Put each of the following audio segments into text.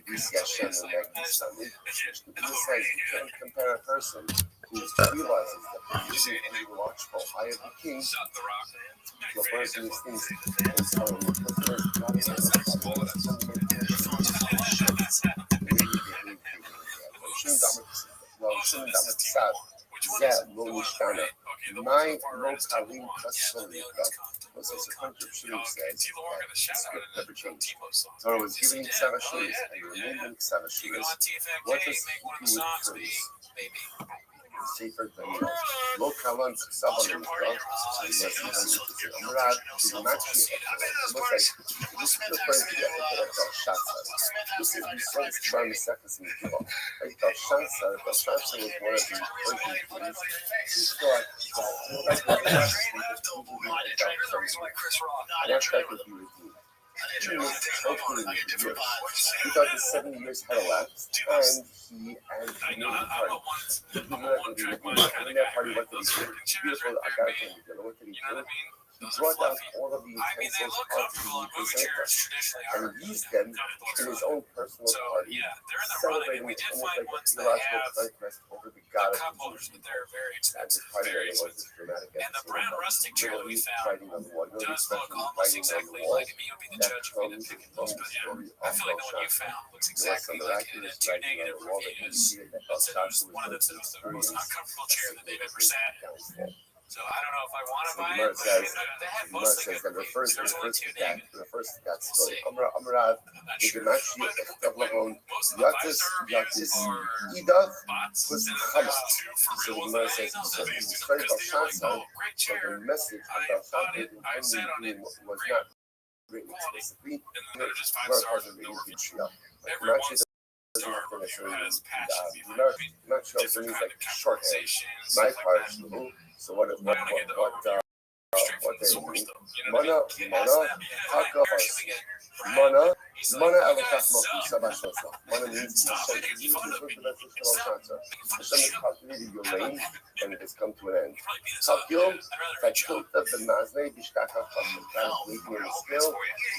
we see Hashem in that Sunday. He says you can't compare a person who realizes that he's the watchful eye of the king to a person who thinks he's telling you זה לא משתנה. My localim kassolika was a sequential shooting says that script never changed. So I was giving Ksava shoes and removing Ksava shoes. What does he do with trees? Sefer Daniel. Localan Ksava Limka. This is the phrase to get the Shatsa. This is the first time the second in the Kiva. Like the Shatsa was one of the first things. He thought he thought the 70 years had elapsed, and he made the party. What did he do? Beautiful Agartha, what did he do? He brought out all of the utensils of the Pesach and used them in his own personal party, celebrating almost like a theological conquest over the God of the Jews. At this party, there was this dramatic episode of writing on the wall. You know, especially writing on the wall. That comes from the story of Belshazzar. There was some miraculous writing on the wall that indicated that Belshazzar was going to experience a significant downfall. So I don't know if I want to buy it. But says that refers to that story. Amrav, the Gemashi of Lahon, Yatis, Ida, was Chama. So the Gemara says the story of Belshazzar, but the message of Belshazzar was not written explicitly. Not sure if it means like shorthand. My part, so what they mean? Mana, Avakach Mochi, Sabashasa. Mana means Hashem has calculated your reign, and it has come to an end. Takil, Takil, the Nazne, Bishkaka, God is waiting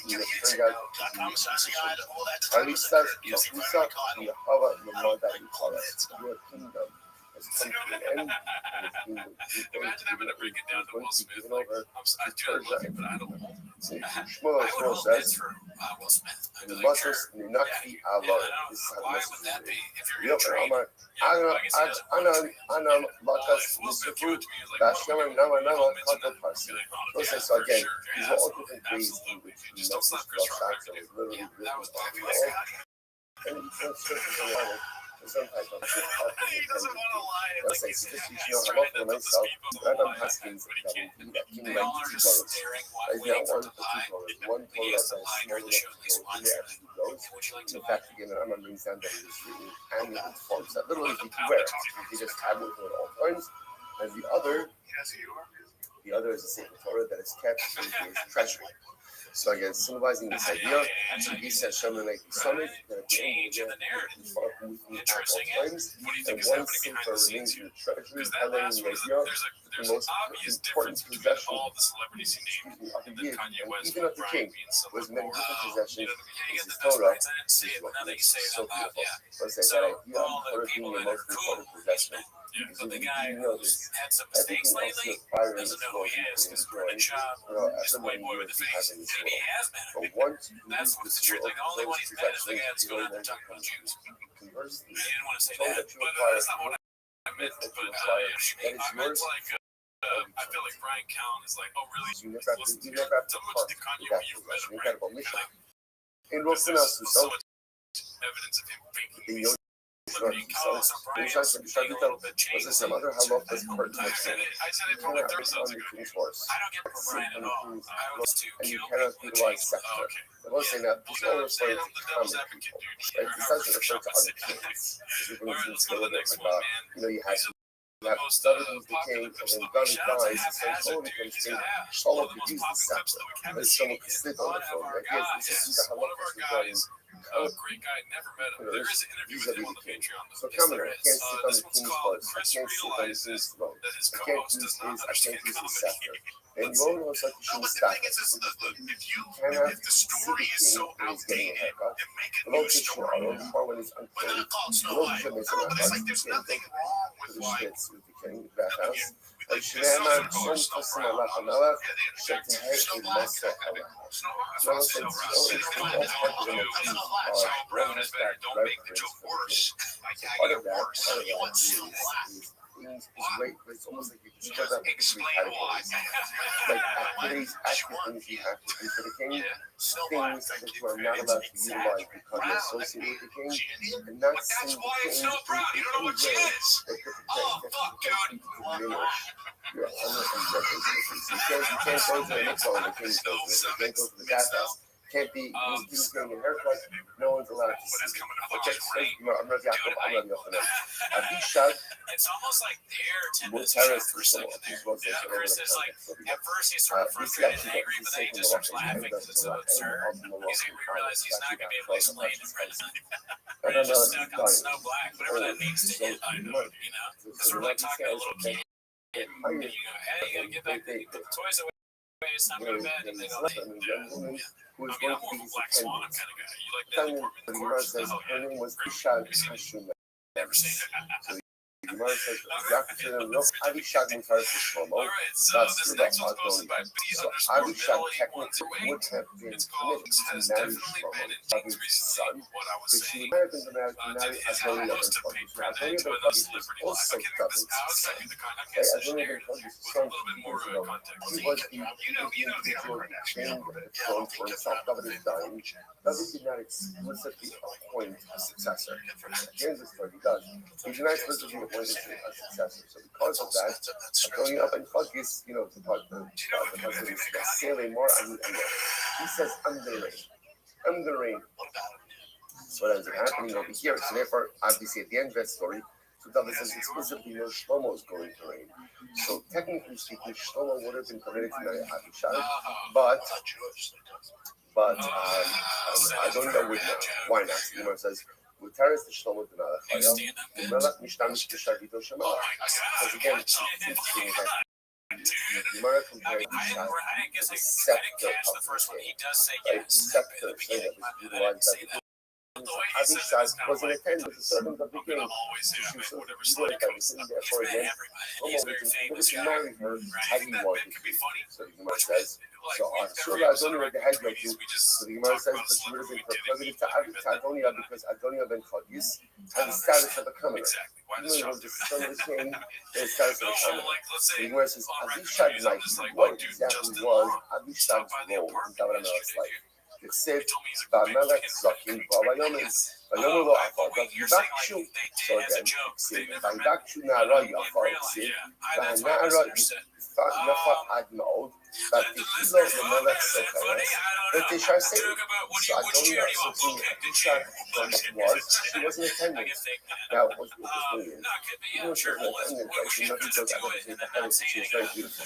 in the scale, and it turned out to be Alisa, Yahusa, Yahava, Yamada, Yahava, your kingdom has come to an end, and imagine having to break it down to Will Smith. Like, I do love it, but I don't want it. Shmuel says, Will Smith. the Moses Ninaki Allah. This is how the message would that be? If is. Anam Lakas Nisukut, Dashaman Nama Nama Kata Parsi. So again, these are all different ways in which the message of Belshazzar was literally written on the wall. And you can't search it around it. Some type of let's say, just I'm up for myself, but I'm Haskins that king like $2. Right now, one $1 that is small enough to go, it actually goes. In fact, again, I'm on the sound that it is written and in its forms that literally you can wear. You just have it at all times. And the other is a Sefer Torah that is kept in his treasury. So again, symbolizing this idea, he said Shemoneh Summit, that at the end of the narrative, interesting times, and one Sefer remains in the treasury, highlighting the idea, the most important possession of the year, and even of the king, was many different possessions, is his Torah, is what makes it so beautiful. Let's say that idea of Torah being the most important possession. But the guy who's had some mistakes lately doesn't know who he is because Brennan Schaub is the white boy with the face. Maybe he has been. That's what's the truth. Like, the only one he's bad is the guy that's going out there talking about Jews. He didn't want to say that, but that's not what I meant. But I meant like, I feel like Brian Callen is like, oh, really? You never have to much to Kanye when you met him, right? In Rosina so much evidence of him faking these. What's some other how long was court I said it probably 30 seconds ago. I don't get Brian at all. I was too and you cannot utilize sector. I was saying that this all refers to common people, right? This doesn't refer to other kings. You have You have David who's the king, and then David dies, and so Shlomo becomes king. Shlomo could use the scepter, and Shlomo could sit on the throne. The idea is this is the halachas regarding great guy, never met him. There is an interview with him on the Patreon. So Cameron, I can't sit on the king's horse. I can't sit on the king's throne. I can't use his scepter. And Rowan was like, you shouldn't stop it. You cannot see the king when he's getting a haircut. Below the shore, or when he's unclothed. Below the shore, you can't go to the schwitz with the king, the bathhouse. And Shneeman, Shom Kosim Allah HaMelech, Shetehei Masa Allah. So I said, so it's the best part of the motif of bringing us back reverence for the king. So part of that is great, but it's almost like you can split up into three categories. Like activities, active things you have to do for the king, things that you are not allowed to utilize because you're associated with the king, and not seeing the king in any way that could potentially diminish your honor and reverence for the king. So you can't go to the mikvah when the king goes to it. You can't go to the bathhouse. Can't be, when the king's getting a haircut, no one's allowed to see it. I'm not Yaakov, I'm not Yochanan. Abishag, it's almost like they're Muteres for someone. Chris is like, at first he's sort of frustrated and angry, but then he just starts laughing because it's so absurd. He's angry, realizes he's not going to be able to explain it. Or he's just stuck on snow black, whatever that means to him, you know? It's sort of like talking to a little kid. And you go, hey, you gotta get back there, you put the toys away, it's time to go to bed, and they go, who is I mean, going I'm to more of be a his Black Swan attendant. kind of guy. You like Natalie Portman? The Gemara says her name was Ishag Hashum. Never seen it. The Gemara says Abishag Mutar for Shlomo. So this next one's posted by B So underscore Abishag middle equal technically to 8. would have been It's called, permitted has to marry definitely Shlomo, been in David's James son, recently, what I was but she saying. might have been married to To marry his Adoniah ben host to pay Chagis. present Adoniah to ben another Chagis was celebrity. also I can read this David's out, son. send you the contact Adoniah session ben here Chagis' with a son little bit more context. he was the individual who claimed the throne for himself. David is dying. David did not explicitly appoint a successor. At the end of the story, he does. He did not explicitly appoint a successor. So because of that, Adoniah ben Chagis, you know, the husband is sailing more and he says, I'm the rain. I'm the rain. So what ends up happening over here. So therefore, obviously at the end of that story, so David says explicitly no Shlomo is going to reign. So technically speaking, Shlomo would have been permitted to marry Abishag, but I don't know would not. Why not? The Gemara says, Mutaris the Shlomo the Malachaya, Umelach Mishtamish B'Shagito Shemalach. Because again, it's interesting that the Gemara compared Abishag to the scepter of the king. Right? The scepter that was utilized by the king. Abishag was an attendant, the servant of the king. She was utilized by the king, therefore again, Shlomo was permitted to marry her as he wanted to. So the Gemara says, so Surah Adoniah the head like you. So the Gemara says that she would have been prohibited to Adoniah because Adoniah ben Chagis had the status of a commoner. Even though he was the son of the king, he had the status of a commoner. So the Gemara says Abishag's life, what exactly was Abishag's role in David HaMelech's life? It said, "Va'amelech zakim v'avayomen vayomer lo afar v'yibakshu." So again, it said, "Vayibakshu na'ara yafar." It said, "Va'na'ara yafa ad ma'od." But the Hilo Melech Sochares, but they shall say, so Adoniah, so King Abishag was, she wasn't attending. Now, what was doing is, even though she wasn't attending, right, she not because I was in the head, she was very beautiful.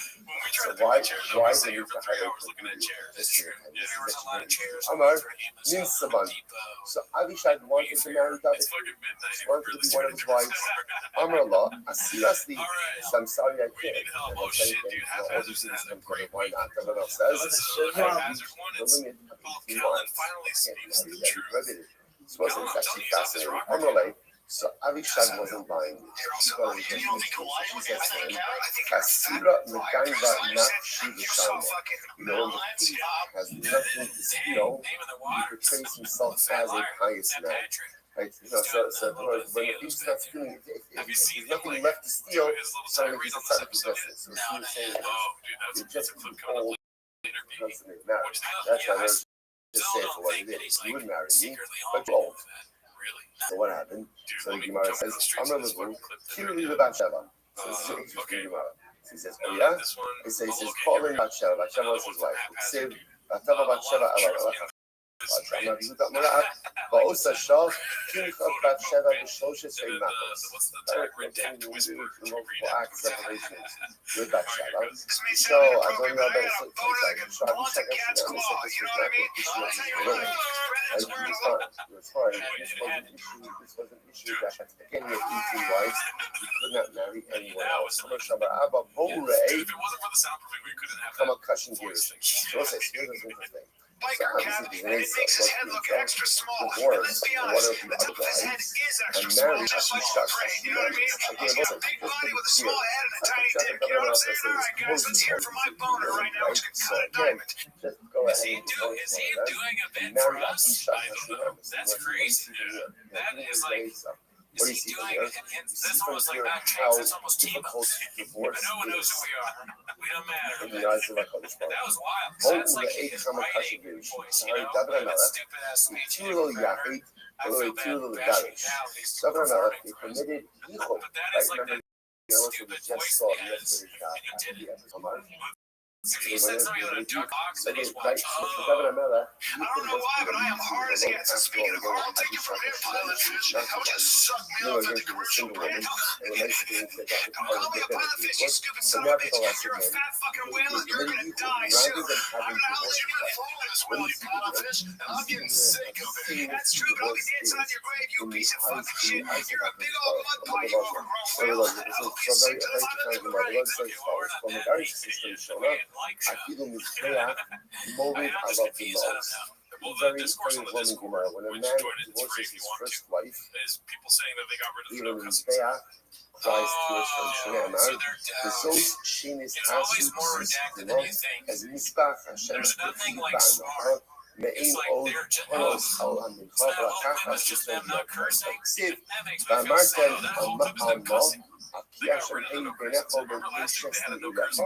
So why they need to highlight the history of this? Amar means someone. So Abishag wanted to marry David. She wanted to be one of his wives. Amar Allah, seriously, I'm sorry I can't. And I'm saying that all these things come together. Why not? Everyone else says the limit of 18 months can't be prohibited. This wasn't actually fascinating. Amrale, so Abishag wasn't buying it. She thought it was just mystery. So she says to him, Kasira Meganga Nafshi Vishana. You know, the thief has nothing to steal. He portrays himself as a pious man. Right? You know, so when the thief starts stealing, if there's nothing left to steal, suddenly he's outside of his business. So she was saying, you're just too old to consummate marriage. That's why there's just say it for what it is. You would marry me, but you're old. So what happened? So the Gemara says, Amar Levu, Kirli Lebatsheva. So this is an interesting Gemara. So he says, oh yeah? He says, call in Batsheva. Batsheva was his wife. Ksiv, Batava Batsheva Ela Elecha. I'm not but also Shaw, King of Bathsheba, the social same matters. Multiple act separations with Bathsheba. So, I don't know about so I wish I guess this was not the issue of the it was fine. This was an issue that again you're eating wise, you could not marry anyone else. So Shabbat Abba Bore, come a cushion gears. So it's interesting. Biker Captain makes his head look extra small. Let's be honest, the top of his head is extra small, just like all Freddy, you know what I mean? He's got a big body with a small head and a tiny dick, you know what I'm saying? Alright guys, let's hear it from my boner right now, which can cut a diamond. Is he doing a bit for us? I don't know. That's crazy. That is like... Is he doing it? That's almost like back checks. That's almost team up. But no one knows who we are. We don't matter. That was wild. That's like his writing voice, you know? That stupid ass speech. I feel bad bashing calories. But that is like that stupid voice he has. And you did it. If he said something about a duck ox and he's watching, I don't know why, but I am hard as ants. And speaking of hard, I'll take it from here, pilot fish. I would just suck me off at the commercial break. I'm call me a pilot fish, you stupid son of a bitch. You're a fat fucking whale and you're gonna die soon. I'm gonna hold you in the phone in this whale, you pilot fish, and I'm getting sick of it. That's true, but I'll be dancing on your grave, you piece of fucking shit. You're a big old mud pie, you overgrown whale, and I'll get sick till I'm in the grave. Aquilo me crea moment about the loss. Very overwhelming humor. When a man divorces his first wife, even in Bea cries tears from Shneimar, the Zos Shinis Hasis, as Misbach Hashem's Ba'anah, Me'in Od Holos Al Amikha V'Akacha Shesem Ksiv, Ba'amartem Al-Mo, כי אשר היו ביניך ובין שסני ולאכול,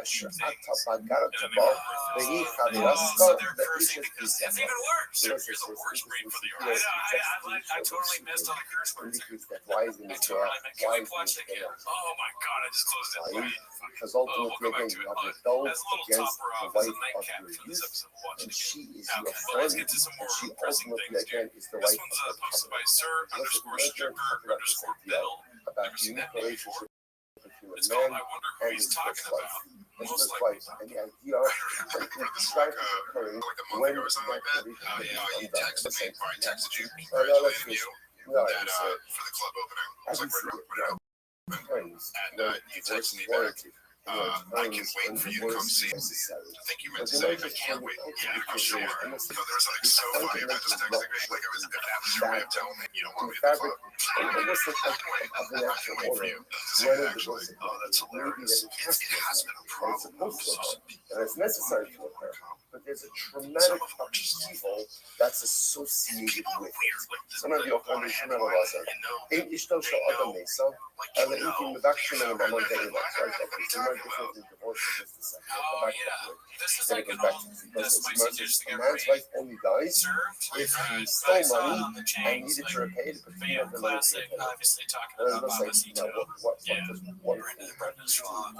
אשר אתה פגרת בו, והיא חברסך לאיש את כיסך. Because ultimately, again, you have rebelled against the wife of your youth, and she is your friend, and she ultimately, again, is the wife of your couple. About the unique relationship between a man and his first wife. His first wife, and the idea that it would try to occur when that relationship is undone. I texted you. For the club opening. I was like, and you texted me back. I can't wait for you to come see. I think you meant to say, I can't wait. Yeah, I'm sure. You know, there was something so funny about this text. Like that was your way of telling me you don't want me to club. I'm waiting for you. Actually, that's hilarious. It has been a problem. And it's necessary to occur. But there's a traumatic upheaval that's associated with it. Some of you are Shana Raza. In Ishto Shal Adam Mesa, and the Inkim Reduction and the Mamma Deriva. It's more different in divorce than just the second. This is like a man's wife only dies if he stole money and needed to repay it, but he never money to repay it. And it looks like, you know, what does one thing?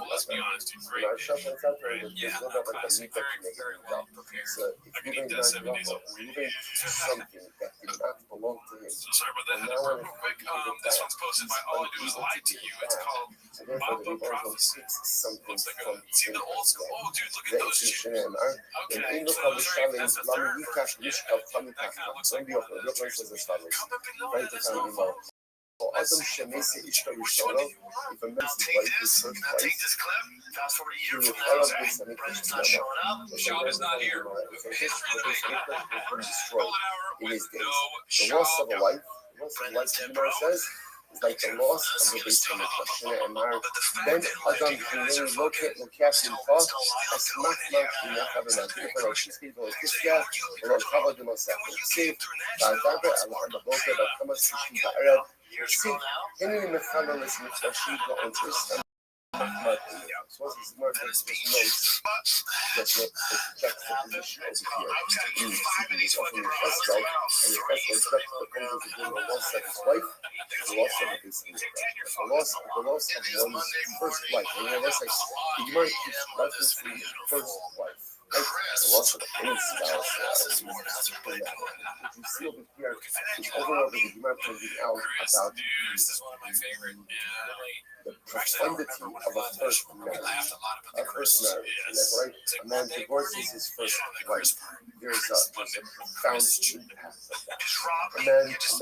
Let's be honest, dude. You know, shop is out there, there's no doubt like a meat that can make it well. So if you bring down your offer, you bring something that did not belong to him. Sorry about that. Real quick, this one's posted by All I Do Is Lie to You. It's called Pop-Up Prophecy. Looks like a, see the old school, oh dude, look at those shit. Okay, so that's the third version. Yeah, that kind of looks like one of the versions. Come up and know that's not fun. Let's see. Which one do you want? Now take this clip. Fast forward a year from now, Zach. Brendan's not showing up. Sean is not here. History of the making. Golden hour with no Sean. The loss of a life, says, is like the loss of the base of the question and marriage. Then Adam can locate thought, as much like in that other than people of she's people of Kiskia, or of Hava de Mosef. See, by Dabra and the Boga that come up to the Arab. See, any Mechanolus with the sheep on Tristan. So what's his murder? Notes that juxtaposition over here. He's often the first dog, and the first one struck the congo to do the loss of his wife, the loss of his the loss of one's first wife. And you know, that's like, you might keep referencing first wife. lots of incidents. You see over here, it's over and over the Gemara pointing out about the profundity of a first marriage. Right? A man divorces his first wife. There's a profound impact of that. A man loses his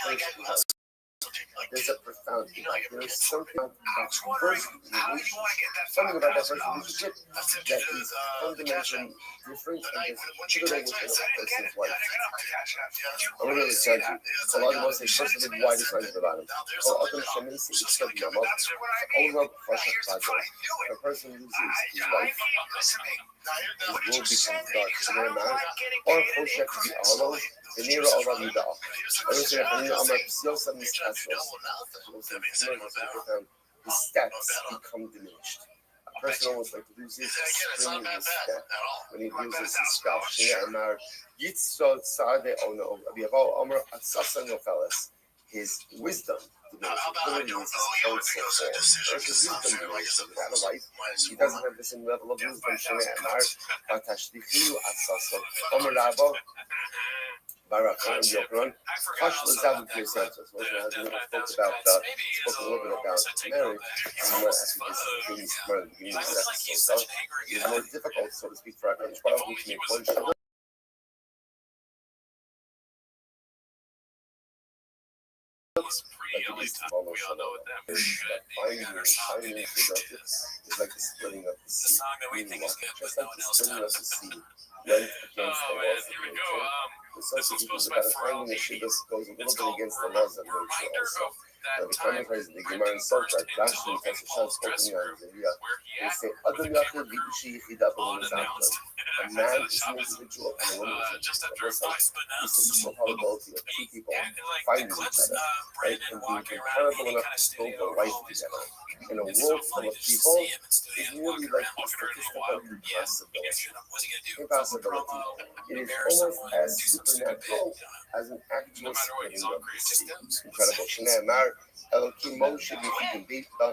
first wife. There's a profound impact. There's something about that first relationship that is fundamentally different and is pivotal within a person's life. I'm going to tell you, a lot of us say, first of all, why this is about him. A person loses his life, his will becomes dark, or Hoshek the Allah, the Nero Allah Nida. I would say, his steps become diminished. A person almost like loses his spring in his step when he loses his spouse. His wisdom diminishes, his counsel falls. He doesn't have the same level of wisdom. Barak and Yokron. Hush was out of your senses. Spoke a little bit about marriage. And more actually this more the beginning of the episode. It's more difficult, so to speak, for our country. Why don't we make one show? Like the least follow finding is like the splitting of the sea. Just like the splitting of the sea went against the laws of nature. The substitute about finding a shit that goes a little bit against the laws of nature also. Now the commentaries in the Gemara and Sotah, Dashni, Tesashan, spoken on Zevia, they say, Adam Yachid V'ishi Yichida B'Lomazakla. A man is an individual and a woman is an individual. It's the probability of two people finding each other, right? And being comparable enough to build a life together. In a world full of people, it's really like a statistical impossibility. It is almost as supernatural as an actual splitting of the sea. Incredible. Shnei Amar, Elokim Moshe Yichid B'Bita,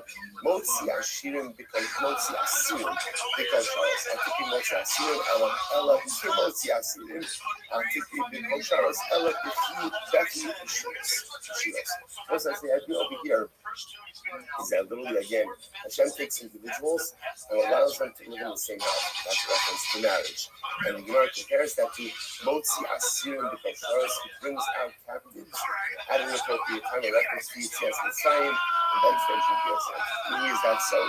Motzi Ashirim because Motzi Asirim because Sharos. Atiki Motzi Asirim, Elokim Motzi Asirim, Atiki because Sharos, Elokim Bechi Shiras. What's the idea over here? Is that literally again, Hashem takes individuals and allows them to live in the same house. That's a reference to marriage. And the Gemara compares that to Motzi Asirim because Sharos, he brings out captives at an appropriate time. A reference to Yitzias Mitzrayim and then Friendship yourself. Is that so?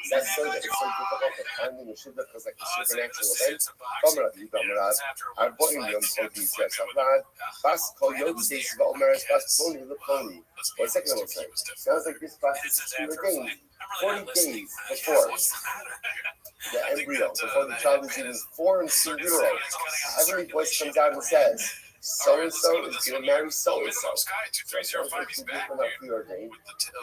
Is that so that it's so difficult to find in the Shidduch because like a supernatural event? Kamarad Yidamarad, Arboim Yom Kol Yitzias Avad, Bas Kol Yotzis V'Omeres Bas Poni L'Poni. What second one say? Sounds like this class is ordained 40 days before the embryo, before the child is even formed in utero. A heavenly voice comes out and says, so and so is going to marry so and so. If they're preordained,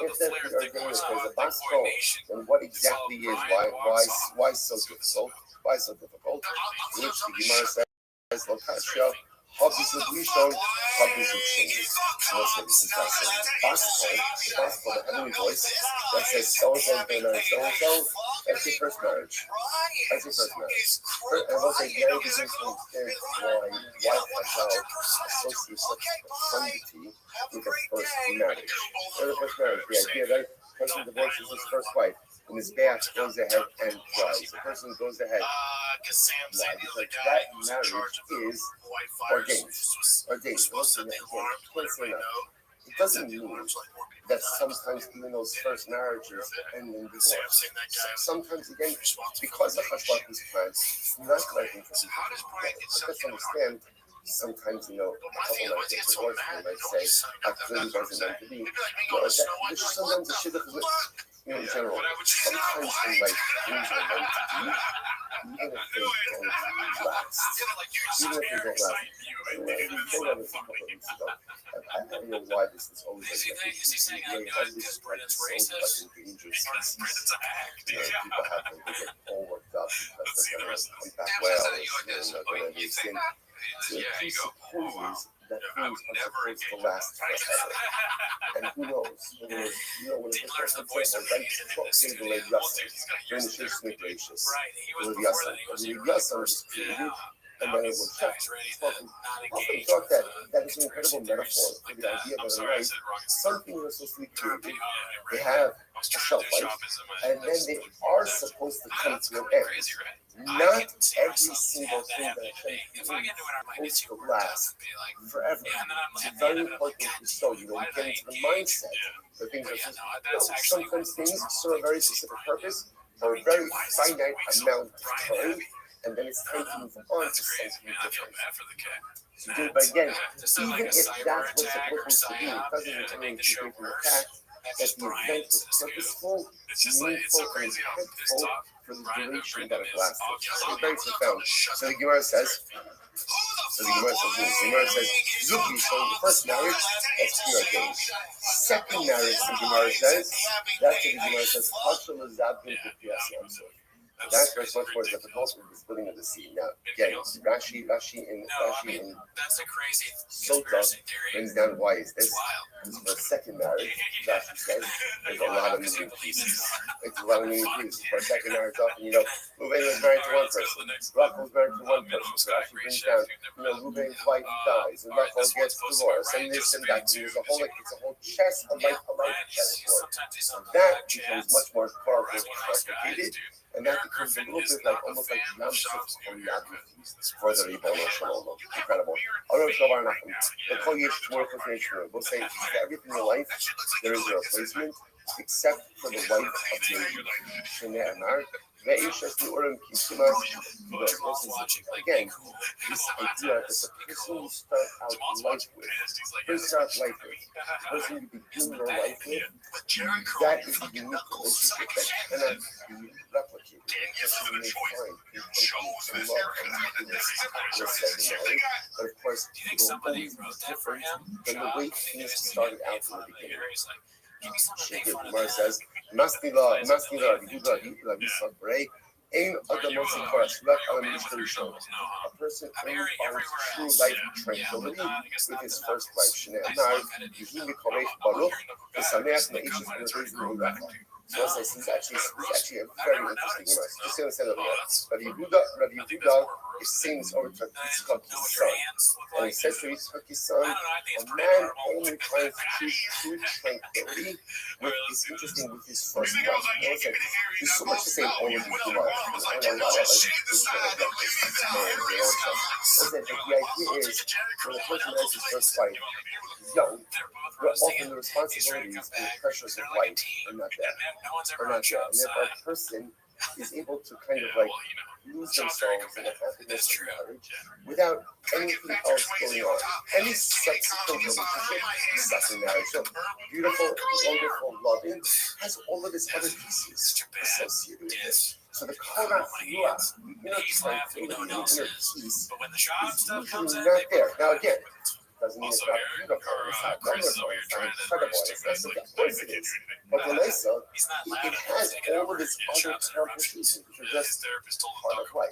if there's a baskol, then what exactly is why so difficult? Why so difficult? Which the Gemara says, Lokashia. Hobbies with Rishon, hobbies with Shingles. Most of this is baskol, the heavenly voice that says so and so is going to marry so and so. That's your first marriage. And we'll say marriage is understand why Chazal associates such profundity with the first marriage. Or the first marriage, the idea that a person divorces his first wife, and his back goes ahead and cries. The person goes ahead. Why? Because that marriage is ordained. Listen, it doesn't mean that sometimes even those first marriages end in divorce. Sometimes, again, because of Hashbach's plans, it's not likely for people to get it. But let's understand, sometimes, a couple might get divorced and they might say, I clearly wasn't meant to be. Sometimes the shidduch is in general, sometimes in life, things are meant to be, even if they don't last. Even if they don't last. We said that a couple of weeks ago. I don't know why this is always like that. How this is like so like endangered species. People have to get all worked up because they're going to come back well. They're going to be sin. So it presupposes that things are supposed to last forever. And who knows? When it was, when it was, for example, right before the Led Yasser, during the Shir Smith Gracious, the Led Yasser, was created, and then it was shut. Often thought that is an incredible metaphor for the idea that in life, something was supposed to be created, they have a shelf life, and then they are supposed to come to an end. Not every single thing that Hashem creates is supposed to last forever. It's very important to show you know, you get into the mindset that things are sometimes things serve a very specific purpose for a very finite amount of time, and then it's time to move on to something different. So, but again, even if that's what's supposed to be, it doesn't really take away from the fact that the event was purposeful, meaningful, and impactful for the duration that it lasted. It's very profound. So the Gemara says, Zuki, so the first marriage, that's preordained. Second marriage, the Gemara says, that's what the Gemara says, that's very much more difficult with the splitting of the seed. Now, again, Rashi in Sota brings down why is this? Because for a second marriage, Rashi says, there's a lot of moving pieces. It's a lot of moving pieces. For a second marriage, often, Ruben was married to one person, Rachel was married to one person. So Rashi brings down, Ruben's wife dies, and Rachel gets divorced, and this and that. So it's a whole chess, a life chessboard. So that becomes much more complicated. And that becomes a little bit like almost like Yamsuf's choreography for the Ribono Shalom. Incredible. We'll say for everything in life, there is a replacement, except for the wife of the Shnei Amar. Again, this idea that the person you start out life with, the person you begin your life with, that is a unique relationship that cannot be replicated. But of course, it will always be different than the way things started out from the beginning. Gemara says, a person only finds true life tranquility with his first wife. So this is actually a very interesting verse. Just to understand it, Rabbi Yehuda is saying this over to Yitzchak's son. And he says to Yitzchak's son, a man only finds true tranquility with, it's interesting, with his first wife. There's so much to say in all of these Gemara. The idea is, when a person has his first wife, young, often the responsibilities and the pressures of life are not there. And therefore a person is able to kind of like lose themselves in the happiness of marriage without anything else going on. Any subsequent relationship is second marriage. So beautiful, wonderful, loving has all of its other pieces associated with it. So the Korach Ruach, the inner tranquility, the inner peace, is usually not there. Now again, doesn't mean it's not beautiful, it's not wonderful, it's not incredible, it's not so, of course it is. But the Lesa, it has all of its other terrible pieces, which are just part of life.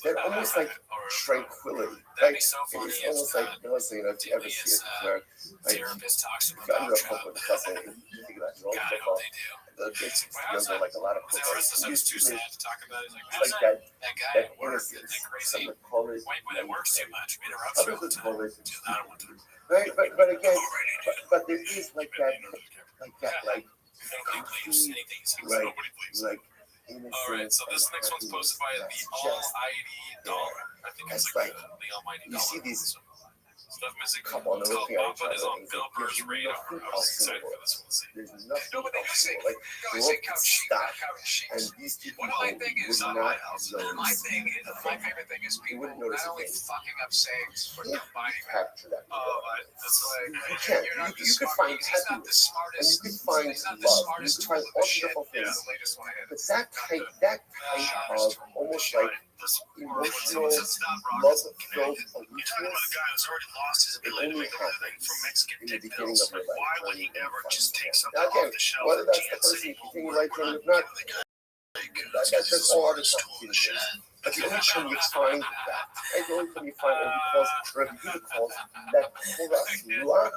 They're almost like tranquility, right? It's almost like, if you ever see it, where, like, I'm going to put the fascinating, you think about your own football, the kids, like a lot of football, it's like that innocence, some would call it, others would call it, right? But again, but there is like that, like innocence. All right, so this next one's posted by the Almighty Dollar. I think it's like the Almighty Dollar. You see these stuff missing. Come on, it's called Papa is on Bill Burr's radar. I was excited for this one. There's nothing else. Like, the world can stop. And these people would not notice. My favorite thing is people not only fucking up sayings, but combining capture that. You can. You could find happiness. And you could find love. You could find all beautiful things. But that type of almost like emotional, love-filled allegiance, it only happens in the beginning of your life. Now again, whether that's the person continuing life journey or not, that's all other complicated things. But the only time you find that, right? The only time you find what he calls, Rabbi Yehuda calls, that Koras Ruach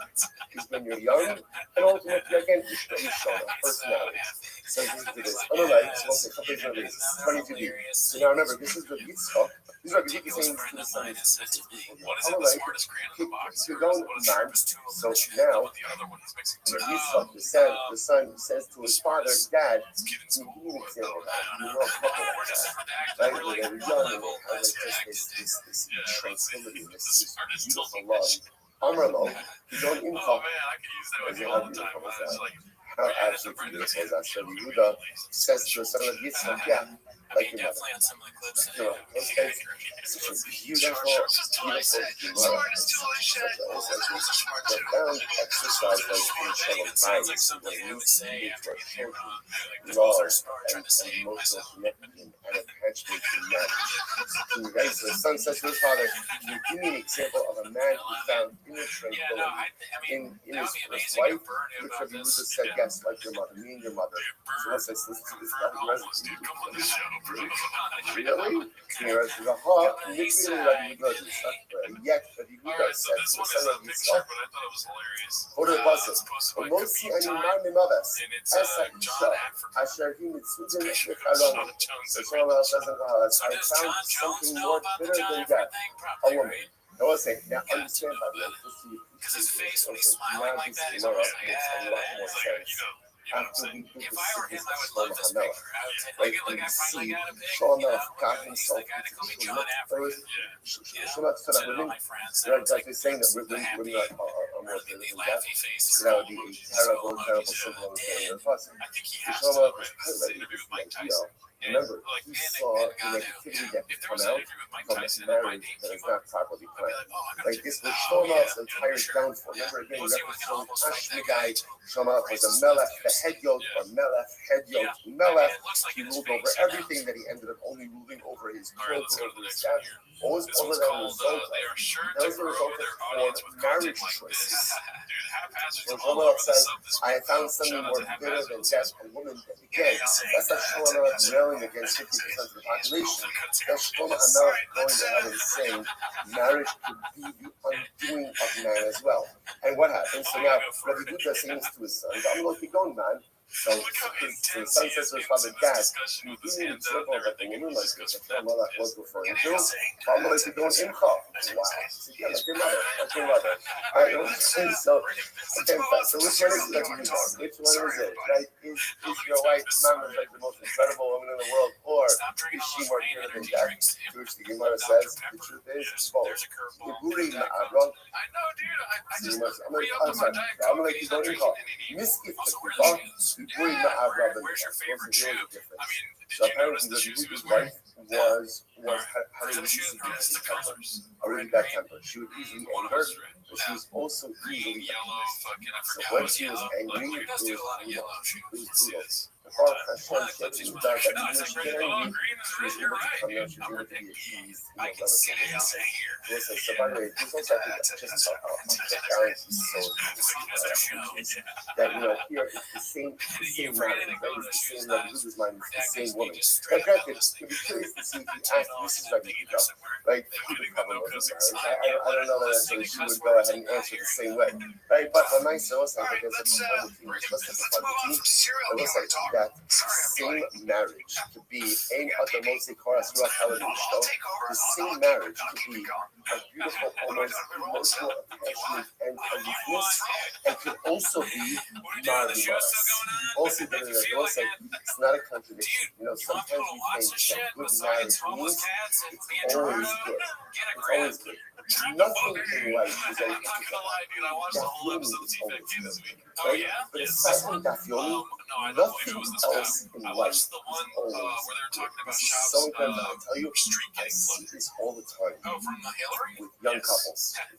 is when you're young, and ultimately, again, Ishta Ishona, personality. So this is on the right, so we'll say, couple of days, 22b. So now remember, this is Rabbi Yitzchak. This is Rabbi Yitzchak saying to the son, on the right, you're going man. So now, Rabbi Yitzchak, the son says to his father, Dad, can you give me an example of that? You know, a couple like that, right? When they're young and they have like this tranquility, this beautiful love. Amarlo, you don't imchal. As you have beautiful as that. How absolutely beautiful is that? So Yehuda says to the son of Yitzchak, yeah, like your mother. You know, those guys, such a beautiful, beautiful Gemara. Profound exercise like in Shalom Bayis, what it means to be to our children, love and emotional connection and attachment to marriage. Right? So the son says to his father, can you give me an example of a man who found inner tranquility in his first wife, which Rabbi Yehuda said, yes, like your mother, me and your mother. So let's listen to this. Really? Here is the heart, literally Rabbi Yehuda, yet Rabbi Yehuda said to the son of Yitzchak, Order buses. Omosi animar mimaves. Esa isha. Asher hi mitzudin mechalonu. The Shalom says in Koheles, I found something more bitter than death. A woman. I was saying, now understand by the way, because his face when he's smiling like that, he's almost like, yeah, that's like, you know. After we put the cities of Shlomo HaMelech, right, and we see Shlomo HaMelech got himself into Shemot earth, Shemot Tzedek women, they're actually saying that women are more bitter than death, so that would be a terrible, terrible symbol of the person. Shlomo HaMelech was highlighting this idea. Remember, he saw the negativity that could come out from a marriage that is not properly planned. Like this was Shlomo's entire downfall. Remember again, reference Ashmedai. Shlomo was a melech, the head yoke, or melech, head yoke, melech. He ruled over everything that he ended up only ruling over his clothes, over his staff. What was the result of? That was the result of marriage choices. So Shlomo says, I found something more bitter than death, a woman that again, that's not Shlomo railing against 50% of the population. That's Shlomo HaMelech going ahead and saying marriage could be the undoing of man as well. And what happens? So now Rabbi Yehuda saying this to his son, I'm going to keep going, man. So his son says to his father, Dad, can you give me an example of a woman like this that Shlomo HaMelech was referring to? I'm going to go in Imcha. Wow. So yeah, like your mother, like your mother. All right, so again, so which one is it? Which one is it? Right? Is your wife Mama like the most incredible woman in the world, or is she more bitter than death? To which the Gemara says, the truth is both. Iburi ma'aron. I'm sorry. I'm going to keep going. Miskif tekubah. Iburi ma'aron. What's the difference? So apparently, the Yehuda's wife was had a easily temper, a really bad temper. She would easily anger, but she was also easily angry. So when she was angry, it was brutal. The Baruch Hashem said to that even when she get angry, she was able to come out, she was able to be appeased. Listen, so by the way, this also I think just the balance is so that here it's the same man, right? It's the same like Yehuda's mind, it's the same woman. Now granted, it'd be curious to see if you ask Mrs. Rabbi Yehuda, like who the problem was in marriage. I don't know that necessarily she would go ahead and answer the same way, right? But when I say also, I guess it's a team, let's simplify the team. It looks like that same marriage could be ein other mostly chorus rock holiday show. The same marriage could be a beautiful, almost emotional attachment and forgiveness, and could also be marvelous. Also, it's not a contradiction. Sometimes we think that good marriage means it's always good. It's always good. Nothing in life is always good. Dafyomi is always good. Right? But aside from Dafyomi, nothing else in life is always good. This is so incredible. I tell you, I see this all the time with young couples. Who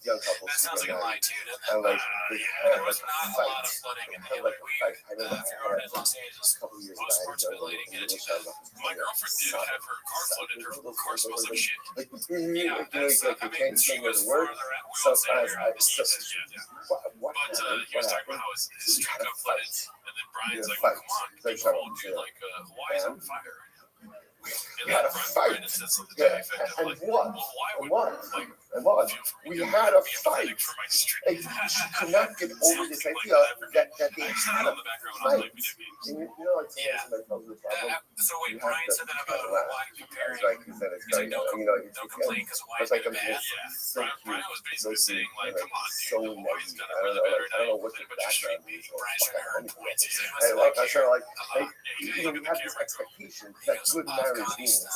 get married. And like, they have like a fight. I remember I had a couple of years back. My girlfriend did have her car flooded. Her car smells like shit. Like you can't see where the word. So what happened? He was talking about how his truck got flooded, and then Brian's like, "Come on, people told you like Hawaii's on fire." We had a fight. Yeah. And what? And what? We had a fight. And you cannot get over this idea that they had a fight. And you know, like somebody tells you the problem. You have to kind of laugh. It's like you said, it's very, you know, it's like I'm just so cute, so sweet, and like so naive. I don't know what your background is or anything. And like I said, like you know, we have this expectation that good marriage means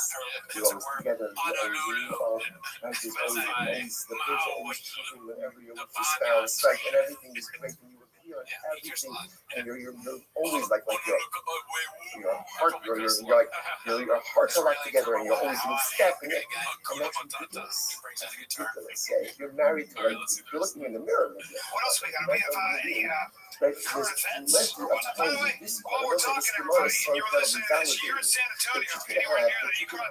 you're always together, you're always and there's always the person always choosing whenever you're with your spouse, like, and everything is great, and you agree on everything, and you're always like your heart, you're like, you know, your hearts are locked together, and you're always in step, and that's ridiculous. Yeah, if you're married to, like, if you're looking in the mirror, maybe. What else we got? We have there's plenty of times in this also this Gemara is so incredibly validating that you can have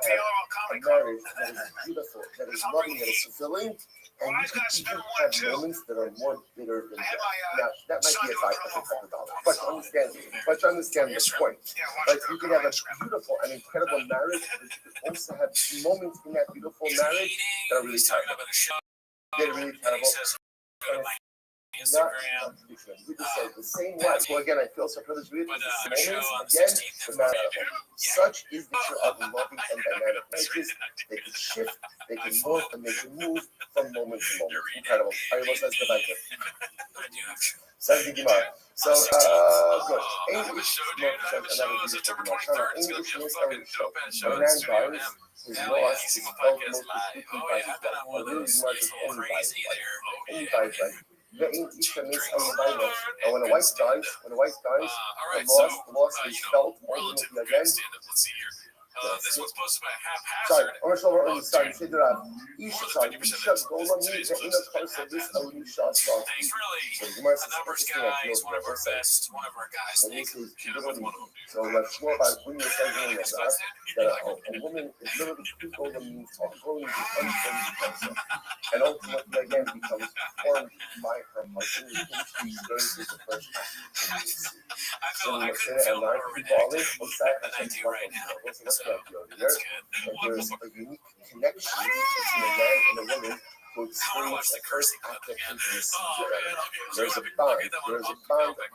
a marriage that is beautiful, that is loving, that is fulfilling, and you can even have moments that are more bitter than that. Now, that might be $500, but to understand the point. Like, you can have a beautiful and incredible marriage, but you can also have moments in that beautiful marriage that are really terrible. They're really terrible. Not we just say the same way. So again, I feel so privileged with this moments again. No matter such is the nature of loving and dynamic marriages. They can shift, they can morph, and they can move from moment to moment. Incredible. I almost says the Bible. So good. English is every show. When a man dies, his loss is felt most quickly by his wife. Or really much as anybody's life. And when a wife dies, the loss is felt ultimately again. This one's posted by haphazard. Sorry, he's really a numbers guy. He's one of our best, one of our guys. So that's more about when you're saying that a woman is literally people means of growing and ultimately again becomes formed by her husband who experiences the first time. I feel more related than I do right now. That's good. And there's a unique connection between a man and a woman who experience the cursing after intimacy together. There's a bond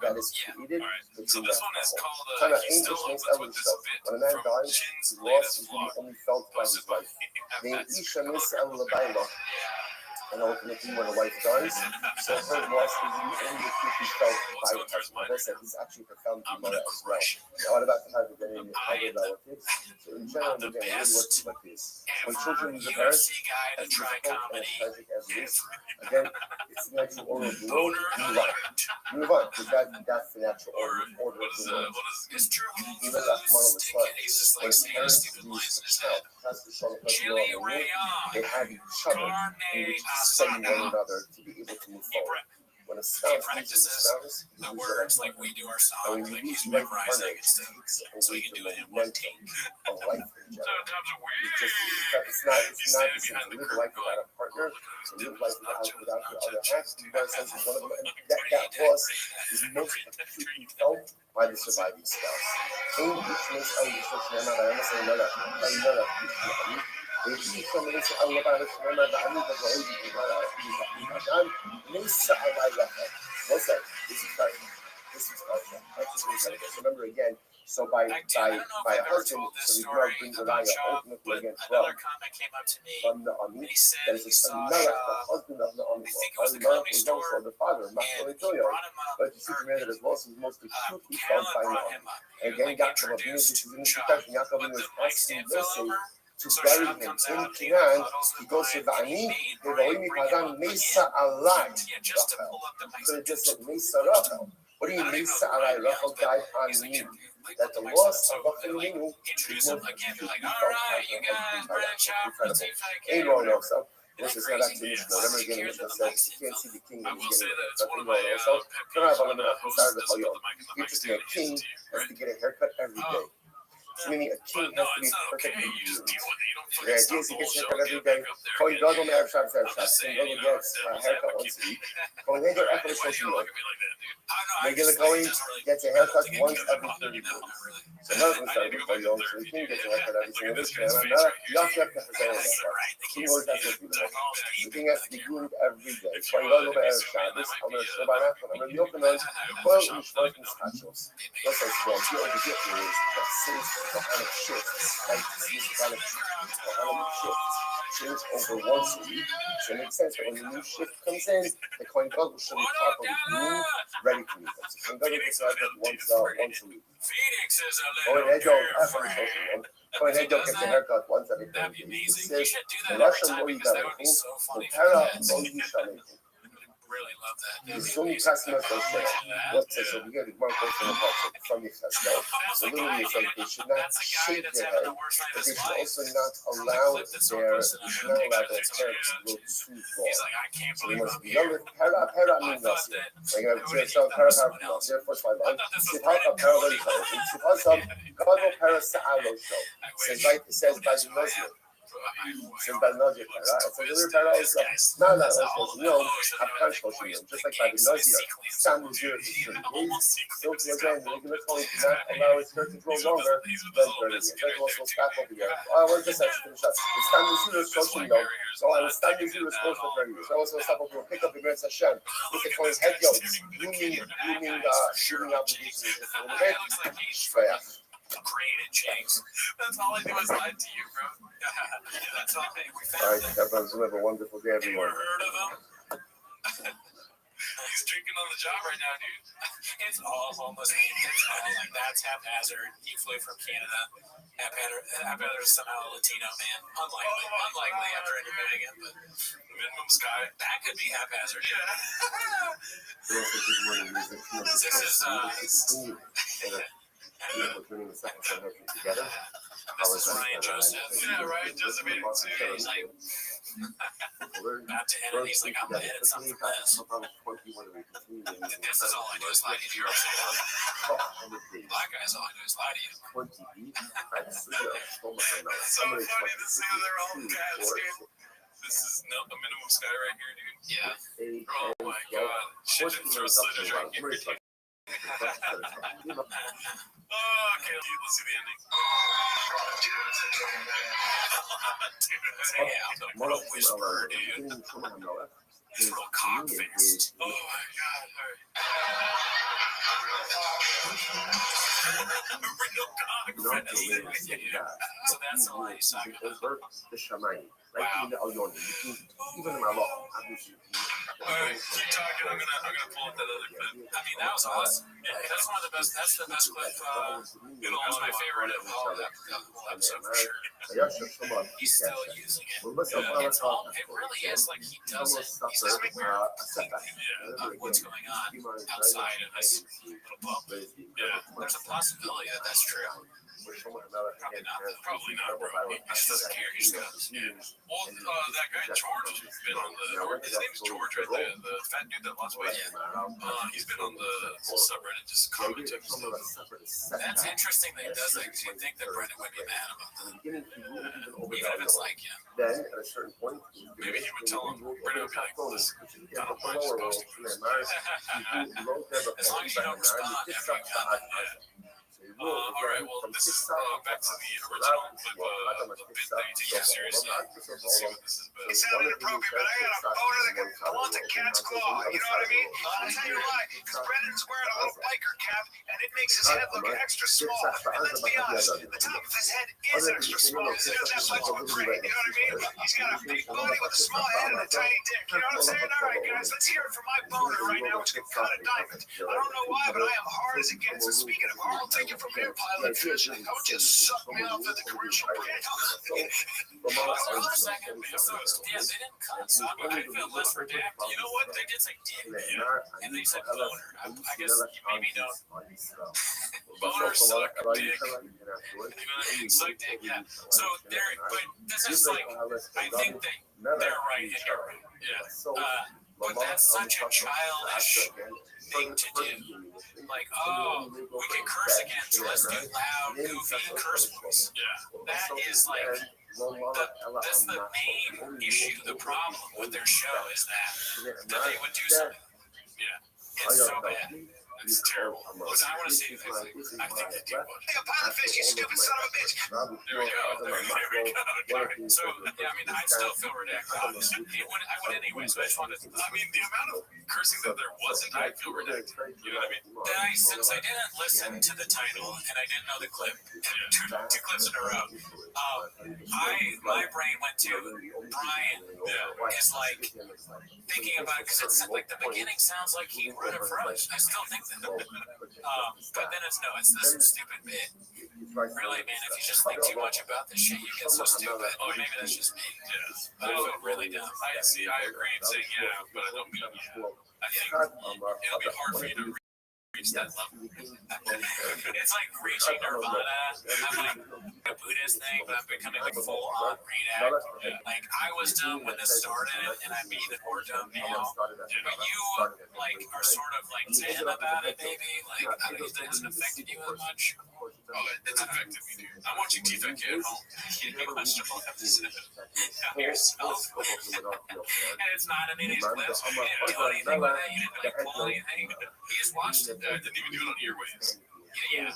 that is created between that couple. Kind of English makes every show. When a man dies, his loss is really only felt by his wife. And ultimately, when a wife dies, so her loss is only quickly felt by the husband. As I said, this is actually profound Gemara as well. Now, what about the husband and other relatives? So in general, again, it really works like this. When children lose a parent, as difficult and as tragic as it is, again, it's the natural order of the world. Move on, because that's the natural order of the world. Even that's one of the slides. When parents lose a child, that's the sort of person they have each other in which to study one another to be able to move forward. When a spouse loses a spouse, the words like we do our song, like he's memorizing it so he can do it in one take. A life in general. It's not to live life without a partner, to live life without your other half. You got a sense of one of them, and that loss is most acutely felt by the surviving spouse. In which makes our research remember again, so by a husband, so the girl brings a liar ultimately against love. From the Ami, that is another husband of the Ami. Melech was also the father, but you see the man that his loss is most acutely felt by him. And again, Yaakov Avinu, this is in the discussion, Yaakov Avinu is asking Yosef to bury him in Canaan. He goes to the Ani, Elohim Padan Mesa Alai. So it just said Mesa Rachel. What do you mean Mesa Alai? Rachel died on me. That the loss of Rachel Avinu is most acutely felt by him. Incredible. Aaron also. This is not actually Mishnah. Remember again, Mishnah says you can't see the king when he's getting it. But Aaron also. Interesting, a king has to get a haircut every day. Meaning a king has to be perfectly groomed. The idea is he gets a haircut every day. Kohen Gadol may have shots. Kohen Gadol gets a haircut once a week. Kohen Gadol after the social media. Regular going gets a haircut once every 30 days. So another started with my young, so he can get a haircut every single day. And I'm not, you have to have to say that. He always has to do that. The thing has to be groomed every day. So I'm going to go to Shabbos, I'm going to show by that, but I'm going to be open on well, in Schwarzen Schachos. That's like, well, the only difference is that since the kind of shifts, like, since the kind of shifts, change over once a week, so it makes sense that when the new shift comes in, the coin goggle should be properly groomed, ready to meet them. So coin goggle gets out once a week. Coin head don't have any social one. Coin head don't get the haircut once every 30 days. It says, the Russian money that I think, the para money shall make. The Sunni customers will say, what's this over here? The more question about from the customer. So literally, it's like they should not shake their head, but they should also not allow their hair to go too long. So they must be younger. Para means nothing. Like I said, para nothing. First of all, Sivaka para very hard. Sivaka, Gago para sa'alo show. It says by the Muslim. Since by Nazir, it's a little better also. No, I've kind of just like by the Nazir, stand with 0 to 30 days. So to again, the regular code does not allow its skirt to grow longer than 30 days. That also back over here. We're just actually finish up. The stand with 0 is supposed to know. So I was stand with 0 is supposed to 30 days. I also stop over pick up the Grand Hashem. Look at his head yolks. Grooming obligations just a little bit. Created James. That's all I do is lie to you, bro. That's all we found. All right, everyone's have a wonderful day, everyone. Ever heard of him? He's drinking on the job right now, dude. It's all homeless. Like that's haphazard. He flew from Canada. Haphazard is somehow a Latino man. Unlikely after interviewing him, but minimum sky. That could be haphazard. Together. This is Ryan Joseph. Yeah, Ryan Joseph. He's like, about to edit. He's like, I'm gonna edit something from this. This is all I do is lie to you. Black guys, all I do is lie to you. It's so funny to see their own cats, dude. This is a minimum sky right here, dude. Yeah. Oh my god. Shit didn't throw sliders right here. Okay, let's see the ending. Damn, the whisper, dude. He's real cock-faced. Oh my god, alright. Real cock-faced. So that's all I saw. Wow. Alright, keep talking. I'm gonna pull up that other clip. I mean, that was awesome. Yeah, that's one of the best. That's the best clip. That's my favorite of all that whole episode for sure. He's still using it. It's all. It really is like he does it. He's just aware of what's going on outside of his little bubble. Yeah, there's a possibility that that's true. Probably not, bro. He just doesn't care. He just goes. Yeah. Well, that guy George has been on the. His name's George, right? The fat dude that lost weight. He's been on the whole subreddit just commenting. That's interesting that he does that because you'd think that Brendan would be mad about that. Even if it's like, Then at a certain point, maybe he would tell him. Brendan would be like, listen, I don't mind just posting this. As long as you don't respond every comment. All right, well, this is back to the original clip of the bit that you take it seriously. Let's see what this is about. It sounded inappropriate, but I got a boner that wants a cat's claw, you know what I mean? I'll tell you why, because Brendan's wearing a little biker cap, and it makes his head look extra small. And let's be honest, the top of his head is extra small, because he doesn't have much of a brain, you know what I mean? He's got a big body with a small head and a tiny dick, you know what I'm saying? All right, guys, let's hear it from my boner right now, which can cut a diamond. I don't know why, but I am hard as it gets. So speaking of hard, I'll take it from here, pilot fish. Don't just suck me off at the commercial break. Hold on a second. Yeah, they didn't cut, so I feel less redacted. You know what? They did say dick, and they said boner. I guess you maybe don't. Boner, suck, dick. You know what I mean? Suck, dick, yeah. So they're, but this is like, I think they're right and you're right. Yeah. But that's such a childish thing to do. Like, oh, we can curse again, so let's do loud, goofy curse words. Yeah. That is like, that's the main issue, the problem with their show is that they would do something. Yeah. It's so bad. It's terrible. Listen, I want to see it. I think that dude would. Hey, a pile of fish, you stupid son of a bitch. There we go. So, yeah, I mean, I'd still feel ridiculous. I would anyways, but I just wanted to, I mean, the amount of cursing that there wasn't, I'd feel ridiculous. You know what I mean? Then since I didn't listen to the title and I didn't know the clip, two clips in a row, my brain went to Brian is like thinking about it because it's like the beginning sounds like he wrote it for us. I still think that. But then it's this stupid bit. Really, man, if you just think too much about this shit, you get so stupid. Oh, maybe that's just me. Yeah. I feel really dumb. I agree in saying yeah, but I don't mean yeah. I think it'll be hard for you to reach that level. It's like reaching nirvana. I'm like a Buddhist thing, but I'm becoming like full on read Like I was dumb when this started, and I'm even more dumb now. But you like are sort of like zen about it, maybe. Like I mean, it hasn't affected you as much. Oh, it's affected me, dude. I'm watching TFK at home. You watched the whole episode yourself. And it's not in these clips. You didn't do anything with it. You didn't like pull anything. You just watched it. I didn't even do it on earwaves. Yeah.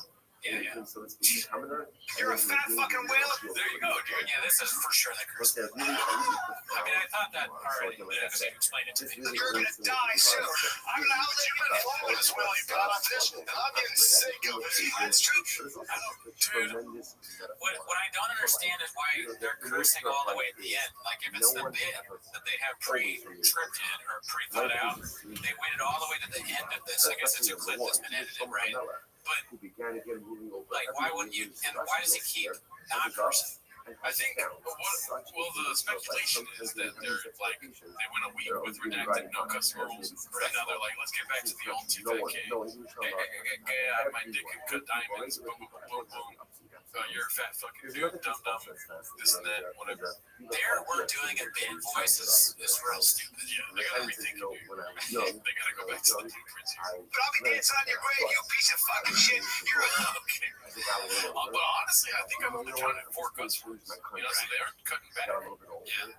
You're a fat fucking whale. There you go, dude. Yeah, this is for sure that curse. I mean, I thought that already because you explained it to me. You're gonna die soon. I'm an outlet flowing as well. You got on this, and I'm getting sick of it. That's true. Dude, what I don't understand is why they're cursing all the way at the end. Like if it's the bit that they have pre-tripped in or pre-thought out, they waited all the way to the end of this. I guess it's a clip that's been edited, right? But like, why wouldn't you? And why does he keep non-cursing? I think the speculation is that they're like they went a week with redacted no customer rules, and now they're like, let's get back to the old TFK. Hey, I have my dick and cut diamonds. Boom, boom, boom, boom. You're a fat fucking dude, dumb. This and that, whatever. Their word doing a band voice is real stupid. Yeah, they gotta rethink it, dude. They gotta go back to the blueprints here. But I'll be dancing on your grave, you piece of fucking shit. You're okay. But honestly, I think I've only counted 4 cuts for so they aren't cutting back. Yeah.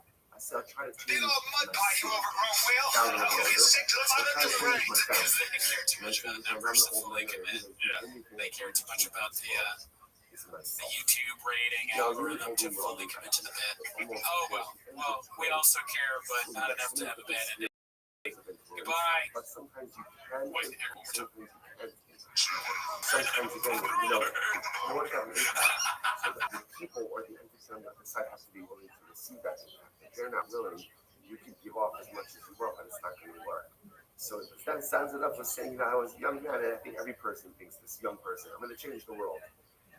Big old mud pie, you overgrown whale. I'll give you sick to the mother to the brain. Because they care too much about numbers before they commit. They care too much about the YouTube rating algorithm to fully commit to the bit. Oh, well, we also care, but not enough to have a bad ending. Goodbye. Wait, here, one more time. Sometimes again, what that means is that the people or the entity on the other side has to be willing to receive that impact. If they're not willing, you can give off as much as you want, but it's not going to work. So that sounds enough with saying that I was a young man, and I think every person thinks this young person, I'm going to change the world.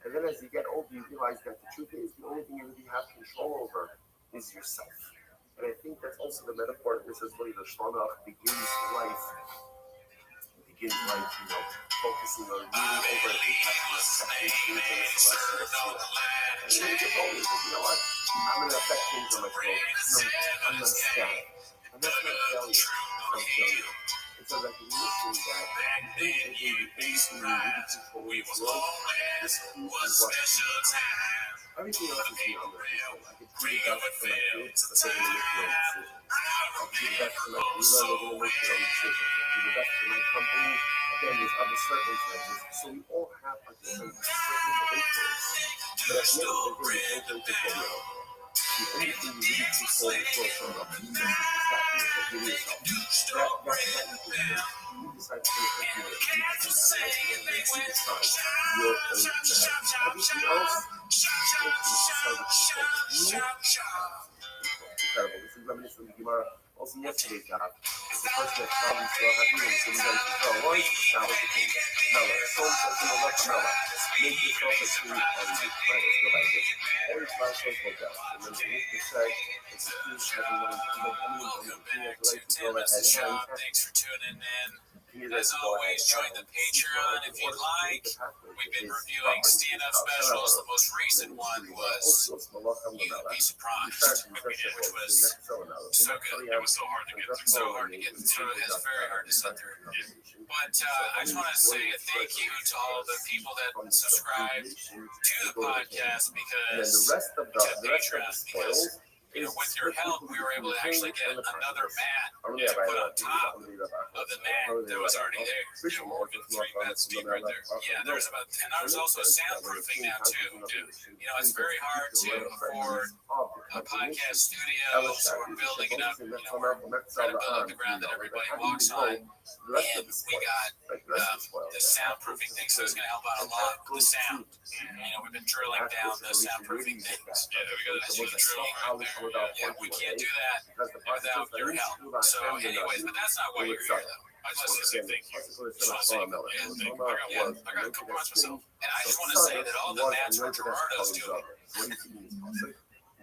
And then as you get older, you realize that the truth is the only thing you really have control over is yourself. And I think that's also the metaphor that this is really the Shlomo begins life, focusing on reading over the impact of the second things and the celestial seal. And then you get older, because you know what? I'm going to affect things on my growth. I'm not static. And that's not failure. It's not failure. It's a recognition that anything you really control in this world, this is what everything else is beyond the control. I could do the best for my kids, but they're going to make their own decisions. I could do the best for my people, they're going to make their own decisions. I could do the best for my company. Again, there's other circumstances. So we all have our different circles of influence. But at the end of the day, you don't control your own. The only thing you really control is for someone else. You know, you yourself. That's what you can do. You decide to pay attention to it. You decide to your own command. Everything else, incredible. This is reminiscent of the Gemara. Also, yesterday's job. The person that probably still have feelings when you got to control. One, establish the king. Mela. Soul sets in the left Mela. Make yourself a tree and you try to go like this. Every class goes like that. And then the Mishnah said, it's a piece of everyone. Welcome back to Tim's Shop. Thanks for tuning in. As always, join the Patreon if you'd like. We've been reviewing stand-up specials. The most recent one was You'd Be Surprised, which was so good. It was so hard to get through. So hard to get through. It's very hard to sit through. But I just want to say a thank you to all the people that subscribe to the podcast because to Patreon because with your help, we were able to actually get another mat to put on top of the mat that was already there. More than 3 mat speed right there. Yeah, there's about, and there's also soundproofing now too. It's very hard to afford a podcast studio, so we're building it up. We're trying to build up the ground that everybody walks on, and we got the soundproofing thing, so it's going to help out a lot with the sound. We've been drilling down the soundproofing things. Yeah, we got a huge drilling right there. Yeah, we can't do that without your help. So, anyways, but that's not why you're here, though. I just want to say thank you. Just want to say thank you. I got a couple months myself. And I just want to say that all the mats were Gerardo's doing.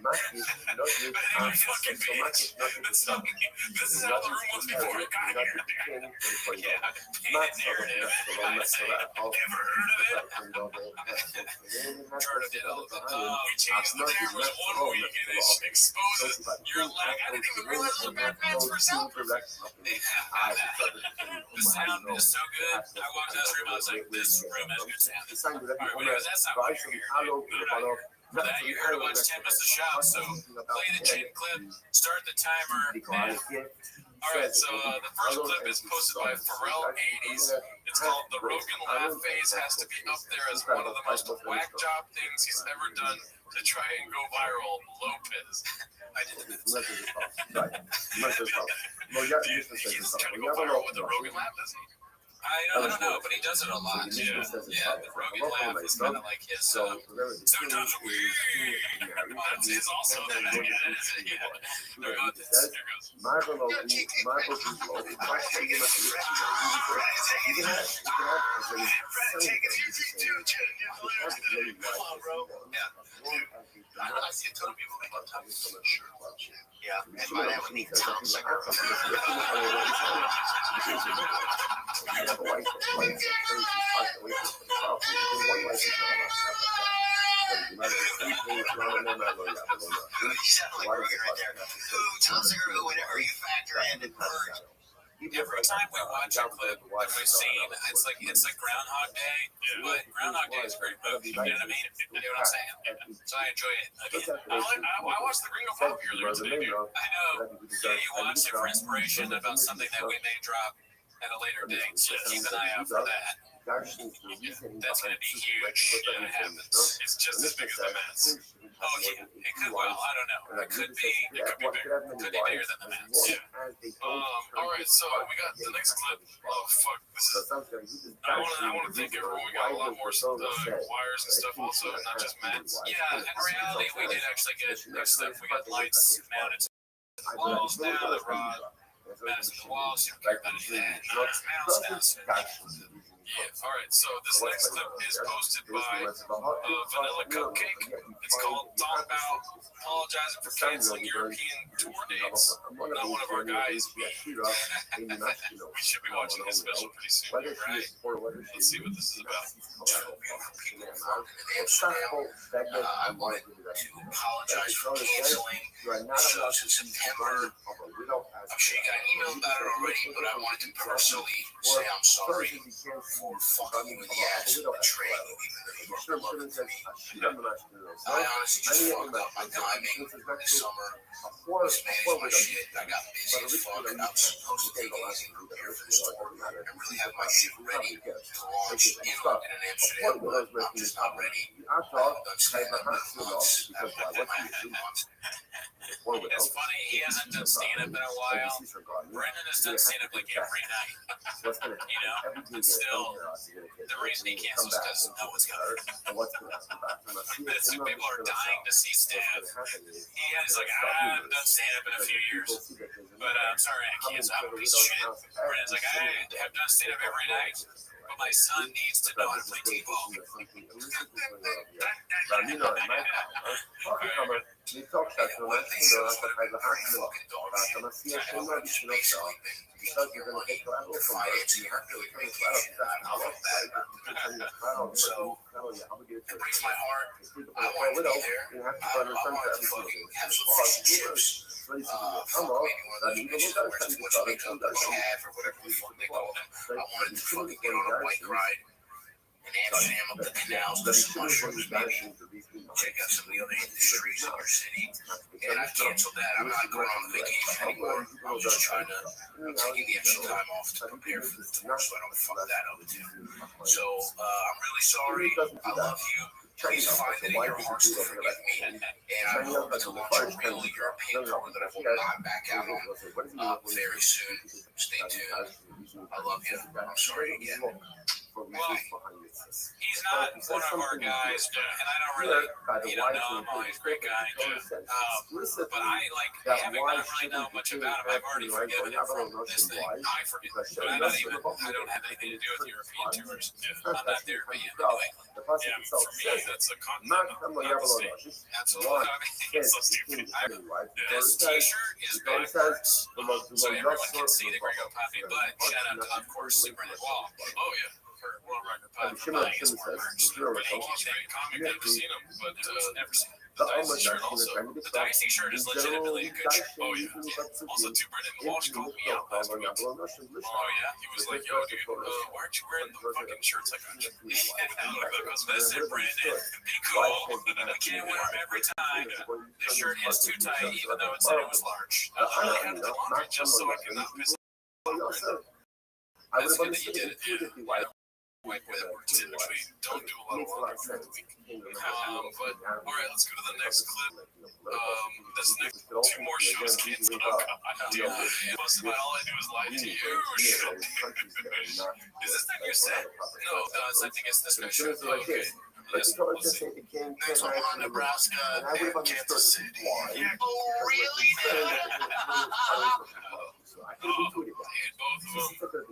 This is how the room was before I got here. Yeah, painted narrative. I say, ever heard of it? Gerardo did all of it. We changed the cameras 1 week and it exposes your leg. I didn't even realize the bad mats were soundproofing. They have that. The sound is so good. I walked out of the room, I was like, this room has good sound. Alright, but that's not why you're here. For that, you're here to watch 10 minutes of shop, so play the cheap clip, start the timer. Alright, so the first clip is posted by Pharrell80s. It's called The Rogan Laugh Phase Has to Be Up There as one of the most whack job things he's ever done to try and go viral. Lopez. I did the minutes. He's trying to go viral with the Rogan Laugh, isn't he? I don't know, but he does it a lot. Yeah, the Rogan Laugh is kind of like his. Sometimes it's also that. Yeah. There goes. Marvel I see a ton of people make on top of so much shirt. Yeah, and by that we need Tom's. Whenever you factor in the purge. Every time we watch a clip that we've seen, it's like Groundhog Day, but Groundhog Day is great movie. You know what I mean? You know what I'm saying? So I enjoy it. I watched the Ringo Pop earlier today, dude. I know. Yeah, you watch it for inspiration about something that we may drop at a later date. So keep an eye out for that. That's going to be huge when it happens. It's just as big as the Mets. Oh yeah, it could. Well, I don't know. It could be bigger. Could be bigger than the Mets. Yeah. All right. So we got the next clip. Oh fuck. This is. I want to thank everyone. We got a lot more wires and stuff also, not just Mets. Yeah. In reality, we did actually get next stuff. We got lights mounted to the walls now. The rod mounted to the walls. You can mounted to that. Mounts now. Yeah, all right, so this next clip is posted by Vanilla Cupcake. It's called Talk About Apologizing for Canceling European Tour Dates. Not one of our guys. We should be watching this special pretty soon, right? Let's see what this is about. I wanted to apologize for canceling shows in September. I'm sure you got an email about it already, but I wanted to personally say I'm sorry for fucking with the ads and betraying you, even though you were loving to me. I honestly just fucked up my timing this summer. Mismanaged my shit. I got busy as fuck, and I was supposed to take it easy and prepare for this tour and really have my shit ready to launch in London and Amsterdam, but I'm just not ready. I haven't done stand-up in months. I've been my head months. It's funny, he hasn't done stand-up in a while. Brendan has done stand-up like every night. But still, the reason he cancels is because no one's got it. People are dying to see stand-up. He's like, I haven't done stand-up in a few years, but I'm sorry, I can't. I'm a piece of shit. Brendan's like, I have done stand-up every night, but my son needs to know how to play T-ball. So it breaks my heart. I want to be there. I want to fucking have some fish and chips. Maybe one of those bitches that wears too much makeup or calf or whatever the fuck they call them. I wanted to fucking get on a bike ride and Amsterdam up the canals, there's some mushrooms, maybe. Check out some of the other industries in your city. And I've canceled that. I'm not going on vacation anymore. I'm just trying to take the extra time off to prepare for the tour so I don't fuck that up too. So I'm really sorry. I love you. Please find it in your hearts to forgive me. And I'm hoping to launch a real European tour that I will not back out on very soon. Stay tuned. I love you. I'm sorry again. Well, he's not one of our guys, and I don't really, know him. He's a great guy, but I having not really know much about him. I've already forgiven him from this thing. I forget, but I don't have anything to do with European tours. I'm not there, but anyway. Yeah, for me, that's a continent, not a state. Absolutely. I mean, it's so stupid. This T-shirt is backwards, so everyone can see the Grego Poppy. But shout out to, of course, Superman Wall. Oh yeah. For World Record Pod for buying us more merch. But Yankees great comic, never seen him, but never seen him. The Dicey shirt also. The Dicey shirt is legitimately a good shirt. Oh yeah. Also, too, Brendan Walsh called me out last week. Oh yeah, he was like, "Yo, dude, why aren't you wearing the fucking shirts like that?" Because I said, "Brandon, be cool. I can't wear them every time. This shirt is too tight, even though it said it was large. I had the laundry just so I can not piss off." That's good that you did it. Yeah. Like that works in between. Don't do a lot of laundry during the week. But all right, let's go to the next clip. This next two more shows canceled. Oh God, dude. All I do is lie to you. Is this not your set? No, I think it's this next show. Okay. Let's see. Next one on Nebraska and Kansas City. Oh, really? And both of them.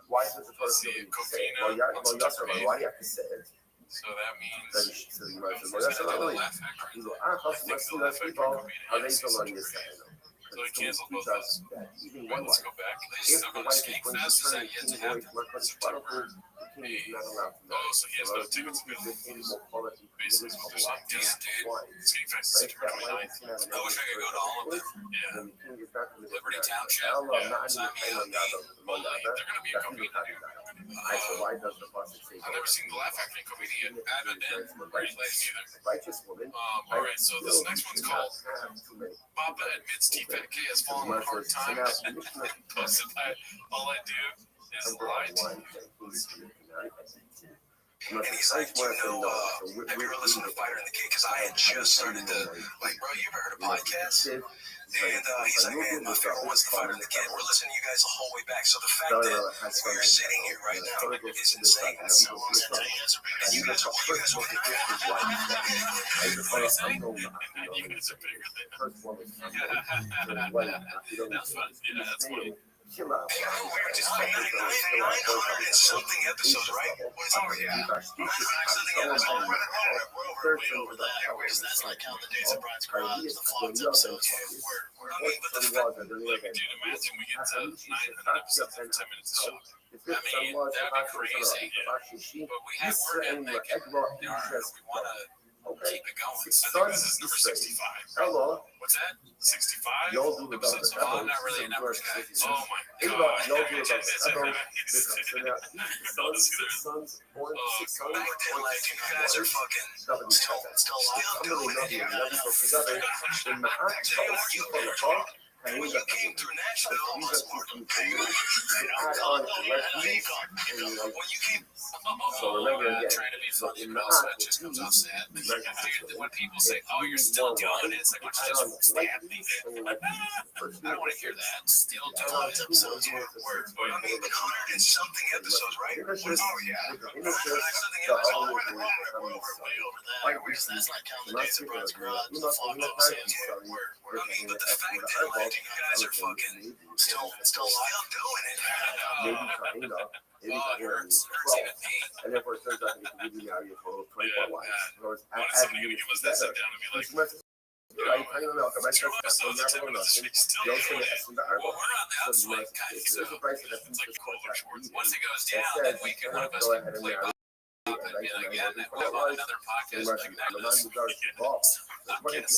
Why does the first thing say? Well, that's right. Why do you have to say it? So that means. So you might say, well, that's not really. You go, let's people are they still on your side? So he canceled both of us. Let's go back. They still go to Skate Fest. Is that yet to happen? September. Oh, so he has no tickets available. Basically, what they're saying. Damn, dude. Skate Fest is September 29th. I wish I could go to all of them. Yeah. Liberty Township. Yeah. So, I mean, they're going to be a company. I've never seen the Laugh Factory comedian. I haven't been. Great place either. All right, so this next one's called Papa Admits T-Fat K has fallen on hard times. All I do is lie to you. And he's like, have you ever listened to Fighter in the Kid? Because I had just started to, like, bro, you ever heard a podcast? And he's like, man, my favorite one's the Fighter in the Kid. We're listening to you guys the whole way back. So the fact that we're sitting here right now is insane. So and you guys are bigger than What are you saying? You guys are bigger than That's fun. Yeah, that's funny. We're just like 900 and something episodes, right? Oh, yeah. We're way over that. That's like counting the days of Brian's Garage, the vlogs episodes. But the fact, dude, imagine we get to 900 episodes in 10 minutes a show. I mean, that'd be crazy. Yeah. But we have work ethic and we want to keep it going. I think this is number 65. Hello. What's that? 65? Y'all do the Episodes. Oh, I'm not really a numbers guy. Oh my god. Y'all do the This is sons born back then, like, you guys are fucking still doing it. Yeah. When you came through Nashville, almost more than when you came. So remember again, trying to be funny, but also it just comes off sad. Dude, when people say, "Oh, you're still doing it," it's like, "Why don't you just stab me?" I don't want to hear that. Still doing it. Episodes were 100 and something episodes, right? Oh yeah. We're way over that. That's like counting the days of Brian's Garage, the vlog episodes. But the fact that like you guys are fucking still doing it. It hurts even pain. And therefore, it turns out you can give me out of your total 24 lives. In other words, When somebody would give us that sit down and be like, Ahí hay una otra vez, well, we're on that like kind of, it's like culture shorts. Once it goes down, then we can one of us can play up and be like, yeah, we'll have on another podcast like necklace.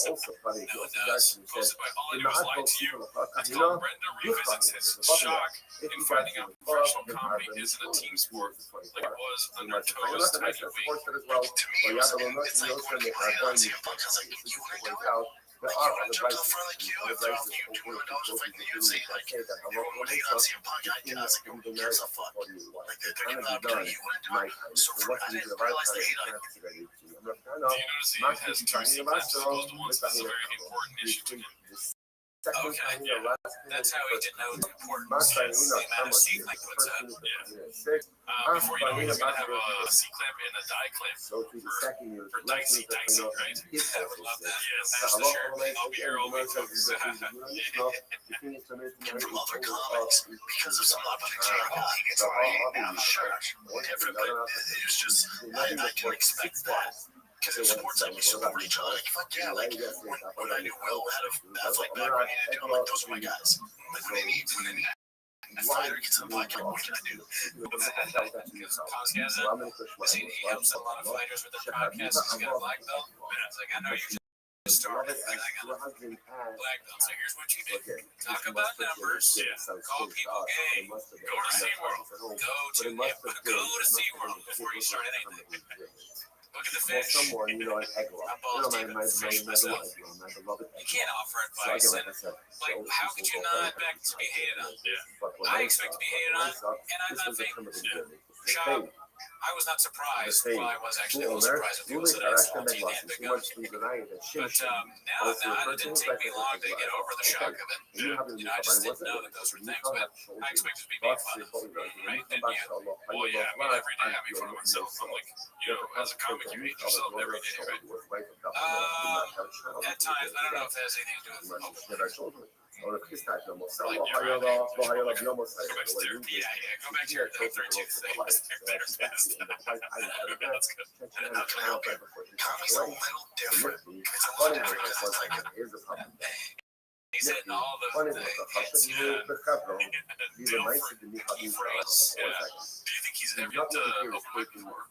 Also funny, No one he knows. Posted by All I Do Is Lie to You. That's called Brenda revisits his shock in finding out professional comedy isn't a team sport like it was under Toa's title week. To me, it was like when people hate on CM Punk. I was like, you want to do it? Like, you want to jump to the front of the queue after all you do when I was fighting the UFC? Like, everyone would hate on CM Punk. I was like, who gives a fuck? Like, they're getting the opportunity. You wouldn't do it. So I didn't realize they hate on him. Do you notice he has two sequences opposed to once? This is a very important issue to him. Okay, yeah. That's how he didn't know the importance. The amount of C clamp puts out. Yeah. Before you know it, he's going to have a C clamp and a die clamp for dicey, right? I would love that. Yeah, smash the shirt. I'll be here all week, folks. From other comics, because of some popular terrible, he gets right out of the shirt. Different, but it was just, I can expect that. Because in sports, I was support each other. Like, fuck yeah, like, when I knew Will had a fight back, what I needed to do, I'm like, those are my guys. Like, when they need a fighter gets in the podcast, what can I do? Because Podcast he helps a lot of fighters with their podcasts. He's got a black belt. And I was like, I know you just started. I got a black belt. So here's what you do. Talk about numbers. Call people gay. Go to SeaWorld. Go to SeaWorld before you start anything. Look at the fish. Someone, you know, like Egg Rock. You can't offer advice. And, like, how could you not expect to be hated on? Yeah. I expect to be hated on, and I'm not famous. Shop. I was not surprised. Well, I was actually a little surprised with people said I was salty and big up. But now it didn't take me long to get over the shock of it. I just didn't know that those were things, but I expected to be made fun of, right? And well, yeah, I mean, every day I make fun of myself. I'm like, as a comic, you hate yourself every day, right? At times, I don't know if that has anything to do with Ahora que está como só like, o raio da bioma sai. go back to therapy. Yeah, go back to your therapy today. That's good. Comic's a little different. It's a lot different because it's like he's hitting all the hits. Yeah. No phrase. Yeah. Do you think he's ever get to open mic before?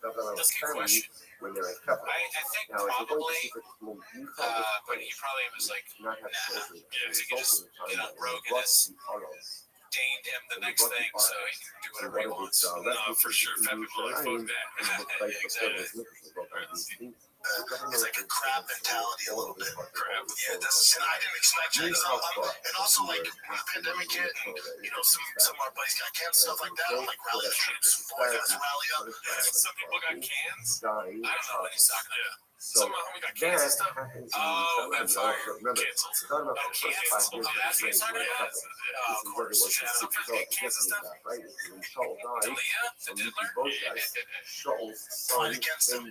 That's a good question. When they're in cover. I think probably, but he probably was like, nah. Yeah, he could just get on Rogan and deigned him the next thing, so he can do whatever he wants. No, for sure, fat people like fuck that. Yeah, exactly. It's like a crab mentality a little bit. Crap. Yeah, that's, and I didn't expect it. And also, like, when the pandemic hit, and, some of our buddies got cancer, stuff like that. I'm like, rally the troops, boys, rally up. Some people got cans. I don't know what he's talking about. So some of my homie got cans and stuff. Oh, that's our canceled. Remember, Oh, canceled. That's what he's talking about. Of course. Shout out for cans and stuff. Right? Talia, the diddler. Fight against them.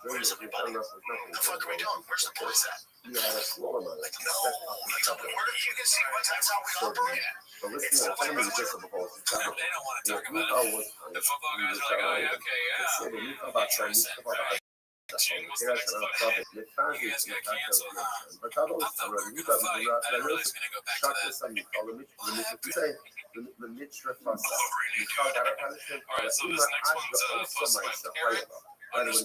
Where's everybody? What the fuck are we doing? Where's the police at? Like, no, that's up in order. You can see that's how we operate. It's not like they don't want to talk about it. The football guys are like, oh, yeah, okay, yeah. Interesting, right? June was the next fight. You guys got canceled, huh? I thought we were going to fight. I didn't realize we were going to go back to that. What happened? All right, so this next one's posted by Parent __ It's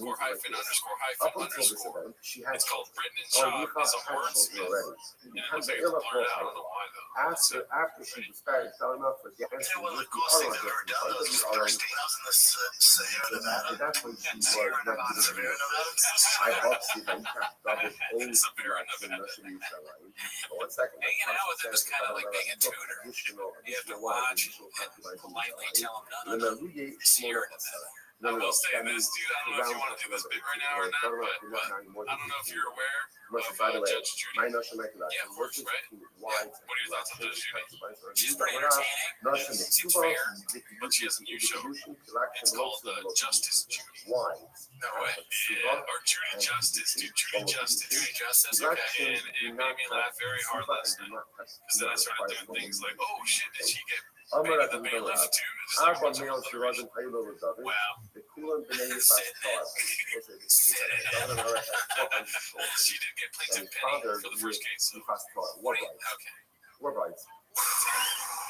called Written in Chalk. It's a word spin. And it looks like it's blurred out. I don't know why, though. After she started selling off for gas, It was the coolest thing I've ever done. It was the first day I was in the Sahara, Nevada. that's when she was Sahara, Nevada. Sahara, I Nevada. hope she didn't have double It's a beer in Nevada. Hanging out with him is kind of like being a tutor. You have to watch and politely tell him, no, Sierra, Nevada. I will say this, dude. I don't know if you want to do this bit right now or not, but I don't know if you're aware of Judge Judy. Yeah, of course, right? Yeah. What are your thoughts on Judge Judy? She's pretty entertaining. Seems fair, but she has a new show. It's called Justice Judy. No way. Yeah, or Judy Justice, dude. Judy Justice. Judy Justice, okay. And it made me laugh very hard last night. Because then I started doing things like, oh shit, did she get paid the bailiff too? Just like a bunch of motherfuckers. Wow. She did get plaintiff penny for the first case. So. Okay.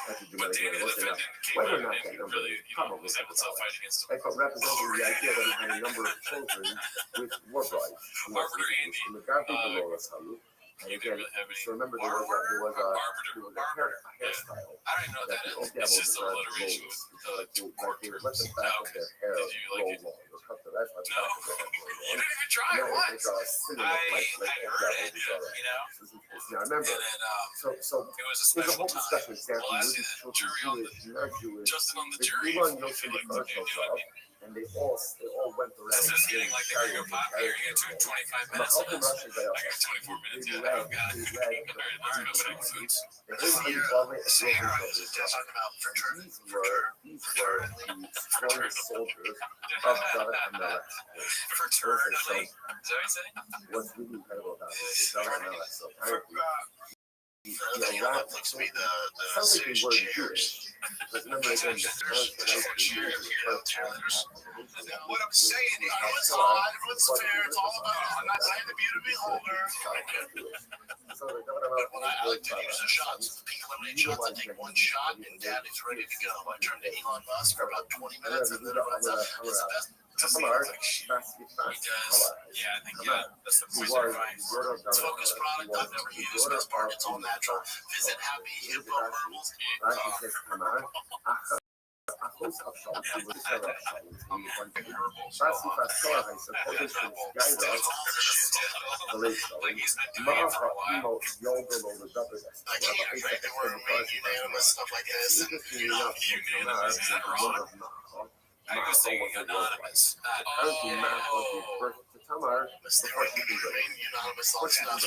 But Danny the defendant came Whether or in not that and number really, probably was able to fight against him. but representing the idea that he had a number of children with war brides. Arbiter Andy, And he didn't really have any. so remember there Arbiter, was Arbiter, a hairstyle. I don't even know what that is. It's just an alliteration with two word They let terms. the back of their hair Did you like roll it? long. Or cut the rest of the No. back of their hair roll You long. didn't even try it once. I heard it, you know. Now, remember, And then so it was a there's a special whole time. discussion example Well, with that's these the children, jury on the Jewish, not Jewish. Justin on the The jury. one If goes you to the like what they commercial do, shop, and they all went around. this is getting like they're gonna go pop here. You get 25 minutes of this. I got 24 minutes. Yeah, I don't got it. All right, let's go back to foods. These were the strong soldiers of God and the Fraternally. Is that what you say? What's really incredible about this is God and the so apparently The Iraq looks to be the sounds like they Syrian were cheers. Jewish. But remember again, the What I'm saying is, it's all, everyone's fair, it's all about, I'm not saying the beauty beholder. I like to use the shots, the peak limited shots, I take one shot and daddy's ready to go. I turn to Elon Musk for about 20 minutes and then it runs out. It's the best. Does he? He does. Yeah, I think, that's the voice advice. It's focus product, I've never used this part, it's all natural. Visit Happy Hippo Herbals. Like he's been doing it for a while. I can't the word unanimous, stuff like this. You know, Unanimous, is that wrong? I was thinking anonymous. Unanimous on stuff.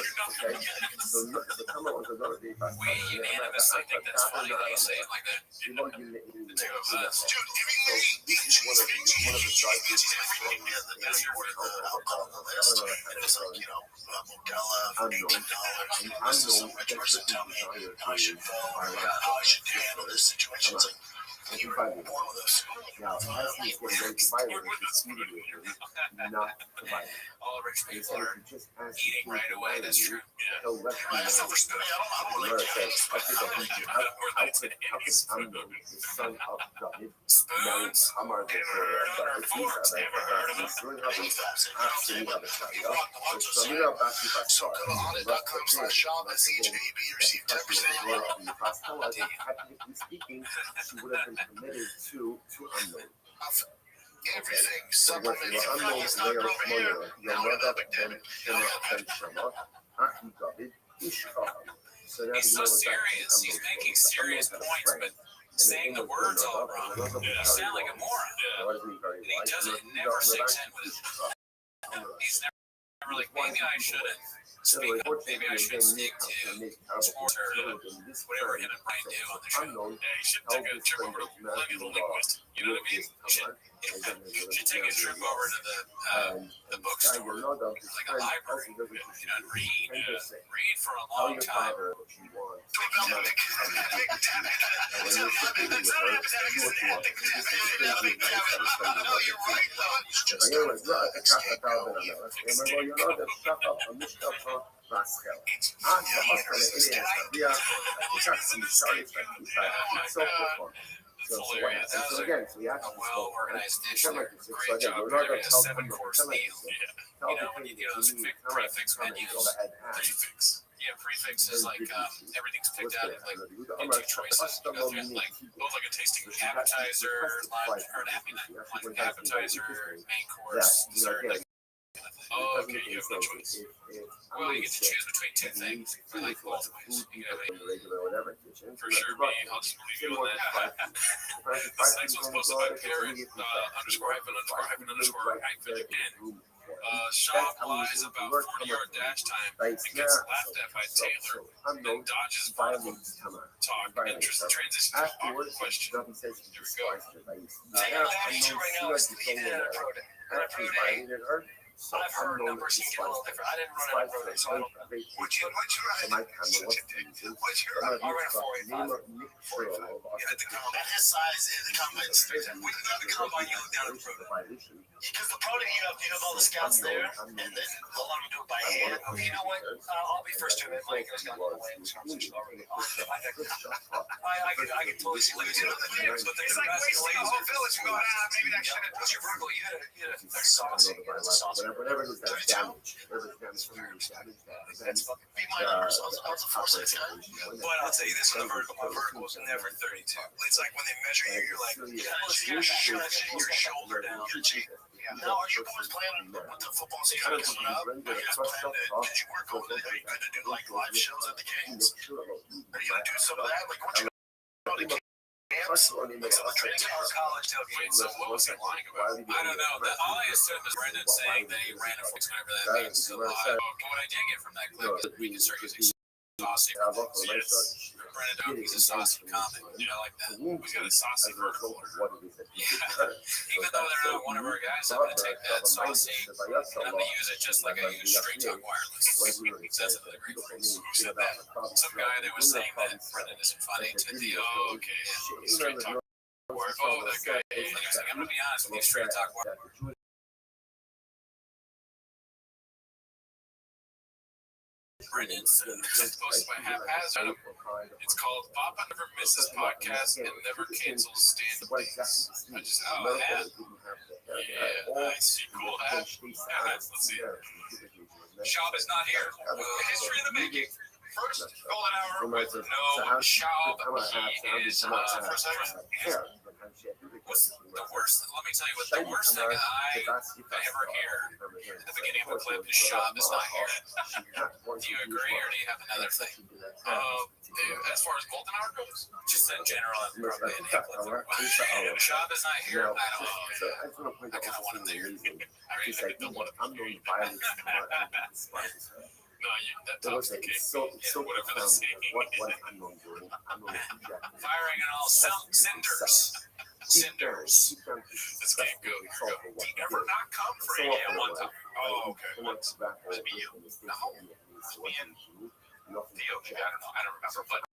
We unanimously think that's funny that you say it like that. You find it. Now, as he's going to violate his not to violate. All rich He people said are if you just ask eating right away. That's true. Yeah. he'll let you know. How could Amnon, the son of David, marry Spoons. Tamar, the Never heard of her. Forks. Never heard of them. Technically speaking, she would have been committed to Amnon. Everything, So what the Amnon supplements, not over here. Now we're Yonadav up again. and Shema, Achi David, Ishchaham. So now He's so serious. He's making serious points, but saying the words all wrong. You sound like a moron. And he does it never sinks in with his. He's never like, maybe I shouldn't speak up. Maybe I should stick to sports or whatever him and Brian do on the show. Yeah, you should take a trip over to Legal Linguist. You know what I mean? You should take a trip over to the bookstore, like a library, and read for a long time. So again, so we actually well-organized dish there. Great job. There is a 7-course meal. You know, when you get those prefix menus, prefix. Yeah, prefix is like everything's picked out of like two choices. You go through like like a tasting appetizer, lunch, or like appetizer, main course, dessert. Like, oh, okay, you have no choice. Well, you get to choose between two things. I like both ways. You know, for sure, me, I'll just leave you on that. This next one's posted by Parrot, _hyphen again. Shaw applies about 40-yard dash time and gets laughed at by Taylor, then dodges vertical talk, enters the transition to awkward question. Here we go. Taylor, the issue right now is he did an approach. I've heard numbers seem to be a little different. I didn't run it for so I don't know. What'd you run? I'll run it for you. 45. At his size in the comments, we can go to the combine, you look down at the road. Because the pro day, you have all the scouts there, and then a lot of them do it by hand. Okay, you know what? I'll be first to admit, Mike has got the way in this conversation already. I can totally see. Like, it's the names, but it's like wasting a whole village and going, maybe that shouldn't push your vertical. You had a sauce. Whatever it is that's damaged. Whatever is damaged. That's fucking beat my numbers. I was a force this guy. But I'll tell you this, my vertical was never 32. It's like when they measure you, you're like, you're stretching your shoulder down your cheek. Now, are you boys playing with the football season coming up? Are you guys planning to, did you work over there? Are you going to do like live shows at the games? Are you going to do some of that? Like, what you going to camps? Like training or college tailgates? So what was he lying about? I don't know. All I assume is Brendan saying that he ran a fix whenever that means. So what I did get from that clip is we can start using saucy. Brendan, he's a saucy comic. You know, like that. We got a saucy vertical. Yeah. Even though they're not one of our guys, I'm going to take that saucy and I'm going to use it just like I use straight talk wireless. That's another great phrase. Who said that? Some guy that was saying that Brendan isn't funny to the, okay, straight talk. That guy, he was like, I'm going to be honest with you, straight talk wireless. Brendan's posted by Haphazard. It's called Papa Never Misses Podcast and Never Cancels Stand Plays. I just, yeah, nice, cool hat. Yeah, let's see. Shab is not here. History in the making. First golden hour with no Shab. He is what's the worst? Let me tell you what the worst thing I ever hear at the beginning of a clip is Shab is not here. Do you agree, or do you have another thing? As far as golden hour goes, just in general, I'm probably an Shab is not here. I don't know. I kind of want him there. I don't want him. No, that was the case. Whatever the saying. Firing on all cinders. Cinders. This game go. Here we go. Did he ever not come for ADM one time? Oh, okay. Once. Was it you? No. Me and Theo. I don't remember, but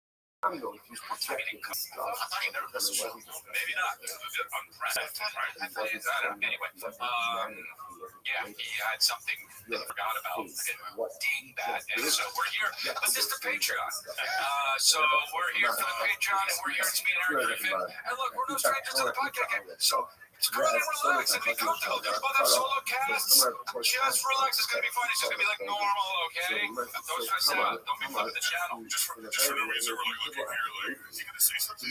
I thought he never missed a show. Maybe not. Anyway, yeah, he had something that I forgot about. Dang that. And so we're here. But this is the Patreon. So we're here for the Patreon, and we're here to meet Eric Griffin. And look, we're no strangers to the podcast game. So go ahead and relax and be comfortable. There's other solo casts. Just relax. It's going to be fun. It's just going to be like normal, okay? Don't stress out. Don't be fun with the channel. Just for no reason, we're like looking here. Like, is he going to say something?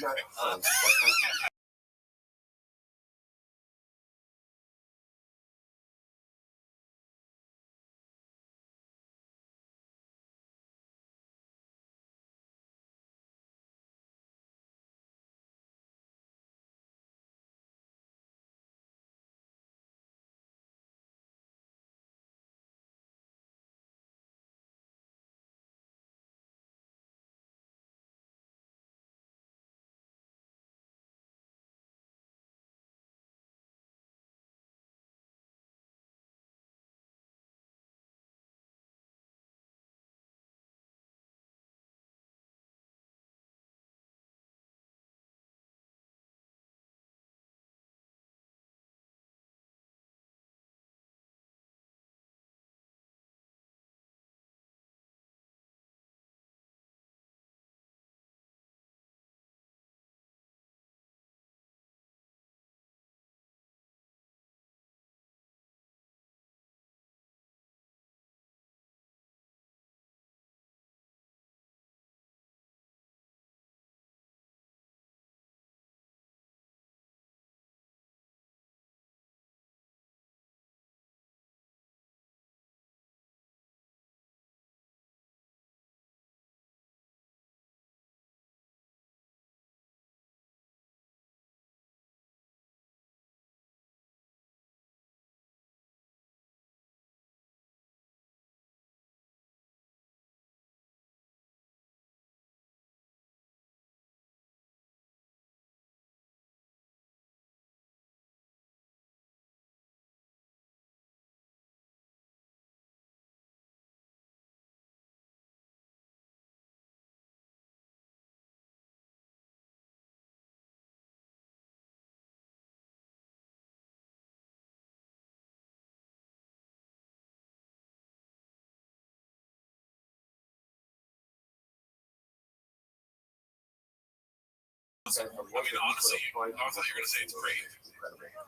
I mean, honestly, I thought you were going to say it's Brave.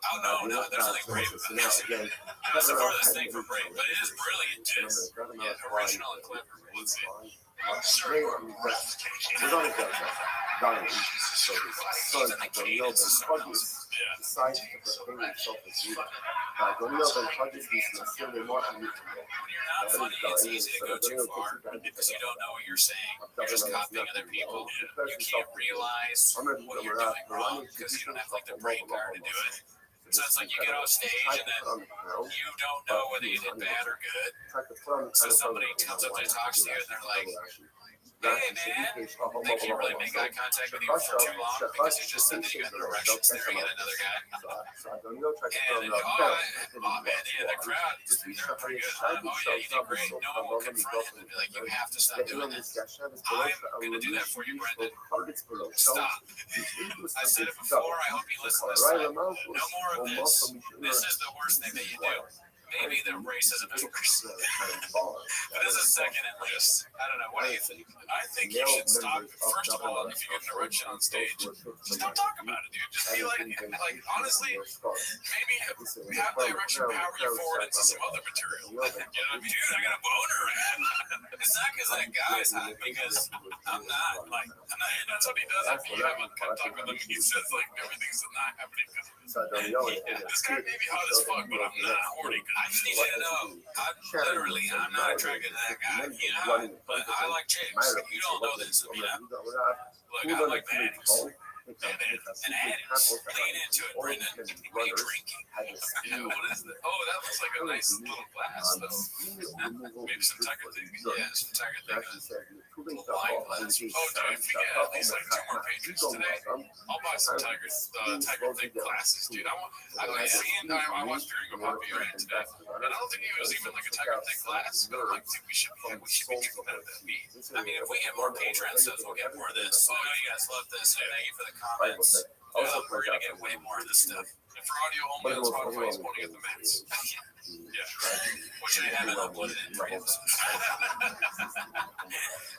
Oh, no, there's nothing Brave about it. That's the farthest thing from Brave, but it is brilliant. It is. Yeah, original and clever. Let's see. We're going to go Diamond, so his son, Daniel Ben Hodges, decides to proclaim himself as leader. Daniel Ben Hodges is nacido en Martin Luther. When you're not funny, it's easy to go too far because you don't know what you're saying. You're just copying other people. You can't realize what you're doing wrong because you don't have like the brain power to do it. So it's like you get off stage and then you don't know whether you did bad or good. So somebody comes up and talks to you and they're like, hey man, they can't really make eye contact with you for too long because you just said that you got an erection staring at another guy. And they go, oh man, yeah, the crowd, they're pretty good. Oh yeah, you did great. No one will confront him and be like, you have to stop doing that. I'm going to do that for you, Brendan. Stop. I said it before, I hope you listen this time. No more of this. This is the worst thing that you do. Maybe the racism is worse. But as a second enlist, I don't know. What do you think? I think you should stop. First of all, if you get an erection on stage, just don't talk about it, dude. Just be like honestly, maybe have the erection power you forward into some other material. You know what I mean? Dude, I got a boner, man. It's not because that guy's hot, because I'm not. Like, that's what he does after you have a talk with him. He says, like, everything's not happening. This guy may be hot as fuck, but I'm not horny. I just need you to know, I'm not attracted to that guy, you know, but I like chicks. You don't know this, you know. Look, I like the addicts. And addicts, lean into it, Brendan. What are you drinking? What is that? Oh, that looks like a nice little glass. Maybe some Tiger thing. Yeah, some Tiger thing. Wine glass. Oh, don't forget, at least like 2 more patrons today. I'll buy some Tiger thing glasses, dude. I watched During a Poppy right today, and I don't think it was even like a Tiger thing glass. But I think we should be drinking that. I mean, if we get more patrons, we'll get more of this. Oh, you guys love this. Thank you for the comments. We're gonna get way more of this stuff. And for audio only on Spotify, it's pointing at the Mets. Yeah, which I haven't uploaded in 3 episodes.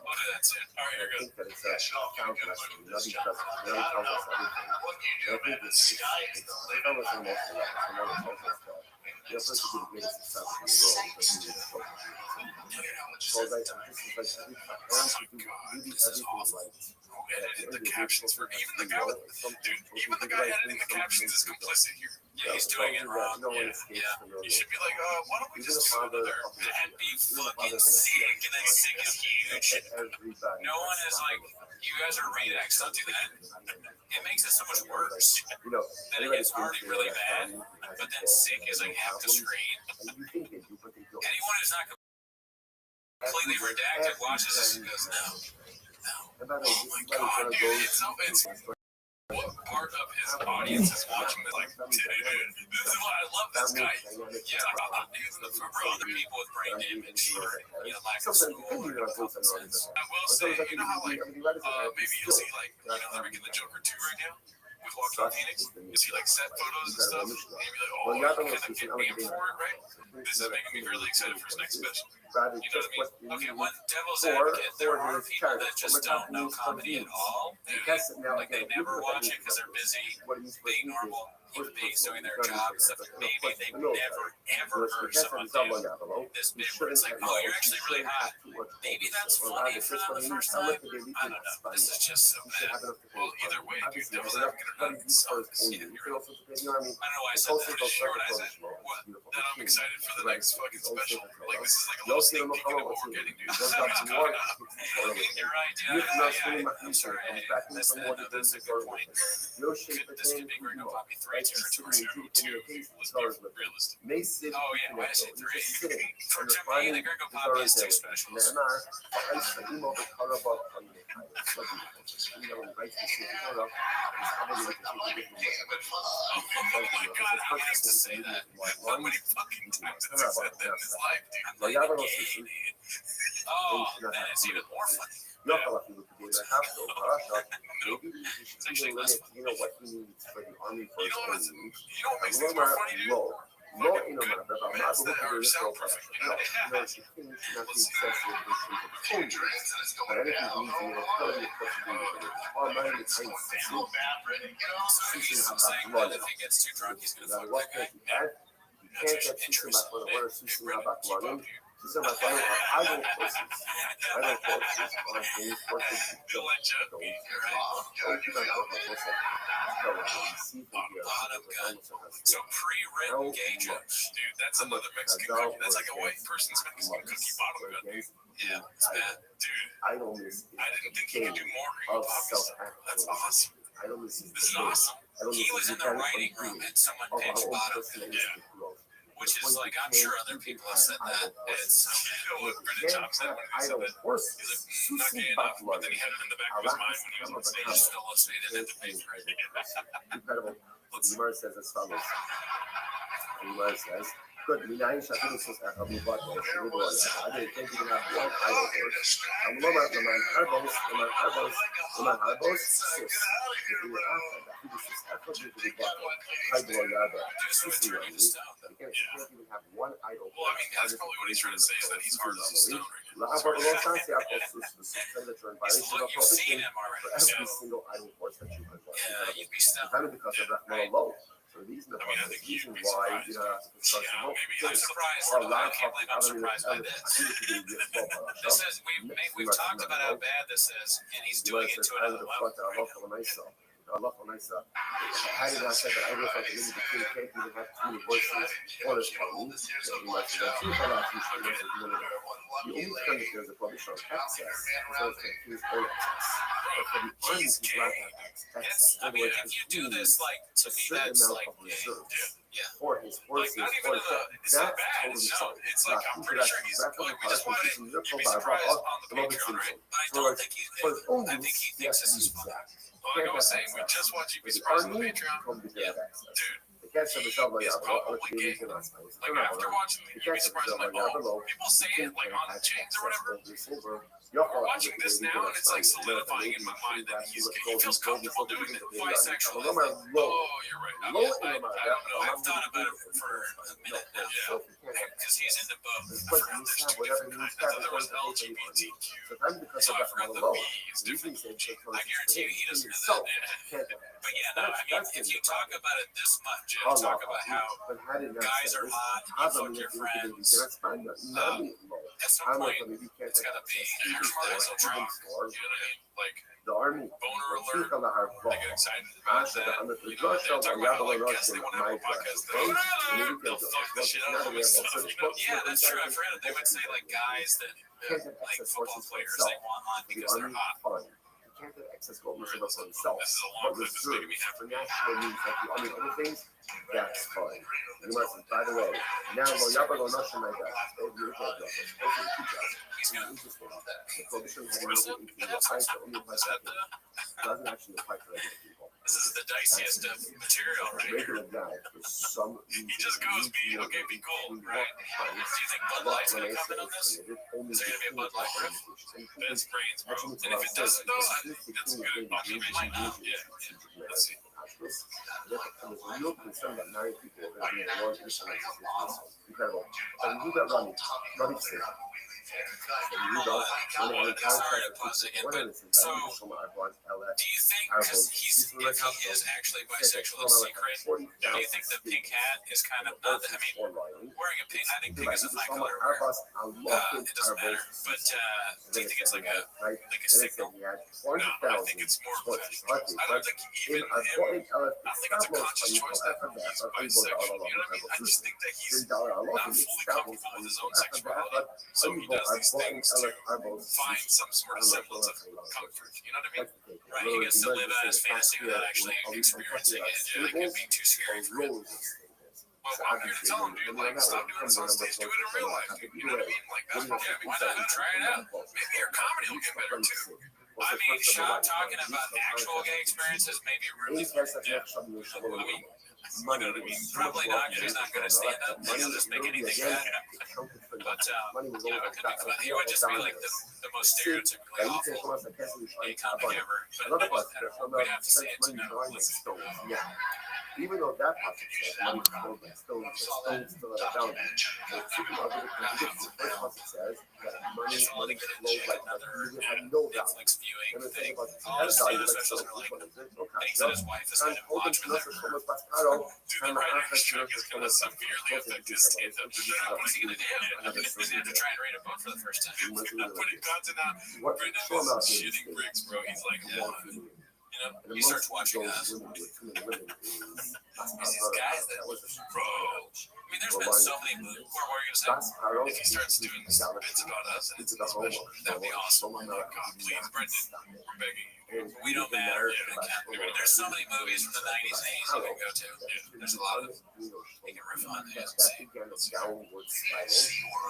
We'll do that soon. All right, here goes. Edited the captions for even the guy editing the captions is complicit here. Yeah, he's doing it wrong. Yeah. You should be like, why don't we just do another? That'd be fucking sick, and then sick is huge. No one is like, you guys are redacts, don't do that. It makes it so much worse. Then it gets already really bad, but then sick is like half the screen. Anyone who's not completely redacted watches this and goes, no. Oh my god, dude, it's what part of his audience is watching this? Like, dude, this is why I love this guy. Yeah, for other people with brain damage or, lack of school or competence. I will say, you know how, like, maybe you'll see, like, they're making the Joker 2 right now with Joaquin Phoenix. You see, like, set photos and stuff, and you'll be like, oh, you kind of get memed for it, right? This is making me really excited for his next special. You know what I mean? Okay, one devil's advocate, there are people that just don't know comedy at all. Like, they never watch it because they're busy being normal human beings doing their job and stuff. Maybe they've never, ever heard someone do this bit where it's like, oh, you're actually really hot. Maybe that's funny for them the first time. I don't know. This is just so bad. Well, either way, dude, devil's advocate or not, it sucks. Yeah, you're right. I don't know why I said that. Sure, what I said. What? That I'm excited for the next fucking special. Like, this is like a little sneak peek into what we're getting, dude. You're right, yeah. I'm sorry. That's a good point. This could be Gringo Poppy 3 territory. 2 was more realistic. Oh, yeah, why did I say 3? For to me, the Gringo Poppy is 2 specials. Oh my god, how he has to say that? How many fucking times has he said that in his life, dude? Like, gay, dude. Oh, man, it's even more funny. It's actually less funny. You know what makes things more funny, dude? No, you know, man, but I'm not looking at this no, no, the king should not be sensitive in terms of food. But anything you need to know, tell you what to do with it. All my time, So he's saying that if he gets too drunk, he's going to fuck that guy. You can't get system back on the word system back running. System back running are idle forces. Idle forces are things what they do. Don't keep on talking about So pre-written gay jokes, dude, that's another Mexican cookie. That's like a white person's Mexican cookie bottle gun, dude. Yeah, it's bad, dude. Idleness I didn't think he could do more. of self-act. That's awesome. Idleness is This is awesome. He was in the writing room and someone pitched bottom. Yeah. Which is like, I'm sure other people have said that. It's, Brendan Johnson said when he said that. He's like, not gay enough, but then he had it in the back of his mind when he was on stage, still listening to the debate, right? Incredible. The Gemara says as follows. The Gemara says, good, Minayin Shafiq says, Abu Bakr, I didn't think you can have one idol verse. I'm Lomar, Laman Harbos, Laman Harbos, Laman Harbos, Sus. If you were after that, he was just after the Bakr, Harbor Yada, Susi Rani. You can't even have one idol verse. Well, I mean, that's probably what he's trying to say, is that he's hard as a stone right now. You've seen him already, so. Every single idol verse that you have. Yeah, you'd be stoned. Kind of because of that low. So these are the reason why you know maybe I'm surprised. I can't believe I'm surprised by this. This is we've talked about how bad this is, and he's doing it to another level. Allah for myself. Had he not said that I was like really the king cake, he would have two voices or a tongue. The only thing that there's a publisher of access, so it's confused all access. But for the army to grant access, I mean, if you do this, like, to me, that's like, for his horses, not even it's not bad. It's like, I'm pretty sure he's like, we just wanted to be surprised on the Patreon, right? But I don't think I think he thinks this is fun. Like I was saying, we just want you to be surprised on the Patreon. Yeah, dude. He's probably gay. Like after watching the you'd be surprised, like, oh, people say it like on the chains or whatever. We're watching this now, and it's like solidifying in my mind that he feels comfortable doing it bisexual. Oh, you're right. I don't know. I've thought about it for a minute now. Yeah, because he's into both. I forgot there's two different kinds. I thought there was LGBTQ, so I forgot the B is different. I guarantee you he doesn't know that. But yeah, no, I mean, if you talk about it this much, and talk about how guys are hot, you fuck your friends, at some point, it's gotta be your heart is so strong. You know what I mean? Like, the army, boner alert. I get excited about that. You know, they're talking about how, like, guess they want to have a podcast. They'll fuck the shit out of them and stuff, you know? Yeah, that's true. I've read it. They would say, like, guys that, like, football players, they want on because they're hot. Can't have access goals for himself. But reserve for national needs like the army other things, that's fine. And listen, by the way, now Loyaba will not show my guys. Those are the He's gonna. the prohibition of having doesn't actually apply to regular people. This is the diciest of material, right? Regular guy, for some reason, He just goes, be okay, be cool, right? Do you think Bud Light's gonna come in on this? Is there gonna be a Bud Light riff? Ben's brains, bro. And if it doesn't, though, I think that's good. Okay, it might not. Yeah. Let's see. There's real concern that married people are going to be in a large incredible. And you got running state. Sorry to pause again, but so do you think, because if he is actually bisexual in secret, do you think the pink hat is kind of not, I mean, wearing a pink, I think pink is a fine color to wear. It doesn't matter, but do you think it's like a signal? No, I think it's more of a, I don't think even him, I don't think it's a conscious choice that he's bisexual, you know what I mean? I just think that he's not fully comfortable with his own sexuality, so he does these things to find some sort of semblance of comfort. You know what I mean? Right? He gets to live out his fantasy without actually experiencing it. Yeah, it could be too scary for him. Well, I'm here to tell him, dude, like, stop doing this on stage, do it in real life, dude. You know what I mean? Like, that's, yeah, why not? Try it out. Maybe your comedy will get better, too. I mean, Sean talking about actual gay experiences may be really good. Yeah. I mean, you know what I mean? Probably not, because he's not going to stand up. He'll just make anything happen. But, you know, it could be fun. He would just be like the most stereotypically awful gay comic ever. But we'd have to see it to know. Even though that passage says money flows like stones, but stones still have a boundary. So speaking of the contradictions, the first passage says that money flows like it had no value. And the thing about it has value, like so, which one is it? Okay. And open to us as como pascaro, and my affect to us as como what show about shitting bricks, bro. He's like, yeah. You know, he starts watching us. These guys that, bro. I mean, there's been so many movies. What were you gonna say? If he starts doing bits about us and it's special, that'd be awesome. Oh my God, please, Brendan, we're begging you. We don't matter. There's so many movies from the 90s and 80s you can go to. Yeah, there's a lot of them. You can riff on these and say.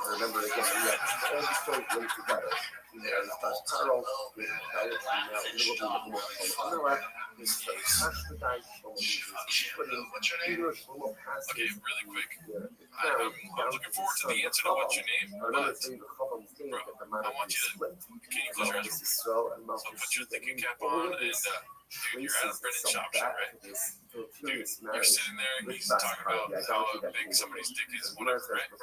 Remember again, we have all the stories linked together. You know, it's past Carol, we have Okay, really quick. I'm looking forward to the answer to what's your name, but bro, I want you to, can you close your eyes? So put your thinking cap on and dude, you're at a Brendan shop shit, right? Dude, you're sitting there and he's talking about how big somebody's dick is, whatever, right? And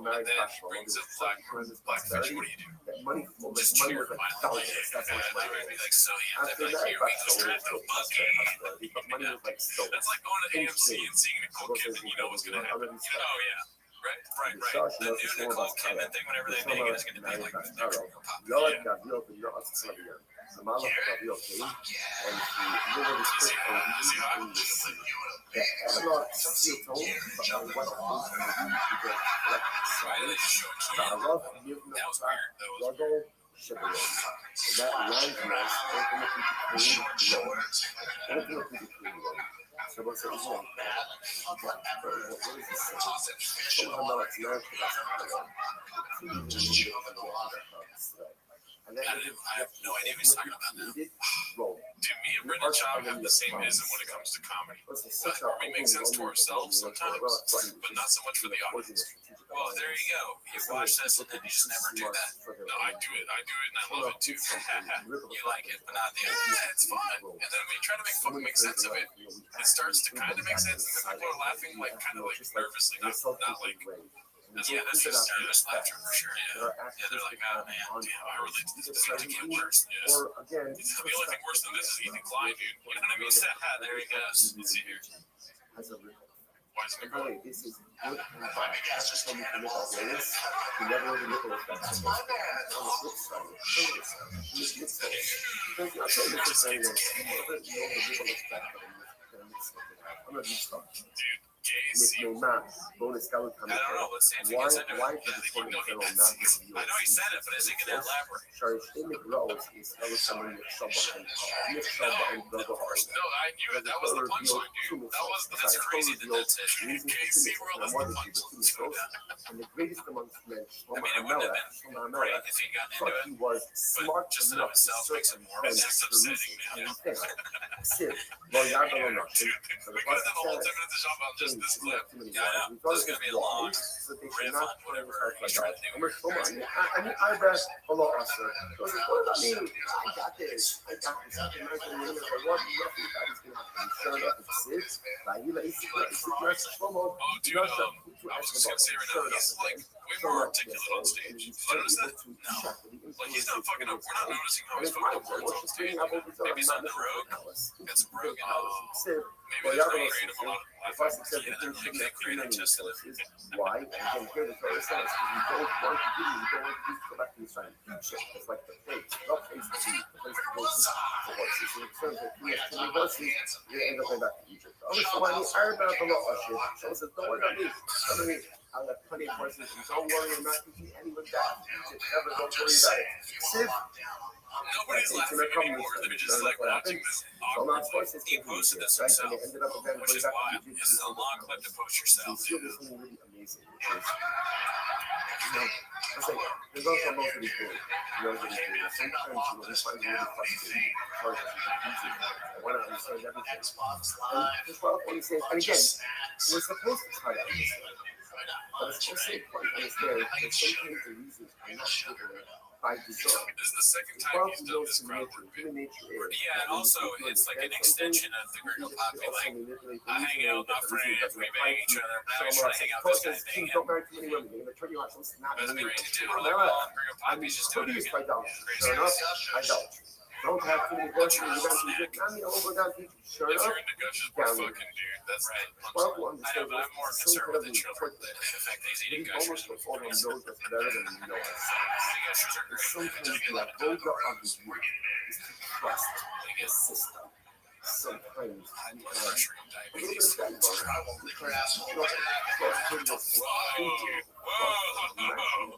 then brings up black fish. What do you do? Just cheer violently. And I'd be like, so yeah, they'd be like, here we go, straight to Buzzgate. That's like going to AMC and seeing Nicole Kidman, you know what's going to happen. You know, oh yeah. Right. The new Nicole Kidman thing, whenever they make it, is going to be like, they're going to pop. Yeah. Samala Gabriel came and she literally put on I have no idea what he's talking about now. Dude, me and Brendan Schaub have the same ism when it comes to comedy. We make sense to ourselves sometimes, but not so much for the audience. Well, there you go. You watch this and then you just never do that. No, I do it and I love it too. You like it, but not the other. It's fun. And then we try to make sense of it. It starts to kind of make sense, and then people are laughing like kind of like nervously, not like. Yeah, that's just serious laughter for sure. Yeah, they're like, oh man, damn, I relate to this, but it get worse. Yes. The only thing worse than this is Ethan Klein, dude. You know what I mean? There he goes. Let's see here. Why is it going? This is good. Dude. Bonus I don't know. Let's see if he gets into it. I know he said it, but is he going to elaborate? Sorry, Nick Rose is someone with Shubba and Brother Hart. No, I knew it. That was the punchline, dude. That's crazy that that's it. KC World is the punchline. And the greatest amongst men, I mean, it wouldn't have been great if he got into it. He was smart just in himself makes it more upsetting now. Well, y'all don't know. Dude, we could have done a whole 10 minutes of shop about just this clip. Yeah, I know. This is going to be a long riff on whatever he's trying to do. I bet a lot of us. What about me? I got this. I got this. I can imagine what nothing bad is going to happen. Shut up and sit. Like, you like, Oh, dude, I was just going to say right now, he's like way more articulate on stage. Did you notice that? No. Like, he's not fucking up. We're not noticing how he's fucking up words on stage. Maybe he's on the road. It's broken. Maybe they're trying to create him a lot of they create a test of it. Why? You can hear the chorus because you don't want to do it. You don't want to go back to the side. It's like the place. Not place to be. The place to go to. So in terms of three verses, you end up going back to Egypt. Obviously, when you are about a lot of shit, so says, don't worry about me. Come to me. I'll have plenty of verses. Don't worry, I'm not teaching anyone back to Egypt. Never, don't worry about it. Sid. Nobody's laughing anymore. They're just like watching this awkward thing. He posted this himself, which is why this is a long clip to post yourself. Dude. Really amazing. It's like, there's also most of these things. Sometimes, we find it really frustrating. Why not understand everything? And just what I'm saying, and again, we're supposed to try to understand. But it's also important to understand that sometimes the reasons are not given by design. This is the second time Well, he's done this crowd work bit. human nature is. Yeah, and also it's like an extension of the Gringo Poppy, like hanging out with my friends, we bang each other, but now he's trying to hang out with this guy thing. Don't marry too many women. They're gonna turn you on. That's not That's me. crazy too. Like, well, Gringo Poppy's just doing it again. Sure enough, I don't. Don't have too many boyfriends. I mean, over down beach. Sure If enough. you're into Gush's boy fucking dude, that's right. Well, I know, but I'm more concerned with the children than the fact that he's eating Gushers. Almost before he knows that's better than he knows. The Gushers are great. Sometimes you have rolled up on his root is to trust the system. Sometimes High blood pressure and a little bit diabetes. of that Trouble, liquor asshole. Whoa!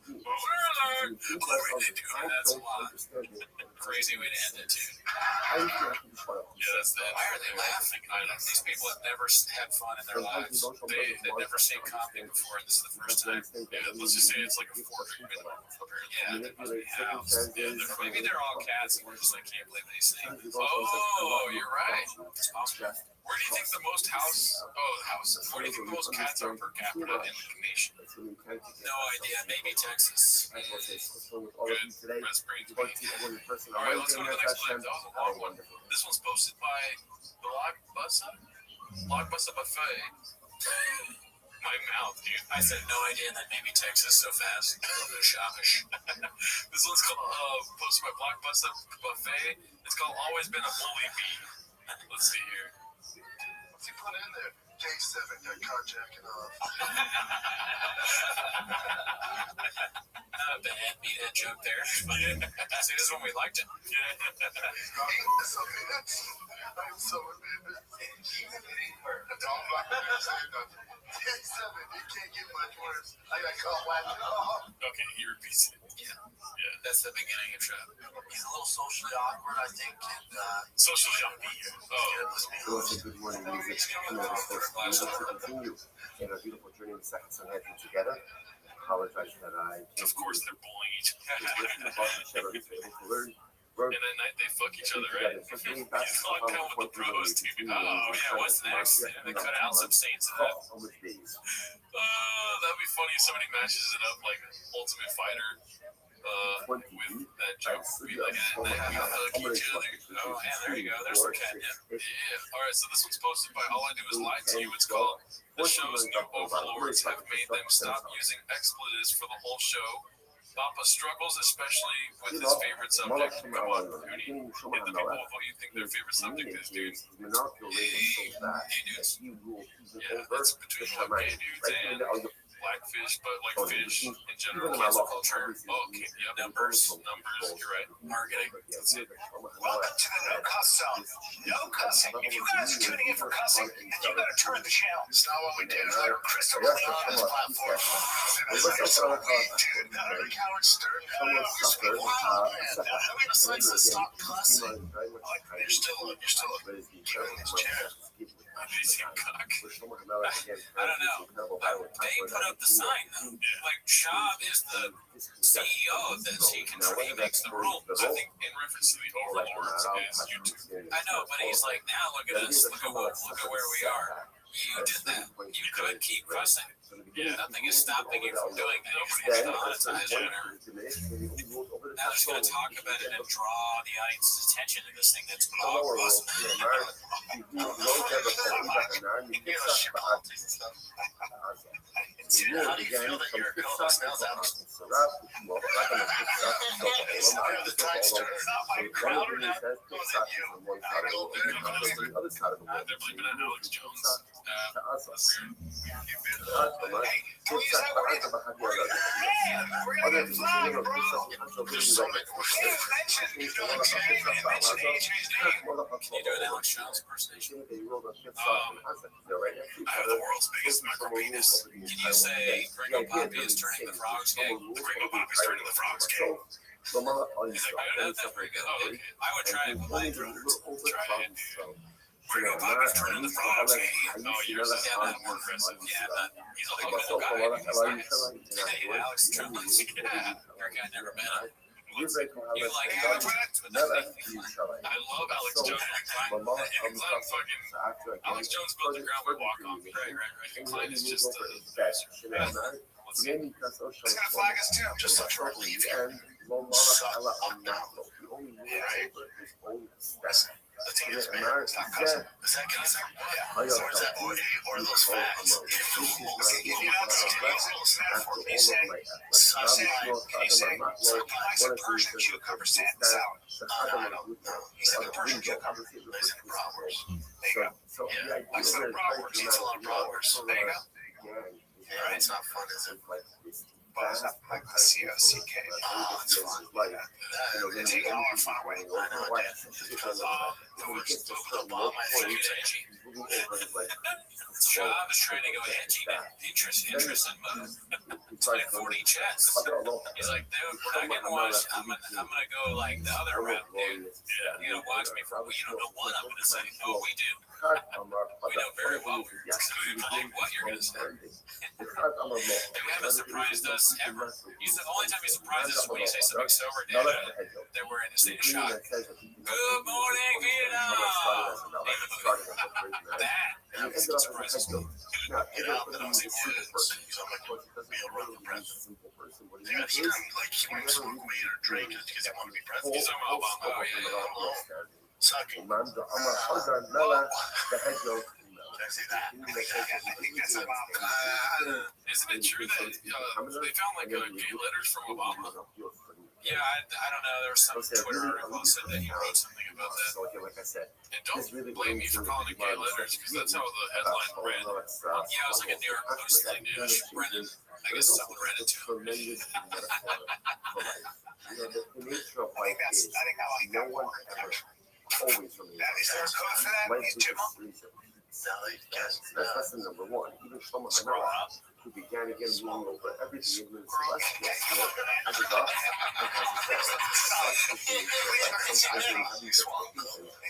What are they doing? That's a lot. Crazy way to end it, too. Yeah, that's that. Why are they laughing? I don't know. These people have never had fun in their lives. They've never seen comedy before, and this is the first time. Yeah, let's just say it's like a forgery. Yeah, maybe they're all cats, and we're just like, can't believe they sing. Oh, you're right. It's possible. Where do you think the most houses? Where do you think the most cats are per capita in the nation? No idea. Maybe Texas. Good. That's great. All right, let's go to the next one. That was a long one. This one's posted by Blockbuster Buffet. My mouth, dude. I said no idea, and then maybe Texas so fast. Shawish. This one's called posted by Blockbuster Buffet. It's called Always Been a Bully Bee. Let's see here. What's he put in there? J7 got carjacking off. Not a bad meathead joke there. See, this is when we liked him. I'm so embarrassed. Don't say nothing. J7, it can't get much worse. I got caught whacking off. Okay, he repeats it. Yeah. That's the beginning of Trap. He's a little socially awkward, I think, and Socially awkward. Good morning, music. To continue in a beautiful journey of seconds and heading together. Apologize that I. Of course, they're bullying each other. And at night they fuck each other, right? He's on down with the pros, too. Oh, yeah, what's next? Yeah, they cut out some scenes of that. That'd be funny if somebody matches it up like Ultimate Fighter with that joke. Be like, and then we hug each other. Oh, yeah, there you go. There's some catnip. Yeah. All right, so this one's posted by All I Do Is Lie to You. It's called The Show's New Overlords Have Made Them Stop Using Expletives for the Whole Show. Papa struggles, especially with his favorite subject. Come on, Hootie. Hit the people with what you think their favorite subject is, dude. Hey, dudes. Yeah, that's between gay dudes and blackfish, but like fish in general, cancel culture. Okay, yeah, numbers, you're right. Marketing. That's it. Welcome to the No Cuss Zone. No cussing. If you guys are tuning in for cussing, then you gotta turn the channel. It's not what we do. We're crystal clear on this platform. It's dude, not every coward stirred. Wow, man. Have we decided to stop cussing? You're still carrying this chair. Amazing cock. I don't know. They put up the sign though. Like Shab is the CEO of this. He makes the rules. I think in reference to the overlords is YouTube. I know, but he's like, now look at us. Look at where we are. You did that. You could keep cussing. Yeah. Nothing is stopping you from doing that. Nobody's monetized it. Now just going to talk about it and draw the audience's attention to this thing that's awesome. How do you feel that your co-host now out? Crowder now. They're blaming on Alex Jones. That's weird. Hey, can we use that word? Man, we're gonna get fly, bro. There's so many words. Mention AJ's name. Can you do an Alex Jones impersonation? I have the world's biggest micro penis. Can you say Gringo Poppy is turning the frogs gay? The Gringo Poppy's turning the frogs gay. He's like, that's not very good. Oh, okay. I would try it with my drugs. Try it, dude. Gringo Poppy's turning the frogs gay. Oh, yours is not more aggressive. Yeah, but he's a little guy. Hey, Alex Jones. Yeah, your guy never met him. You like Alex Jones? I love Alex Jones. And Klein fucking Alex Jones built the ground with walk on me. Right. And Klein is just a It's gonna flag us too. Just a short leave here. Lomala on Napo. The only way over is only step. The team is bad. It's not cousin. Is that cousin? Yeah. Or is that or those facts? If you're not rules metaphor, you say, can you say, suck my legs are Persian cucumber sand and salad? I don't know. He's like a Persian cucumber. Lives in Proverbs. There you go. Yeah. Likes little Proverbs. Eats a lot of Proverbs. There you go. Yeah, right. It's not fun, is it? But it's not like the C-O-C-K. Oh, it's fun. They take all our fun away. I know it did. Because the ball my fingers edgy. Job is trying to go edgy now. Interest in mode. It's like 40 chats. He's like, dude, we're not getting watched. I'm gonna go like the other route, dude. You know, watch me for, you don't know what I'm gonna say. Oh, we do. We know very well what you're gonna say. You haven't surprised us ever. The only time you surprise us is when you say something sober, Dad, that we're in a state of shock. Good morning, Vietnam! That doesn't surprise us. Get out, that was important. He's on my be able to run the president. He wanted to smoke weed or drink because he wanted to be president. He's talking about Obama. Oh, yeah. Sucking. Can I say that? I think that's Obama. Isn't it true that they found like gay letters from Obama? Yeah, I don't know. There was some Twitter article that said that he wrote something about that. And don't blame me for calling it gay letters because that's how the headline read. Yeah, it was like a New York Post thing, dude. I guess someone read it to him. I think I like that one. Always from the Is there a code for that? That's lesson number one. Even someone who began again ruling over everything in the celestial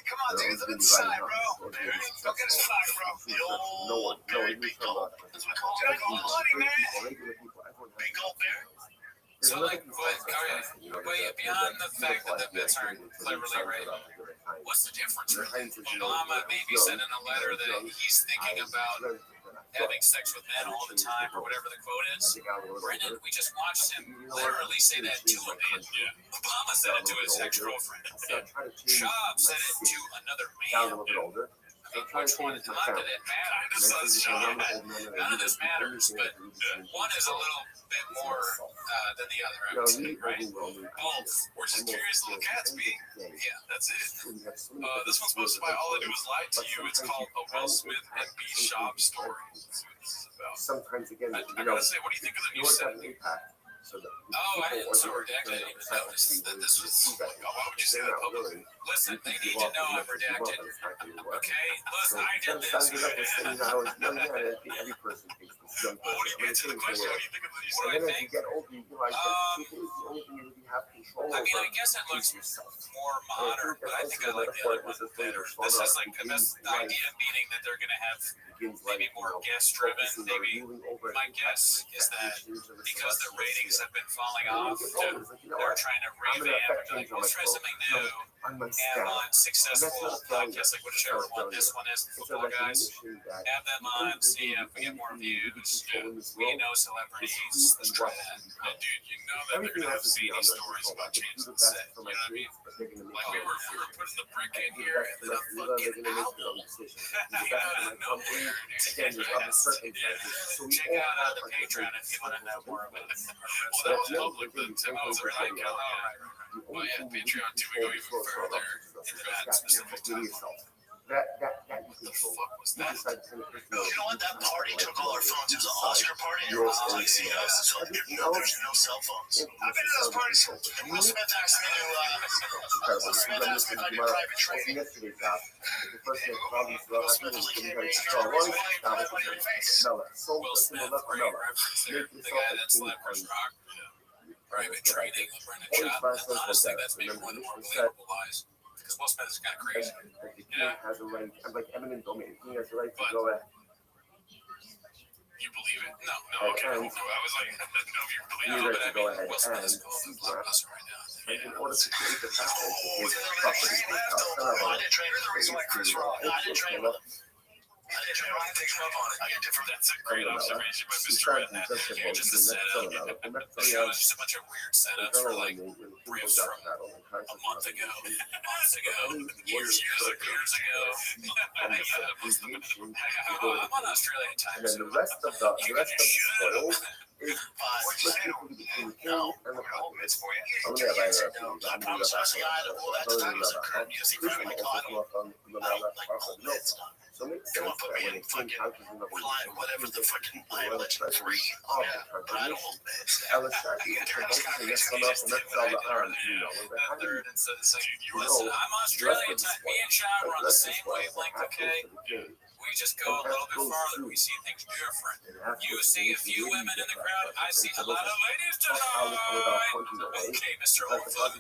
come on, dude, look inside, bro. Go get his flag, bro. The old Barry Big Gulp. That's what I call it. Big Gulp money, man. Big Gulp Bear. So, like, but beyond the fact that the bits aren't cleverly written, what's the difference? Obama maybe said in a letter that he's thinking about having sex with men all the time, or whatever the quote is. Brendan, we just watched him literally say that to a man. Obama said it to his ex-girlfriend. Schaub said it to another man. Which one is not that it matters? None of this matters, but one is a little bit more than the other, I would say, right? Both. We're just curious little cats being. Yeah, that's it. This one's posted by All I Do Is Lie to You. It's called A Will Smith and B. Schaub Story. Sometimes again, I gotta say, what do you think of the new set? I didn't redact. I didn't even notice that this was. Why would you say that publicly? Listen, they need to know I'm redacted. Okay? Listen, I did this. Every person thinks this. What do you answer the question? What do you think of the new set? And then as you get older, you realize that it is the only thing you really have control over. I mean, I guess it looks more modern, but I think I like the other one better. This is like the best idea, meaning that they're going to have maybe more guest-driven. Maybe my guess is that because the ratings have been falling off, they're trying to revamp. Like, let's try something new. Have on successful podcasts like whichever one this one is, the football guys. Have them on, see if we get more views. We know celebrities. Let's try that. Dude, you know that they're gonna have zany stories about changing the set. You know what I mean? Like we were putting the brick in here and then a fucking owl. Out of nowhere. Check out the Patreon if you want to know more about it. Well, that was public, but Tim was like, well, yeah, Patreon too. We go even further into that specific topic. That What the fuck was that? You know what? That party took all our phones. It was an Oscar party. Everyone was like, see us. So there's no cell phones. I've been to those parties. And Will Smith asked me to do private training. the first thing Will Smith, great reference there. The guy that slapped Chris Rock. Private training with Brendan Schaub. Honestly, that's maybe one of the more believable lies. Because Will Smith is kind of crazy. Yeah. has a right, like eminent domain. He has the right to go at. You believe it? No, okay. I was like, I don't know if you believe it, but I mean, Will Smith is going to blockbuster right now. In order to create the pathway to his I didn't train with him. The reason why Chris Rock, I didn't train with him. I didn't I take him up on it. I get different. That's a great observation by Mr. Redneck. Yeah, just a setup. The show is just a bunch of weird setups for like riffs from a month ago, years ago. I'm on Australian time. And then the rest of the spoils is split between the king and the It's for you. I'm gonna have either I promise I see eye to all that time is occurred. You see, right, like, I don't like stuff. so it makes Come sense on, put that me when in the king fucking couches in the Klein, whatever the fucking legend 3. But I don't hold beds. Alice Sharkey is supposed to get some up and that's all the arms, you know. But how do you Listen, I'm Australian time. Me and Sean are on the same wavelength, okay? We just go a little bit farther. We see things different. You see a few women in the crowd. I see a lot of ladies tonight. Okay, Mr. Holyfield.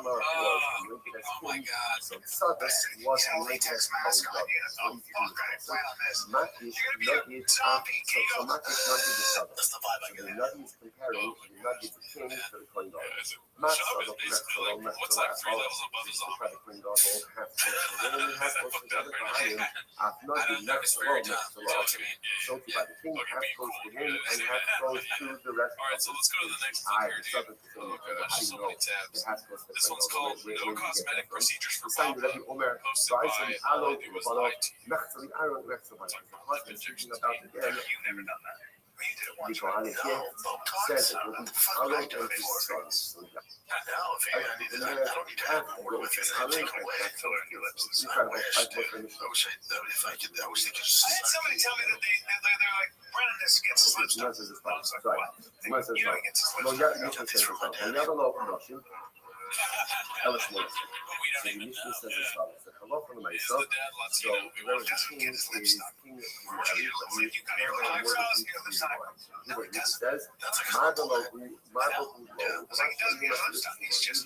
Oh my God. So Sutton was a latex mask on you. Oh, fuck, I plan on this. Matt is nugget after so Matt is nugget the Sutton. That's the vibe I So get. the nugget is comparing the nugget the king to the coin dog. Matt Shove is basically like, what's like 3 levels above a zombie? I don't know his fairy time. Tell to me. So by the king half goes to him and half goes to the rest. Alright, so let's go to the next one here, dude. Oh gosh, so many tabs. This one's called No Cosmetic Procedures for Papa. Posted by All I Do Is Lie to You. You've never done that. You did it once. Dico alle No, fiette, says says what that the fuck would I do it for? Now, if I needed that, I don't need to have more with it. I take away. I fill in your lips. I wish, dude. I wish if I could, I wish they could just. I had somebody tell me that they're like, Brennan, this gets his lips done. I was like, what? You know he gets his lips done. I got this from my dad. Ellis Wilson. But we don't even know. Says as follows. Hello from the Is Mesa. the dad So Latino? We there want was a to king is king of Mary, but he You got your eyebrows, you have the side. No, he he doesn't. says, That's a Marble compliment. Marble Yeah, it's like he doesn't get his done. He's just.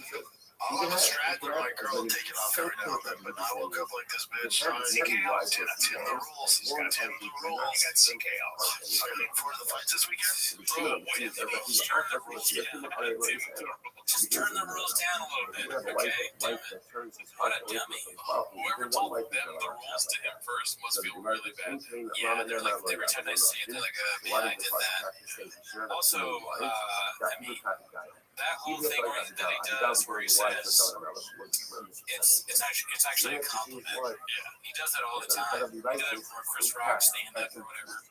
I'll have a straggler, my girl, and take it off every now and then, but I woke up like this bitch. CKLs, yeah, that's the rules. He's got 10 rules. He got CKLs. Are you looking forward to the fights this weekend? Bro, what do you think? Just turn the rules down. Just turn the rules down a little bit, okay? Damn it. What a dummy. Whoever told them the rules to him first must feel really bad. Yeah, they're like, every time they see it, they're like, yeah, I did that. Also, I mean, that whole thing that he does where he says it's actually a compliment. Yeah, he does that all the time. He did it for Chris Rock stand-up or whatever.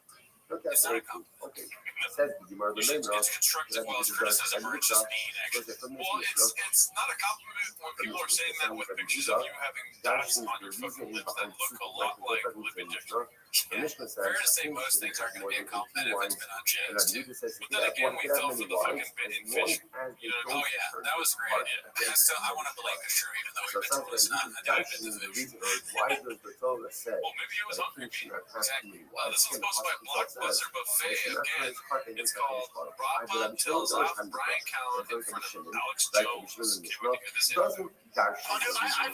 It's not a compliment. It's constructive while it's criticism or it's just mean, actually. Well, it's not a compliment when people are saying that with pictures of you having dots on your fucking lips that look a lot like lip injection. Yeah, fair to say most things aren't going to be a compliment if it's been on jams too. But then again, we fell for the fucking bitten fish. You know, oh yeah, that was a great idea. I want to believe it's true, even though we've been told it's not. I know I've been to the fish. Well, maybe it was hungry meat. Exactly. This one's posted by Blockbuster Buffet again. It's called Rob Bob tells off Brian Callen in front of Alex Jones. Can't wait to hear this intro. I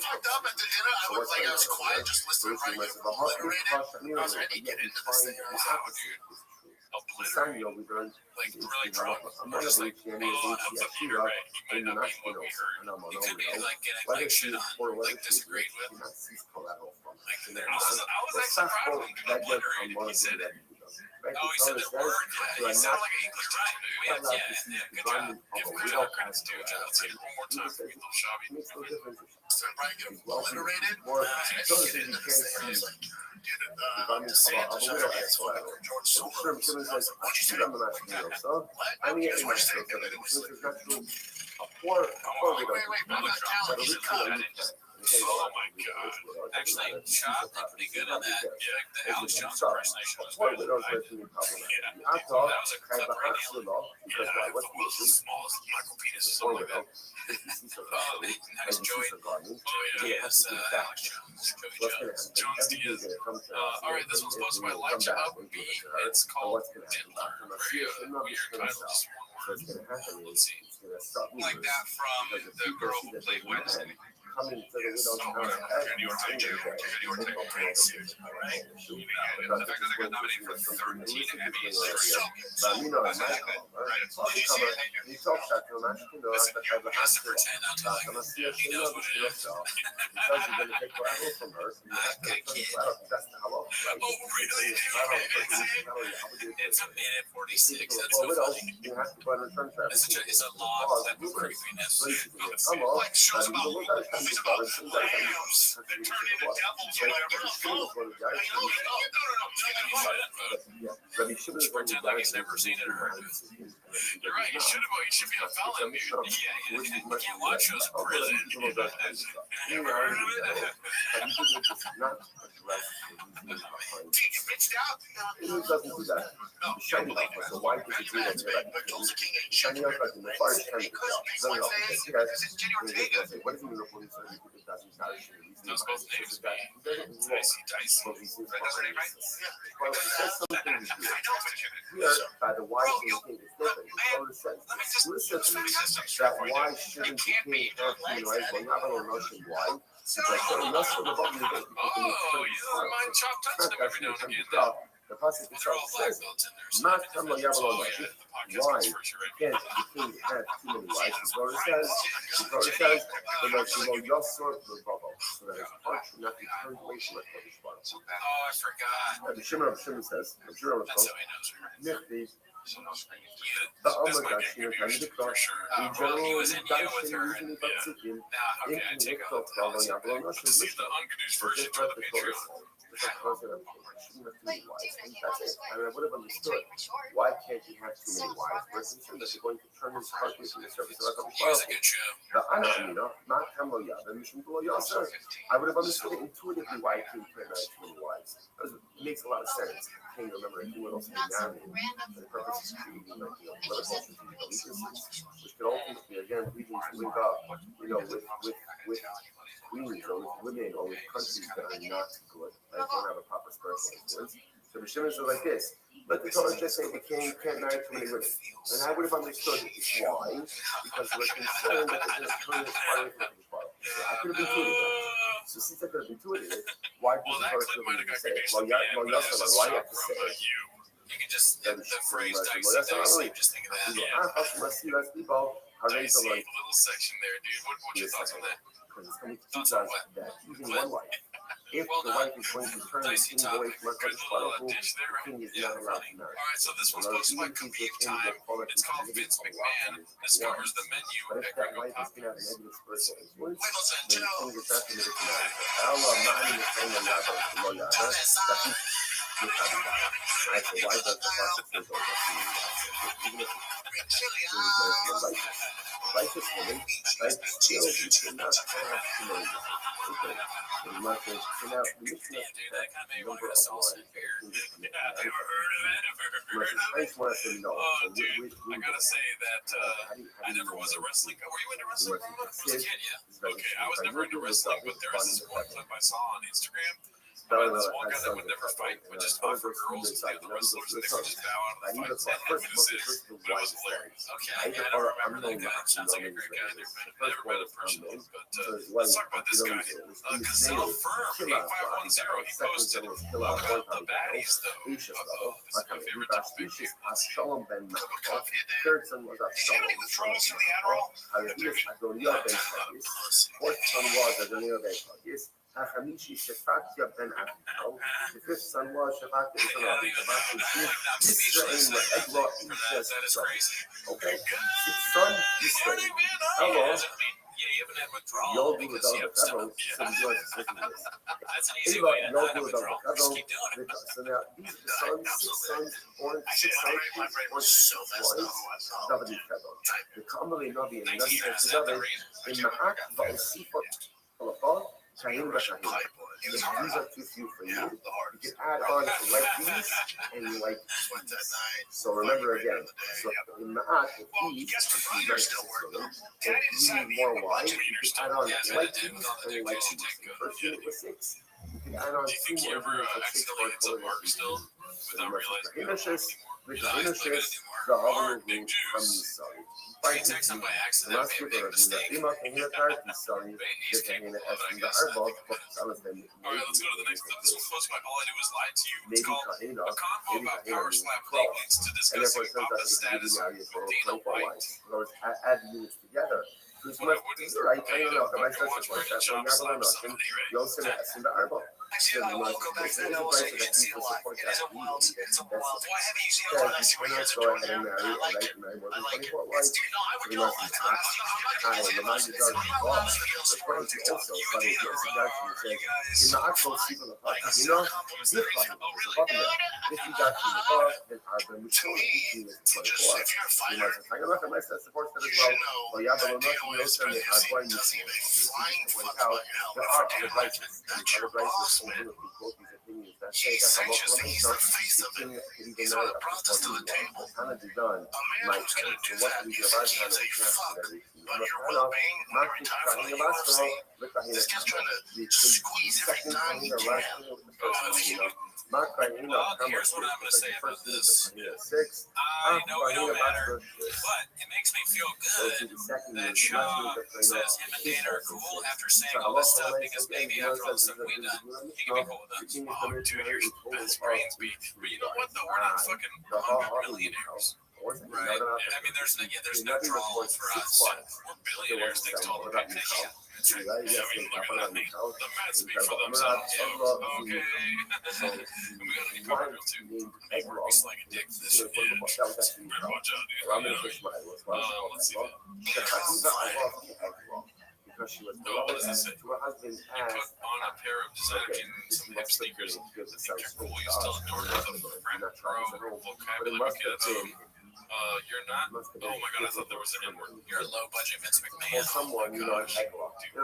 fucked up at the dinner. I was quiet, just listening to radio, obliterated. I was ready to get into this thing. Wow, dude. Obliterated. Like, really drunk. Or just like, oh, you're right. You might not be what we heard. You could be like getting like shit on, like disagreed with. Like, I was actually proud of him. I'm wondering if he said it. Oh, he said the word. Yeah, he sounded like an English right. Yeah, good job. Give credit where credit's due, John. Let's get it one more time for you, little shabby. So Brian get obliterated. I just get into this thing. I was like, dude, DeSantis, George Soros. What'd you say? What? I mean, what you say? It was like, wait, I'm not telling you. Oh my god. Actually, Chad did pretty good in that. Yeah, the Alex Jones impersonation was good. Yeah, that was a clip right now. Yeah, what was the smallest Michael penis or something like that? Nice Joey. Oh yeah, yes, Alex Jones. Joey Jones. Jones Diaz. Alright, this one's posted by Elijah Up B. It's called Diddler. Very weird title, just one word. Let's see. Like that from the girl who played Wednesday. coming to the widows now every single day. It's a minute 46. That's so funny. It's a lot of creepiness. Like shows about movies about lions that turn into devils or whatever. No. Just pretend like he's never seen it or heard of it. You're right. You should be a felon, dude. Yeah, you can't watch shows in prison. Never heard of it. He doesn't do that. Shiny up, so why does he do that? Shiny up like in the fire turn. No. What is he doing? Those both names be dicey. Well, he says something here by the why king is different. Explicitly that why shouldn't the king have human rights? Well, not going to notion why. The passage itself says, not come why can't the king have too many wives? The Torah says, that your sword will bubble, so that his heart should not be turned away from the Kodesh Baruch. Oh, I forgot. The Shimon says, the Shimon That's how he knows. the Amagashi and the Cross, in general, he was in you with her. usually Batsikin, Okay, I take out the Let's see the unconditioned version of the Patreon. I would have understood why can't he have too many wives? We're concerned that they're going to turn his heart from the service of the It was a good show. the Anamina, not Kamoya, the Mission Yasa. I would have understood intuitively why he can't marry too many wives. It makes a lot of sense. Can you remember who else in Yami? The purpose is creating political allegiances, which could ultimately again lead to link up, with queens or with women or with countries that are not good, that don't have a proper spiritual influence. So the Shimon says like this: let the Torah just say the king can't marry too many women. And I would have understood why, because we're concerned that they're going to turn this part into the Torah. So I could have intuited that. So since I could have intuited it, why did the Torah still need to say it? Why you have to say it? You can just, the phrase dicey, just think of that. Yeah. Let's see, Dicey, little section there, dude. What's your thoughts on that? Because it's going to teach us that even one wife, if the wife is going to turn the king away from her the king is not allowed to marry. Alright, so this one's posted by Comedic Time. It's called Vince McMahon Discovers the Menu But at if that Gringo wife is Pop. going to have a negative spiritual influence, then the king is not committed to marry her. Allah, ma'ani l'shem lo yada, Right, so why does the prophet say those are even if righteous woman, right, still you should not have humility. Okay. And you might think, so now, the Mishnah number of one. I just want to know. Oh, dude, I gotta say that I never was a wrestling guy. Were you into wrestling growing up? As a kid, yeah. Okay, I was never into wrestling, but there was this one clip I saw on Instagram. This one guy that would never fight, would just offer girls to be the wrestlers, and they would just bow out of the fight. But it was hilarious. Okay, I don't remember that guy. Sounds like a great guy. Never met him personally, but let's talk about this guy. Gazelle Firm 8510. He posted about the baddies, though, of my favorite topic. Third son was fourth son was Adoniah ben Chagis. Hachamishi Shefatia ben Achitau. The fifth son was Shefatia ben Achitau. That is crazy. Okay. Sixth son, Yisrael. Hello. Y'all do without the federal, so you guys are taking this. That's an easy way to not have withdrawal. Just keep doing it. So now, these are the sons, born 6 sons, born 6 wives, David federal. The Kamali Nabi and the Nabi together in Ma'ak, Va'osifot, Alafal, Shahim Bashahim. These are too few for you. You can add on like these and like these. So remember again, so in Ma'at, if these, if you need more wives, you can add on like these and like these. The first unit was 6. You can add on 2 more units of 6 accidentally hits up Mark still without realizing Wyżynuszysz zachował komisji. If you text them by accident, Masz it'd be a big wybrać mistake. i ma to nie karty soli, But he's że nie capable of it, I jest guess. albo podpisane z tym. Alright, let's go to the next clip. This one's close by. All I do is lie to you. It's Maybe called Kahina, A Convo maybe About Kahina Power means Slap 12. Leads to And Discussing therefore, it Papa's turns out Status that with Dana 24 White. lines. In other words, add units together. Who's much right? I don't know. The vice versa was that when you're going to you'll send it as in the arbor. Actually, I will go back to that. I will say you can see a lot. It is a wild. It's a wild. Why haven't you seen a lot? I see where you guys are doing there. I like it. I like it. It's, dude, no, I would go. I'm not The mind is already involved. The point is also funny. In the actual sequel of the podcast, you know, zip line is a button there. If you got to the bar, then arbor maturity between the 24. You might say, I'm not going to support that as well. Well, yeah, but I'm not going to send it. I'm going to point out there are other rights. Other rights will do both these opinions that say that the local women can even know that the kind of done might change. So what do we do about time and chance and everything? Mark is trying to last girl, look at him. The second time the last girl with the first one, you know. Mark right in Well, here's what I'm going to say about this. Six. I know it don't matter, but it makes me feel good that Shaw says him and Dana are cool after saying all this stuff because maybe after all this stuff we done, he can be cool with us. Oh, dude, here's best brains beat. But you know what, though? We're not fucking millionaires. Right. I mean, there's no draw for us. We're billionaires thanks to all the big things. That's right. I mean, look at that. The Mets speak for themselves. Okay. We got any cargo too. It's like a dick for this shit. Yeah. Better watch out, dude. Let's see that. Because she was Oh, what does it say? to her husband You put on a pair of designer jeans, some hip sneakers, that think you're cool. You still adore the pro vocabulary. Okay, that's you're not. Oh my god, I thought there was an N word. You're a low budget Vince McMahon. Or someone, you know,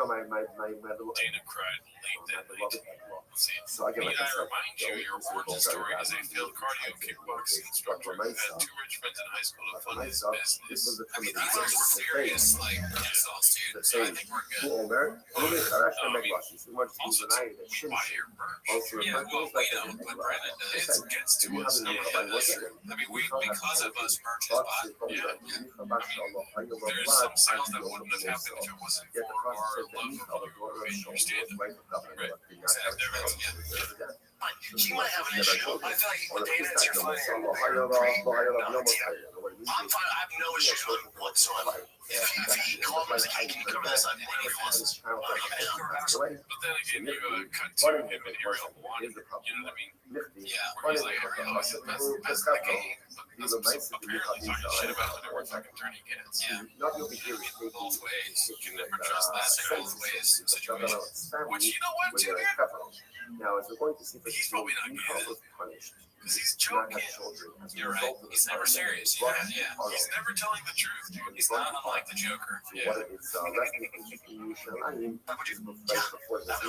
my little Dana cried late that night. Let's see. So I get Need like I remind you, your origin story as a failed cardio kickboxing instructor who had two rich friends in high school to fund his business. I mean, these are serious, like, insults, dude. So I think we're good. Also, to buy your merch. Yeah, well, we don't, but Brandon does. It gets to us. Yeah, that's true. I mean, because of us, merch is bought. Yeah. I mean, there's some sales that wouldn't have happened if it wasn't for our love of you. You understand? Right. Exactly. She might have an issue. I feel like with Dana, it's your fine. I'm fine. I have no issue whatsoever. If he called me, like, hey, can you cover this? I'm waiting for this. But then again, you cut to him and Ariel wanting, you know what I mean? Yeah, where he's like, Ariel, that's the game. But apparently talking shit about whatever fucking turn he gets. Yeah. Both ways. You can never trust that in both ways situations. Which, you know what, Junior? Now, as we're going to see, He's probably not good. was punished. Because he's joking. You're right. He's never serious. Yeah. He's never telling the truth, dude. He's not unlike the Joker. Yeah. I have no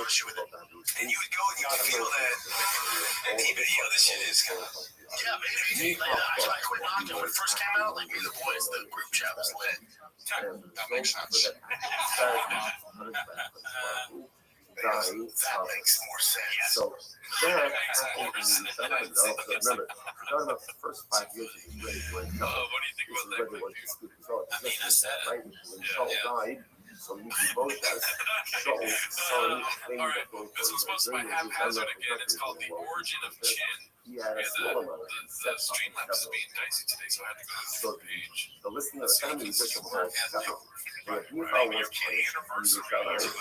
issue with it. And you would go and you would feel that, and even, this shit is kind of, yeah, maybe. Like, I quit knocking when it first came out. Like, me and the boys, the group chat was lit. That makes sense. That makes more sense. So that happens in remember, talking about the first 5 years of his ready to end up. What do you think about that? I mean, I said it. When Shaul died, so you both guys, Shaul's son, all right, this was supposed to be haphazard again. It's called The Origin of Chin. he had a small amount of The Streamlabs is being dicey today, so I had to go to the page. the listing of the family musician was all capital. And if you thought was punished, you would shout out. So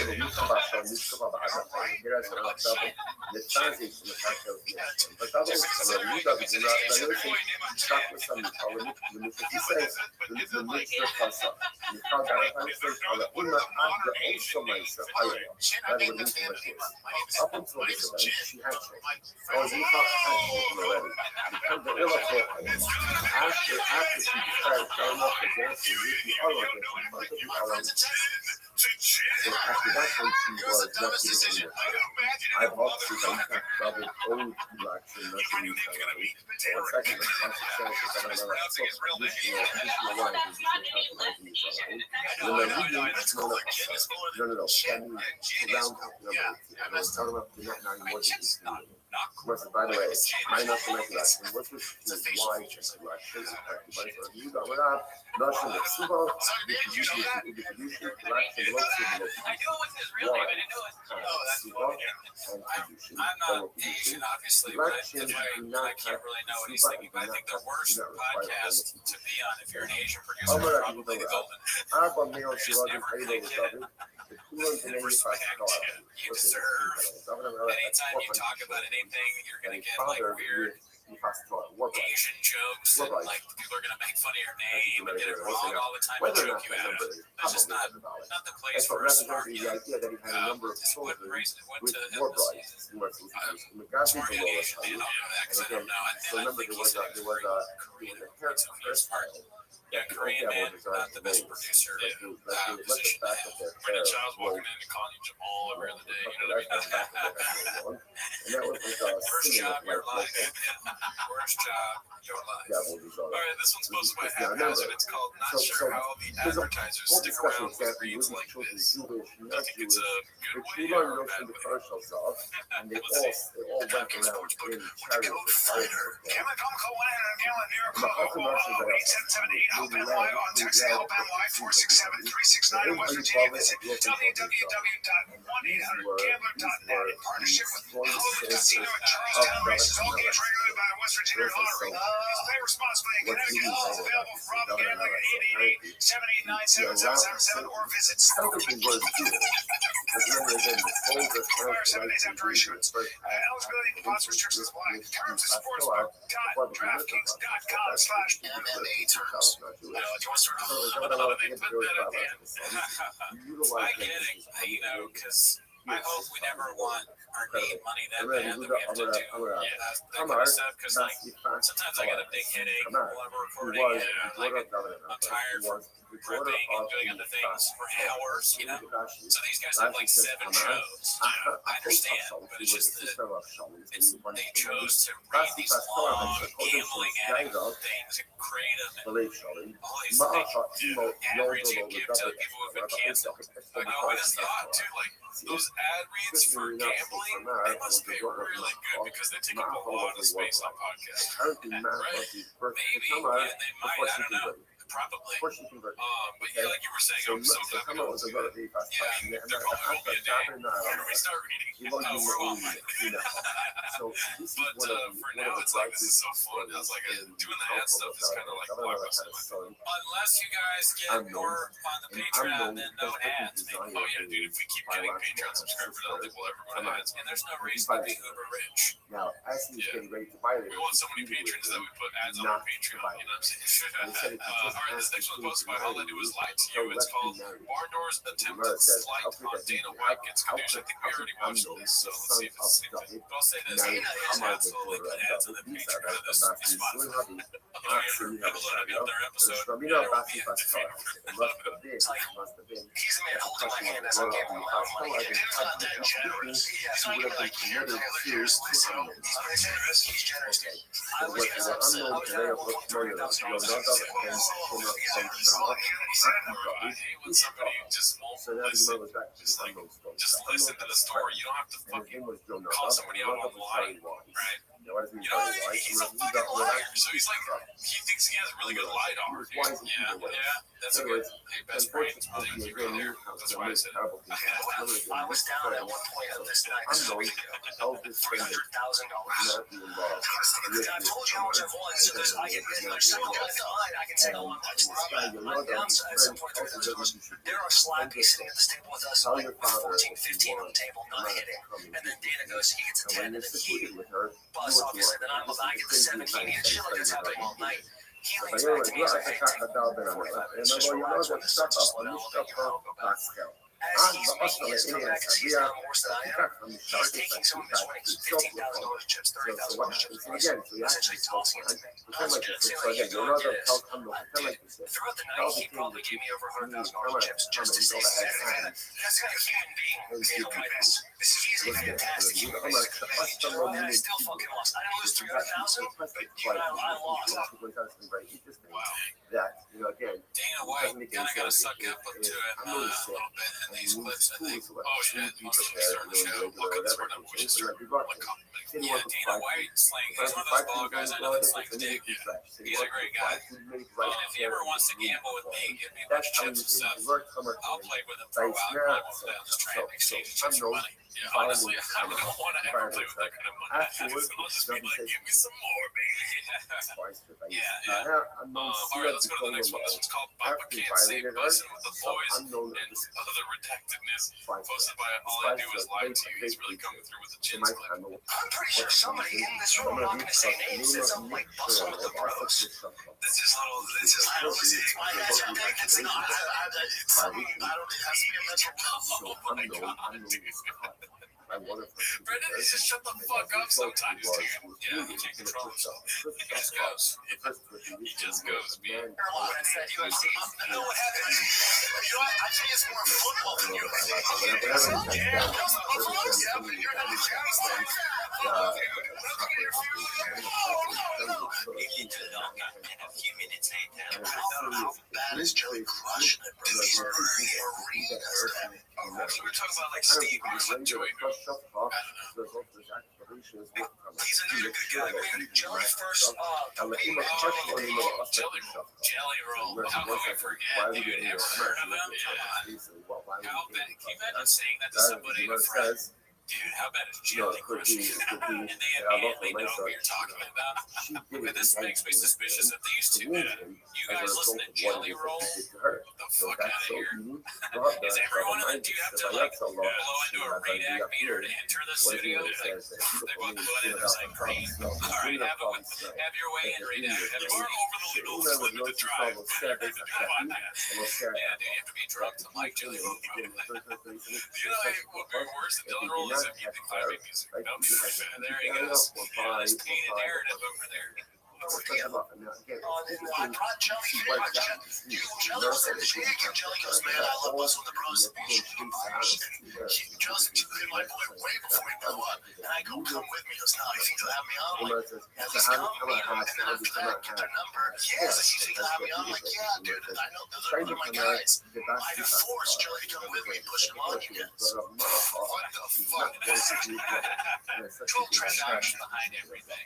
when you come back, you come back, here as well, double. The transition is like that. But that was you got to do that. The other thing, start with some when he says, the mixture comes up. You can't get a answer, or the inner and the instrument is higher. That would be the case. Up until this event, she had to. Oh, you can't handle already. Because the ill after she decided to turn off the dance, you all of it. So after that, when she was left in I bought to them probably old black and nothing new. One second, the classic says that I'm not no, standing around. I was talking about the not more than not Listen, by the way, my nationality election was with the wide election affected by the new government. National Suba, the producer election located I knew it was his real name. I didn't know it. Oh, that's Suba funny. and producer. I'm not Asian, obviously, but that's why I can't really know what he's thinking. But I think the worst podcast to be on if you're an Asian producer is probably the Golden. Agua meal Just Suba, never the gonna Halo get it. the coolant and Respect. You deserve. Anytime you talk about anything, you're gonna get like weird Asian jokes, and like people are gonna make fun of your name and get it wrong all the time and joke you out. That's just not the place for a smart young. This wouldn't raise it went to ethnicity. Smart young Asian man. I don't know that because I don't know. I think he's a Korean. He's part. Yeah, Korean man, not the best producer position. Brendan Child's walking in and calling you Jamal every other day. You know what I mean? Worst job your life. Worst job your life. All right, this one's supposed to be haphazard. It's called Not Sure How the Advertisers Stick Around with Reads Like This. I think it's a good way or a bad way. And they Let's see. all went DraftKings around Sportsbook in with the chariots code with FIGHTER. fire. Cameron Comical 100 New York Comical 8778 on text help NY 467 369 in West Virginia. Visit www.1800gambler.net in partnership with Hollywood Casino and Charlestown races. All games regulated by the West Virginia Lottery. Please play responsibly in Connecticut. Calls available for Rob Gambling at 888-789-7777 or visit Require 7 days after issuance. Eligibility and deposit restrictions apply. Terms at sportsbook.draftkings.com/MMA terms. Do you want to start off? They put that at the end. I get it, because I hope we never want our name money that bad that we have to do that kind of stuff. Because like sometimes I get a big headache while I'm recording, and I'm tired from prepping and doing other things for hours, So these guys have like 7 shows. I understand, but it's just that they chose to read these long gambling addict things and create them and all these ad reads you give to the people who've been canceled. I just thought too, like those ad reads for gambling, they must be really good because they take up a lot of space on podcasts. Right? Maybe, and they might, I don't know. Probably. But yeah, like you were saying, I'm so glad we don't do it. Yeah, there probably will be a day where we start reading. We're all fine. But for now, it's like, this is so fun. I was like, doing the ad stuff is kind of like blockbuster. Unless you guys get more on the Patreon, then no ads. Oh yeah, dude, if we keep getting Patreon subscribers, I don't think we'll ever run ads. And there's no reason to be uber rich. Now, as he's getting ready to buy it, we want so many patrons that we put ads on our Patreon. You know what I'm saying? All right, this next one's posted by All I Do Is Lie to You. It's called Barn Doors Attempted Slight on Dana White Gets Caduce. I think we already watched this, so let's see if it's the same thing. But I'll say this, Dana is absolutely put ads on the Patreon of this spot. You ever load up their episode? Yeah, there will be ads if you don't. He's the man holding my hand as I'm gambling my own money. He's not that generous. He's not even like, here, look, here's listen. He's generous. He's generous. I was very well $30,000. I hate when somebody just won't listen. Just listen to the story. You don't have to fucking call somebody out on lie, right? He's a fucking liar. So he's like, he thinks he has a really good lidar. Yeah, that's a good. Hey, best brains, probably there. That's why I said. I was down at one point of this night. $300,000. I told you how much I've won. So I can tell how much. My downside at some point there are Slappy sitting at this table with us, like 14, 15 on the table, not hitting. And then Dana goes, he gets a 10, and then he busts, obviously. Then I get the 17, and shit like that's happening all night. He leans back to me, he's like, hey, take 45 minutes, just relax when this starts to slow down, let you know, go back. As he's making his comeback, because he's down worse than I am, he's taking some of his winnings, $15,000 chips, $30,000 chips, essentially tossing it to me. I was going to say, like, you don't get it. Throughout the night, he probably gave me over $100,000 chips just to say, that's the kind of human being Dana White is. He's actually fantastic human being. And I still fucking lost. I didn't lose 300,000, but I lost. Wow. That, again, Dana White kind of got to suck up to it a little bit in these clips, I think. Oh, shit. Once we start the show, look at the sort of which is sort of like, yeah, Dana White, like, he's one of those ball guys I know that's like, dig. He's a great guy. And if he ever wants to gamble with me, give me a bunch of chips and stuff, I'll play with him for a while. I won't play. I'll just try and exchange chips for money. Yeah, honestly, I don't want to ever play with that kind of money. I'll just be like, give me some more, baby. Yeah. All right, let's go to the next one. This one's called Papa Can't Save Buzzing with the Boys and Other Redactedness. Posted by All I Do Is Lie to You. He's really coming through with the chin split. I'm pretty sure somebody in this room, I'm not going to say names, said something like bustle with the bros. This is I don't see my guys are big. It's not, it's something, I don't, it has to be a mental problem. Oh my God. Brendan needs to shut the fuck up sometimes, dude. Yeah, he can't control himself. He just goes. He just goes, man. When I said UFC, I know what happened. You know what? I think it's more football than UFC. Yeah, but you're not how bad is Jelly crushing it? Dude, he's burning arenas. We were talking about like Steve Martin Joy. He's another good guy, man. Jelly first, Jelly Roll. How could I forget, dude? Ever heard of him? Yeah. How bad? Can you imagine saying that to somebody in a friend? Dude, how bad is Jelly crushing? And they immediately know what you're talking about. But this makes me suspicious that these two, you guys listen to Jelly Roll? Get the fuck out of here. Is everyone in the, do you have to like blow into a redact meter to enter the studio? Like, they want to go in and it's like green. Alright, have your way in redact. Or over the legal limit to drive. Yeah, dude, you have to be drunk to like Jelly Roll. You know, what would be worse than Jelly Roll is if you think I make music. Nope. There he goes. Yeah, this painted narrative over there. I brought Jelly here. Jelly was in the shake, and Jelly goes, man, I love Buzz with the Bros. He just took my boy way before he blew up. And I go, come with me. He goes, no, you think you'll have me on? I'm like, at least come, And then after that, get their number. Yeah, so you think you'll have me on? I'm like, yeah, dude, I know they're one of my guys. I could force Jelly to come with me and push him on you guys. What the fuck? 12 transactions behind everything.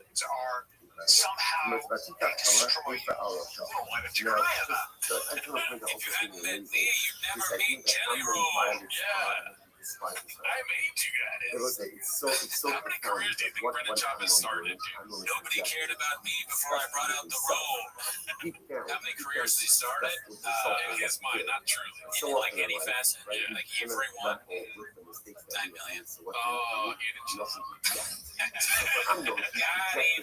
It's our somehow destroy you. What if you're right about? If you hadn't met me, you'd never meet Jelly Roll. Yeah. I made you guys. How many careers do you think Brendan Chavez started? Nobody cared about me before I brought out the role. How many careers he started? In his mind, not truly. In like any facet. Yeah. Like everyone. 9 million. Oh, he didn't. Got him.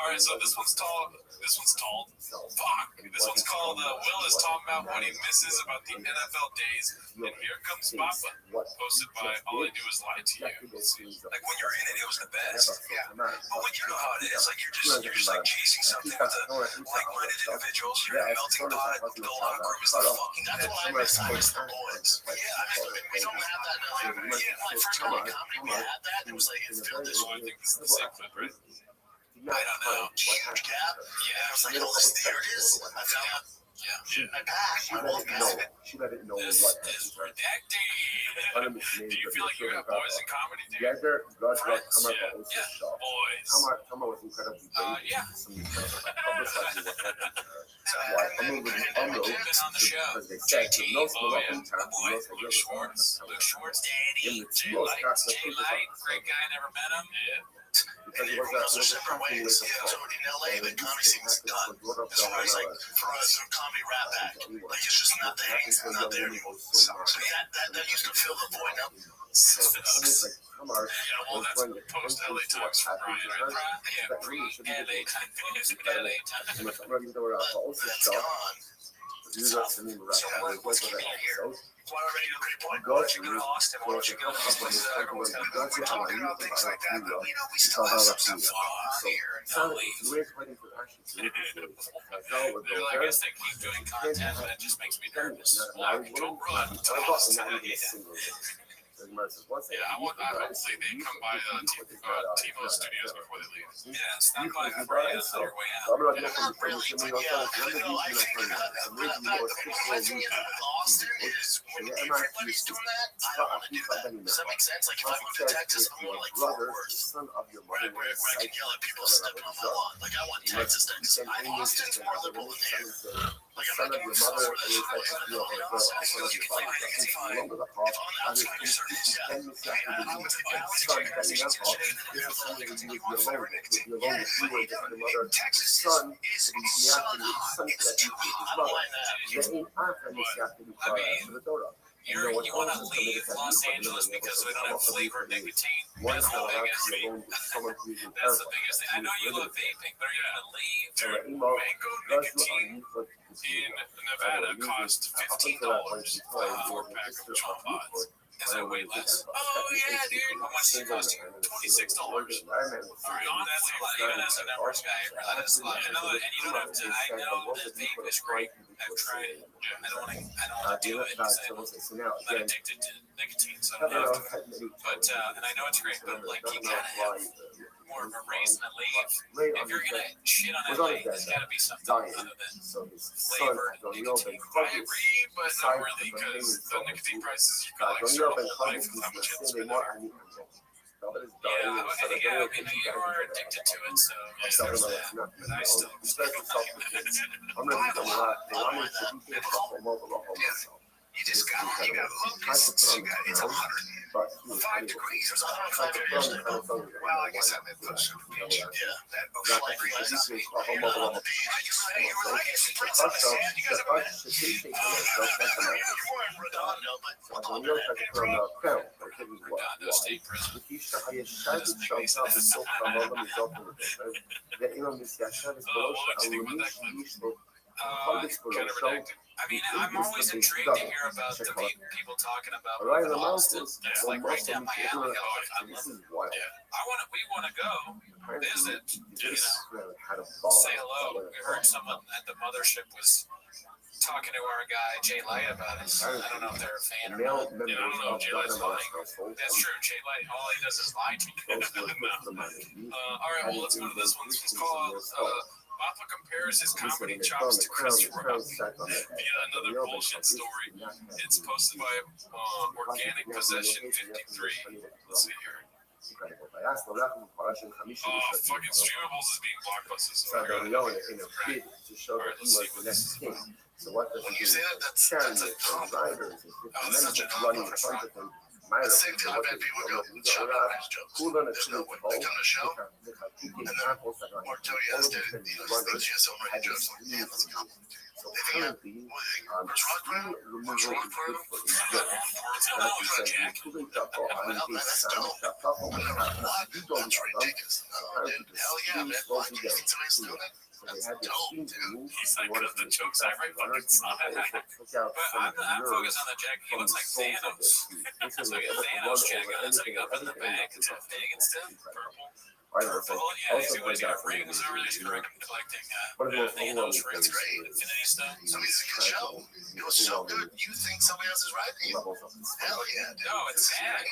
Alright, so this one's called. Fuck. This one's called Will is talking about what he misses about the NFL days. And here comes Papa. Posted by All I Do Is Lie to You. Like when you're in it, it was the best. Yeah. But when you know how it is, like you're just like chasing something with like-minded individuals. You're in a melting pot. The locker room is the fucking. That's what I miss. I miss the boys. Yeah, I mean, we don't have that now. When I first got into comedy, we had that. It was like it felt this way. I think this is the same clip, right? I don't know. Huge gap. Yeah. I was like, oh, here it is. I found it. Yeah. My back. This is redacted. Do you feel like you got boys in comedy, dude? Friends? Yeah, boys. Yeah. Been on the show. JT, oh yeah, the boy, Luke Schwartz, Daddy, Jay Light, great guy, never met him. Yeah. And everyone else are separate ways. Yeah, so in LA, the comedy scene's done. That's why it's like, for us, a comedy rap act. Like, it's just not there. It's not there anymore. So that used to fill the void now. Yeah, well, that's post-LA Talks for Brian, right? Yeah, pre-LA time. LA time. That's gone. So what's keeping you here? Why are you ready to why don't you go to Austin? Why don't you go to places that everyone's going to go? We're talking about things like that, but we still have some stuff here. I guess they keep doing content, but it just makes me nervous. Don't run. hopefully they come by TiVo Studios before they leave. Yeah, stop by before you on your way out. Not really, but yeah, I think if you know, Austin is when everybody's doing that, I don't want to do that. Does that make sense? Like if I moved to Texas, I want like Fort Worth, where I can yell at people stepping on my lawn. Like I want Texas. Austin's more liberal than here. Like I'm not doing stuff for the highway, but no, I feel you can find it. If I'm on the outskirts of certain stuff, I went to the gas station and then there's a little thing on fire exit. Yeah, but Texas is sun hot. It's too hot. I don't mind that. I mean, you want to leave Los Angeles because we don't have flavored nicotine. That's the biggest thing. That's the biggest thing. I know you love vaping, but are you going to leave? Mango nicotine in Nevada cost $15 for a 4-pack of John Pods. Is that way less? Oh yeah, dude. How much does it cost you? $26. Alright, that's a lot. Even as a numbers guy, that is a lot. I know, and you don't have to. I know that vape is great. I've tried it. I don't want to do it because I'm not addicted to nicotine, so I don't have to. But and I know it's great, but like you gotta have more of a reason to leave. If you're gonna shit on LA, there's gotta be something other than flavor nicotine. I agree, but not really, because the nicotine prices you got like so life with how much it's been there. Yeah, I mean, you are addicted to it, so yes, there's that. But I still. You just got locusts. It's 105 degrees. There's 105 degrees. Well, I guess I meant the super beach. Yeah, that ocean breeze. You were right. It's Prince on the sand. You guys ever been? You were in Redondo, but what's on there? Redondo State Prison. Just make me sad. What do you think about that clip? Kind of redacted. I mean, I'm always intrigued to hear about the people talking about Austin. Like right down my alley. I love it. Yeah. We want to go visit. You know, say hello. We heard someone at the mothership was talking to our guy Jay Light about it. I don't know if they're a fan or not. Yeah, I don't know if Jay Light's lying. That's true. Jay Light, all he does is lie to you. All right, well, let's go to this one. This one's called Papa compares his comedy chops to Chris Rock via another bullshit story. It's posted by Organic Possession 53. Let's see here. Fucking streamables is being blockbusters. Alright, let's see. So what does When he you do? say that, that's a compliment. That's such a compliment. At the same time, then people go, Chuck Norris jokes. There's no way they come to show. And then Mark Tony has to, she has so many jokes. Like, man, that's a compliment. They think, what do you think? Chris Rock proud? Chris Rock proud? Oh, Jack. That's dope. That's ridiculous. Hell yeah, man. Why do you think somebody's doing that? That's dope, dude. He's like, because the jokes I write fucking suck. But I'm focused on the Jack. He looks like Thanos. It's like a Thanos Jack. It's like up in the back. It's all big and stuff. Purple. Purple. Yeah, he's always got rings over there. He's collecting Thanos rings. Great. Infinity Stone. Somebody's a good show. It was so good. You think somebody else is writing you? Hell yeah, dude. No, it's sad.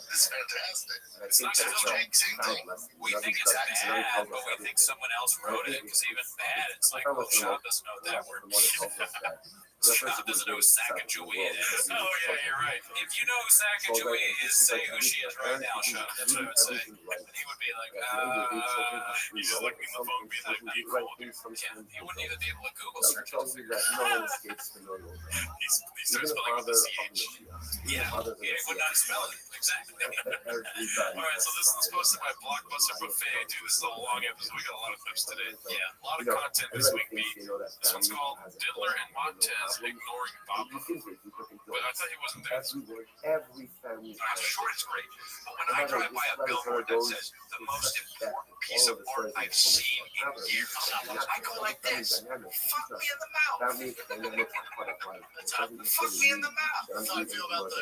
This is fantastic. It's not just Jake. Same thing. We think it's bad, but we think someone else wrote it. Because even bad, it's like, well, Sean doesn't know that word. Sean doesn't know who Sacagawea is. Oh, yeah, you're right. If you know who Sacagawea is, say who she is right now, Sean. That's what I would say. And he would be like, he's just looking at the phone, being like, be cool. Yeah, he wouldn't even be able to Google search it. He starts spelling with a CH. Yeah, he would not spell it. Exactly. All right, so this one's posted by Blockbuster Buffet. Dude, this is a long episode. We got a lot of clips today. Yeah, a lot of content this week, B. This one's called Diddler and Montez Ignoring Papa. But I thought he wasn't there. I'm sure it's great. But when I drive by a billboard that says the most important piece of art I've seen in years, I go like this. Fuck me in the mouth. That's how, fuck me in the mouth. That's how I feel about the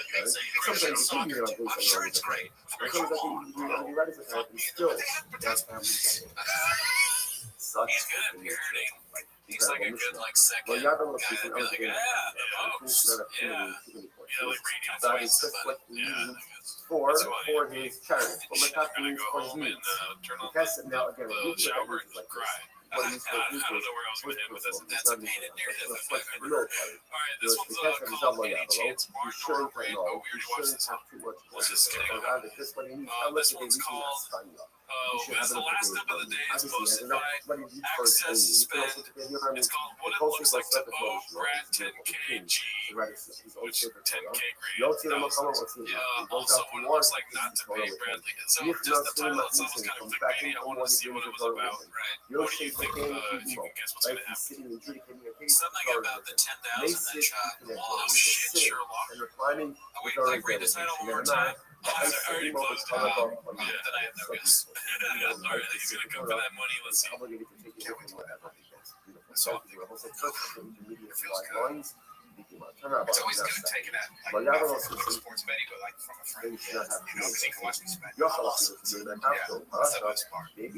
USA soccer team. I'm sure it's great. Come on, bro. Fuck me in the mouth. They have protected. He's good at parroting. He's like a good, like, second guy. I'd be like, the most. Yeah. that is just what he needs for his charity. But my top needs for his needs. Because now again, we look at things like this. What he's for his needs, it's not me. It's like real party. Because of his elbow, you shouldn't know. You shouldn't have too much. This is what he needs. Now look at the reason that's fine. It's the last step of the day. It's posted by Access Spend. It's called What It Looks Like to Own Brad 10KG, which 10K grand. Also, What It Looks Like Not to Pay Bradley. And so just the title itself is kind of clickbaity. I wanted to see what it was about, right? What do you think? If you can guess what's going to happen. Something about the 10,000 that shot. Oh, shit, Sherlock. Wait, like, read the title one more time. I already closed it. Yeah, then I have no guess. All right, he's going to come for that money. Let's see. So, It's always good to take it at, like, not from a sports betting, but like from a friend. Because he can watch me spend. You also lost it. Yeah, that's the best part. I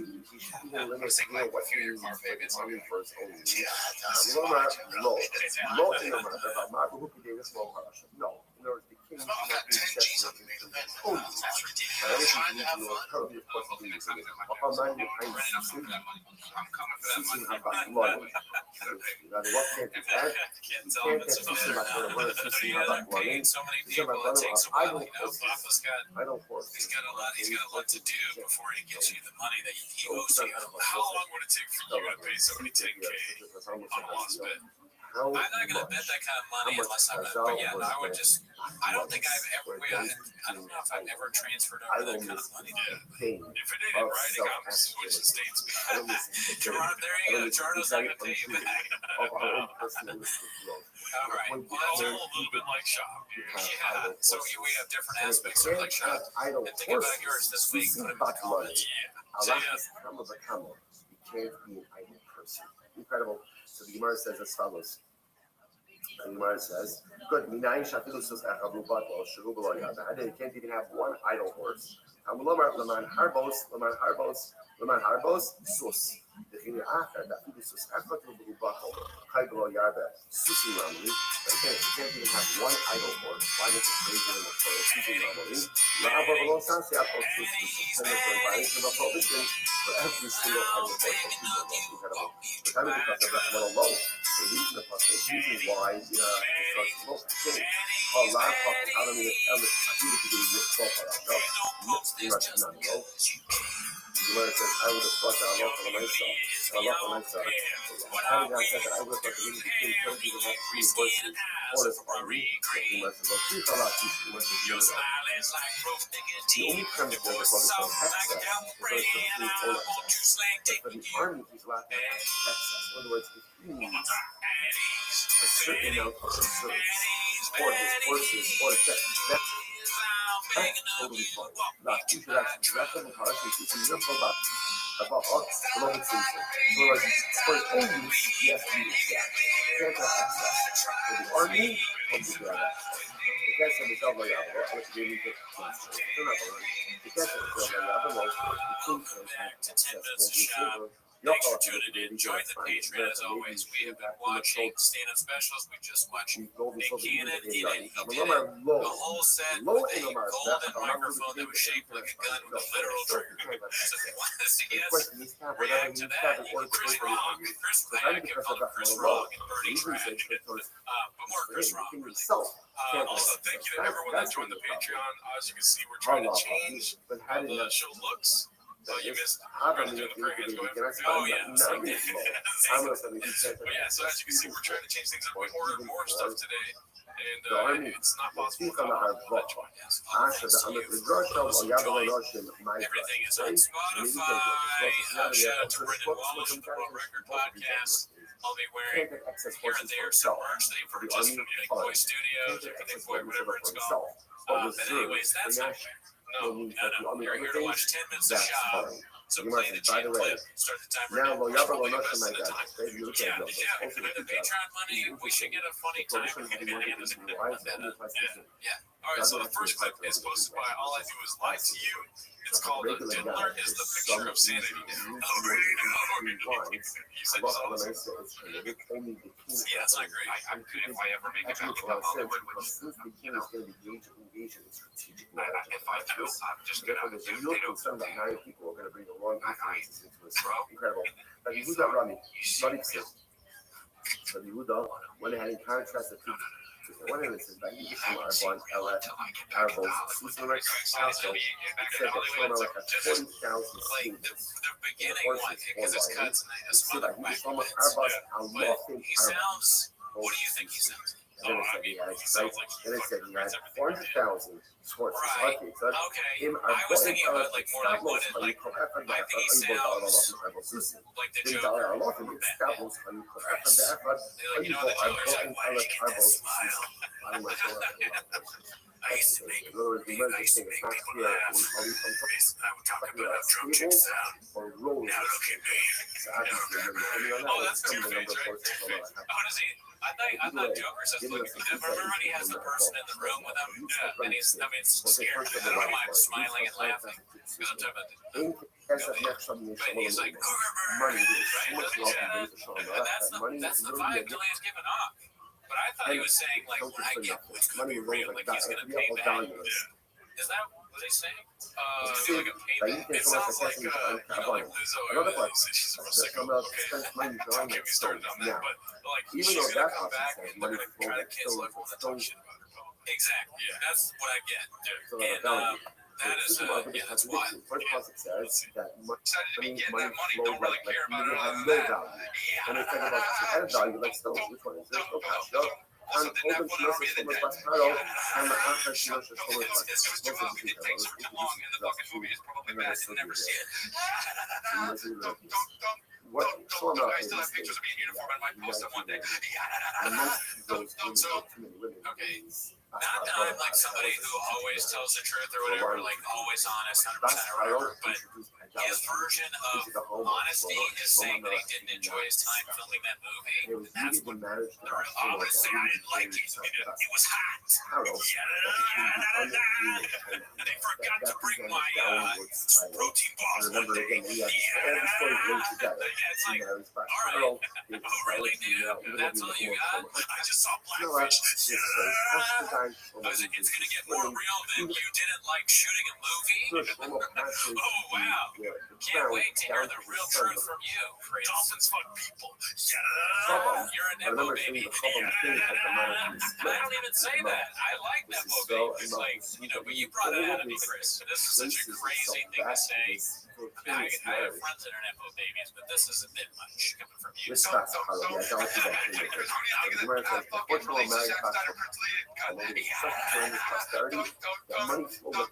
was thinking like a few of your car favorites. Yeah, He's got a lot to do before he gets you the money that he owes you. How long would it take for you to pay somebody 10K on a lost bet? I'm not gonna bet that kind of money unless I'm. But yeah, no, I would just. I don't think I've ever. I don't know if I've ever transferred over that kind of money. If it ain't in writing, I'm switching states. Toronto, there you go. Toronto's not gonna pay you back. All right. Well, that's a little bit like shop. Yeah. So we have different aspects of like shop. And think about yours this week. Yeah. So yeah. Incredible. So the Gemara says as follows. The Gemara says, good. You can't even have one idle horse. Sus. You can't even have one idle horse. Why does it say in the for every single idle horse? Because of that little low. The reason the reason why the Gemara says, I would have thought that I love for myself. Having not said that, I would have thought that we became friends even have three voices. Or as a read, the Gemara says, well, three fell out, the Gemara says, the only premise of the book is called excess. It's like the three excess. But for the army, he's laughing at excess. In other words, if he needs a certain amount of reserves for his horses, or that's totally fine. Now, you should actually reckon the horse and see some about us, the moment season. So, like, for his own use, he has to use that. He can't have access. For the army, comes to grab access. The guys have the double yabba, I was really good. The guys have the double yabba, the king can have access. Thanks for tuning in. Join the Patreon as always. We have been watching stand-up specials. We just watched Nick Cannon in it. He did the whole set with a golden microphone that was shaped like a gun with a literal trigger. So if you want to see us react to that, Chris Rock. I kept calling Chris Rock and Bernie Trash. But more Chris Rock, really. Also, thank you to everyone that joined the Patreon. As you can see, we're trying to change how the show looks. You missed running through the programs going oh yeah, so but yeah, so as you can see, we're trying to change things up with more stuff today. And it's not possible without our podcast. Everything is on Spotify. Shout out to Brendan Wallace from the World Record Podcast. I'll be wearing here and there some merch that he purchased from Big Boy Studios or Big Boy, whatever it's called. But anyways, that's not fair. No. You're here to watch 10 minutes of shop. So play the cheat clip. Start the timer now. Which will be best in the time. Yeah. And the Patreon money, we should get a funny time. We're going to hand this in. Yeah. All right, so the first clip is posted by All I Do Is Lie to You. It's called Diddler is the Picture of Sanity. Already know. You said yeah, that's not great. If I ever make it back to Hollywood, which, you know, if I do, I'm just going to do You're concerned that 9 people are going to bring the wrong influences into this. Incredible. Like, who's that Rodney? Rodney said. So the Uda went ahead and contrasted the one of the things that you can Arbon, LF, Arbos, Susurrex, Council, said that Toronto had 40,000 students. The beginning one, because it's cuts and some other He sounds, what do you think he sounds? And then it said he had 400,000 sports. Right. Okay. I was thinking about like more like what is like. I think he sounds like the Joker. You know the Joker's like, why did you get that smile? I used to make people laugh. I would talk about how drum chick sound. Now look at me. Oh, that's Two-Face, right? Oh, does he? I thought Joker says, look, remember when he has the person in the room with him? And he's, I mean, scared. I don't mind smiling and laughing. Because I'm talking about but he's like, right? That's the vibe Delaney's giving off. But I thought he was saying, like, when I get what's going to be real, like he's going to pay back. Is that what he's saying? Like a payback? It sounds like, you know, like Lizzo. She's real sicko. Okay, don't get me started on that. But, like, she's going to come back and they're going to try to cancel everyone that talks shit about her. Exactly. Yeah, that's what I get. And, that is, yeah, that's wild. Says that Decided to be getting that money, don't really care about it other than that. And it's like about the added value, like Stones, which one is there? Still passed up. And open commercial so much less pedal, and the after commercial so much less. It takes her too long, and the fucking movie is probably bad. You'll never see it. What? So I still have pictures of me in uniform on my post one day. Okay. Not that I'm like somebody who always tells the truth or whatever, like always honest, 100% or whatever, but his version of honesty is saying that he didn't enjoy his time filming that movie. And that's what the real, I wouldn't say I didn't like it. It was hot. They forgot to bring my protein bars one day. It's like, all right, oh really, dude? That's all you got? I just saw Blackfish. I was like, it's going to get more real than you didn't like shooting a movie? Oh, wow. Can't wait to hear the real truth from you. Dolphins fuck people. You're a Nepo baby. I don't even say that. I like Nepo babies. Like, you know, but you brought it out of me, Chris. This is such a crazy thing to say. I have friends that are Nepo babies, but this is a bit much coming from you.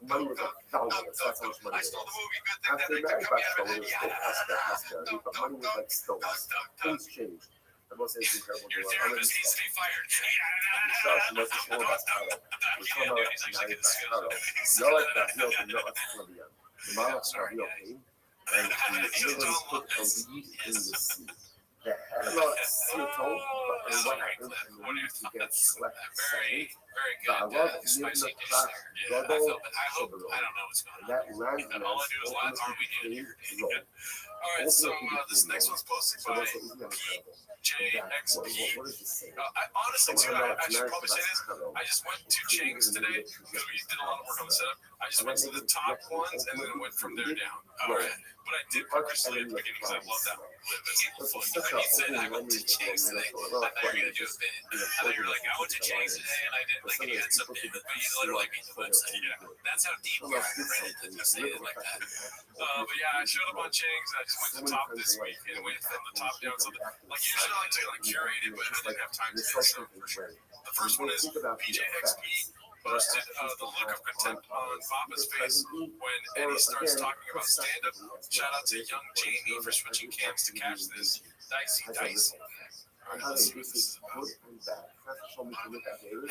Money was like thousands. That's how much money it was. After married by Stolen, it was still but money was like stolen. Things changed. The most incredible your therapist needs to be fired. We're talking about married by Stolen. No, like that. No, that's Colombia. The mom of Real Pain. And he literally put a lead in the sea. The headlock Seattle, and what happened, and the lead against Select Settings. Very good. I love Spicy dish the there. I hope, I don't know what's going on. That ran And all I do is watch Army Dude here. All right, so this next one's posted by JXP. Honestly, too, I should probably say this. I just went to Chang's today because we did a lot of work on the setup. I just went to the top ones and then went from there down. All right. But I did purposely at the beginning because I love that one. He said I went to Chang's today. I thought you were going to do a bit. I thought you were like, I went to Chang's today and I didn't like any heads up in it, but you literally made the website. Yeah. That's how deep we are in Reddit that you say it like that. But yeah, I showed up on Chang's and I just went to top this week and went from the top down. So like usually I like to like curate it, but I didn't have time to do so for sure. The first one is PJXP. Posted the look of contempt on Papa's face when Eddie starts talking about stand-up. Shout out to young Jamie for switching cams to catch this dicey dice. How they do this good and bad. That's show me to look at this. You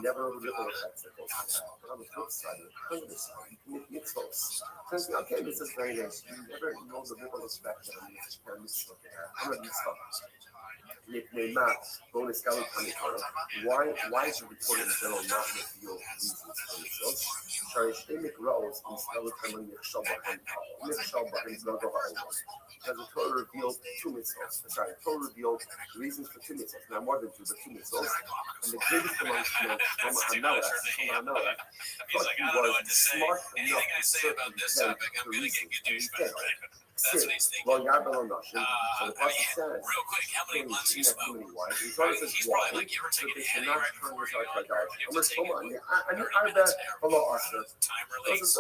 never know the ripple effects that goes on. But on the flip side, on the side, it's close. So okay, this is very nice. You never know the ripple effect that I'm going to miss. I'm going to miss stuff. nickname Matt, bonus skeleton. Why is the reporter in general not reveal reasons for themselves? Sorry, they make roles in skeleton and because the Torah revealed two mitzvahs. Sorry, the Torah revealed reasons for two mitzvahs. Not more than two, but two mitzvahs. And the greatest amongst them, Shlomo HaMelech, He's like, I don't know what to say. Anything I say about this topic, I'm going to get douchebag. That's what he's thinking. Well, so the pasuk says, real quick, how many months you smoke? He's probably probably like, you ever taken a Henny right before you go? You have to take it. I bet below us. Time release.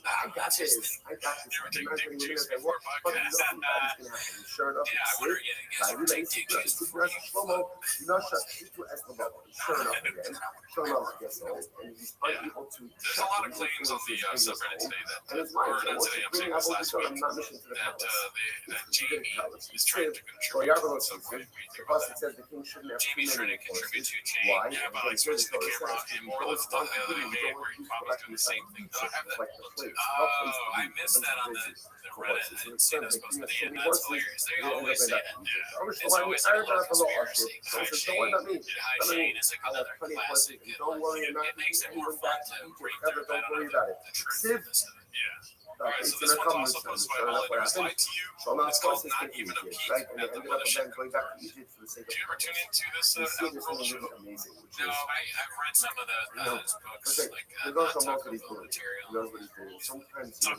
I got this. Never take dick juice before podcast. Sure enough, Yeah, I wonder, you ever take dick juice before you Sure enough, I guess so. And he's unable to. There's a lot of claims on the subreddit today or not today, I'm saying this last week, that Jamie is trying to contribute to some point. Jamie's trying to contribute to change. Yeah, but like switching the camera on him more or less the other day where he probably doing the same thing. Oh, I missed that on the Reddit. I didn't see those posts, but yeah, that's hilarious. They always say that. Yeah. It's always like a little conspiracy. High Shane is like another classic. Don't worry, it makes it more fun to read through that. Don't worry about it. Yeah. All right, so this one also posted by Molly. There's light to you. It's called Not Even a Peek at the Mothership. Did you ever tune into this Outworld show? No, I've read some of those books, like Not Taco Bell material. Taco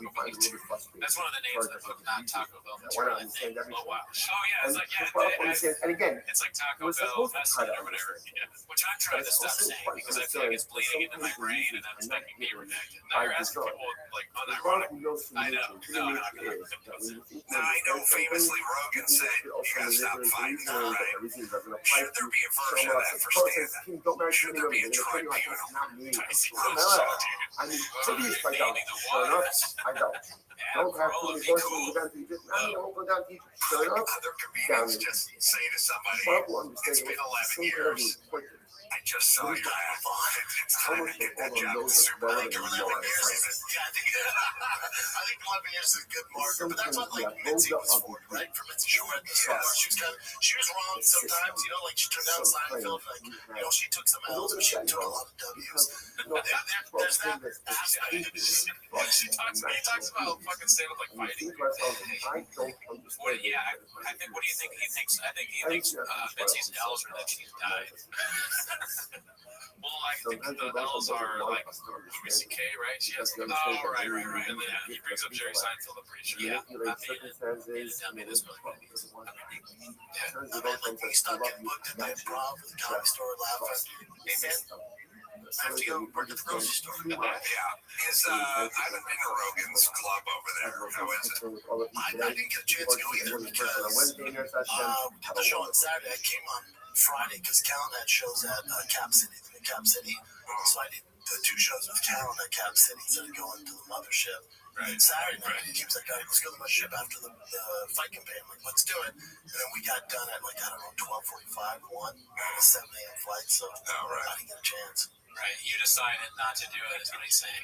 Bell material. That's one of the names of the book, Not Taco Bell material, I think. Oh, wow. Oh, yeah, it's like, and again, it's like Taco Bell message or whatever. Yeah. Which I'm trying to stop saying because I feel like it's bleeding into my brain and that's making me react. Now you're asking people, like, unironically. I know. No. Now, I know famously Rogan said, you gotta stop fighting, right? Should there be a version of that for stand-up? Should there be a tribunal? Tyson Ross, I mean, I don't. Don't have to be forced to other comedians just say to somebody, it's been 11 years. I just saw your life on it. It's time to get that job. Super like 11 years. Yeah, I think 11 years is a good marker. But that's what like Mitzi was for, right? For Mitzi, she went she was wrong sometimes, like she turned down Seinfeld, like, she took some L's, but she took a lot of W's. There's that aspect. He talks about fucking stand-up like fighting. I don't understand. I think, what do you think he thinks? I think he thinks Mitzi's L's are that she's died. Well, I think the L's are like Louis C.K., right? She has, right. And then he brings up Jerry Seinfeld, I'm pretty sure. Yeah, tell me this one. He stuck and looked at my improv with the comic store laughing. Hey, man. I have to go work at the grocery store. Yeah. I haven't been to Rogan's Club over there. How is it? I didn't get a chance to go either because we did the show on Saturday. I came on Friday because Callan had shows at Cap City. So I did the two shows with Callan at Cap City instead of going to the mothership. Right. Saturday night, he was like, all right, let's go to the mothership after the fight campaign. I'm like, let's do it. And then we got done at 12:45, 1 on a 7 a.m. flight. So I didn't get a chance. Right, you decided not to do it, is what he's saying.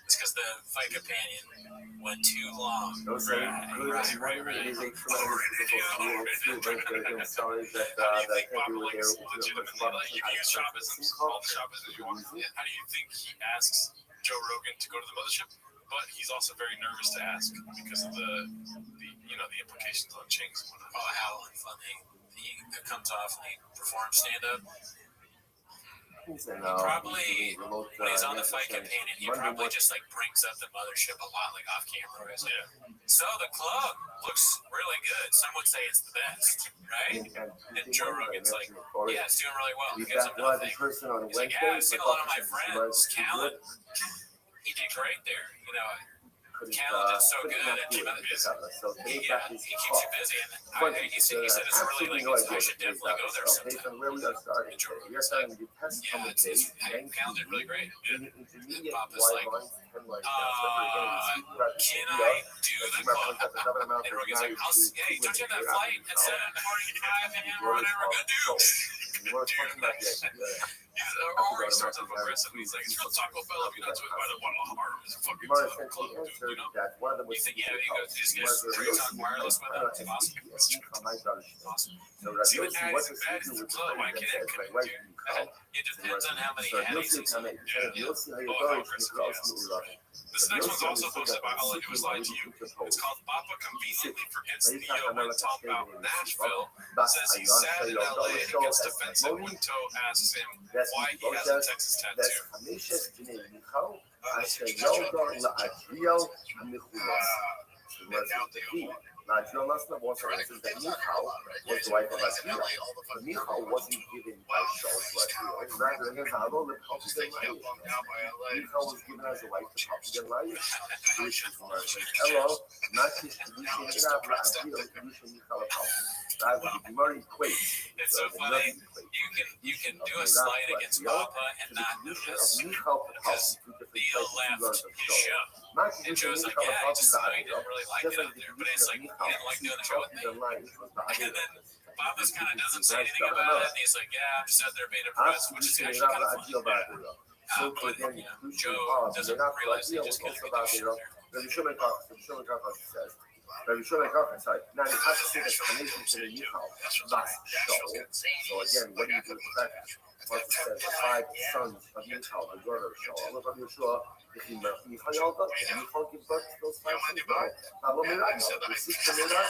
It's because the fight companion went too long. Right. It is a tremendous story that legitimately, you can use Shabbos and all the Shabbos as you want. How do you think he asks Joe Rogan to go to the mothership? But he's also very nervous to ask because of the implications on Ching's and whatnot. Oh, how funny. He comes off and he performs stand-up. Probably when he's on the fight companion, he probably just brings up the mothership a lot, off camera. Yeah. So the club looks really good. Some would say it's the best, right? And Joe Rogan's like, yeah, it's doing really well. He gives him nothing. He's like, yeah, I've seen a lot of my friends. Callan, he did great there. Callan did so good at he keeps you busy. And he said it's really I should definitely go there sometime. Callan did really great. Bob was like, can I do the club? And Rogan's like, hey, don't you have that flight at 7:45 a.m. or whatever? Go do. Or he starts off aggressive. He's like, it's from Taco Bell. If you're not doing by the one hard, it's a fucking club. You know? You think, yeah, you guys just get straight on wireless with them. It's awesome. Awesome. See, the guys and bad is the club. I can't connect to. It depends on how many headaches he's on. Yeah. Oh, how aggressive he is. This next one's also posted by I'll Let You Slide to You. It's called Papa Conveniently Forgets Theo when talking about Nashville. Says he's sad in LA and gets defensive when Toe asks him why he has a Texas tattoo. Nigel must have also answered that Michal was the wife of Akio. But Michal wasn't given by Shaul to Akio. Rather, in Havo, the Papigan Laish. Michal was given as a wife to Papigan Laish. Which is why I said, hello, not just Kedusha Mirab, Akio, Kedusha Michal Papigan. Rather, the Gemara equates. It's so funny. You can do a slide against Papa and not do this. Because Theo left his show. And Joe's like, yeah, I didn't really like it out there. But it's like, he didn't like doing the show with me. And then Papa's kind of doesn't say anything about it. And he's like, yeah, I'm just out there being impressed, which is actually kind of funny. But Joe doesn't realize he just gets the show there. Rabbi Shimon says, Rabbi Shimon sorry, now you have to say explanation to the Michal, not Shaul. So again, what do you do with that? First it says the 5 sons of Michal, the daughter of Shaul. Look, I'm sure if you Michal Yalda, Michal gives birth to those 5 sons. Pablo Mirab, the sister Mirab,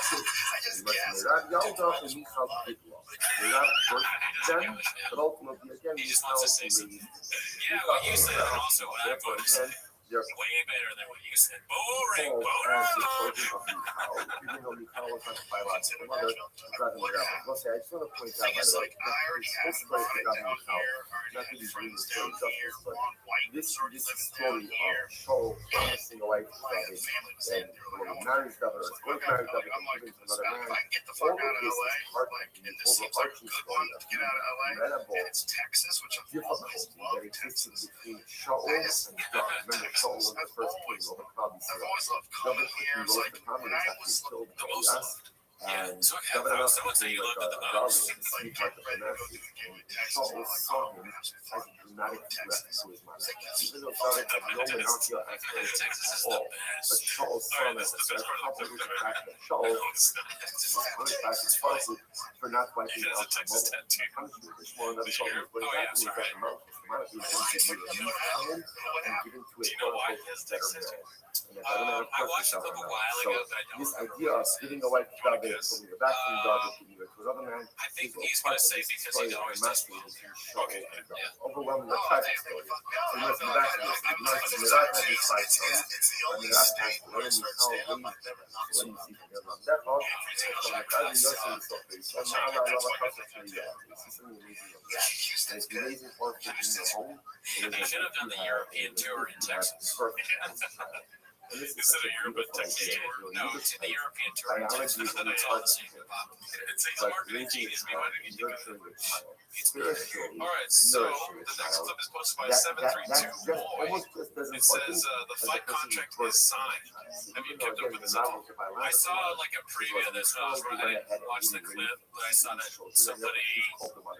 Mirab Yalda, and Michal Gidla. Mirab birthed them, but ultimately again, he just wants to say something. Yeah, what you said, and also what I'm going to say. Way better than what you said. Boring. Even though Michal was not a biological mother, rather Mirab. I just want to point out, by the way, this story regarding Michal, not to be doing the story justice, but this story of Shaul promising a wife to David, and when he marries David, or is going to marry David, and giving to another man, all of this is part of the overarching story of the incredible difficulty that existed between Shaul and God. Remember, Shaul was the first king over David. David rose the communists after he killed Goliath. And someone said you loved it the most. Shaul saw him as a dramatic threat to his mind. Even though David had no monocular aspirations at all, but Shaul saw him as a threat, coupled with the fact that Shaul was responsible for not wiping out the punishment, which one of them told him, but exactly what that amount was. The amount was going to be removed and given to a quote-unquote better man. I watched a clip a while ago, but I don't this idea of giving a wife to David, putting her back to David, giving her to another man, I think he's going to say because he's always desperate. Okay. Overwhelming the tragic story. So let's go back to this. Mirab had these 5 sons, and Mirab passed away, and Michal when you see from Yom Dechol, from the Kazi Yosef, so now I love a process for you. This is something amazing. And it's amazing for in your home. He should have done the European tour in Texas. Instead of Europe and Texas tour. No, it's the European tour in Texas. And I all the same with Bob. It's a marketing genius. Why did you do it? Alright, so the next clip is posted by 732 Boy. It says the fight contract is signed. Have you kept up with this at all? I saw like a preview of this when I was running. I watched the clip, but I saw that somebody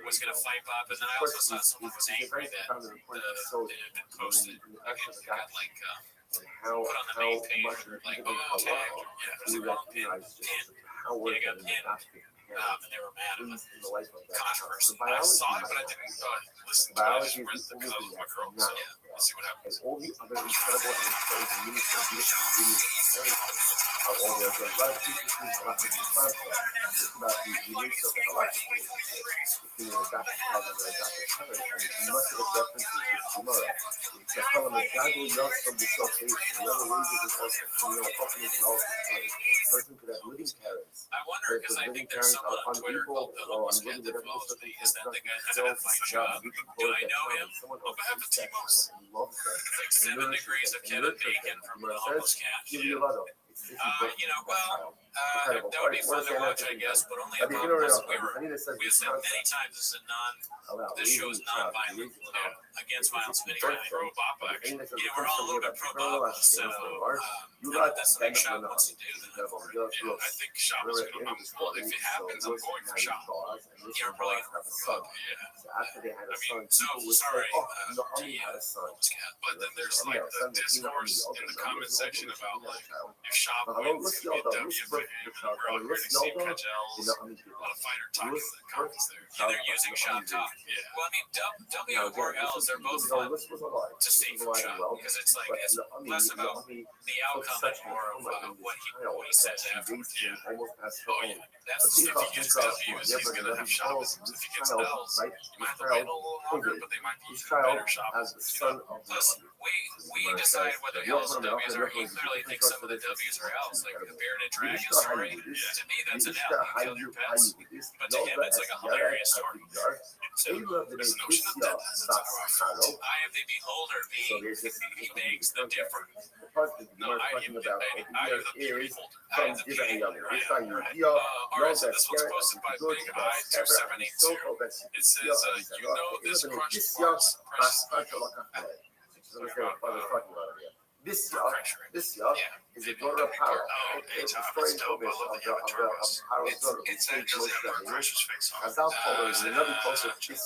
was going to fight Bob, and then I also saw someone was angry that it had been posted. It got like put on the main page. Like, oh, okay, yeah, it was a pin. Yeah, got pinned. And they were mad at the controversy. I saw it, but I didn't listen to it because I was my girl. So we'll see what happens. All the other incredible and incredible beautiful of all the other life teachers who are not to be concept. It's about the unique of the electrical. You know, Dr. Calvin and Dr. Cummings, and much of the references to Gemara. The element gradually melts from the showcase, and never loses its essence. You know, often is also the same. Person could have living parents. I wonder, because I think there's someone on Twitter called the Homeless Cat that follows me. Is that the guy that had my job? Do I know him? On behalf of T-Mos. It's like 7 degrees of Kevin Bacon from the Homeless Cat. You know, well, Incredible. That would be Alright, fun to watch, I guess, but only because we have said many times this is this show is non-violent, against violence of any kind. Pro-Bapa, actually. We're all a little bit pro-Bapa, so that's something Shop wants to do. I think Shop is going to, well, if it happens, I'm going for Shop. You're probably going for Bapa, After they had a son, so people would say, sorry, oh, no, Ami had a son. but then there's like the discourse in the comment section about like if Shop wins, it's going to be a W for him. We're all here to see him catch L's. A lot of fighter talk in the comments there. They're using Shop talk. Yeah. Well, I mean, W or L's, they're both fun to see from Shop because it's like it's less about the outcome and more of what he says afterwards. Yeah. Oh yeah. That's if he gets W's, he's gonna have Shop. If he gets L's, you might have to wait a little longer, but they might be using better Shop. Plus, we decide whether L's and W's are. He clearly thinks some of the W's are L's, like the Bearded Dragon story. Yeah. To me, that's an L. You kill your pets, but to him, it's like a hilarious story. So this notion of deadness, it's our fault. I am the beholder. He makes the difference. No, I am the beholder. I am the beholder. Alright, so this one's posted by Big I2782. It says, you know this crunch box press. This year is the daughter of Pharaoh. It's the story of Pharaoh's daughter. It's because they have a precious face on. As our father is another close of this year.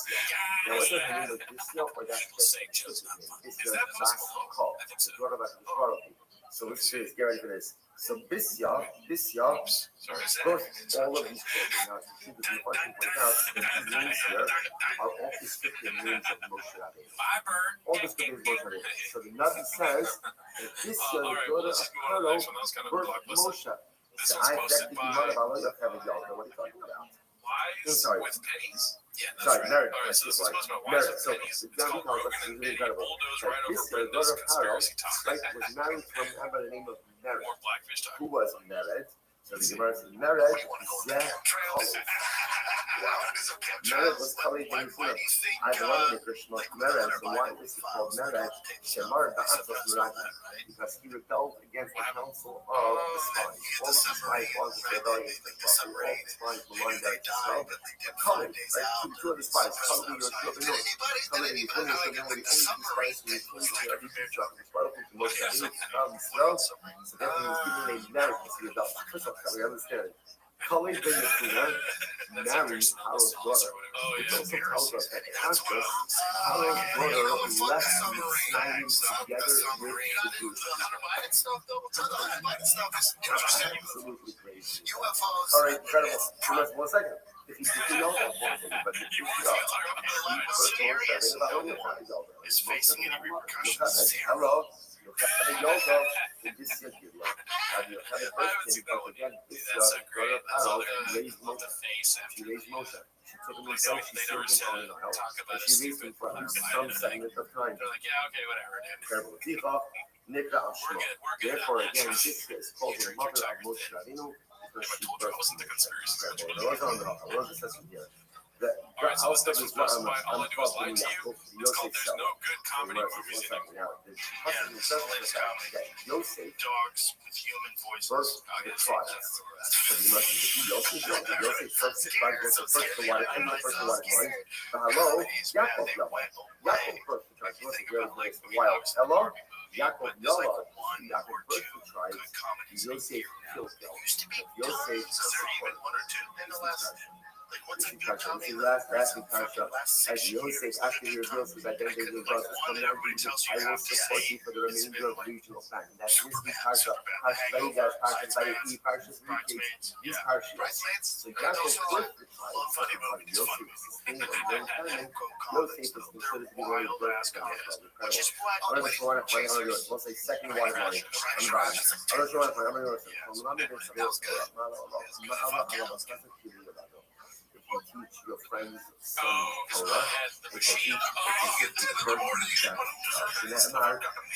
Now, what's the name of this year? Or that's Is that possible? call. I think so. The daughter of Pharaoh. So let's see. Get ready for this. So this year, Oops. Sorry, is that? both all of these children now, to the important point out that these names here are all descriptive names of Moshe Rabbeinu. Bye, bird. All descriptive names of Moshe Rabbeinu. So the Navi says that this year the daughter of Pharaoh birthed Moshe. This So one's I posted exactly by what about it. What are you talking about? Wise Sorry. with pennies. Yeah, that's Sorry, right. Merit. All right, so this is That's posted by right. Wise with So pennies. the It's called Navi tells Rogan us and it's Benny incredible. bulldoze That right over this year the Brenda's daughter of Pharaoh conspiracy talk. was married to a man by the name of Merit. More Blackfish talk. Who was Merit? So the Gemara says Merit is Merit was Kali Ben Yisrael. I belong to Krishna Merit. So why is he called Merit? Shemar Ba'atos Meragi. Because he rebelled against the council of the spies. All of the spies wanted to rebel against the council. All the spies belonged to Israel. Kali, right? Two of the spies. Kali, you're the north. Kali, you're the only spies who came to every future. The most of Israel. So therefore he was given a Merit to see rebel. First of all, we understand. Kali Ben Yisrael married Pharaoh's daughter. It also tells us that Pharaoh's daughter left Mitzrayim together with the Jews. Absolutely crazy. All right, incredible. Just 1 second. If you know that one thing, but if you Is facing any repercussions. hello. You have a yoga in this year, you have your birthday, but again, this year, daughter Pharaoh, she raised Moshe. She raised Moshe. She took him inside, she served him on the house. She raised him for some segment of time. They're like, yeah, okay, whatever, dude. Incredible. Tika, Nikra Ashma. Therefore, again, this is called the mother of Moshe Rabbeinu, because she birthed him. There was a session here. Alright, so this next one posted by All I Do Is Lie to You. It's called There's No Good Comedy Movies Anymore. Yosef Dogs with human voices. first the tribes. So the Yosef first the tribes, first the white and the first the white ones. Hello, Yaakov first the tribes. What's the wild? Hello, Yaakov Yalad. Yaakov first the tribes. Yosef killed them. Yosef Is there even one or two in the last? Like, what's a good comedy? Last contract. As Yosef, after your Yosef, I think they will go to come down to I will support you for the remainder of the regional plan. That's his Parsha. Parsha, that's Parsha, Vayechi, Parsha's repeats. These Parshas. So Yaakov first the tribes. Yosef is sustained on one time. Yosef is considered to be one of the birth gods. Incredible. I'm going to find out your, we'll say second white line. I'm bad. I'm going to find you teach your friends some Torah, if you teach the person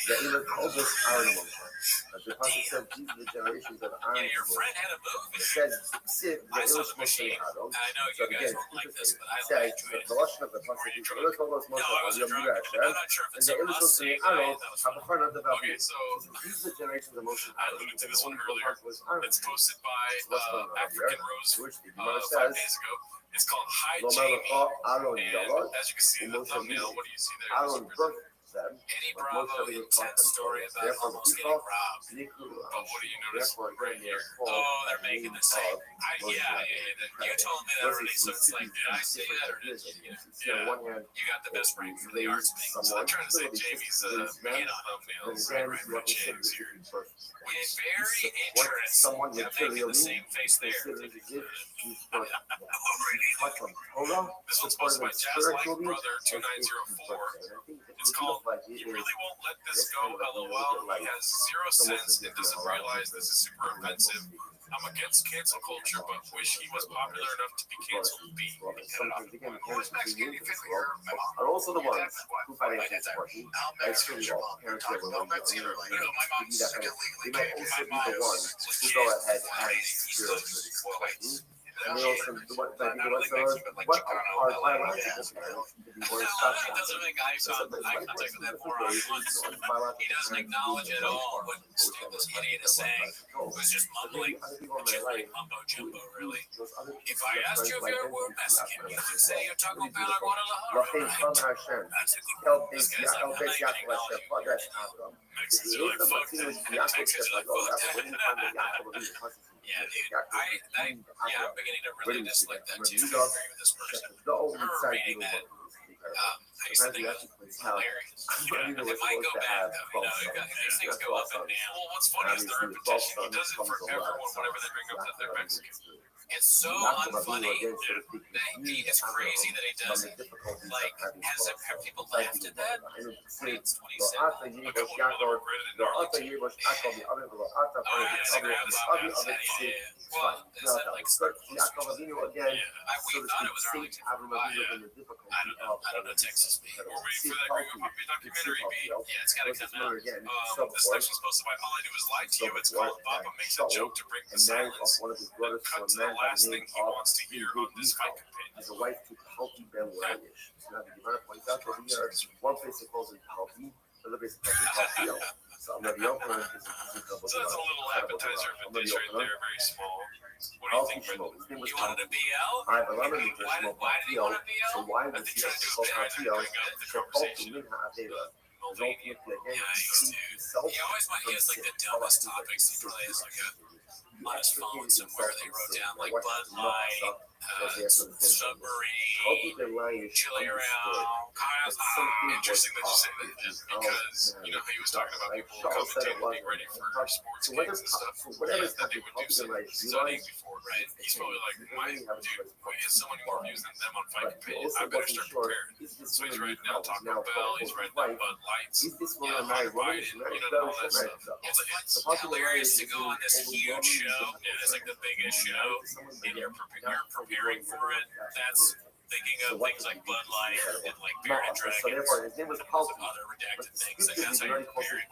that either told us out of As the Pasuk said, these are the generations of Yeah, Aaron. your friend had a movie. It says, "Siv, I the saw Ilush the Moshe machine. Adam." I know So you again, guys won't like this, interesting. but I It says, enjoyed it. the Lashon of the Were Pasuk you is, drunk? "Ilush Moshe No, I Adam, wasn't Yom drunk. Yireh Hashem." I'm not sure if And it's the a Ilush must see. Moshe Adam, That was have a fun. friend of the Okay, David. so These are the generations of Moshe I Adam. alluded to this one earlier. Aaron. It's posted by What's going on African here? Rose Which the Gemara 5 says, days ago. It's called Hi "Lo Jamie. Melech Aaron And Yavod, as you can see in the Moshe thumbnail, Rabbeinu. what do you see there? Aaron birthed them. Eddie but Bravo Moshe Rabbeinu taught intense them story Torah. about Therefore, almost the getting people, robbed. Niklu, But what do you notice therefore, right again, here? they're called Oh, they're by the making name the same. of You told me that already, so it's like, did I say that or did you? On one hand, You got the best brain for the arts thing. So I'm trying to say Jamie's man on thumbnails, right from James here. It's very interesting. someone I'm making the same face there. This one's posted by Jazz Like Brother 2904. It's called "You Really Won't Let This Go, LOL." He has zero sense and doesn't realize this is super offensive. I'm against cancel culture, but wish he was popular enough to be canceled. B. Are also the ones who financially support me. Extremely well. Parents that were young, they might also be the ones who go ahead and spiritually. And they also, what are biological parents? He doesn't make eye contact with that moron once. He doesn't acknowledge at all what this idiot is saying. He's just mumbling, just like mumbo jumbo, really. If I asked you if you're a word Mexican, you could say you're talking about Guadalajara, right? That's a good one. This guy's like, I'm not even acknowledging you. Mexicans are like, fuck that. Texas are like, fuck that. Yeah, dude. I'm beginning to really dislike that too. I agree with this person. Reading that. I used to think it was hilarious. It might go back though, these things go up and down. Well, what's funny is the repetition. He does it for everyone whenever they bring up that they're Mexican. It's so unfunny. It's crazy that he does it. Like, have people laughed at that? It's 27. A couple people that were greater than normal. Oh, yeah, it's like, well, is that like start? We thought it was Arlington for a while. I don't know Texas. We're waiting for that Gringo Puppy documentary. Yeah, it's gotta come out. This next one's posted by All I Do Is Lie to You. It's called Papa Makes a Joke to Break the Silence. Then cut to the last thing he wants to hear on this fight campaign. His wife to Halti Ben Warish. So now the Gemara points out that here, one place it calls it Halti, another place it calls it Haltiel. So I'm going to be open. So that's a little appetizer of a dish right there, very small. What do you think, Brendan? You wanted a BL? I love it. Why did he want a BL? So why I was think he trying to do a Haltiel? bring up the conversation. Mulvaney. Yikes, dude. He always has like the dumbest topics. He probably has like on his phone somewhere they wrote down like Bud Light, submarine, chili around. Interesting that you say that because you know he was talking about people commentating being ready for sports games and stuff. Yeah, that they would do some studying before, right? He's probably like, dude, as someone who more views than them on Fight Companion, I better start prepared. So he's writing down Taco Bell, he's writing down Bud Lights, Hunter Biden, all that stuff. It's hilarious to go on this huge show. It's like the biggest show, and you're preparing for it. That's thinking of things like Bud Light and like Bearded Dragons, other redacted things. Like that's how you're preparing.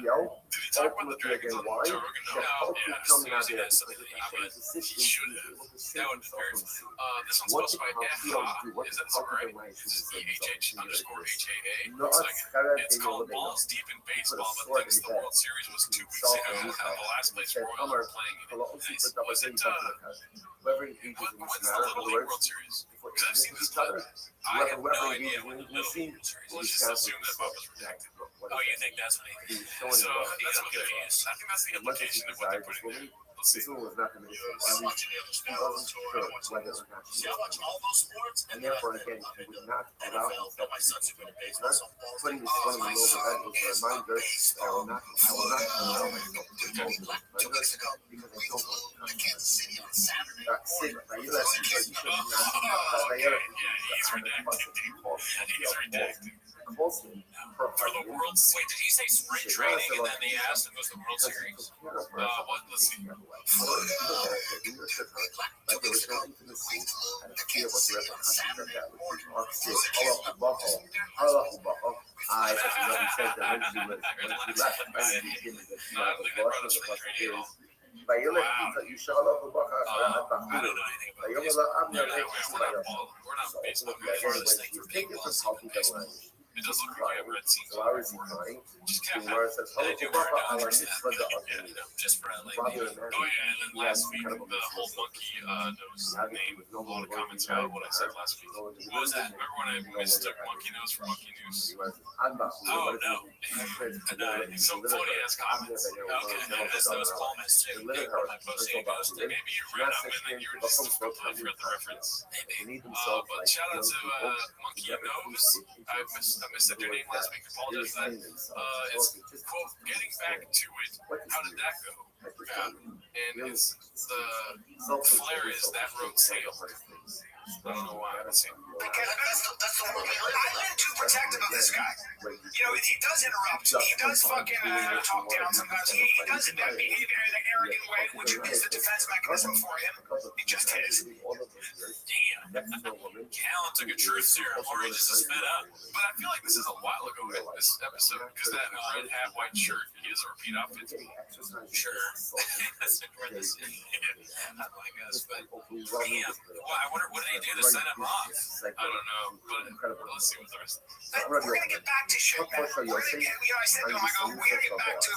Yeah. Did he talk about the dragons on Joe Rogan? No. Yeah, as soon as he has something that he should have. That would be very funny. This one's posted by FHA. Is that right? This is EHH_HAA. Looks like it. It's called Balls Deep in Baseball, but thinks the World Series was 2 weeks ago. The last place Royals were playing in it. Nice. Was it, when's the Little League World Series? Because I've seen this clip. I have no idea when the Little League World Series. Let's just assume that Bubba's redacted. Oh, you think that's what he did? So that's what they're used. I think that's the implication of what they're putting in. Let's see. was not going to be and therefore, again, he would not allow himself to be putting his one in the middle of the bed was a reminder I will not allow myself to go because I don't He's redacted. calls him For the World. Wait, did he say spring training and then they asked him was the World Series? What? Let's see. Like there was no intimacy and fear what the repercussions of that would be. I said that when he left, ויולד פיצה אישה לא בבחר ויום הזה אמר It does look like I've read scenes. So I was crying. Just kept Where it says, I do wear I dollars. just read the Just for like, oh yeah, and then last week the whole monkey nose name. A lot of comments about what I said last week. What was that? Remember when I mistook monkey nose for monkey noose? Oh no. Some funny ass comments. Okay, that's those comments too. One of my posts maybe you read them and then you were just surprised with the reference. Maybe. But shout out to Monkey Nose. I missed your name last week. Apologize for that. It's quote, getting back to it. How did that go? And it's the flair is that road sail. I don't know why I haven't seen it. Because that's the world we live in. I've been too protective of this guy. You know, he does interrupt. He does fucking talk down sometimes. He does behave in an arrogant way, which is the defense mechanism for him. It just is. Damn. Callan took a truth serum, or he just sped up. But I feel like this is a while ago in this episode, because that red hat, white shirt, he is a repeat outfit. Sure. That's where this is. I guess, but damn. Well, I wonder what did he do to set him off? I don't know, but let's see what the rest. We're gonna get back to shit, man. We're gonna get, I said to him, I go, we're gonna get back to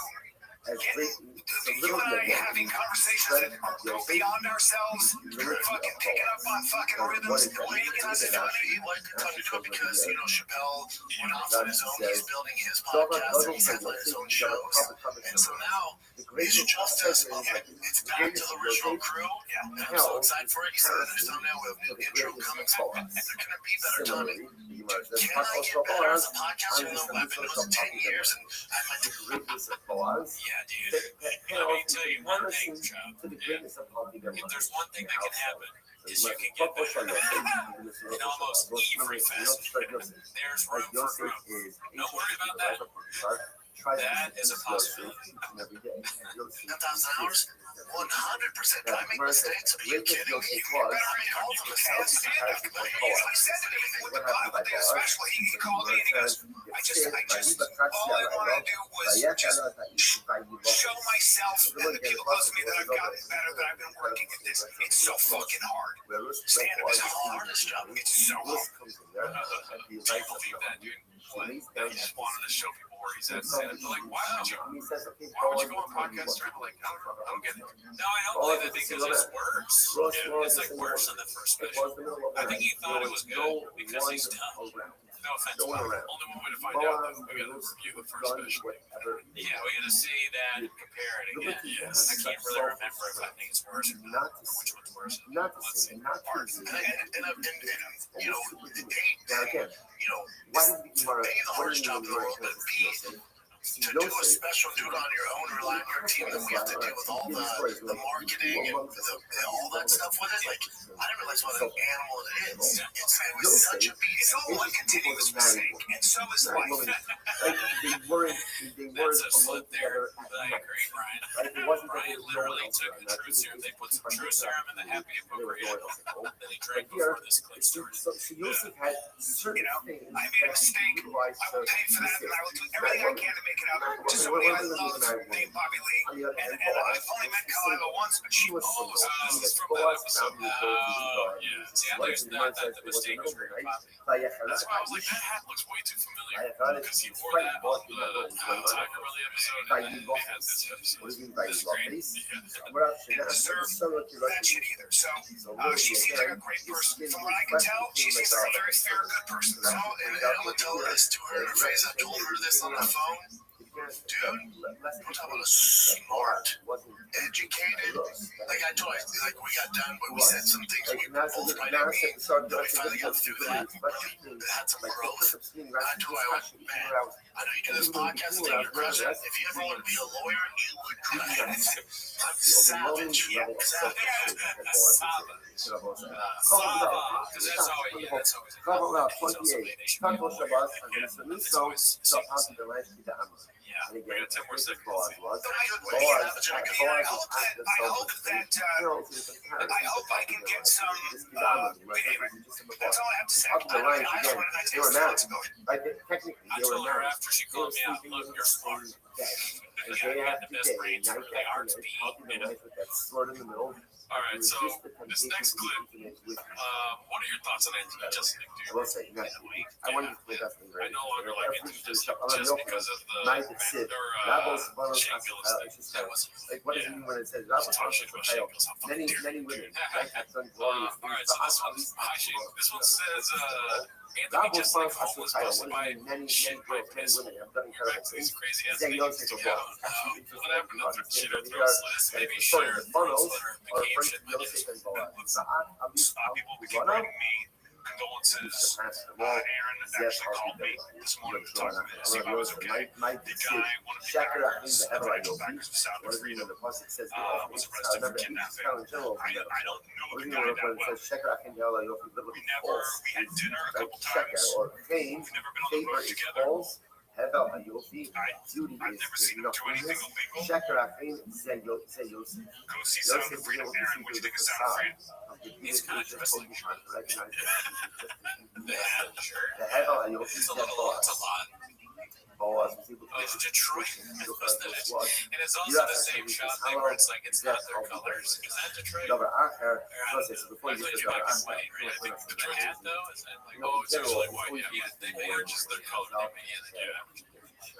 you and I having conversations that go beyond ourselves, fucking picking up on fucking rhythms. What are you gonna say? He liked to talk to it because, you know, Chappelle went off on his own. He's building his podcast and he's had his own shows. And so now, he's just as it's back to the original crew. Yeah, and I'm so excited for it. He said in his thumbnail, we have new intro coming forward. They're gonna be better timing. Can I get better as a podcaster? I've been doing it 10 years and yeah, dude. Let me tell you one thing, Chubb. If there's one thing that can happen, is you can get better in almost every facet. There's room for growth. Don't worry about that. That is a possibility. 1,000 hours? 100%. I make mistakes. Are you kidding me? You better make all the mistakes. But he usually says it with the guy with the special. He called me and he goes, all I wanted to do was just show myself and the people close to me that I've gotten better, that I've been working at this. It's so fucking hard. Stand-up is the hardest job. It's so hard. Can't believe that, dude. I just wanted to show people where he's at. And they're like, why would you go on podcasts? I'm like, I don't get it. No, I don't believe it because it's worse. It's like worse than the first special. I think he thought it was good because he's dumb. No offense, but only one way to find out though. We gotta review the first special. Yeah, we gotta see that and compare it again. Yes, I can't really remember if I think it's worse or not. Which one's worse? Let's see. Parts. And you know, A, the hardest job in the world, but B, to do a special, do it on your own, rely on your team, then we have to deal with all the marketing and all that stuff with it. Like, I didn't realize what an animal it is. It was such a beast. It's all one continuous mistake, and so is life. That's a slip there. I agree, Brian. Brian literally took the truth serum. They put some truth serum in the happy appropriate. Then he drank before this clip started. You know, I made a mistake. I will pay for that, and I will do everything I can to make it out to somebody I love named Bobby Lee. And I've only met Kalila once, but she was this is from that episode. Yeah. See, I understand that the mistake was very Bobby. That's why I was like, that hat looks way too familiar. Because he wore that on the Tiger Lily episode, and then they had this episode. This great. Yeah. Deserve that shit either. So she seems like a great person. From what I can tell, she seems like a very fair, good person. So, and I'm gonna tell this to her in her face. I told her this on the phone. Dude, we're talking about a smart, educated. Like I told you, like we got done, but we said some things we both might have mean. Then we finally got through that. Had some growth. I told her, man, I know you do this podcast thing, you're president. If you ever want to be a lawyer, you savage. Because that's how it is. That's always 28. Taco Shabbat, so how the last be the hammer. yeah. And again, 10 more seconds. Boaz was. I hope that I hope I can get some. That's all I have to say. They were married. Like, technically, I they were told her married. after she called me out, look, you're smart. And Because day I had after the best day, brains night for the after arts night, beat. talking to life with that sword in the middle. All right, so this next clip, With what are your thoughts on Anthony Justin, I dude? will say, yes, I wanted to play that thing I right. no longer like it just because of the Night at Sid. Rabos, Baros, Shankless thing. That was like, what does it mean when it says Rabos, talking about Shankless. How fucking many dare you. women, right, have done glorious All right, things. so this one says Anthony Rabos, Justin Baros, homeless Baros, busted by many shit by girls, many piss. women have done We're back incredible to these things. crazy ass Then things. Yosef Yeah. What happened after shit or throat slits? Maybe share funnels or became first shit. Yosef and Boaz. Stop people who keep writing me condolences. Aaron actually called me this morning to talk to me to see if I was okay. The guy, one of the directors, one of the original backers of Sound of Freedom, was arrested for kidnapping. I don't know the guy that well. We had dinner a couple times. We've never been on the road together. I've never seen him do anything illegal. Go see Sound of Freedom, Aaron. What do you think of Sound of Freedom? He's kind of dressed like Trump. The hat, sure. It's a lot. It's Detroit. And it's also the same shot thing where it's like it's not their colors. Is that Detroit? I played you black and white, right? I think Detroit hat though is that like it's usually white. Yeah, they are just their color. Yeah.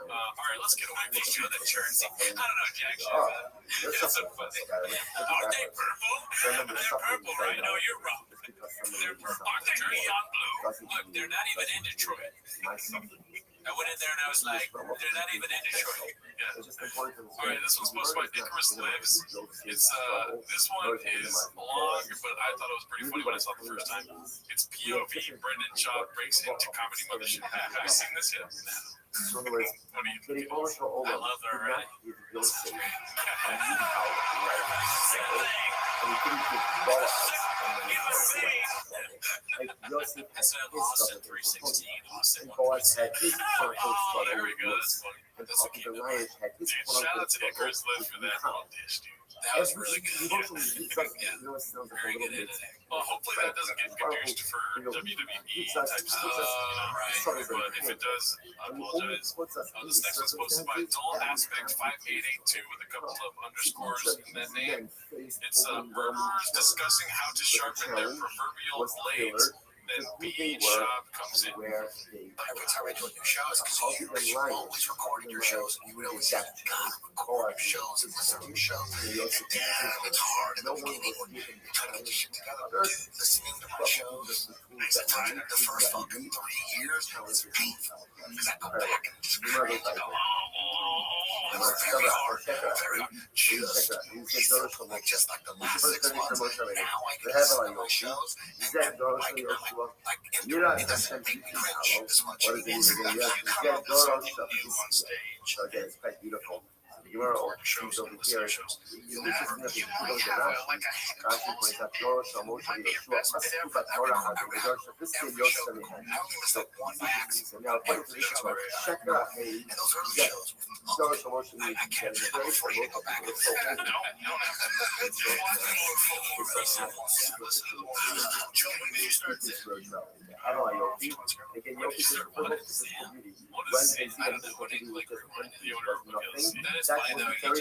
All right, let's get away from each other, Jersey. I don't know, Jack. It's so funny. Aren't they purple? They're purple, right? No, you're wrong. They're purple. Aren't they neon blue? Look, they're not even in Detroit. I went in there and I was like, they're not even in Detroit. Yeah. All right, this one's posted by Icarus Lives. It's this one is long, but I thought it was pretty funny when I saw it the first time. It's POV Brendan Shaw breaks into comedy mothership. Have you seen this yet? In other words, What do you think? I love her already. Instead of Austin 316, Austin 136. Oh, there we go. That's okay. Shout out to Icarus Live for that one dish, dude. That was really good. Yeah. Very good editing. Well, hopefully that doesn't get produced for WWE type stuff. Right. But if it does, I apologize. This next one's posted by Dawn Aspect 5882 with a couple of underscores in that name. It's murderers discussing how to sharpen their proverbial blades. Then B Shop comes in. What's how we're doing your shows? Because you always recorded your shows and you would always say, God, record your shows and listen to your shows. Damn, it's hard in the beginning when you're trying to get this shit together. Listening to my shows, it's the time that the first fucking 3 years was painful. Because I go back and just cringe and go, it was very hard, very hard. Just recently, just like the last 6 months, now I can listen to my shows and like it doesn't make me cringe as much. It's like you come up with something new on stage. It's quite beautiful. You record shows and listen to shows. You might have like a calls. It might be your best bit ever. I record every show. I only miss like one by accident. Every show where and those early shows with I can't. I'm afraid to go back and listen. No. It's a lot more full listen to more. Joe, when did you start this? I don't know. What is Sam? What is Sam? I don't know what he like reminded the owner of because that is funny though.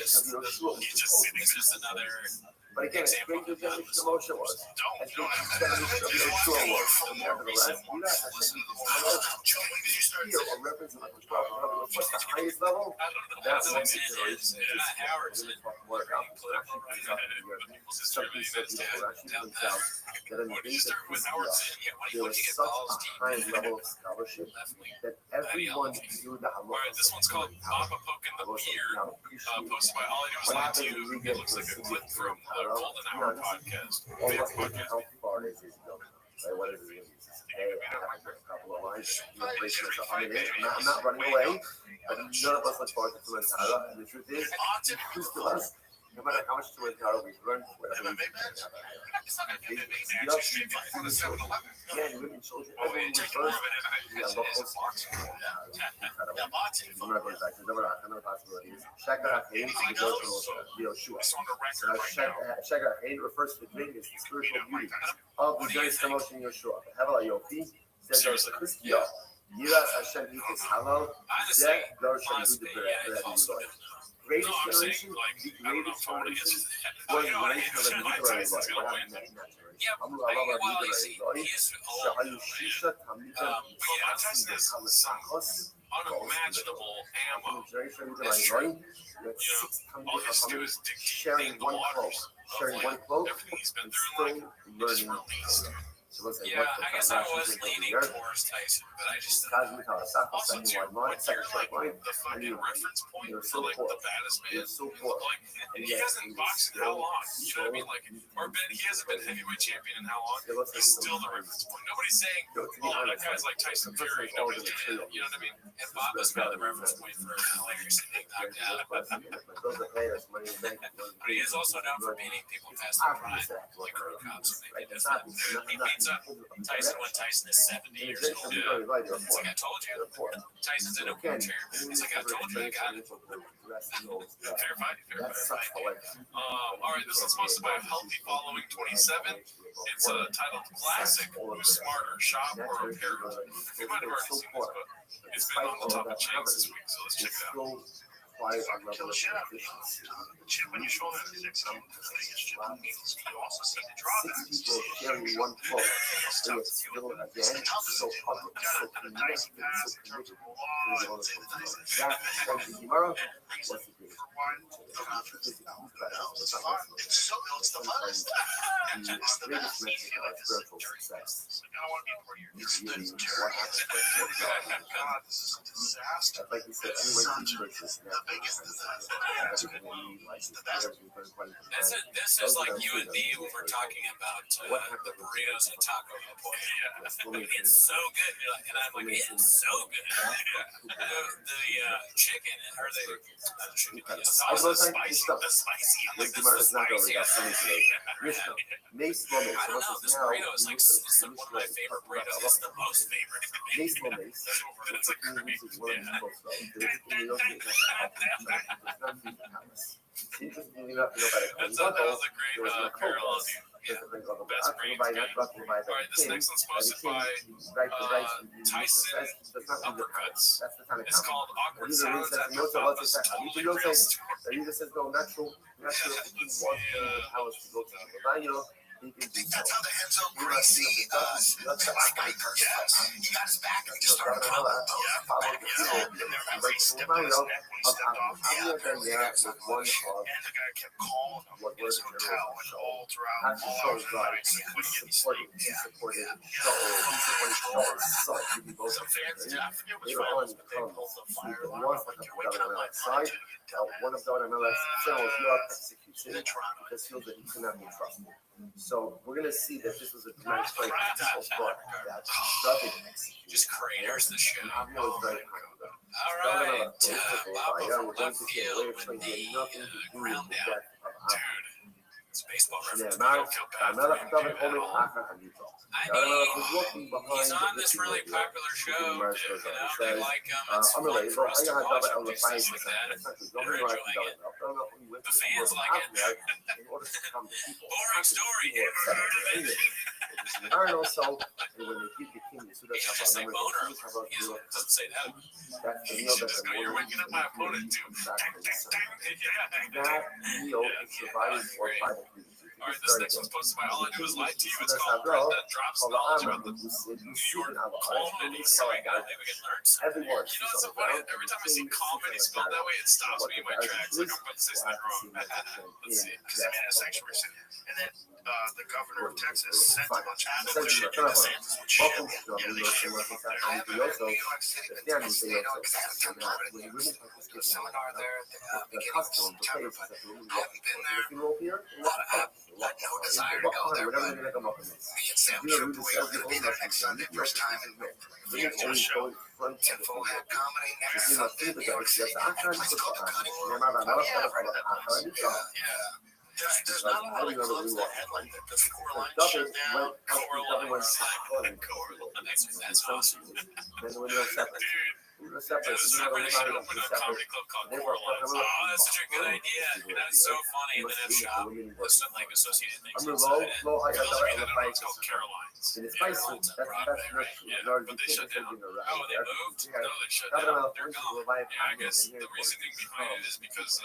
He's just sitting just another But again, it's great to get the promotion was. As good as the show was. And nevertheless, you guys have or reference like what's the highest level? I don't know. That's That's one situation. not Howard's. Work out. Something said that What did you start with Howard Zinn? Yeah, there when was you get such balls a deep. high level of scholarship that everyone knew that All right, this one's called Mama Poking the Beard, posted by All I Do Is Lie to You. It looks like a clip from the Golden Hour podcast. Favorite podcast. How far is it going? Like, what is it? Hey, I have a couple of lines. I'm not running away. none of us look forward to Tomentara, and the truth is, just to us, no matter how much Tomentara we've run, whatever we do, men, women, children, everyone was first. We have locals. I'm not going back to another possibility is Shaggar Hain to go to Yoshua. So Shaggar Hain refers to the dream as the spiritual beauty of the joyous emotion Yoshua. Havala Yofi said Christia. Yiras Hashem Yitis Halal. Zeh Darshan Hudu greatest generation, the greatest generation, was the generation of a literary life. What happened in that generation? Unimaginable ammo. Sharing one quote, and still learning. Yeah, I guess I was leaning towards Tyson, but I just also too, when you're like the fucking reference point for like the baddest man, like he hasn't boxed in how long? You know what I mean? Like, or he hasn't been heavyweight champion in how long? He's still the reference point. Nobody's saying, oh, that guy's like Tyson Fury. Nobody's doing that. You know what I mean? And Bob has been the reference point for like you're saying knocked out. But he is also known for beating people past their prime, like Crow Cops. He beats up Tyson when Tyson is 70 years old. Yeah. It's like I told you. Tyson's in a wheelchair. It's like I told you, I got it. Fair fight. All right, this is sponsored by Healthy Following 27. It's titled Classic. Who's Smarter, Shop or Repair? We might have already seen this, but it's been on the top of chains this week, so let's check it out. Kill the shit out of me. Chip on your shoulder is exciting. You also see the drop. 6 people sharing one quote. And it's still again so public, so committed, so committed. That tomorrow was the greatest. It's so it's the funnest. It's the best. Easy like this. I don't want to be a part of your this is a disaster. Like you said, anyone who purchases now. This is like you and me when we're talking about the burritos and taco. It's so good. And I'm like, it's so good. The chicken, or the chicken, the sauce is spicy. The spicy. I'm like, this is spicy. I don't know. This burrito is like one of my favorite burritos. It's the most favorite. It's like creamy. Interestingly enough, that was a great parallel. Best brains. Alright, this next one's sponsored by Tyson Uppercuts. It's called Awkward Sounds at the Office. says no natural That's how the heads up Gracie the white guy person. He got his back and he just started calling him. And their memory stepped on his neck when he stepped off. And the guy kept calling him in his hotel and all throughout all hours of the night. So he wouldn't get any sleep. Some fans, I forget which rivals, but they pulled the fire alarm. Waking up like outside. One of the MLS channels you are executed because he feels that he cannot be trusted. So we're gonna see that this was a nice fight. Just craters the show. I'm really very All right, left field with the ground down. Dude, it's baseball reference. I mean, he's on this really popular show. They like him. It's fun for us to watch him do stuff like that. They're enjoying it. The fans like it. Boring story. It's just like boner. He doesn't say that. He's just go, you're waking up my opponent too. All right, this next one's posted by All I Do Is Lie to You. It's called Brett That Drops Knowledge about the New York comedy spelling. I think we can learn something. You know what's so funny? Every time I see comedy spelled that way, it stops me in my tracks. Like I'm about to say something wrong. Let's see. Because I'm in a sanctuary city. And then the governor of Texas sent a bunch of people to ship DeSantis would ship. They ship them up there. I haven't been to New York City, but because they have their private there. There's a seminar there. Beginning of September, but I haven't been there. no desire to go there, but me and Sam tripped away on the be there next Sunday, first time in a show. Info had comedy, never something, New York City, a place called the Cutting Room. Yeah, I've heard of that place. Yeah. There's not a lot of clubs that had like the core line shut down, core line was like, core line. That's awesome. Dude, there's a celebrity should open a comedy club called Core Lines. Oh, that's such a good idea. That is so funny. And then have shop with some like associated things inside it. For those of you that don't know, it's called Caroline's. Caroline's on Broadway, right? Yeah, but they shut down. Oh, they moved? No, they shut down. They're gone. Yeah, I guess the reasoning behind it is because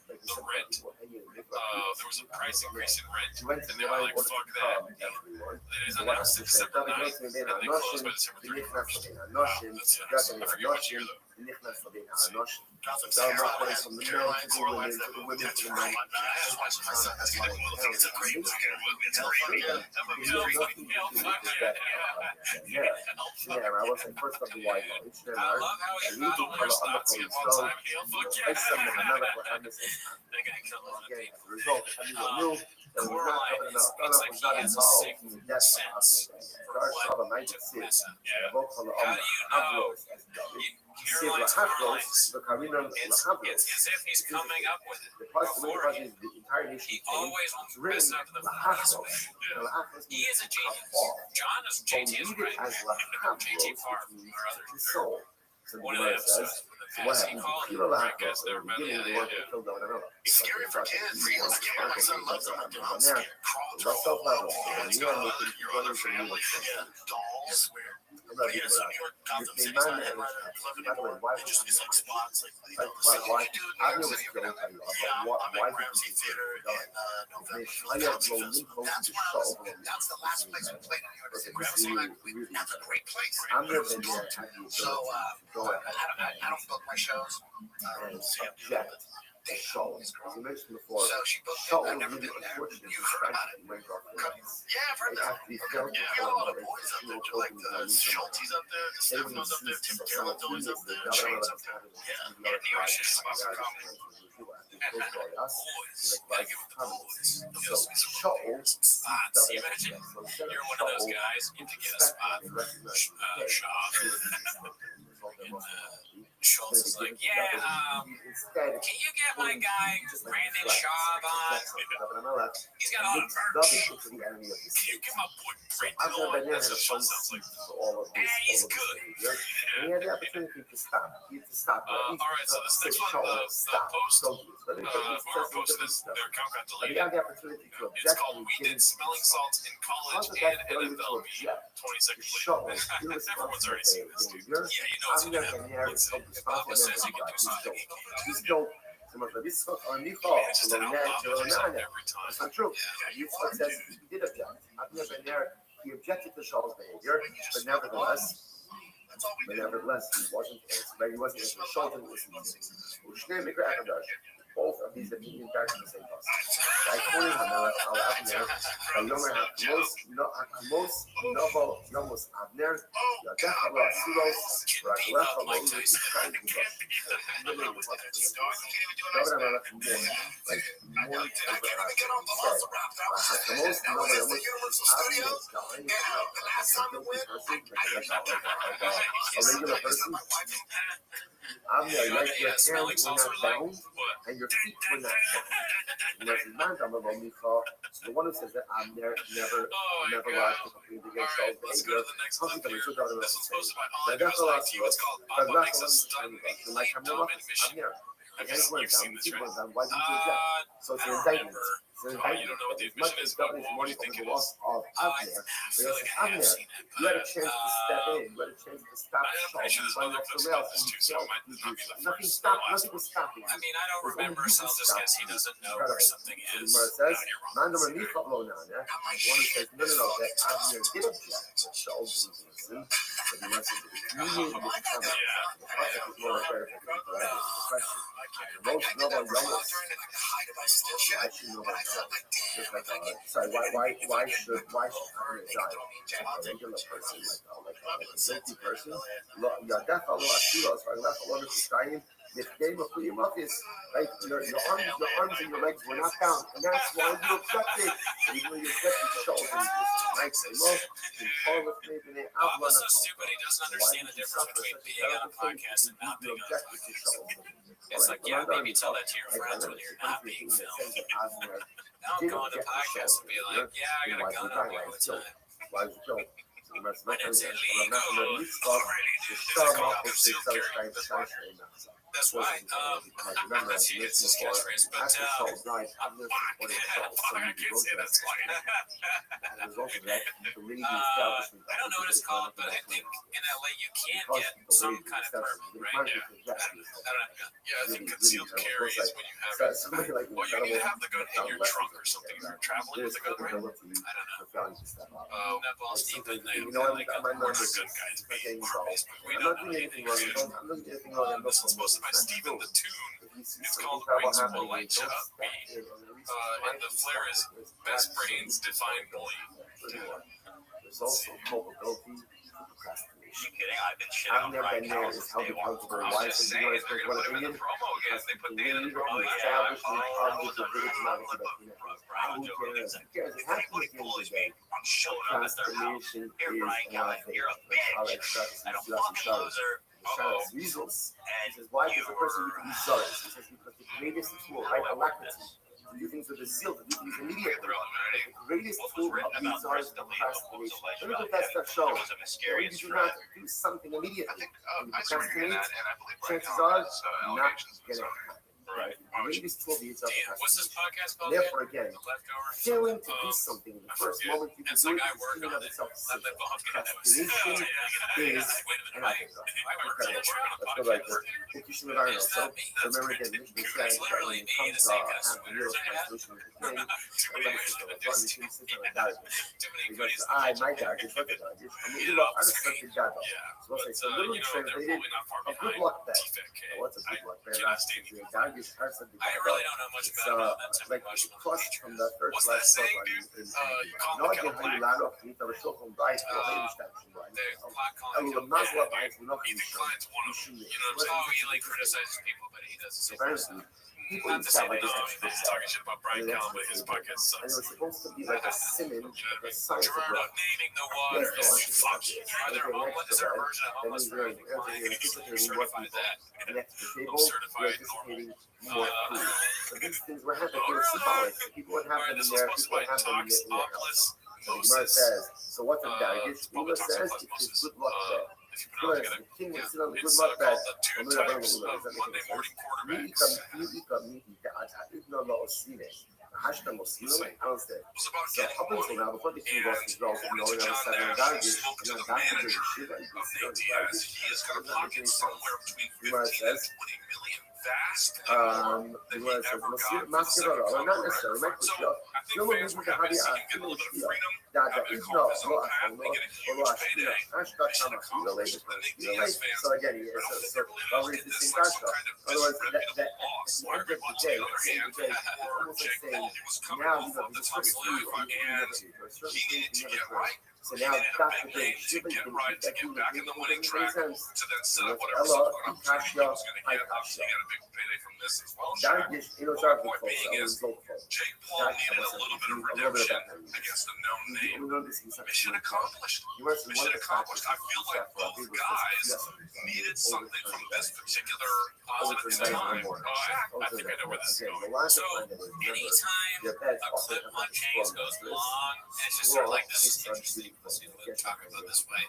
the rent. There was a price increase in rent, and they were like, fuck that. It is announced in December 9th, and then they closed by December 31st. That's I forget what year though. Gotham's Caroline's from the Caroline's Core Lines that moved to Carolina. I was watching my son. That's gonna go. It's a great movie. It's a great movie. That movie is fucking Yeah, I was like first of the white one. I love how he not only stops at one time, he'll fuck yeah. That guy killed a lot of people. Core Lines, it's like he has a sick sense for what to mess up. Yeah. How do you know? Caroline's Core Lines. It's as if he's coming up with it beforehand. He always wants to mess up the first way. He is a genius. John is JT is right. JT Parr, or other. One of the episodes with the fantasy calling podcast there about It's scary for kids. Real scary. My son loves them. I'm scared. Crawl through all the hands. Your other family. Yeah. Dolls. But yeah, so New York, Gotham City's not living anymore. It just is like spots. Like, I've never heard of that. Yeah, I'm at Ramsey Theater in November. That's where I was. That's the last place we played in New York City. Ramsey, that's a great place. I'm never been there. So, I don't book my shows. The show, as you mentioned before, so she booked show it. was I've never really been there. unfortunate. You've heard about it. Yeah, I've heard that. We got a lot of boys up there, like the Schultes up there, the Stefanos up there, Tim Taranto's up there, Shane's up there. Yeah, New York City spots are comedy. Boys, gotta give it the boys. So show Spots. Imagine you're one of those guys, you get a spot for Shaw. And Schultz is like, yeah, can you get my guy Brandon Shaw on? He's got all the perks. Can you get my boy Brandon on? That's what Schultz sounds like. He's good. He had the opportunity to stop. All right, so this next one, the whoever posted this, their account got deleted. It's called We Did Smelling Salts in College and NFL Media. 20 seconds later. Everyone's already seen this, dude. Yeah, you know what's gonna happen. Bubba says he can do something he can't do. He manages to out-Bubba himself every time. That's not true. He did object. I've never been there. He objected to Shaw's behavior, but nevertheless, he wasn't answering. He wasn't answering. Shaw didn't listen to him. Both of these opinion characters in the same bus. I told him most novel Yomos Abner, Yadefalo Asilos, Raglefalo I'm there, like your hands were not down and your feet were not down. And there's a man I'm about me called, the one who says that I'm there, never watched the complaint against all Let's go to the next one here. This was posted by Online Perspective. It's called Papa Makes Us Done Being Dumb in Michigan. I guess you've seen this, right? So it's an I don't indictment. remember. You don't know what the admission is, but what would you think it was? I feel like I have seen it. You had a chance to step in. You had a chance to stop. I'm pretty sure there's other clips about this too, so it might not be the first or the last one. I mean, I don't remember, so I'll just guess he doesn't know where something is. No, you're wrong. The one who says, no, that Avner did object to Shaul's reason, but he wants to immediately most noble youngest. Actually, no, sorry, why should Avner die? A regular person, like a guilty person. Yeah, that's all I see. That's why I left a lot of Australian. If they were pretty obvious, like your arms and your legs were not bound, and that's why you objected. Even though you objected, shoulders, nice and low, and fall with me, and they Bob outrun was so us. stupid he doesn't understand the difference between being on a podcast and not being on a podcast. It's like, yeah, maybe tell that to your friends when you're not being filmed. Now I'm going to podcasts and be like, yeah, I got a gun on me all the time. Why is it joke? And it's illegal. That's why. That's his catchphrase, but I can't say that's funny. I don't know what it's called, but I think in LA you can get some kind of permit, right? Yeah. I think concealed carry is when you have it. Well, you need to have the gun in your trunk or something if you're traveling with a gun, right? I don't know. That ball's deep in there. Like other gun guys being on Facebook. We don't know anything. This is supposed to be Stephen the Tune. It's called Brains Polite Shut Up Me. And the flair is best brains define bullying. There's also culpability for procrastination. You kidding? I've been shit on Brian Cowles. How the culpable I'm just saying, they're going to put him in the promo again. They put the in the promo. Yeah, I follow the Brian Jones. Everybody bullies me. I'm showing up at their house. Here, Brian Cowles, you're a bitch. And a fucking loser. Results. And why does a person need results? He says because the greatest tool, right? Alacrity. To do things with a zeal, to do things immediately. The greatest tool of these are procrastination. Look at that stuff shown. When you do not do something immediately, when you procrastinate, chances are not going to happen. Right. The greatest tool of these are What's this podcast called? Therefore, again, failing to do something in the first moment you can do it is in and of itself procrastination is an ethical. Let's go back there. Think you should have iron also. Remember again, Michigan said that when it comes to having real translation of the thing, everybody should go run, you shouldn't sit on a dodge. Because my dodge is what the dodge is. I'm unexpected dodge. So let's say, so literally translated, a good luck bet. What's a good luck bet? I really don't know much about that type of emotional nature. What's that saying, dude? You call the kettle black. The clock calling black. He declines one of them. You know what I'm saying? He like criticizes people, but he does it so personally. Not to say that he's talking shit about Brian Callen, but his podcast sucks. And it was supposed to be like a simon, like a science of Gerardo naming the water is fuck you. Is there a version of homeless for you? You're certified that. I'm certified normal. So these things were happening. They were symbolic. People would have them in there. People would have them in there. So Gemara says, so what's a baggage? Gemara says it's good luck bet. Because the king would sit on the good luck bet. So up until now, before the king was involved in knowing how to set a baggage, and then back to the shit, like Gemara says, not necessarily, right? So again, always the same kasha. Otherwise, that at the end of the day, almost like saying, now you have this first food, so now that's the thing. Shiva can keep that food and make it make sense. So Ella, kasha, high kasha. Dargish, it was our fault. It was low fault. Jake Paul needed a little bit of redemption against a known name. Mission accomplished. Mission accomplished. I feel like both guys needed something from this particular positive time. I think I know where this is going. So anytime a clip on Chains goes long, it's just sort of like this is interesting. Let's talk about it this way.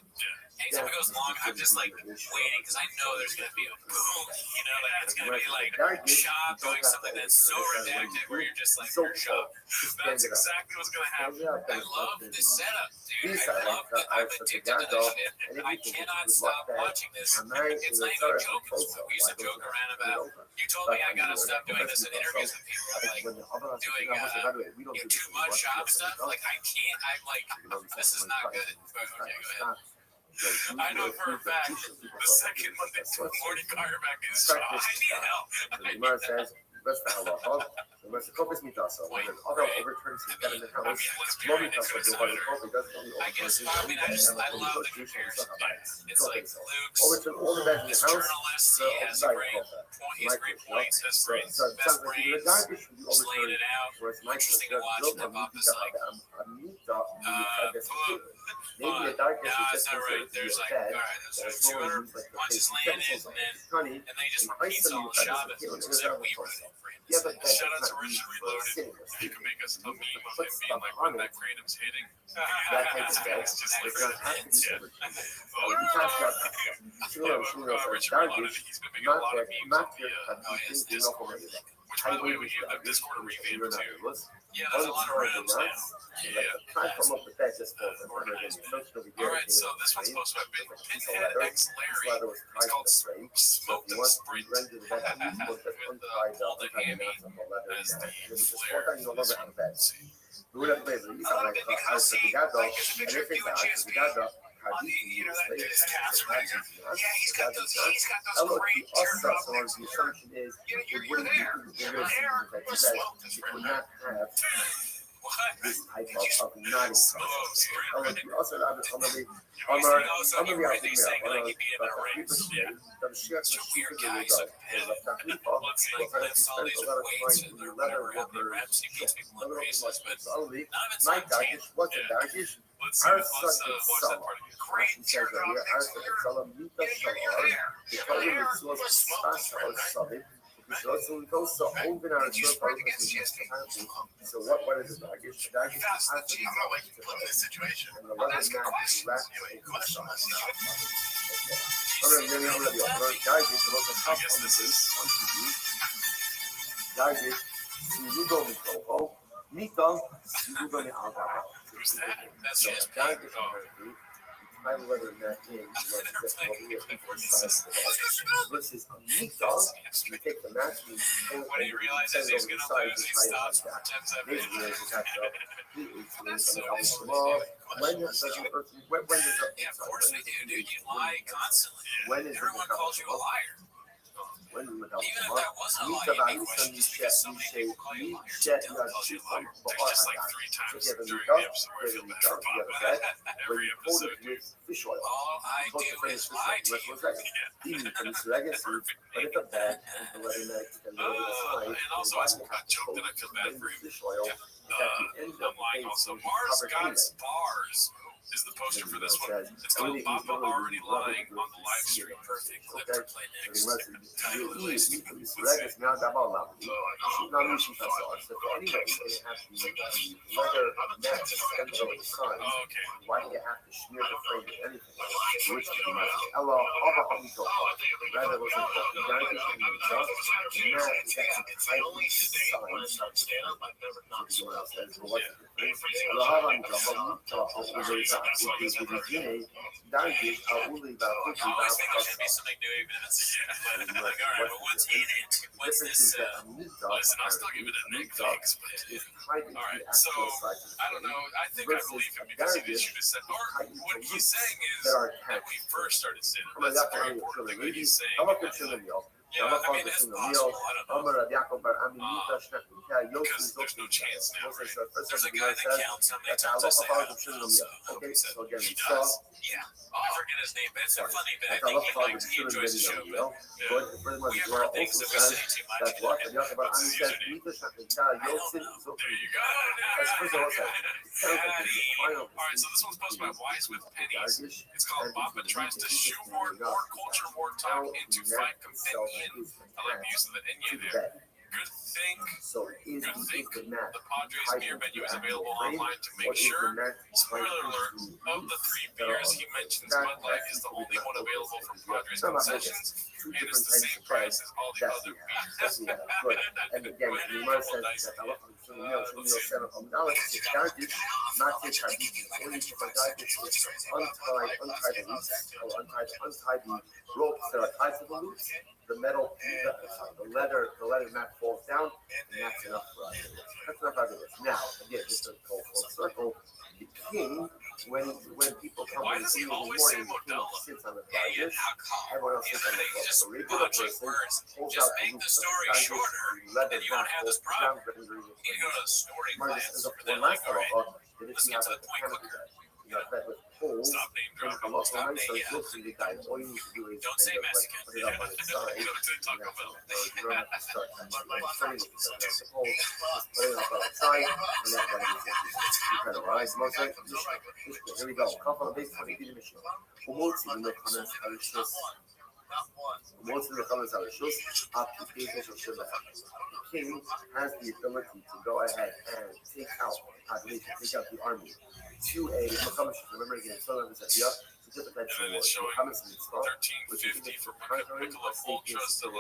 Anytime it goes long, I'm just like waiting because I know there's going to be a boom. You know, that's going to be like Shaw doing something that's so redacted where you're just like, you're shocked. That's exactly what's going to happen. I love this setup, dude. I love that. I'm addicted to this shit. I cannot stop watching this. It's not even a joke. We used to joke around about, you told me I got to stop doing this in interviews with people, like doing too much shop stuff. Like, I can't. I'm like, this is not good. Okay, go ahead. I know for a fact the second Monday morning quarterback is I need help. Rest the halacha, the rest of Kopas Mitasa, when an other overturns his bed in the house, Lomi Tasa, the one Kopa doesn't only overturn his own bed, and like when he goes to Yishon, he's not about it. Overturn all the beds in the house, so outside Kopa. So it sounds like the garbage should be overturned, whereas Michael doesn't have a Mita, maybe a dark is just considered to be a bed, that is normally used like the face utensils on it. Honey, and ice them in the Shabbos, and there's a reversal. The other bed is not used for sitting or sleeping. You put stuff on it, that type of bed, it's not have to be overturned. You can't start that stuff. Shmuel says, dargish, not your hadith, you know, for me. I believe this quarter revamped too. Yeah, there's a lot of rooms now. Yeah. From up with that just falls in order. All right, so this one's supposed to have been Pinhead X Larry. It's called Smoke the Spring. And all the hammy as the flare. His calves are right there. Yeah, he's got those great teardrop next to the assumption is you're there. You're there. You would not have this type of nodding process. Also, I'm going to be our subject summer. Rashi says that we are our subject summer, meet the summer, the color of source is special or something. So we go so open our so what is the darkish? The darkish is our subject situation. And the weather map is wrapped in the sun. Darkish, the most tough on the base, on TV. Darkish, Suzugo Mikoho, Miko, Suzugo Algaba. Who's that? That's just darkish on her group. I whether that in this is a Miko. You take the match and when he realizes he's going to lose, he stops for 10 seconds. When does yeah, of course they do, dude. You lie constantly. Everyone calls you a liar. Even if that wasn't a lie, you question just because so many people call you a liar. Dylan calls you a liar. There's just like 3 times during the episode where I feel bad for Bob, but every episode, dude. All I do is lie to you. Perfect. And also, I joke that I feel bad for him. I'm lying also. Mars God's Bars is the poster for this one. It's called Papa Already Lying on the live stream. Perfect clip to play next. Title of the list. Why do you have to smear the frame with anything? Which is I always think there should be something new even if it's but I'm like, alright, but what's in it? What's this? Listen, I'll still give it a Nick Fix, but alright, so I don't know. I think I believe him because he should have said, or what he's saying is that we first started seeing it. That's a very important thing that he's saying. Yeah, I mean, it's possible. I don't know. Because there's no chance now, right? There's a guy that counts how many times I say I don't know, so he does. Yeah. Oh, I forget his name, but it's a funny bit. I think he enjoys the show, but we have more things that we say too much. What's the username? I don't know. There you go. Alright, so this one's posted by Wise with Pennies. It's called Baba Tries to Shoehorn More Culture, More Talk into Fight Companion. I like the use of the Enya there. Good thing. The Padres beer menu is available online to make sure. Spoiler alert, of the 3 beers he mentions, Bud Light is the only one available from Padres concessions, and it's the same price as all the other beers. And again, you might have said that untie the ropes that are tied to the loops. The metal, the leather mat falls down, and that's enough for us. That's enough out of this. Now, again, just to go full circle, the king, when people come in the morning, the king sits on the and alcohol. Everyone else You is know, on the they floor. just So regular magic person words. pulls Just out the make loop the of story the shorter, leather and you won't have this problem. You need to go to a story class where they're like, all right, let's get to the point quicker. that with poles, Stop name and dropping. a lot Stop of nice name, yeah. looks in the guy. All you need to do is Don't say Mexican. put it up on its side. Go to Taco Bell. You don't have to start turning it. So that's the pole. Just put it up on its side, and that's what it is. You kind of rise, most like here we go. Couple of days, 20 feet in the machine. وموت من القناة على الشوس. وموت من القناة على الشوس. Application of Shiva. The king has the ability to go ahead and take out, take out the army to a Muhammad. Remember again, so that was a different types of war. Muhammad's mitzvah, which is $13.50 for conquering or Ultra safety. Swab.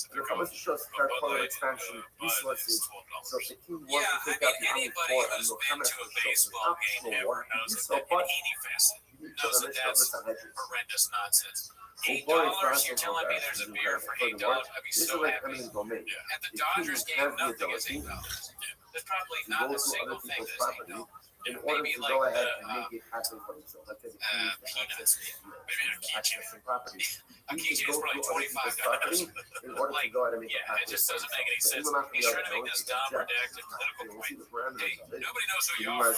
The Muhammad shows territorial expansion, resources. So if the king wants to take out the army Anybody for a who's been Muhammad to a baseball game ever knows that any facet knows that that's horrendous nonsense. $8, you're telling me there's a beer for $8? I'd be so happy. At the Dodgers game, nothing is $8. There's probably not a single thing that's $8. In order to go ahead and make it happen for himself, like peanuts. Maybe a keychain. property. A keychain is probably $25. In order to go ahead and make it Yeah, happen. it just doesn't make any sense. He's trying to make this dumb, redacted political point. Hey, nobody knows who you are.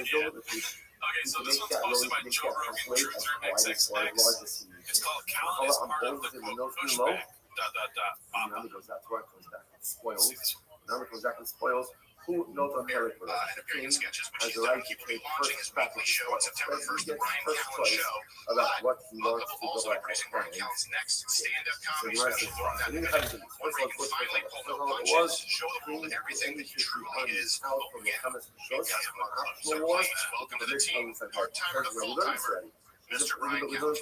Okay, so this one's posted by Joe Rogan, Truther XXX. It's called Colin is part of the quote pushback. Number goes out to work, comes back and spoils. Number comes back and spoils. Who knows on Eric with us? The king has the right to take first crack at show on September 1st, the Brian Callen Show. About what he wants to go back and Brian Callen's next stand-up comedy so special from that night. Where he can finally pull the punches, show the world everything that he truly is. But we get him. He does it with clubs. So please welcome to the team, part-timer to full-timer, Mr. Brian Callen.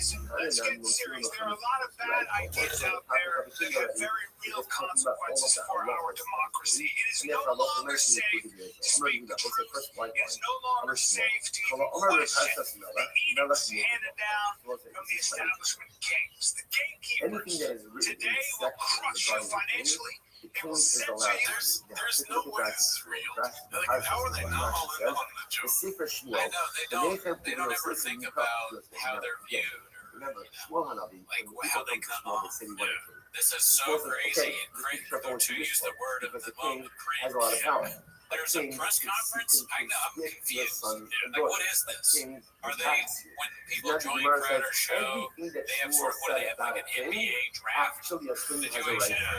Series, there are a lot of bad ideas out there that have very real consequences for our democracy. It is no longer safe to speak the truth. It is no longer safe to even question the edicts handed down from the establishment kings. The gatekeepers today will crush you financially. It will censor you. There's no way this is real. Like, how are they not all in on the joke? I know, they don't ever think about how they're viewed or, like how they come off. Yeah. This is so crazy and crazy. To use the word of the moment, cringe. There's a press conference. I know, I'm confused. Like, what is this? Are they, when people join Crowder's show, they have sort of, what do they have, like an NBA draft situation?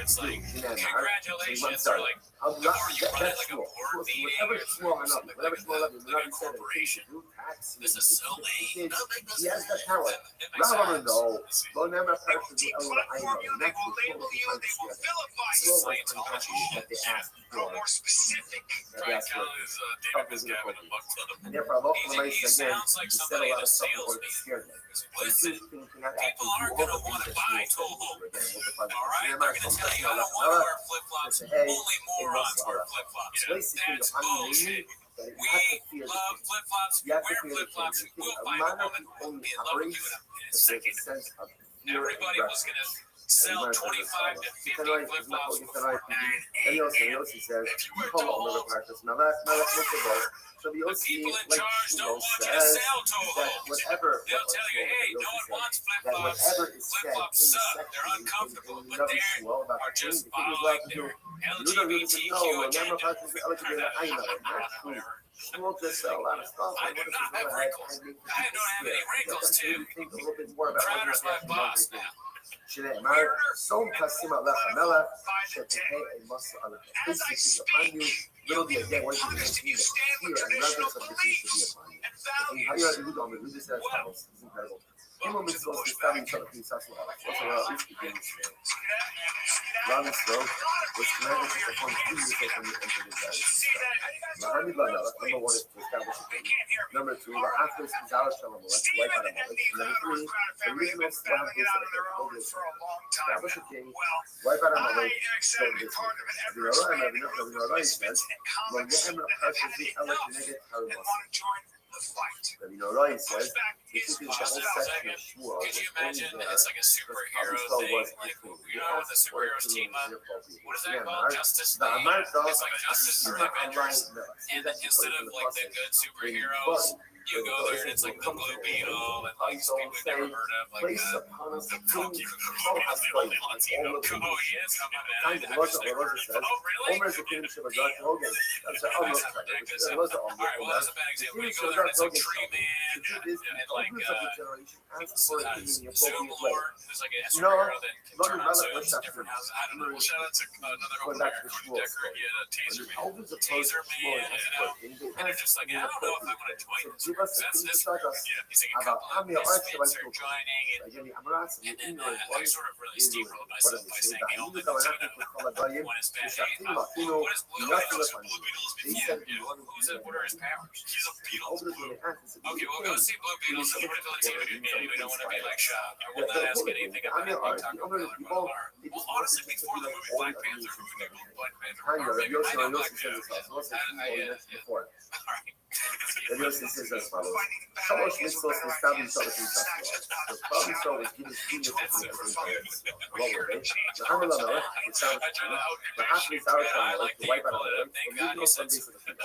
It's like, congratulations, or like, or you run it like a board meeting, or like a corporation. This is so lame. He has the power. No. They will platform you, they will label you, they will vilify you. Scientology. Go more specific. Brian Callen is David Miscavige and Buck Tillman. Therefore, I love the He sounds like somebody in a sales meeting. Listen, people aren't going to want to buy Toho. All right? They're going to tell you, I don't want to wear flip-flops. Only morons wear flip-flops. That's bullshit. We love flip-flops. Wear flip-flops. We'll find a woman who will be in love with you in a second. Everybody was going to sell 25 to 50 flip-flops before 9 a.m. If you wear Toho, the people in charge don't want you to sell Toho. They'll tell you, hey, no one wants flip-flops. Flip-flops suck. They're uncomfortable, but they are just following their LGBTQ agenda. Whatever. I do not have wrinkles. I don't have any wrinkles, Tim. Crowder's my boss now. Little be again, what is it? Here, and reverence of the peace to be upon you. How do you do this? This is incredible. Him is supposed to study each other through such a lot. What's a lot of this begins? Robin Stroke. was commanded to perform 3 years from the entered his eyes. Lahani Bala, number 1 is to establish a king. Number 2, Lahafis Zara Shalom, let's wipe out a Malik. Number 3, the original Lahafis establish a king, wipe out a Malik, so this way. The Norai says, when Yehem Precious the Elect Negate Harimos. The Norai says, this is the whole section of Shmuel. Could you imagine it's like a superhero thing? Like, you know, with the superheroes team up, what is that called? Justice League? It's like Justice or the Avengers. And instead of like the good superheroes, you go there and it's like the Blue Beetle and like people we've never heard of, like place upon us the fuck king you. of us Oh, like Latino. all of Oh, he is. Oh, my bad. I Rosa just never heard says, of it. Oh, really? Homer is the kingship of Dr. Hogan. That's All right, well, that's a bad example. You go there and it's like Tree Man and like Zoom Lord, who's like a superhero that can turn on zones in different houses. I don't know. Well, shout out to another open air Decker. He had a Taser Man. Taser Man, and it's just like, I don't know if I want to join this. That's he's like a couple of misfits are joining, and then I sort of really steamrolled myself by saying the only Latino one is bad. What is Blue Beetle? Blue Beetle is what are his powers? He's a beetle. Okay, we'll go see Blue Beetle. So what if the Latino community, we don't want to be like shocked? I will not ask anything about it. Well, honestly, before the movie Black Panther, or maybe I know Black Panther. All right. Dios dice as follows. Somos listos estables sobre sus actos. Los Bible stories give us good information. The Hamila Melech, the sound of the Happy Sour Melech, the wipe out of the Thank God you said something.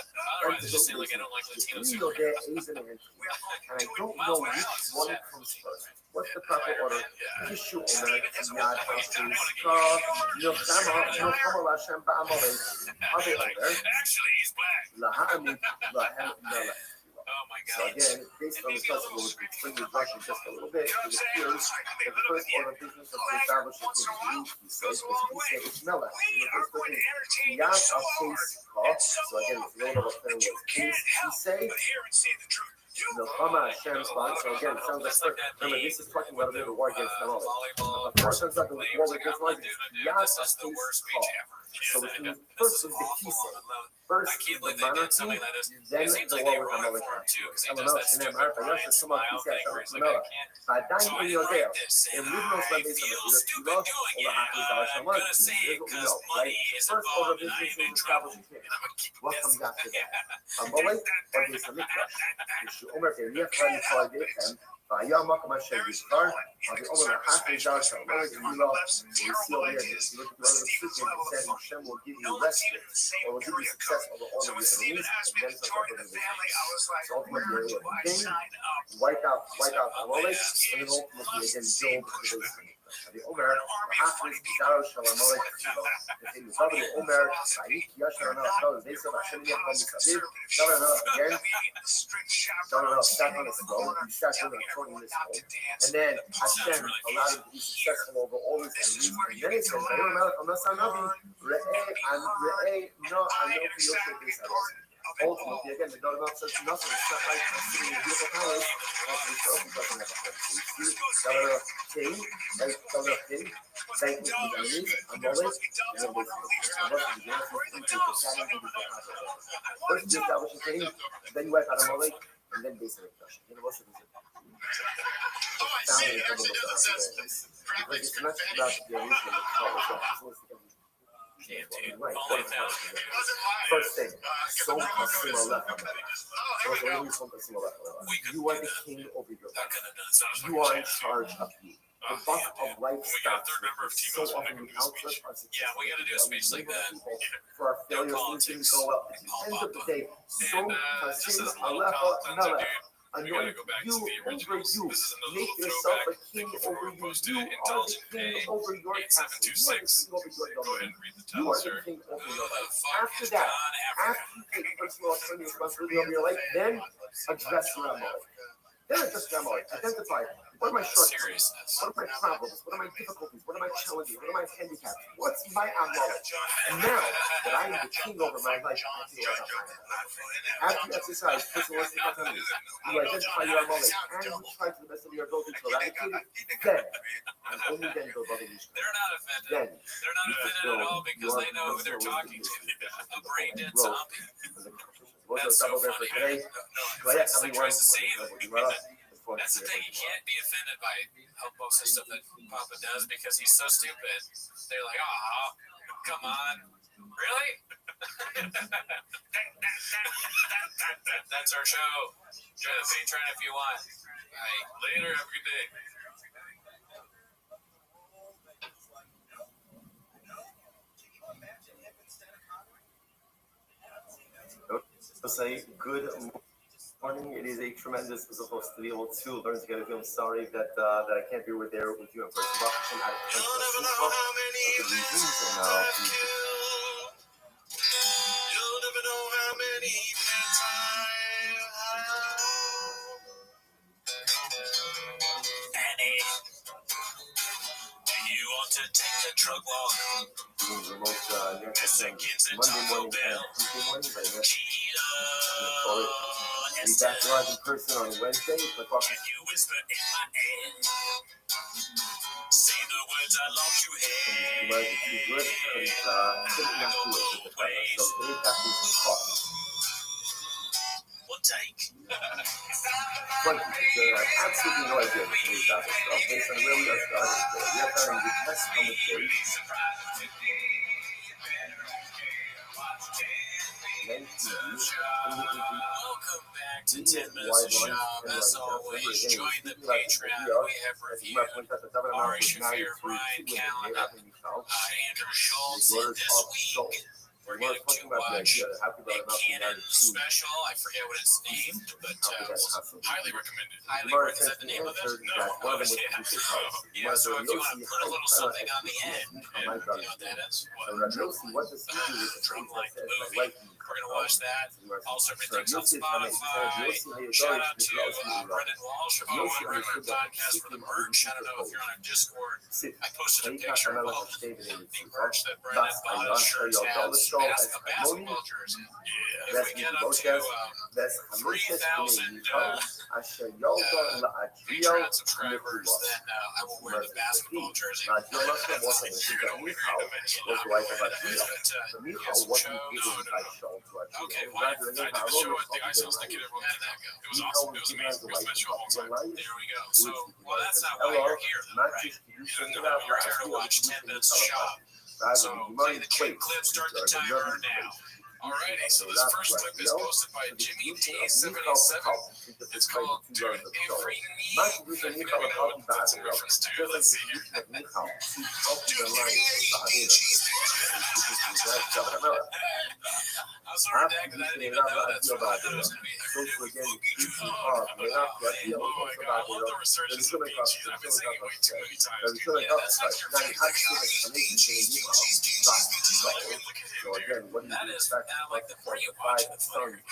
Otherwise, it's just like I don't like Latino superheroes. And I don't know which one comes first. What's the proper order? Tissue Omer, Yad Hashem, Ska, Yochama, Yochama Lashem Ba'amalek. Are they over? Actually, he's black. Lahami, Lahem, Melech. Oh my So God. again, based on the festival, we can bring the brushing just a little bit. It appears that the first order of business of the establishment is he says, it's Melech. The first thing is Yad Hashem, Ska. So again, it's a little bit of a thing with peace. He say, the Hama Hashem spot. So again, it sounds like first. Remember, this is talking about a bit of a war against them all. Of course, it's like a war against one. Yad Hashem, Ska. So which means first is the Kisei. First is the monarchy, then the war with the Melech. Eleanor, Shinem, Arpa, Yasha, Suma, Kisei, Shamanoa. Badain in Yodeo. In Libnos, when they say that you lost, all the Happy Dollar Shaman, here's what we know, right? First order of business is establishing here. What comes after that? Amalek, or the Mikdash. Yeshu Omer, Yef, Rani, Koi, Dechem. Vayam Makam Hashem Yishkar, Avi Omer Happy Dar Shalom, we see over here, if you look at one of the scriptures, it says Hashem will give you respite, or will give you success over all of your enemies, and then some other things. So ultimately, you're a king, wipe out Amalek, and then ultimately again, Job to the Avi Omer, Happy Dar Shalom, the thing is, Avi Omer, Saik Yashar Nahal, they said Hashem Yachal Misaviv, again, stack on his throne, you stack on the throne in his home, and then Hashem allowed him to be successful over all his enemies, and then he says, I'm not saying nothing, Re'eh, no, I know for your sake this ultimately, again, the God of says nothing. It's not like sitting in a beautiful palace. He doesn't have a king, thank you, enemies, and knowledge, and then first you establish a king, then you wipe out a Molech, and then basically crush it. What's it? It's not about the illusion of first thing, you are the king over your life. You are in charge of you. The buck of life stops. So often we outsource our success. Yeah, we got to do a speech like that. For our failures, things didn't go well. At the end of the day, so Hashem Alecha anoint you over you. Make yourself a king over you. You are the king over your castle. You are the king over your domain. You are the king over your life. After that, after you take personal responsibility over your life, then address your Amalek. Then address your Amalek. Identify What are my shortcomings? seriousness. What are my problems? What are my difficulties? What are my challenges? What are my handicaps? What's my amoral? And now that I am the king over my life, I feel like after you exercise personalistic autonomy, you identify your amoral and you try to the best of your ability to eradicate it, then, and only then go above the least. They're not offended. Then, They're not offended at all because they know who they're talking to. A brain dead zombie. That's so funny. No, he tries to say that's the thing. He can't be offended by most of the stuff that Papa does because he's so stupid. They're like, oh, come on. Really? That's our show. Join the Patreon if you want. All right, later. Have a good day. Say good morning. It is a tremendous supposed to be able to learn together with you. I'm sorry that I can't be there with you in person. I'm out of You'll never know how many pets Annie, do you want to take a drug walk? Seconds in Taco Bell. Cheetah. Be back live in person on Wednesday. Can you whisper in my ear? Say the words I long to hear. One take. Absolutely no idea what it is about this stuff based on where we are starting. We are starting with test commentary. Welcome back to 10 Minutes of Shop. As always, join the Patreon. We have reviewed Ari Shafir, Ryan Callen, Andrew Schultz, and this week we're going to watch a Canon special. I forget what it's named, but highly recommended. Highly recommended. Is that the name of it? No. Oh, yeah, so if you want to put a little something on the end, you know what that is? What? Drumline movie. We're going to watch that. Also, everything's on Spotify. Shout out to Brendan Walsh of One Regular Podcast for the merch. I don't know if you're on our Discord. I posted a picture of all the merch that Brendan bought. Shirts, hats, a basketball jersey. If we get up to 3,000 Patreon subscribers, then I will wear the basketball jersey. You're going to wear it eventually. Okay, well, I did the show at the Ice House. How did that go? It was awesome. It was amazing. We spent the show all time. There we go. So, well, that's not why you're here, though, right? You're here to watch 10 Minutes of Shop. So, play the clip, start the timer now. Alrighty, so this first clip is posted by Jimmy T707. It's called Do It Every Me. You're gonna know what that's in reference to. Let's see here. Do it I'm so redacted, I didn't even know that's what I thought it was going to be. Oh my god, I love the resurgence of Beachy. I've been saying it way too many times. Yeah, that's not your favorite guy. Look at him, dude. That is now like the more you watch the player. The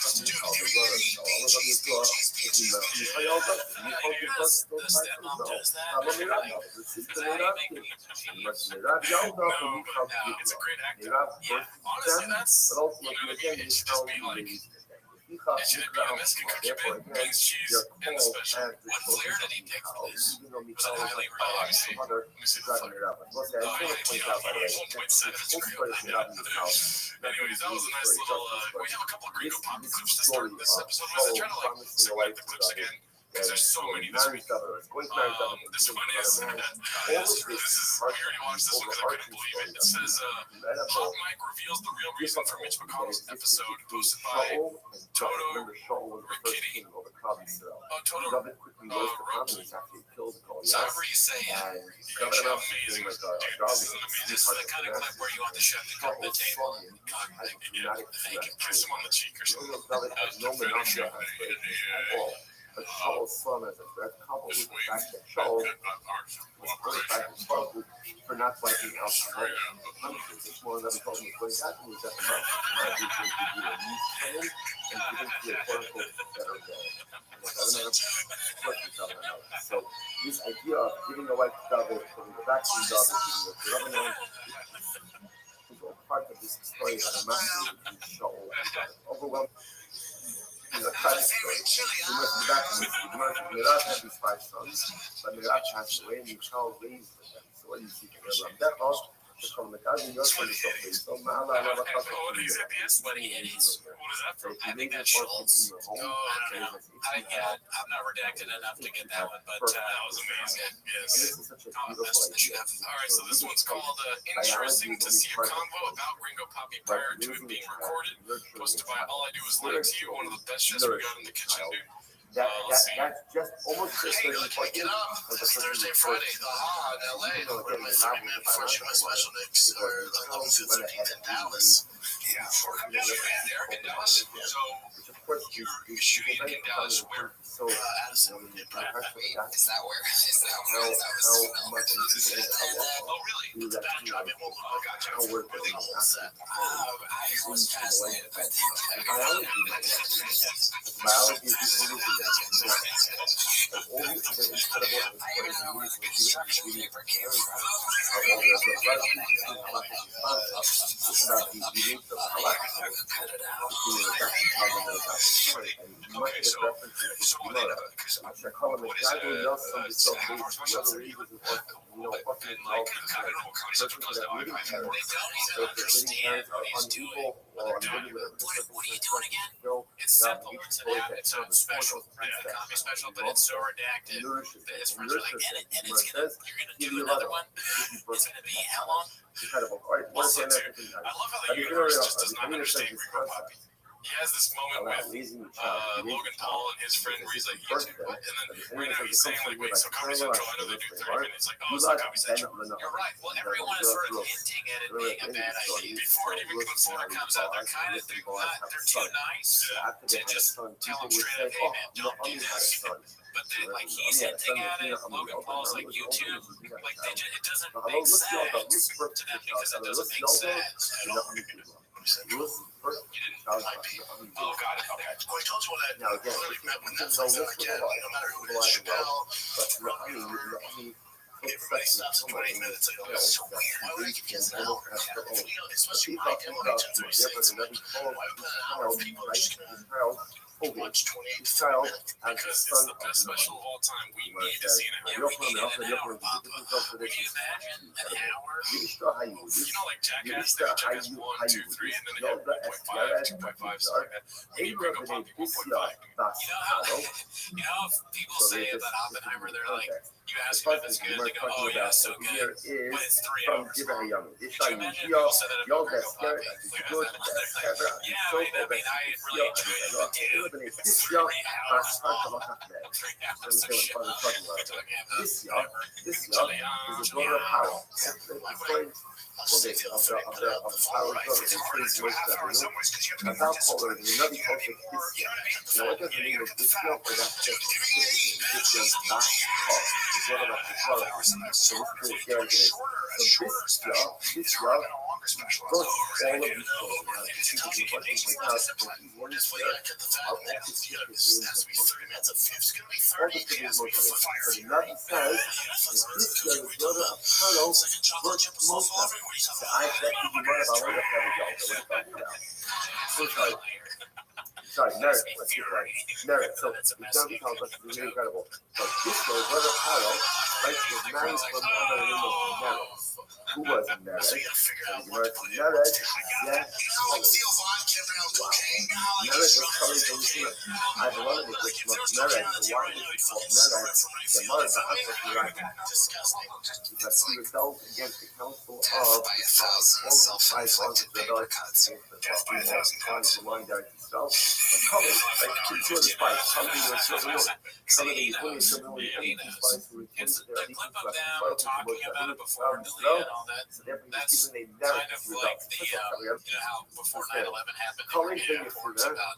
stepmom does that. Is that how you make me? No, it's a great actor. Yeah, honestly, that's, it should just be like, it shouldn't be a Mexican cookie bit, beans, cheese, and the special. What flair did he pick for this? Was it highly relaxed? Let me see the flair. Oh, yeah, 1.7 is great. Anyways, that was a nice little, we have a couple of Gringo Pop clips to start this episode with. I try to like segment the clips again. Because there's so many this week. This one is, this is, we already watched this one because I couldn't believe it. It says, Hot Mike reveals the real reason for Mitch McConnell's episode, posted by Toto, Rick Kitty. Oh, Toto, Roki. So however you say it, you're actually amazing. Dude, this is an amazing, this is the kind of clip where you want the chef to come to the table and thank him, kiss him on the cheek or something. Finish up, But Charles' son as a couple with the fact that Charles was for not wiping out the punishment. It's more than told me what exactly was that about. And given to a quote unquote better day. And So this idea of giving away David, putting the vaccine David, giving it to Lebanon, is all part of this story that a massive show overwhelmed. It's a tragic story. We must be back to Mirad had these 5 sons, but Mirad passed away and Michal raised them. So what do you see from Abraham? That lost the Kolmekaz and your son is so pleased. So Mahala Lava Kasa. What is it? The sweaty idiots. What is that from? I think that's Schultz. Oh, I don't know. I'm not redacted enough to get that one, but that was amazing. Yes. All right, so this one's called Interesting to See a Convo About Ringo Poppy Prior to It Being Recorded. Posted by All I Do Is Lyrics You, one of the best shows we got in the kitchen, dude. That's just almost just hey, get up. It's Thursday, Friday. Aha, in LA. Where my 30-minute before my special mix. Or the 11th through 13th in Dallas. Yeah, for commission, man. Eric in Dallas. So, you're shooting in Dallas where? Addison in Brad. Is that where? Oh, really? The backdrop, it won't look. Gotcha. Where the whole set. I was fascinated by that. Biology is the only thing that's all the other incredible Construction paper came from. it's about the unique of Cut it out. Okay, so what they know, because what is the hours and like I don't know what concept does that. I've had work. They don't even understand what he's doing. What are you doing again? It's simple. It's an app. It's a special, a comedy special, but it's so redacted that his friends are like, and it's gonna, you're gonna do another one. It's gonna be how long? Incredible. All right, Well, so too, I love how the universe just does not understand Ringo Poppy. He has this moment with Logan Paul and his friend where he's like, YouTube, what? And then right now he's saying like, wait, so Comedy Central, I know they do 30 minutes. Like, oh, it's not Comedy Central. You're right. Well, everyone is sort of hinting at it being a bad idea. Before it even comes out, they're kind of, they're too nice to just tell them straight up, hey man, don't do this. But then, like, he's hinting at it. Logan Paul's like, YouTube, like, it doesn't make sense to them because it doesn't make sense at all. Oh, got it. Okay. Well, he told you all that. Now, again, Clearly met with Netflix, and again, no matter who it is, Chappelle, everybody stops at 20 minutes. Like, oh, it's so weird. Why would I give kids now? Especially my demo age at 36. Why would I put people are just gonna watch 28 minutes? Because it's the best special of all time. We need to see it. Yeah, we need it in an hour, Papa. Can you imagine an hour? You know, like Jackass, they Jackass 1, 2, 3, and then they have 1.5, 2.5, stuff like that. We need Ringo Poppy 1.5. You know, if people say about Oppenheimer, they're like, you ask them if it's good, they go, oh yeah, it's so good, but it's 3 hours long. Can you imagine if people said that about Ringo Poppy? Yeah, I mean, I really enjoyed it, dude. It's 3 hours long. 3 hours of shit. This year is a brother Harold. I'll save you for it. Put it up the phone, right? It's important to a half hour somewhere because you have to be more disciplined. You gotta be more, you know what I mean? The phone, you gotta get the fact. So shorter special. It's harder than a longer special. More discipline, you gotta get the fact. You know, this has to be 30 minutes of 50. It's gonna be 30. It has to be for fire. You know what I mean? Second chocolate chip is low for everyone. Sorry, merit. Merit. So it's not because it's really incredible. But this was brother Harold, right? Was married from another name of Merit. Who was Merit? Merit. Yes. Merit was coming from the I wanted to get Merit. And why was it called Merit? The mother of the because he rebelled against the council of all five self-inflicted cuts. Coming, like to the spice, something that's so real. Something is really similar to spice. It's the clip of them talking about it before Delia and all that. That's kind of like the, you know how before 9/11 happened, they were in airports about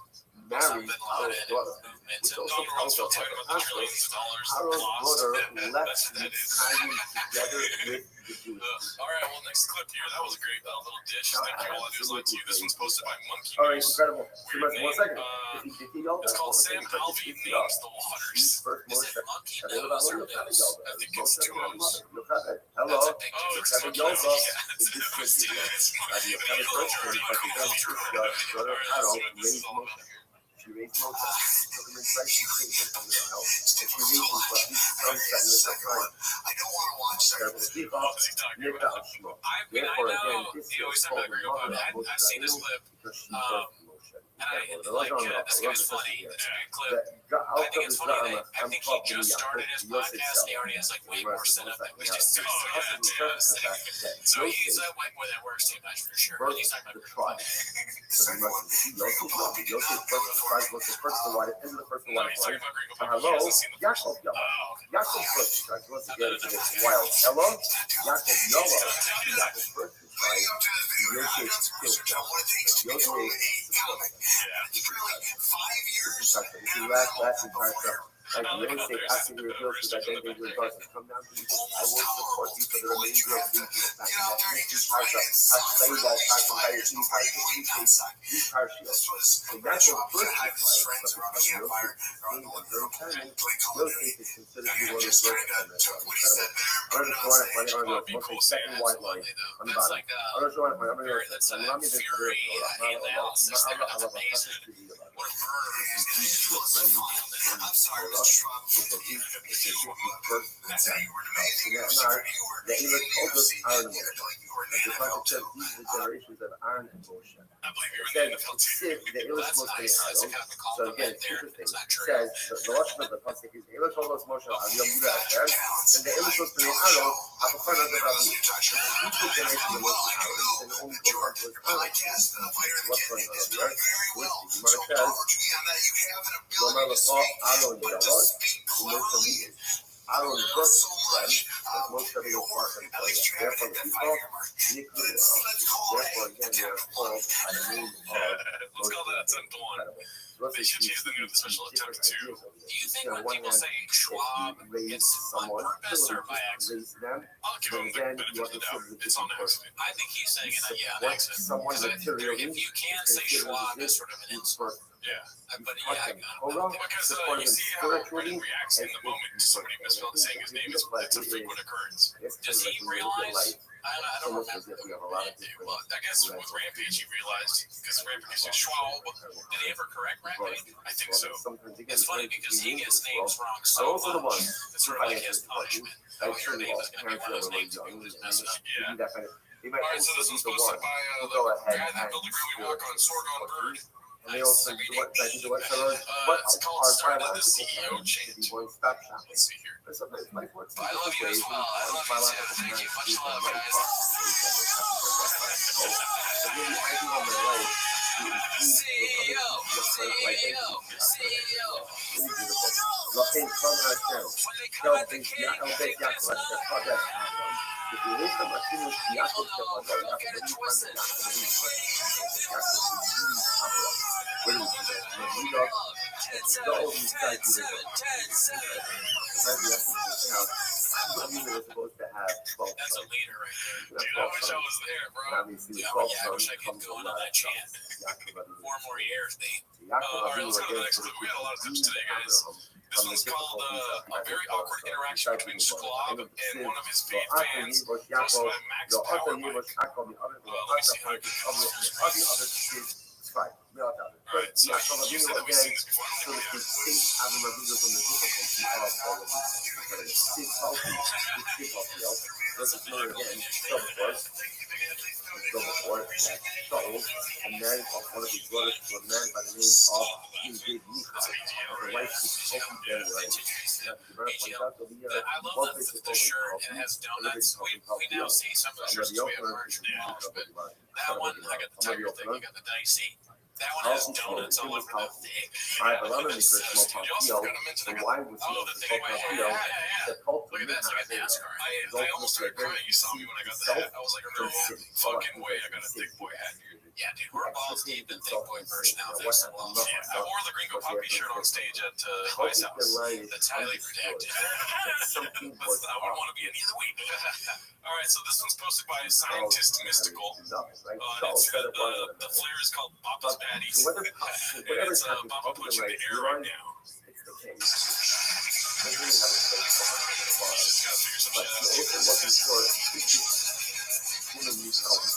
married Harold's daughter, which also tells us that the conflict, Harold's daughter left the Italian together with the Jews. All right, well, next clip here. That was a great little dish. Thank you. All I do is like to you. This one's posted by Monkey. All right, incredible. Weird name. 1 second. It's called Sam Alvey Names the Waters. Is it Monkey Nose or Nose? I think it's two O's. Hello. Oh, it's Monkey Nose. Yeah, it's She raised Moses. She took him in place. She saved him from their house. She raised him for at least some segment of time. I don't want to watch that. Keep up. Nick out. Therefore, again, this is called the mother of Moses. I've seen this clip. Because she birthed Moshe. This guy's funny. It's a good clip. I think it's funny that I think he just started his podcast and he already has like way more setup than we just do. So he's a white boy that works too much for sure. He's talking about the tribe. Yosef was the first to write it, and the first to write it. Hello, Yaakov Yalla. Yaakov first tried. Once again, it's wild. Hello, Yaakov Yalla. Yaakov first tried. Yosef killed him. Last entire show. Like Yosef after he reveals his identity to his daughters, come down to me. I will support you for the remainder of the week. So that's what first is like, but because Yosef is considered to be one of the first second white line on the bottom. That's a fury analysis there. That's amazing. What a murder is going to do so fun. I'm sorry, Mr. Trump. That's how you were the English told us Aaron and Moshe. The Bible says these are the generations of Aaron and Moshe. I believe you were in the NFL too. The English That's Moshe nice. That's a Aaron. kind of a So again, compliment it's there. interesting. It's not It true. says the Lashon of the pasuk is the English told us Moshe Aviyam Yudah Hashem, and the English was the Aaron have a friend of the Rabbi. Each generation of Moshe Aaron and only goes on to his Aaron. What's going on here? Which the Gemara says, Gomer l'chol Aaron Yalod, Moshe Miyeh. Aaron first friend, but most of it was part of the therefore, the people, therefore, again, they are called by the name of. Let's call that 10 to 1. They should use the new special attempt too. Do you think when people say Schwab, it's on purpose or by accident? I'll give him the benefit of the doubt. It's on accident. I think he's saying it on accident. Because if you can say Schwab as sort of an insult. Yeah, but yeah, because you see how Reddit reacts in the moment to somebody misspelling saying his name. It's a frequent occurrence. Does he realize? I don't remember. Well, I guess with Rampage he realized because Rampage is Schwab. Did he ever correct Rampage? I think so. It's funny because he gets names wrong so much. It's sort of like his punishment. Oh, your name is going to be one of those names that people just mess up. Yeah. Alright, so this was posted by the guy that built the Groovy Walk on Sorgon Bird. And they also do what it's called Started the CEO Change. Let's see here. I love you as well. I love you too. Thank you. Much love, guys. CEO. That's a leader right there. Dude, I wish I was there, bro. I wish I could go on that chant. 4 more years, Nate. Alright, let's go to the next clip. We got a lot of tips today, guys. This one's called A Very Awkward Interaction Between Schwab and one of his paid fans. Posted by Max Powermike. Let me see how I can Alright, so you said that we've seen this before. I don't think we have. And married one of his brothers to a man by the name of King Micha. The wife is open very right. I love that the shirt and it has donuts. We now see some of the shirts we have merch now, but that one I got the tiger thing, you got the dicey. That one has donuts all over the thing. Alright, but I'm going to small Pompeo. And why was he the thing Pompeo? Look at that, it's like a NASCAR. I almost started crying. You saw me when I got the hat. I was like, no fucking way, I got a thick boy hat, dude. Yeah, dude, we're balls deep in Thick Boy merch now. Thanks to Wells. Yeah, I wore the Gringo Puppy shirt on stage at Vice House. That's highly redacted. I wouldn't want to be any of the week. All right, so this one's posted by Scientist Mystical. The flair is called Papa's Baddies. It's Papa punching the air right now.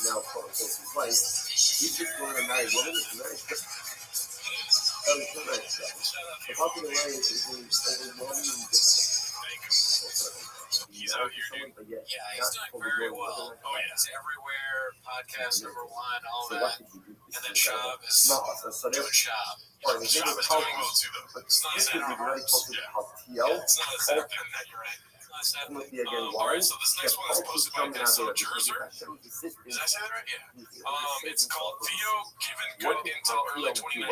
Now, he's just going to marry women. The popularity is overwhelming. He's out here, dude. Yeah, he's doing very well. Oh, yeah. It's everywhere. Podcast #1, all that. And then Shab is doing Shab. Shab is doing well, too, though. It's not as hard. Yeah, it's not as hard. You're right. Alright, so this next one is posted by Deso Jerzer. Did I say that right? Yeah. It's called Theo given good intel early 2019,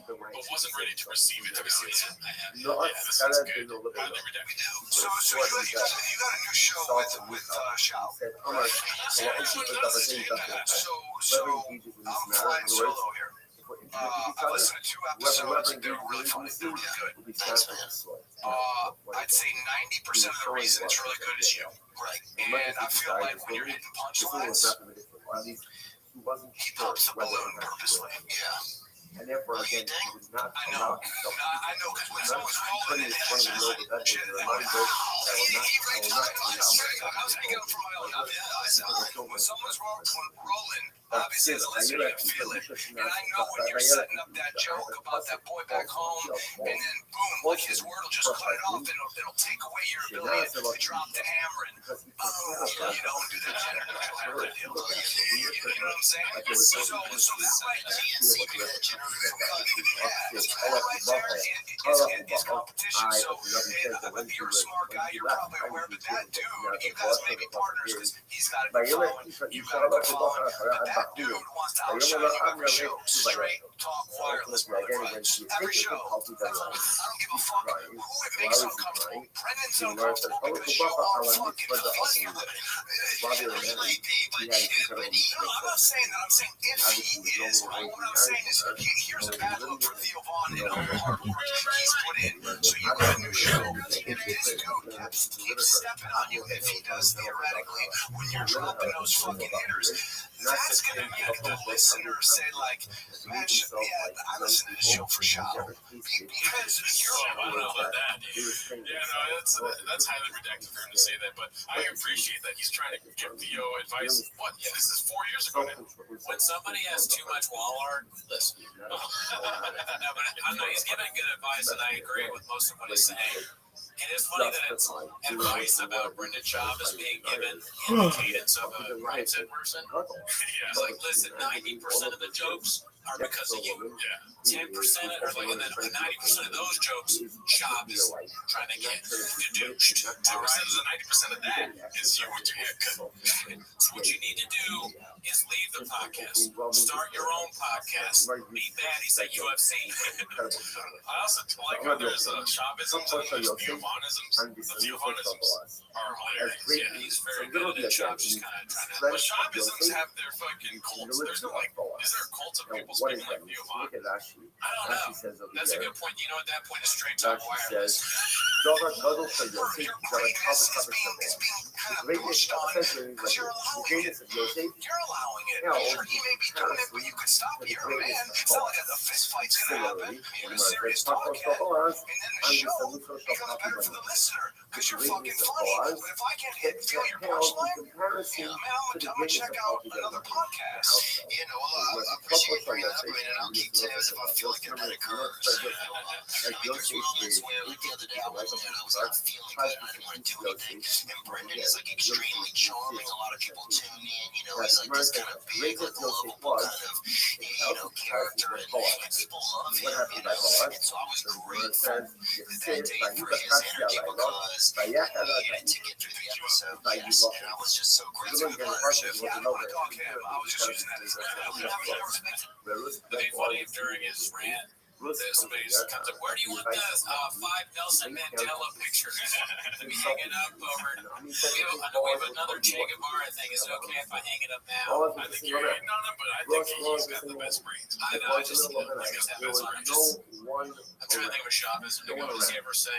but wasn't ready to receive it. Have you seen it? Yeah, this one's good. Highly redacted. So you got a new show with Shao. So I'm flying solo here. I listened to 2 episodes. They were really funny. They were really good. Thanks, man. I'd say 90% of the reason it's really good is you. Right. And I feel like when you're hitting punchlines, he pops the balloon purposely. Yeah. And therefore, again, he was not. I know, because when someone's rolling, it has that shit. When someone's rolling, obviously, as a listener, you feel it. And I know when you're setting up that joke about that boy back home, and then boom, like his word will just cut it off, and it'll take away your ability to drop the hammer and, you know, do the gender. You know what I'm saying? So that's like it's competition. So if you're a smart guy, you're probably aware, but that dude, you guys may be partners because he's got a good following, you've got a good following, but that dude wants to outshine you every show. Straight talk wireless, motherfuckers. Every show. I don't give a fuck who it makes uncomfortable. Brendan's uncomfortable because you are fucking funny. It might be, but I'm not saying that. I'm saying if he is, right? What I'm saying is here's a bad look for Theo Vaughn and all the hard work he's put in. So you got a new show. If this dude keeps stepping on you, if he does theoretically, when you're dropping those fucking hitters, that's gonna make the listener say like, man, I listen to the show for Shao because you're. I don't know about that, dude. Yeah, no, that's highly redacted for him to say that, but I appreciate that he's trying to give Theo advice. What? Yeah, this is 4 years ago now. When somebody has too much wall art, listen. No, but I know he's giving good advice, and I agree with most of what he's saying. It is funny that it's advice about Brendan Schaub is being given in the cadence of a mindset person. Yeah, like, listen, 90% of the jokes are because of you. 10% or like, and then 90% of those jokes, Schaub is trying to get to do. 10% of the 90% of that is you with your haircut. So what you need to do is leave the podcast, start your own podcast, meet baddies at UFC. I also like how there's Schaubisms and there's Theophonisms. The Theophonisms are hilarious. Yeah, he's very good at Schaub's just kind of trying to. But Schaubisms have their fucking cults. There's no like, is there a cult of people speaking like Theophon? I don't know. That's a good point. You know, at that point, it's straight talk wireless. Your greatness is being kind of pushed on because you're allowing it. You're allowing it. Sure, he may be doing it, but you could stop it. You're a man. It's not like a fist fight's gonna happen. You're a serious talkhead. And then the show becomes better for the listener because you're fucking funny. But if I can't feel your punchline, man, I'm gonna check out another podcast. You know, I appreciate bringing that up, and I'll keep tabs if I feel like it occurs. There's moments where, like the other day, I was not feeling good. I didn't want to do anything. And Brendan is like extremely charming. A lot of people tune in. You know, he's like this kind of big, like lovable kind of, you know, character, and people love him. You know, and so I was grateful that day for his energy because to get through the episode, yes, and I was just so grateful for the partnership. Yeah, I don't want to talk him. I was just using that as a It'd be funny if during his rant, Somebody just comes up. Where do you want this? 5 Nelson Mandela pictures. Let me hang it up over. I know we have another Che Guevara thing. Is it okay if I hang it up now? I think you're hating on him, but I think he's got the best brains. I know. I just have this on. I'm trying to think of a Chavez and what does he ever say?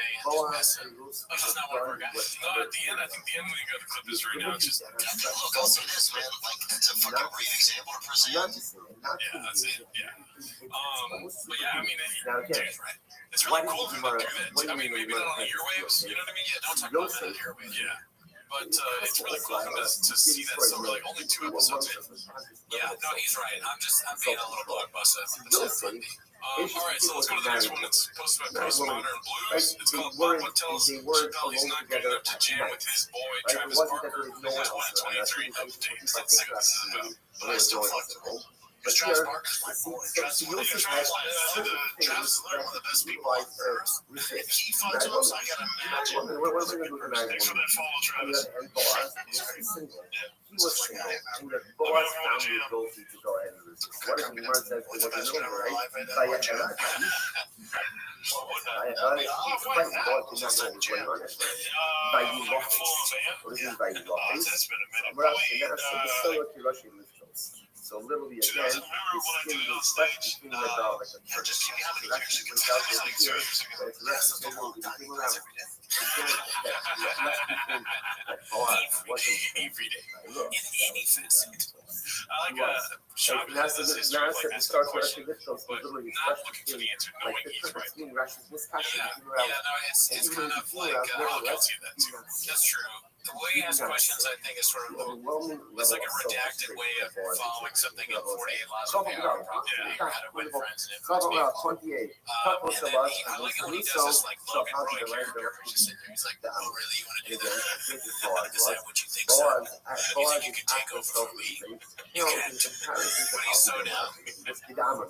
That's just not one of our guys. No, at the end, I think the end when you got the clip is right now. It's just Look, I'll say this, man. Like, it's a fucking great example to present. yeah, that's it. Yeah. But yeah, I mean, it's really cool for them to do that. I mean, maybe not on the airwaves, you know what I mean? Yeah, don't talk about that on the airwaves. Yeah. But it's really cool for them to see that. So we're like only 2 episodes in. Yeah, no, he's right. I'm being a little blockbuster. All right, so let's go to the next one. It's postmodern blues. It's called Papa tells Chappelle he's not good enough to jam with his boy Travis Barker. His 123 updates. Let's see what this is about. But I still fuck the role. Because Travis Barker's my boy. Travis is one of the best people on earth. If he finds us, I gotta imagine. Thanks for that follow, Travis. He was single, and the boss found the ability to go ahead and listen. What if he wants that for what you know, right? So literally again, his skin was fresh between the dog, like a just give me how many years you can tell here, but it's less than came around. Every day. In any facet. I like Chavez does his stuff like asking questions, but not looking for the answer, knowing he's right. Yeah, no, it's kind of like, We're guilty of that too. that's true. The way he asks questions, I think, is sort of, it's like a redacted way of following something in 48 Laws of Power, probably, how to win friends and influence people. And then I like it when he does this, like, Logan Roy character, where he's just sitting there, he's like, oh, really, you want to do that? Is that what you think, so? You think you can take over for me? You can. But he's so down.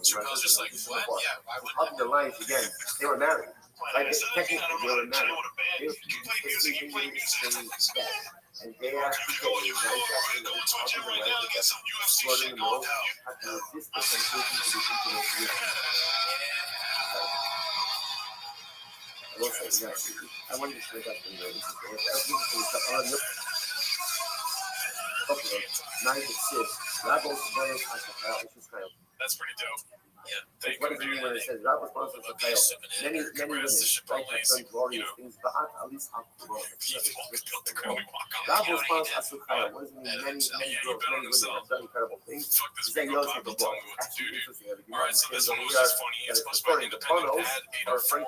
Chappelle's just like, what? Yeah, why wouldn't Up the lines again, they were married. Like technically they were married. You play music, you play music. And day after day, night after night, up in the right with that, floating the most, had to resist the temptation to be intimate with him. I will say, yes, I wanted to say that in the okay, 9 to 6, Rebels playing at the house, which is kind of. That's pretty dope. Yeah. What does it mean when it says Rebels sponsors the title? Many women like have done glorious things, but at least half the world. Rebels sponsors the title. What does it mean? Many girls, many women have done incredible things. Is that yours with the boy? Actually, interesting. Alright, so this one was just funny. It's supposed to be independent ad 804.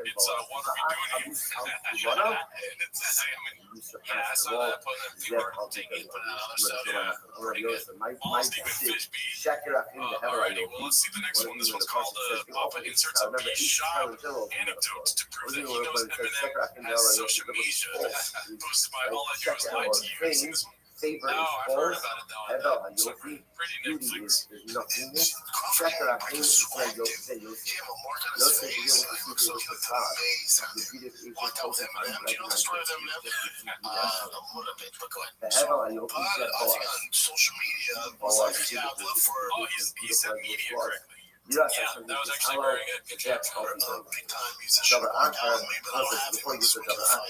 It's what are we doing? And it's the same. I mean, Yeah, I saw that. People are taking put out other stuff. Yeah, pretty good. all Stephen Fishby. Alrighty, well, let's see the next one. This one's called Papa inserts a pea shop anecdotes to prove that he knows Eminem has social media. Posted by All I Do Is Lie to You. See this one? Favorite No, I've heard about it though. It's like pretty Netflix. There's nothing in it. Check it out. It's like you'll say, you'll say, you get what you see with the side. The video is posted on the headline, you'll see that I think on social media, was like the outlet for Oh, he said media correctly. Yeah, that was actually very good. Good job. big time musician. Maybe they don't have it on Spotify.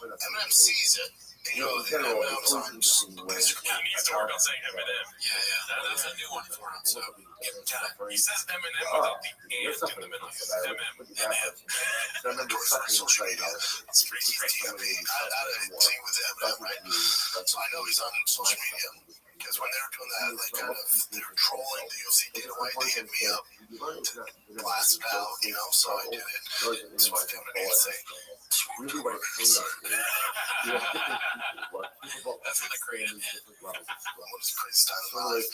Eminem sees it. You know, Eminem was on Instagram. He needs to work on saying Eminem. Yeah, that's a new one for him. So give him time. He says Eminem without the and in the middle. Of course, on social media, it's pretty easy. I mean, I had a thing with Eminem, right? So I know he's on social media. Because when they were doing that, like, kind of, they were trolling the UFC Dana White, they hit me up to blast it out, you know, so I did it. It's my favorite name to say. really what it's saying is you have different people, That's what I created. What is crazy time in my life?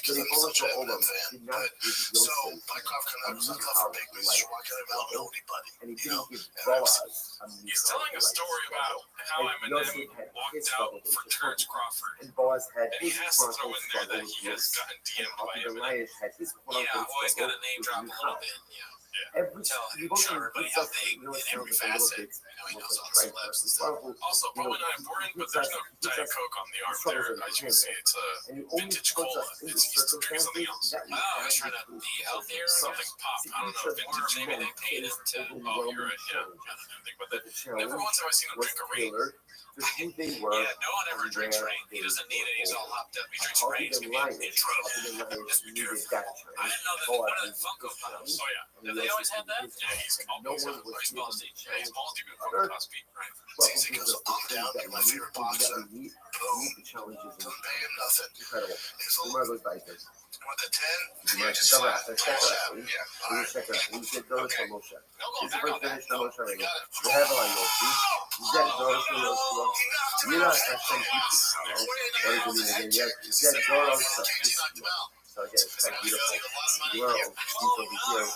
So they all have all of them. Did not give So, Yosef Mike Kafka and I was on for big business. Why can't I know anybody? and he didn't give Boaz a He's telling a story about how Eminem walked out for Terrence Crawford. and Boaz had And he his has to throw quote-unquote in there struggle that with he has this. gotten And DM'd by Alvin Eminem. Elias had his Yeah, I've quote-unquote always got struggle a name with drop a little Muhammad. bit. Yeah. Every Tell you go show through everybody this how stuff, they you know, it in every sounds like a little facet. bit Now he knows almost all like the celebs trite, but and it's stuff. powerful. Also, You but know, we're not important, but there's no Diet Coke on the arm there. As you can see, it's a and he only vintage puts cola. us in the It's used to drink something circumstances else. that we Oh, I was have trying to to be healthier. Something pop. See, I don't each know. of Vintage, these maybe men they paid face into. Oh, you're overwhelming right. Yeah. I challenges. didn't think about But that. the Never challenge once have I seen him was drink a rain. tailored to who they were. Yeah, no one ever and drinks where rain. He they doesn't need it. He's all were hopped up. He drinks How rain. he It's then gonna be an lies, intro. how he then lies, Just be needed careful. that I challenge. didn't know that Oh, one I of the Funko this Pops. challenge. Oh yeah. And Did he they also always have that? did Yeah, he's and always no had one it. was He's able balls to deep. Yeah, he's challenge balls deep in other Funko Pops beat. Right. well, Easy because because of the I'm things down. that You're my we need, favorite things that boxer. we need Boom. the challenges in Don't pay him nothing. incredible. It's a One of those bikers. with the 10, You yeah, might just cover slap. out, check that out. Yeah. All You right. check it out. You get those Okay. from Moshe. No going This is back the on that. finish from No, Moshe right you now. got it. We have a line, you see? You get those from those two. He knocked him Mira, out. hasta San Francisco. What What do is it mean again? You get those from KG knocked him out. So again, it's quite beautiful. A lot of money. You are these over here.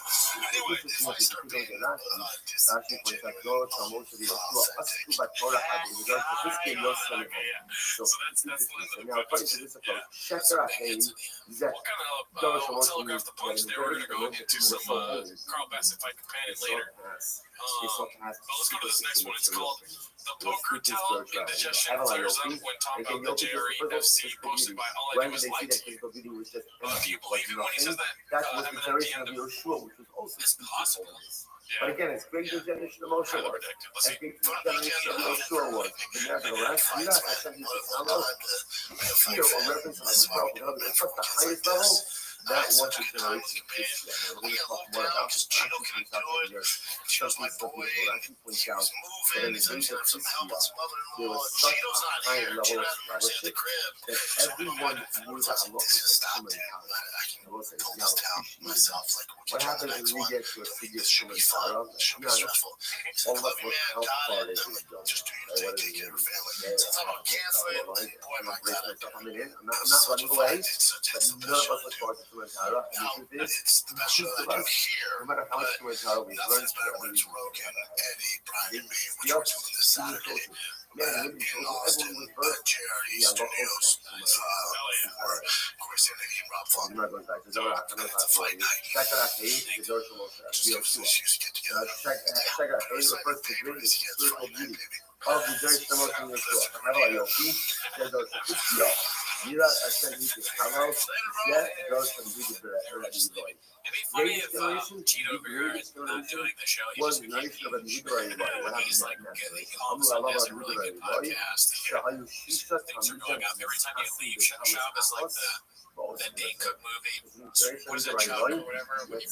Anyway, This is if what I you start don't being get Rashi points out those from Moshe the Yeshua. Asuba Torah had in regards to this game, your son of So now, according to this approach, Sheker Achein, Zek, What kind of Those from Moshe telegraph the punch there? We're gonna go into some Carl Bassett fight companion later. But let's go to this next one. It's called The Poker Tell Indigestion Flares Up When Talking About the JREFC, posted by All I Do Is Like To You. Do you believe him when he says that That was the Eminem generation of DM'd him? Yeshua, which was also It's possible. But Yeah, again, it's great generation of Moshe highly was. predicted. Let's As see. great generation of Yeshua was. But nevertheless, you know, I said you should sound out. Here, a reference to himself, you know, it's just the highest level. That was the generation of Christian. And we're going to talk more about this. Actually, we talk about here. Some people actually point out that in the days of Christian, there was such a high level of scholarship that everyone knew that Allah was a human I will say, now, what happens when we get to a city of human power? You know, all of us look how far they can go. What is it? I'm not running away, but none of us look forward to human power. And the truth is, no matter how much human power we learn, man, when you show everyone was birth, yeah, look close. I'm not going back to Zora. I'm not going back. Check out Hayes, the Georgia Moshe. Check out Hayes, the first degree, the spiritual beauty of the generation of Moshe Yeshua. How about your feet? There's a Christian. Mira, I said, you can come out. Yeah, George can do the better. It'd be funny if Tito Vera is not doing the show. He was just nice of a Nidra. he's like, all of a sudden, he has a really good podcast. Things are going up. Every time you leave, Shabbos like the Dane Cook movie. What is that, Chuck or whatever? Good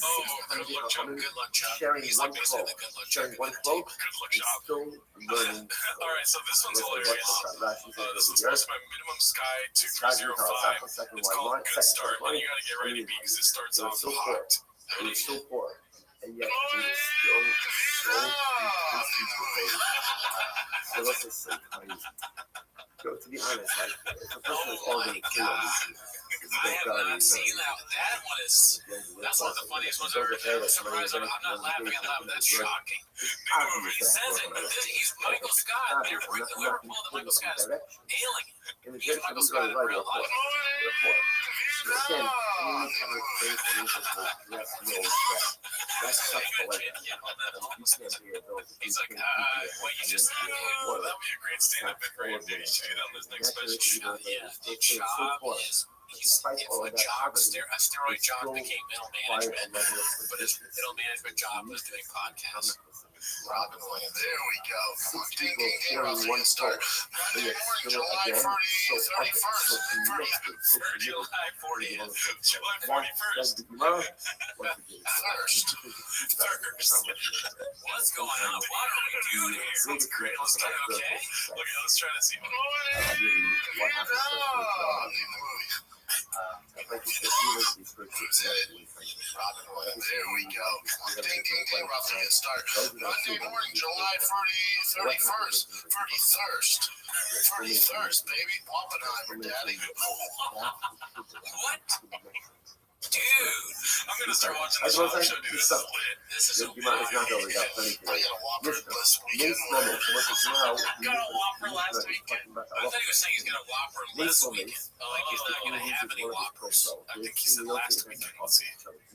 luck, Chuck. Good luck, Chuck. He's like basically the good luck, Chuck. Good luck, Chuck. All right, so this one's hilarious. This one's posted by Minimum Sky 2305. It's called Good Start, and you gotta get ready because it starts off hot. It was so poor, and yet it was so was so crazy. So to be honest, like it's a person that's all going to kill me. I have not seen that. That one is. That's one of the funniest ones I've ever heard. I'm surprised. I'm not laughing out loud. That's shocking. He says it, but he's Michael Scott. Whoever pulled the Michael Scott is alien. He's Michael Scott in real life. Again, that's such a He's like, what you just said, that'd be a great stand-up bit for him. Maybe you should get on this next special show. Yeah, job is, it's a job, a steroid job became middle management, but his middle management job was doing podcasts. Robin Williams. There we go. Ding, people ding, ding. sharing Robin one start. start. Monday morning, July 31st. July 40th. July 41st. What's going on? What are we doing here? Sounds great. Let's get okay. Look, let's try to see. There we go. Ding, ding, ding. Roughly a start. Monday morning, July 31st. 31st, baby. Oppenheimer, daddy. What? Dude, I'm gonna start watching this show, dude. This is lit. This is so lit. I got a Whopper this weekend. Got a Whopper last weekend. I thought he was saying he's got a Whopper this weekend. Like he's not gonna have any Whoppers. I think he said last weekend. Let's see.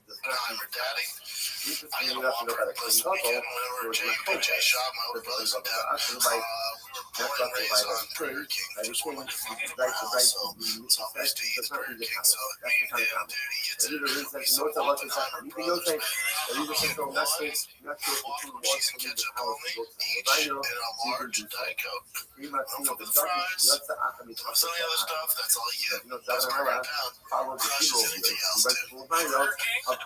I'm her daddy. I Interesting gotta enough to walk know her about to a clean Blizzard bubble. weekend whenever It was my Jay shot my older brother's dad. That's We were born and raised on Burger King. There's one different from our house, so we used to eat Burger King. So me and him, dude, he gets it. So one time her brother's man, cheese and ketchup only, each in a large Diet Coke. For the fries, for some of the other stuff, that's all you get. Those are right pound. Crushes anything else, too. Burger King?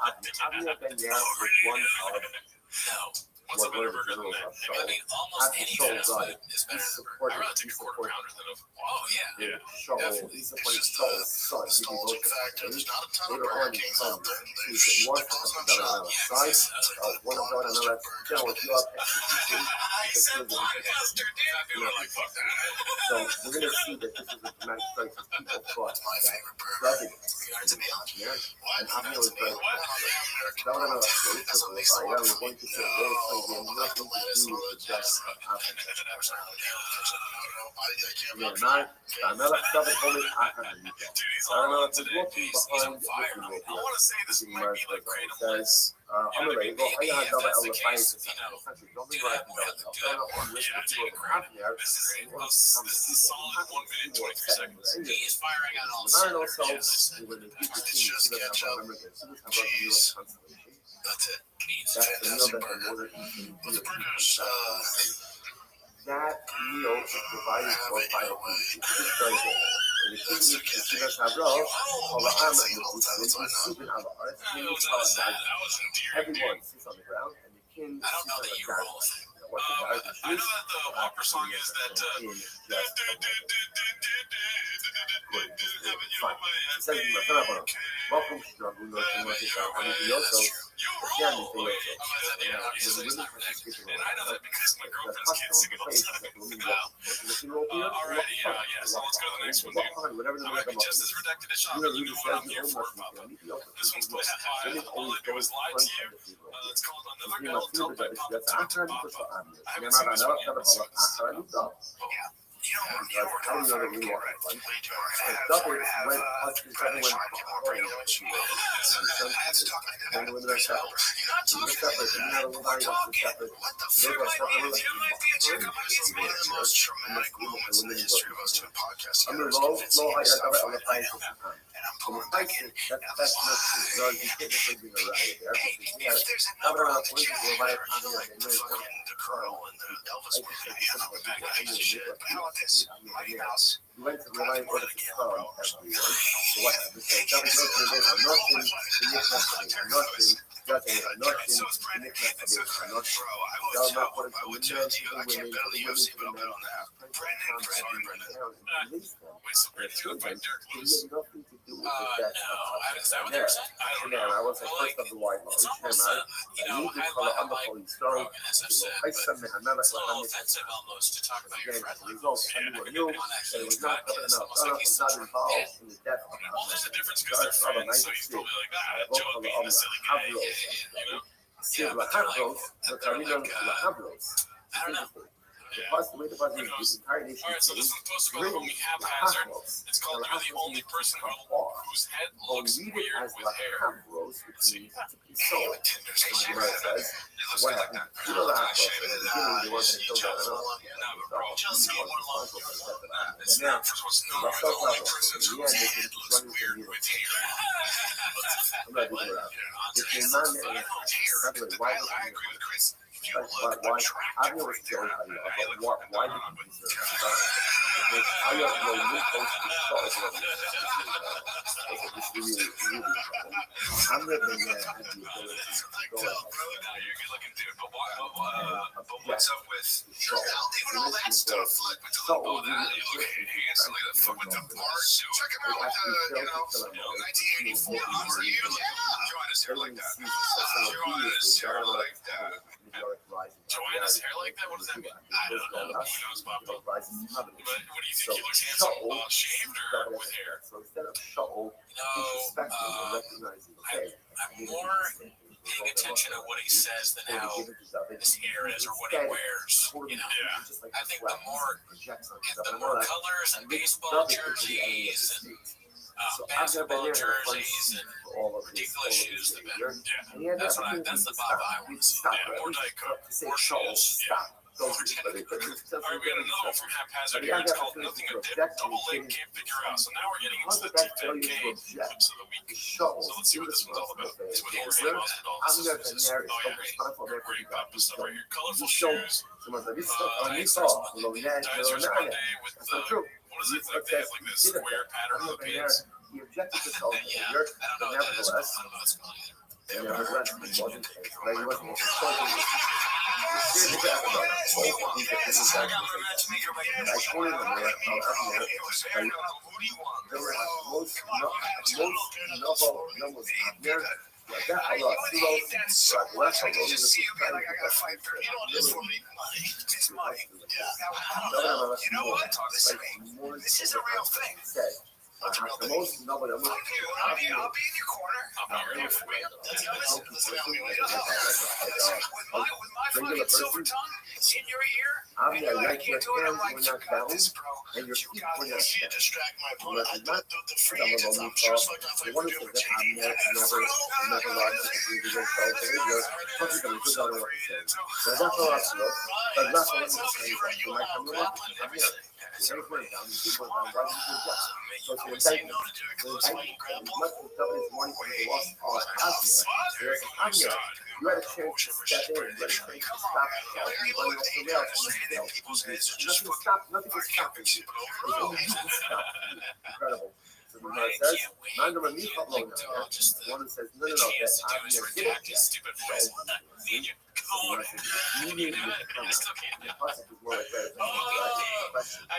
No. What's a better burger than that? I mean, almost any fast food is better than a burger. I'd rather take a quarter pounder than a. Oh, yeah. Definitely. It's just the nostalgic factor. There's not a ton of Burger Kings out there. There's the close up shop. Yes, Blockbuster burgers, but I said Blockbuster, dude. I feel like fuck that. So we're gonna see that this is a dramatic strike of people thought my that favorite burger. presidents Yards of beyond. and What? I'm That's really a very American no, That's what makes the we're water going to say no, really play all about the lettuce and all the jazz. of Africa. I can't Yeah, believe man, I'm not stuff holding Africa. Dude, he's all on today. He's on fire. I want to say this might be like Kratom Lights. I'm gonna go. I got If double that's the L case, five. do that more. Do that more. Yeah, take a crap. This is solid 1 minute 23 seconds. He is firing on all cylinders. Yes. Cheese. That's it. Means Fantastic burger. But the burgers, that meal is provided for by the food. This is very good. And the thing is, you guys have roll, all the armor, soup and other arts, everyone sits on the ground, and the king I don't know that you roll. I know that the Whopper song is that. Welcome to Struggle North and North. You roll! Yeah, and I know that because my girlfriend's kids sing it all the time. Alrighty, yeah, so let's go to the next one, dude. I might be just as reductive as Sean, but you know what I'm here for, Papa. This one's posted by All I Do Is Lie to You. It's called Another Girl Told by Papa to Papa. I haven't seen this one yet, so you know, we're doing fire again, right? We're gonna have Brandon Sharp get more brain damage. I have to talk like that. You're not talking like that. We're talking. What the fuck might be? You might be a chick. It's one of the most traumatic moments in the history of us doing podcasts together. Is convincing yourself right now. And I'm pulling back in. Now listen. Hey, if there's another Jack, you know, like fucking the Colonel and the Elvis one, you know, the bad guys and shit. But how about this? Mighty Mouse. You went to the line for the everyone. So what happened? So nothing, So it's Brandon. So it's Brandon. Bro, I would tell you, I can't bet on the UFC, but I'll bet on that. Brandon. wait, so Brandon's gonna fight Derek Lewis? No, Is that what they were saying? I don't know. I was Well, first of the white it's almost, I like Rogan, as I've said, but it's a little offensive almost to talk about your friend like this. And I could on actually his podcast, almost like he's such a well, there's a difference because they're friends, so he's probably like, Joe being a silly guy, you know? Yeah, but they're like I don't know. Yeah. Who knows? Alright, so this one's posted by the homie Haphazard. It's called You're the Only Person Whose Head Looks Weird with Hair. Let's see. Hey, with Tinder, it looks good like that. You know that Shave it, no, but bro, just get one long. It's not for supposed to know you're the only person whose head looks weird with hair. What? If you're not with hair, I agree with Chris. You look attractive right there. I look why did you deserve that? I don't know you I'm living there. You're good looking dude, but what's up with even all that stuff? Like with the look handsome, like the fuck with the bar suit. Check him out with the 1984 for you. Joanna's hair like that. Joanna's hair like that. Joanna's hair like that? What does that mean? I don't know. Who knows, Bob? But what do you think he looks handsome? Shaved or with hair? So instead of show, I'm more paying attention to what he says than how his hair is or what he wears. You know, I think the more colors and baseball jerseys, and So I've basketball never been there jerseys and for all of this, ridiculous shoes. all of this behavior. Yeah, And he had that's that that's the opportunity to Bob stop. I want to see. Stop, Yeah, more Diet Coke, to say, more "Stop, shoes. Yeah. stop. Don't More do Diet it." Coke. All right, we got another one from Haphazard But here. yeah, It's I got called to Nothing to a Dip. object Double and leg can't figure out. So now we're getting how into did the that failure T5K to object? clips of the week. The shuttle. So let's see what this one's all about. This one here, I've Austin never been there. It's oh, yeah, responsible there for great the pop stuff right here. Colorful show. shoes. Someone's like, this is on Diet this Starts off. Monday. Well, yeah, Diet no, Starts no, Monday with that's not true. what is it? Like they have like this square pattern on the pants. He objected to self Yeah, behavior, I don't but know what that is. I nevertheless, don't know what it's called either. nevertheless, he wasn't like he wasn't controlling it. Here's the graph about it. Both of these are exactly the same. I pointed them there, there were most numbers here. Like that, I got two loads, like less of those. Just see you be like, I gotta fight for it. You know what it is for me? Money. It's money. Yeah. You know what? This is a real thing. The most number of I'll be in your corner. I'm here for you. With my fucking silver tongue in your ear. I'm And you're like, like, you do it. I'm like, when you not got down, this, bro. and your You feet got were this. not You distract my opponent. The free some of agents, them I'm just like I one of do the with things JD. never liked to do the show behavior. Something that we could not understand. There's not a lot of but not a lot of things that you might come up with. I'm here. Every point down, you keep going down, right? So it's an indictment. The indictment is much of this money for the loss of Asia. I'm here. You had a chance to step in, you had a chance to stop running off the rails. Nothing stopped, nothing was stopping you. There's only you can stop you. Incredible. So the man says, mind them on me, upload now. One says, no, that's I'm here. Get it. Stupid voice. Need you. I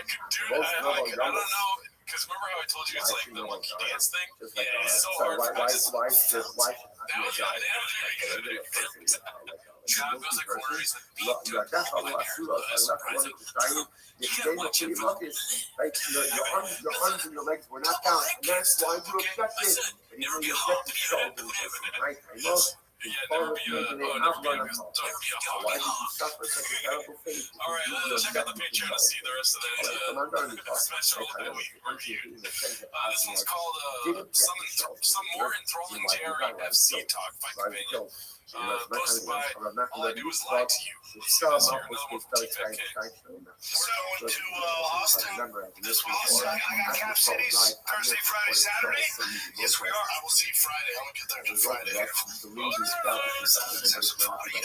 could do that. I don't know. Because remember how I told you it's like the monkey dance thing? Yeah, it's so hard. Why? That was John goes a corner, he's like, that's how I shoot us. That's what it's trying. Like your arms and your legs were not down, and that's why you objected. And you objected so right? I know. Never be a Why did you suffer such a terrible fate? all right, check out the Patreon to see the rest of that special review. This one's called some more enthralling JRFC talk fight companion. Posted by All I Do Is Lie to You. Let's see this here, another one from T5K. So into Austin this week. I got Cap Cities Thursday, Friday, Saturday. Yes, we are. I will see you Friday. I'm gonna get there to Friday.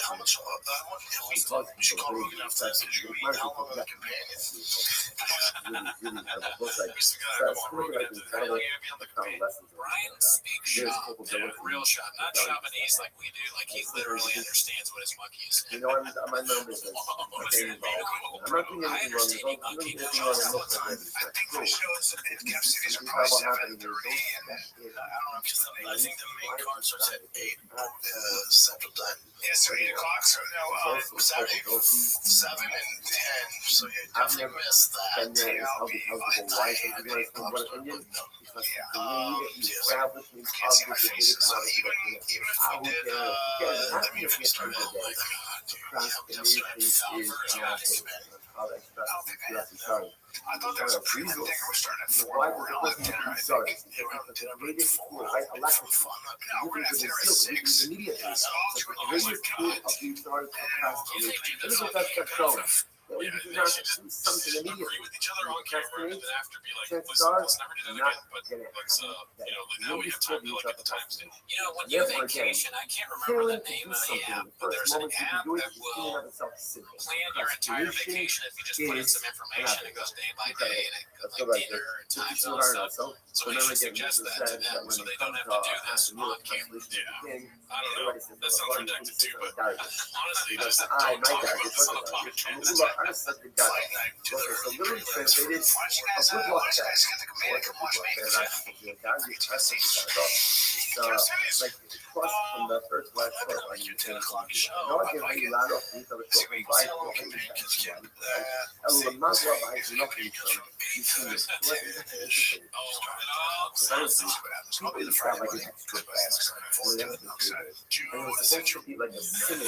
How much that one? We should call it enough time to do. How long of a companion? Brian Speak Shop, real shop, not Japanese like we do. Like he literally understands what his monkey is. You know, I'm my numbers. I'm not doing anything wrong. I'm not doing anything wrong. I think the shows in Cap Cities are probably 7:30. I think the main concert starts at 8 Central Time. Yeah, so 8 o'clock. So no, Saturday 7 and 10. So you definitely missed that. I'll be I thought there was a pre-dinner was starting at 4. We're gonna have dinner. I think we're gonna have dinner before. It's so fun. No, we're gonna have dinner at 6. So I'll do Yeah, they should just agree with each other on camera and then after be like, let's never do that again. But let's, now we have time to look at the timestamp. You know, when you vacation, I can't remember the name of the app, but there's an app that will plan your entire vacation if you just put in some information. It goes day by day and it goes like dinner and time zone stuff. So we should suggest that to them so they don't have to do this on camera. Yeah, I don't know. That sounds redundant too, but honestly, just don't talk about this on the podcast. Honestly, the guy was a little translated. A good luck guy. It's like cross from the first last part on you. No, I can really loud up these other talking by the más guapa es lo que hizo. Probably the Friday like an extra class. And it was essentially be like a singing.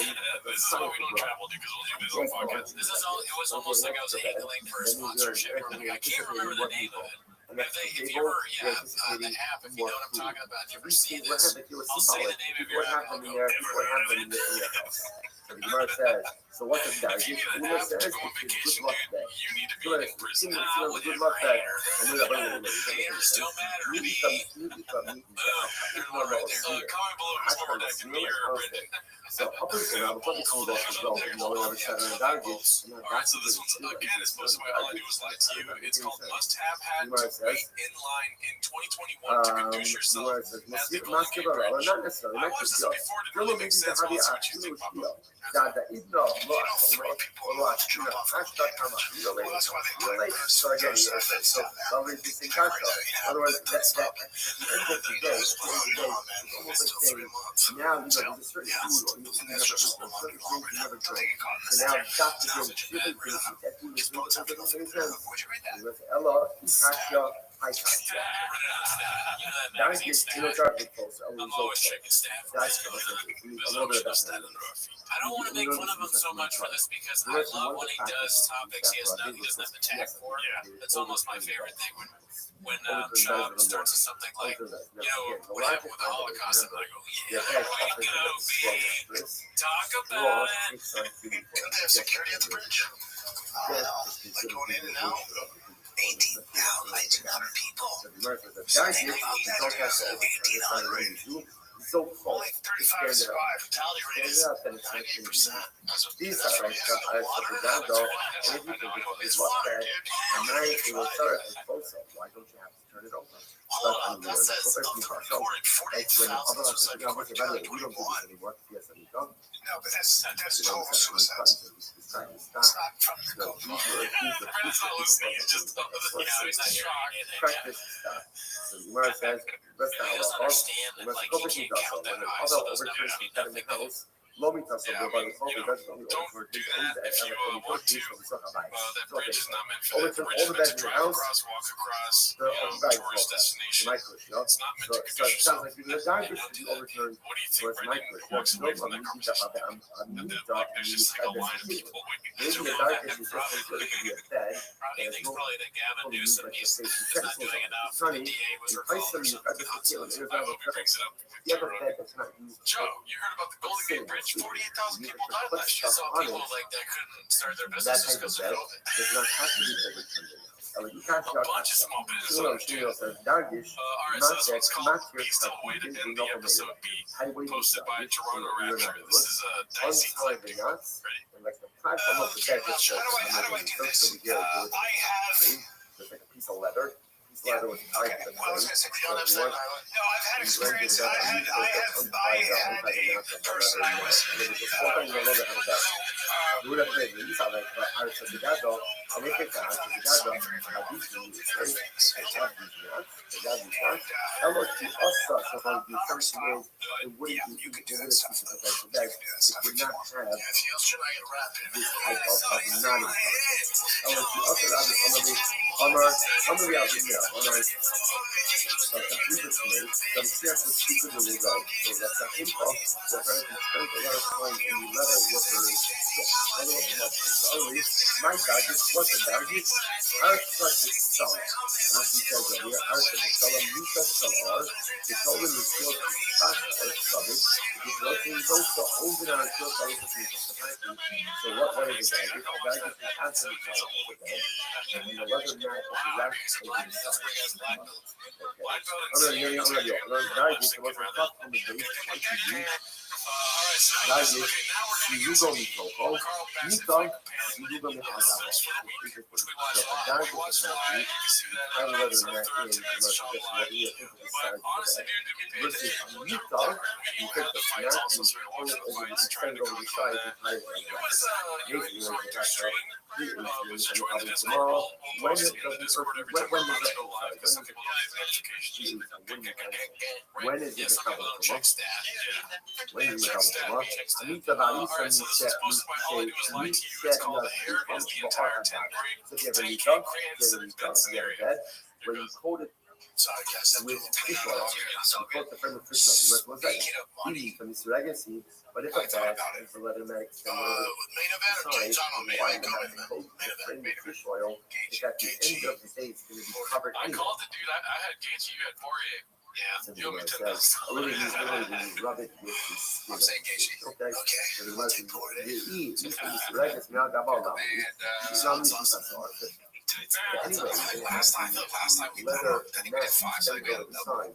This is why we don't travel because we'll do this on podcast. This is all. It was almost like I was angling for a sponsorship. I can't remember the name of it. and that's the If you table. ever, You're the anticipating app, if you more know what I'm food. talking about, if you ever These see things, what this, happened? It was I'll say symbolic. the name of People your would app, have I'll them in go, there. never People would have heard them of in it. their house. So the Gemara says, so what's a If dargish? you need an Ula app says to go on it's good vacation, luck dude, day. you need to be So in prison. it's good Whatever, luck day. hater. And we're going to Haters still matter to me. They're They're not right there. Comment below who's more redacted, me or Brendan. So up until now, the public school bus is well, no one ever said on a dargish. Alright, so this one's, again, it's posted by All I Do Is Lie to You. It's called Must Have Had to Wait in Line in 2021 to Conduce Yourself as the Golden Gate Bridge. Not necessarily. I watched this before, didn't really make sense, but let's see what you think, Pablo. So again, so lovely interesting concept. Otherwise, that's that. At the end of the day, it's almost like saying, now you know there's a certain food or you never eat, there's certain things you never drink. So now you got to get different things. That food is really doesn't make any sense. With Ella, Kasha, High Kasha. That gets to the target post. I'm always checking staff. That's a little bit about that. I don't want to make fun of him so much for this because I love when he does topics he doesn't have to tag for. It's almost my favorite thing when Chub starts with something like, with the Holocaust, and I go, talk about it. They have security at the bridge. Like going in and out. 18,900 people. So only 35 survive. Fatality rate is 90%. These are like It's water, dude. why don't you have to turn it over? Hold on, that says of the recorded 48,000 suicide according to 2021. No, but that's total suicides. It's not from the Golden Gate. Brandon's not listening. He's just, he's not shocked. Practice stuff. So the Gemara says, let's He doesn't understand that, like, he can't count that high, so those numbers mean nothing to him. Don't do that if you want to. That bridge is not meant for that. The bridge is meant to drive across, walk across, tourist destination. It's not meant to conduce yourself. Don't do that. What do you think, Brendan? Walks away from that conversation. There's just like a line of people waiting to react. Probably he thinks probably that Gavin Newsom, he's not doing enough. The DA was revolving or something nonsense. I hope he brings it up. Joe, you heard about the Golden Gate Bridge? 48,000 people died last year. Saw people like that couldn't start their businesses because of COVID. A bunch of small businesses owners do. Alright, so this one's called Beast on the Way to End the Episode B, posted by Toronto Rapture. This is a dicey clip. Ready? How do I do this? I have. There's like a piece of leather. Okay. Well, I was gonna say we don't have Staten Island. No, I've had experience. I had a person I was. You can do that stuff. If you're not have my dargis, what's a dargis? Our subject seller. As he says earlier, our subject seller, Mika Salar, the told him to kill our subject, which is also open our kill our so what is a dargis? A dargis is absolutely seller. And the leather mat of the left is the seller. Dargis was a top on the base. Dargis, you go me Coco, you don't. You don't have that. When is it when you code it Sorry, guys. with fish oil. Put the friend of fish oil. What's that? Easy from this legacy, but if it's bad, it's a leather medic. Main event or James on me? I ain't coming, man. Fish oil. It's at the end of the day, it's going to be covered I in it. called it, dude. I had Gaethje, you had Poirier. Yeah. You owe me $10,000. Literally, rub it with this. I'm saying Gaethje. Okay. Okay. So the rest of it, you eat. Records, now got all that. It's not me, that's all. Anyway, Last time we leather, then he made 5, so I got the sign.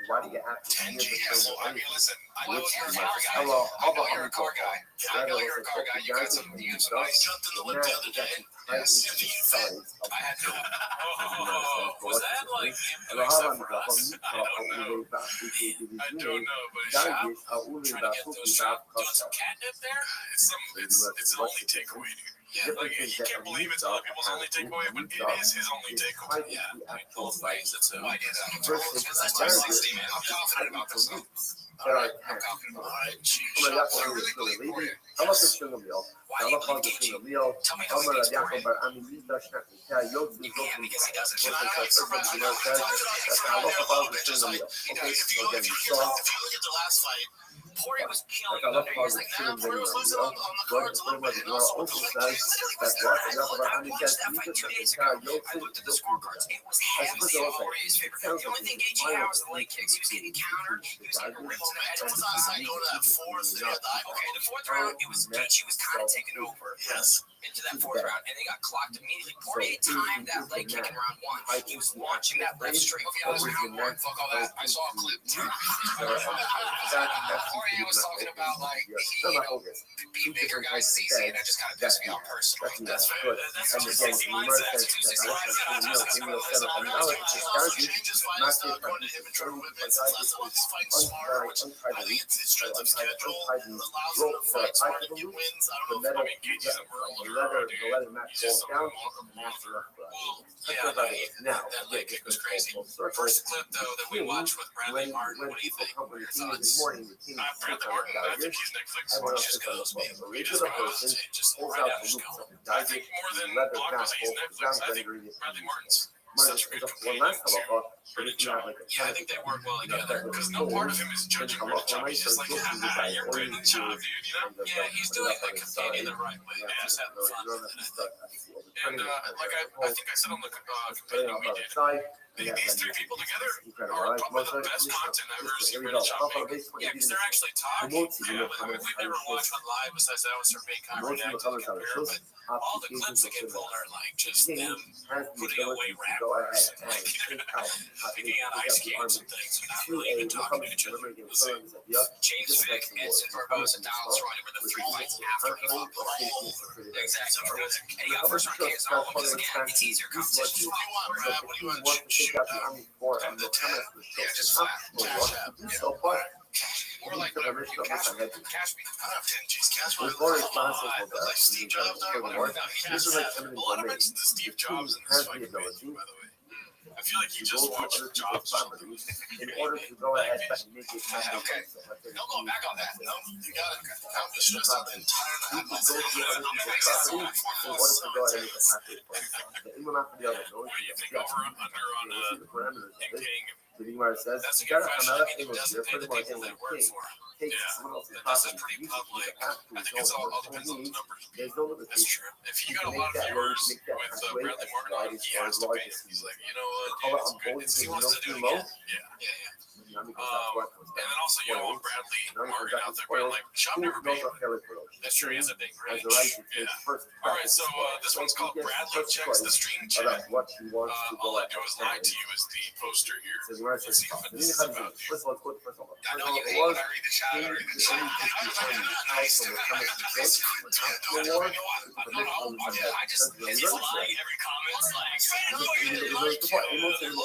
Why do you have to 10 hear the Gs. thing? Well, I mean, listen, I know Which you're a is car guy. hello, I know you're a car guy. I know you're a car guy. You got some news. I jumped in the lip the other day. Yes, if you fit, I had to. Was that like him doing stuff for us? I don't know. I don't know, but his shop, trying to get those shop doing some catnip there? It's the only takeaway, dude. Yeah, like, you can't believe it's other people's only takeaway, but it is his only takeaway. Yeah, I mean, both ways, it's a... I did that. That's 260, man. I'm confident about this, though. All right, I'm confident. All right, come on, that's what we're really leaving. How much is the meal? How much is the meal? How much is the meal? I mean, you don't have to tell you. You can't because he doesn't. Can I Okay, If you look at the last fight, Poirier was killing him. He was like, nah, Poirier was losing on the cards a little bit. And also with the leg kicks, literally was that. I watched that fight 2 days ago. I looked at the scorecards. It was heavily in Poirier's favor. The only thing Gaethje had was the leg kicks. He was getting countered. He was getting ripped in the head. It was on side going to that fourth. Okay, the fourth round, it was Gaethje was kind of taking over. Yes. Into that fourth round, and they got clocked immediately. Poirier timed that leg kick in round 1. He was launching that left straight. Okay, that was round 1. Fuck all that. I saw a clip. Poirier was talking about like being bigger guys is easy, and that just kind of pissed me off personally. That's fair. That's a 260 mindset. 260 changes fights going to him and trying to whip it. It's less about his fighting smarter, which I think it's his strength of schedule allows him to fight smart and get wins. I don't know if Gaethje's a leather match goes down. Yeah, that leg kick was crazy. First clip, though, that we watched with Bradley Martin, what do you think? What are your thoughts? Bradley Martin, I think he's Netflix. He just goes, man. He just goes, just right out of stone. I think more than Blockbuster, he's Netflix. I think Bradley Martin's such a good companion, too. For the job. Yeah, I think they work well together, because no part of him is judging for the job. He's just like, you're good at the job, dude, you know? Yeah, he's doing like competing the right way, just having fun. And I think I said on the competitive we did, these 3 people together are probably the best content ever seen in a job making. Yeah, because they're actually talking. Yeah, I mean, we've never watched one live besides that was for Big Conrad to compare, but all the clips that get pulled are like just them putting away rappers and like picking on ice cubes and things and not really even talking to each other. James Vick, Edson Barboza, Donald Cerrone were the 3 fights after he fought Paul. Exactly. And he got first round KOs in all of them because again, it's easier competition. What do you want, Brad? What do you want to shoot? Yeah, just flat. Cash out. Or like whatever, you cash me. Cash me. I don't have 10 G's. Cash me. Like Steve Jobs, whatever. Cash me. A lot of mentions to Steve Jobs in this fight, by the way. I feel like you just watched Jobs. In order to go ahead and make it happen. Okay. No going back on that. No, you got it. I'm just stressed out the entire night. I'm What do you think over under on King? Says, that's a good question. I mean, he doesn't pay the people that work for him. Yeah, this is pretty public. I think it's all depends on the numbers. That's true. If you got a lot of viewers with Bradley Martin, he has to pay him. He's like, you know what, dude, it's good. He wants to do it again. Yeah. And then also, you don't want Bradley Martin out there being like, Shop never paid. That's true. He has a big range. Yeah. All right, so this one's called Bradley Checks the Stream Check. All I do is lie to you is the poster here. Let's see what this is about, dude. I know you hate when I read the chat. I read the chat. I'm not nice to him. I just, it's lying every comment. It's like, I know you didn't like it. I love you, dude.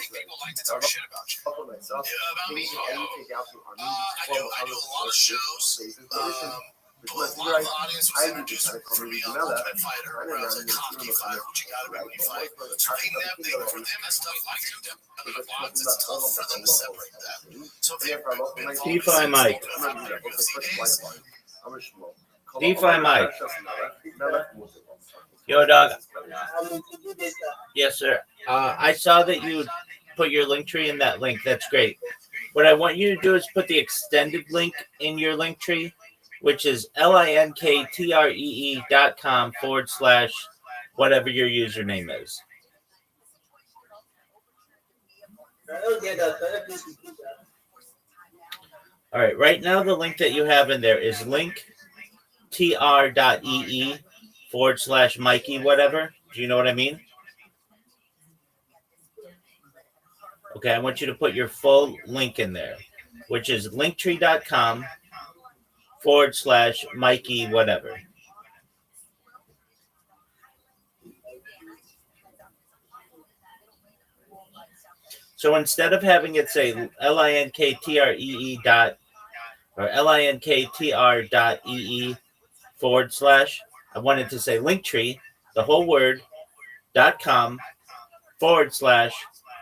People like to talk shit about you. Yeah, about me. I do a lot of shows. But a lot of the audience was introduced for me on Ultimate Fighter, where I was a cocky fighter, which you gotta really fight. So for them, it's tough. I do them. But a lot, it's tough for them to separate that. So if you've been following DeFi Mike. UFC days, DeFi Mike. Yo, dog. Yes, sir. I saw that you put your link tree in that link. That's great. What I want you to do is put the extended link in your link tree, which is linkttree.com/, whatever your username is. All right. Right now, the link that you have in there is linktr.ee/Mikey, whatever. Do you know what I mean? Okay. I want you to put your full link in there, which is linktree.com/Mikey, whatever. So instead of having it say linktre dot or linktr.ee/, I wanted to say linktree, the whole word, .com/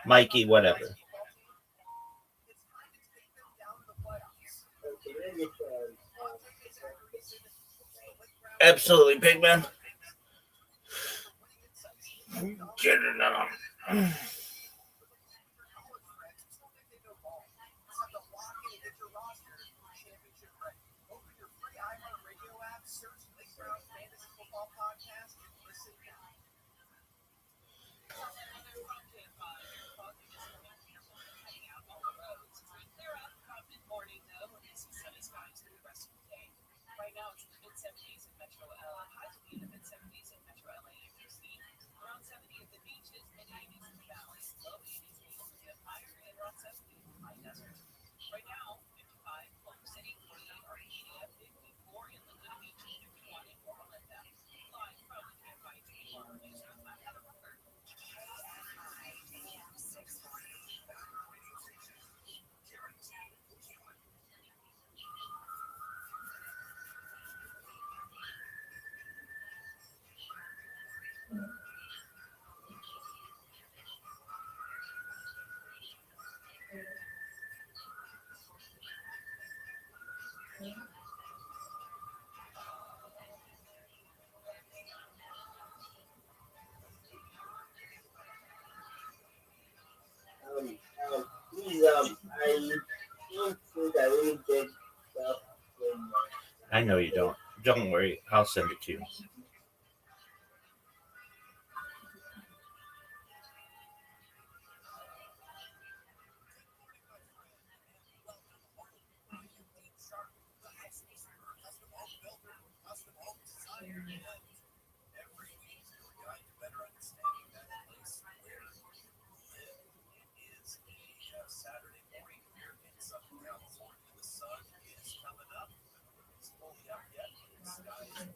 Mikey, whatever. Absolutely, big man. Get it on. I know you don't. Don't worry. I'll send it to you.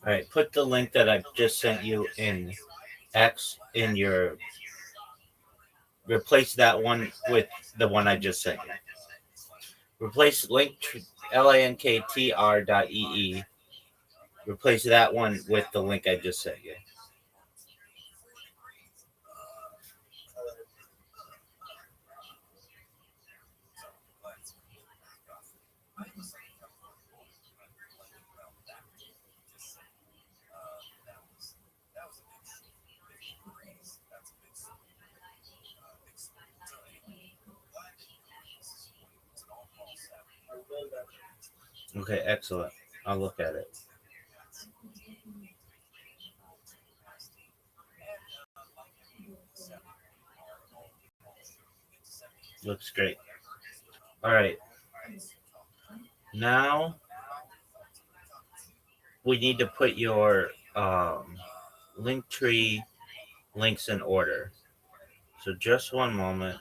All right, put the link that I just sent you in X in your. Replace that one with the one I just sent you. Replace linktr.ee. Replace that one with the link I just sent you. Okay, excellent. I'll look at it. Looks great. All right. Now we need to put your link tree links in order. So just one moment,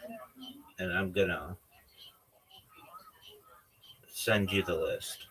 and I'm gonna send you the list.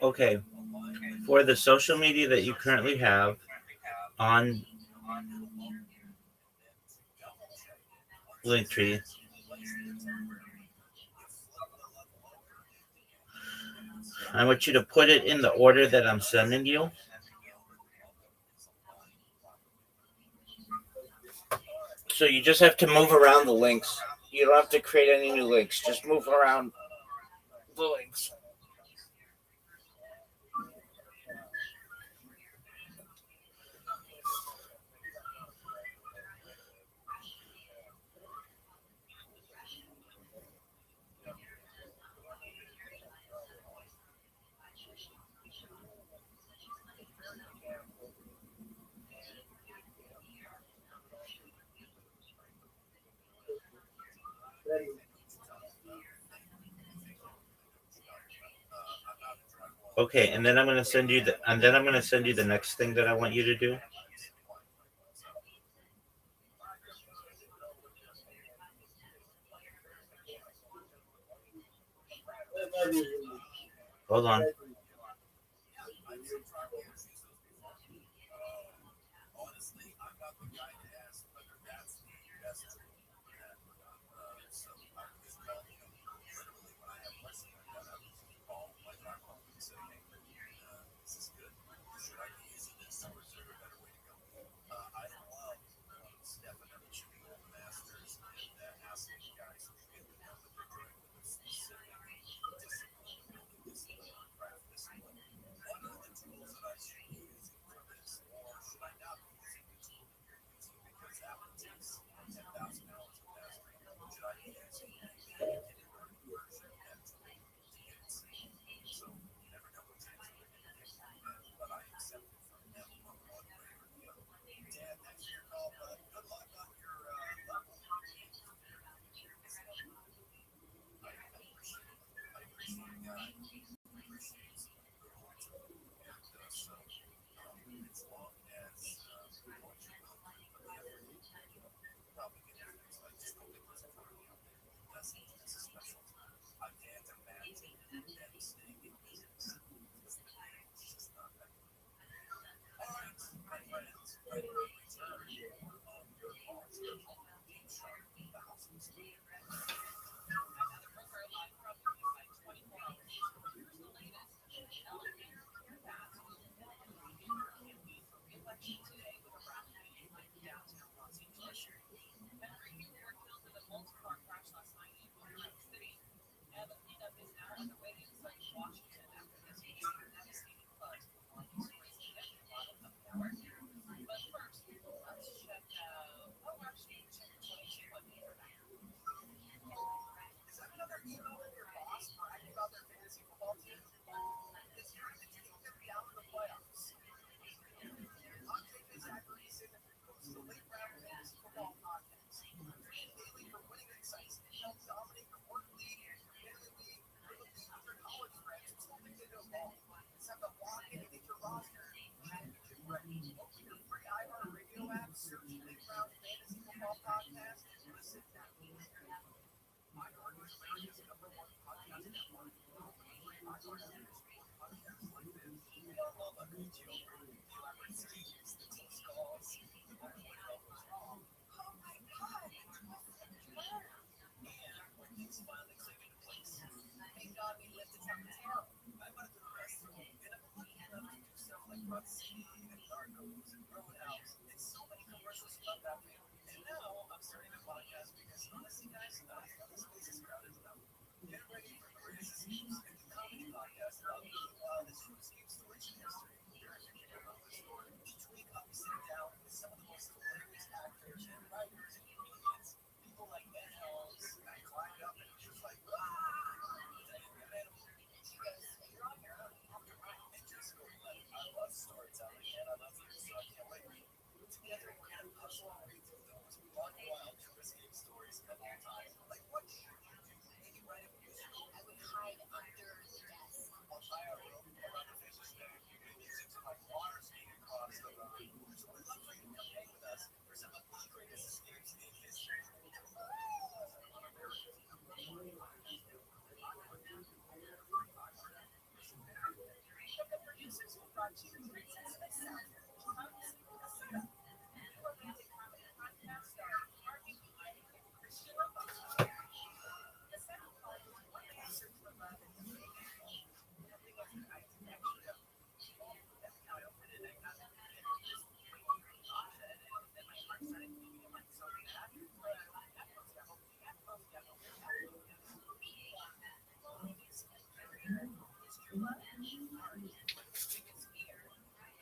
Okay, for the social media that you currently have on Linktree, I want you to put it in the order that I'm sending you. So you just have to move around the links. You don't have to create any new links. Just move around the links. Okay, and then I'm going to send you the next thing that I want you to do. Hold on.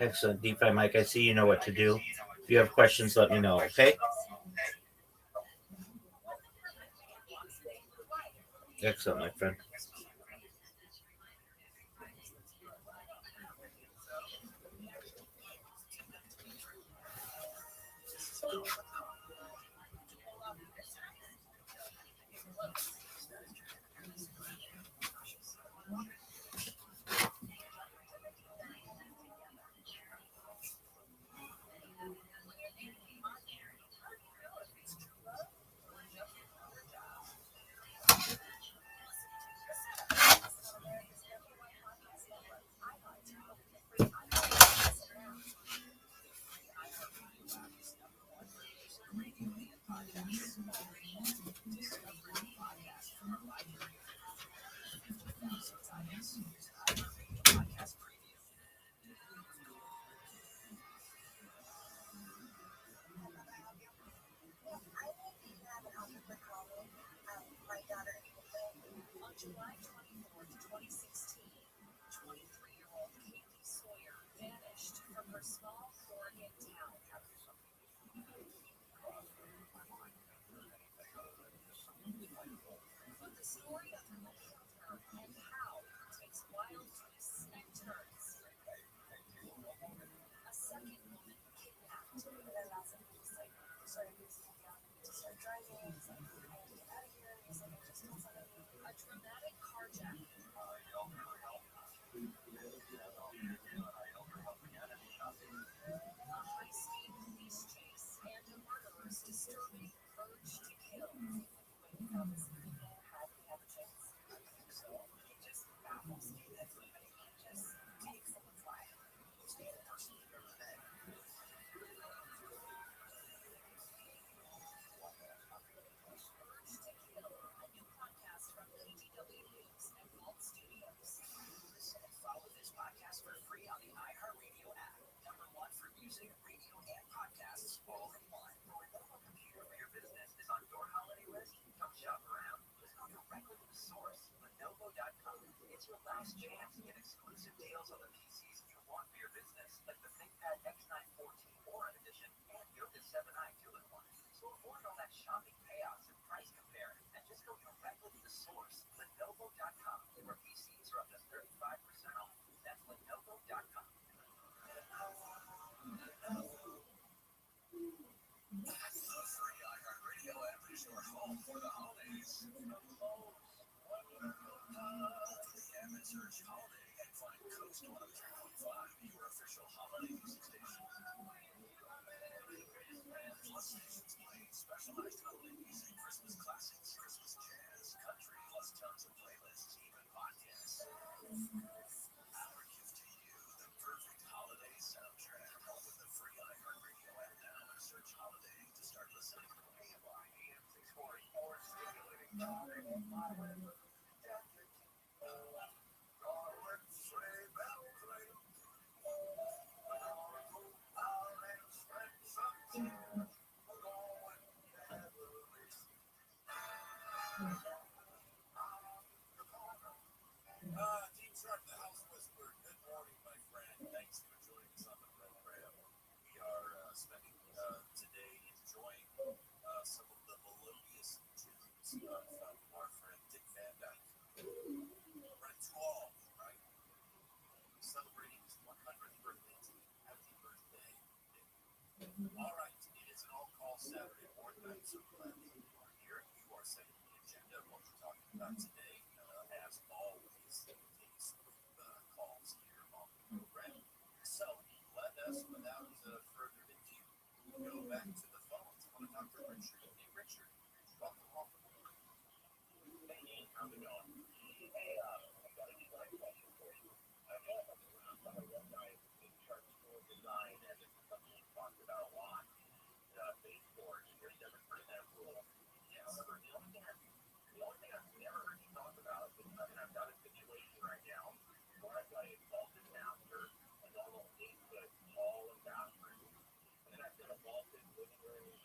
Excellent, DeFi Mike. I see you know what to do. If you have questions, let me know, okay? Excellent, my friend.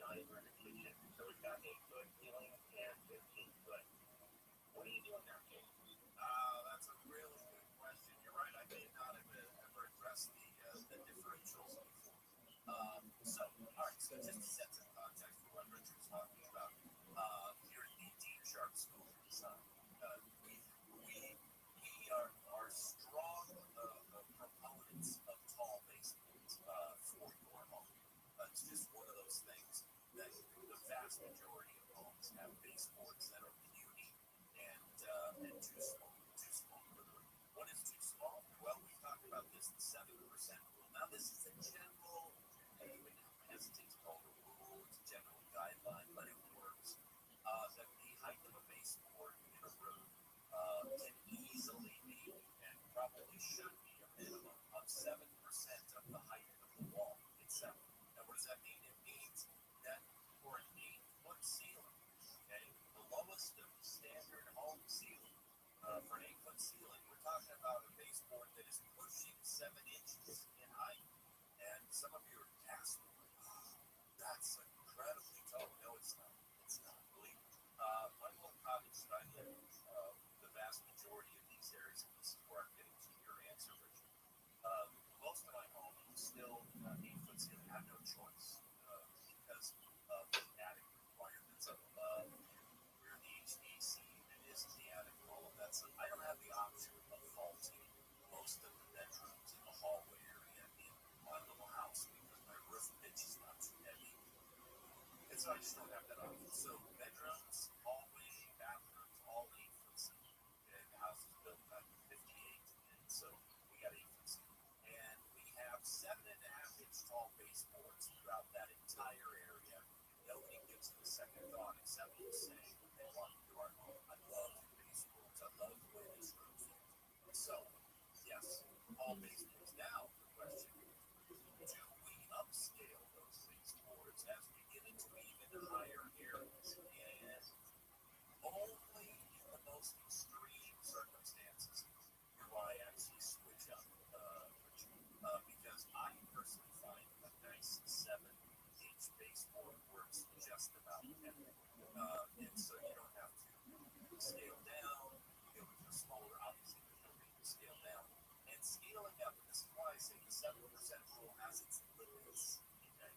9 foot addition. So it's got 8 foot ceiling and 15 foot. What are you doing there, Kate? That's a really good question. You're right. I may not have ever addressed the differentials before. So, all right. So just to set some context for what Richard's talking about, here at the Dean Sharp School of Design, we are strong proponents of tall basements for your home. It's just one of those things that the vast majority of homes have baseboards that are puny and too small. Too small for the room. What is too small? Well, we talked about this, the 7% rule. Now, this is a general, I hesitate to call it a rule, it's a general guideline, but it works. That the height of a baseboard in a room can easily be, and probably should be, a minimum of 7% of the height of the wall itself. Now, what does that mean? It means that for an 8-foot ceiling, okay, the lowest of standard home ceiling, for an 8-foot ceiling, we're talking about a baseboard that is pushing 7 inches in height. And some of you are gasping, oh, that's incredibly tall. No, it's not. It's not. Believe me. My little cottage that I live in, the vast majority of these areas, and this is where I'm getting to your answer, Richard. Most of my home is still 8-foot ceiling. I have no choice because of the attic requirements up above, where the HVAC unit is in the attic, and all of that. So I don't have the option of vaulting most of the bedrooms in the hallway area in my little house because my roof pitch is not too heavy. And so I just don't have that option. So bedrooms, hallway, bathrooms, all 8-foot ceiling. Okay? The house is built back in 58, and so we got 8-foot ceiling. And we have 7.5-inch tall baseboards throughout that entire area. Nobody gives it a second thought except to say they want to do our home. I love the baseboards. I love the way this room feels. So, yes, all baseboards. Now, the question, do we upscale those baseboards as we get into even higher areas? And only in the most extreme circumstances do I actually switch up, because I personally find a nice 7-inch baseboard works just about everywhere. And so you don't have to scale down. You go with a smaller, obviously there's no need to scale down. And scaling up, and this is why I say the 7% rule has its limits. Okay?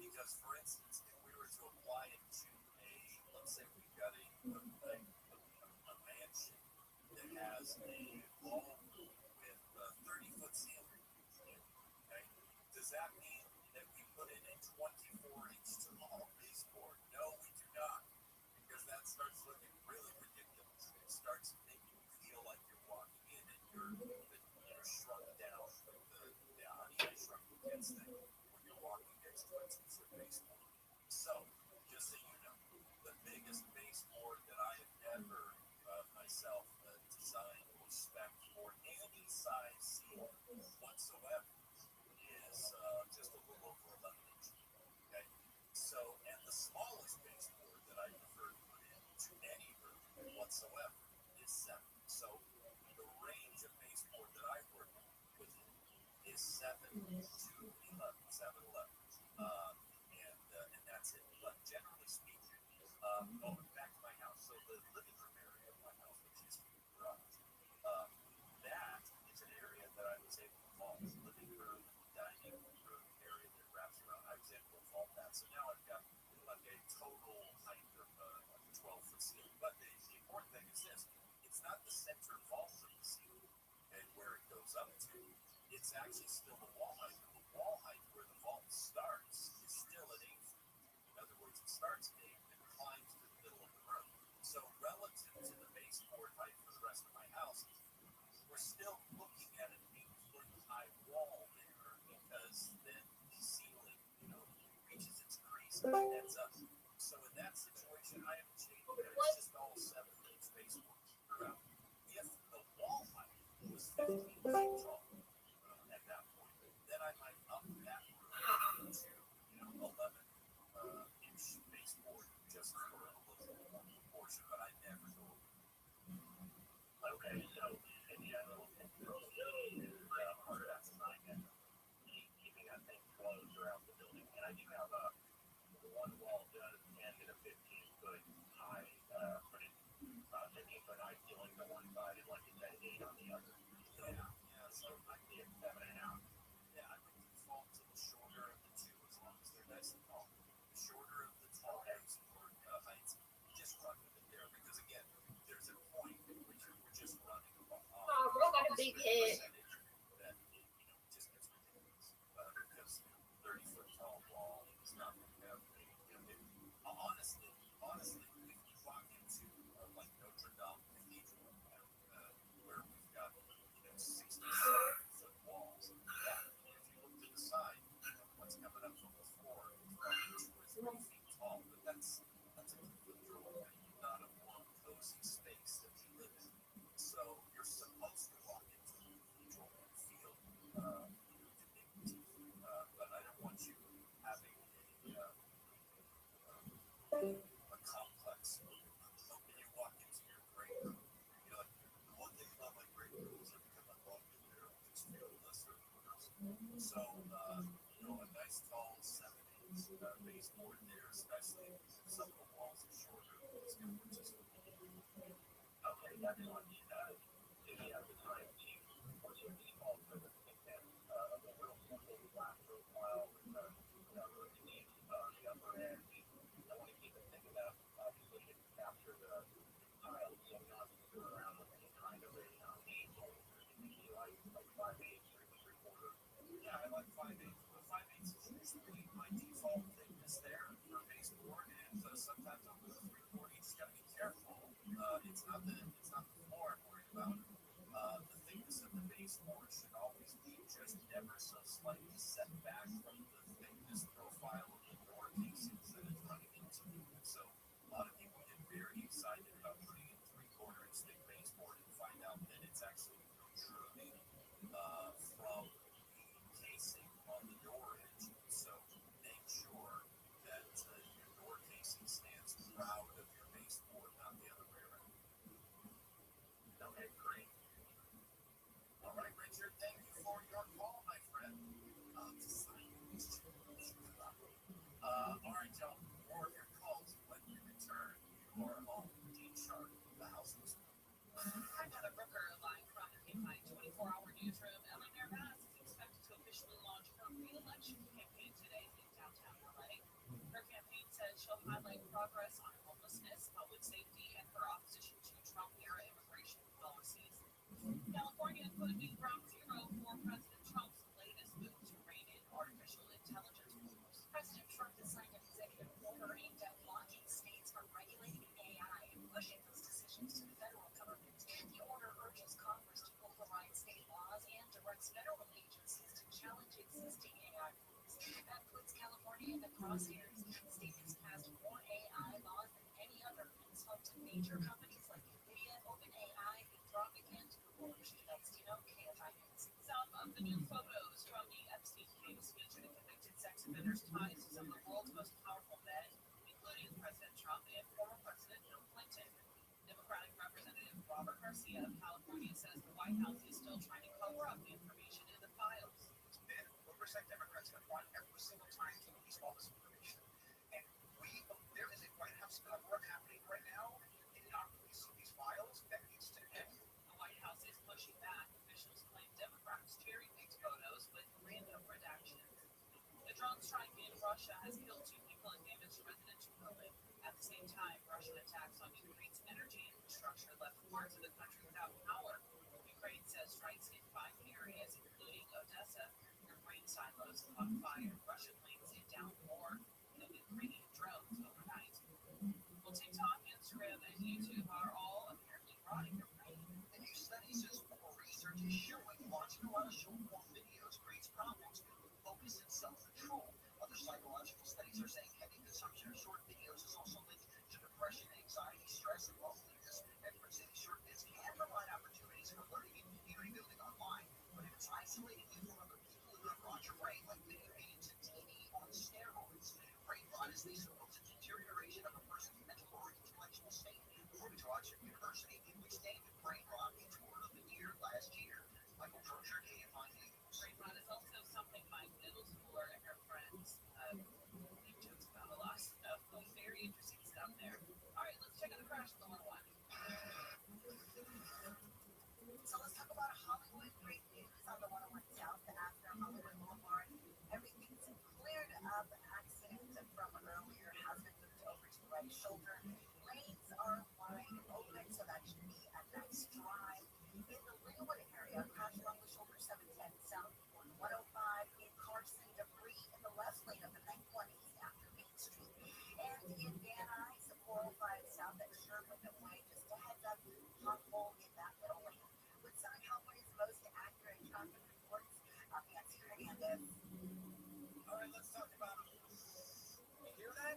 Because, for instance, if we were to apply it to let's say we've got a mansion that has a ballroom with 30-foot ceiling. Okay? Does that mean that we put in a 24-inch tall baseboard? No, we do not. Because that starts looking really ridiculous. It starts making you feel like you're walking in and you're shrunk down from the Honey, I Shrunk the Kids thing when you're walking next to a 2-foot baseboard. So, just so you know, the biggest baseboard that I have ever myself designed or spec for any size ceiling whatsoever is just a little over 11 inches. Okay? So, and the smallest baseboard that I prefer to put into any room whatsoever is 7. So, the range of baseboard that I work with is 7 to 11, 7, 11. And that's it. But generally speaking, going back to my house, so the living room area of my house, which is the garage, that is an area that I was able to vault. Living room, dining room area that wraps around. I was able to vault that. So now I've got like a total height of 12-foot ceiling. But the important thing is this: it's not the center vault of the ceiling and where it goes up to. It's actually still the wall height. The wall height where the vault starts is still at 8 feet. In other words, it starts at 8 and climbs to the middle of the room. So relative to the baseboard height for the rest of my house, we're still looking at an 8-foot high wall there because then the ceiling, reaches its crease and ends up. So in that situation, I haven't changed it. It's just all 7-inch baseboards throughout. If the wall height was 15 feet tall at that point, then I might up that room to 11-inch baseboard just for a little more proportion, but I never go over. Okay, so in general, really is part of that design and keeping that thing closed around the building. And I do have on the other. Yeah. So I get that out. Yeah, I would default to the shorter of the two as long as they're nice and tall. The shorter of the tall heights, just run with it there because again, there's a point at which you're just running along. Oh, bro got a big head. That just gets ridiculous because 30-foot tall wall is not going to have. Honestly, if you walk into like Notre Dame Cathedral, where we've got 67-foot walls, yeah, if you look to the side, what's coming up from the floor is probably 2 or 3 feet tall, but that's a cathedral, not a warm, cozy space that you live in. So you're supposed to walk into the cathedral and feel dignity, but I don't want you having a complex. When you walk into your great room, like, one thing about my great room is every time I walk in there, I just feel lesser of a person. So, a nice tall 7-inch baseboard there, especially if some of the walls are shorter, it's going to just. Okay, that's on the if you have the time being or the default for the thing a little simple flat profile with the upper end. I want to keep it thick enough, obviously, to capture the tile, so I'm not screwing around with any kind of a angle. Maybe like 5/8 or 3/4. Yeah, I like 5/8. 5/8 is usually my default thickness there for baseboard, and sometimes I'll go 3/4. You just got to be careful. It's not the floor I'm worried about. The thickness of the baseboard should always be just ever so slightly set back from the thickness profile of the door casings that it's running into. So a lot of people get very excited about putting in 3/4 inch thick baseboard and find out that it's actually protruding from the casing on the door edge. So make sure that your door casing stands proud of your baseboard, not the other way around. Okay, great. All right, Richard, thank you for your call, my friend. All right, Joe, more of your calls when we return. You are home. Dean Sharp, the house whisperer. I'm Heather Brooker, live from my 24-hour newsroom. Ellen Bass is expected to officially launch her re-election campaign today in downtown LA. Her campaign says she'll highlight progress on homelessness, public safety, and her opposition to Trump-era immigration policies. California could be ground zero for President Trump's latest move to rein in artificial intelligence rules. President Trump has signed an executive order aimed at blocking states from regulating AI and pushing those decisions to the federal government. The order urges Congress to override state laws and directs federal agencies to challenge existing AI rules. That puts California in the crosshairs. The state has passed more AI laws than any other, and it's home to major companies like NVIDIA, OpenAI, Anthropic, and Google. Next, KFI News. Some of the new photos from the Epstein case feature the convicted sex offenders' ties to some of the world's most powerful men, including President Trump and former President Bill Clinton. Democratic Representative Robert Garcia of California says the White House is still trying to cover up the information in the files. Men, 1% Democrats have won every single time to release all this information. And there is a White House cover-up happening right now. They did not release these files. That needs to end. The White House is pushing back. Officials claim Democrats cherry-picked photos with random redactions. The drone strike in Russia has killed 2 people and damaged residential buildings. At the same time, Russian attacks on Ukraine's energy infrastructure left parts of the country without power. Ukraine says strikes in 5 areas, including Odessa, where grain silos caught fire. Russian planes hit down more than Ukrainian drones overnight. Well, TikTok, Instagram, and YouTube are all apparently rotting their brain. A new study says more research is showing watching a lot of short-form videos creates problems with focus and self-control. Other psychological studies are saying heavy consumption of short videos is also linked to depression, anxiety, stress, and loneliness. Experts say these short vids can provide opportunities for learning and community building online, but if it's isolating you from other people, it could rot your brain like video games and TV on steroids. Brain rot is the supposed deterioration of a person's mental or intellectual state, according to Oxford University, which named brain rot its word of the year last year. Michael Trocher, KFI News. Brain rot is also something my middle schooler and her friends make jokes about a lot. Very interesting stuff there. All right, let's check out the crash of the 101. So let's shoulder. Lanes are wide open, so that should be a nice drive. In the Linwood area, crash along the shoulder 710 south 105 in Carson, debris in the left lane of the 920 after Main Street. And in Van Nuys, 405 south at Sherman Way, just a heads up, pothole in that middle lane. With Southern California's most accurate traffic reports, I'm Nancy Hernandez. All right, let's talk about it. You hear that?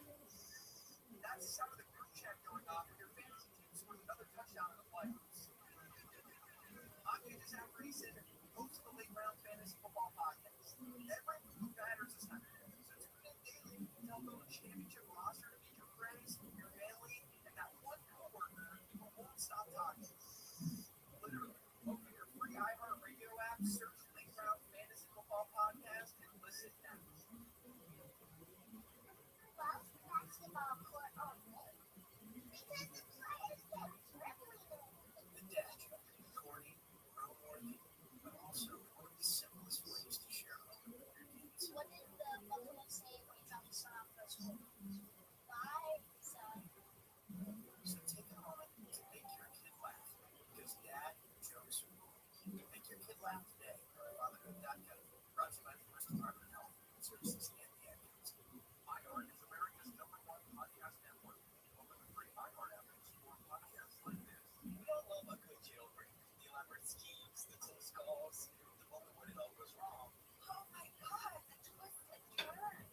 That's the sound of the group chat going off when your fantasy team scores another touchdown in the playoffs. I'm Jason Zach Grayson, host of the Late Round Fantasy Football Podcast. Every week matters this time of year, so tune in daily to help build a championship roster to meet your friends, your family, and that one coworker who won't stop talking. Literally, open your free iHeartRadio app, search Late Round Fantasy Football Podcast, and listen now. Basketball court only. Because the players get dribbling. The dash joke can be corny, grown-worthy, but also one of the simplest ways to share hope with your kids. What did the Buffalo say when he dropped his son off for school? Bye, son. So take a moment to make your kid laugh, because dad jokes are cool. Make your kid laugh today at fatherhood.com. Brought to you by the U.S. Department of Health and Services and the Advocates. iHeart is America's #1 podcast network. Open the free iHeart app and explore podcasts like this. We all love a good jailbreak. The elaborate schemes, the close calls, the moment when it all goes wrong, Oh my God, the twist and turn.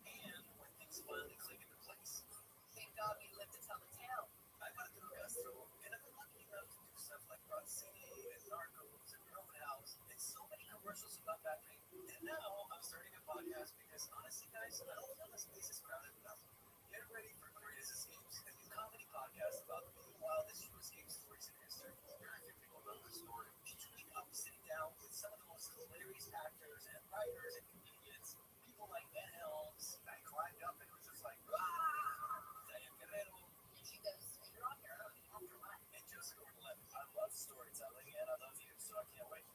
and when things finally click into place. Thank God we lived to tell the tale. I went through Castro, and I've been lucky enough to do stuff like Rod City and Narcos and Roadhouse and so many commercials about that thing. And now I'm starting a podcast because honestly, guys, I don't feel this space is crowded enough. Get ready for Greatest Escapes, a new comedy podcast about the wildest true escape stories in history. Very few people know this story. Each week I'll be sitting down with some of the most hilarious actors and writers and comedians. People like Ed Helms. I climbed up and it was just like, Diane Guerrero. And she goes, you're on your own after lunch. And Jessica Gordon-Levitt. I love storytelling and I love you, so I can't wait.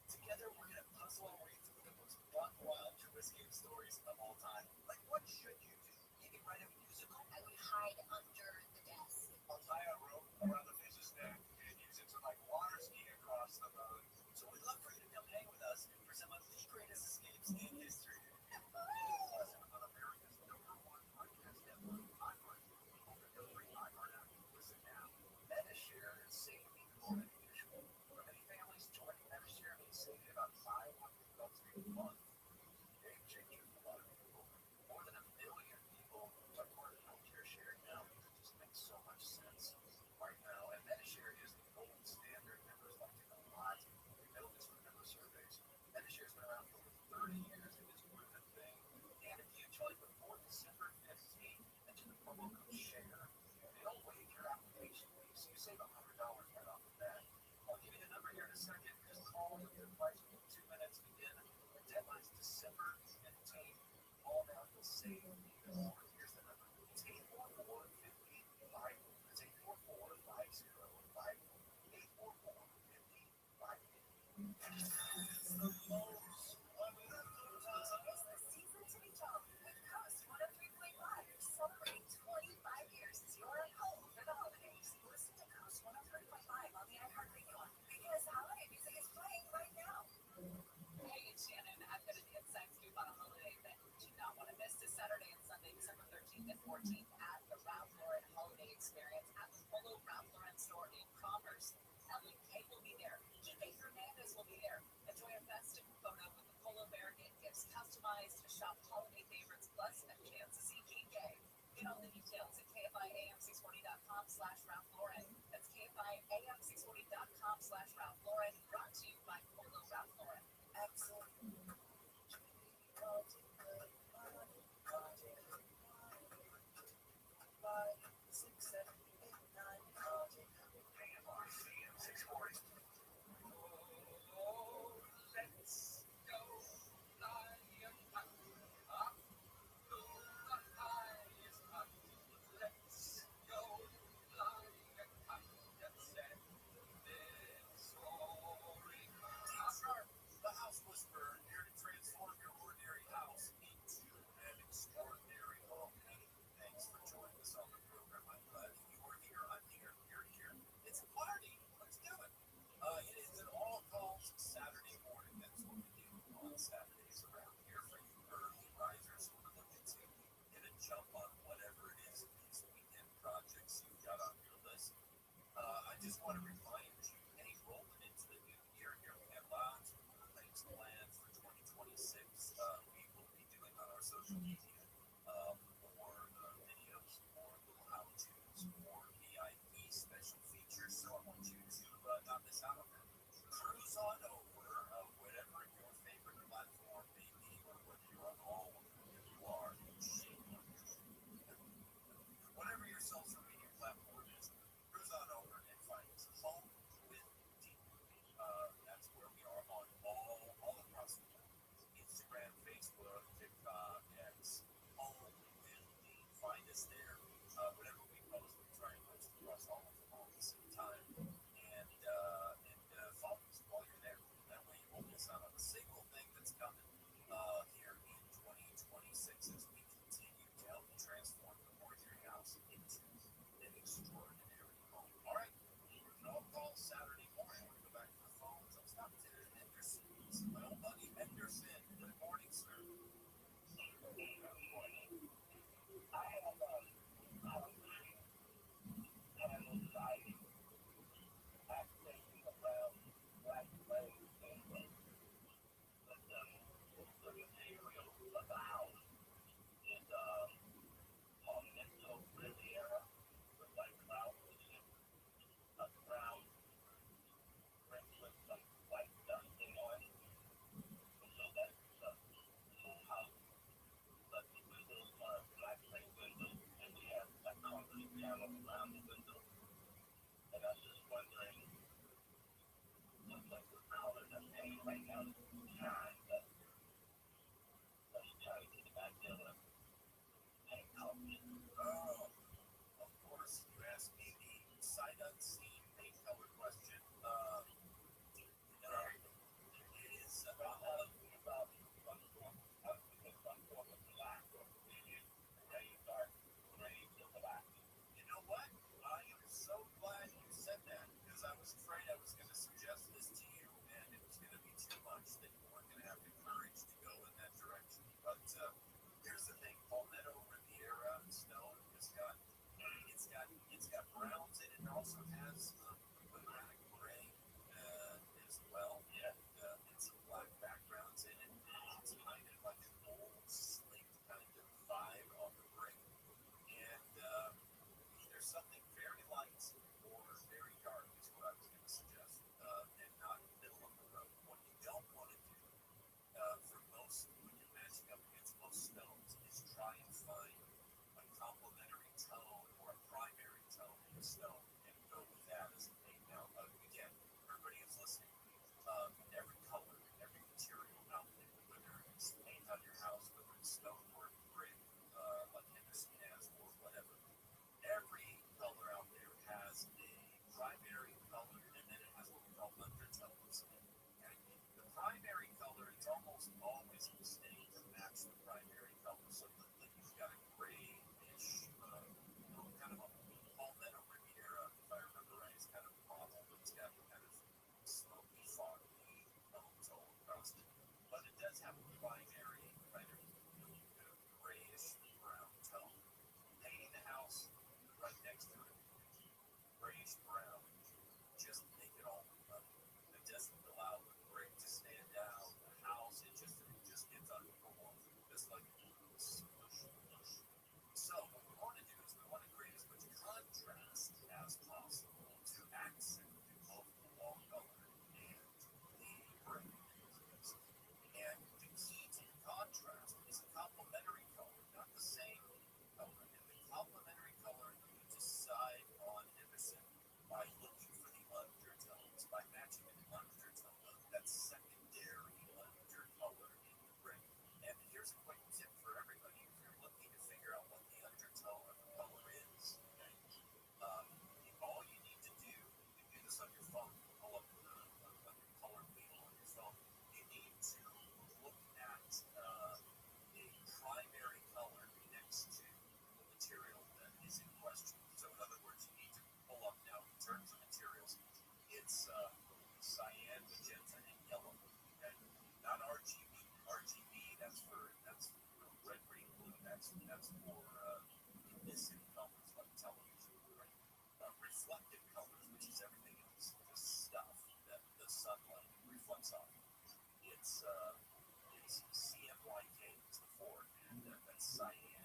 Together, we're going to puzzle our way through the most buck wild true escape stories of all time. Like, what should you do? Maybe write a musical? I would hide under the desk. Or tie a rope around the fish's neck and use it to, like, water ski across the road. So we'd love for you to come hang with us for some of the greatest escapes in history. Listen on America's #1 podcast network, iHeart. Open the free iHeart app. Listen now. MetaShare is saving more than usual. For many families, joining MetaShare means saving about $500 a month. Game changer for a lot of people. More than 1 million people are part of healthcare sharing now because it just makes so much sense right now. And MetaShare is the gold standard. Members like it a lot. We know this from member surveys. MetaShare's been around for over 30 years and it's worth a thing. And if you join before December 15th, mention the promo code SHARE. They'll waive your application fee, so you save $100 right off the bat. I'll give you the number here in a second. Just call with your price within 2 minutes. Again, the deadline's December 15th. All now you'll save even more. Here's the number. It's 844-50-5. That's 844-50-5. 844-50-5. It's the most It's the season to be told with Coast 103.5, celebrating 25 years as your home for the holidays. Listen to Coast 103.5 on the iHeartRadio app because holiday music is playing right now. Hey, it's Shannon. I've got an inside scoop on a holiday event you do not want to miss this Saturday and Sunday, December 13th and 14th at the Ralph Lauren Holiday Experience at the Polo Ralph Lauren store in Commerce. Ellen Kay will be there. Kike Hernandez will be there. Enjoy a festive photo with the Polo Bear. Get gifts customized, shop holiday favorites, plus a chance to see Kike. Get all the details at KFIAM640.com/Ralph Lauren. That's KFIAM640.com/Ralph Lauren. Brought to you by Polo Ralph Lauren. Excellent. 5, 6, 7, 8, 9, KFRCM 640. Oh, let's go fly up, up to the highest up. Let's go fly up, up, let's set this all Saturdays around here for you early risers who are looking to get a jump on whatever it is these weekend projects you've got on your list. I just want to remind you, hey, rolling into the new year here, we have lots of cool things planned for 2026. We will be doing on our social media more videos, more little how-tos, more VIP special features. So I want you to not miss out on that. Cruise on over whatever your favorite platform may be, or whether you're on all of them. If you are, whatever your social media platform is, cruise on over and find us. Home with D. That's where we are on all across the board. Instagram, Facebook, TikTok, X, Home with D. Find us there. Whatever we post, we try and post across all of them all at the same time. And follow us while you're there. That way you won't miss out on a single thing that's coming here in 2026 as we continue to help you transform the ordinary house into an extraordinary home. All right, no call Saturday morning. We're going to go back to the phones. I'm stopping to Henderson. This is my old buddy Henderson. Good morning, sir. Of course, you asked me the sight unseen paint color question. It is you know what? I am so glad you said that because I was afraid I was going to suggest this to you and it was going to be too much that you weren't going to have the courage to go in that direction. But here's the thing: Palmetto Riviera Stone has got browns in it. It also has gray as well, and some black backgrounds in it. It's kind of like an old slate kind of vibe on the brick, and either something very light or very dark is what I was going to suggest, and not middle of the road. What you don't want to do for most when you're matching up against most stones is try and find a complementary tone or a primary tone in the stone and go with that as a paint. Now, again, everybody who's listening, every color, every material out there, whether it's paint on your house, whether it's stonework, brick, like Henderson has, or whatever, every color out there has a primary color, and then it has what we call undertones. Okay? The primary color is almost always a mistake to match the primary color. So you've got a grayish, kind of a Palmetto Riviera, if I remember right. It's kind of mottled, but it's got kind of smoky, foggy tone across it. But it does have a primary kind of grayish brown tone. Painting the house right next to it, grayish brown, just make it all up. It doesn't allow the brick to stand out. The house, it just gets underperformed, just like smush. So what we want to do is we want to create as much contrast as possible to accent both the wall color and the brick. And the key to contrast is a complementary color, not the same color. And the complementary color you decide on Henderson by looking for the undertones, by matching an undertone, that secondary undercolor in the brick. And here's a quick tip for everybody: if you're looking to figure out what the undertone of the color is, okay, all you need to do, you can do this on your phone, pull up the color wheel on your phone. You need to look at a primary color next to the material that is in question. So in other words, you need to pull up now in terms of materials, it's cyan, magenta, and yellow. Okay? Not RGB That's for emissive colors like television, right? Reflective colors, which is everything else, the stuff that the sunlight reflects off. It's CMYK is the four, and that's cyan,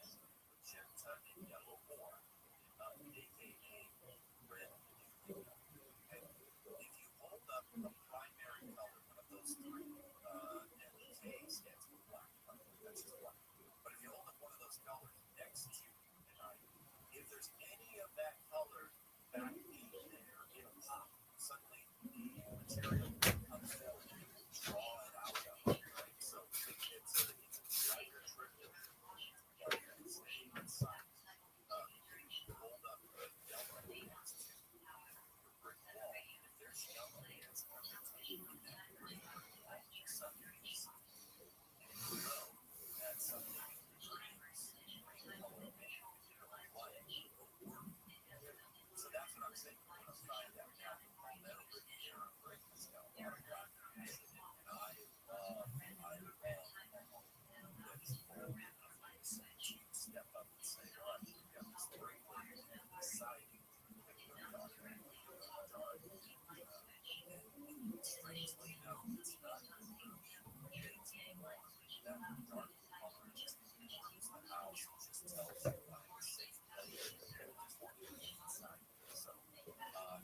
magenta, and yellow or aka red. Okay? If you hold up a primary color, one of those three, and K stands for black. That's just black. But if you hold up one of those colors next to an item, if there's any of that color backbeat there, it'll pop. Suddenly the material comes forward and you draw it out of it, right? So it's a brighter triple, but it's a sign. You hold up a yellow next to your brick wall. If there's yellow hands on the table in that brick wall, something is low. That's something that brings color so that's what I'm saying. We're going to find out now. That'll bring the air of break this down. And I love that it's bold enough to step up and say, all right, we've got this great one deciding that we're talking about dark. And strangely enough, it's not shades of black. That dark color just warms the house. It just tells you I'm safe. Just want to be inside. So,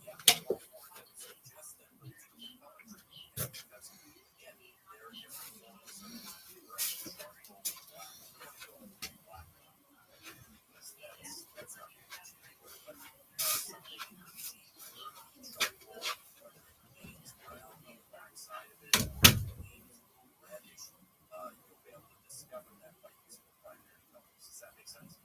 yeah, all four of them suggest that we do colors. Because, again, there are different forms of charcoal, black, black. Because that's not the issue. But something charcoal, whether it remains brown on the backside of it or it remains reddish, you'll be able to discover that by using the primary colors. Does that make sense?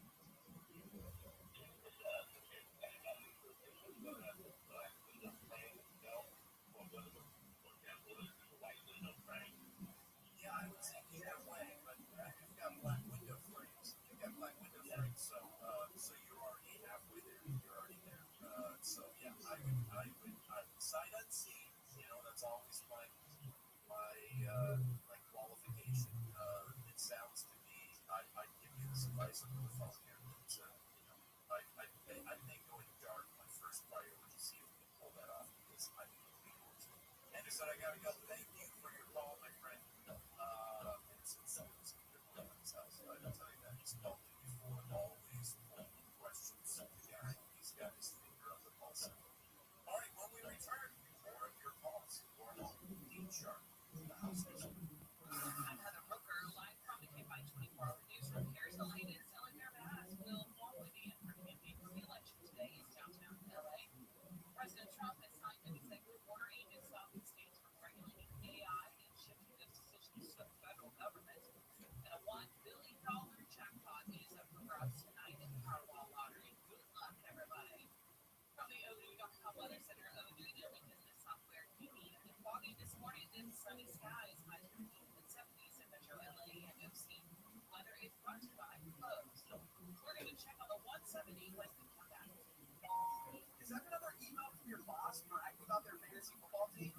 Yeah, I would say either way, but you've got black window frames. So you're already halfway there. You're already there. So yeah, I would sight unseen. You know, that's always my qualification. It sounds to me, I'd give you this advice over the phone here. I think going dark, my first priority, see if we can pull that off because I think it'll be worth it. Anderson, I gotta go. Thank you for your call, my friend. Someone's good luck in his house. I don't tell you that. He's called me before, always only questions. Yeah, he's got his finger on the pulse. All right, when we return, more of your calls. More Dean Sharp, the house is open. I'm Heather Hooker, live from the KFI 24-hour newsroom. Here's the latest. Selling their mask will formally begin for campaign for the election today in downtown LA. President Trump has signed an executive order aimed at stopping states from regulating AI and shifting those decisions to the federal government. And a $1 billion jackpot is up for grabs tonight in the Powerball lottery. Good luck, everybody. From the ODU.com Weather Center, ODU daily business software TV. Foggy this morning, then sunny skies, highs in the 70s in Metro LA and OC. Weather is brought to you by Lowe's. We're going to check on the 170 when we come back. Is that another email from your boss bragging about their fantasy football team?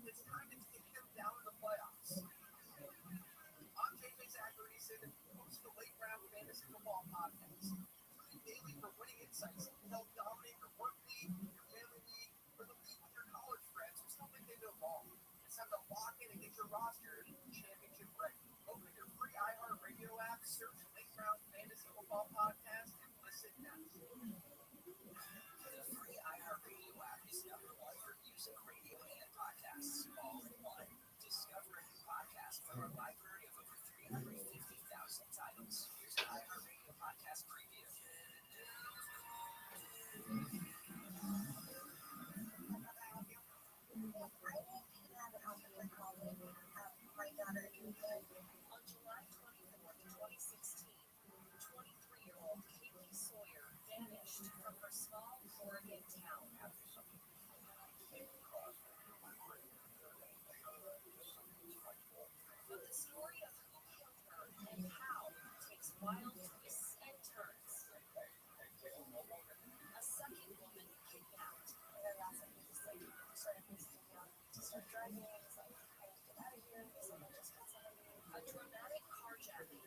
It's time to take them down in the playoffs. I'm JJ Zachariason, host of the Late Round Fantasy Football Podcast. Tune in daily for winning insights to help dominate your work league, your family league, or the league with your college friends who still think they know ball. It's time to lock in and get your roster championship ready. Open your free iHeartRadio app, search Late Round Fantasy Football Podcast, and listen now. The free iHeartRadio app is #1 for music, radio, and podcasts, all in one. Discover a new podcast from our library of over 350,000 titles. Here's an iHeartRadio podcast preview. On July 24, 2016, 23-year-old Kaylee Sawyer vanished from her small Oregon town. But the story of who killed her and how takes wild twists and turns. A second woman kidnapped. A dramatic carjacking.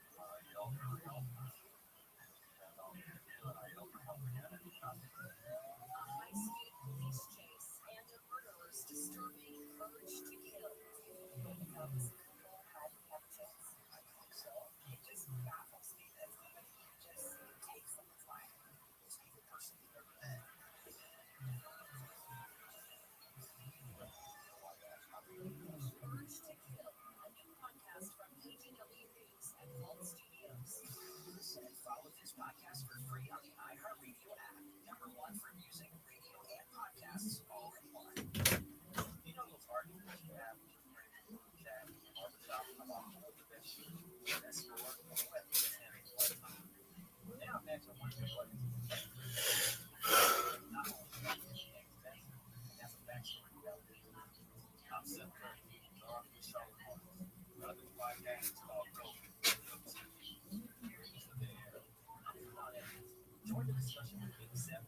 Follow this podcast for free on the iHeartRadio app. Number one for music, radio, and podcasts all in one. You know those arguments you have with your friends that all the time about who the best shooter, best scorer, who has the best handle all the time. Well, now next, I want to know what not only that's a backstory development. I'm Seth Curry, along with Charlotte Hornets. This podcast is called Go. Join the discussion with Big Seven.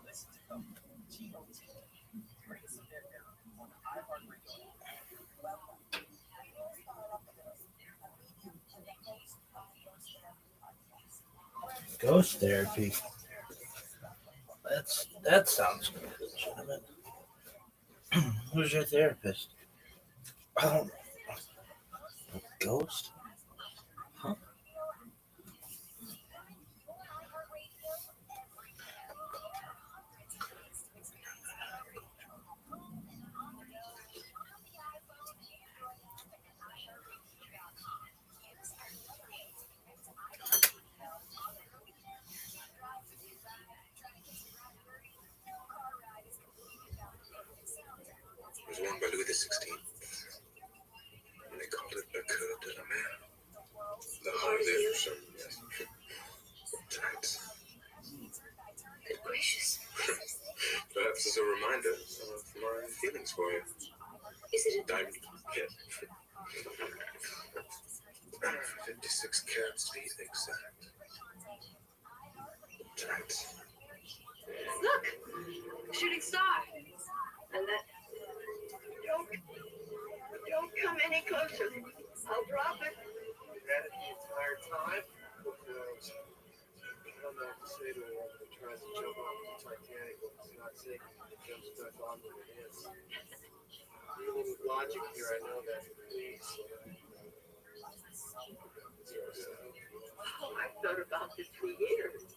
Listen to GOT, greatest of their era on the iHeartRadio app. Ghost therapy. That sounds good, gentlemen. Who's your therapist? Oh, a ghost? Huh? It was won by Louis XVI, and they called it Le Coeur de la Mer, the heart of the ocean. Tonight. Good gracious. Perhaps as a reminder of my feelings for you. Is it a Diamond, yes. 56 carats to be exact. Tonight. Look! Shooting star! And that. Don't come any closer. I'll drop it. We've had it the entire time. I don't know what to say to her that tries to jump off the Titanic, but it's not safe. It jumps back on when it is. Dealing with logic here, I know that. Please. Oh, I've thought about this for years.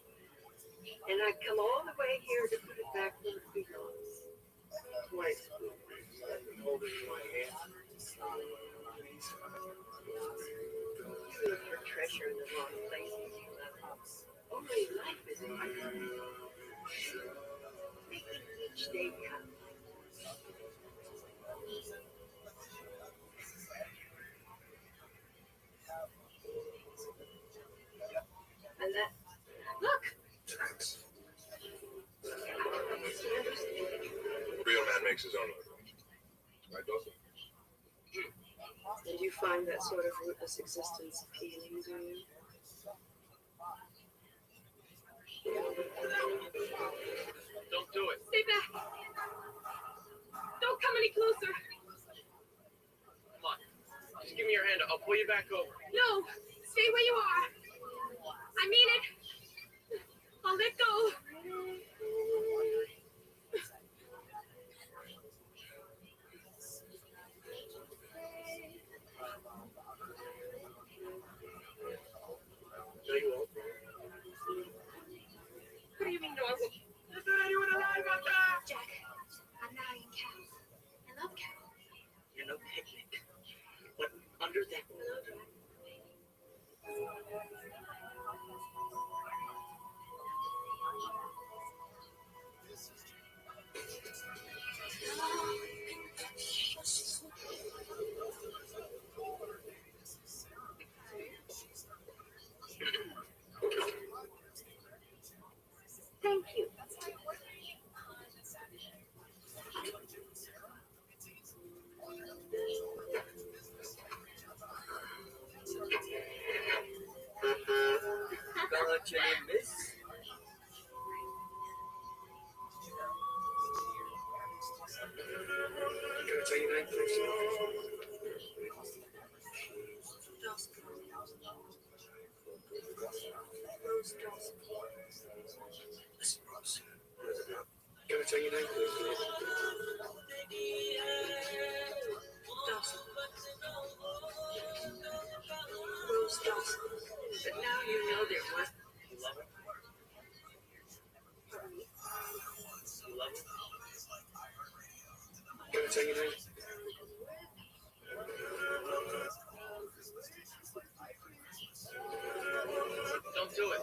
And I'd come all the way here to put it back where it belongs. Twice. I've been holding my hand. Please. You look for treasure in the wrong places. Only life is hard. Making each day count. And that. Look! Tonight. Real man makes his own living. Right, Dawson? And you find that sort of rootless existence appealing, do you? Don't do it. Stay back! Don't come any closer! Come on. Just give me your hand. I'll pull you back over. No! Stay where you are! I mean it! I'll let go! No, you won't. What do you mean, no, I won't? I thought you would have lied about that. Jack, I'm marrying Cal. I love Cal. You're no picnic. But under that moon. Thank you. Bella J. Miss. I'm gonna tell you 9 things. Rose Dawson. Listen, Rose. Can I tell your name, please? Dawson. Rose Dawson. But now you know there was. You love her? Pardon me. You love her? Can I tell your name? Don't do it.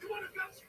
Come on, I've got you.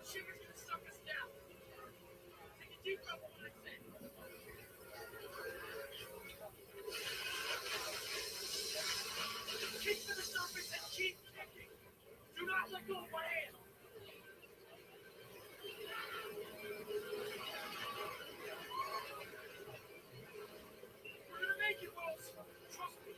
Shiver's gonna suck us down. Take a deep breath when I say. Kick to the surface and keep kicking. Do not let go of my hand. We're gonna make it, Rose. Trust me.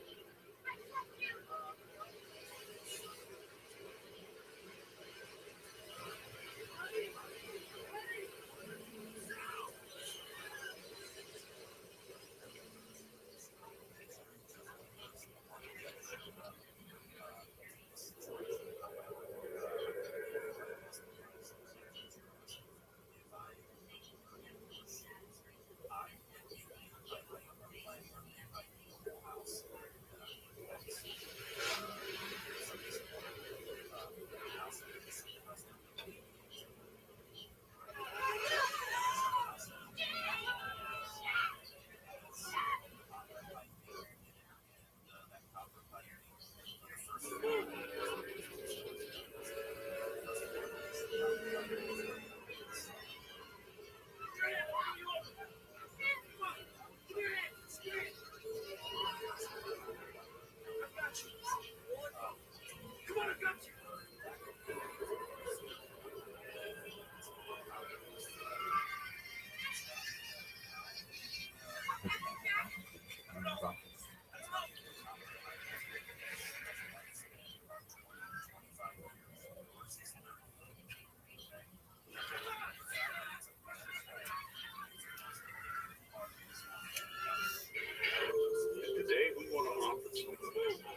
Come on, I've got you. Today we want to offer something.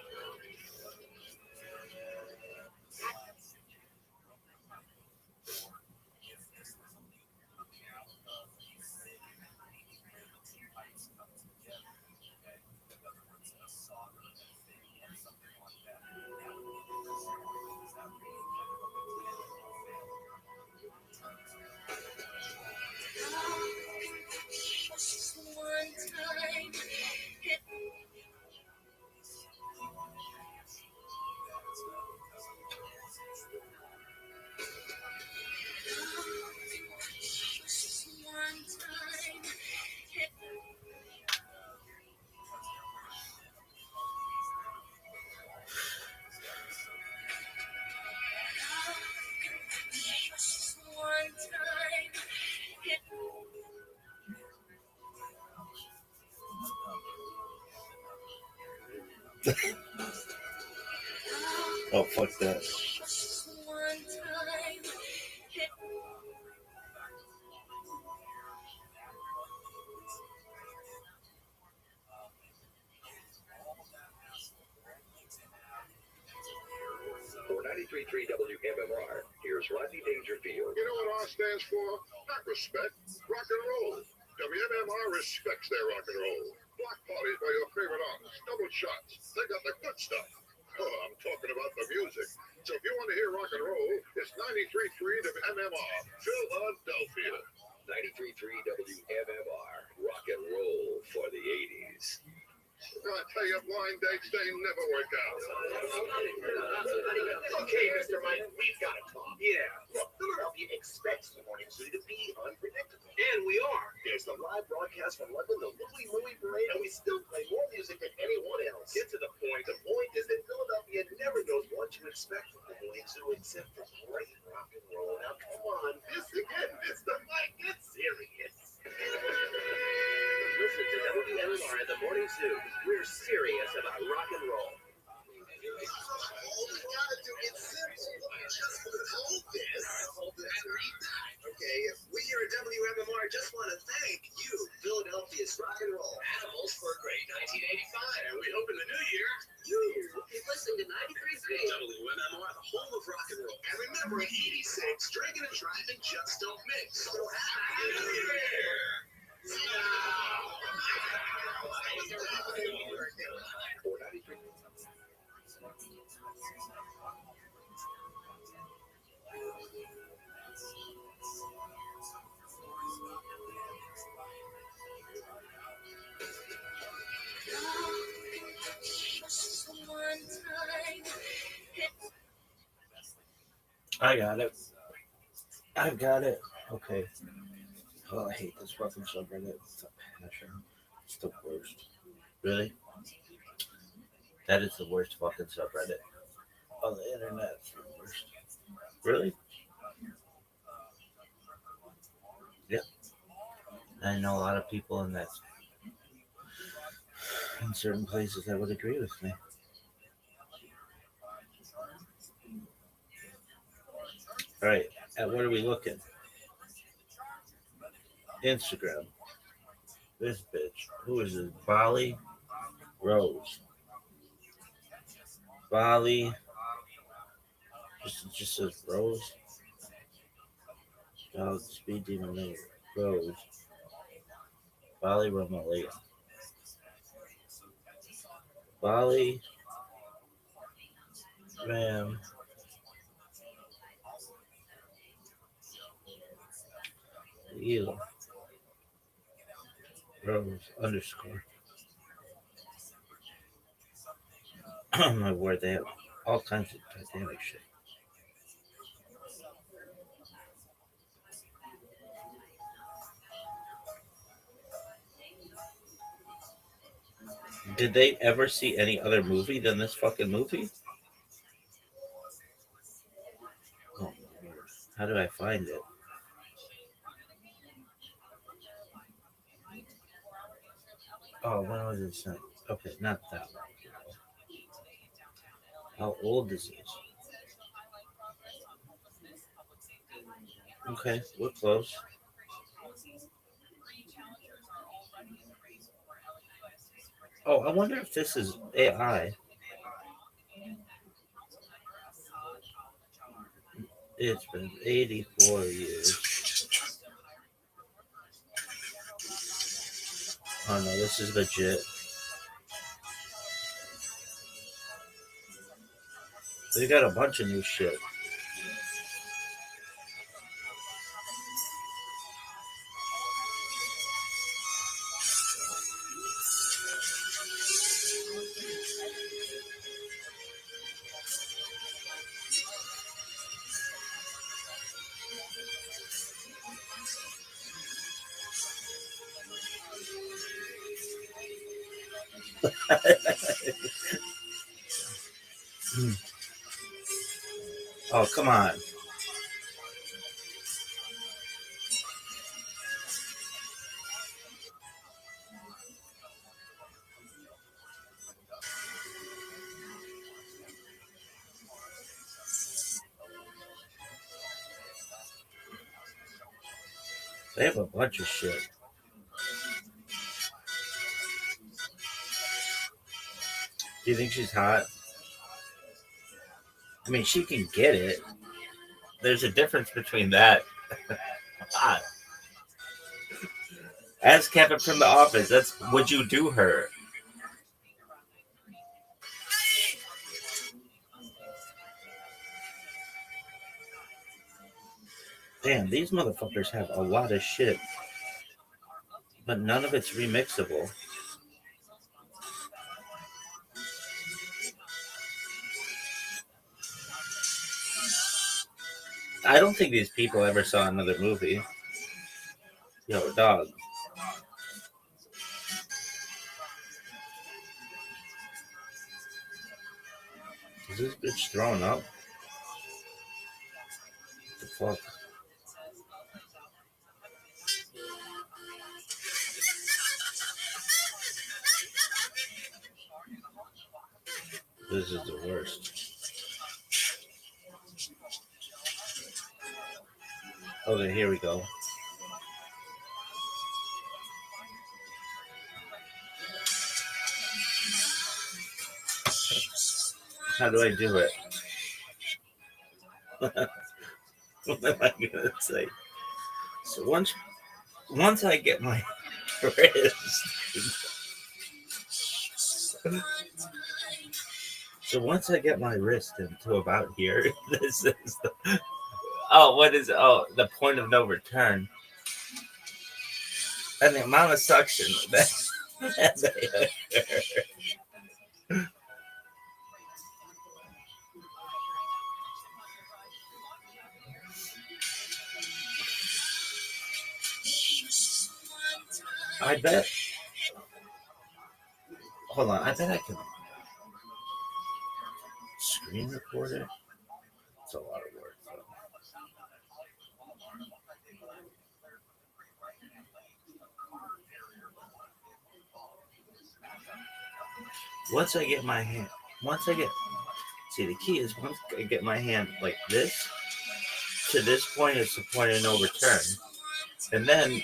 Oh, fuck that. 93.3 WMMR. Here's Rodney Dangerfield. You know what R stands for? Not respect, rock and roll. WMMR respects their rock and roll. Block parties by your favorite artists, double shots. They got the good stuff. Oh, I'm talking about the music. So if you want to hear rock and roll, it's 93.3 WMMR, Philadelphia. 93.3 WMMR. Rock and roll for the 80s. I tell you, blind dates, they never work out. Okay, Mr. Mike, we've got to talk. Yeah. Look, Philadelphia expects the morning zoo to be unpredictable. And we are. There's the live broadcast from London, the Louie Parade, and we still play more music than anyone else. Get to the point. The point is that Philadelphia never knows what to expect from the morning zoo except for great rock and roll. Now, come on. This again, Mr. Mike. Get serious. Listen to WMMR at the Morning Zoo. We're serious about rock and roll. All we gotta do is simple. Just hold this. And read that. Okay, we here at WMMR just want to thank you, Philadelphia's rock and roll Animals for a great 1985. And we hope in the new year, You listen to 93.3. WMMR, the home of rock and roll. And remember, in '86, drinking and driving just don't mix. So happy New Year! I got it. I've got it. Okay. Oh, I hate this fucking subreddit. It's a passion. It's the worst. Really? That is the worst fucking subreddit on the internet. It's the worst. Really? Yeah. I know a lot of people in certain places that would agree with me. All right. At what are we looking? Instagram. This bitch. Who is it? Bali Rose. Bali. Just says Rose. Dog Speed Demon name. Rose. Bali Romalia. Bali Ram. Ew. Rose underscore. Oh my word, they have all kinds of dynamic shit. Did they ever see any other movie than this fucking movie? Oh my word. How do I find it? Oh, when was it sent? Okay, not that one. How old is it? Okay, we're close. Oh, I wonder if this is AI. It's been 84 years. Oh no, this is legit. They got a bunch of new shit. Oh, come on. They have a bunch of shit. Do you think she's hot? I mean, she can get it. There's a difference between that. God. As Kevin from The Office, that's would you do her? Damn, these motherfuckers have a lot of shit, but none of it's remixable. I don't think these people ever saw another movie. Yo, dog. Is this bitch throwing up? What the fuck? This is the worst. Okay, here we go. How do I do it? What am I gonna say? So once I get my wrist, so once I get my wrist into about here, this is the, the point of no return, and the amount of suction that I bet. Hold on, I bet I can screen record it. It's a lot of work, though. Once I get my hand, see, the key is once I get my hand like this, to this point is the point of no return. And then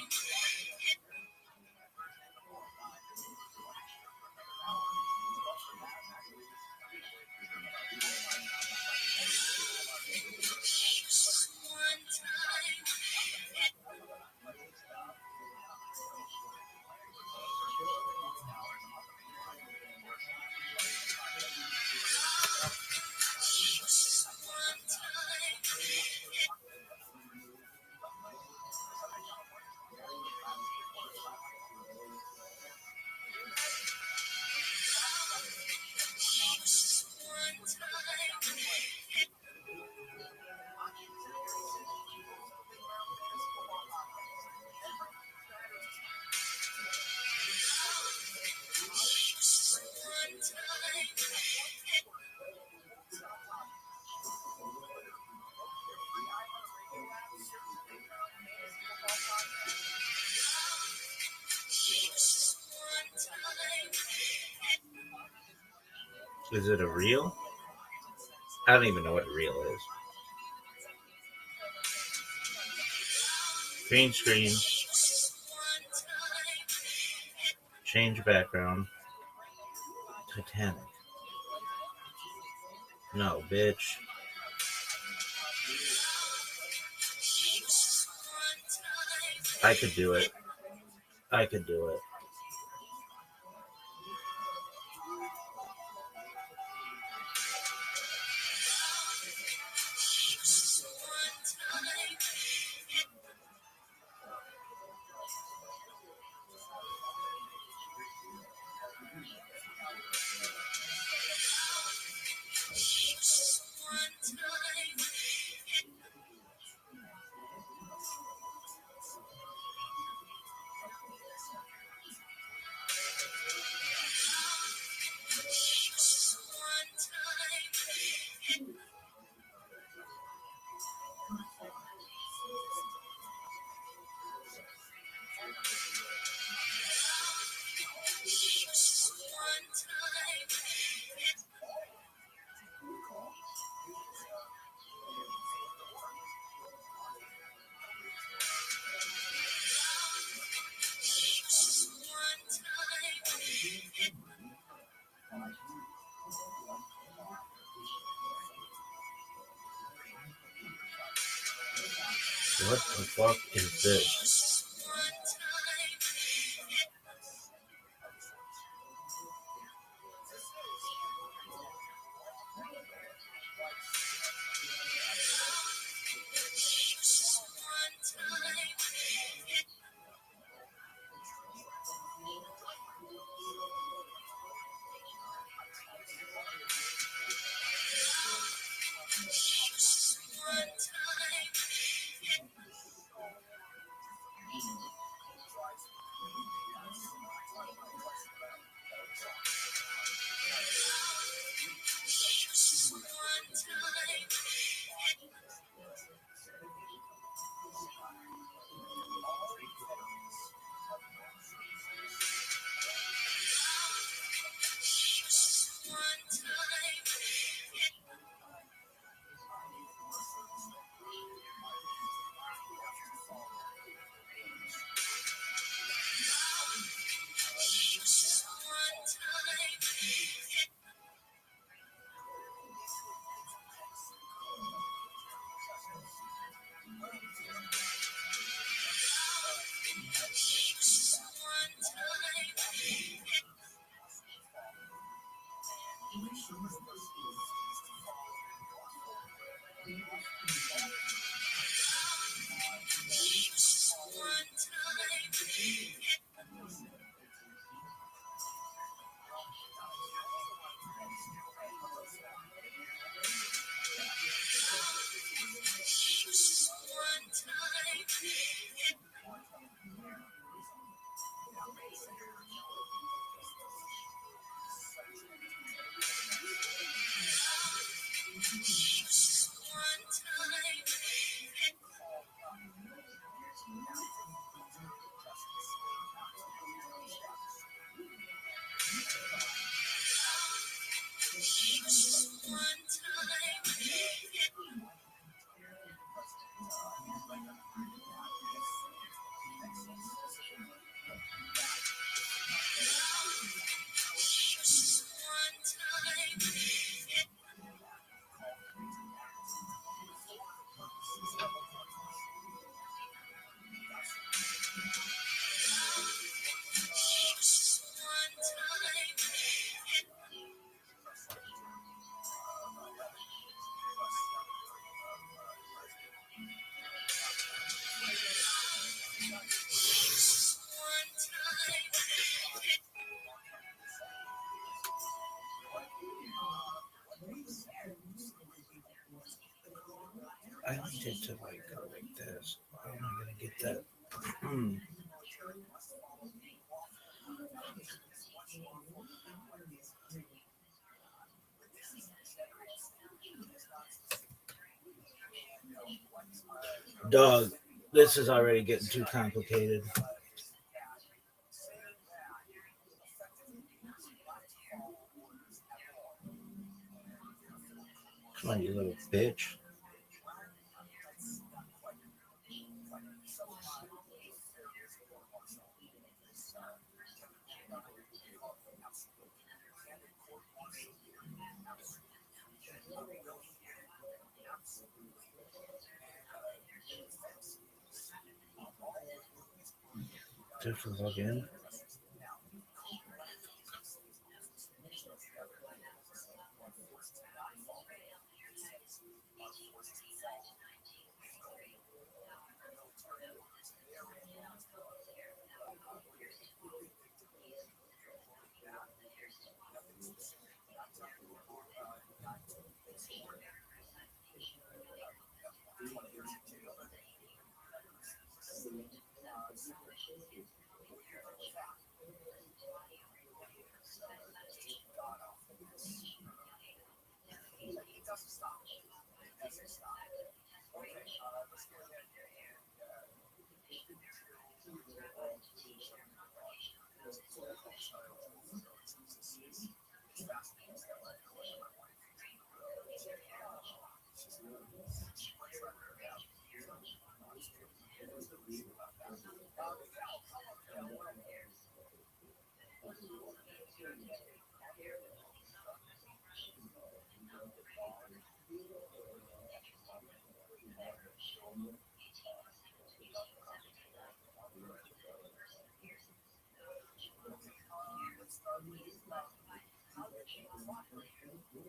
is it a reel? I don't even know what a reel is. Green screen. Change background. Titanic. No, bitch. I could do it. I could do it. What the fuck is this? I need it to like go like this. How am I gonna get that? Dog, this is already getting too complicated. Come on, you little bitch. Just log in. Why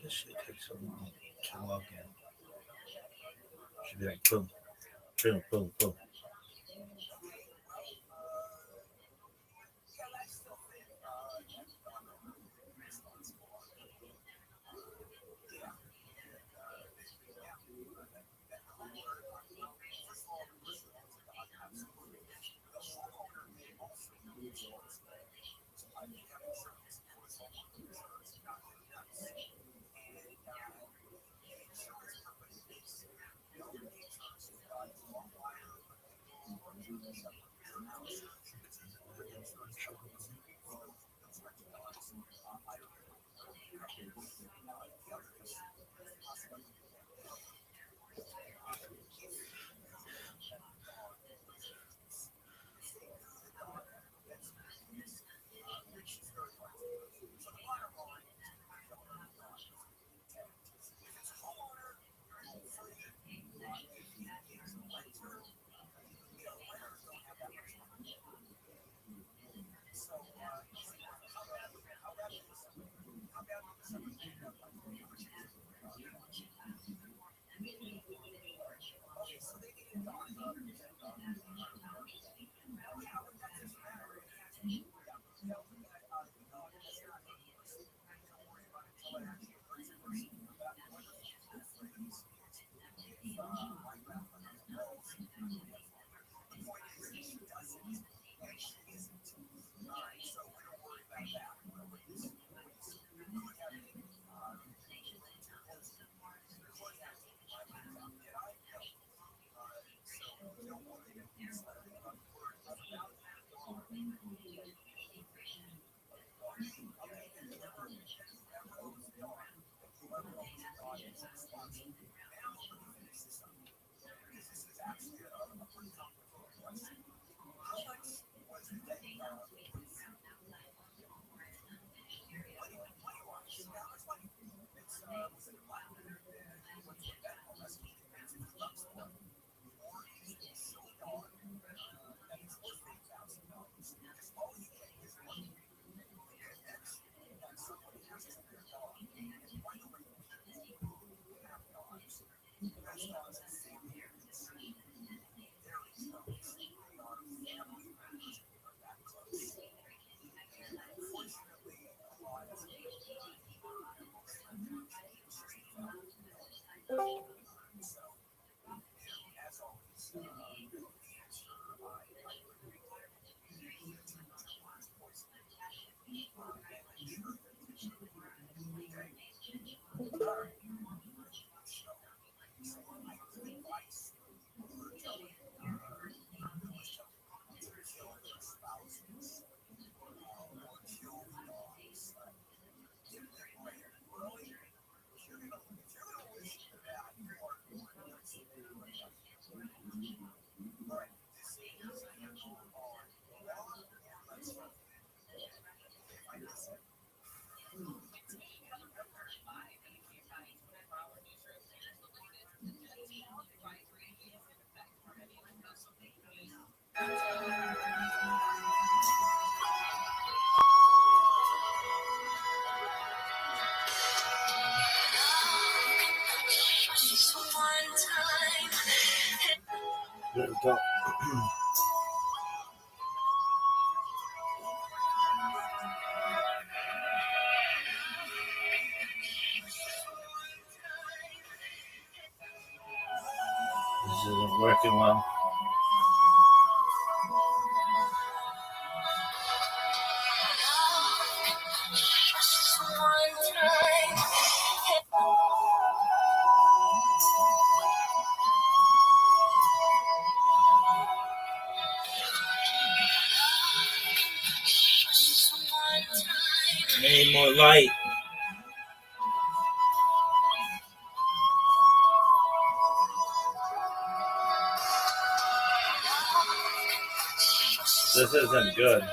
does shit take so long to log in? Should be like boom, boom, boom, boom. Let it go. isn't working well. I need more light. This isn't good.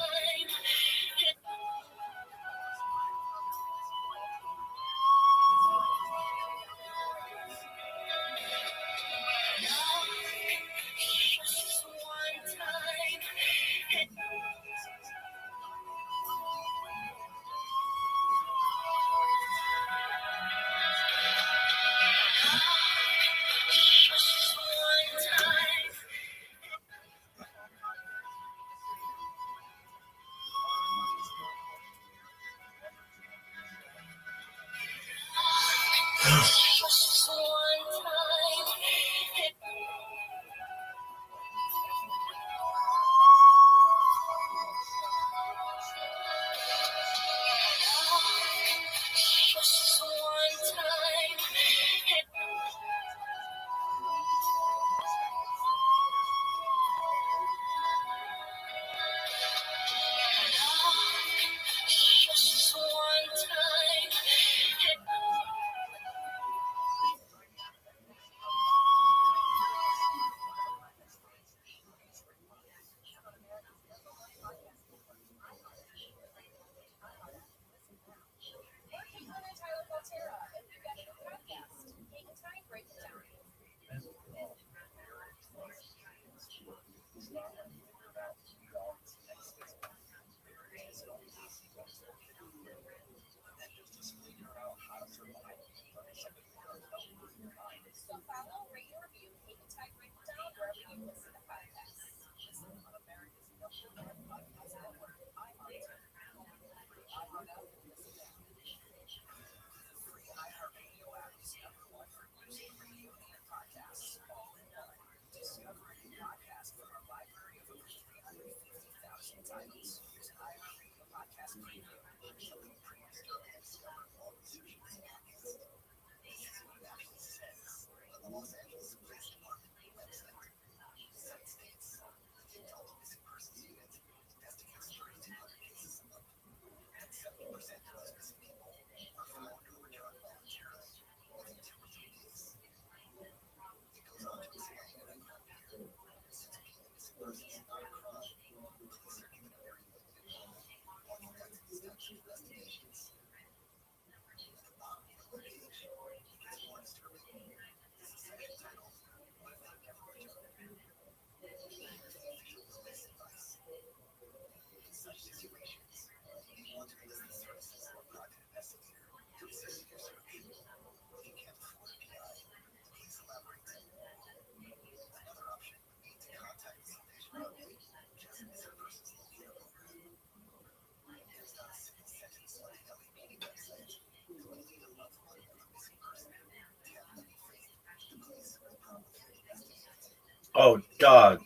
Oh, dog.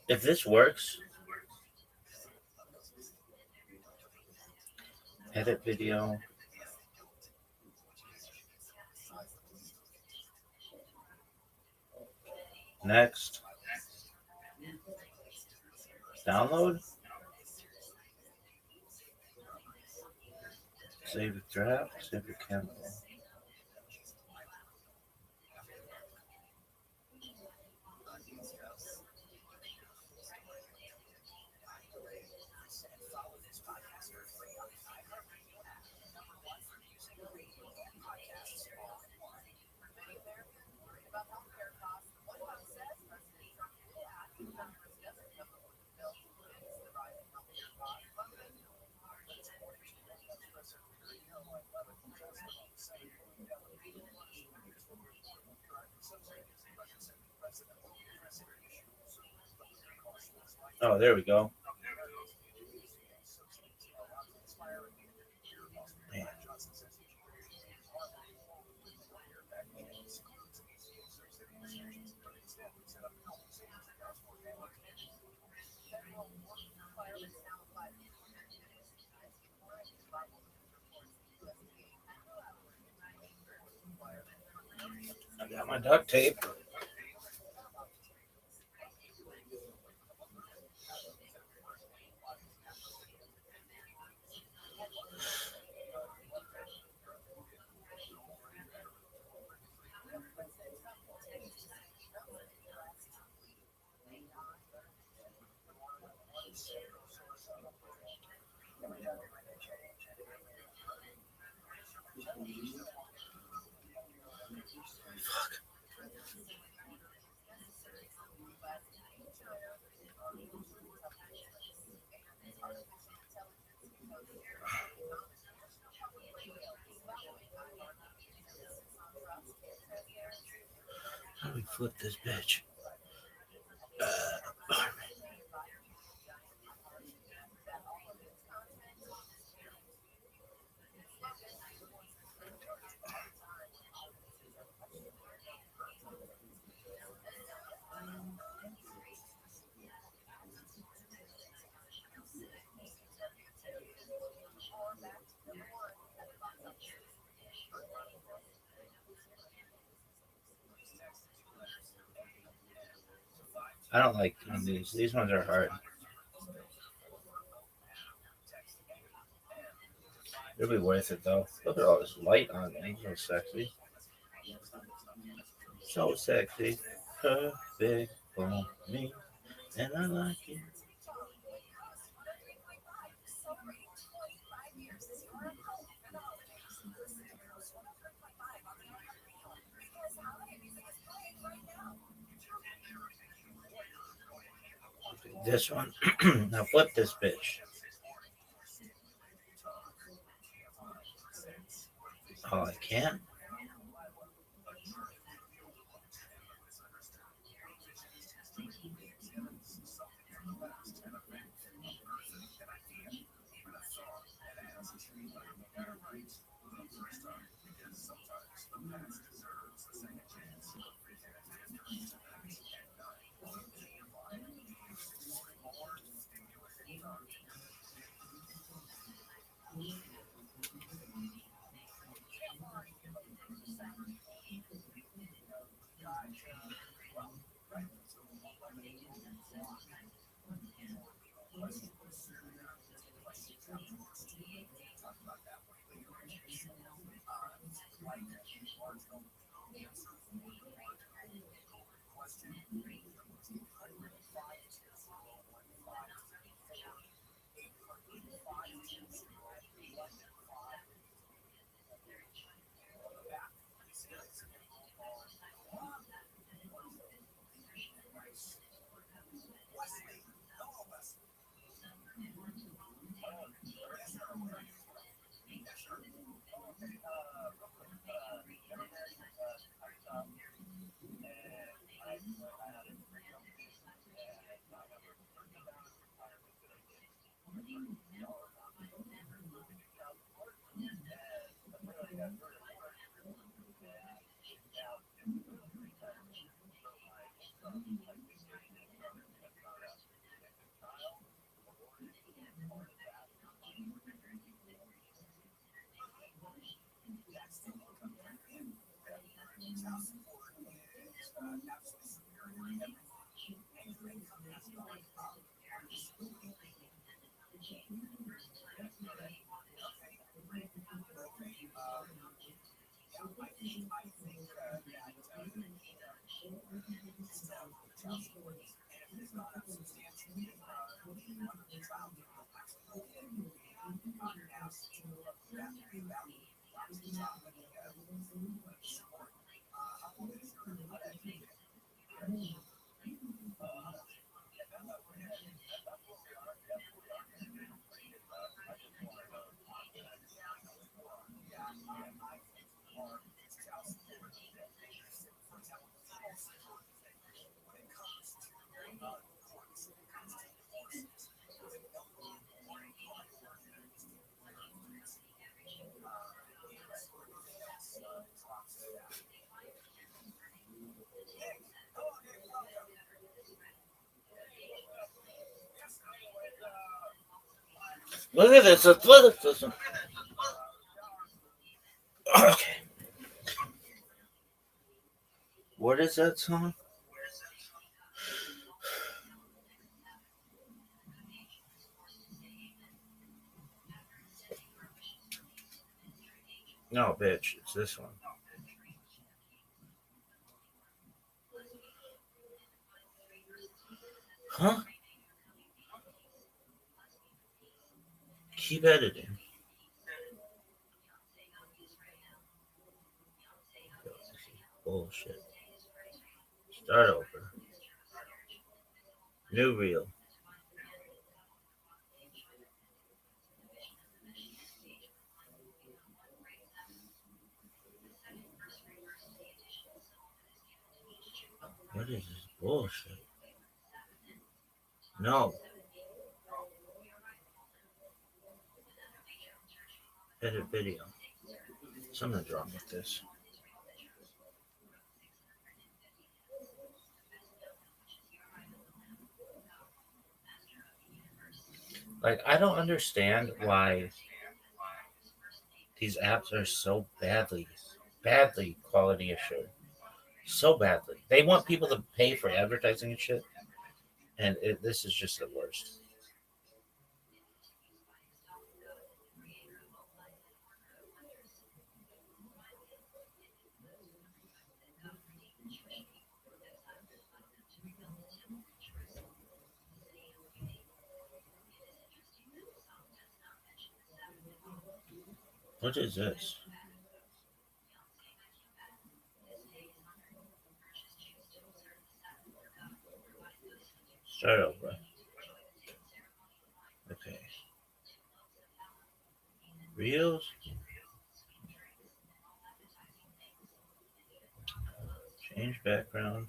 If this works, edit video. Next. Download. Save a draft. Save a camera. Oh, there we go. Man. Got my duct tape. How do we flip this bitch? I don't like doing these. These ones are hard. It'll be worth it though. Look at all this light on me. So sexy. So sexy. Perfect for me. And I like it. This one. Now flip this bitch. Oh, I can't. Look at this. Look at this. Okay. What is that song? No, bitch, it's this one. Huh? Keep editing. Bullshit. Start over. New reel. What is this bullshit? No. Edit video. Something's wrong with this. Like, I don't understand why these apps are so badly quality assured. So badly. They want people to pay for advertising and shit. And this is just the worst. What is this? Start over. Okay. Reels? Change background.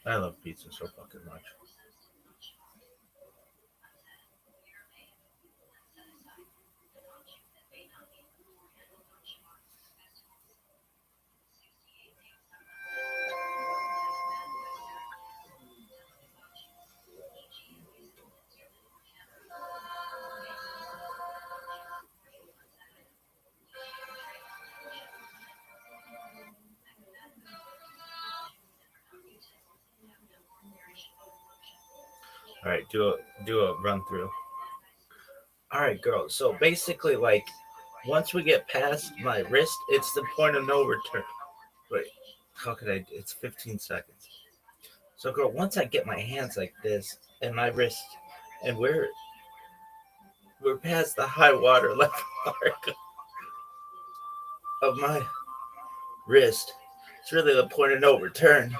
I love pizza so fucking much. All right, do a run through. All right, girls. So basically, like, once we get past my wrist, it's the point of no return. Wait, how could I? It's 15 seconds. So, girl, once I get my hands like this and my wrist, and we're past the high water level mark of my wrist. It's really the point of no return.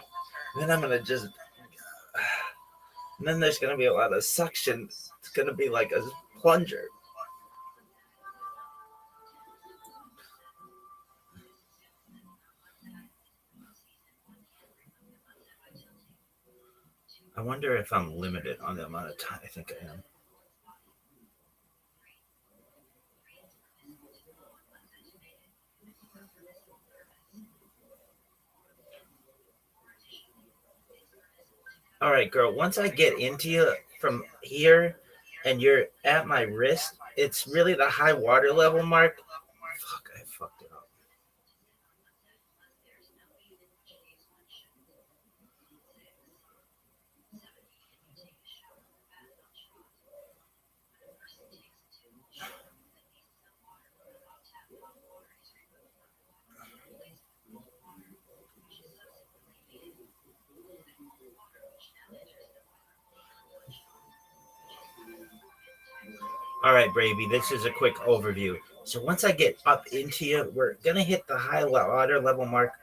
And then I'm gonna just, and then there's gonna be a lot of suction. It's gonna be like a plunger. I wonder if I'm limited on the amount of time. I think I am. All right, girl. Once I get into you from here and you're at my wrist, it's really the high water level mark. Fuck, I fucked it up. All right, baby, this is a quick overview. So once I get up into you, we're going to hit the high water level mark.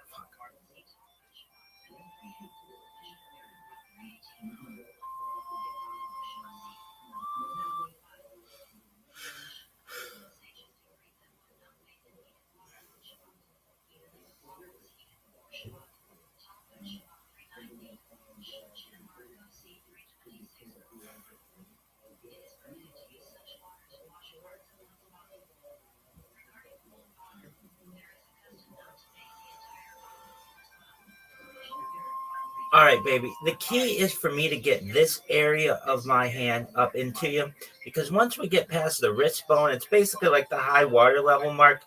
All right, baby. The key is for me to get this area of my hand up into you because once we get past the wrist bone, it's basically like the high water level mark.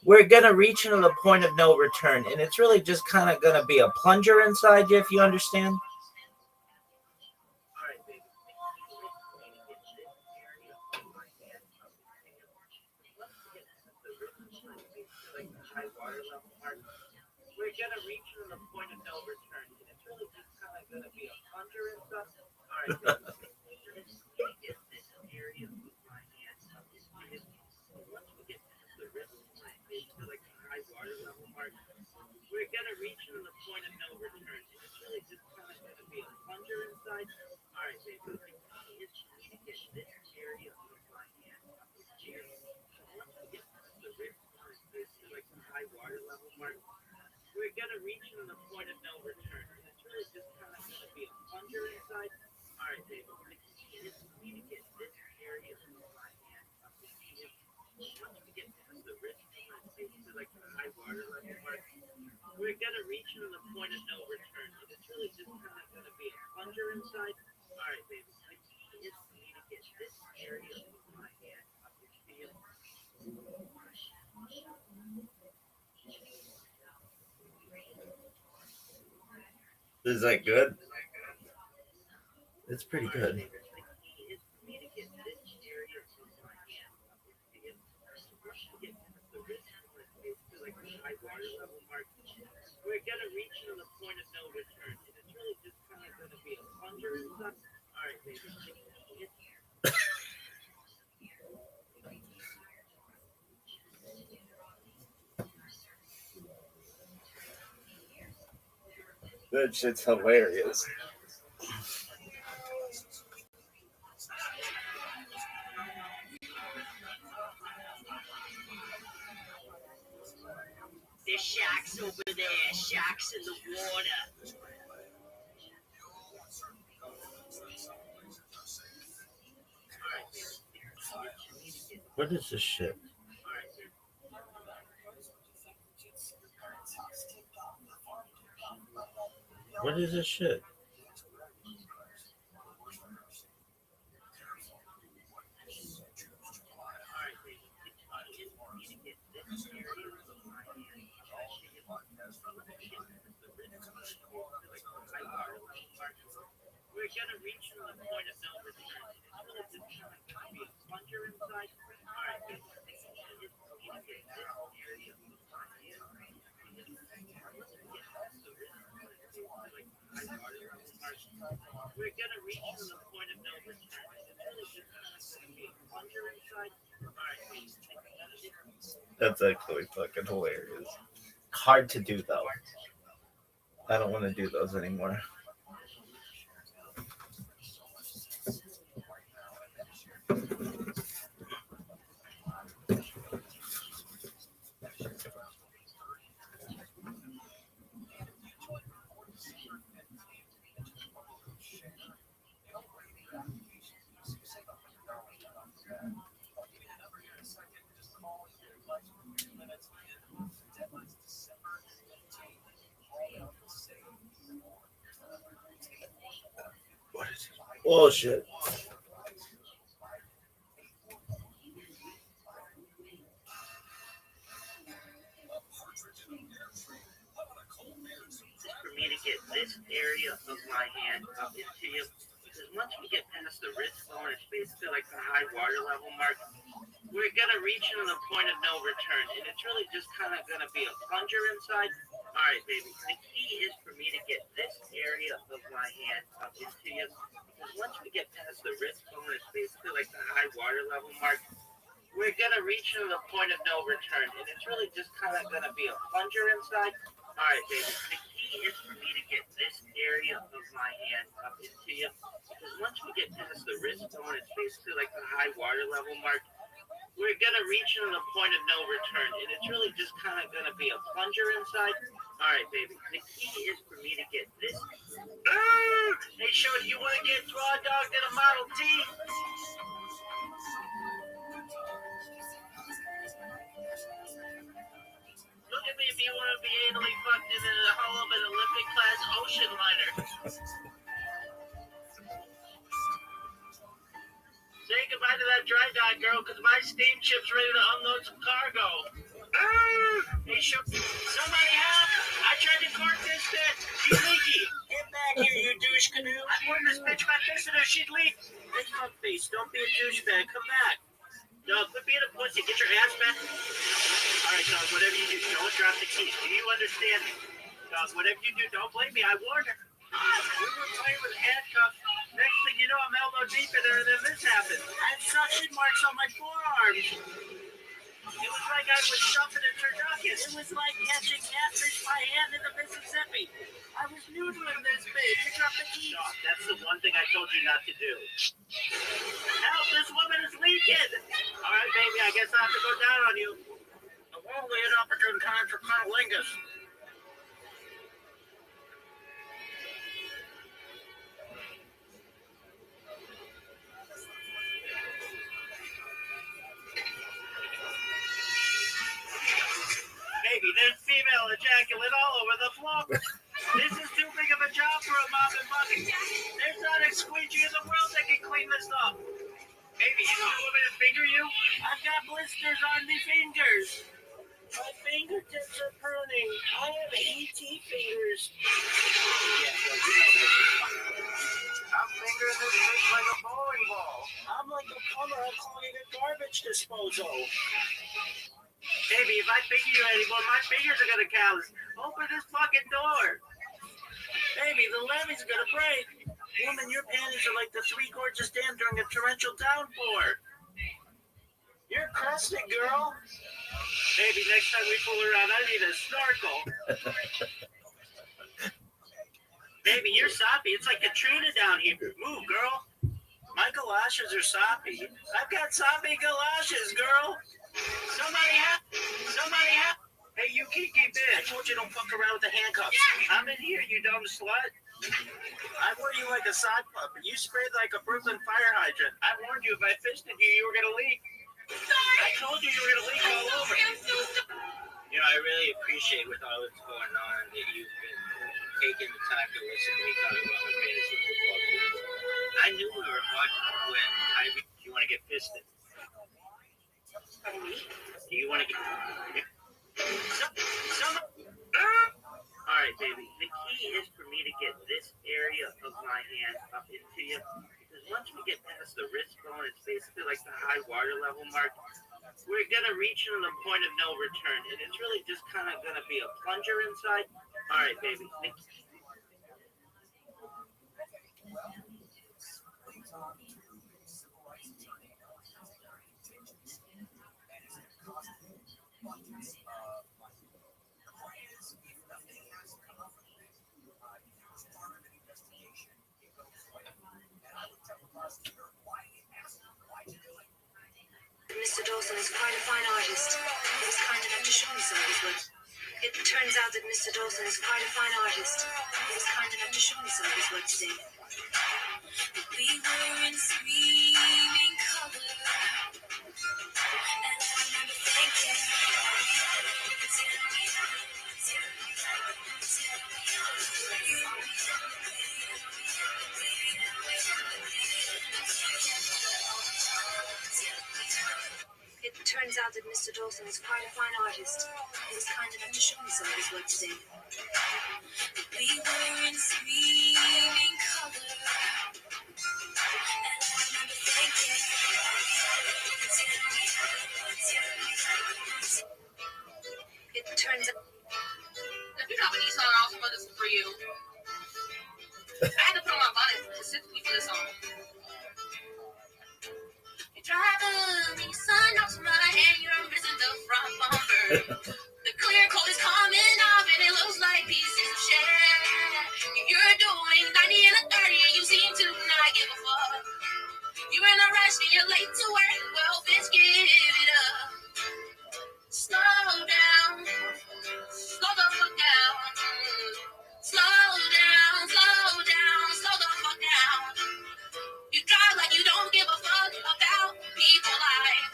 We're going to reach into the point of no return, and it's really just kind of going to be a plunger inside you, if you understand. We're going to reach into the point of no return, and it's really just kind of going to be a plunger inside. All right, baby. Get this area of my hand up into you. Once we get past the wrist line, basically like the high water level mark, we're going to reach into the point of no return. And it's really just kind of going to be a plunger inside. All right, baby. The key is for me to get this area of my hand up into you. Once we get past the wrist line, basically like the high water level mark, we're going to reach into the point of no return. And it's really just kind of going to be a plunger inside. All right, baby. The key is for me to get this area of my hand up into you. Once we get past the wrist line, basically like the high water level mark, we're going to reach into the point of no return. And it's really just kind of going to be a plunger inside. All right, baby. The key is for me to get this area of my hand up into you. Is that good? It's pretty good. We're going to reach into the point of no return. And it's really just kind of going to be a plunger inside. All right, baby. That shit's hilarious. There's sharks over there, sharks in the water. What is this shit? What is this shit? We're going to reach into the point of no return. It's really just kind of going to be a plunger inside. All right, baby. We're going to reach into the point of no return. It's really just kind of going to be a plunger inside. All right, baby. That's actually fucking hilarious. Hard to do though. I don't want to do those anymore. Bullshit. For me to get this area of my hand up into you, because once we get past the wrist bone, it's basically like the high water level mark. We're gonna reach into the point of no return, and it's really just kind of gonna be a plunger inside. All right, baby. The key is for me to get this area of my hand up into you, because once we get past the wrist bone, it's basically like the high water level mark. We're gonna reach into the point of no return, and it's really just kind of gonna be a plunger inside. All right, baby. The key is for me to get this area of my hand up into you, because once we get past the wrist bone, it's basically like the high water level mark. We're gonna reach into the point of no return, and it's really just kind of gonna be a plunger inside. All right, baby. The key is for me to get this. Hey, Shorty, you want to get raw dogged in a Model T? Look at me if you want to be anally fucked in the hull of an Olympic class ocean liner. Say goodbye to that dry dock, girl, because my steamship's ready to unload some cargo. Hey, somebody help! I tried to cork this bitch. She's leaky. Get back here, you douche canoe. I warned this bitch my fist in her. She'd leak. Hey, fuckface, don't be a douchebag. Come back. Dog, quit being a pussy. Get your ass back. All right, dog, whatever you do, don't drop the keys. Do you understand me? Dog, whatever you do, don't blame me. I warned her. We were playing with handcuffs. Next thing you know, I'm elbow deep in her, and then this happened. I had suction marks on my forearms. It was like I was stuffing a turducken. It was like catching catfish by hand in the Mississippi. I was noodling this bitch. You dropped the keys. Dog, that's the one thing I told you not to do. Help, this woman is leaking. All right, baby, I guess I have to go down on you. A wonderfully inopportune time for cunnilingus. Baby, there's female ejaculate all over the floor. This is too big of a job for a mop and bucket. There's not a squeegee in the world that can clean this up. Baby, you don't want me to finger you? I've got blisters on the fingers. My fingertips are pruning. I have ET fingers. Yeah, well, you know this is fun. I'm fingering this bitch like a bowling ball. I'm like a plumber. I'm clogging a garbage disposal. Baby, if I finger you anymore, my fingers are gonna callous. Open this fucking door. Baby, the levee's gonna break. Woman, your panties are like the 3 gorgeous dam during a torrential downpour. You're crusted, girl. Baby, next time we fool around, I need a snorkel. Baby, you're soppy. It's like Katrina down here. Move, girl. My galoshes are soppy. I've got soppy galoshes, girl. Somebody help! Somebody help! Hey, you geeky bitch! I told you don't fuck around with the handcuffs. I'm in here, you dumb slut. I wore you like a sock puppet. You sprayed like a Brooklyn fire hydrant. I warned you if I fisted you, you were gonna leak. I told you were gonna leak all over. You know, I really appreciate with all that's going on that you've been taking the time to listen to me talk about my fantasy football team. I knew we were fucked when you want to get fisted. Do you want to get... All right, baby. The key is for me to get this area of my hand up into you. Because once we get past the wrist bone, it's basically like the high water level mark. We're going to reach into the point of no return. And it's really just kind of going to be a plunger inside. All right, baby. Mr. Dawson is quite a fine artist. He was kind enough to show me some of his work. It turns out that Mr. Dawson is quite a fine artist. He was kind enough to show me some of his work today. We were in screaming color, and I remember thinking, turns out that Mr. Dawson is quite a fine artist. He was kind enough to show me some of his work today. We were in screaming color, and I remember thinking, it turns out. If you know what these songs are this for you. I had to put on my bonnet specifically for this song. You drive a Nissan off my hand, you're missing the front bumper. The clear coat is coming off and it looks like pieces of shit. You're doing 90 and a 30 and you seem to not give a fuck. You're in a rush and you're late to work, well bitch give it up. Slow down, slow the fuck down. Slow down, slow down, slow the fuck down. You drive like you don't give a fuck about people life.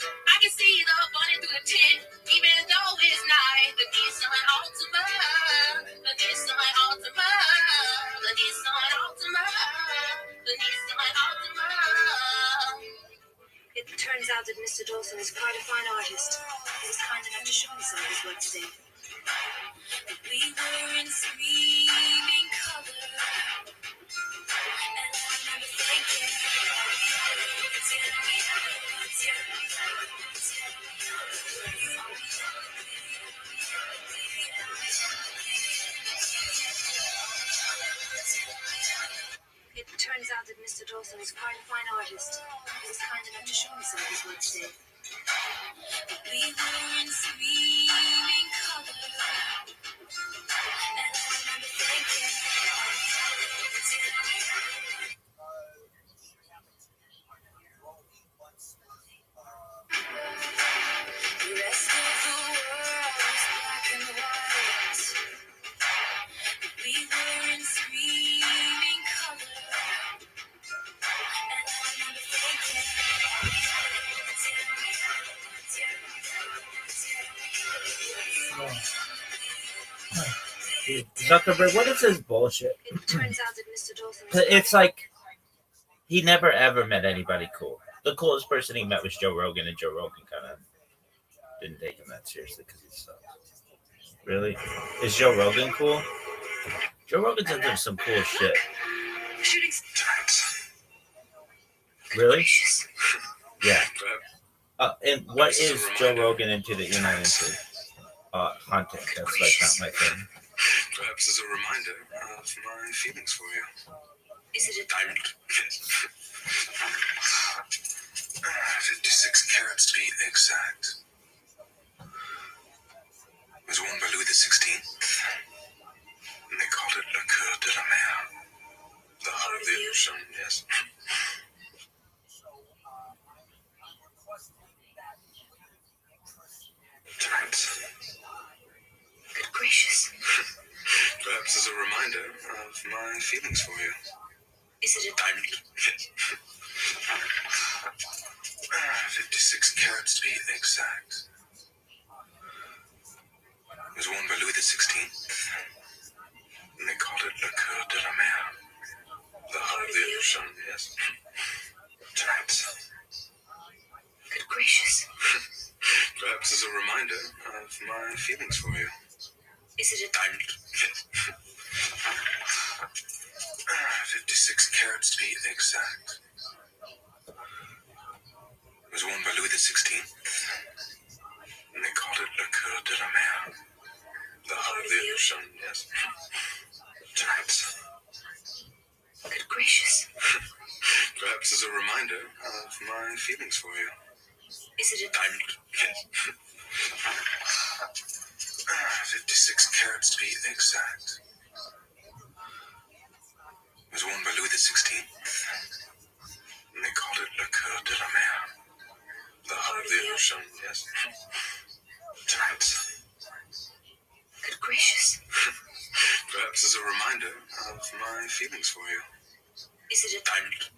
I can see the bunny through the tint, even though it's night. The Nissan Altima, the Nissan Altima, the Nissan Altima, the Nissan Altima. It turns out that Mr. Dawson is quite a fine artist. He was kind enough to show me some of his work today. We were in screaming color, and I remember thinking, it turns out that Mr. Dawson is quite a fine artist. He was kind enough to show me some of his work today. We were in screaming color, and I remember thinking, the rest of the world was black and white. We were in screaming color, and I remember thinking, Zuckerberg, what is this bullshit? it turns out that Mr. Dawson is It's like he never ever met anybody cool. The coolest person he met was Joe Rogan, and Joe Rogan kind of didn't take him that seriously because he sucks. Really? Is Joe Rogan cool? Joe Rogan does some cool shit. shooting. Really? Yeah. And what is Joe Rogan into that you're not into? Content. That's like not my thing. Perhaps as a reminder of my feelings for you. Is it a Diamond. 56 carats to be exact. It was worn by Louis XVI. And they called it Le Coeur de la Mer. The heart of the ocean, yes. Tonight. good gracious? Perhaps as a reminder of my feelings for you. Is it a Diamond. 56 carats to be exact. It was worn by Louis XVI. And they called it Le Coeur de la Mer. The heart of the ocean, yes. Tonight. good gracious? Perhaps as a reminder of my feelings for you. Is it a Diamond. 56 carats to be exact. It was worn by Louis XVI. And they called it Le Coeur de la Mer. The heart of the ocean, yes. Tonight. good gracious? Perhaps as a reminder of my feelings for you. Is it a Diamond. 56 carats to be exact. It was worn by Louis XVI. And they called it Le Coeur de la Mer. The heart of the ocean, yes. Tonight. good gracious? Perhaps as a reminder of my feelings for you. Is it a Diamond.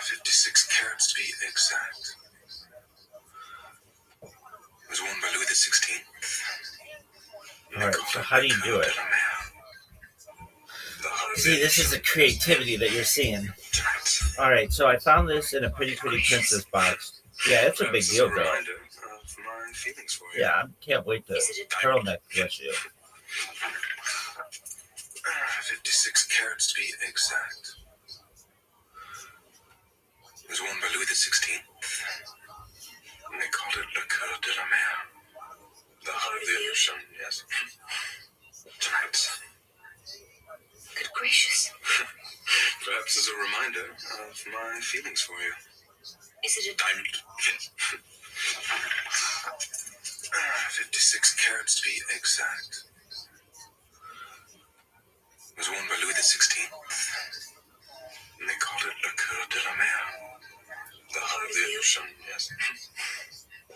56 carats to be exact. It was worn by Louis XVI. Alright, so how do you do it? See, this is the creativity that you're seeing. Tonight. All right, so I found this in a Pretty Princess box. Yeah, it's a big deal, girl. Yeah, I can't wait to pearl necklace you. 56 carats to be exact. It was worn by Louis XVI. And they called it Le Coeur de la Mer. The heart of the ocean, yes. Tonight. Good gracious. Perhaps as a reminder of my feelings for you. Is it a Diamond. 56 carats to be exact. It was worn by Louis XVI. And they called it Le Coeur de la Mer. The heart of the ocean, yes.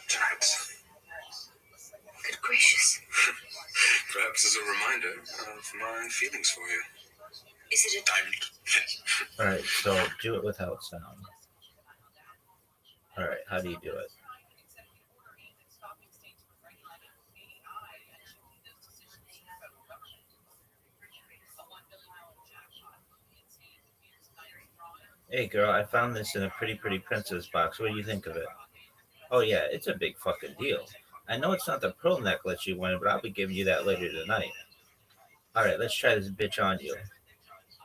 Tonight. good gracious? Perhaps as a reminder of my feelings for you. Is it a Diamond. All right, so do it without sound. All right, how do you do it? Hey, girl, I found this in a Pretty Princess box. What do you think of it? Oh, yeah, it's a big fucking deal. I know it's not the pearl necklace you wanted, but I'll be giving you that later tonight. All right, let's try this bitch on you.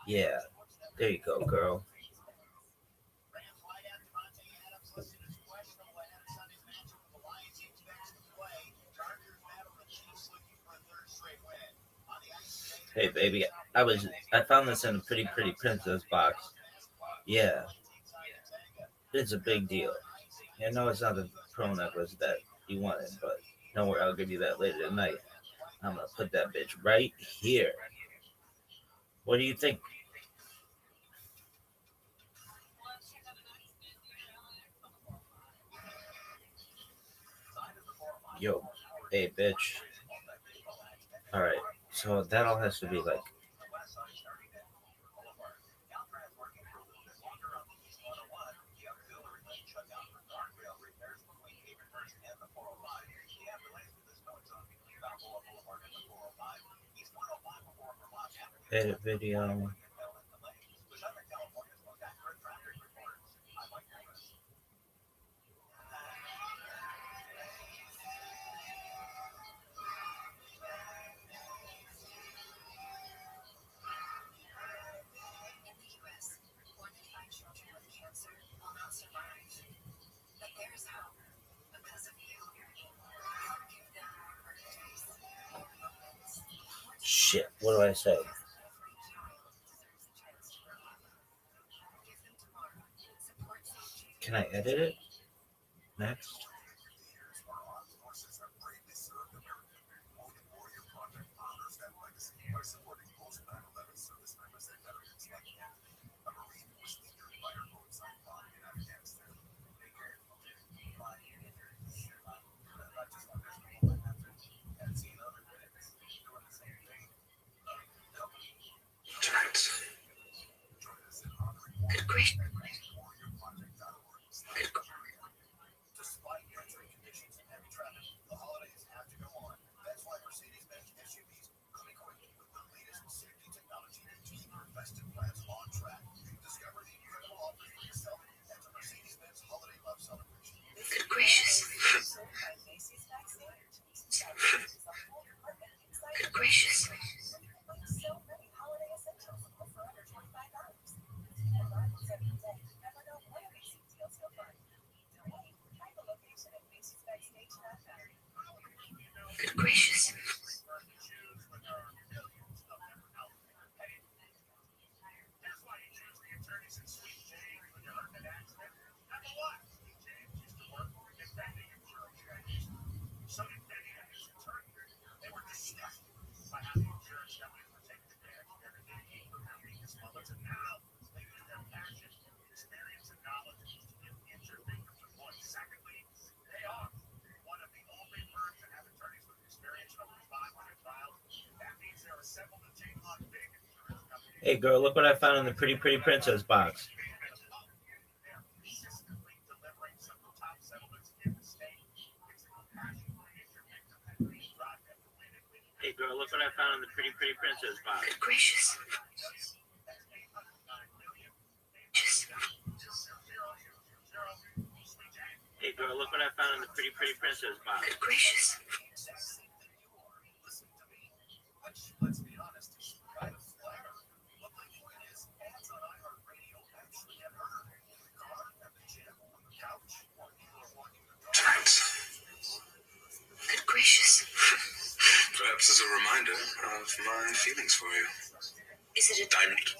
Yeah, there you go, girl. Hey, baby, I found this in a Pretty Princess box. Yeah, it's a big deal. I know it's not the pearl necklace that you wanted, but don't worry, I'll give you that later tonight. I'm gonna put that bitch right here. What do you think? Yo, hey, bitch. All right, so that all has to be like. Edit video. in the U.S., one in five children with cancer will not survive. But there is hope because of you. Help give them more birthdays, more moments, more Shit, what do I say? every child deserves a chance to grow up. Give them tomorrow. Support St. Can I edit it? Next. Tonight. Good gracious. Good gracious. Good gracious. Good gracious. Hey, girl, look what I found in the Pretty Princess box. Hey, girl, look what I found in the Pretty Princess box. Good gracious. Just Hey girl, look what I found in the Pretty Pretty Princess box. Good gracious. Let's be honest, it's kind of flatter. But my point is, ads on iHeartRadio actually get heard. In the car, at the gym, on the couch, while people are walking their dog. Good gracious. Perhaps as a reminder of my feelings for you. Is it a Diamond.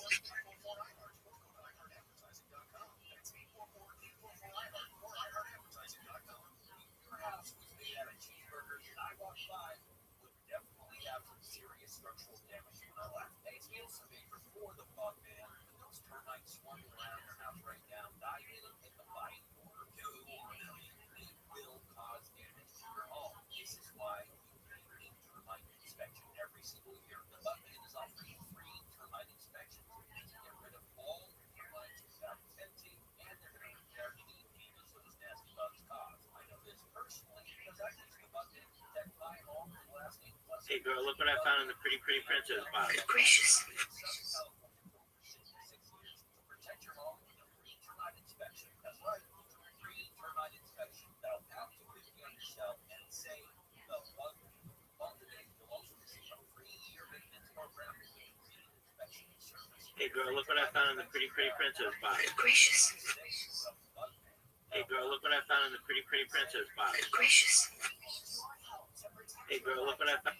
Hey girl, look what I found in the Pretty Pretty Princess box. good gracious? Hey girl, look what I found in the Pretty Pretty Princess box. Good gracious. Hey girl, look what I found in the Pretty Pretty Princess box. Good gracious. Hey girl, look what I found.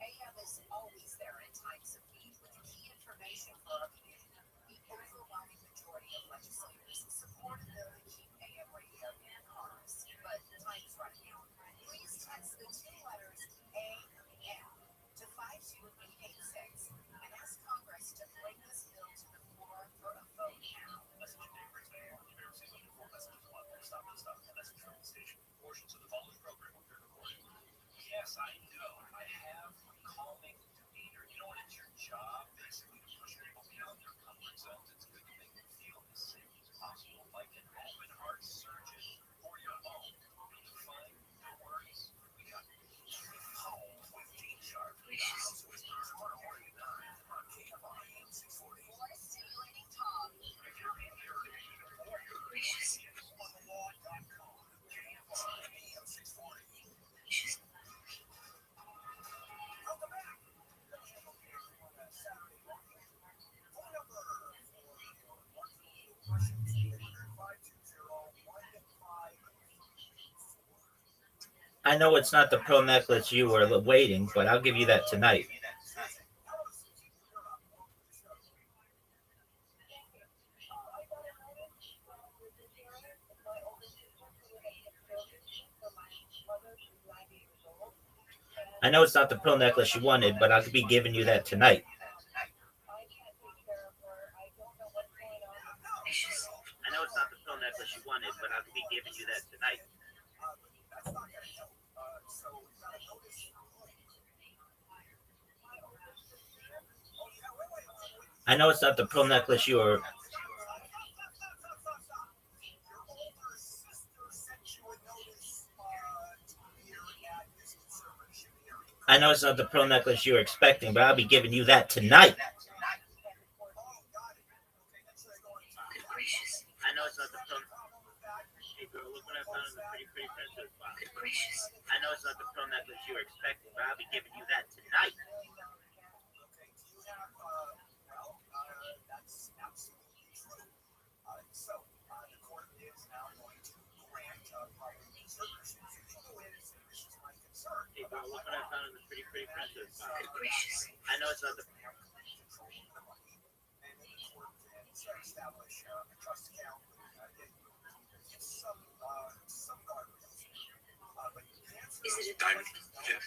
AM is always there in times of need with key information for our community. The overwhelming majority of legislators support a bill to keep AM radio in ours, but time's running out. Please text the two letters AM to 52886 and ask Congress to bring this bill to the floor for a vote now. Portions of the following program will be recorded. Yes, I know. I have calming demeanor. You know when it's your job basically to push people beyond their comfort zones, it's good to make them feel as safe as possible, like an open heart surgeon for your home. Fine, no worries. We got home with Dean Sharp. The House Whispers tomorrow morning at 9 on KFI AM 640. More stimulating talk. If you're in here, or you're Gracious. on the lawn.com. KFI AM 640. Gracious. Welcome back. Saturday morning. Phone number 420-520-1554. I know it's not the pearl necklace you were waiting, but I'll give you that tonight. I know it's not the pearl necklace you wanted, but I'll be giving you that tonight. Gracious. I know it's not the pearl necklace you wanted, but I'll be giving you that tonight. I know it's not the pearl necklace you were. I know it's not the pearl necklace you were expecting, but I'll be giving you that tonight. Good gracious. I know it's not the pearl. Hey girl, look what I found in the Pretty Pretty Princess box. Good gracious. I know it's not the pearl necklace you were expecting, but I'll be giving you that tonight. That's absolutely true. So, the court is now going to grant public conservatorship. The way this is my concern. Hey girl, look what I found in the Pretty Pretty Princess box. Good gracious. I know it's not the. And then the court can establish a trust account. It's some guardrails. But the answer Is it a diamond? diamond?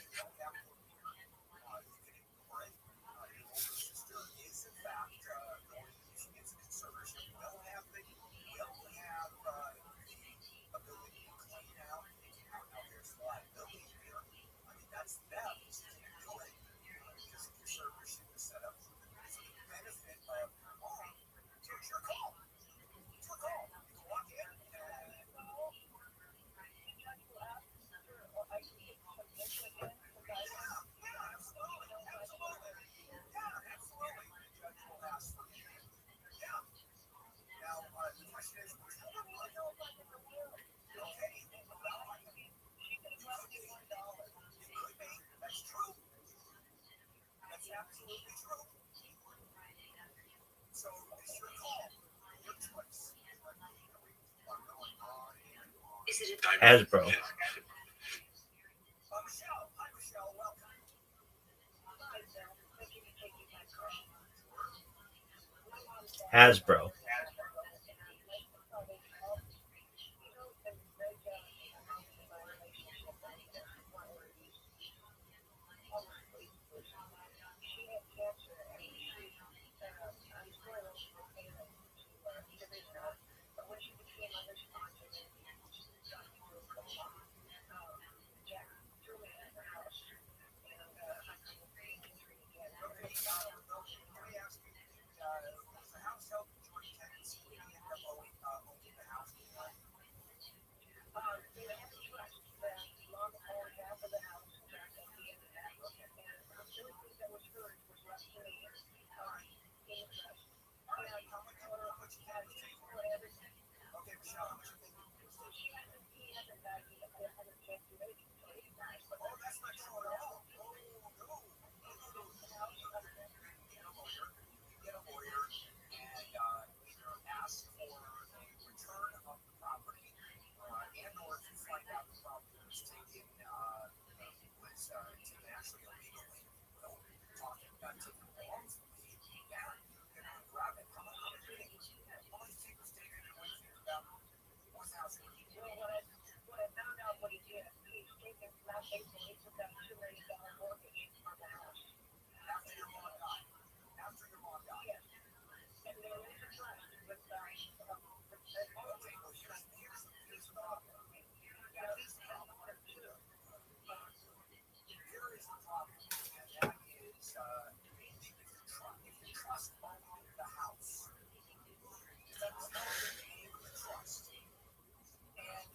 So it's your call, your choice. Is it a Hasbro. Michelle. Hi, Michelle. Welcome. Hasbro. Let me ask you, was the house held in joint tenants? Did you end up owning the house? How much you had to take for it? Okay, Michelle, how much you think? Oh, that's not true at all. No, no. Get a lawyer and either ask for a return of the property and or if you find out the property was taken actually illegally. Talking about taking wrongfully. Yeah, you're gonna grab it. How much tape was taken and what you about what's the house worth? When I found out what he did, he's taken last April, he took out $2 million mortgage on the house. After your mom died. After your mom died. Yes. And there is a trust with Okay, well, here's the problem. That is the problem. Here is the problem, and that is if the trust owned the house, that's not the name of the trust. And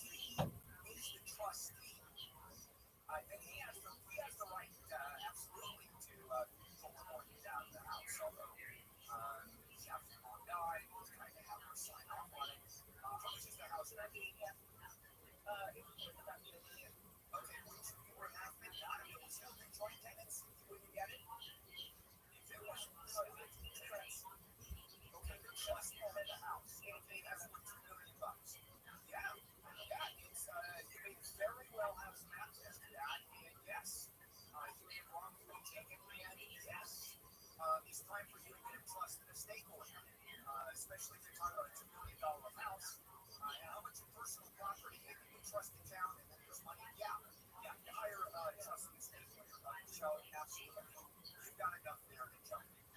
he is the trustee. And he has the right, absolutely, to pull the mortgage out of the house. Although he's after your mom died, he's trying to have her sign off on it. How much is the house? it was worth about $2 million. Okay, which you were half million. I don't know, it was held in joint tenants. When you get it, if it was tenants. Okay, the trust owned the house. Okay, that's worth $2 million. Yeah, it's you may very well have some access to that, and yes, you may have wrongfully taken land. Yes, it's time for you to get a trust and estate lawyer, especially if you're talking about a $2 million house. How much of personal property you can trust in town and then there's money? Yeah, you hire a trust and estate lawyer. Michelle, absolutely. You've got enough there to jump in.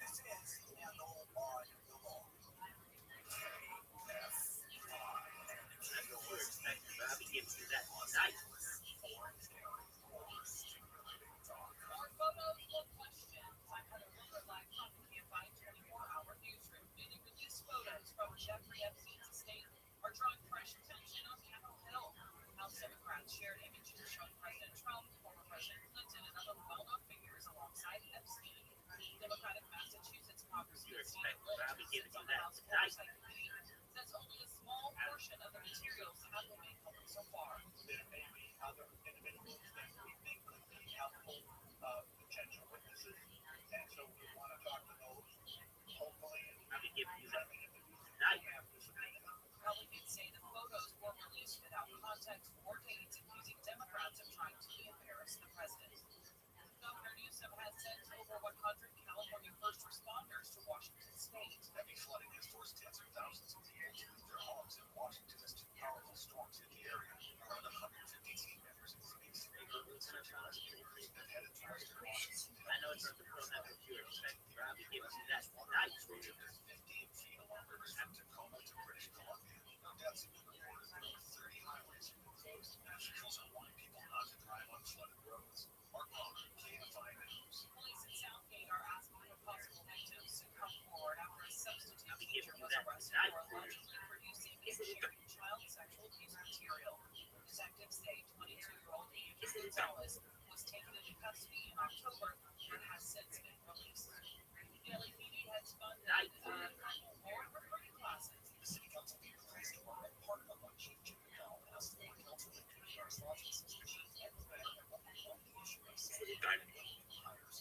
This is handle on the law. We're expecting Robbie gives you that tonight. More photos, more questions. I had a rumor live from the Campaign 24-hour newsroom. Newly released photos from Jeffrey Epstein's estate are drawing fresh attention on Capitol Hill. House Democrats shared images showing President Trump, former President Clinton, and other well-known figures alongside Epstein. Democratic Massachusetts Congressman Steve Robbie gives you that tonight. Says only a small portion of the materials have been made public so far. There may be other individuals that we think could be helpful potential witnesses, and so we want to talk to those. Hopefully, Robbie gives you that tonight. Crowley did say the photos were released without context or dates, accusing Democrats of trying to embarrass the president. Governor Newsom has sent over 100 California first responders to Washington state. Heavy flooding has forced tens of thousands of VAs to leave their homes in Washington as two powerful storms hit the area. Around 150 team members, including neighborhood central rescuers, have headed to western Washington. I know it's not the program that you expect. Robbie gives you that tonight. 15 feet along rivers from Tacoma to British Columbia. No deaths have been reported. There were 30 highways have been closed. Officials are warning people not to drive on flooded roads. Mark Mahler, KFI News. Police in Southgate are asking for possible victims to come forward after a substitute Robbie teacher gives you was that arrested tonight. for allegedly producing and sharing child sexual abuse material. Detectives say 22-year-old Eve Gonzalez was taken into custody in October and has since been released. The LAPD has funded more recruiting classes. The city council meeting replaced part of what Chief Jim Bell asked for council to do. There's lots of suspicions that the issue of hires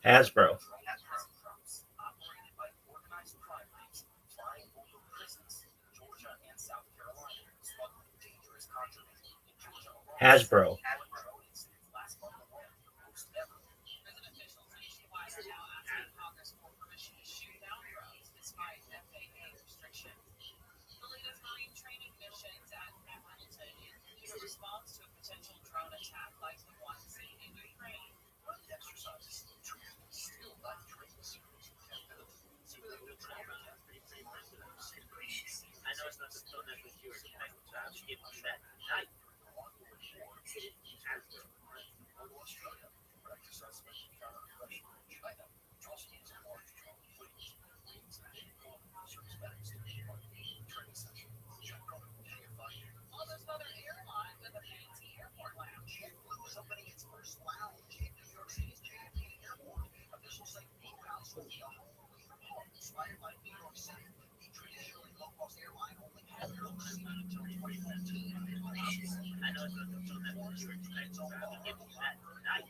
Hasbro. Hasbro. Prison officials nationwide are now asking Congress for permission to shoot down drones despite FAA restrictions. The latest Marine training missions at Hamilton is a response to a potential drone attack like the one seen in Ukraine. I know it's not the phone that was yours. I should give you that. Night. All those other airlines with a fancy airport lounge. JetBlue is opening its first lounge in New York City's JFK Airport. Officials say the new lounge will be a home away from home, inspired by New York City. The traditionally low-cost airline only had their own seat until 2014. I know it's not the phone that was yours. I should give you that. Night.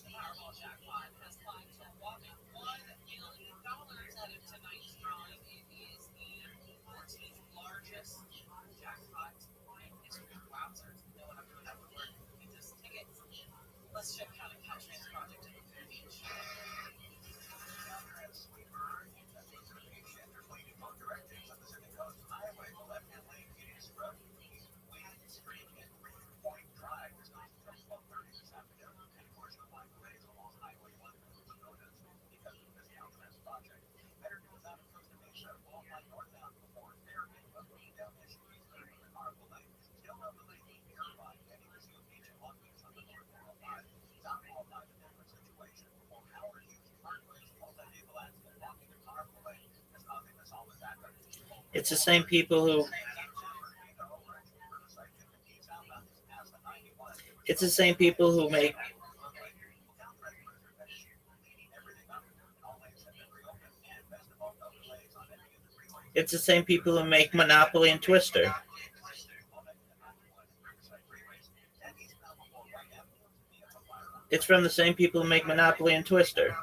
Powerball jackpot has climbed to a whopping $1 million headed tonight's drawing. It is the 14th largest jackpot in history. Wowzers. No one ever that would work. Get this ticket. Let's check out a Caltrans project in the beach. It's the same people who. It's the same people who make. It's the same people who make Monopoly and Twister. It's from the same people who make Monopoly and Twister.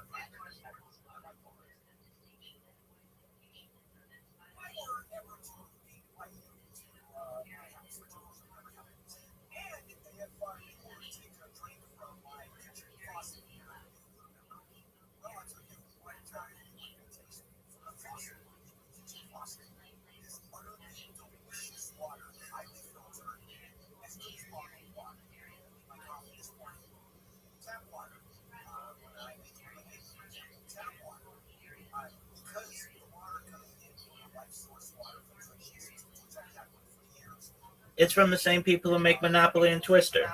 It's from the same people who make Monopoly and Twister.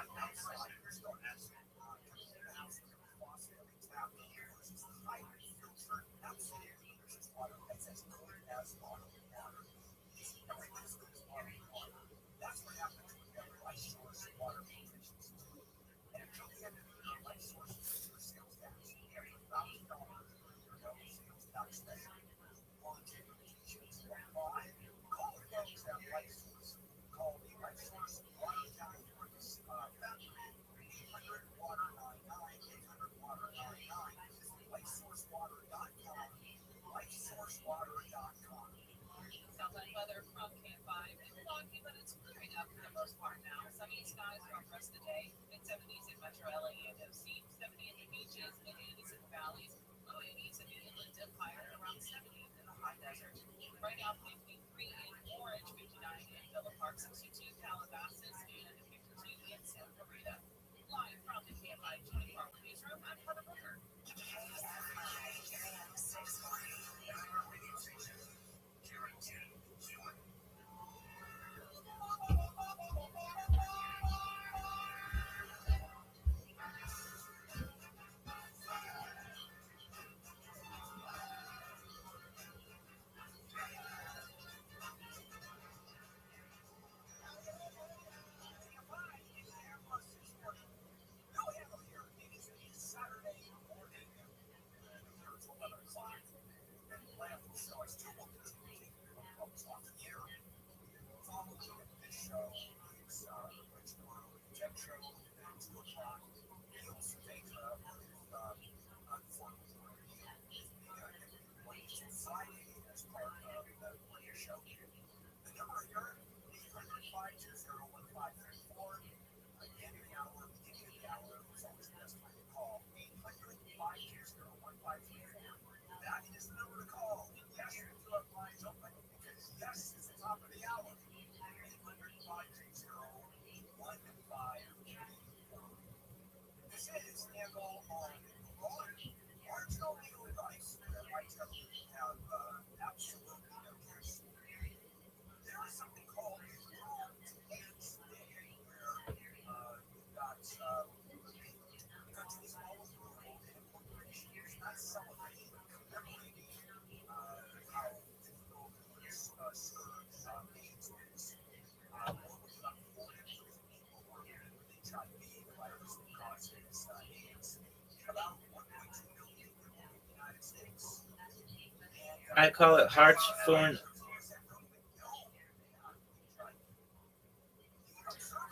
I call it Hartspoon.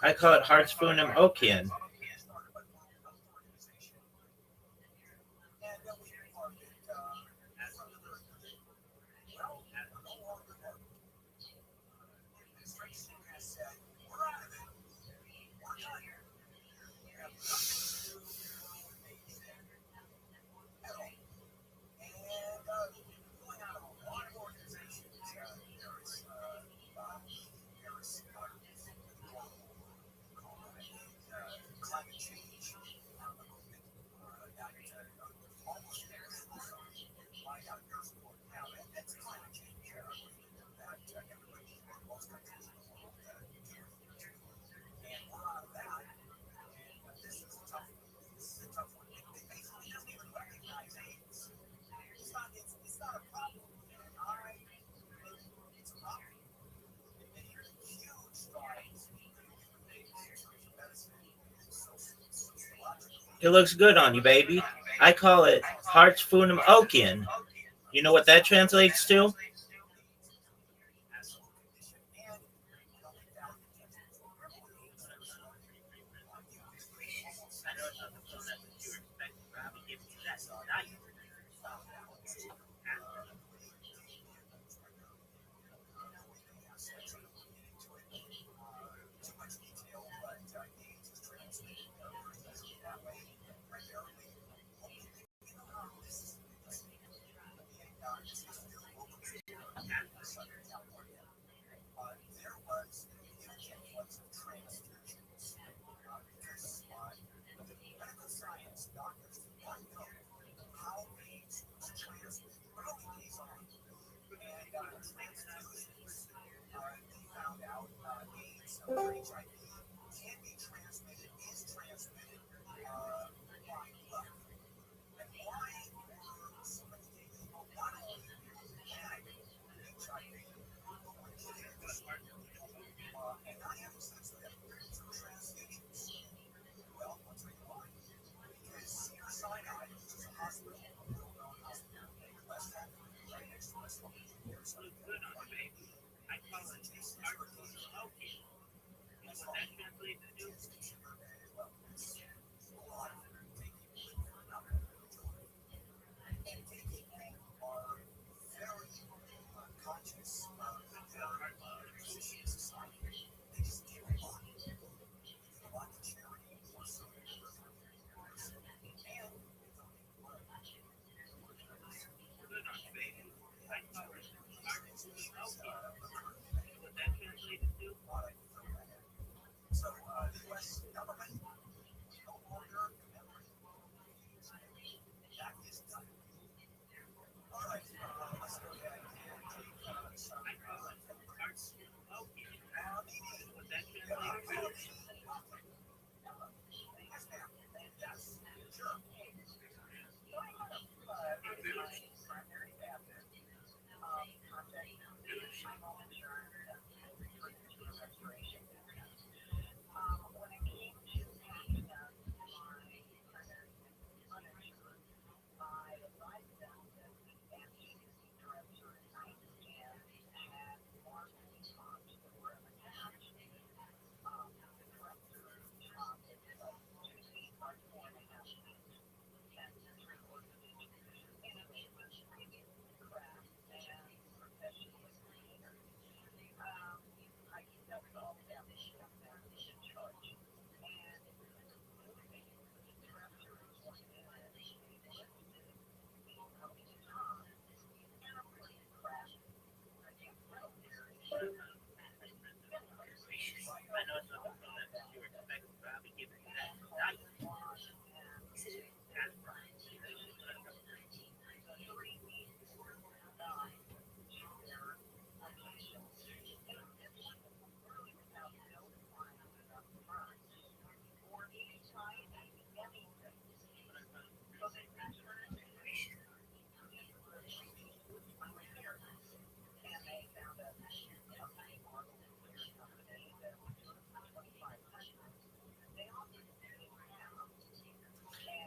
I call it Hartspoon and Okian. It looks good on you, baby. I call it Hartspoon Okian. You know what that translates to?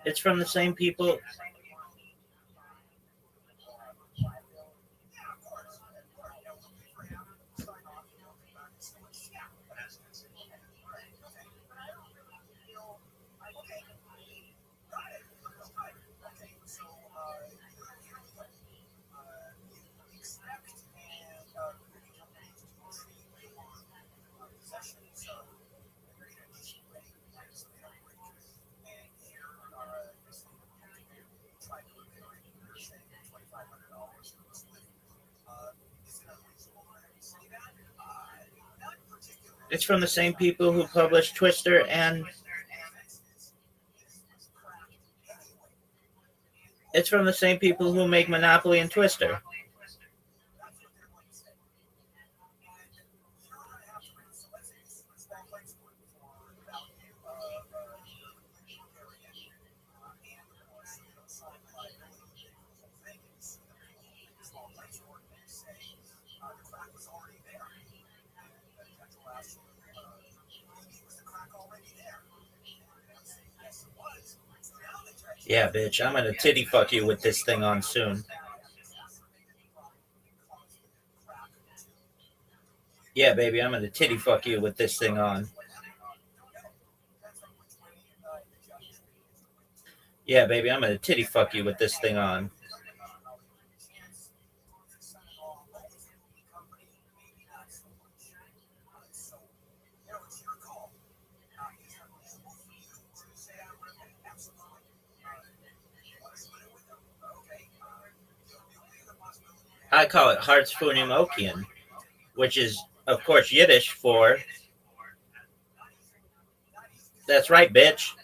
It's from the same people. It's from the same people who published Twister and it's from the same people who make Monopoly and Twister. Yeah, bitch, I'm gonna titty fuck you with this thing on soon. Yeah, baby, I'm gonna titty fuck you with this thing on. Yeah, baby, I'm gonna titty fuck you with this thing on. I call it Hartsfunimokian, which is, of course, Yiddish for. That's right, bitch.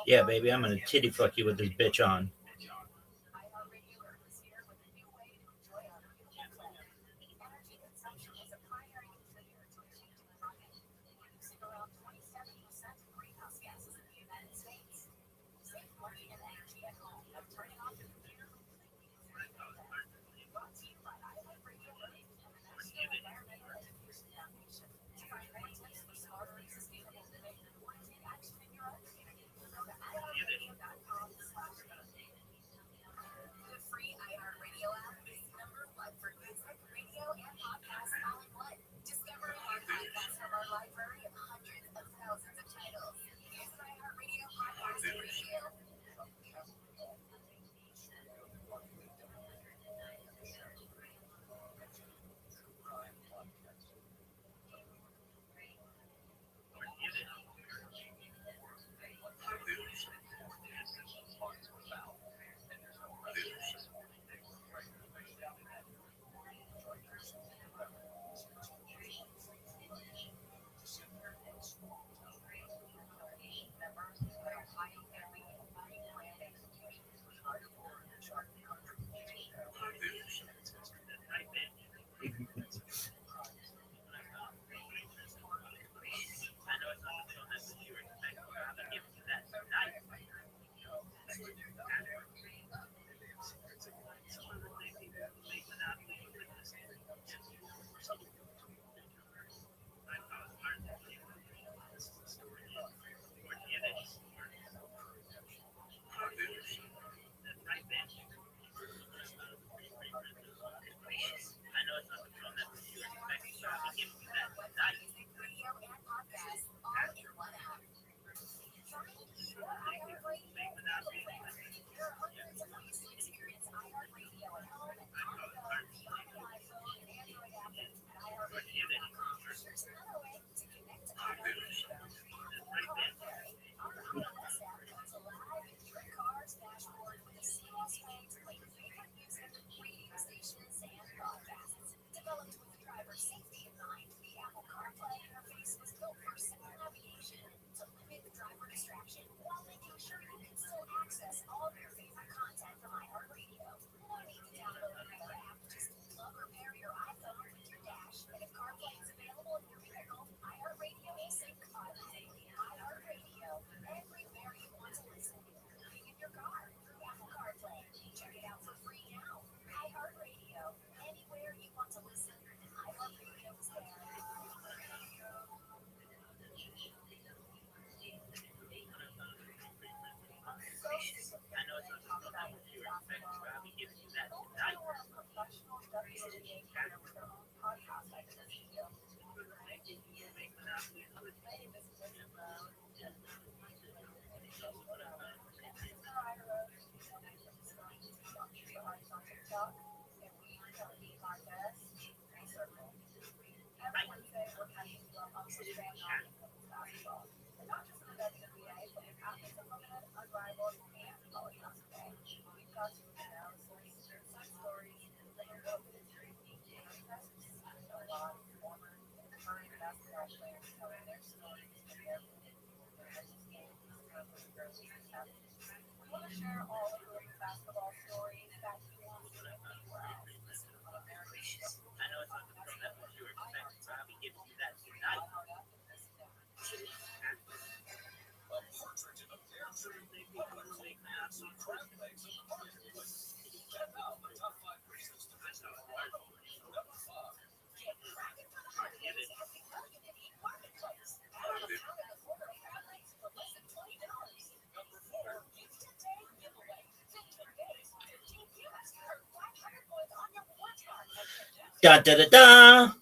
Yeah, baby, I'm gonna titty fuck you with this bitch on. Da da da da.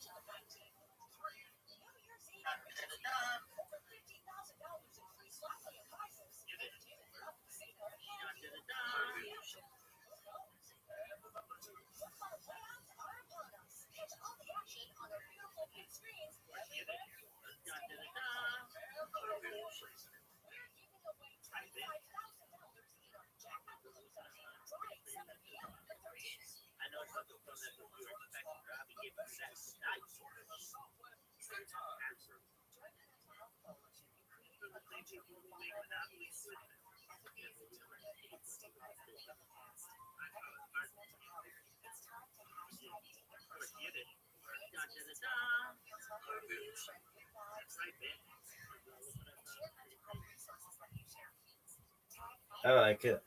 I like it.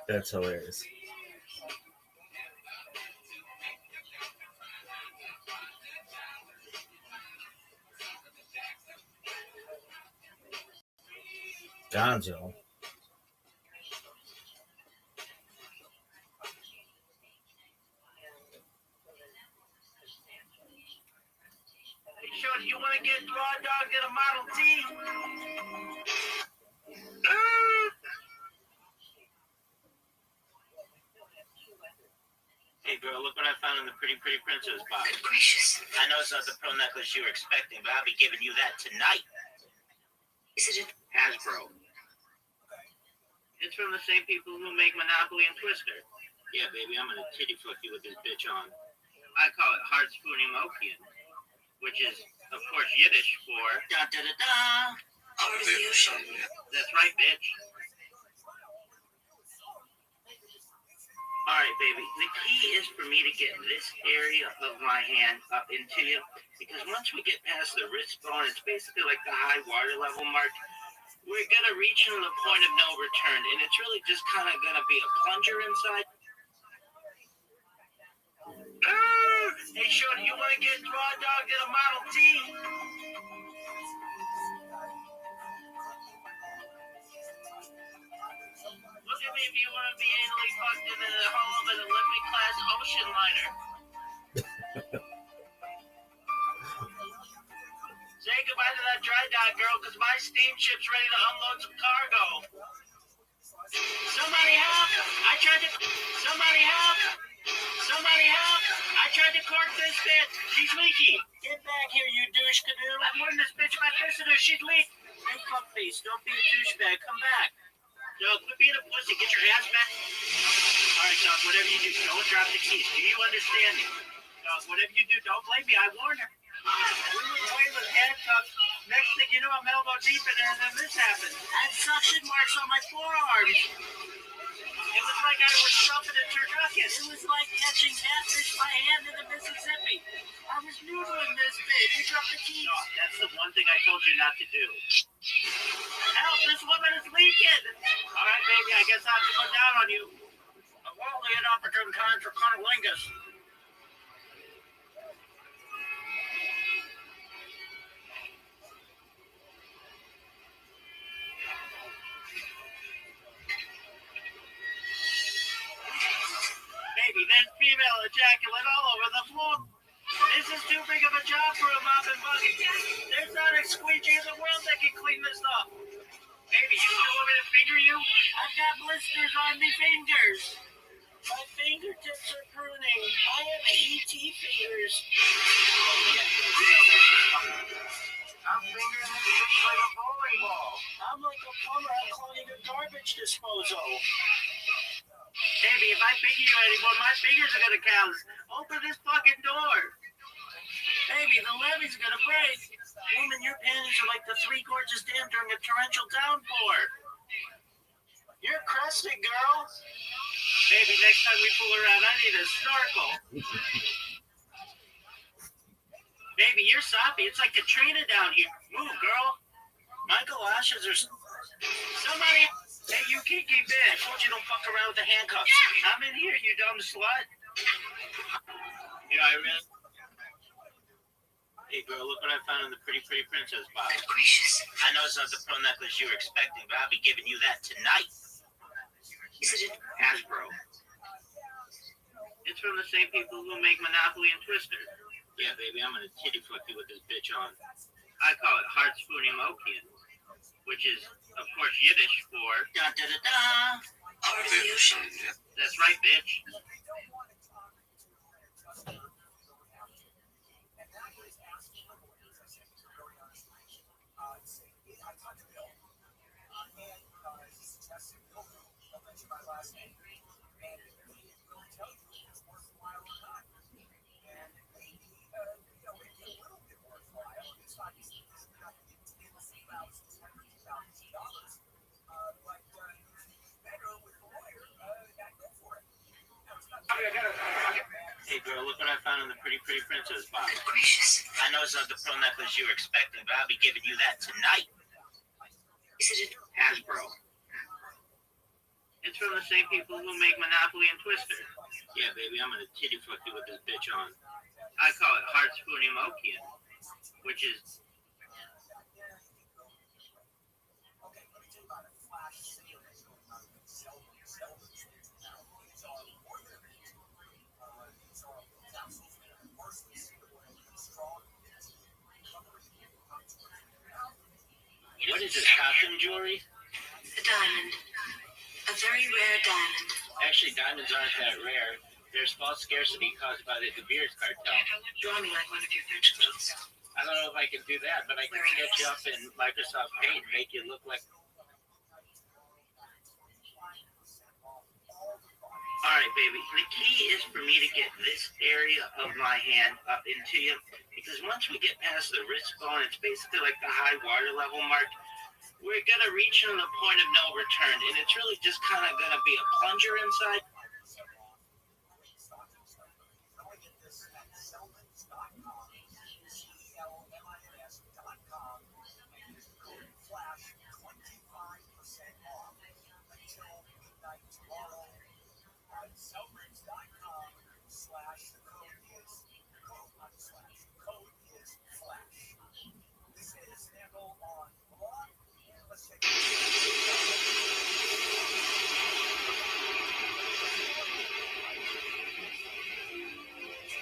That's hilarious. Gonzo. Sure, you want to get raw dog in a Model T? Hey girl, look what I found in the Pretty Princess box. Good gracious. I know it's not the pearl necklace you were expecting, but I'll be giving you that tonight. Is it a Hasbro. It's from the same people who make Monopoly and Twister. Yeah, baby, I'm gonna titty flick you with this bitch on. I call it Hard Spoon Emotion, which is, of course, Yiddish for da-da-da-da. heart of the ocean? That's right, bitch. All right, baby. The key is for me to get this area of my hand up into you, because once we get past the wrist bone, it's basically like the high water level mark. We're gonna reach the point of no return, and it's really just kind of gonna be a plunger inside. Hey, Shorty, you wanna get raw dog in a Model T? Look at me if you want to be anally fucked in the hull of an Olympic class ocean liner. Say goodbye to that dry dock, girl, because my steamship's ready to unload some cargo. Somebody help! Somebody help! Somebody help! I tried to cork this bitch. She's leaky. Get back here, you douche canoe. I'm warning this bitch my piston her. She'd leak. Hey, fuckface, don't be a douchebag. Come back. No, quit being a pussy. Get your ass back. All right, dog, whatever you do, don't drop the keys. Do you understand me? Dog, whatever you do, don't blame me. I warned her. We were playing with handcuffs. Next thing you know, I'm elbow deep in there, and then this happened. I had suction marks on my forearms. It was like I was stuffing a turducken. It was like catching catfish by hand in the Mississippi. I was noodling this big. You dropped the keys. No, that's the one thing I told you not to do. Help, this woman is leaking. All right, baby, I guess I have to go down on you. A wildly inopportune time for cunnilingus. Baby, then female ejaculate all over the floor. This is too big of a job for a mop and bucket. There's not a squeegee in the world that can clean this up. Baby, you still want me to finger you? I've got blisters on me fingers. My fingertips are pruning. I have ET fingers. I'm fingering this bitch like a bowling ball. I'm like a plumber. I'm clogging a garbage disposal. Baby, if I finger you anymore, my fingers are gonna count. Open this fucking door. Baby, the levee's gonna break. Woman, your panties are like the Three Gorges Dam during a torrential downpour. You're crusty, girl. Baby, next time we fool around, I need a snorkel. Baby, you're soppy. It's like Katrina down here. Move, girl. My galoshes are... Somebody... Hey, you kinky bitch. I told you don't fuck around with the handcuffs. I'm in here, you dumb slut. Yeah, I really... Hey, girl, look what I found in the Pretty Princess box. Good gracious. I know it's not the pearl necklace you were expecting, but I'll be giving you that tonight. Is it a... Hasbro. It's from the same people who make Monopoly and Twister. Yeah, baby, I'm gonna titty fuck you with this bitch on. I call it Heart Spooning Mokian, which is, of course, Yiddish for da-da-da-da. Heart of the ocean. That's right, bitch. Hey, girl, look what I found in the Pretty Princess box. Good gracious. I know it's not the pearl necklace you were expecting, but I'll be giving you that tonight. Is it a... Hasbro. It's from the same people who make Monopoly and Twister. Yeah, baby, I'm gonna titty fuck you with this bitch on. I call it Heart Spooning Mokian, which is... What is this, costume jewelry? A diamond. A very rare diamond. Actually, diamonds aren't that rare. There's false scarcity caused by the De Beers cartel. Draw me like one of your vegetables. I don't know if I can do that, but I can sketch you up in Microsoft Paint and make you look like... All right, baby. The key is for me to get this area of my hand up into you, because once we get past the wrist bone, it's basically like the high water level mark. We're going to reach on the point of no return, and it's really just kind of going to be a plunger inside.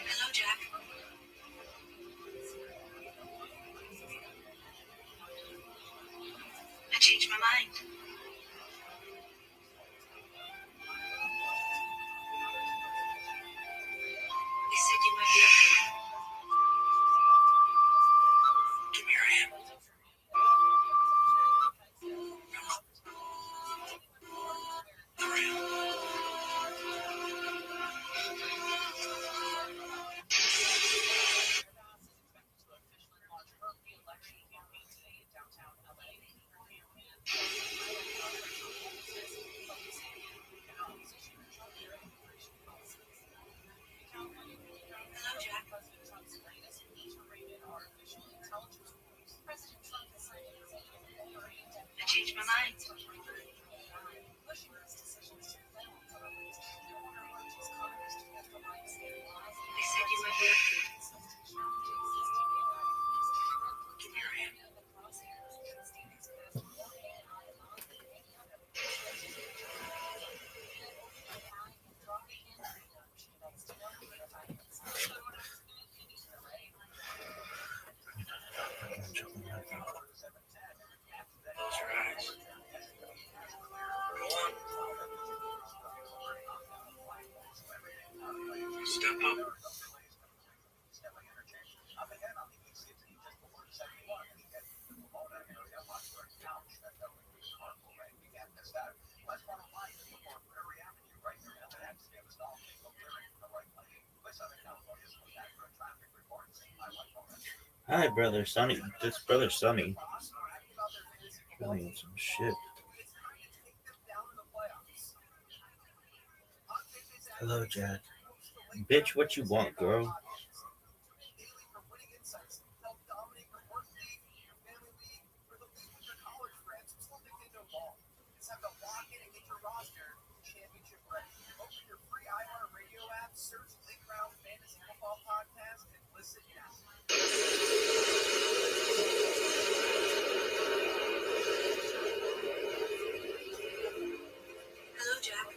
Hello, Jack. I changed my mind. They said you might be up here. Give me your hand. Hello, Jack. I changed my mind. They said you might be up here. Give me your hand. Close your eyes. Go on. Step up. Hi, brother Sonny. This brother Sonny. Really on some shit. Hello, Jack. Bitch, what you want, girl? Hello, Jack.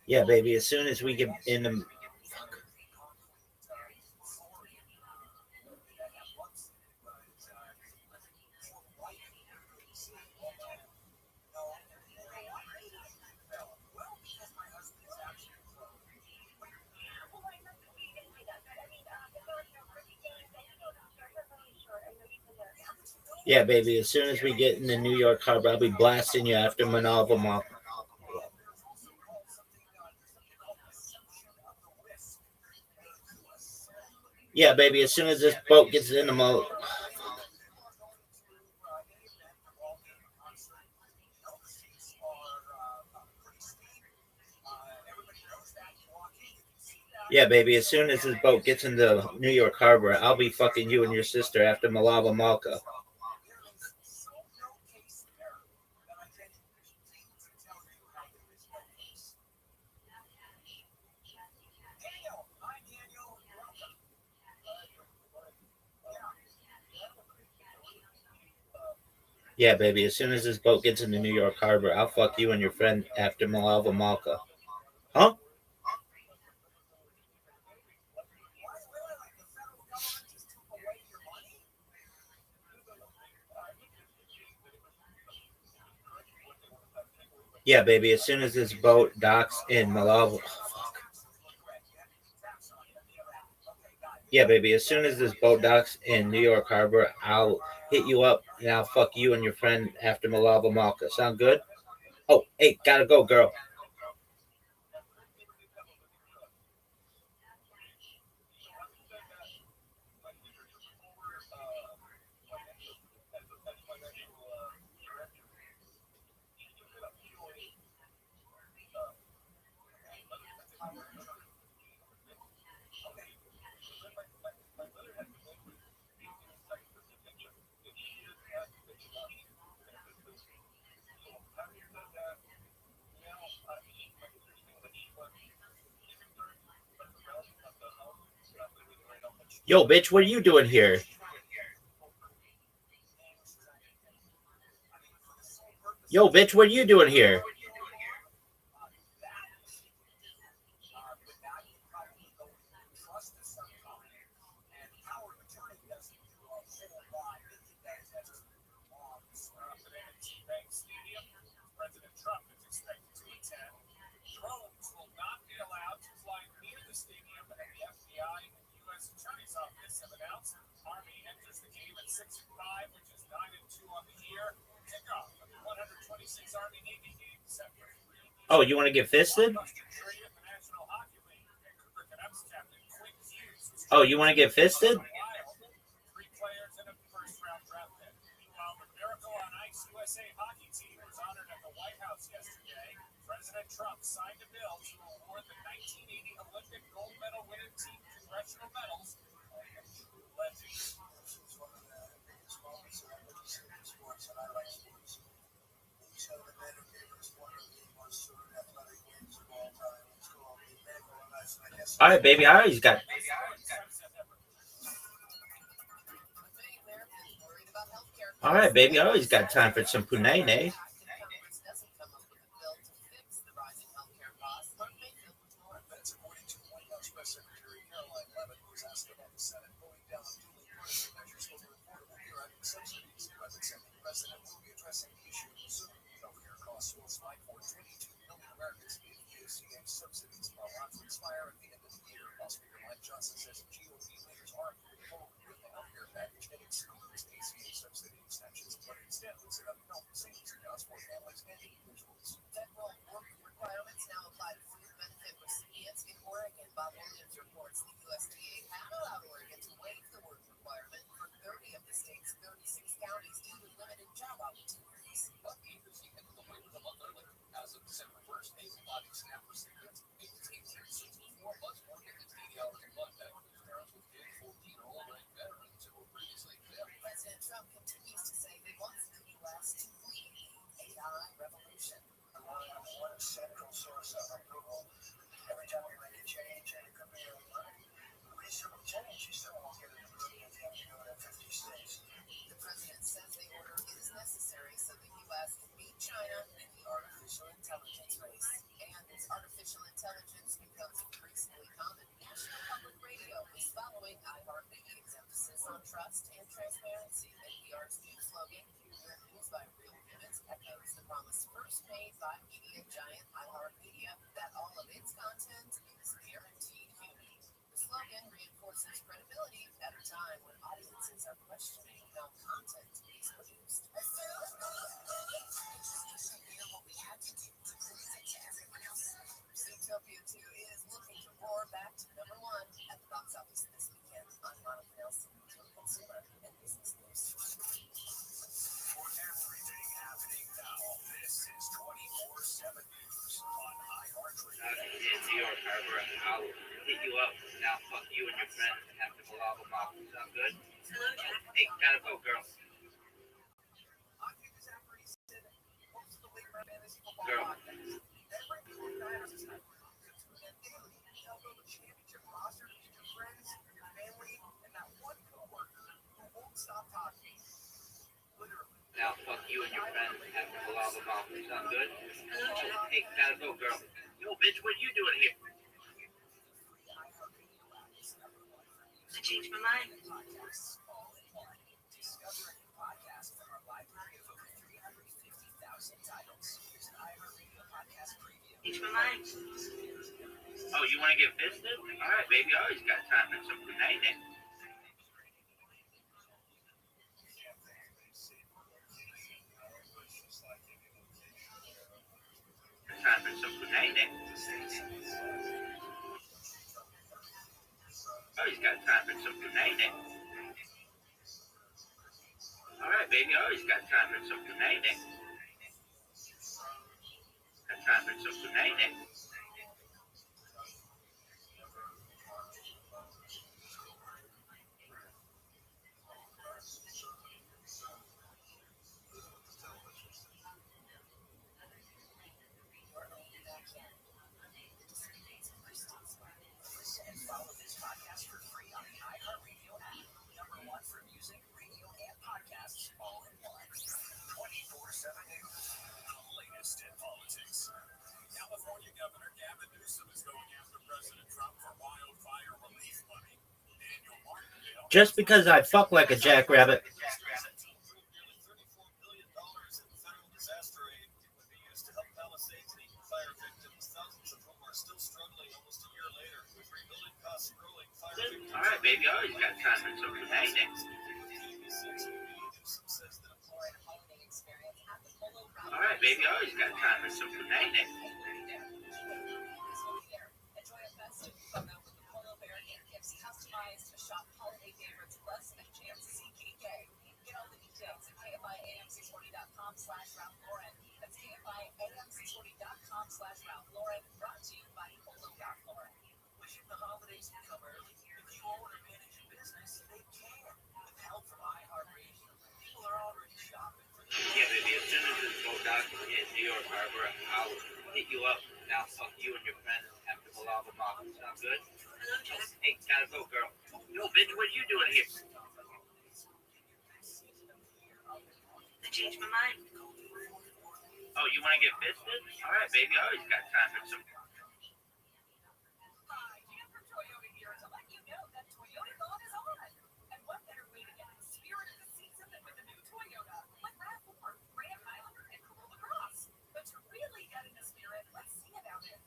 Yeah, baby. As soon as we get in the Yeah, baby. As soon as we get in the New York harbor, I'll be blasting you after Manalva Mall. Yeah, baby. As soon as this boat gets in the mo. Yeah, baby. As soon as this boat gets into New York harbor, I'll be fucking you and your sister after Malava Malka. Yeah, baby. As soon as this boat gets into New York harbor, I'll fuck you and your friend after Malava Malka. Huh? Yeah, baby. As soon as this boat docks in Malava. Yeah, baby. As soon as this boat docks in New York harbor, I'll hit you up and I'll fuck you and your friend after Malava Malka. Sound good? Oh, hey, gotta go, girl. Yo, bitch, what are you doing here? Yo, bitch, what are you doing here? President Trump is expected to attend. Drones will not be allowed to fly near the stadium, and the FBI and U.S. Attorney's Office have announced Army enters the game at 6-5, which is 9-2 on the year. Kickoff of the 126 Army Navy game December. Oh, you want to get fisted? Oh, you want to get fisted? Three players in a first-round draft pick. Meanwhile, the Miracle on Ice USA hockey team was honored at the White House yesterday. President Trump signed a bill to award the 1980 Olympic gold medal winning team congressional medals and true legends. This is one of the biggest moments in sports, and I like sports. These are the men who gave us one of the most athletic games of all time. It's called the Miracle on Ice. All right, baby. I always got. All right, baby. I always got time for some punene. That's according to White House Press Secretary Caroline Leavitt, who was asked about the Senate voting down duly funding measures over affordable care subsidies. Leavitt said the president will be addressing the issue soon. Healthcare costs will spike for 22 million Americans if ACA subsidies are allowed to expire at the end of the year. House Speaker Mike Johnson says GOP leaders aren't moving forward with the healthcare package that excludes ACA subsidy extensions, but instead looks at other health savings accounts for families and individuals. Federal work requirements now apply to food benefit recipients in Oregon. Bob Williams reports the USDA had allowed Oregon to waive the work requirement for 30 of the state's 36 counties due to limited job opportunities. But the agency ended the waiver a month earlier. As of December 1st, able-bodied SNAP recipients may take 64 months more than 80 hours a month. That includes parents with kids 14 or older and veterans who were previously exempt. President Trump continues to say he wants the U.S. to lead the AI revolution. One central source of approval. Every time we make a change, and it could be a reasonable change, you still won't get it approved if you have to go to 50 states. The president says the order is necessary so the U.S. can beat China in the artificial intelligence race. And as artificial intelligence becomes increasingly common, National Public Radio is following iHeartMedia's emphasis on trust and transparency. NPR's new slogan, "Real News by Real Humans," echoes the promise first made by media giant iHeartMedia that all of its content is guaranteed human. The slogan reinforces credibility at a time when audiences are questioning how content is produced. Zootopia 2 is looking to roar back to number one at the box office this weekend. I'm Monica Nelson, consumer and business news. For everything happening now, this is 24/7 News on iHeartRadio. In New York Harbor, I'll hit you up. Now, fuck you and your friends and have to go off them off. Sound good? Hello, Jack. Hey, gotta go, girl. Girl. Now, fuck you and your friends and have to go off them off. Sound good? Hello, Jack. Hey, gotta go, girl. Yo, bitch, what are you doing here? I changed my mind. Changed my mind. Oh, you want to get fisted? All right, baby. I always got time for some punene. Time for some punene. Always got time for some punene. All right, baby. I always got time for some punene. Got time for some punene. Follow this podcast for free on the iHeartRadio app. Number one for music, radio, and podcasts, all in one. 24/7 News, the latest in politics. California Governor Gavin Newsom is going after President Trump for wildfire relief money. Daniel Martindale. Just because I fuck like a jackrabbit. Nearly $34 billion in federal disaster aid would be used to help Palisades and fire victims, thousands of whom are still struggling almost a year later with rebuilding costs growing. Fire victims. All right, baby. I always got time for some punene. All right, baby. I always got time for some punene. Enjoy a festive photo with the Polo Bear and gifts customized to shop holiday favorites plus a chance to see KK. Get all the details at KFIAM640.com/Ralph Lauren. That's KFIAM640.com/Ralph Lauren. Brought to you by Polo Ralph Lauren. Wishing the holidays to come early? If you own or manage a business, they can. With help from iHeartRadio, people are already shopping for Yeah, baby. As soon as this goes out in New York Harbor, I'll hit you up. Now fuck you and your friends have to allow the mom. Sound good? Hey, gotta go, girl. Yo, bitch, what are you doing here? I changed my mind. Oh, you want to get fisted? All right, baby. I always got time for some. Hi, Jan from Toyota here to let you know that Toyota-thon is on. And what better way to get the spirit of the season than with a new Toyota, like RAV4, Grand Highlander, and Corolla Cross. But to really get in the spirit, let's sing about it.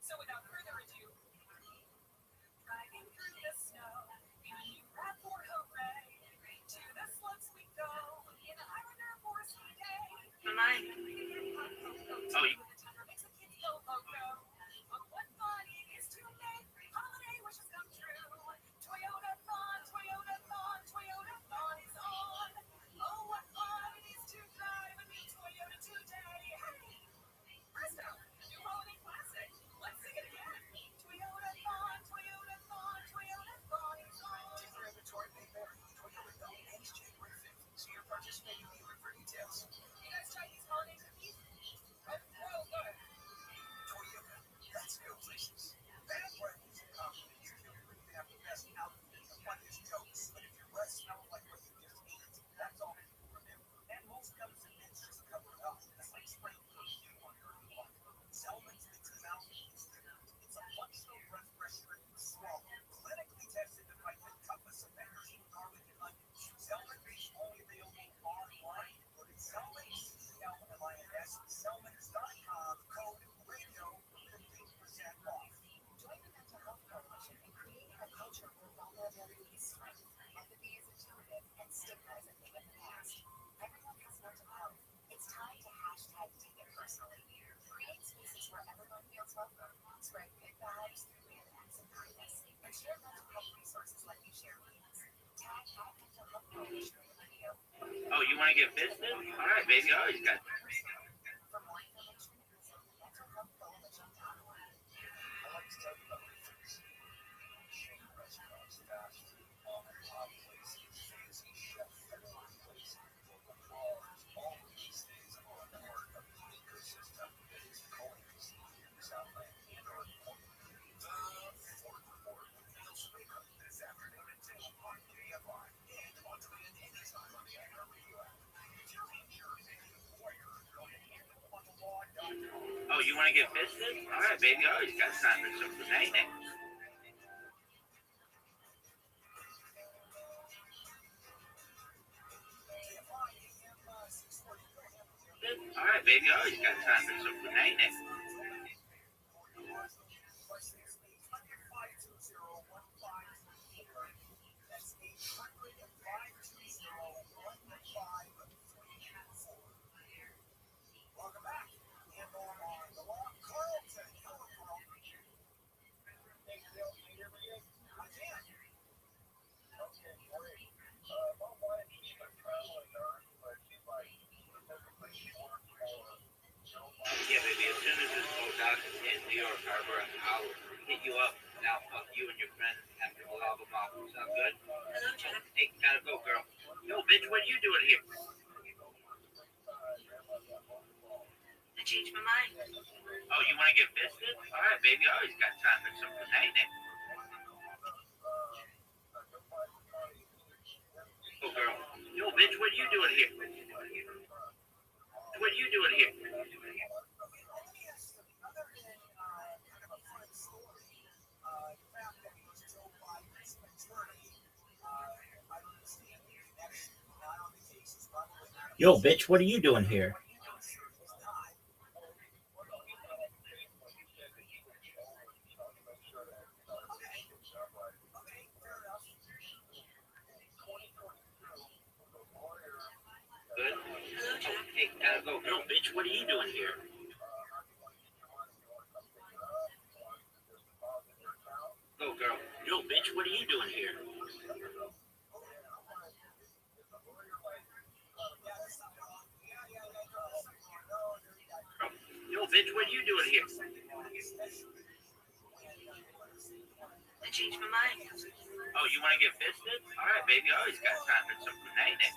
So without further ado, driving through the snow in a new RAV4 hooray. To the slopes we go in a Highlander for a ski day. My mind. Oh, you. The tender makes the kids go loco. But what fun it is to make holiday wishes come true. Toyota-thon, Toyota-thon, Toyota-thon is on. Oh, what fun it is to drive a new Toyota today. Hey, presto, new holiday classic. Let's sing it again. Toyota-thon, Toyota-thon, Toyota-thon is on. Dealer inventory may vary. Toyota-thon ends January 5th. See your participating dealer for details. You guys try these holiday cookies? Real good. Toyota, let's go places. Bad breath is a compliment. You have the best outfit, the funniest jokes, but if your breath smells like what you just ate, that's all people remember. And most comes in mints just cover it up. It's like spraying perfume on your lawn. Selman's Minty Mouthpiece. It's a functional breath freshener you swallow. Clinically tested to fight the toughest of bacteria, garlic and onions. Selman is only available online. Go to Selman, CLMINS, Selmans.com, code radio for 15% off. Join the Mental Health Coalition in creating a culture where vulnerability is strength, empathy is intuitive, and stigma is a thing of the past. Everyone has mental health. It's time to hashtag take it personally. Create spaces where everyone feels welcome. Spread good vibes through random acts of kindness. And share mental health resources like you share memes. Tag Mental Health Coalition in the video. Oh, you want to get fisted? All right, baby. I always got. For more information, visit mentalhealthcoalition.org. I like to tell you about the things. Chain restaurants, fast food, mom and pop places, fancy chef-friendly places, local bars, all of these things are a part of the ecosystem that is culinary scene here in Southland and North Point. The Fort Report with Neil Swinger this afternoon at 2 on KFI and on demand anytime on the iHeartRadio app. If you're injured and a lawyer, go to handleonthelaw.com. Oh, you want to get fisted? All right, baby. I always got time for some banana. All right, baby. I always got time for some banana. Welcome back. And on the law, Carlton. Hello, Carlton. Hey, Bill, can you hear me? I can. Okay, great. Mom wanted to keep a traveling nurse, but she's like, typically she works for Yeah, baby. As soon as this goes out in New York Harbor, I'll hit you up. Now fuck you and your friends have to allow the mom. Sound good? Hello, Jack. Hey, gotta go, girl. Yo, bitch, what are you doing here? I changed my mind. Oh, you want to get fisted? All right, baby. I always got time for some banana. Oh, girl. Yo, bitch, what are you doing here? What are you doing here? Yo, bitch, what are you doing here? Good? Hey, gotta go. Yo, bitch, what are you doing here? Go, girl. Yo, bitch, what are you doing here? Yo, bitch, what are you doing here? I changed my mind. Oh, you want to get fisted? All right, baby. I always got time for some banana.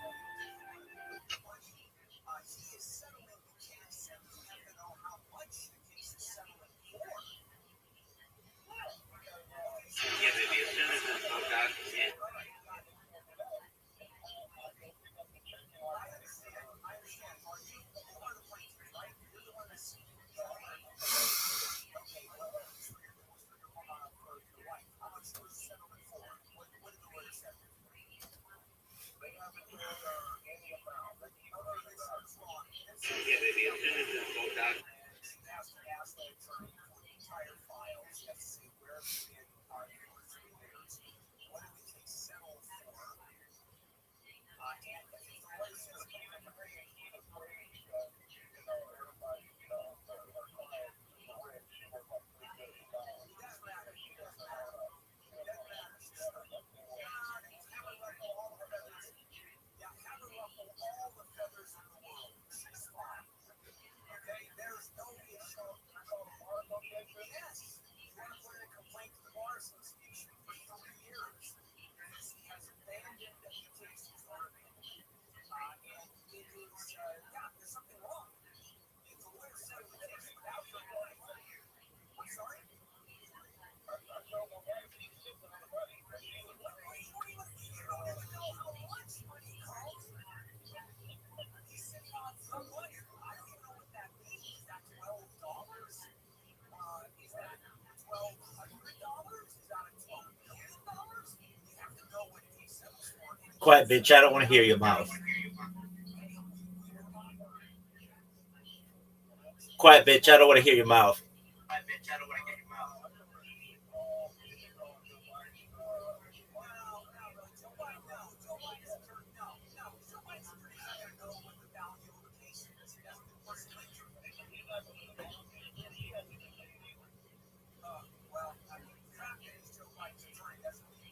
Quiet, bitch. I don't want to hear your mouth. Quiet, bitch. I don't want to hear your mouth.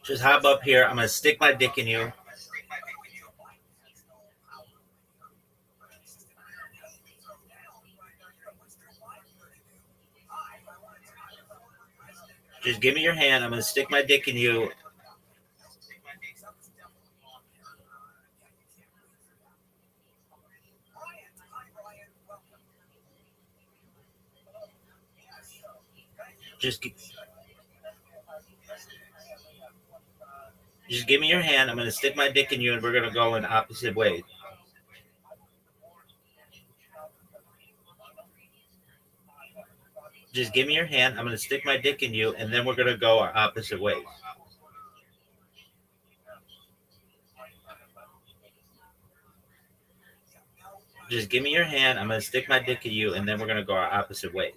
Just hop up here. I'm going to stick my dick in you. Just give me your hand. I'm going to stick my dick in you. Just give me your hand. I'm going to stick my dick in you, and we're going to go in opposite ways. Just give me your hand. I'm going to stick my dick in you, and then we're going to go our opposite ways. Just give me your hand. I'm going to stick my dick in you, and then we're going to go our opposite ways.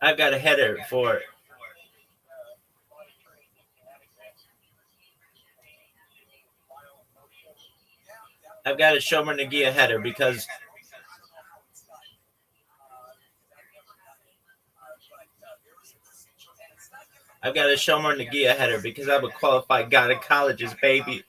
I've got a header for I've got a Shomer Nagia header because I'm a qualified gynecologist, baby.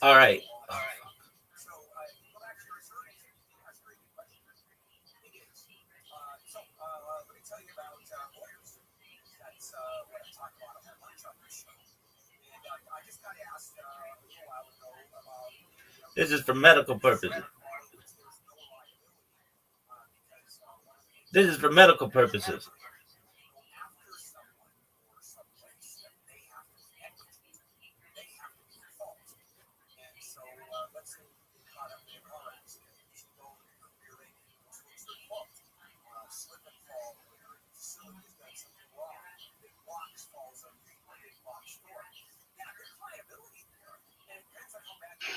All right. This is for medical purposes. This is for medical purposes.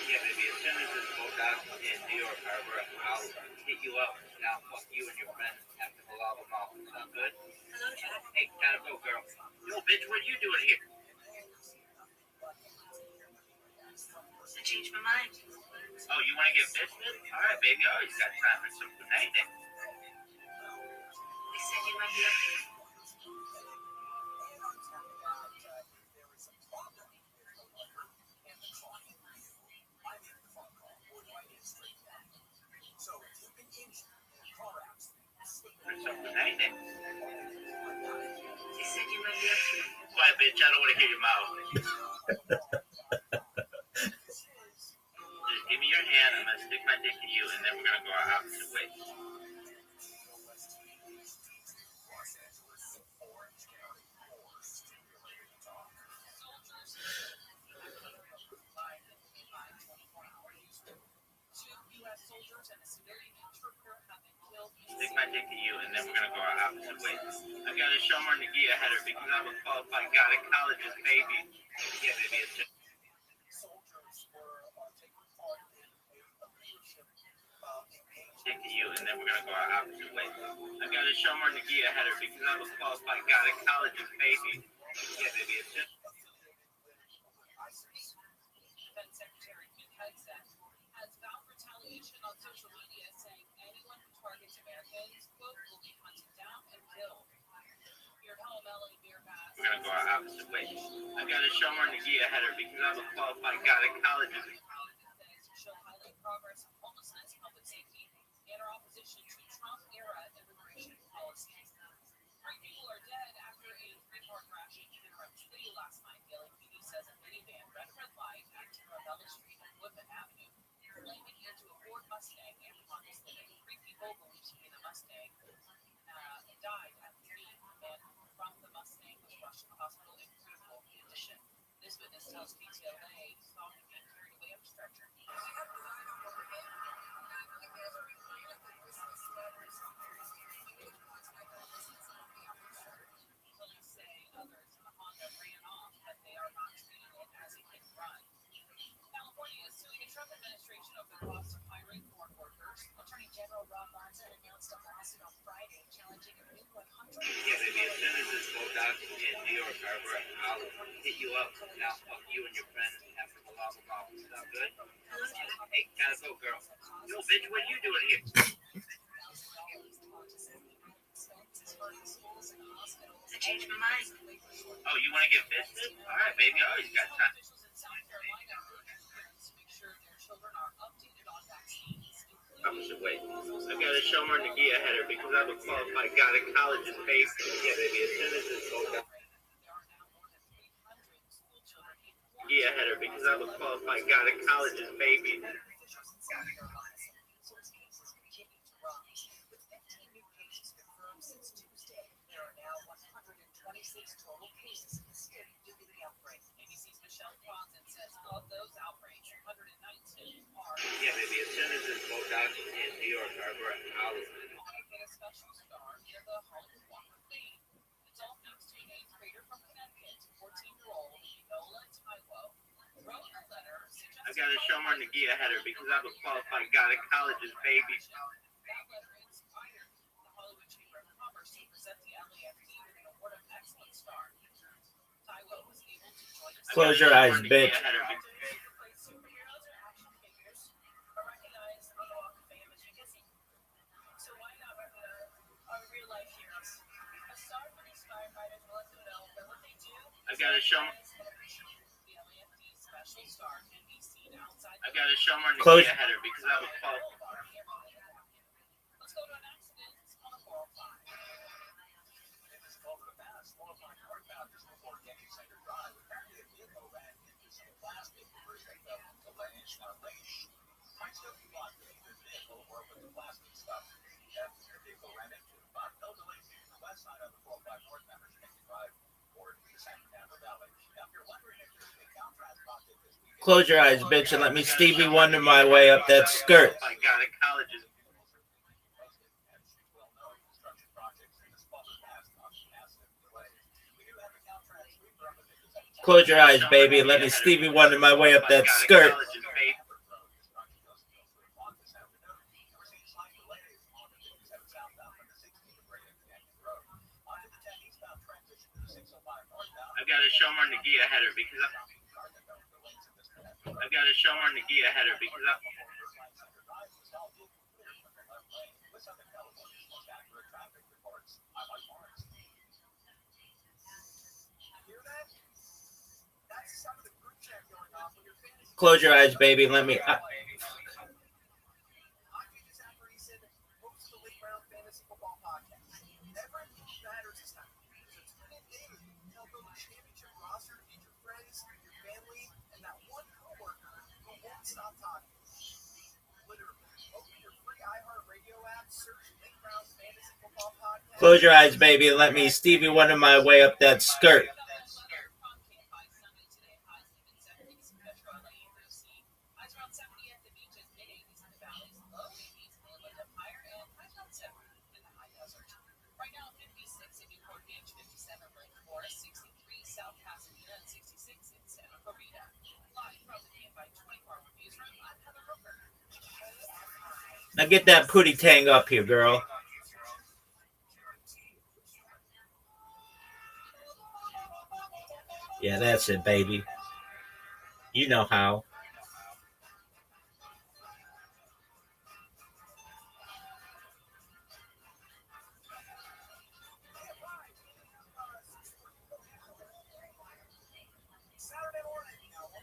Yeah, baby, as soon as this boat docks in New York Harbor, I'll hit you up. Now, fuck you and your friends have to allow them all. Sound good? Hey, gotta go, girl. Yo, bitch, what are you doing here? I changed my mind. Oh, you want to get fisted? All right, baby, I always got time for some tonight. They said you might be up here. For some tonight. They said you might be up here. Quiet, bitch, I don't want to hear your mouth. Just give me your hand, I'm going to stick my dick in you, and then we're going to go our opposite ways. Stick my dick in you, and then we're going to go our opposite ways. I got a Shomer Nagia header because I'm a qualified gynecologist, baby. Yeah, baby, it's just... Stick to you, and then we're gonna go our opposite ways. I got a Shomer Nagia header because I'm a qualified gynecologist, baby. Yeah, baby, it's just... Defense Secretary Pete Hegseth has vowed retaliation on social media, saying anyone who targets Americans, quote, will be hunted down and killed. Here at home, LA Beer Bass. We're gonna go our opposite ways. I got a Shomer Nagia header because I'm a qualified gynecologist. She'll highlight progress on homelessness, public safety, and her opposition to Trump-era immigration policies. 3 people are dead after a 3-car crash in Interim City last night. The LAPD says a minivan ran a red light at Arabella Street and Woodman Avenue, flaming into a Ford Mustang and Honda's living. 3 people believed to be in the Mustang died at the scene, and from the Mustang was rushed to the hospital in critical condition. This witness tells PTLA saw him get carried away on a stretcher. Police say others in the Honda ran off, but they are not treating it as a hit and run. California is suing the Trump administration over the cost of hiring foreign workers. Attorney General Rob Barnes announced a lawsuit on Friday challenging a new $100 Yeah, baby, as soon as this boat docks in New York Harbor, I'll hit you up. Now, fuck you and your friends have to allow them all. Sound good? Hey, gotta go, girl. Yo, bitch, what are you doing here? I changed my mind. Oh, you want to get fisted? All right, baby, I always got time. Officials in South Carolina urge parents to make sure their children are updated on vaccines, Opposite way. I got a Shomer Nagia header because I'm a qualified gynecologist, baby. Yeah, baby, as soon as this boat docks. Yeah, header because I'm a qualified gynecologist, baby. ABC's Michelle Crossan says of those outbreaks, 119 are Yeah, baby, as soon as this boat docks in New York Harbor, I'll... get a special star near the Hollywood Walk of Fame. It's all thanks to an 8th grader from Connecticut, 14-year-old Enola Taiwo, wrote a letter suggesting I got a Shomer Nagia header because I'm a qualified gynecologist, baby. that letter inspired the Hollywood Chamber of Commerce to present the LAFD with an award of excellent star. Taiwo was able to join us. Close your eyes, bitch. Superheroes or action figures are recognized on the Walk of Fame as you can see. So why not our real life heroes? A star for these firefighters will let them know that what they do I got a Shomer. is the LAFD's gotta show more Close. Nakia header because I was called. Let's go to an accident on a 405. Close your eyes, bitch, and let me Stevie Wonder my way up that skirt. My God, college is. Close your eyes, baby, and let me Stevie Wonder my way up that skirt. I gotta show more Nakia header because I gotta show more Nakia header because I. Close your eyes, baby, and let me. Close your eyes, baby, and let me Stevie Wonder my way up that skirt. Now get that pootie tang up here, girl. Yeah, that's it, baby. You know how.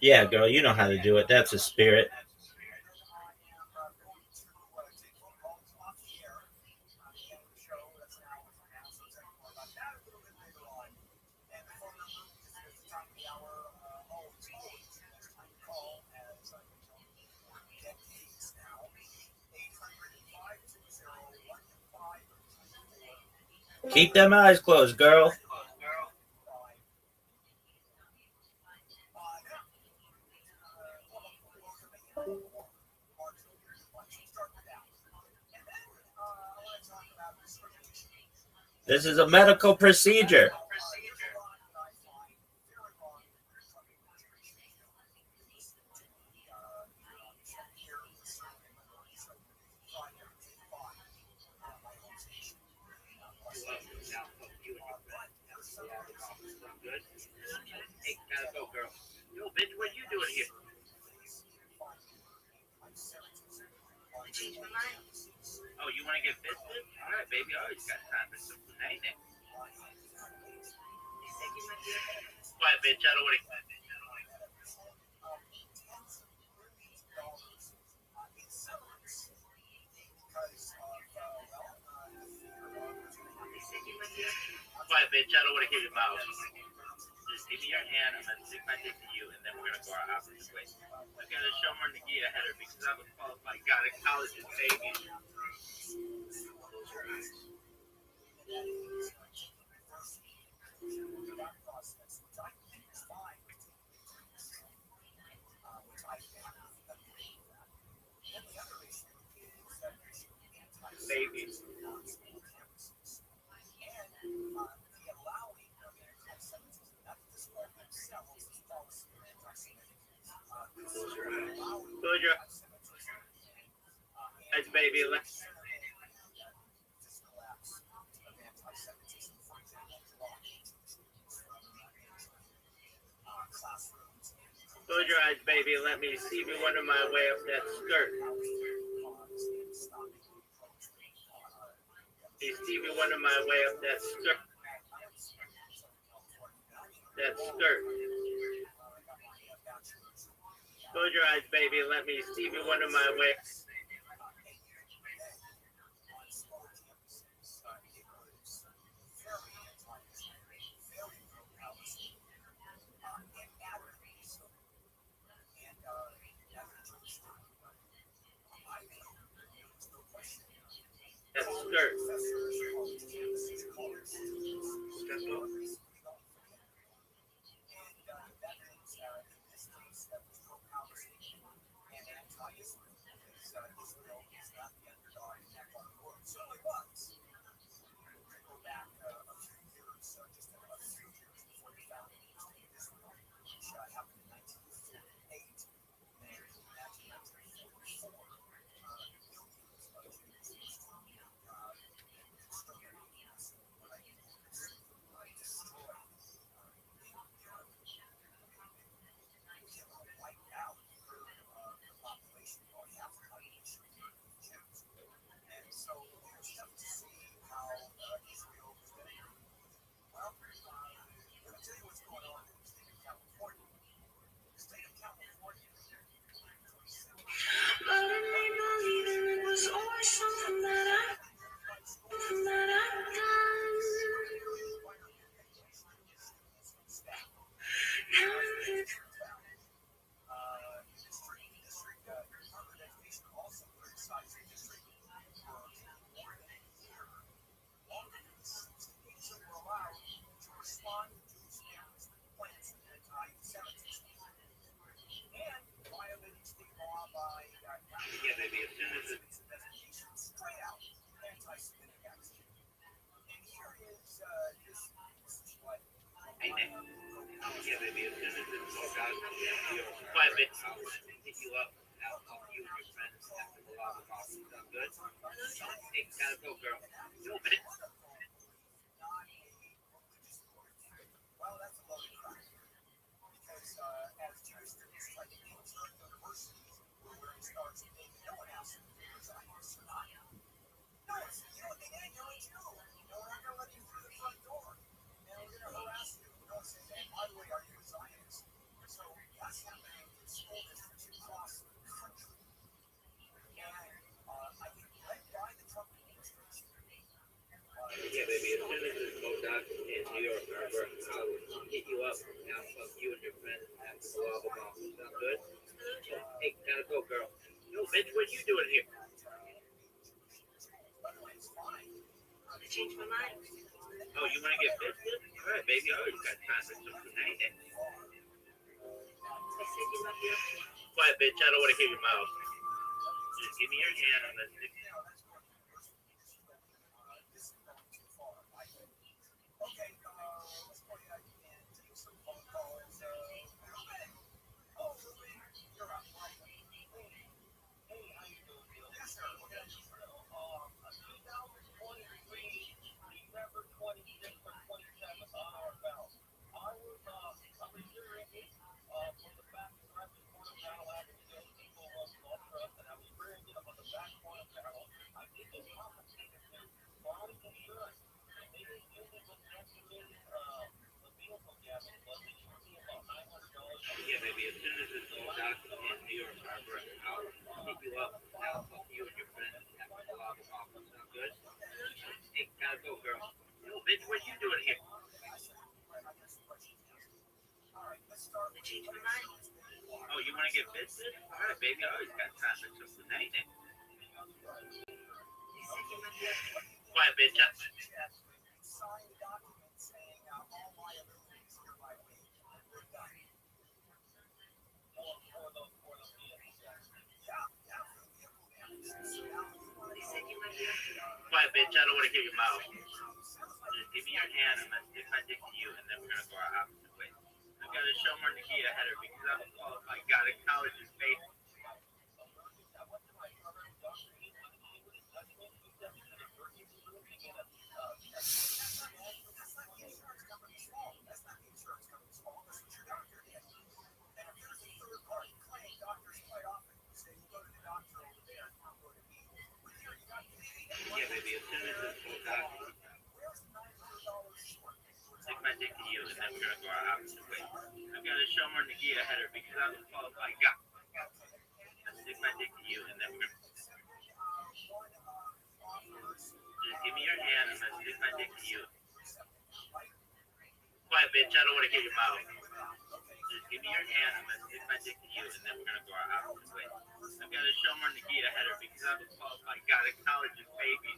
Yeah, girl, you know how to do it. That's a spirit. Keep them eyes closed, girl. This is a medical procedure. Hey, gotta go, girl. Yo, bitch, what you doing here? I changed my mind. Oh, you wanna get fisted? All right, baby. I always got time for some night. Quiet, bitch. I don't want to. Quiet, bitch. I don't want to hear your mouth. Just give me your hand. I'm gonna stick my dick to you, and then we're gonna go our opposite ways. I gotta show more Nakia header because I'm a qualified gynecologist, baby. Baby. Close your eyes, baby. Let's. Close your eyes, baby, and let me see me wonder my way up that skirt. Hey, Stevie Wonder my way up that skirt. That skirt. Close your eyes, baby, and let me see you one of my way. That skirt. But it made believing it was always something that I'd done. Now I'm here. Yeah, baby, as soon as it. Hey, Nick. Yeah, baby, as soon as it's all done, you're quiet, bitch. Hit you up. I'll help you and your friends after the lava boss. Sound good? Hey, gotta go, girl. Yo, bitch. Yeah, baby, as soon as it's all done in New York Harbor, I'll hit you up and I'll fuck you and your friends after the lava boss. Sound good? Hey, gotta go, girl. Yo, bitch, what you doing here? I changed my mind. Oh, you wanna get biscuit? All right, baby, I always got time for some tonight. I said you might be up to it. Quiet, bitch, I don't wanna hear your mouth. Just give me your hand and let's stick. Yeah, baby, as soon as it's all done in New York Harbor, I'll hit you up and I'll fuck you and your friends after the lava boss. Sound good? Hey, gotta go, girl. Yo, bitch, what you doing here? I changed my mind. Oh, you wanna get biscuit? All right, baby, I always got time for some tonight. I said you might be up to it. Quiet, bitch. I said you might be up to it. Quiet, bitch, I don't wanna hear your mouth. Just give me your hand and let's stick my dick to you and then we're gonna go our opposite ways. I gotta show more Nikita header because I'm a qualified guy in college is fake. Yeah, baby, as soon as it's all done, stick my dick to you and then we're gonna go our opposite ways. I gotta show more Nikita header because I'm a qualified guy. stick my dick to you, and then we're gonna. Just give me your hand, I'm gonna stick my dick to you. Quiet, bitch. I don't want to hear your mouth. Just give me your hand, I'm gonna stick my dick to you, and then we're gonna go our opposite way. I've got to show more Nikita header because I'm a qualified gynecologist, baby.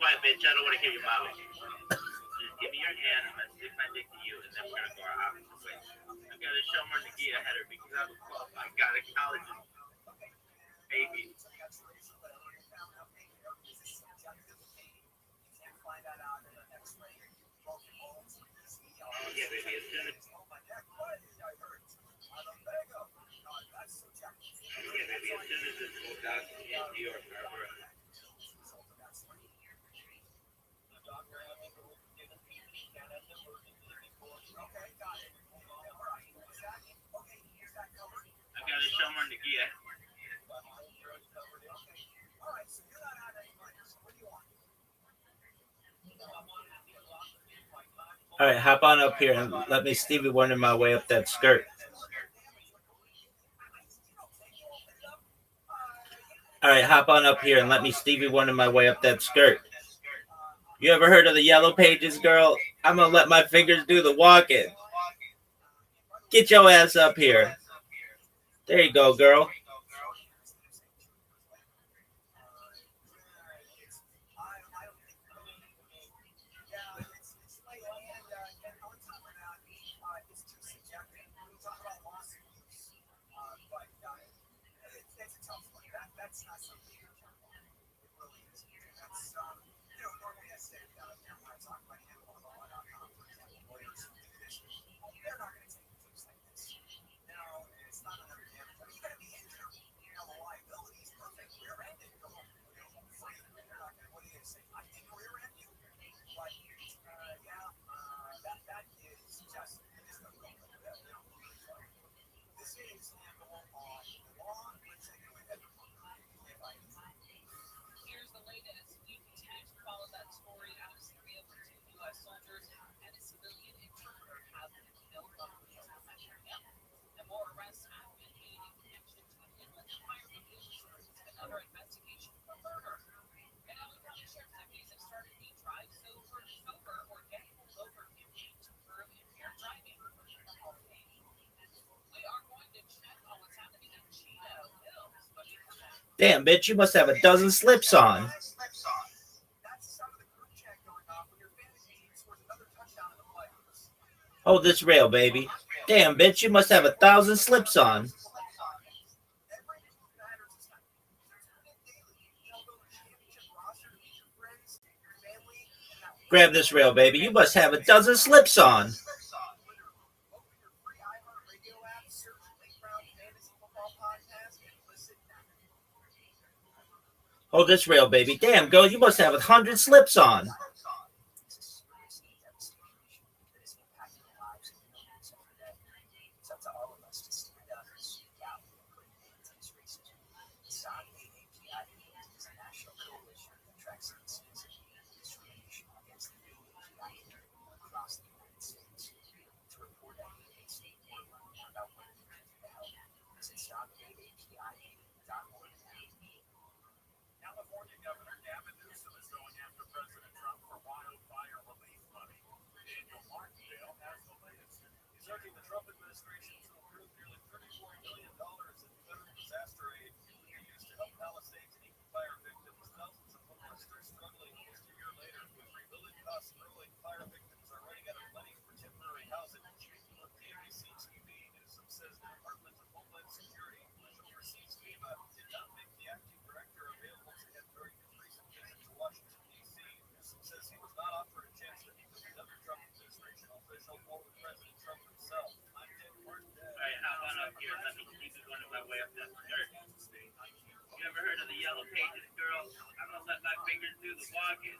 Quiet, bitch. I don't want to hear your mouth. Just give me your hand. I'm going to stick my dick to you, and then we're going to go our opposite way. I've got to show more Nikita header because I'm a qualified gynecologist, baby. Yeah, baby. As soon as... Yeah, baby. As soon as this goes down in New York, I've got to show more Nikita. All right, hop on up here and let me Stevie Wonder my way up that skirt. All right, hop on up here and let me Stevie Wonder my way up that skirt. You ever heard of the Yellow Pages, girl? I'm gonna let my fingers do the walking. Get your ass up here. There you go, girl. Here's the latest. You can continue to follow that story out of Syria, where 2 U.S. soldiers and a civilian interpreter have been killed on the area. And more arrests have been made in connection to an inlet fire from another investigation for murder. And LA County Sheriff's deputies have started a drive sober or get pulled over campaign to curb impaired driving. We are going to check on what's happening in Chino Hills. Damn, bitch, you must have a dozen slips on. Hold this rail, baby. Damn, bitch, you must have 1,000 slips on. Grab this rail, baby. You must have a dozen slips on. Hold this rail, baby. Damn, girl, you must have 100 slips on. You ever heard of the Yellow Pages, girl? I'm gonna let my fingers do the walking.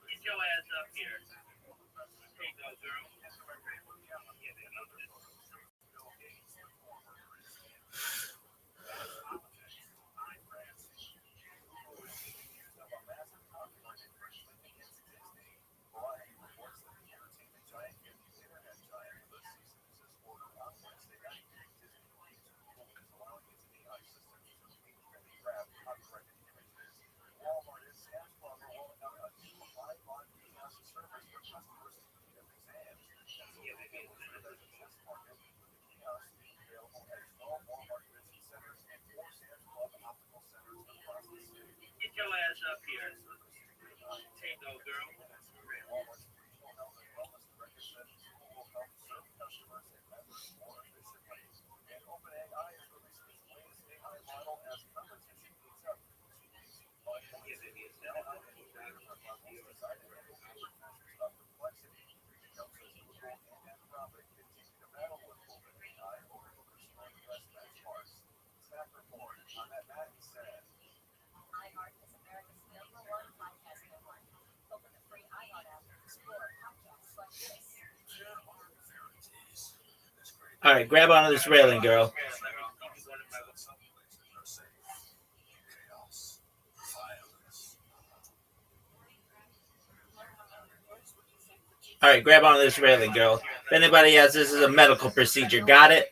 Get your ass up here. There you go, girl. your ass up here. There you go, girl. All right, grab onto this railing, girl. All right, grab onto this railing, girl. If anybody has this is a medical procedure, got it?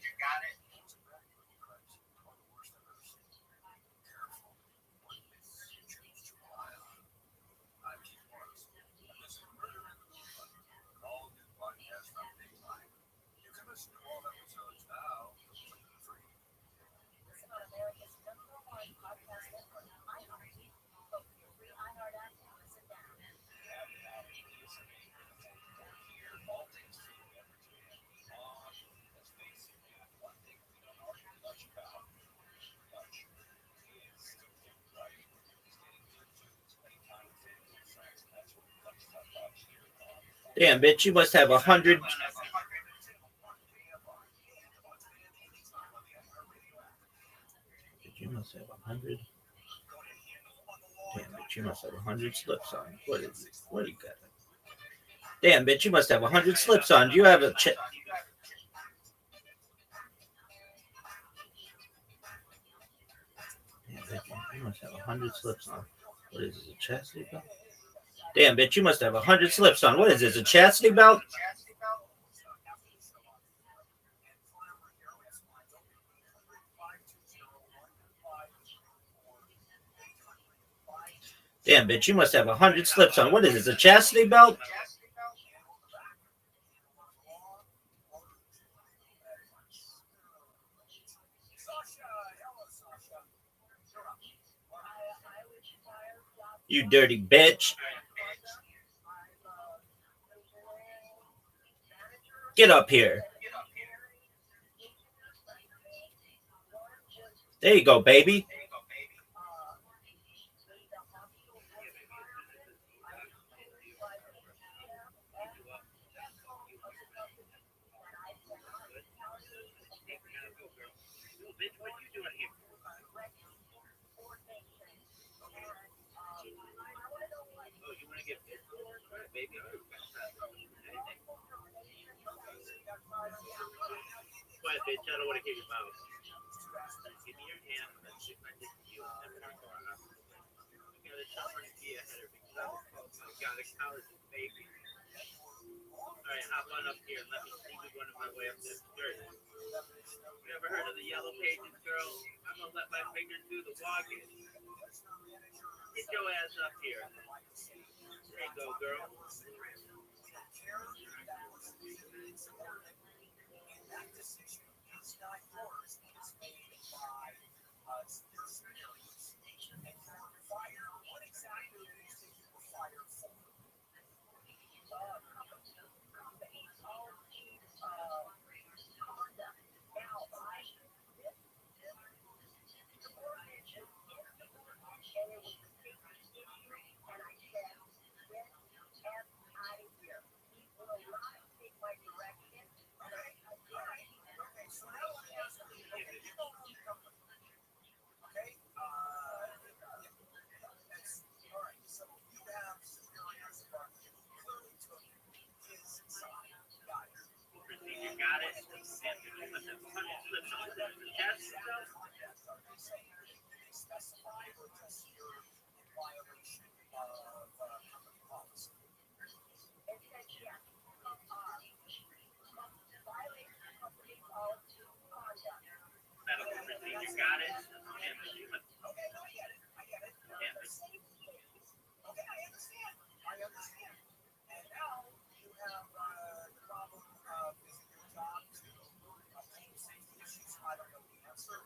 Damn, bitch, you must have 100. You must have 100. Damn, bitch, you must have 100 slips on. What is it? What do you got? Damn, bitch, you must have 100 slips on. Do you have a chest? Damn, bitch, you must have 100 slips on. What is this, a chastity belt? Damn, bitch, you must have 100 slips on. What is this, a chastity belt? Damn, bitch, you must have 100 slips on. What is this, a chastity belt? You dirty bitch. Get up here. There you go, baby. Quiet, bitch. I don't want to hear your mouth. Give me your hand. Let's see if I can you. I got a shower to be ahead of me. I got a college baby. All right, hop on up here. Let me see you running my way up this dirt. You ever heard of the Yellow Pages, girl? I'm gonna let my fingers do the walking. Get your ass up here. There you go, girl. You got it. Medical procedure, got it. Okay, no, I get it. Okay, I understand. And now you have the problem of is it your job to obtain safety issues? I don't know the answer.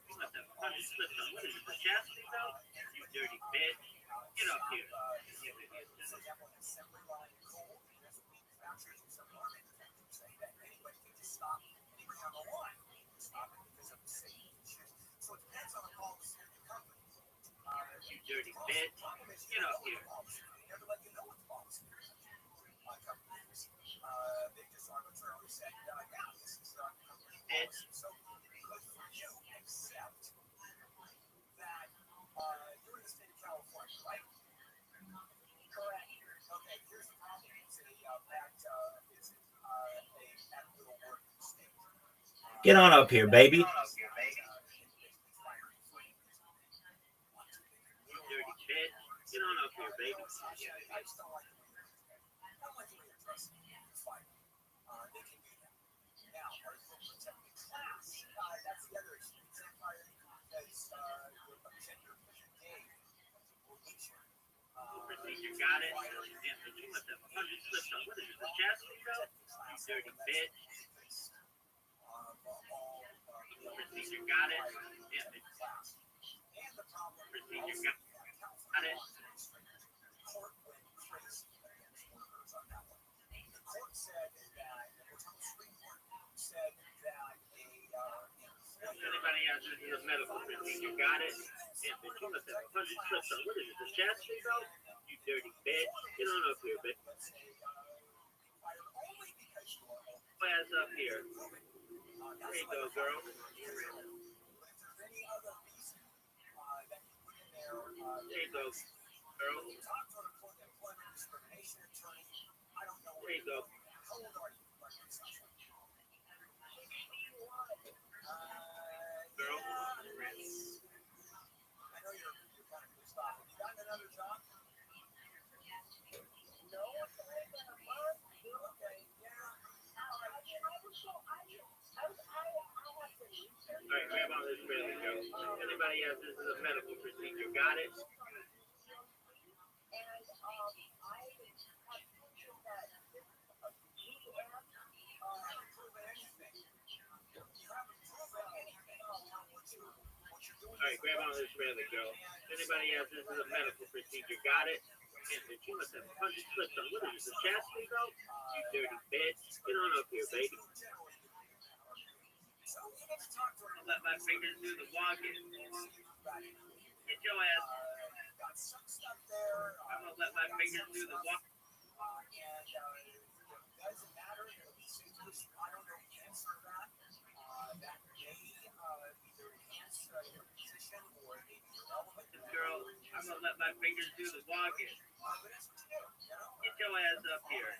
What is the chastity belt? You dirty bitch. dirty bitch. Get up here. Get on up here, baby. Dirty bitch. Get on up here, baby. You got it. And you must have 100 slips on. What is it? The chastity belt? You dirty bitch. Procedure got it. And procedure got it. Anybody else this is a medical procedure got it? And you must have 100 slips on. What is it? The chastity belt? You dirty bitch. Get on up here, bitch. Ass up here. There you go, girl. There you go, girl. There you go. Girl. All right, grab on this really, girl. Anybody else, this is a medical procedure. Got it? All right, grab on this really, girl. Anybody else, this is a medical procedure. Got it? And you must have 100 slips on. What is this, a chastity belt? You dirty bitch. Get on up here, baby. Let my fingers do the walking. Get your ass. I'm gonna let my fingers do the walk. Girl, I'm gonna let my fingers do the walking. Get your ass up here.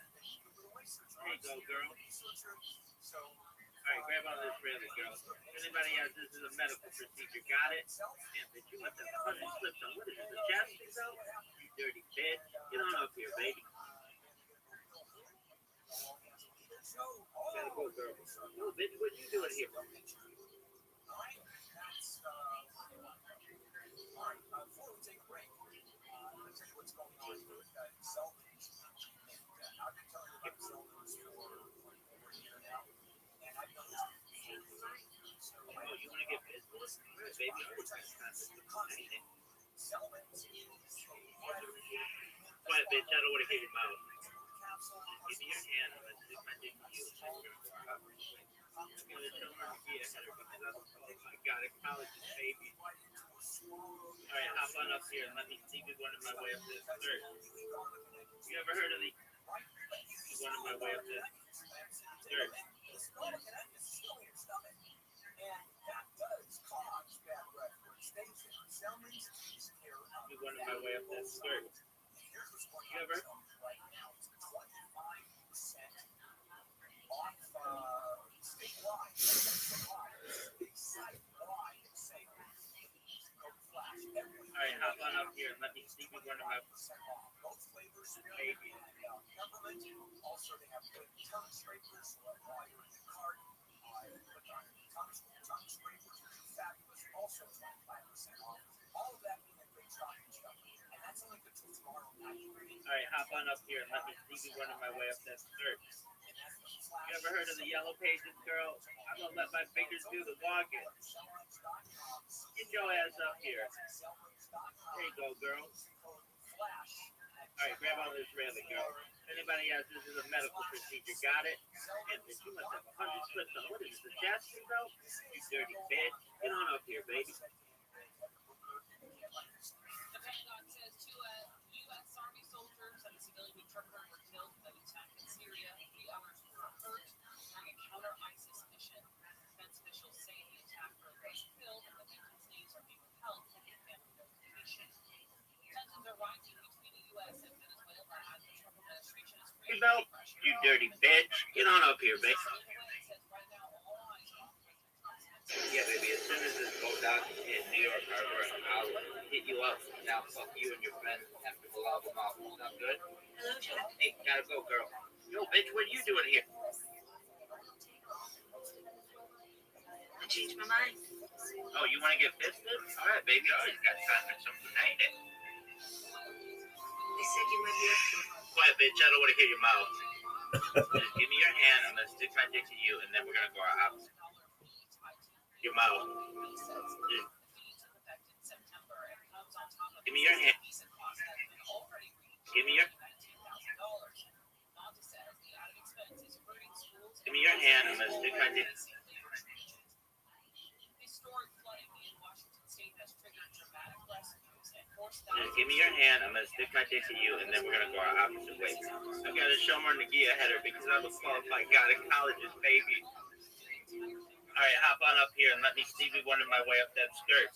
There you go, girl. All right, grab on this really, girl. Anybody else, this is a medical procedure. Got it? And you must have 100 slips on. What is this, a chastity belt? You dirty bitch. Get on up here, baby. Gotta go, girl. No, bitch, what you doing here? Oh, you want to get business? Baby, quiet, bitch. I don't want to hear your mouth. Give me your hand. I'm going to stick my dick in you. I'm going to tell her to get ahead of me. Oh, my God. College is baby. All right, hop on up here and let me see me one of my way up this third. You ever heard of the one of my way up this third? You one of my way up this third. You ever? All right, hop on up here and let me see me one of my baby. Also, they have good tongue scrapers while you're in the cart. Tongue scrapers are fabulous. Also, 25% off. All of that being a great stocking stuff. And that's only good till tomorrow night. All right, hop on up here and let me see me one of my way up that skirt. You ever heard of the Yellow Pages, girl? I'm gonna let my fingers do the walking. Get your ass up here. There you go, girl. All right, grab on this railing, girl. Anybody else, this is a medical procedure. Got it? And you must have 100 slips on. What is this, a chastity belt? You dirty bitch. Get on up here, baby. Pentagon says two U.S. Army soldiers and a civilian trucker were killed in an attack in Syria. 3 others were hurt during a counter-ISIS mission. Defense officials say the attacker was killed and the victims' names are being withheld pending family notification. Tensions are rising between the U.S. and Venezuela as the Trump administration is Hey, Bell, you dirty bitch. Get on up here, babe. Yeah, baby, as soon as this goes out in New York Harbor, I'll hit you up. Now, fuck you and your friends have to go out them off. Sound good? Hello, Jack. Hey, gotta go, girl. Yo, bitch, what are you doing here? I changed my mind. Oh, you want to get fisted? All right, baby, I always got time for something, ain't it? They said you might be up for Quiet, bitch, I don't want to hear your mouth. Just give me your hand, I'm gonna stick my dick to you, and then we're gonna go our house. Your mouth. Just give me your hand. Give me your. Give me your hand. I'm gonna stick my dick. Just give me your hand. I'm gonna stick my dick to you, and then we're gonna go our opposite ways. I gotta show more Nagia header because I'm a qualified gynecologist, baby. All right, hop on up here and let me Stevie Wonder my way up that skirt.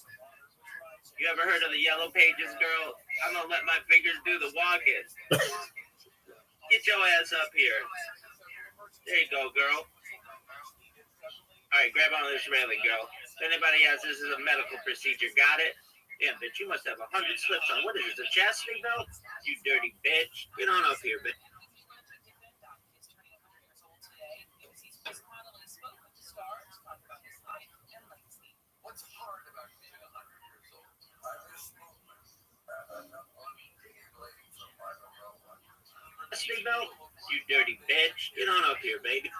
You ever heard of the Yellow Pages, girl? I'm gonna let my fingers do the walking. Get your ass up here. There you go, girl. All right, grab on this railing, girl. If anybody asks, this is a medical procedure. Got it? Damn, bitch, you must have 100 slips on. What is this, a chastity belt? You dirty bitch. Get on up here, bitch. What's hard about being 100 years old? I just Chastity belt? You dirty bitch. Get on up here, baby.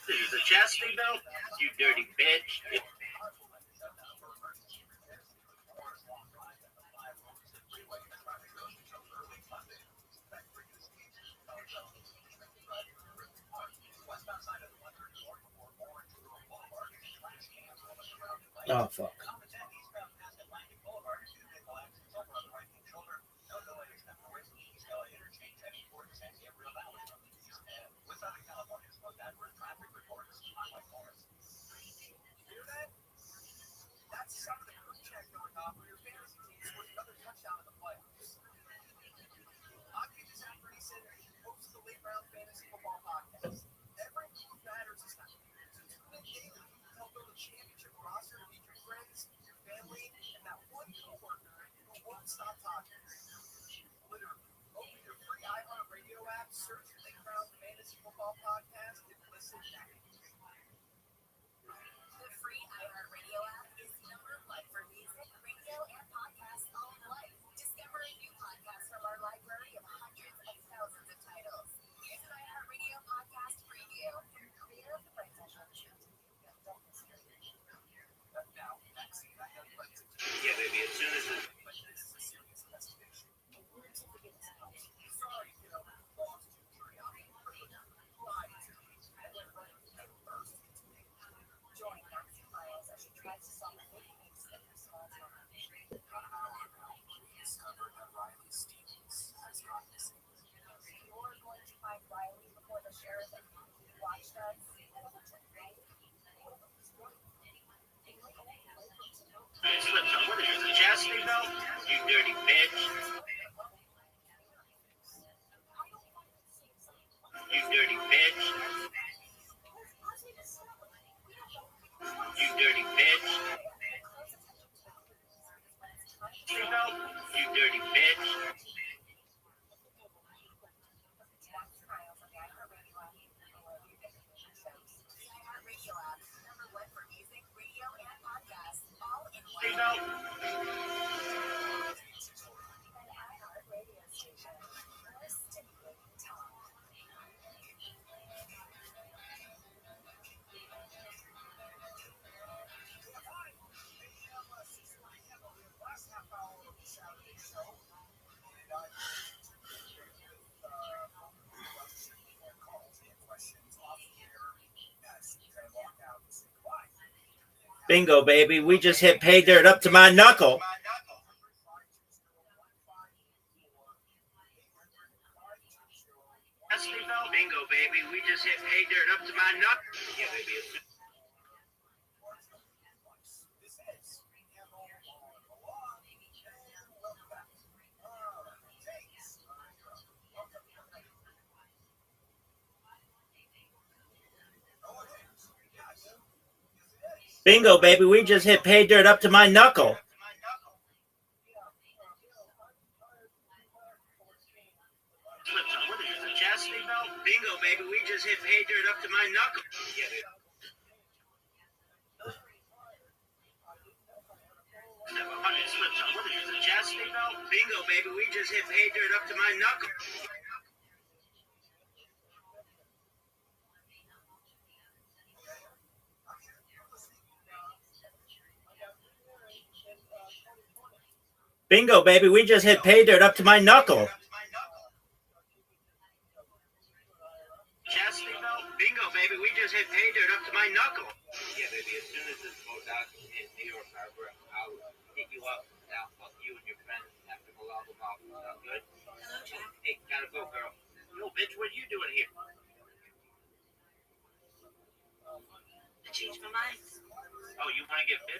This is a chastity belt? You dirty bitch. Oh, fuck. The free iHeartRadio app is #1 for music, radio, and podcasts all in one. Discover a new podcast from our library of hundreds of thousands of titles. Here's an iHeartRadio podcast preview. Clear of the break session. Yeah, baby, as soon as it... Slips on. What is this, a chastity belt? You dirty bitch. You dirty bitch. You dirty bitch. Chastity belt? You dirty bitch. iHeartRadio app is #1 for music, radio, and podcasts all in one. Chastity belt? Bingo, baby. We just hit pay dirt up to my knuckle. Bingo, baby. We just hit pay dirt up to my knuckle. Yeah, baby. Bingo, baby. We just hit pay dirt up to my knuckle. Bingo, baby. We just hit pay dirt up to my knuckle. Bingo, baby. We just hit pay dirt up to my knuckle. Bingo, baby. We just hit pay dirt up to my knuckle. Bingo, baby. We just hit pay dirt up to my knuckle. Yeah, baby. As soon as this goes out in New York Harbor, I'll pick you up. Now, fuck you and your friends after the lava mouth. Sound good? Hello, Jack. Hey, gotta go, girl. Yo, bitch, what are you doing here? I changed my mind. Oh, you want to get bit?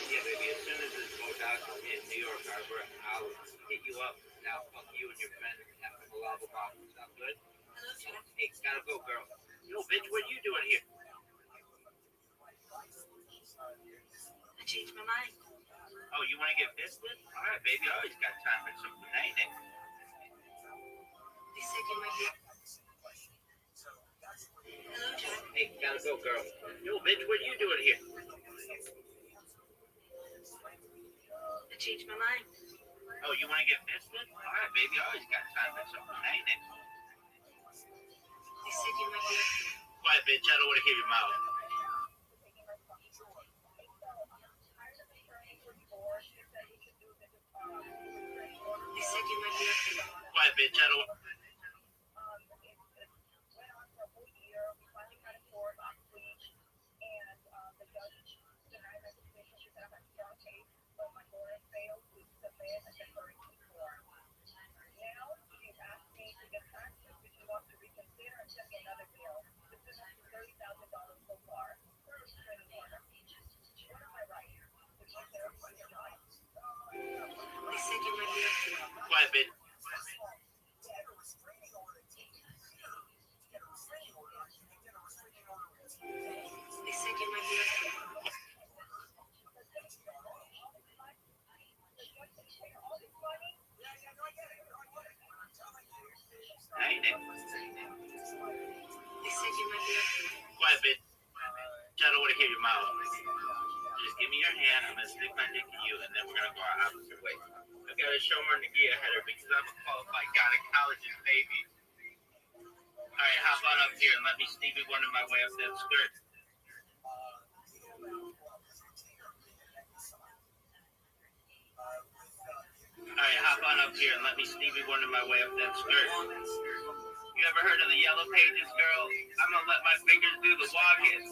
Yeah, baby. As soon as this goes out in New York Harbor, I'll hit you up. Now, fuck you and your friends after the lava mouth. Sound good? Hello, Jack. Hey, gotta go, girl. Yo, bitch, what are you doing here? I changed my mind. Oh, you want to get fisted? All right, baby. I always got time for something, ain't it? They said you might be. Hello, Jack. Hey, gotta go, girl. Yo, bitch, what are you doing here? I changed my mind. Oh, you want to get fisted? All right, baby. I always got time for something, ain't it? They said you might be. Quiet, bitch. I don't want to hear your mouth. They said you might be. Quiet, bitch. I don't. They said you might be. Quiet, bitch. They said you might be. Ain't it? They said you might be. Quiet, bitch. I don't want to hear your mouth. Just give me your hand. I'm gonna stick my dick in you, and then we're gonna go our opposite ways. I gotta show my Nagia header because I'm a qualified gynecologist, baby. All right, hop on up here and let me Stevie Wonder my way up that skirt. All right, hop on up here and let me Stevie Wonder my way up that skirt. You ever heard of the Yellow Pages, girl? I'm gonna let my fingers do the walking.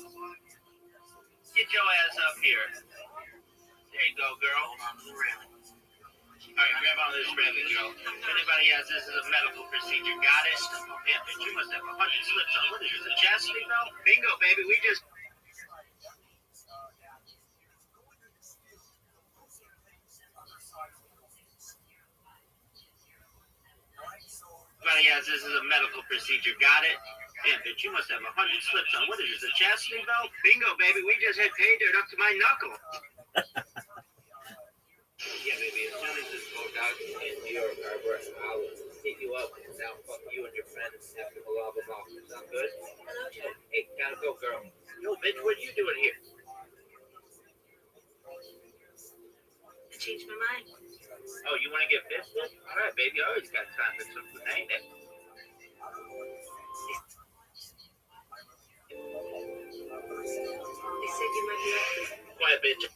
Get your ass up here. There you go, girl. All right, grab on this railing, girl. If anybody has this as a medical procedure, got it? Yeah, but you must have 100 slips on. What is this, a chastity belt? Bingo, baby. We just... Everybody has this is a medical procedure. Got it? Damn, bitch, you must have 100 slips on. What is this, a chastity belt? Bingo, baby. We just hit pay dirt up to my knuckle. Yeah, baby. As soon as this goes out in New York Harbor, I'll hit you up and now fuck you and your friends after the lava ball. Sound good? Hello, Joe. Hey, gotta go, girl. Yo, bitch, what are you doing here? I changed my mind. Oh, you want to get fisted? All right, baby. I always got time for something, ain't it? They said you might be up for it. Quiet, bitch.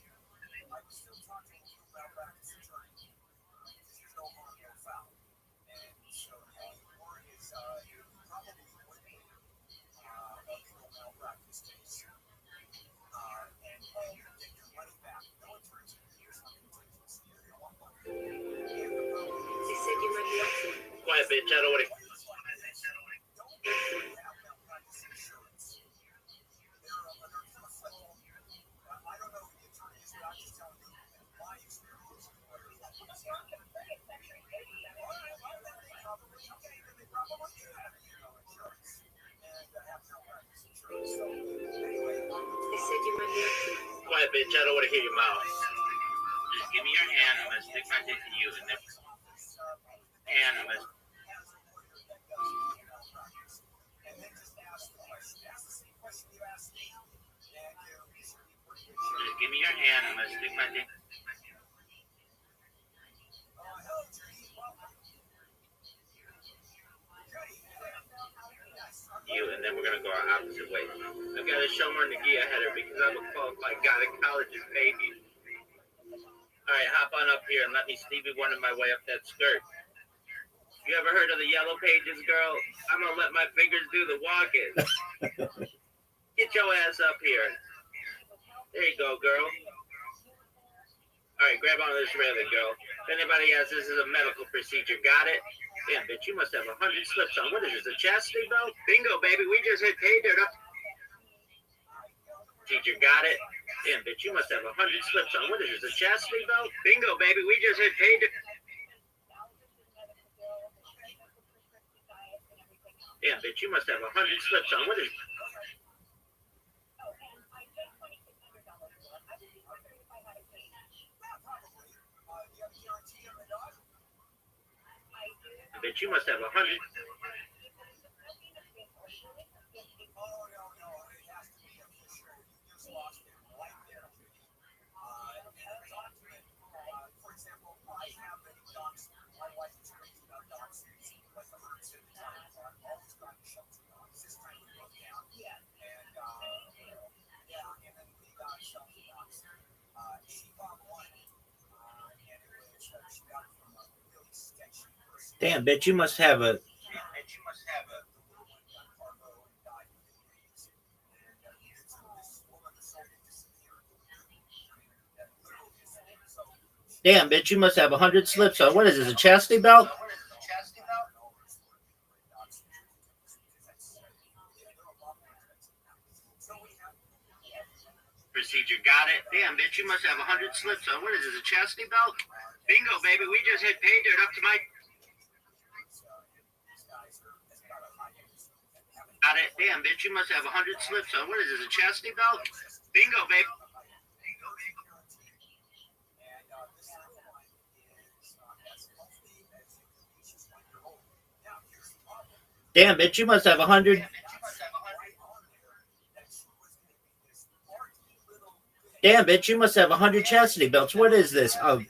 They said you might be up for it. Quiet, bitch. I don't want to. They said you might be up for it. Quiet, bitch. I don't want to hear your mouth. Just give me your hand. I'm gonna stick my dick in you, and then. And I'm gonna. Just give me your hand. I'm gonna stick my dick. You, and then we're gonna go our opposite ways. I've got to show more Nagia header because I'm a qualified guy in college and baby. All right, hop on up here and let me Stevie Wonder my way up that skirt. You ever heard of the Yellow Pages, girl? I'm gonna let my fingers do the walking. Get your ass up here. There you go, girl. All right, grab onto this railing, girl. If anybody asks, this is a medical procedure. Got it? Damn, bitch, you must have 100 slips on. What is this, a chastity belt? Bingo, baby. We just hit pay dirt up. Procedure. Got it? Damn, bitch, you must have 100 slips on. What is this, a chastity belt? Bingo, baby. We just hit pay dirt. Damn, bitch, you must have 100 slips on. What is... Bitch, you must have 100. Damn, bitch, you must have a. Damn, bitch, you must have 100 slips on. What is this, a chastity belt? Procedure. Got it? Damn, bitch, you must have 100 slips on. What is this, a chastity belt? Bingo, baby. We just hit pay dirt up to my... Got it? Damn, bitch, you must have 100 slips on. What is this, a chastity belt? Bingo, baby. Damn, bitch, you must have 100. Damn, bitch, you must have 100 chastity belts. What is this? Oh.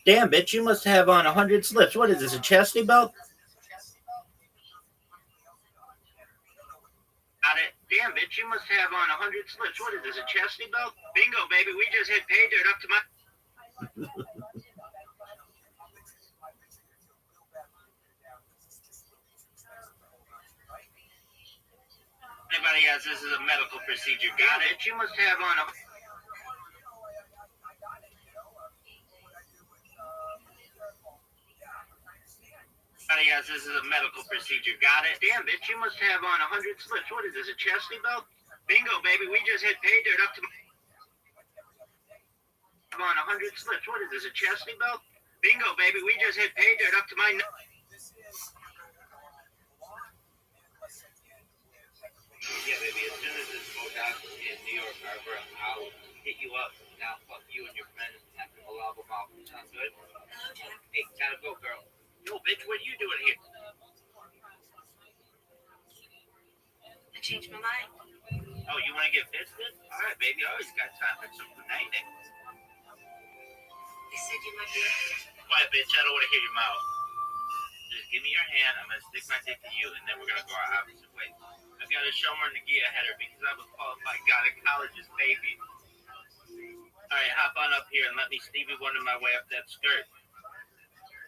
Damn, bitch, you must have on 100 slips. What is this, a chastity belt? Got it. Damn, bitch, you must have on 100 slips. What is this, a chastity belt? Bingo, baby. We just hit pay dirt up to my... Anybody else, this is a medical procedure. Got it? You must have on a... Anybody else, this is a medical procedure. Got it? Damn, bitch, you must have on 100 slips. What is this, a chastity belt? Bingo, baby. We just hit pay dirt up to... I'm on 100 slips. What is this, a chastity belt? Bingo, baby. We just hit pay dirt up to my nose. Yeah, baby. As soon as this goes out in New York Harbor, I'll hit you up. Now, fuck you and your friends after the lava mouth. Sounds good? Hello, Jack. Hey, gotta go, girl. Yo, bitch, what are you doing here? I changed my mind. Oh, you want to get fisted? All right, baby. I always got time for some night. They said you might be. Quiet, bitch. I don't want to hear your mouth. Just give me your hand. I'm going to stick my dick in you, and then we're going to go our opposite ways. I've got a Shomer Nagia header because I'm a qualified gynecologist, baby. All right, hop on up here and let me Stevie Wonder my way up that skirt.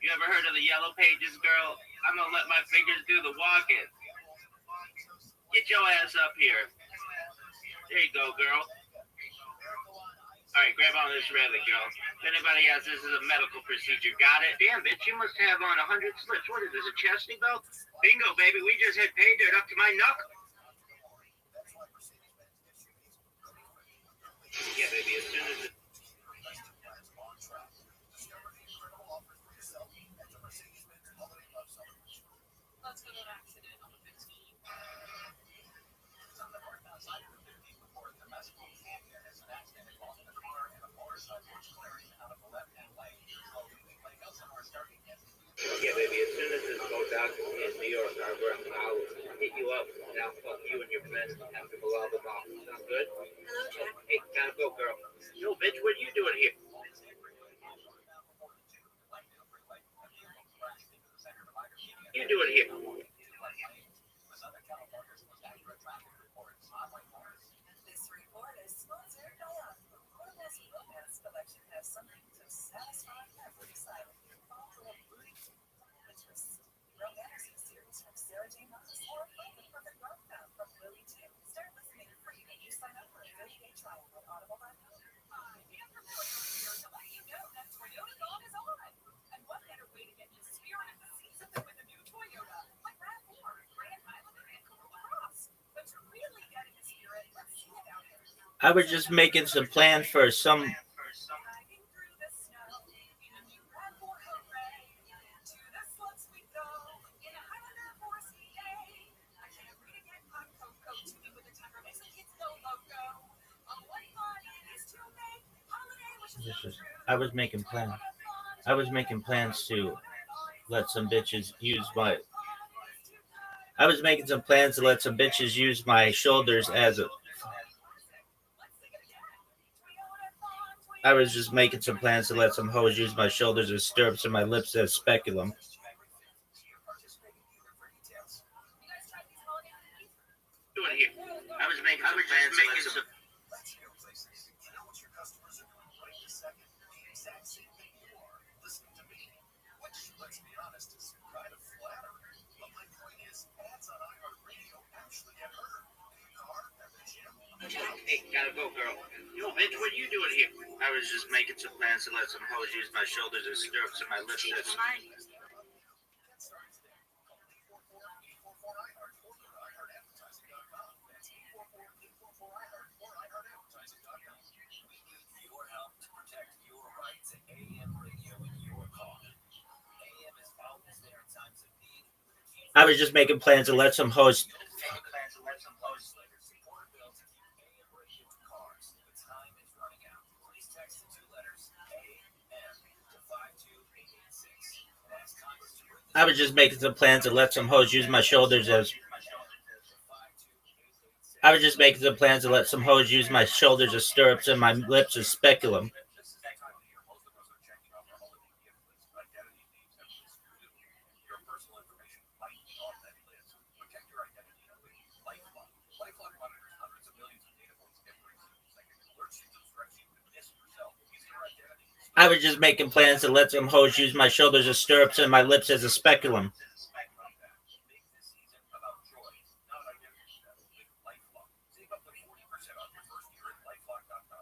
You ever heard of the Yellow Pages, girl? I'm going to let my fingers do the walking. Get your ass up here. There you go, girl. All right, grab on this railing, girl. If anybody asks, this is a medical procedure. Got it? Damn, bitch, you must have on 100 slips. What is this, a chastity belt? Bingo, baby. We just hit pay dirt up to my knuckle. Yeah, baby, as soon as it... Let's go to an accident on the 15th. Yeah, baby, as soon as this goes out in New York Harbor, I'll hit you up. Now, fuck you and your friends after the lava mouth. Sounds good? Hello, Jack. Hey, gotta go, girl. Yo, bitch, what are you doing here? You doing here? This report is sponsored by Portland's romance collection has something to satisfy every silent follow interest. Romantic series from Sarah J. Maas or find the perfect rom-com from Lily too. Start listening free when you sign up for a 30-day trial with Audible.com. I am reporting over here to let you know that Toyota Dawn is on. And what better way to get in the spirit of the season than with a new Toyota, like RAV4, Grand Highlander, and Corolla Cross. But to really get in the spirit, let's see about it. I was just making some plans for some. Riding through the snow in a new RAV4 hooray. To the slopes we go in a Highlander 4CA. I can't wait to get my Coco to me with the timer makes the kids go loco. Oh, what fun it is to make holiday wishes come true. I was making plans. I was making plans to let some bitches use my. I was making some plans to let some bitches use my shoulders as a. I was just making some plans to let some hoes use my shoulders as stirrups and my lips as speculum. Doing here? I was making some... Hey, gotta go, girl. Yo, bitch, what are you doing here? I was just making some plans to let some hoes use my shoulders as stirrups and my lips as... Changed my mind. I was just making plans to let some hoes. I was just making some plans to let some hoes use my shoulders as. I was just making some plans to let some hoes use my shoulders as stirrups and my lips as speculum. I was just making plans to let some hoes use my shoulders as stirrups and my lips as a speculum.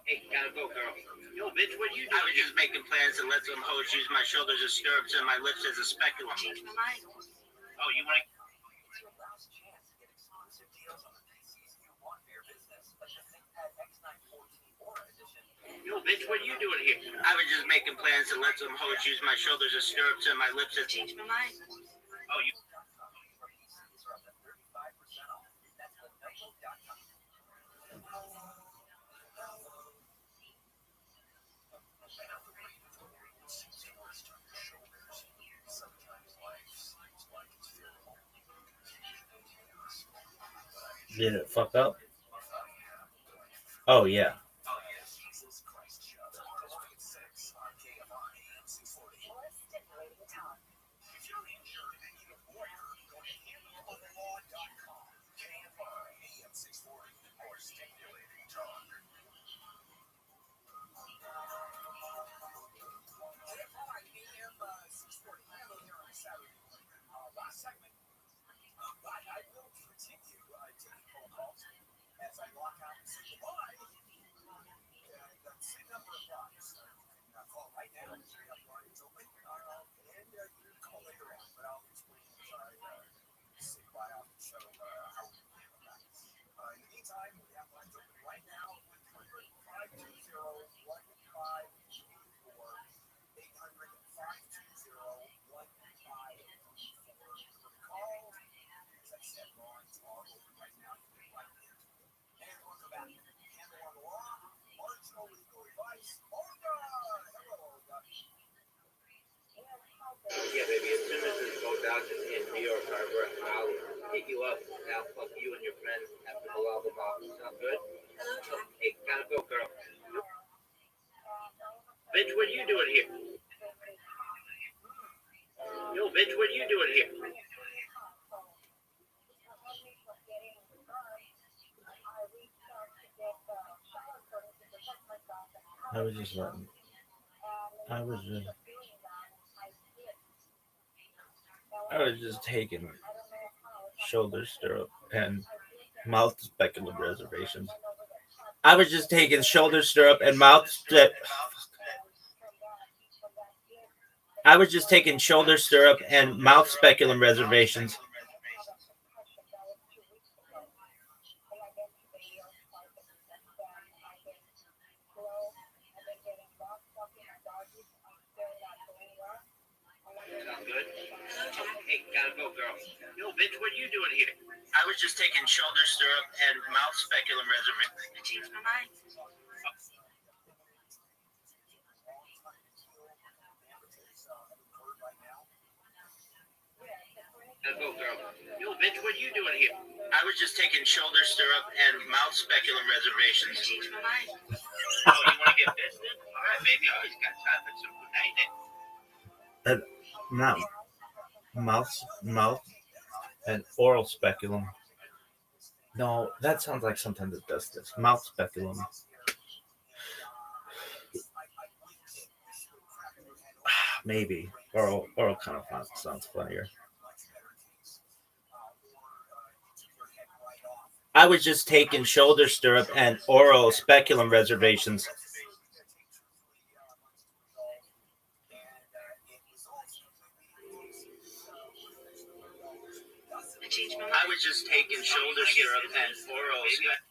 Hey, gotta go, girl. Yo, bitch, what are you doing? I was just making plans to let some hoes use my shoulders as stirrups and my lips as a speculum. Changed my mind. Oh, you want to... It's your last chance to get exclusive deals on the PCs you want for your business, like the ThinkPad X9 14 Aura Edition Yo, bitch, what are you doing here? I was just making plans to let some hoes use my shoulders as stirrups and my lips as... Changed my mind. Oh, you... Did it fuck up? Oh, yeah. Yeah, baby, as soon as this goes out in New York Harbor, I'll hit you up and I'll fuck you and your friend after the lava ball. Sound good? Hey, gotta go, girl. Bitch, what are you doing here? Yo, bitch, what are you doing here? I was just letting. I was just taking shoulder stirrup and mouth speculum reservations. I was just taking shoulder stirrup and mouth strip. I was just taking shoulder stirrup and mouth speculum reservations. Sound good? Hey, gotta go, girl. Yo, bitch, what are you doing here? I was just taking shoulder stirrup and mouth speculum reservations. I changed my mind. Gotta go, girl. Yo, bitch, what are you doing here? I was just taking shoulder stirrup and mouth speculum I reservations. changed my mind. Oh, you want to get fisted? All right, baby, I always got time for some good night. Mouth and oral speculum. No, that sounds like something that does this. Mouth speculum. Maybe. Oral kind of sounds funnier. I was just taking shoulder stirrup and oral speculum reservations. I changed my mind. I was just taking shoulder stirrup and oral speculum.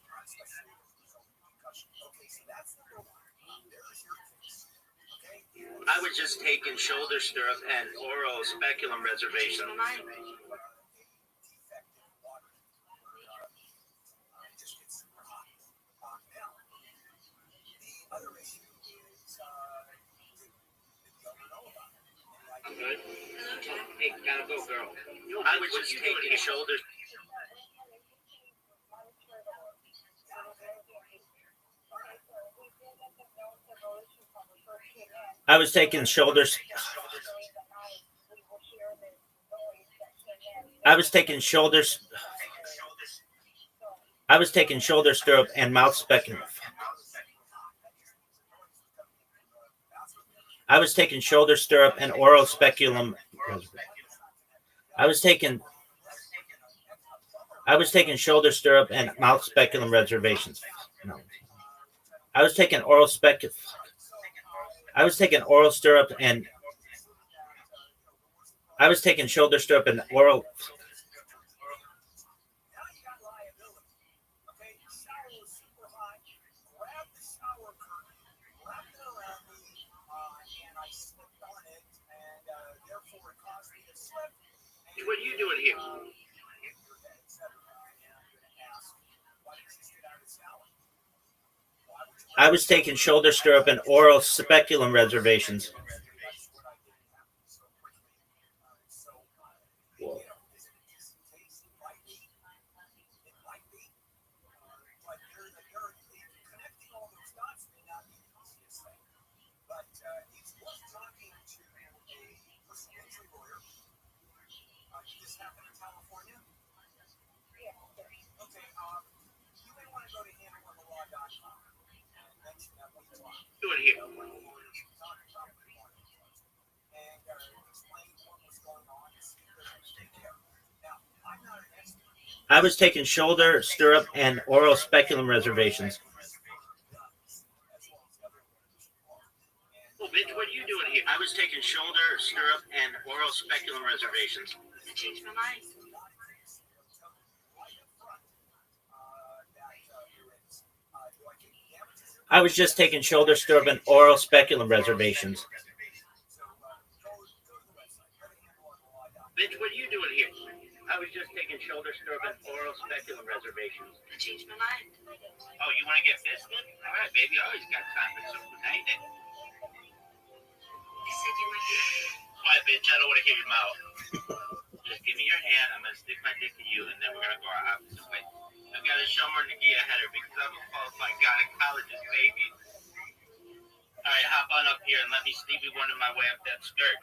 I was just taking shoulder stirrup and oral speculum reservations. My mind. Good. Hello, Jack. Hey, gotta go, girl. Yo, I was just taking shoulder. I was taking shoulders. I was taking shoulders. I was taking shoulder stirrup and mouth speculum. I was taking shoulder stirrup and oral speculum. I was taking shoulder stirrup and mouth speculum reservations. No. I was taking oral speculum. I was taking oral stirrup and I was taking shoulder stirrup and oral. What are you doing here? I was taking shoulder stirrup and oral speculum reservations. Whoa. Doing here? I was taking shoulder stirrup and oral speculum reservations. Well, bitch, what are you doing here? I was taking shoulder stirrup and oral speculum reservations. I changed my mind. I was just taking shoulder stirrup and oral speculum reservations. Bitch, what are you doing here? I was just taking shoulder stirrup and oral speculum reservations. I changed my mind. Oh, you want to get fisted? All right, baby, I always got time for some night. They said you might be. Quiet, bitch, I don't want to hear your mouth. Just give me your hand. I'm going to stick my dick in you, and then we're going to go our opposite way. I've got to show more Nagia header because I'm a qualified gynecologist, baby. All right, hop on up here and let me Stevie Wonder my way up that skirt.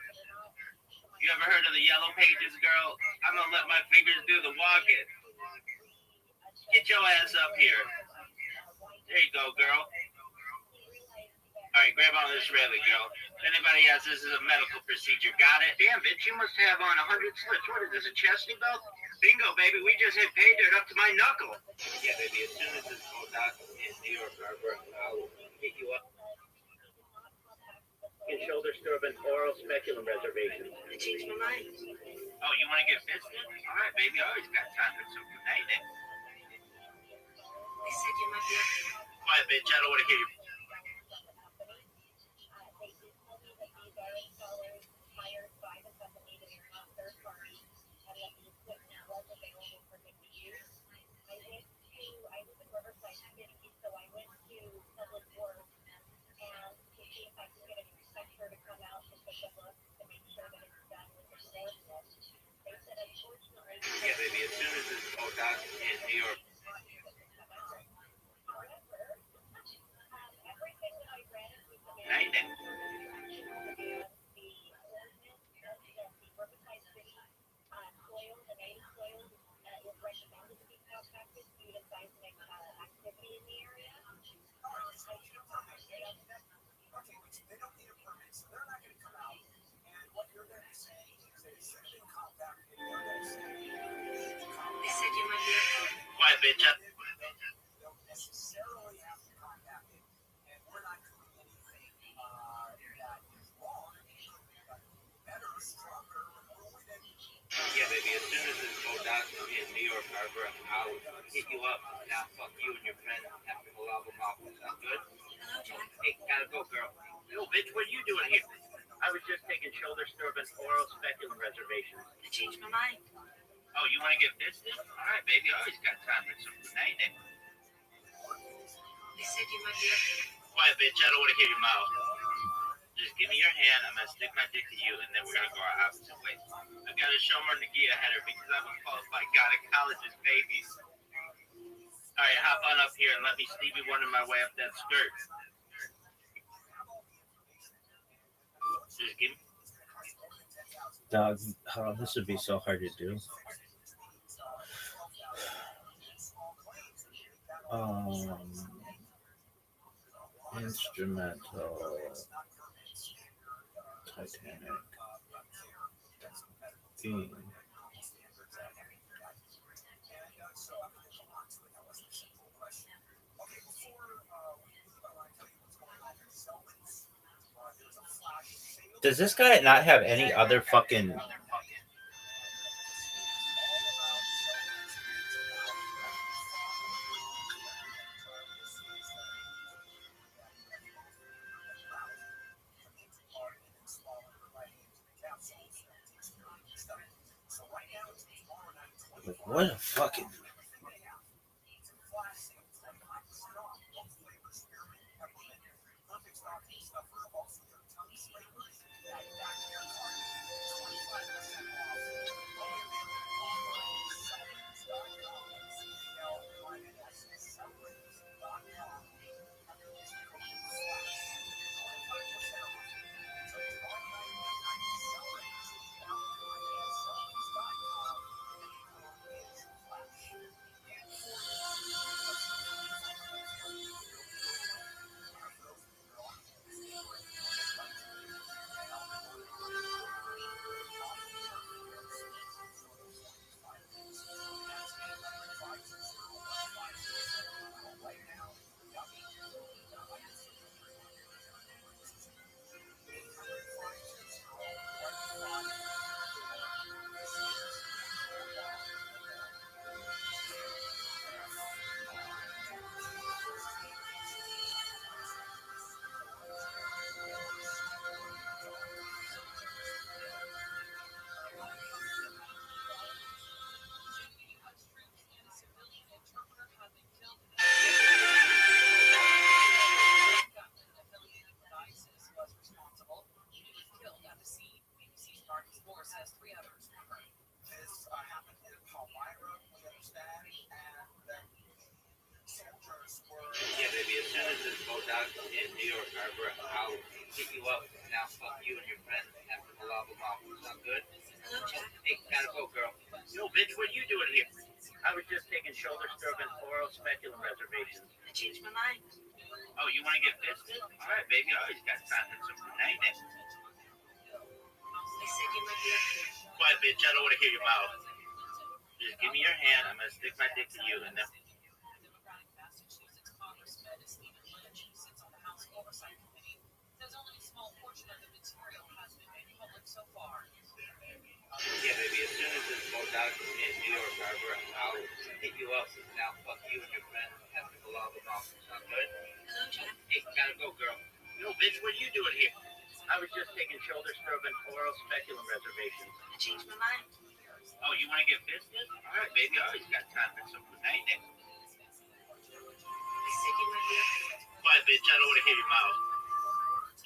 You ever heard of the Yellow Pages, girl? I'm going to let my fingers do the walking. Get your ass up here. There you go, girl. All right, grab on this railing, girl. If anybody asks, this is a medical procedure. Got it? Damn, bitch, you must have on 100 slits. What is this, a chastity belt? Bingo, baby. We just hit pay dirt up to my knuckle. Yeah, baby, as soon as this goes out in New York Harbor, I'll hit you up. And shoulder stirrup and oral speculum reservations. I changed my mind. Oh, you want to get fisted? All right, baby, I always got time for some night. They said you might be. Quiet, bitch, I don't want to hear you. Yeah, baby, as soon as this goes out in New York. Night. They said you might be. Quiet, bitch. Yeah, baby, as soon as this goes out in New York Harbor, I'll hit you up. Now, fuck you and your friend after the lava mop. Sound good? Hello, Jack. Hey, gotta go, girl. Yo, bitch, what are you doing here? I was just taking shoulder stirrup and oral speculum reservations. I changed my mind. Oh, you want to get fisted? All right, baby, I always got time for some night. They said you might be. Quiet, bitch, I don't want to hear your mouth. Just give me your hand. I'm going to stick my dick in you, and then we're going to go our opposite ways. I've got to show more Nagia header because I'm a qualified gynecologist, baby. All right, hop on up here and let me Stevie Wonder my way up that skirt. Just give me. Dog, this would be so hard to do. Instrumental. Titanic. Theme. Does this guy not have any other fucking... Like, what a fucking. Yeah, baby, as soon as this boat docks in New York Harbor, I'll hit you up. Now, fuck you and your friends after the lava mom. Sound good? Hello, Jack. Hey, gotta go, girl. Yo, bitch, what are you doing here? I was just taking shoulder stroke and oral speculum reservations. I changed my mind. Oh, you want to get fisted? All right, baby, I always got time for some night. They said you might be up here. Quiet, bitch, I don't want to hear your mouth. Just give me your hand. I'm gonna stick my dick to you, and then. Democratic Massachusetts Congressman Stephen Lynch sits on the House Oversight Committee. Says only a small portion of the material has been made public so far. Yeah, baby, as soon as this boat docks in New York Harbor, I'll hit you up. Now, fuck you and your friends after the lava mom. Sound good? Hello, Jack. Hey, gotta go, girl. Yo, bitch, what are you doing here? I was just taking shoulder stroke and oral speculum reservations. I changed my mind. Oh, you want to get fisted? All right, baby, I always got time for some night. They said you might be up here. Quiet, bitch, I don't want to hear your mouth.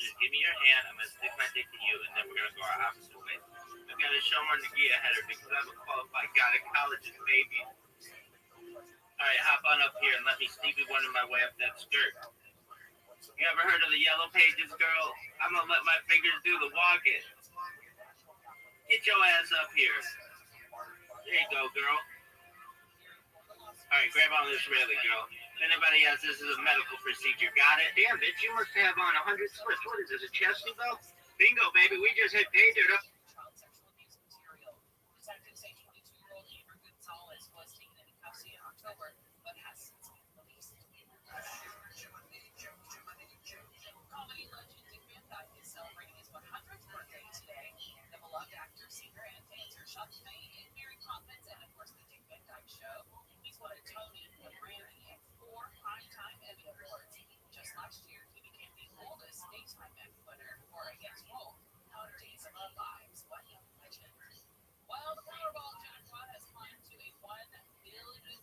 Just give me your hand. I'm gonna stick my dick to you, and then we're gonna go our opposite ways. I gotta show my Nagia header because I'm a qualified gynecologist, baby. All right, hop on up here and let me Stevie Wonder my way up that skirt. You ever heard of the Yellow Pages, girl? I'm gonna let my fingers do the walking. Get your ass up here. There you go, girl. All right, grab on this railing, girl. If anybody else, this is a medical procedure. Got it? Damn, bitch, you must have on 100 splits. What is this, a chesty belt? Bingo, baby. We just hit pay dirt up. Child sexual abuse material. Detectives say 22-year-old Amber Gonzalez was taken into custody in October, but has since been released. Comedy legend Dick Van Dyke is celebrating his 100th birthday today. The beloved actor, singer, and dancer shot fame in Mary Poppins and, of course, the Dick Van Dyke Show. He's won a Tony, a Grammy, and 4 Primetime Emmy Awards. Just last year, he became the oldest daytime Emmy winner for a guest role on Days of Our Lives. What a legend. While the Powerball jackpot has climbed to a $1 billion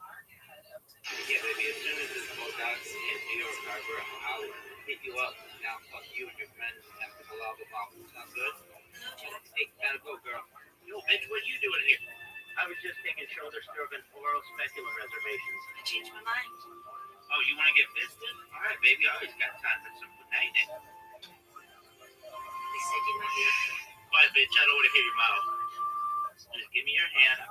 mark ahead of tonight. Yeah, baby, as soon as this boat docks in New York Harbor, I'll hit you up. Now, fuck you and your friends after the lava mom. Sound good? Hello, Jack. Hey, gotta go, girl. Yo, bitch, what are you doing here? I was just taking shoulder stroke and oral speculum reservations. I changed my mind. Oh, you want to get fisted? All right, baby, I always got time for some night. They said you might be up here. Quiet, bitch, I don't want to hear your mouth. Just give me your hand.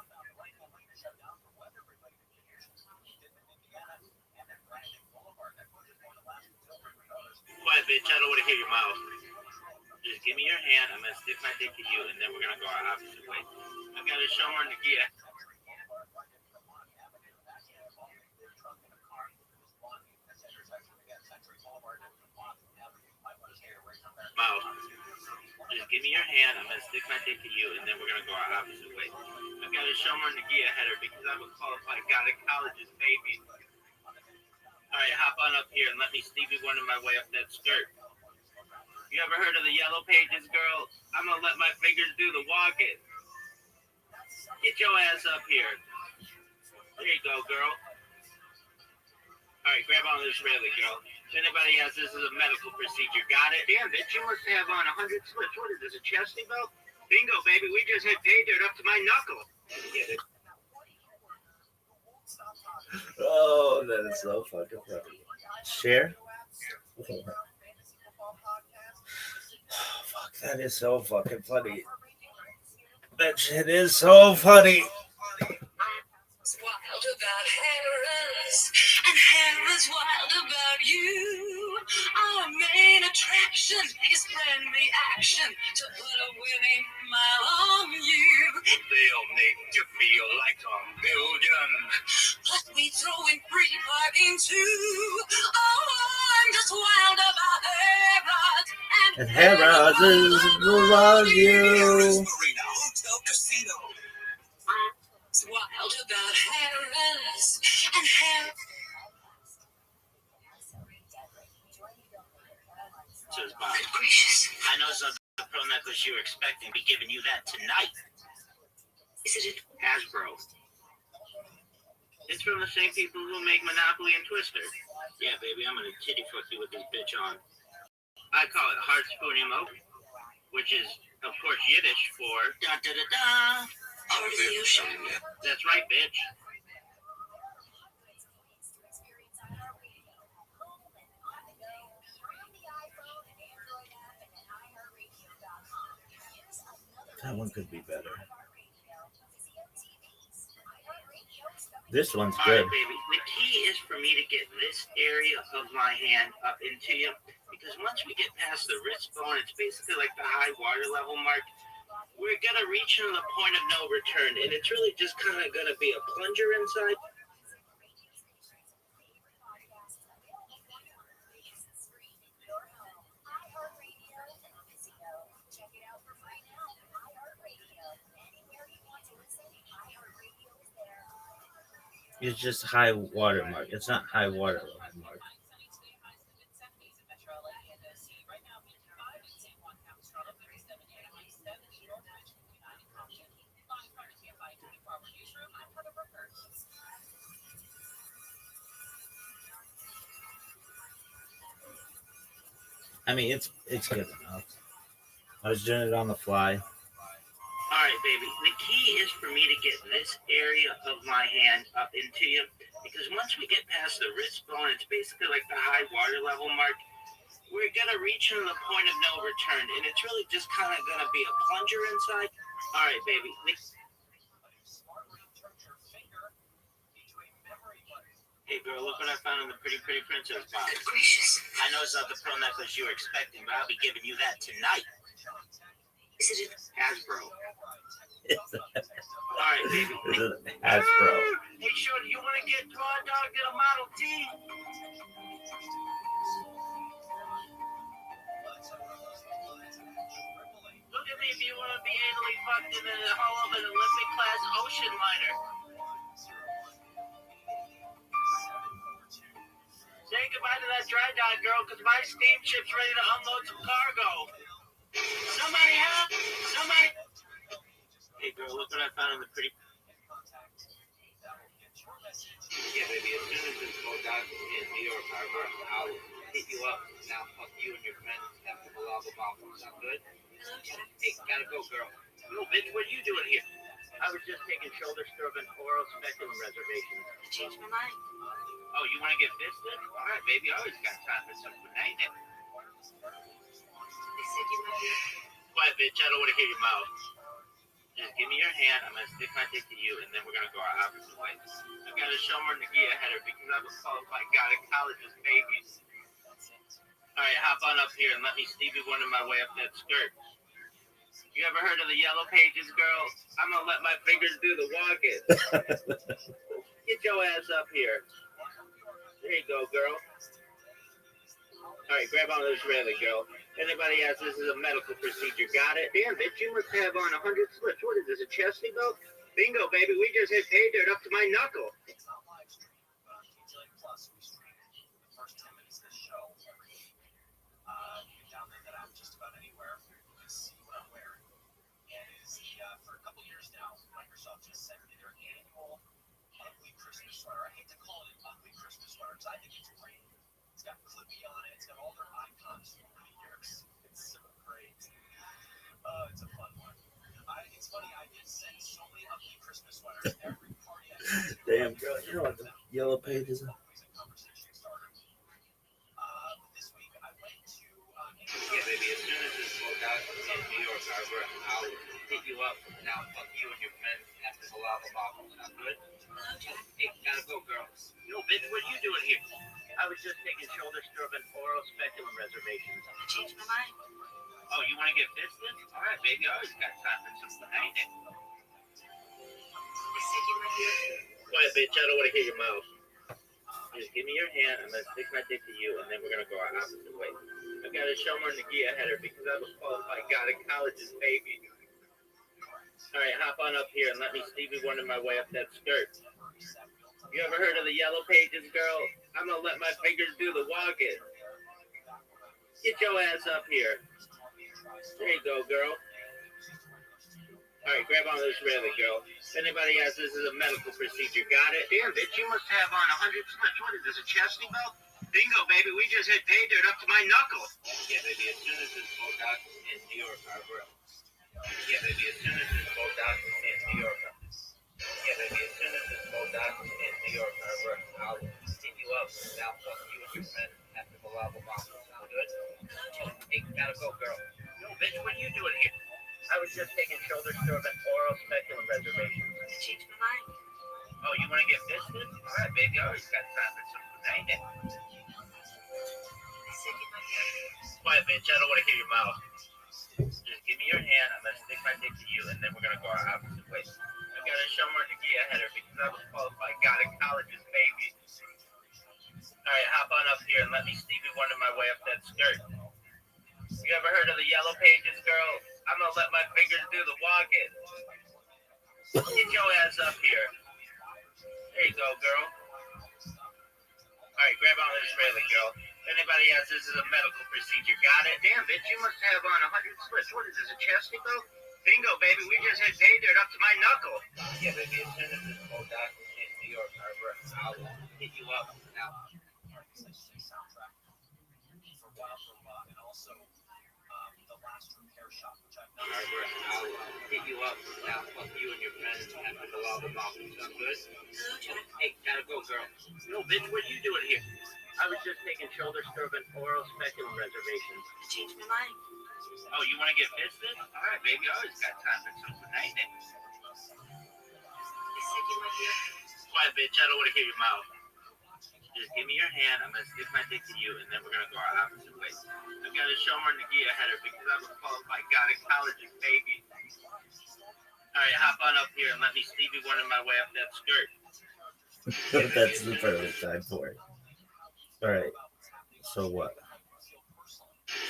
Quiet, bitch, I don't want to hear your mouth. Just give me your hand. I'm gonna stick my dick to you, and then we're gonna go our opposite way. I gotta show her Nagia. Mouth. Just give me your hand. I'm gonna stick my dick to you, and then we're gonna go our opposite way. I gotta show her Nagia header because I'm a qualified gynecologist, baby. All right, hop on up here and let me Stevie Wonder my way up that skirt. You ever heard of the Yellow Pages, girl? I'm gonna let my fingers do the walking. Get your ass up here. There you go, girl. All right, grab on this railing, girl. If anybody asks, this is a medical procedure. Got it? Damn, bitch, you must have on 100 slips. What is this, a chesty belt? Bingo, baby. We just hit pay dirt up to my knuckle. Get it? Oh, that is so fucking funny. Share? Oh, fuck, that is so fucking funny. That shit is so funny. Wild about Harris, and Harris wild about you. Our main attraction is friendly action to put a winning smile on you. They'll make you feel like a million. Plus we throw in free parking too. Oh, I'm just wild about Harris, And Harris is love you. Marina Hotel Casino. It's wild about Harris, and Harris. Says Bob. Good gracious. I know it's not the pearl necklace you were expecting. Be giving you that tonight. Is it Hasbro. It's from the same people who make Monopoly and Twister. Yeah, baby, I'm gonna titty fuck you with this bitch on. I call it hard spoon emote, which is, of course, Yiddish for da da da da. Heart of the ocean? That's right, bitch. That one could be better. This one's All good. right, baby. The key is for me to get this area of my hand up into you, because once we get past the wrist bone, it's basically like the high water level mark. We're gonna reach on the point of no return, and it's really just kind of gonna be a plunger inside. It's just high water mark. It's not high water level mark. I mean, it's good enough. I was doing it on the fly. All right, baby. The key is for me to get this area of my hand up into you, because once we get past the wrist bone, it's basically like the high water level mark. We're gonna reach on the point of no return, and it's really just kind of gonna be a plunger inside. All right, baby. Hey, girl, look what I found in the Pretty Pretty Princess box. Good gracious. I know it's not the pearl necklace you were expecting, but I'll be giving you that tonight. Is it Hasbro. All right, baby. Hasbro. Hey, shorty, you want to get to our dog, get a Model T? Look at me if you want to be anally fucked in the hull of an Olympic class ocean liner. Say goodbye to that dry dock, girl, because my steamship's ready to unload some cargo. Somebody help! Somebody! Hey, girl, look what I found in the Pretty... Yeah, baby, as soon as this goes out in New York Harbor, I'll hit you up. Now, fuck you and your friends after the lava bomb. Sound good? Hey, gotta go, girl. No, bitch, what are you doing here? I was just taking shoulder stroke and oral speculum reservations. I changed my mind? Oh, you want to get fisted? All right, baby, I always got time for some banana. They said you might be. Quiet, bitch, I don't want to hear your mouth. Just give me your hand, I'm going to stick my dick to you, and then we're going to go our opposite ways. I've got a Shomer Nagia header because I'm a qualified gynecologist, baby. All right, hop on up here and let me Stevie Wonder my way up that skirt. You ever heard of the Yellow Pages, girl? I'm going to let my fingers do the walking. Get your ass up here. There you go, girl. All right, grab on this railing, girl. Anybody asks, this is a medical procedure. Got it? Damn, bitch, you must have on 100 slips. What is this, a chesty belt? Bingo, baby. We just hit pay dirt up to my knuckle. For a couple years now, Microsoft just sweater. I hate to call it an ugly Christmas sweater because I think it's great. It's got Clippy on it. It's got all their icons from the years. It's so great. It's a fun one. It's funny. I get sent so many ugly Christmas sweaters. Every party I go to. Damn, girl, you know what the yellow pages are? Always a conversation starter. This week I went to. Yeah, baby, as soon as this goes out in New York Harbor, I'll hit you up and I'll fuck you and your friends after the lava bottle. Sound good? Hey, gotta go, girl. Yo, bitch, what are you doing here? I was just taking shoulder strub and oral speculum reservations. I changed my mind. Oh, you want to get fisted? All right, baby, I always got time for some hanging. They said you might be. Quiet, bitch, I don't want to hear your mouth. Just give me your hand, I'm gonna stick my dick to you, and then we're gonna go our opposite ways. I got a Shomer Nagia header because I'm a qualified god of college's baby. All right, hop on up here and let me Stevie Wonder my way up that skirt. You ever heard of the Yellow Pages, girl? I'm gonna let my fingers do the walking. Get your ass up here. There you go, girl. All right, grab onto this railing, girl. If anybody asks, this is a medical procedure. Got it? Damn, bitch, you must have on 100 slips. What is this, a chastity belt? Bingo, baby. We just hit pay dirt up to my knuckle. Yeah, baby, as soon as this goes out in New York Harbor. Yeah, baby, as soon as this goes out in New York Harbor. Yeah, baby, as soon as this goes out in New York Harbor, I'll hit you up and I'll fuck you and your friend after the lava bomb. Sound good? Hey, gotta go, girl. Yo, bitch, what are you doing here? I was just taking shoulder strub and oral speculum reservations. I changed my mind. Oh, you want to get fisted? All right, baby, I always got time for some hanging. They said you might be. Quiet, bitch, I don't want to hear your mouth. Just give me your hand, I'm going to stick my dick to you, and then we're going to go our opposite ways. I got a Shomer Nagia header because I was qualified god of college's baby. All right, hop on up here and let me Stevie Wonder my way up that skirt. You ever heard of the Yellow Pages, girl? I'm going to let my fingers do the walking. Get your ass up here. There you go, girl. All right, grab on this railing, girl. If anybody asks, this is a medical procedure. Got it? Damn, bitch, you must have on 100 slips. What is this, a chastity belt? Bingo, baby, we just hit pay dirt up to my knuckle. Yeah, baby, as soon as this goes out in New York Harbor, I'll hit you up now. Soundtrack for Wild Robot and also the last repair shop, which I've done. Harbor, I'll hit you up now. Fuck you and your friends after the lava bomb. Sound good? Hello, Jack. Hey, gotta go, girl. Yo, bitch, what are you doing here? I was just taking shoulder strub and oral speculum reservations. I changed my mind. Oh, you want to get fisted? All right, baby, I always got time for some hanging. They said you might be. Quiet, bitch, I don't want to hear your mouth. Just give me your hand, I'm going to stick my dick to you, and then we're going to go our opposite ways. I got a Shomer Nagia header because I'm a qualified god of college's baby. All right, hop on up here and let me Stevie Wonder my way up that skirt. That's the perfect time for it. All right. So what?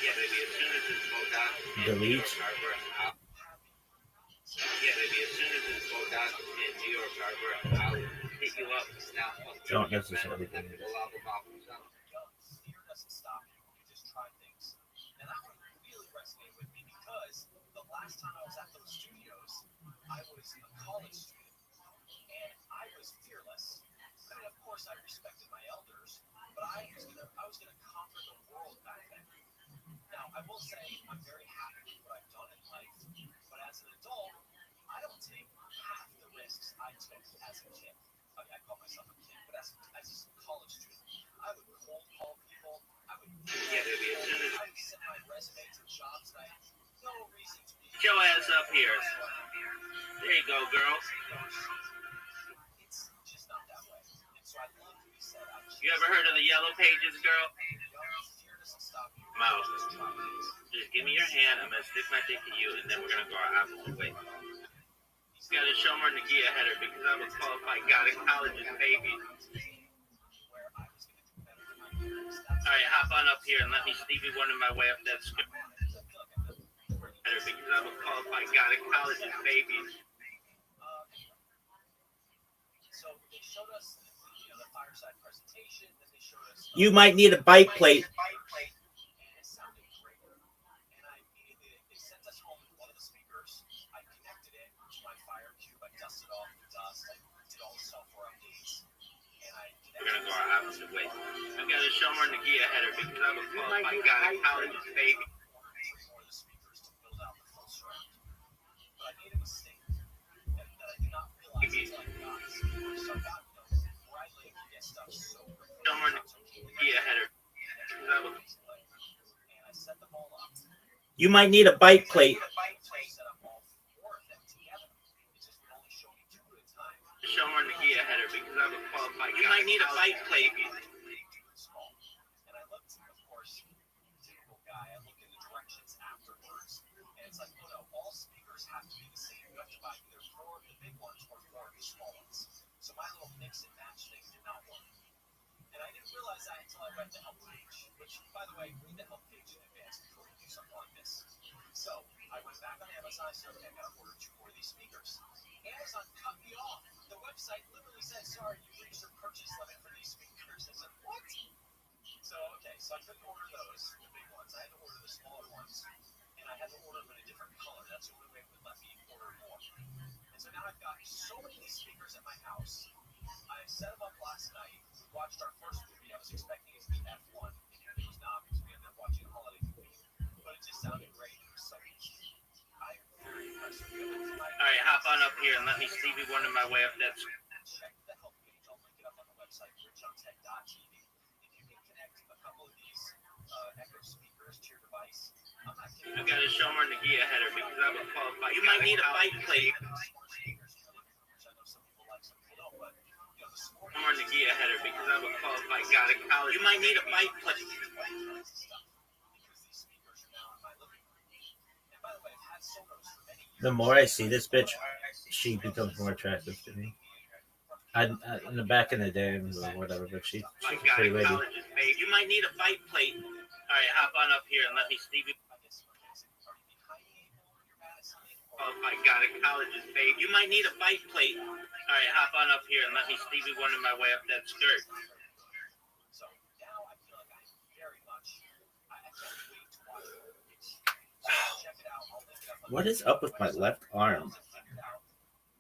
Yeah, baby, as soon as this goes out in New Delete. York Harbor, yeah, baby, as soon as this goes out in New York Harbor, I'll hit you up now. Don't necessarily do After the lava bomb. Fear doesn't stop you when you just try things. And that one really resonated with me because the last time I was at those studios, I was a college student and I was fearless. I mean, of course, I respected my elders, but I was gonna conquer the world back then. Now, I will say I'm very happy with what I've done in life, but as an adult, I don't take half the risks I took as a kid. I mean, I call myself a kid, but as a college student, I would cold call people. I would send my resume to jobs that I had no reason to be. Get your ass up here. There you go, girl. It's just not that way. And so I'd love to be said. You ever heard of the Yellow Pages, girl? Fear doesn't stop you. Mouth. Just give me your hand, I'm going to stick my dick to you, and then we're going to go our opposite way. You got a Shomer Nagia header because I'm a qualified god of college's baby. All right, hop on up here and let me Stevie Wonder my way up that skirt. Because I'm a qualified god of college's baby. So they showed us the fireside presentation, then they showed us. You might need a bike plate. And it sounded great. And I immediately, they sent us home with one of the speakers. I connected it to my fire cube. I dusted off the dust. I did all the software updates. Wait, I got a Shomer Nagia header because I'm a qualified guy in college, baby. But I made a mistake that I did not realize until I got it. So I got where I live, you get stuff so quickly. Shomer Nagia header. And I set them all up. You might need a bite plate. Set up all four of them together. It just would only show me two at a time. Shomer Nagia header because I'm a qualified guy. You might need a bite plate. And I looked, of course, typical guy. I look in the directions afterwards, and it's like, oh no, all speakers have to be the same. You have to buy either four of the big ones or four of the small ones. So my little mix and match thing did not work. And I didn't realize that until I read the help page, which, by the way, read the help page in advance before you do something like this. So I went back on Amazon and said, okay, I gotta order 2 more of these speakers. Amazon cut me off. The website literally said, sorry, you reached your purchase limit for these speakers. I said, what? So, okay, so I couldn't order those, the big ones. I had to order the smaller ones. And I had to order them in a different color. That's the only way it would let me order more. And so now I've got so many of these speakers at my house. I set them up last night. We watched our first movie. I was expecting it to be F1. And it was not because we ended up watching a holiday movie. But it just sounded great. It was so easy. I'm very impressed with it. Alright, hop on up here and let me Stevie Wonder my way up that. Check the help page. I'll link it up on the website, richontech.tv. If you can connect a couple of these Echo speakers to your device, I'm not kidding. I got a Shomer Nagia header because I'm a qualified. You might need a bite plate. Shomer Nagia header because I'm a qualified guy in college. You might need a bite plate. The more I see this bitch, she becomes more attractive to me. In the back in the day, or whatever, but she's a pretty lady. You might need a bite plate. Alright, hop on up here and let me Stevie. Qualified guy in college, babe. You might need a bite plate. Alright, hop on up here and let me Stevie Wonder my way up that skirt. So now I feel like I very much, I can't wait to watch movies. So check it out. I'll link it up on What is up with my left arm?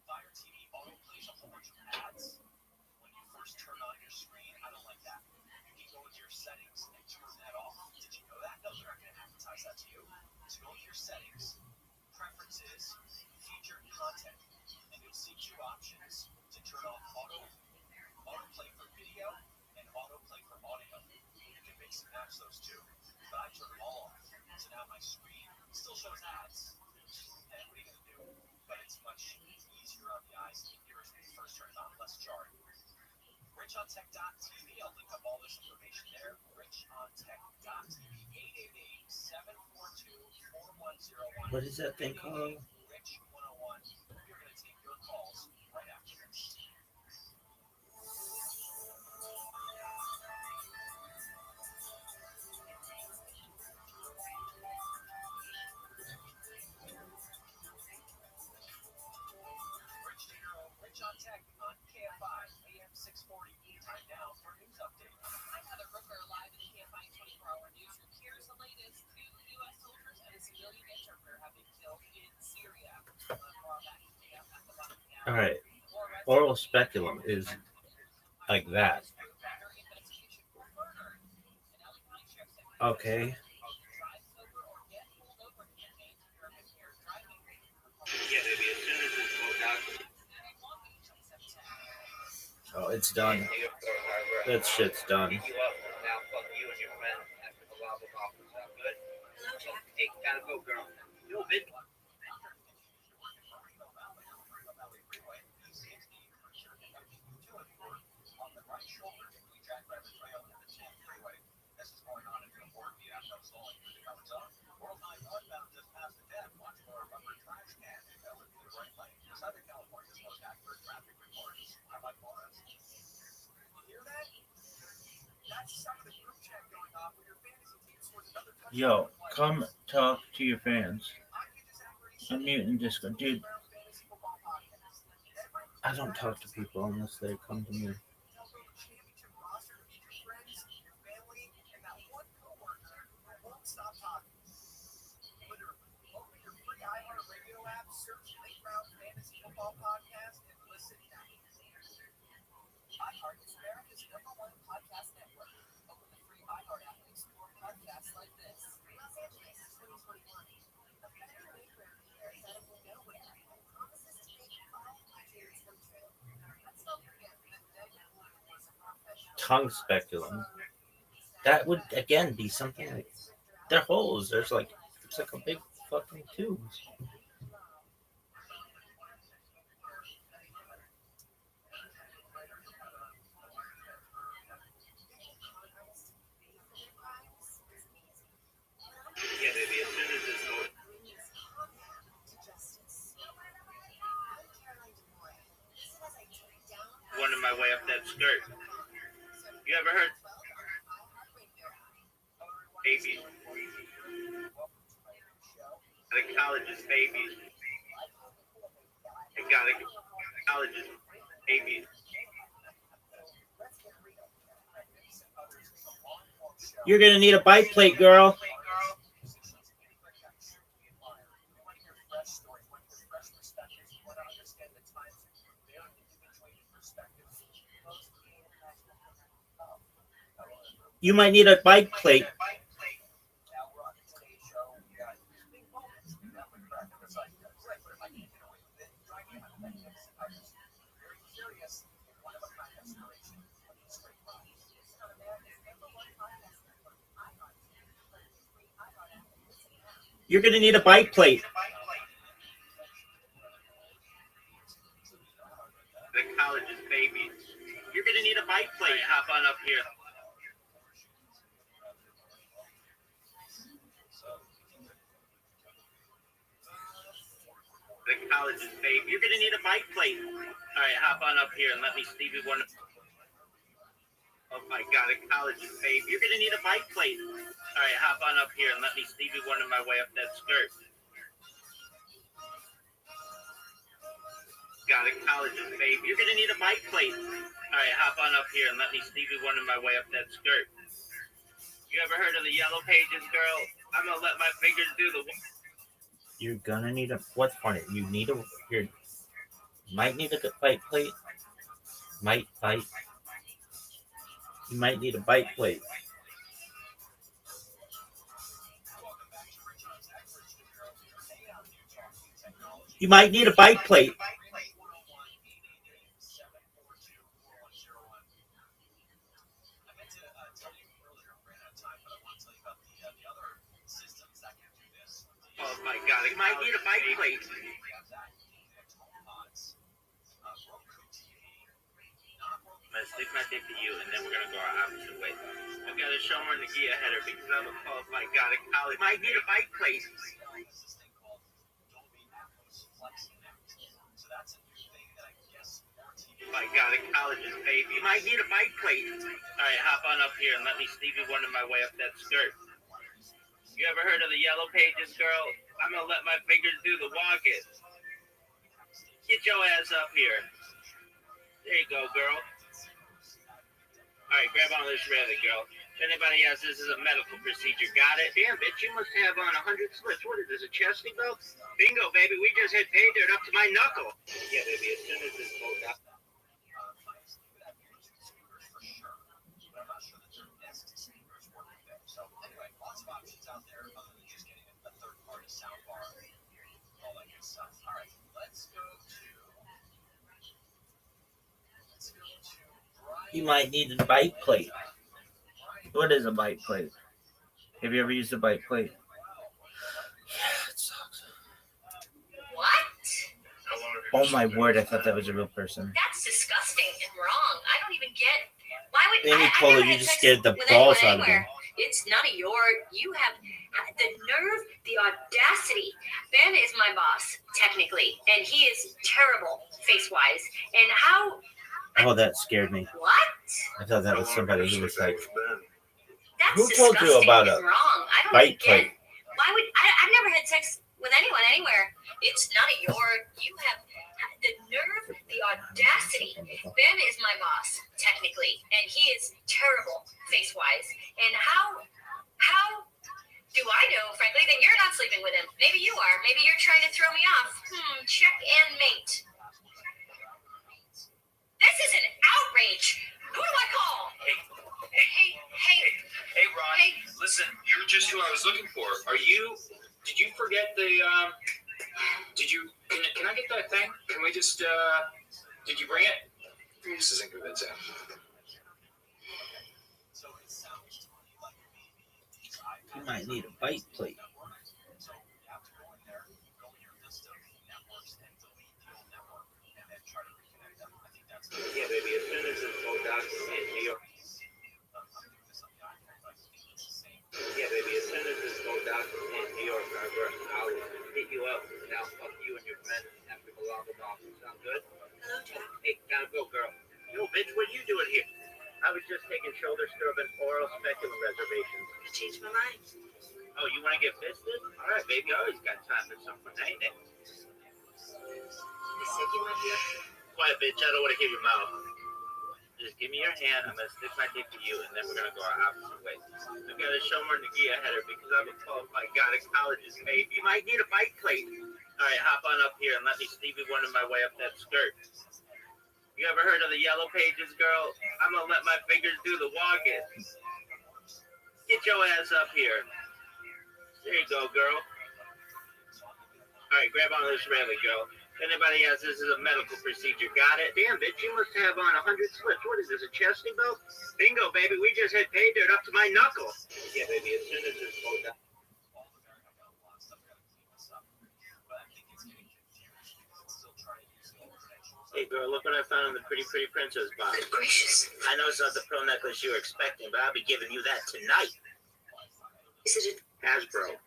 Fire TV auto plays a whole bunch of ads when you first turn on your screen. I don't like that. You can go into your settings and turn that off. Did you know that? No, they're not going to advertise that to you. So go to your settings, preferences, featured content, and you'll see 2 options to turn off autoplay for video and autoplay for audio. You can mix and match those 2. But I turn them all off. So now my screen still shows ads. And what are you going to do? But it's much easier on the eyes and ears when you first turn it on, less jarring. richontech.tv. I'll link up all this information there. richontech.tv. 888-742-4101. What is that thing called? Rich 101. We're going to take your calls right after this. Rich on Tech on KFI, AM 640. Time now for a news update. I'm Heather Brooker, live in the KFI 24-hour newsroom. Here's the latest. 2 U.S. soldiers and a civilian interpreter have been killed in Syria. All right. Oral speculum is like that. Okay. Yeah, baby, as soon as it's smoked out. Oh, it's done. That shit's done. Pick you up. Now fuck you and your friend after the lava pop. Sound good? Hey, gotta go, girl. Yo, bitch. Yo, come talk to your fans. Unmute and just go, dude. I don't talk to people unless they come to me. iHeart is America's #1 podcast tongue speculum. That would again be something like they're holes. There's like it's like a big fucking tube. Yeah, baby, as soon as this goes. One in my way up that skirt. You ever heard? Baby. The college's baby. I got a college's baby. You're gonna need a bite plate, girl. You might need a bike plate. You're gonna need a bike plate. The college's baby. You're gonna need a bike plate. Right, hop on up here. The college's baby. You're gonna need a bike plate. All right, hop on up here and let me Stevie one. Oh my God, a college's baby. You're gonna need a bike plate. All right, hop on up here and let me Stevie one in my way up that skirt. Got a college's baby. You're gonna need a bike plate. All right, hop on up here and let me Stevie one in my way up that skirt. You ever heard of the Yellow Pages, girl? I'm gonna let my fingers do the. You're gonna need a. What's funny? You need a. You might need a bite plate. Might bite. You might need a bite plate. You might need a bite plate. Oh my God, you might need a bike plate. I'm gonna stick my dick to you, and then we're gonna go our opposite way. I gotta show her the gear header because I'm a qualified guy at college. Might need a bike plate. My God, a college's baby. You might need a bike plate. All right, hop on up here and let me Stevie one in my way up that skirt. You ever heard of the Yellow Pages, girl? I'm gonna let my fingers do the walking. Get your ass up here. There you go, girl. All right, grab on this rather, girl. If anybody else, this is a medical procedure. Got it? Damn, bitch, you must have on 100 slits. What is this, a chastity belt? Bingo, baby. We just hit pay dirt up to my knuckle. Yeah, baby, as soon as this goes up. You might need a bite plate. What is a bite plate? Have you ever used a bite plate? Yeah, it sucks. What? Oh my word, I thought that was a real person. That's disgusting and wrong. I don't even get. Why would Amy I Polo, never you had just sex scared the with balls anyone out of me. anywhere. It's none of your. You have the nerve, the audacity. Ben is my boss, technically, and he is terrible face-wise. And how? Oh, that scared me. What? I thought that was somebody who was like, That's who told you disgusting about and a wrong. I don't bite get. plate? Why would I've never had sex with anyone anywhere. It's none of your. You have the nerve, the audacity. Ben is my boss, technically, and he is terrible face-wise. And how do I know, frankly, that you're not sleeping with him? Maybe you are. Maybe you're trying to throw me off. Check and mate. This is an outrage. Who do I call? Hey, Ron. Hey. Listen, you're just who I was looking for. Did you forget the, can I get that thing? Can we just, did you bring it? This isn't convincing. You might need a bite plate. Yeah, baby, as soon as this Bodoc in New York. Yeah, baby, as soon as this Bodoc in New York, I'll hit you up and I'll fuck you and your friend after the lava bomb. Sound good? Hello, Jack. Hey, gotta go, girl. Yo, bitch, what are you doing here? I was just taking shoulder scrub and oral speculum reservations. I changed my mind. Oh, you want to get fisted? All right, baby, I always got time for something, ain't it? They said you might be up here. Quiet, bitch, I don't want to hear your mouth. Just give me your hand, I'm going to stick my dick to you, and then we're going to go our opposite ways. I've got to show more Nagia header because I'm a qualified gynecologist, babe. You might need a bite plate. All right, hop on up here and let me Stevie Wonder my way up that skirt. You ever heard of the Yellow Pages, girl? I'm going to let my fingers do the walking. Get your ass up here. There you go, girl. All right, grab on this railing, girl. If anybody asks, this is a medical procedure. Got it? Damn, bitch, you must have on 100 slips. What is this, a chesty belt? Bingo, baby. We just hit pay dirt up to my knuckle. Yeah, baby, as soon as this goes down. Hey, girl, look what I found in the Pretty Princess box. Good gracious. I know it's not the pearl necklace you were expecting, but I'll be giving you that tonight. Is it Hasbro.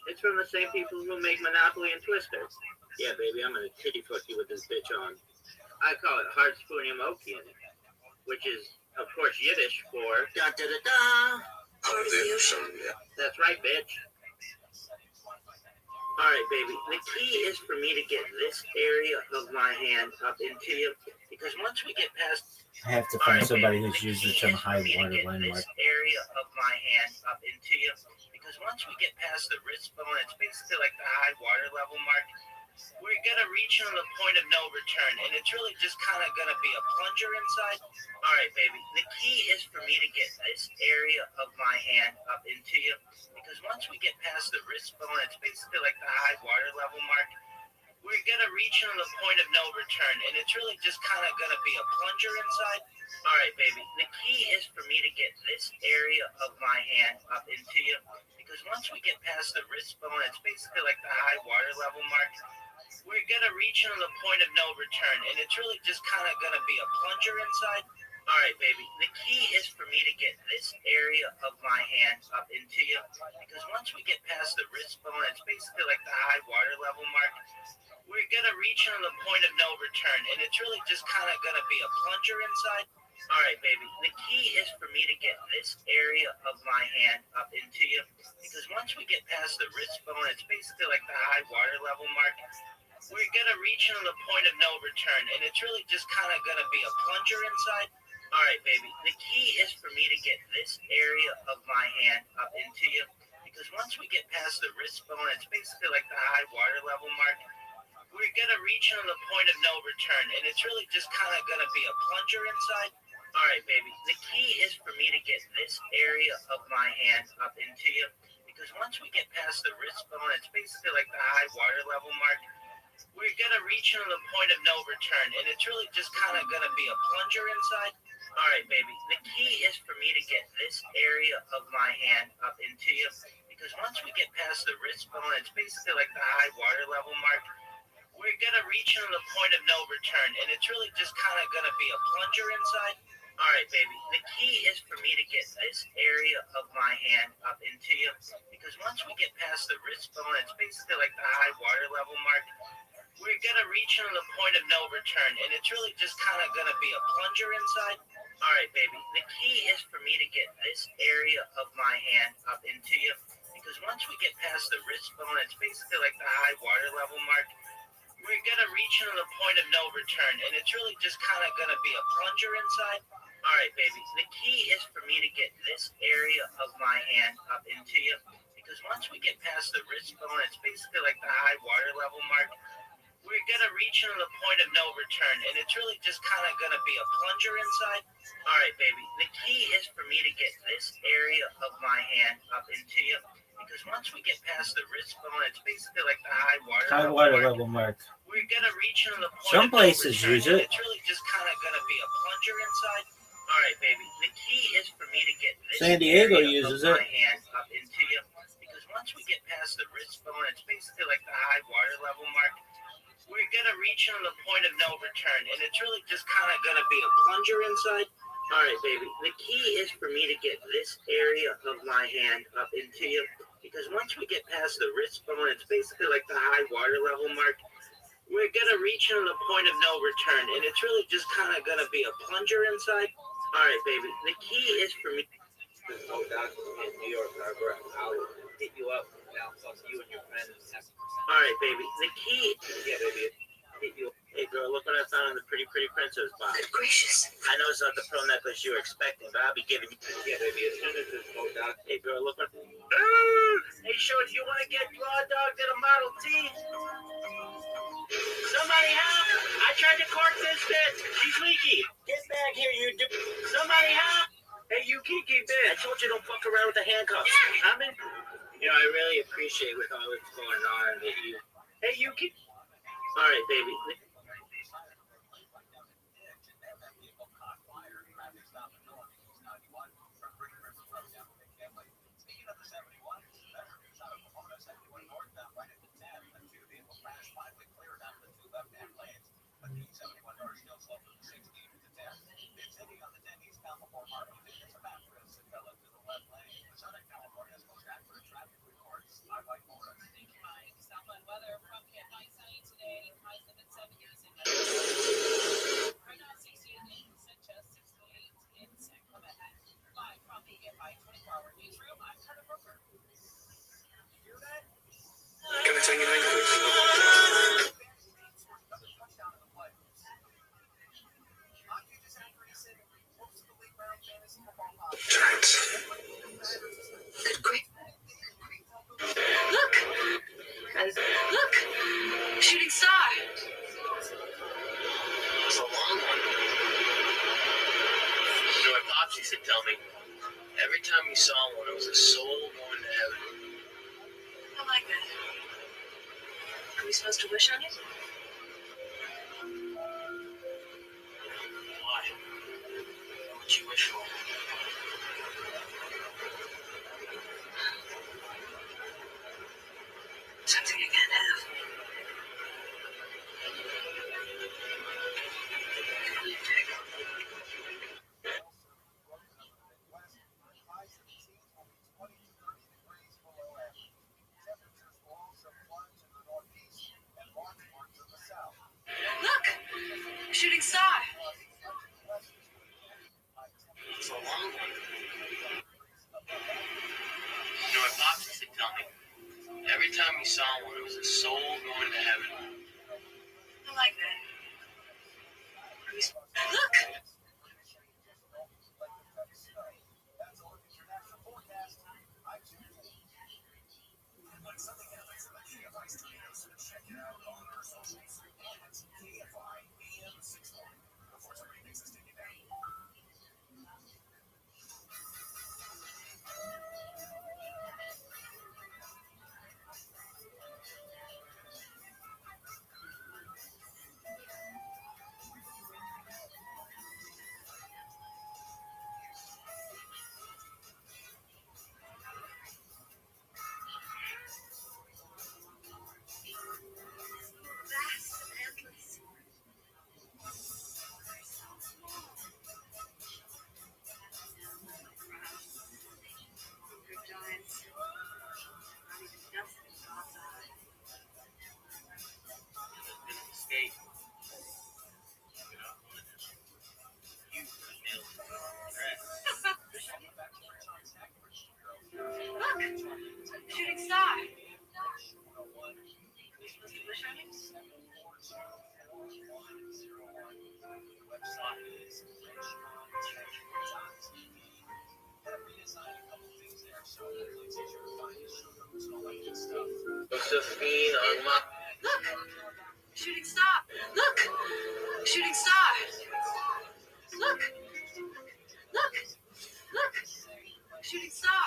It's from the same people who make Monopoly and Twister. Yeah, baby, I'm gonna titty fuck you with this bitch on. I call it Hartspunium Okian, which is, of course, Yiddish for da-da-da-da. part of the ocean? That's right, bitch. All right, baby. The key is for me to get this area of my hand up into you, because once we get past... I have to find somebody who's used the term high water line mark. This area of my hand up into you, because once we get past the wrist bone, it's basically like the high water level mark. We're going to reach on the point of no return, and it's really just kind of going to be a plunger inside. All right, baby. The key is for me to get this area of my hand up into you, because once we get past the wrist bone, it's basically like the high water level mark. We're going to reach on the point of no return, and it's really just kind of going to be a plunger inside. All right, baby. The key is for me to get this area of my hand up into you, because once we get past the wrist bone, it's basically like the high water level mark. We're going to reach on the point of no return, and it's really just kind of going to be a plunger inside. All right, baby. The key is for me to get this area of my hand up into you, because once we get past the wrist bone, it's basically like the high water level mark. We're going to reach on the point of no return, and it's really just kind of going to be a plunger inside. All right, baby. The key is for me to get this area of my hand up into you, because once we get past the wrist bone, it's basically like the high water level mark. We're going to reach on the point of no return, and it's really just kind of going to be a plunger inside. All right, baby. The key is for me to get this area of my hand up into you, because once we get past the wrist bone, it's basically like the high water level mark. We're going to reach on the point of no return, and it's really just kind of going to be a plunger inside. All right, baby. The key is for me to get this area of my hand up into you, because once we get past the wrist bone, it's basically like the high water level mark. We're going to reach on the point of no return, and it's really just kind of going to be a plunger inside. All right, baby. The key is for me to get this area of my hand up into you, because once we get past the wrist bone, it's basically like the high water level mark. We're going to reach on the point of no return, and it's really just kind of going to be a plunger inside. All right, baby. The key is for me to get this area of my hand up into you, because once we get past the wrist bone, it's basically like the high water level mark. We're going to reach on the point of no return, and it's really just kind of going to be a plunger inside. All right, baby. The key is for me to get this area of my hand up into you, because once we get past the wrist bone, it's basically like the high water level mark. We're going to reach on the point of no return, and it's really just kind of going to be a plunger inside. All right, baby. The key is for me to get this area of my hand up into you, because once we get past the wrist bone, it's basically like the high water level mark. We're going to reach on the point of no return, and it's really just kind of going to be a plunger inside. All right, baby. The key is for me to get this area of my hand up into you, because once we get past the wrist bone, it's basically like the high water level mark. We're going to reach on the point Some of no places return, use it. and it's really just kind of going to be a plunger inside. All All right, baby. The key is for me to get this San Diego area uses of it. my hand up into you, because once we get past the wrist bone, it's basically like the high water level mark. We're gonna reach on the point of no return, and it's really just kind of gonna be a plunger inside. All right, baby. The key is for me to get this area of my hand up into you, because once we get past the wrist bone, it's basically like the high water level mark. We're gonna reach on the point of no return, and it's really just kind of gonna be a plunger inside. All right, baby. The key is for me. Oh, Doc, in New York Harbor, I'll hit you up. Now, plus you and your friends. All right, baby. The key. Yeah, baby. Hit you. Hey, girl, look what I found on the Pretty Princess box. Good gracious. I know it's not the pearl necklace you were expecting, but I'll be giving you. Yeah, baby. As soon as this goes out. Hey, girl, look what. Hey, Shorty, you want to get Raw Dog to the Model T? Somebody help! I tried to cork this bitch. She's leaky. Get back here, you do. Somebody help! Hey, you geeky bitch. I told you don't fuck around with the handcuffs. I'm in. You know, I really appreciate with all that's going on that you. Hey, you keep. All right, baby. Southland weather from Camp High sunny today. Highs limit 70s in right now 68 in Sencha, 68 in San Clemente. Live from the AFI 24-hour newsroom, I'm Carter Brooker. Can I tell you anything, please? Giants. Good grief. Look! Guys, look! Shooting star! It's a long one. You know, my pops used to tell me, every time you saw one, it was a soul going to heaven. I like that. Are we supposed to wish on it? Why? What you wish for? Something I can't have. Look! Shooting star! It's a long one. You know, my pops used to tell me, every time you saw one, it was a soul going to heaven. I like that. Are we look! Escape. Look! Shooting star! Are we supposed to wish on it? Josephine on my. Look! Shooting star! Look! Shooting star! Look! Look! Look! Shooting star!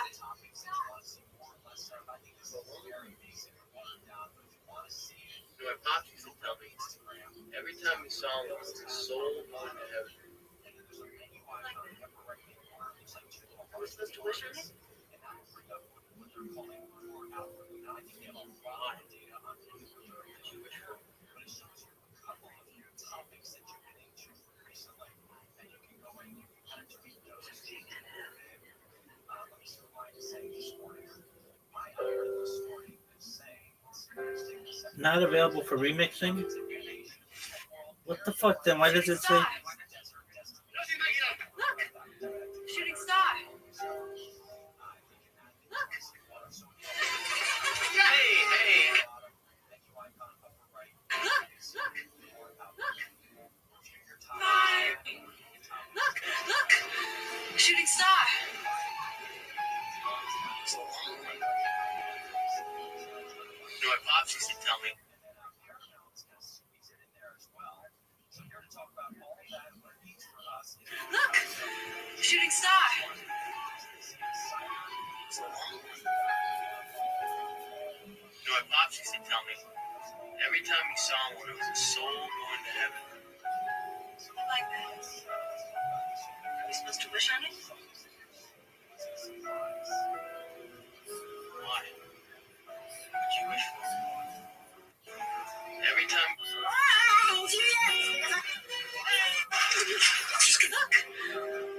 You know, my pops used to tell me, every time you saw one, it was a soul going to heaven. I like that. Are we supposed to wish on it? Not available for remixing? What the fuck then? Why does it say? Look! Shooting star! Look! Hey, hey. Look! Look! Look! Look! Shooting star! You know what Pops used to tell me? Look! Shooting star! You know what Pops used to tell me? Every time he saw one, it was a soul going to heaven. I like that. Are we supposed to wish on it? Why? What'd you wish for? Every time. Look!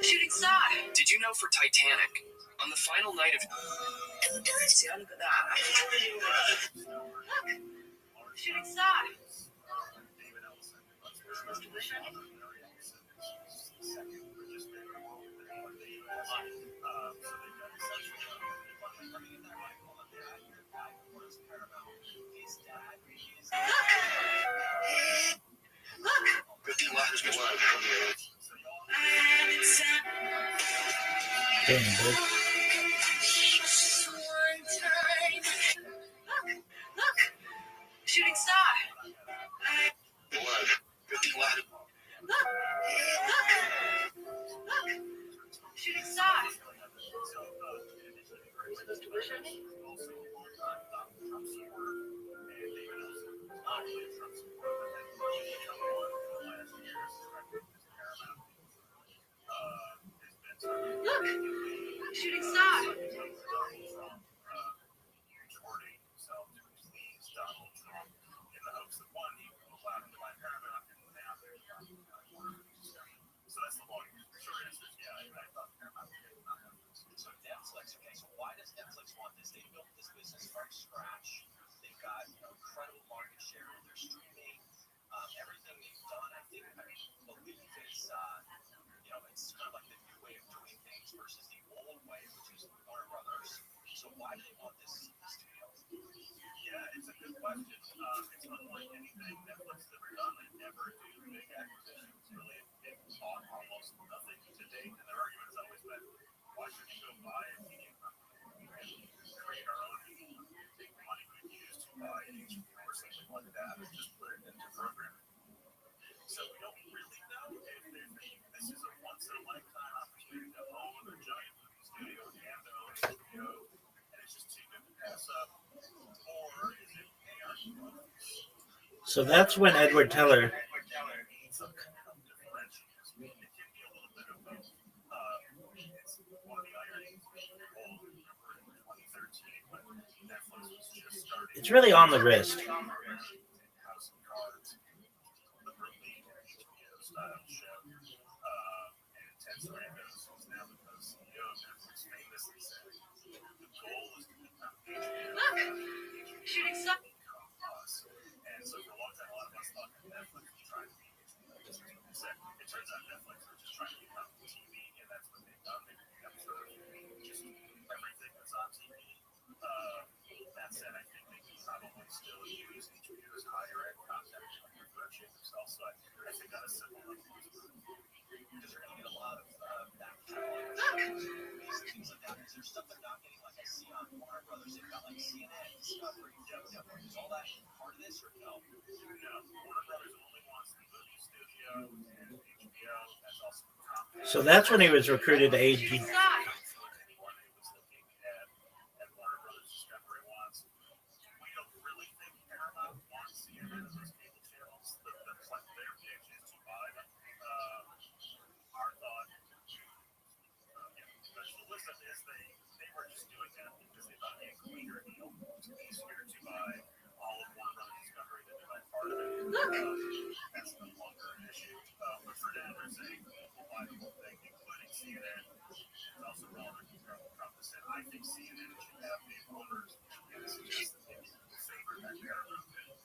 Shooting star! Did you know for Titanic, on the final night of. See, look at that. Look! Shooting star! Supposed to wish on it? Look! Good thing Latin's been Damn, dude. Look! Shooting star! Good thing Latin. Look! Look! Look! Shooting star! Supposed to wish on it? Look! Shooting star! So that's when Edward Teller. It's really on the wrist. Look! Shooting star! So that's when he was recruited to AG. Shooting star! were just doing that because they thought, hey, cleaner deal. It's easier to buy all of Warner Brothers Discovery than to buy part of it. That's no longer an issue. But for now, they're saying we'll buy the whole thing, including CNN. It's also relevant to Trump has said, I think CNN should have new owners and suggest that they favor that Paramount bid.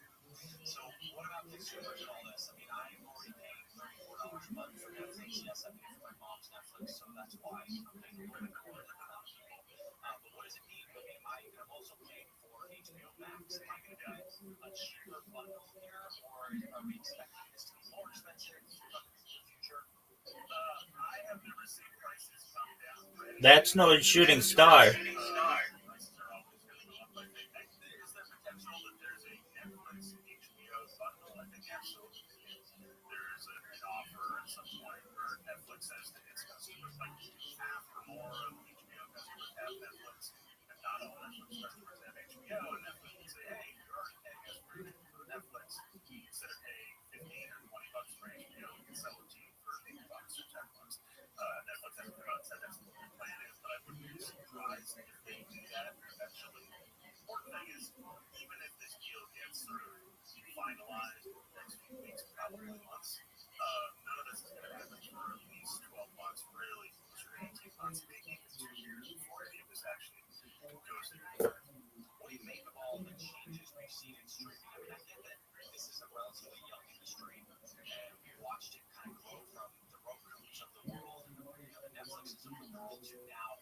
So what about consumers and all this? I mean, I'm already paying $34 a month for Netflix. Yes, I pay for my mom's Netflix, so that's why I'm paying a little bit more than a lot of people. But what does it mean? I mean, I'm also paying for HBO Max. Am I going to get a cheaper bundle here, or are we expecting this to be more expensive in the future? I have never seen prices come down. That's no shooting star. Prices are always going to go up. I think is there potential that there's a Netflix HBO bundle? I think absolutely. There's an offer at some point where Netflix says to its customers, like half or more of HBO customers have Netflix, and not all Netflix customers have HBO. And Netflix would say, hey, you're already paying us for Netflix. Instead of paying $15 or $20 for HBO, we can sell it to you for $8 or $10. Netflix hasn't come out and said that's what their plan is, but I wouldn't be surprised if they do that eventually. The important thing is, even if this deal gets sort of finalized in the next few weeks, probably months, none of this is going to happen for at least 12 months, really, closer to 18 months, maybe even 2 years before any of this actually goes into effect. What do you make of all the changes we've seen in streaming? I mean, I get that this is a relatively young industry, and we watched it kind of grow from the Roku's of the world and the Netflixes of the world to now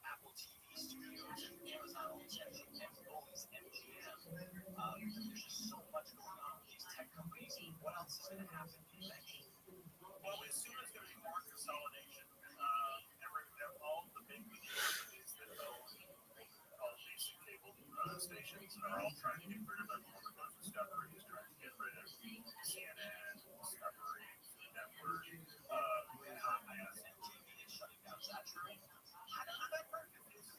Apple TV studios and Amazon owns MGM. There's just so much going on with these tech companies. What else is going to happen, do you think? Well, we assume there's going to be more consolidation. All the big media companies that own all these cable stations are all trying to get rid of them. Warner Brothers Discovery is trying to get rid of CNN, Discovery, Food Network, Comcast, and TV is shutting down. Is that true? I don't know that part. It is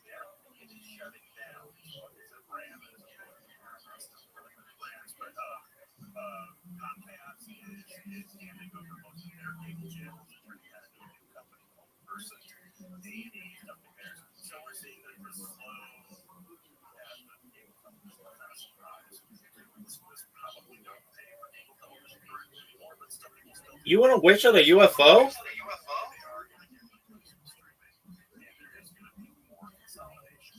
shutting down. It's a brand that is really good brands, but Comcast is handing over most of their cable channels and turning that into a new company called Versant. A&E is dumping theirs. So we're seeing that we're slow as the cable companies are kind of surprised. This probably don't pay for cable television directly anymore, but still people still. You want to wish on a UFO? They are going to get replaced with streaming, and there is going to be more consolidation.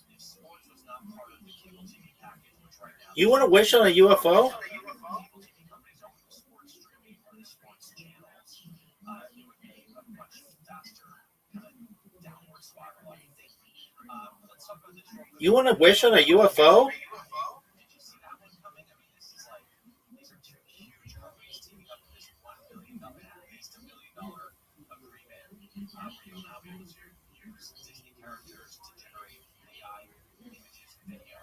If sports was not part of the cable TV package, which right now You want to wish on a UFO? cable TV companies own the sports streaming or the sports channels, it would be a much faster kind of downward spiral, I think. Let's talk about the You want to wish on a UFO? Did you see that one coming? I mean, this is like, these are two huge companies teaming up for this $1 billion, at least $1 billion agreement, where you'll now be able to use Disney characters to generate AI images and video.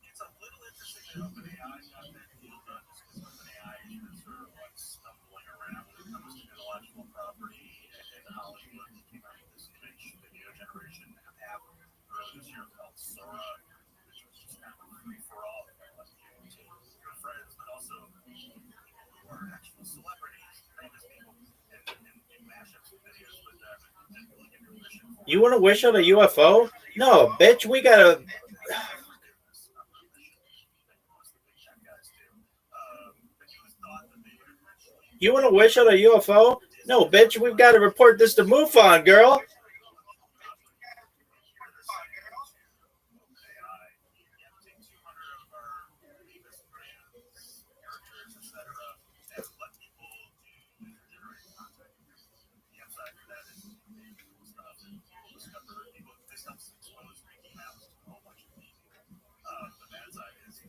It's a little interesting that OpenAI got that deal done just because OpenAI is sort of like stumbling around when it comes to intellectual property and Hollywood. They came out with this image video generation app earlier this year called Sora, which was just kind of a free-for-all. They got like your friends, but also people who are actual celebrities, famous people, and mashups of videos with them and didn't really get permission for. You want to wish on a UFO? No, bitch, we gotta. You want to wish on a UFO? No, bitch, we've got to report this to MUFON, girl. The bad side is, who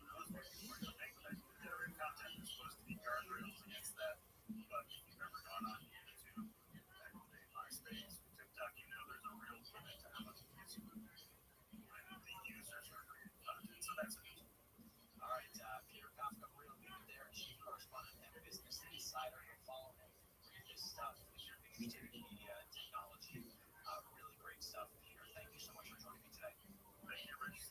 knows what people are going to make that generated content. There's supposed to be guardrails against that. But if you've ever gone on YouTube, back in the day, MySpace, TikTok, you know there's a real limit to how much music when the users are creating content. So that's it. All right, Peter Kafka, real good there, chief correspondent and business insider. You'll follow him, read his stuff, Mr. Media and Technology. Really great stuff, Peter. Thank you so much for joining me today. Thank you, Rich.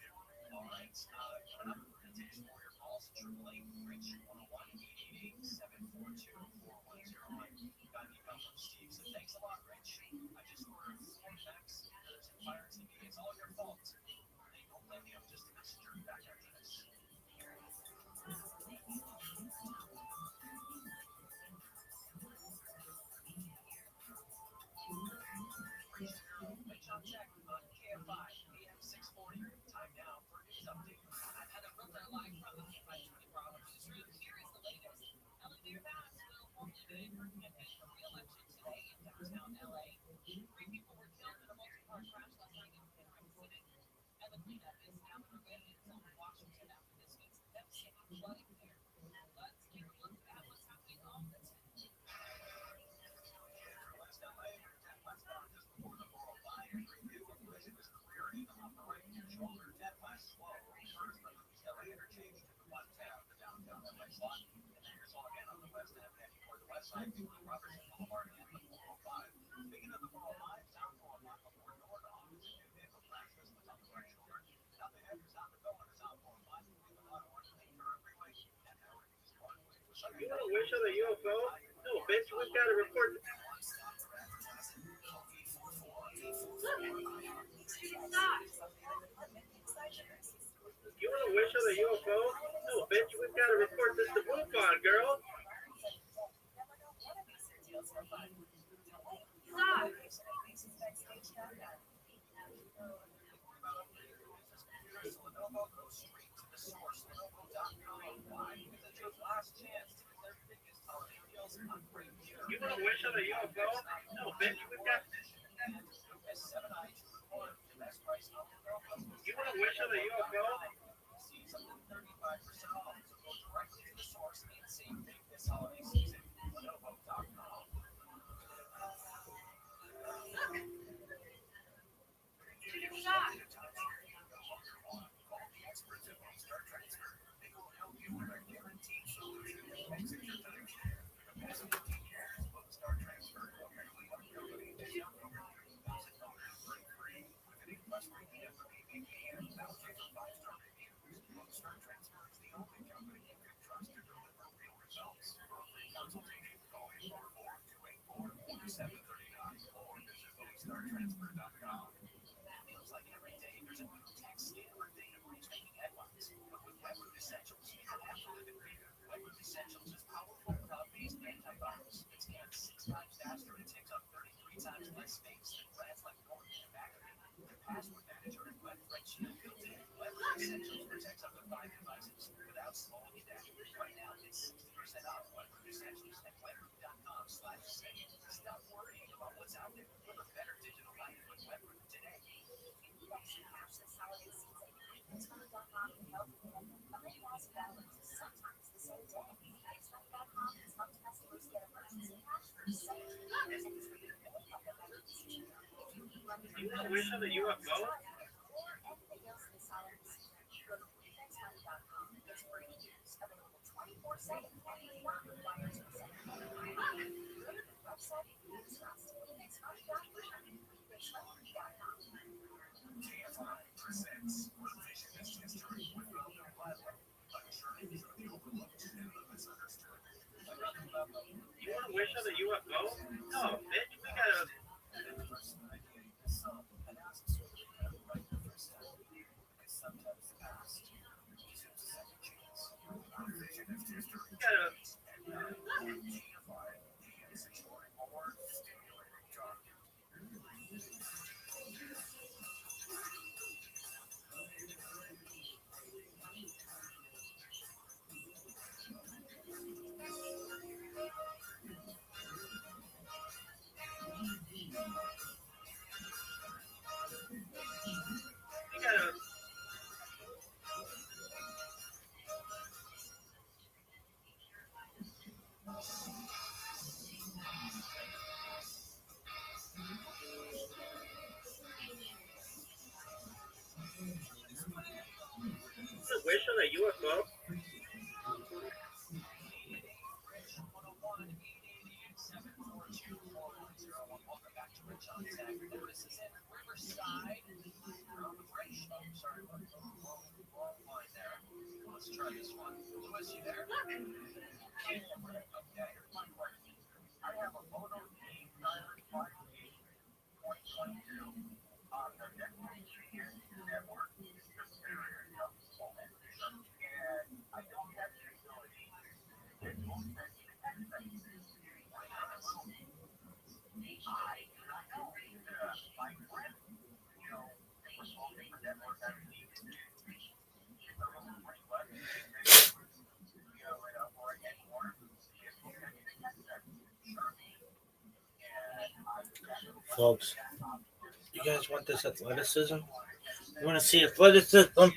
All right, coming up, we're going to take some more of your calls. 888-Rich 101-888-742-4101. Got an email from Steve, so thank You want to wish on a UFO? No, bitch, we've got to report. You want to wish on a UFO? No, bitch, we've got to report this to MUFON, girl. You want to wish on a UFO? No, bitch, we've got. You want to wish on a UFO? You want to wish on a UFO? You want to wish on a UFO? No, bitch, we got to. Wish on a UFO? Folks, you guys want this athleticism? You want to see athleticism? Look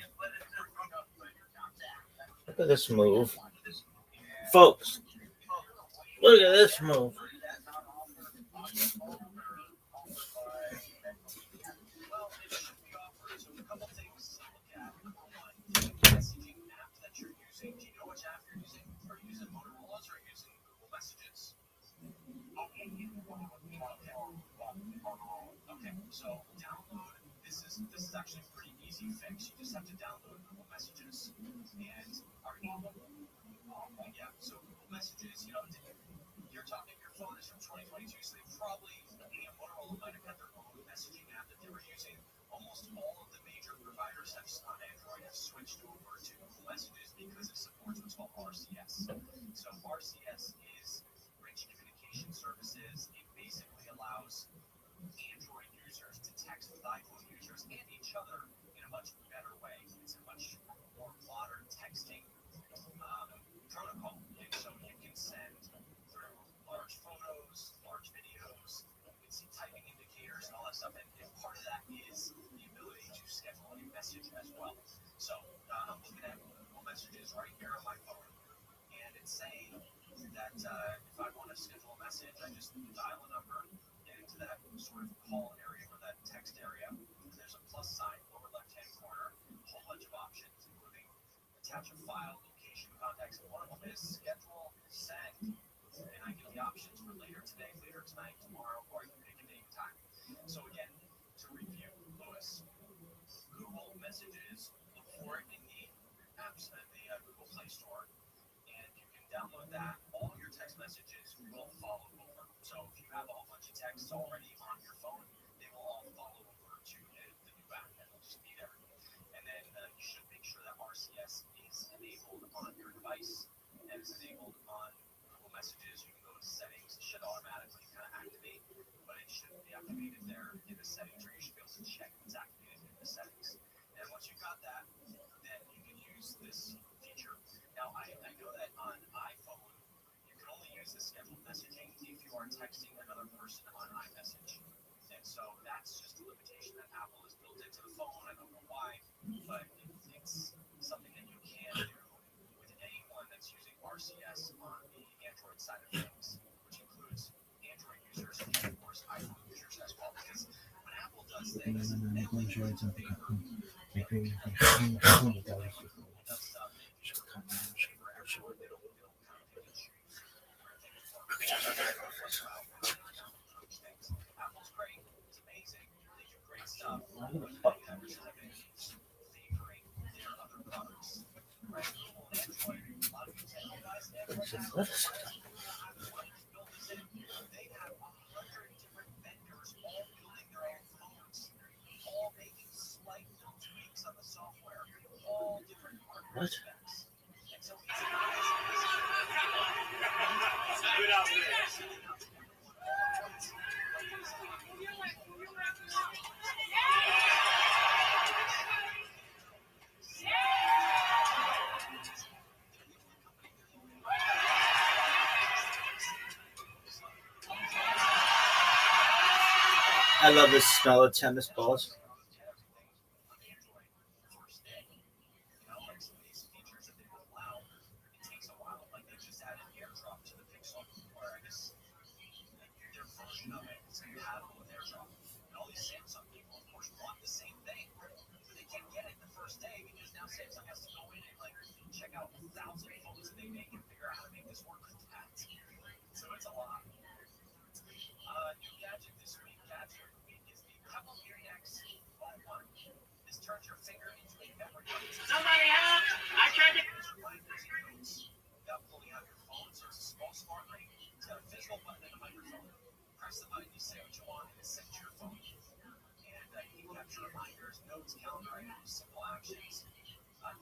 at this move. Folks, look at this move. Messaging app that you're using. Do you know which app you're using? Are you using Motorola's or are you using Google Messages? Okay, so download. This is actually a pretty easy fix. You just have to download Google Messages, and yeah. So Google Messages, you're talking. Your phone is from 2022, so they probably Motorola might have had their own messaging app that they were using. Almost all of the major providers on Android have switched over to Google Messages because it supports what's called RCS. So RCS is Rich Communication Services. It basically allows Android users to text with iPhone users and each other in a much better way. It's a much more modern texting protocol. And so you can send through large photos, large videos, you can see typing indicators and all that stuff. And part of that is the ability to schedule a message as well. So I'm looking at Google Messages right here on my phone, and it's saying that if I want to schedule a message, I just dial a number, get into that sort of call area or that text area. There's a plus sign lower left-hand corner, a whole bunch of options, including attach a file, location, contacts, and one of them is schedule, send. And I get the options for later today, later tonight, tomorrow, or you can pick a date and time. So again, to review, Lewis, Google Messages, look for it in the apps in the Google Play Store, and you can download that. All your text messages will follow over. So if you have a whole bunch of texts already on your phone, they will all follow over to the new app, and they'll just be there. And then you should make sure that RCS is enabled on your device and is enabled on Google Messages. You can go to settings. It should automatically kind of activate, but it shouldn't be activated there in the settings, or you should be able to check if it's activated in the settings. And once you've got that, then you can use this feature. Now, I know that on iPhone, you can only use the scheduled messaging if you are texting another person on iMessage. And so that's just a limitation that Apple has built into the phone. I don't know why, but it's something that you can do with anyone that's using RCS on the Android side of things, which includes Android users and, of course, iPhone users as well. Because when Apple does things, they only do it to favor stuff. Apple's great. It's amazing. They do great stuff. Favoring their other products. Right? Google and Android, a lot of you tell you guys Android now. Build this in. They have 100 different vendors all building their own phones, all making slight little tweaks on the software, all different hardware specs. And so it's good out there. I love the smell of tennis balls. Samsung has to go in and check out 1,000 phones that they make and figure out how to make this work with that. So it's a lot. New gadget this week. Gadget of the week is the Pebble Earx 1. This turns your finger into a memory card. Somebody help! I tried to. Without pulling out your phone, so it's a small smart ring. It's got a physical button and a microphone. Press the button, you say what you want, and it's sent to your phone. And you can capture reminders, notes, calendar items, simple actions.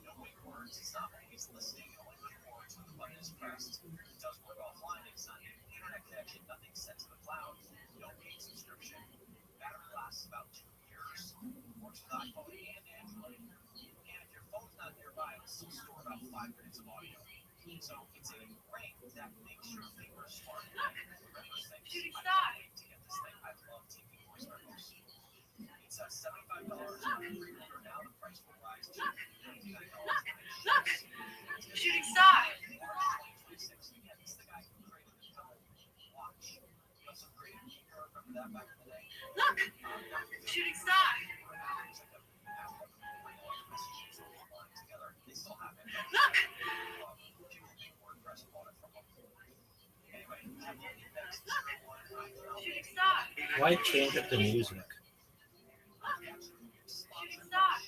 No wait words. It's not always listening. You only wait words when the button is pressed. It does work offline. It's not an internet connection. Nothing's sent to the cloud. No paid subscription. Battery lasts about 2 years. Works with iPhone and Android. And if your phone's not nearby, it'll still store about 5 minutes of audio. So it's a ring that makes your fingers smart. Remember things. I can't wait to get this thing. I love TV Look! Shooting star! Look! Shooting star! Look! Shooting star! Why change up the music? Shooting star!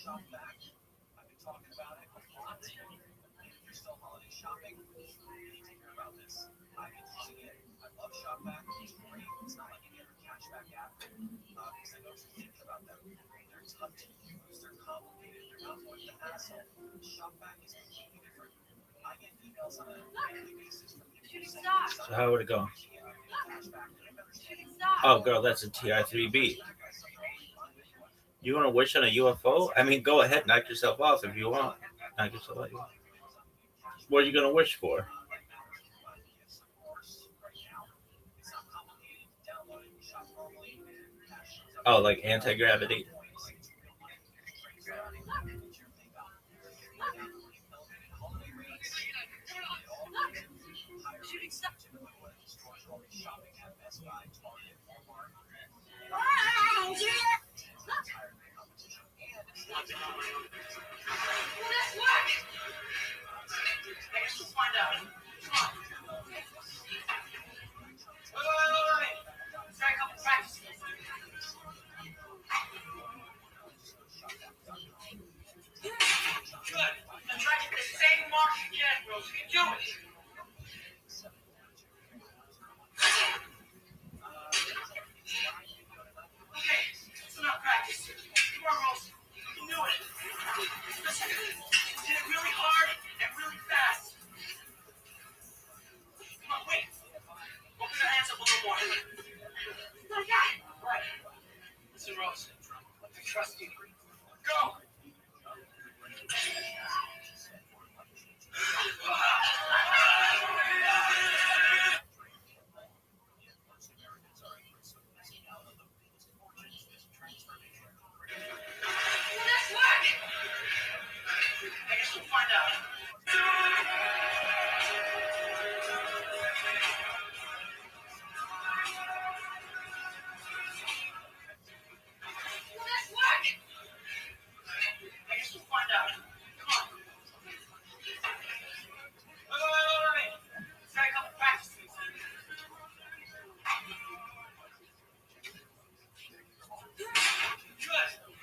Shooting star! So how would it go? Shooting star! Oh, girl, that's a TI-3B. You want to wish on a UFO? I mean, go ahead, knock yourself off if you want. Knock yourself out. What are you gonna wish for? Oh, like anti-gravity. Shooting star! Let's work! I guess we'll find out. Come on. Wait. Let's try a couple practices. Good. Now try to hit the same mark again, Rose. You can do it. Okay, it's enough practice. Come on, Rose. You can do it. Listen, hit it really hard and really fast. Come on, wait. Open your hands up a little more. Like that. Right. Listen, Rose. I trust you. Go. Let's work. I guess we'll find out. Let's work. I guess we'll find out. Come on. Wait. Let's try a couple practices. Good.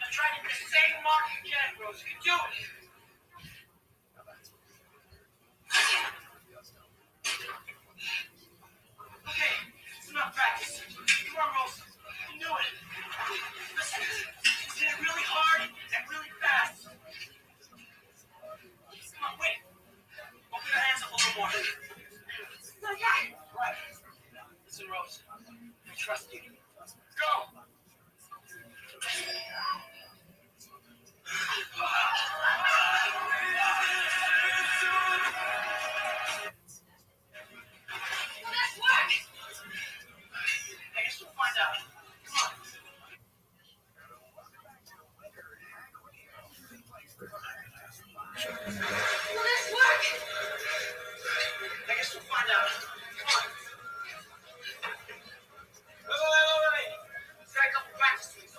Now try to hit the same mark again, Rose. You can do it. Okay, it's enough practice. Come on, Rose. You can do it. Listen, hit it really hard and really fast. Come on, wait. Open your hands up a little more. Like that. Right. Listen, Rose. I trust you. Go. Let's work. I guess we'll find out. Come on. Let's work. I guess we'll find out. Come on. Wait. Let's try a couple practices.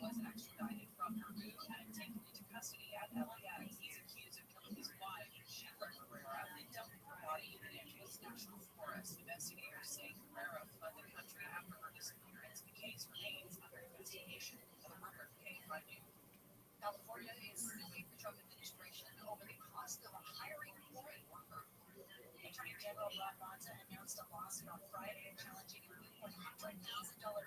was extradited from Peru and taken into custody at LAX. He's accused of killing his wife, Sheila Guerrero, and dumping her body in an Angeles National Forest. Investigators say Guerrero fled the country after her disappearance. The case remains under investigation. The murder came by noon. California is suing the Trump administration over the cost of hiring a foreign worker. Attorney General Ron Bonta announced a lawsuit on Friday challenging a new $100,000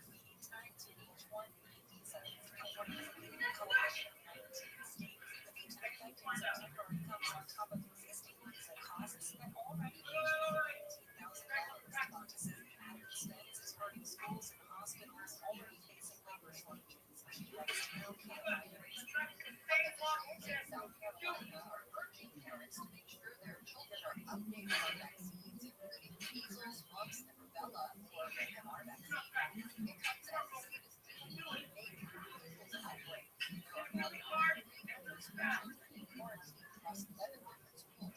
fee tied to H-1B visa California's leading coalition of 19 states. The fee to effect in September comes on top of existing visa costs that already reached $19,000. Bonta says the added expense is hurting schools and hospitals already facing labor shortages. She writes to South Carolina are urging parents to make sure their children are updated on vaccines, including measles, mumps, and rubella, or MMR vaccine. It comes as the state is dealing with a major measles outbreak. There are now 103 children in quarantine across 11 different schools.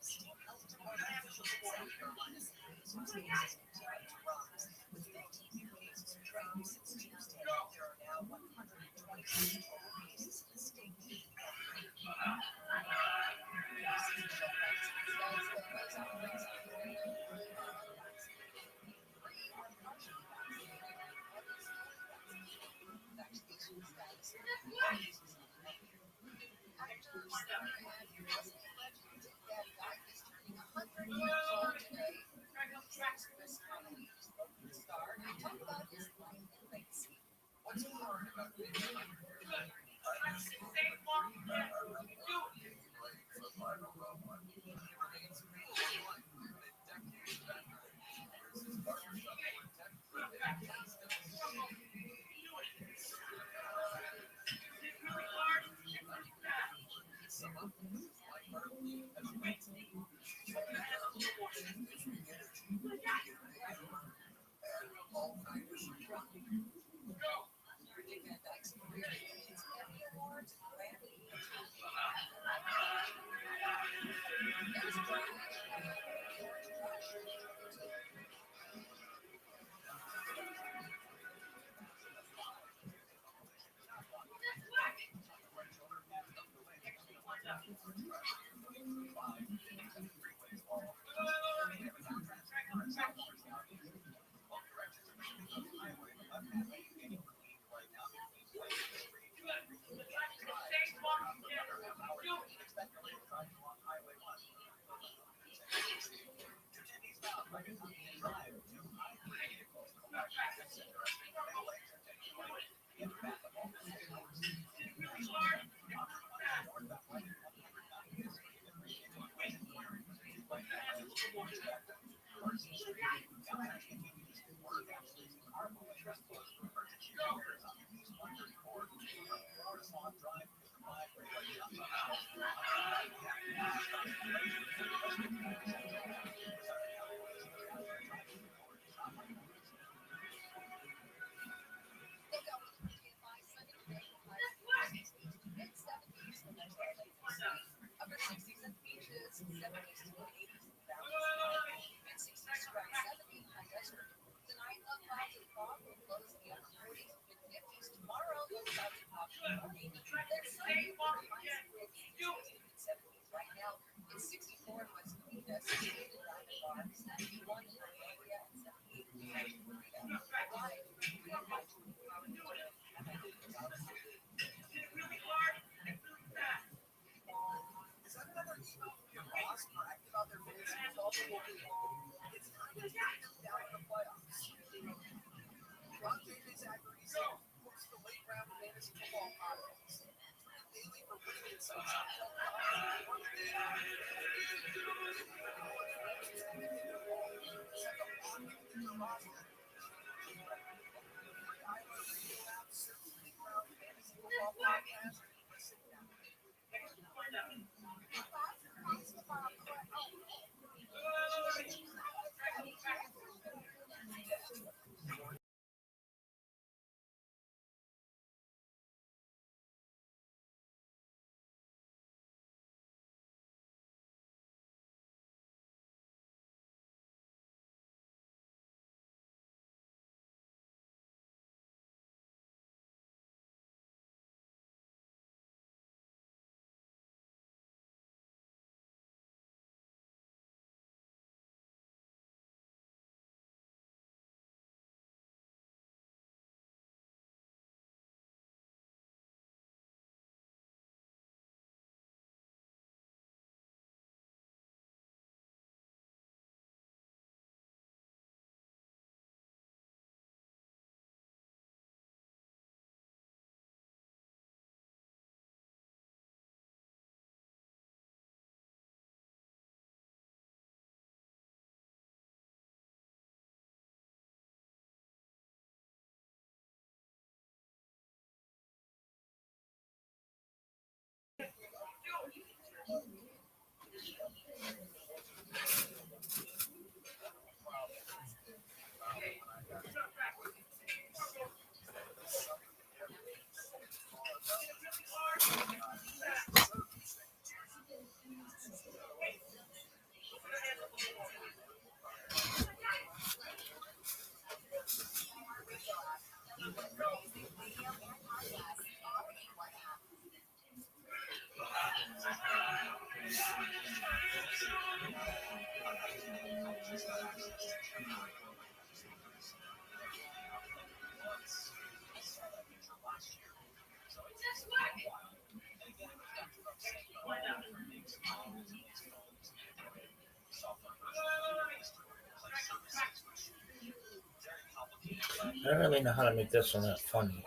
State health department officials in South Carolina say measles cases continue to rise, with 15 new cases reported since Tuesday. There are now 126 total cases in the state. Talk about his life and legacy. What's he learned about I don't really know how to make this one that funny.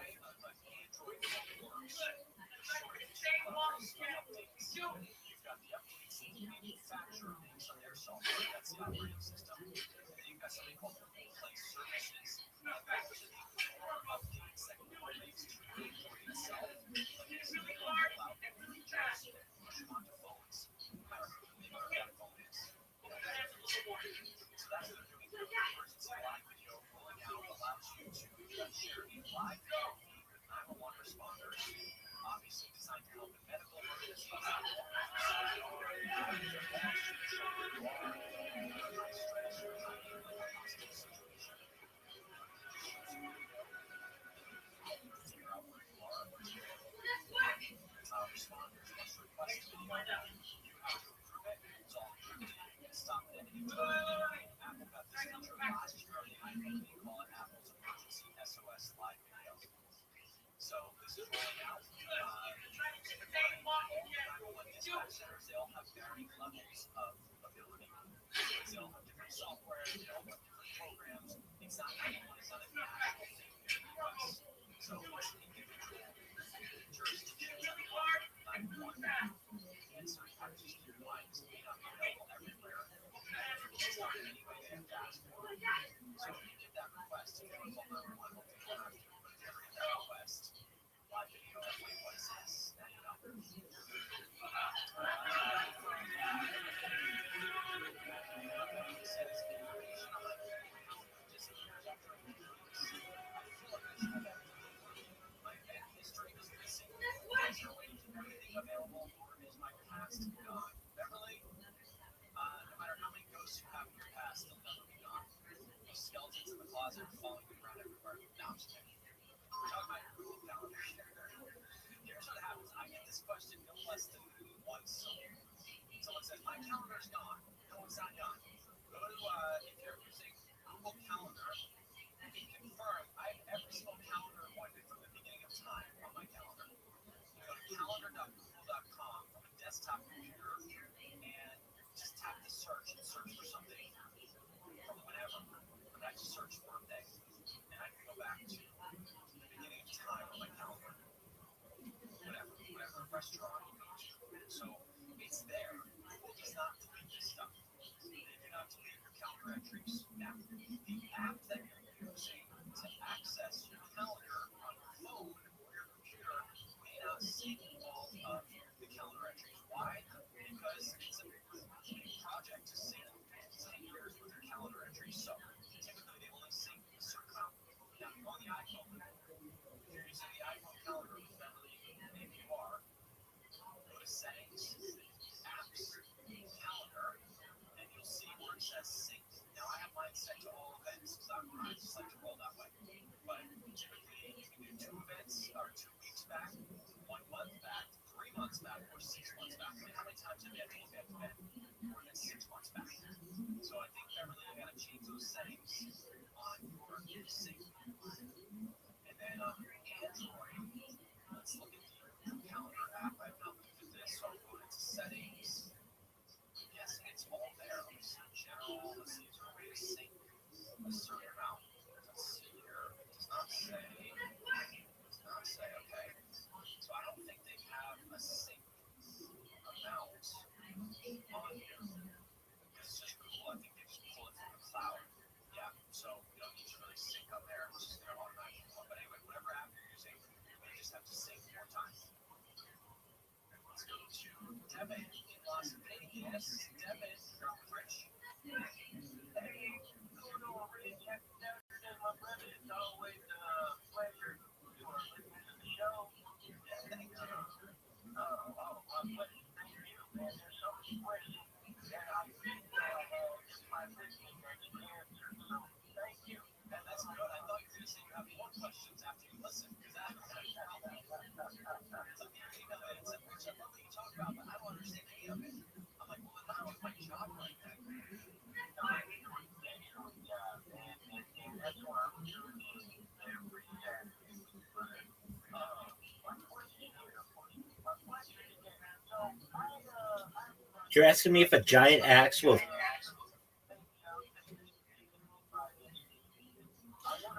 You're asking me if a giant axe will.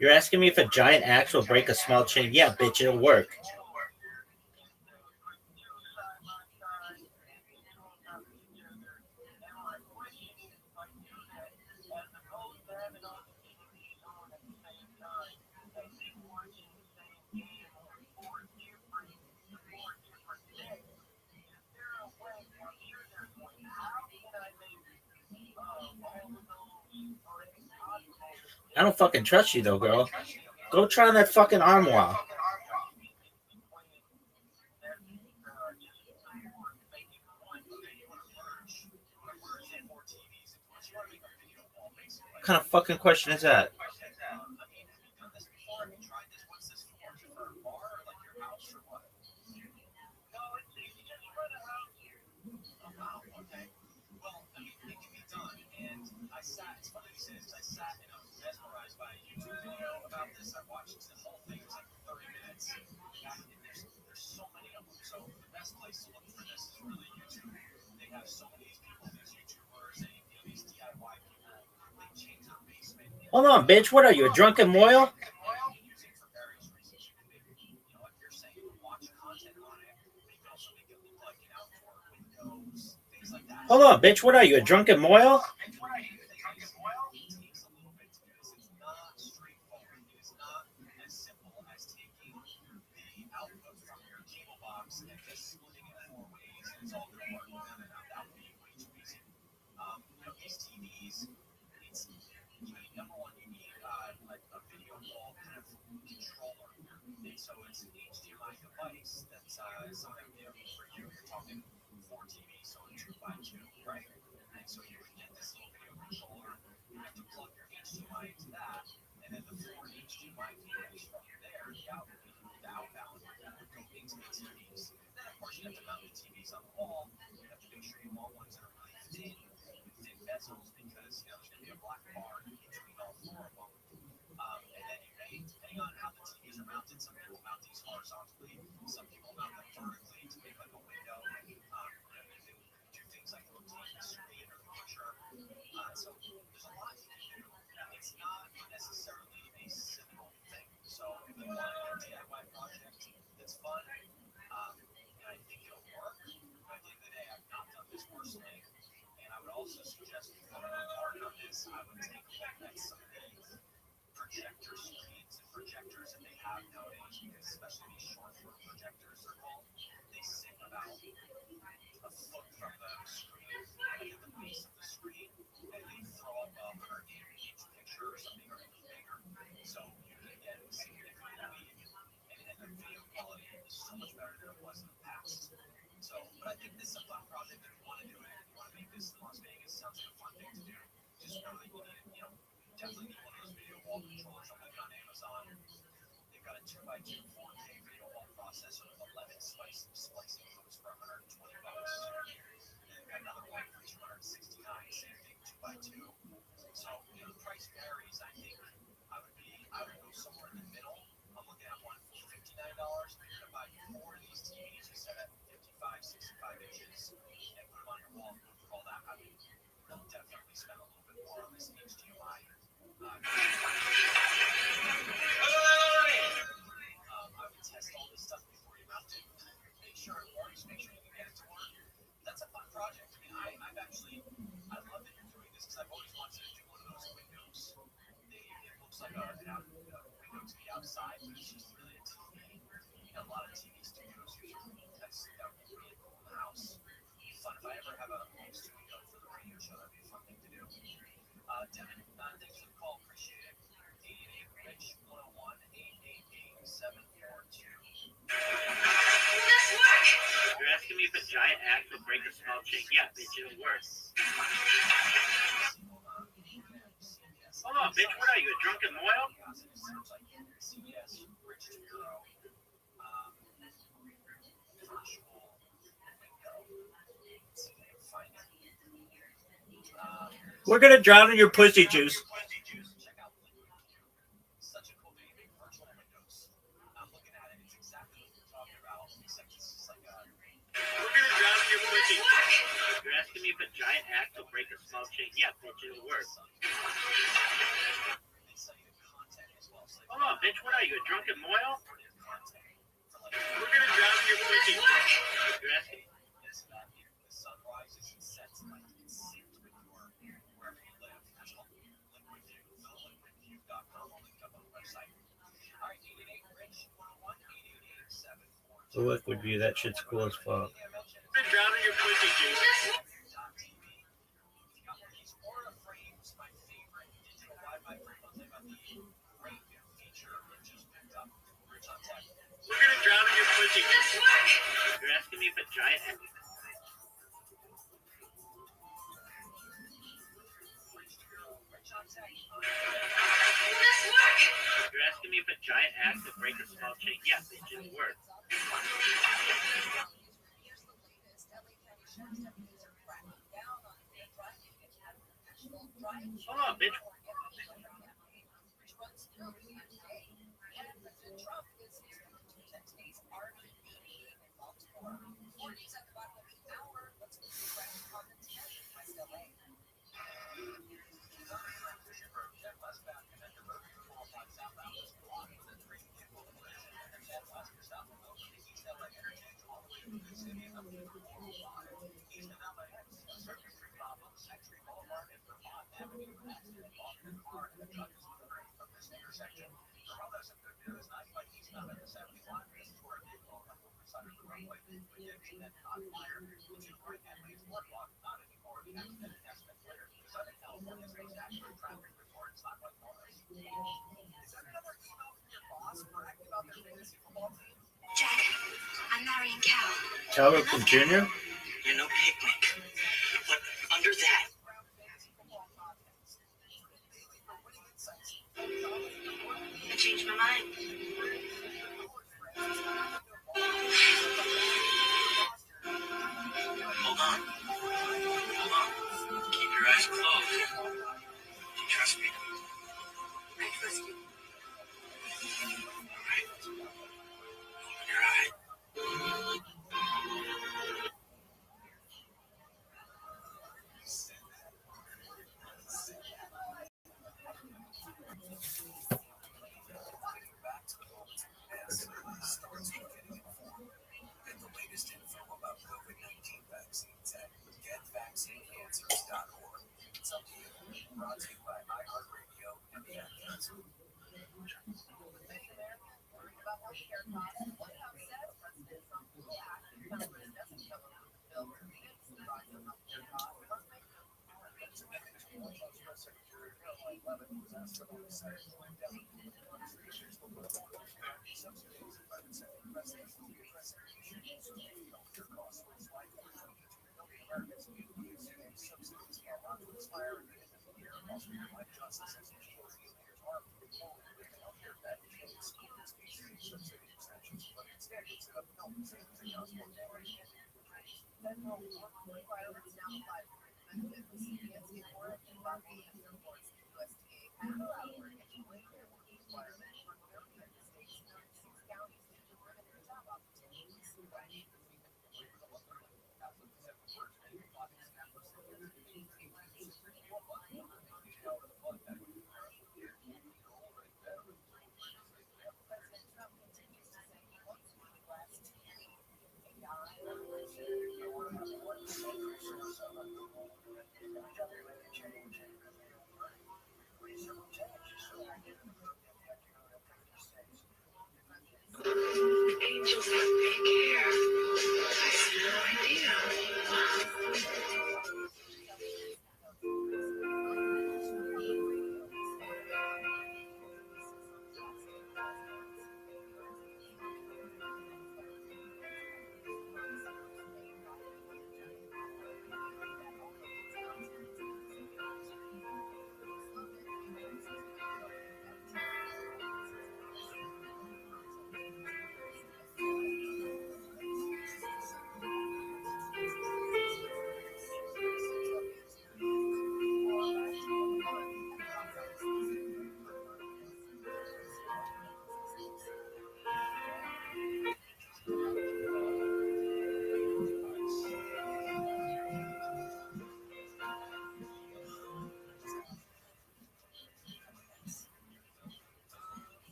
You're asking me if a giant axe will break a small chain? Yeah, bitch, it'll work. I don't fucking trust you though, girl. Go try on that fucking armoire. What kind of fucking question is that? Hold on, bitch. What are you, a drunken moil? Hold on, bitch. What are you, a drunken moil? You're asking me if a giant axe will break a small chain? Yeah, bitch, it'll work. Hold on, bitch. What are you, a drunken moil? We're gonna drown in your pussy juice. You're asking me if a giant axe will break a small chain? Yeah, bitch, it'll work. Hold on, bitch. What are you, a drunken moil? We're gonna drown in your pussy. You're asking. The liquid view, that shit's cool as fuck. We're gonna drown in your pussy, dude. We're gonna drown in your pussy. You're asking me if a giant. You're asking me if a giant axe could break a small chain? Yeah, bitch, it works. Hold on, bitch. Jack, I'm marrying Cal. Cal Jr.? You're no picnic. But under that. I changed my mind. Hold on. Keep your eyes closed. You trust me? I trust you. Alright. Open your eye. Angels have big hair. I had no idea.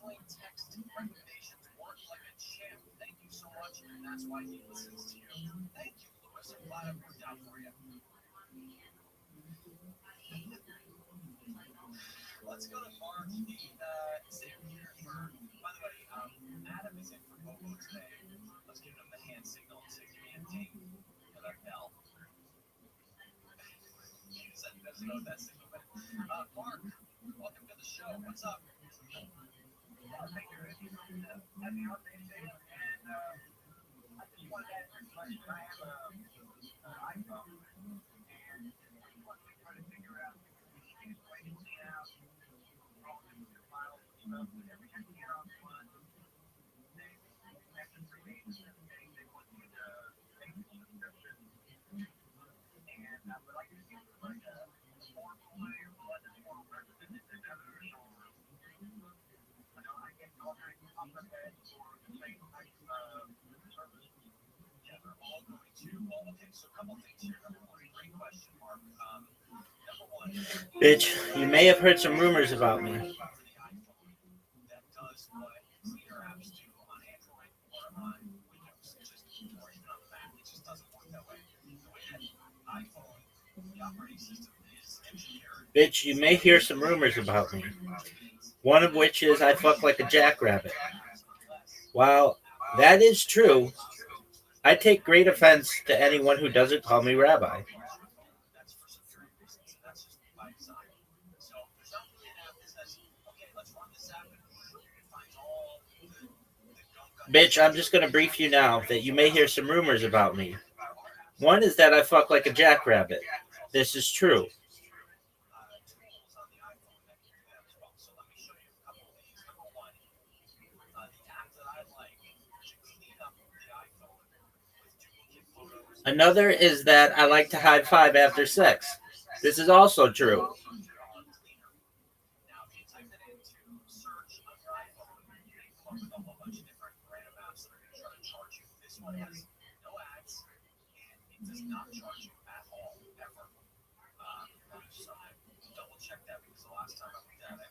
Canceling text recommendations work like a champ. Thank you so much, and that's why he listens to you. Thank you, Lewis. I'm glad it worked out for you. Let's go to Mark in St. Petersburg. By the way, Adam is in for Bobo today. Let's give him the hand signal to give me a ding for that bell. He doesn't know what that signal meant. Mark, welcome to the show. What's up? Thank you. Happy holidays, Dave. And I just wanted to ask you a question. I have an iPhone, and we want to try to figure out the easiest way to clean out all the files and stuff. Every time you get online, after 3 days, they want you to make a subscription. And I would like to see like a affordable way or one that's more recommended than others, or I get all kinds of pop-up ads for the same type of service. Yeah, they're all going to. Well, okay, so a couple things here. Number one, great question, Mark. Number one, Bitch, you may have heard some rumors about me. that does what cleaner apps do on Android or on Windows. It just or even on the Mac. It just doesn't work that way. The way that iPhone, the operating system is engineered. Bitch, you may hear some rumors about me. One of which is I fuck like a jackrabbit. While that is true, I take great offense to anyone who doesn't call me rabbi. That's for security reasons. That's just by design. So there's not really an app that says, okay, let's run this app and it finds all the Bitch, I'm just going to brief you now that you may hear some rumors about me. One is that I fuck like a jackrabbit. This is true. tools on the iPhone that can do that as well. So let me show you a couple of these. Number one, the app that I like to clean up the iPhone with duplicate photos. Another is that I like to high five after sex. This is also true. Now, if you type it into search on your iPhone, you can come up with a whole bunch of different random apps that are going to try to charge you. This one has no ads, and it does not charge you at all, ever. So I double check that because the last time I looked at it,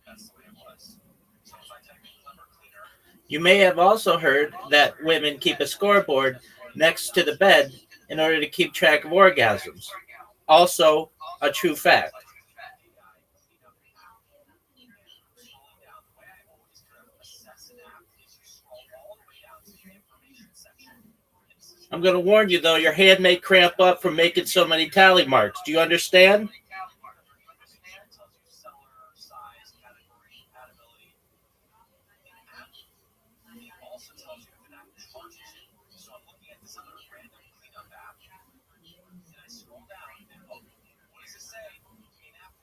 that's the way it was. So if I type in Clever Cleaner, You may have also heard that women keep a scoreboard next to the bed in order to keep track of orgasms. Also, a true fact. I'm going to warn you, though, your hand may cramp up from making so many tally marks. Do you understand?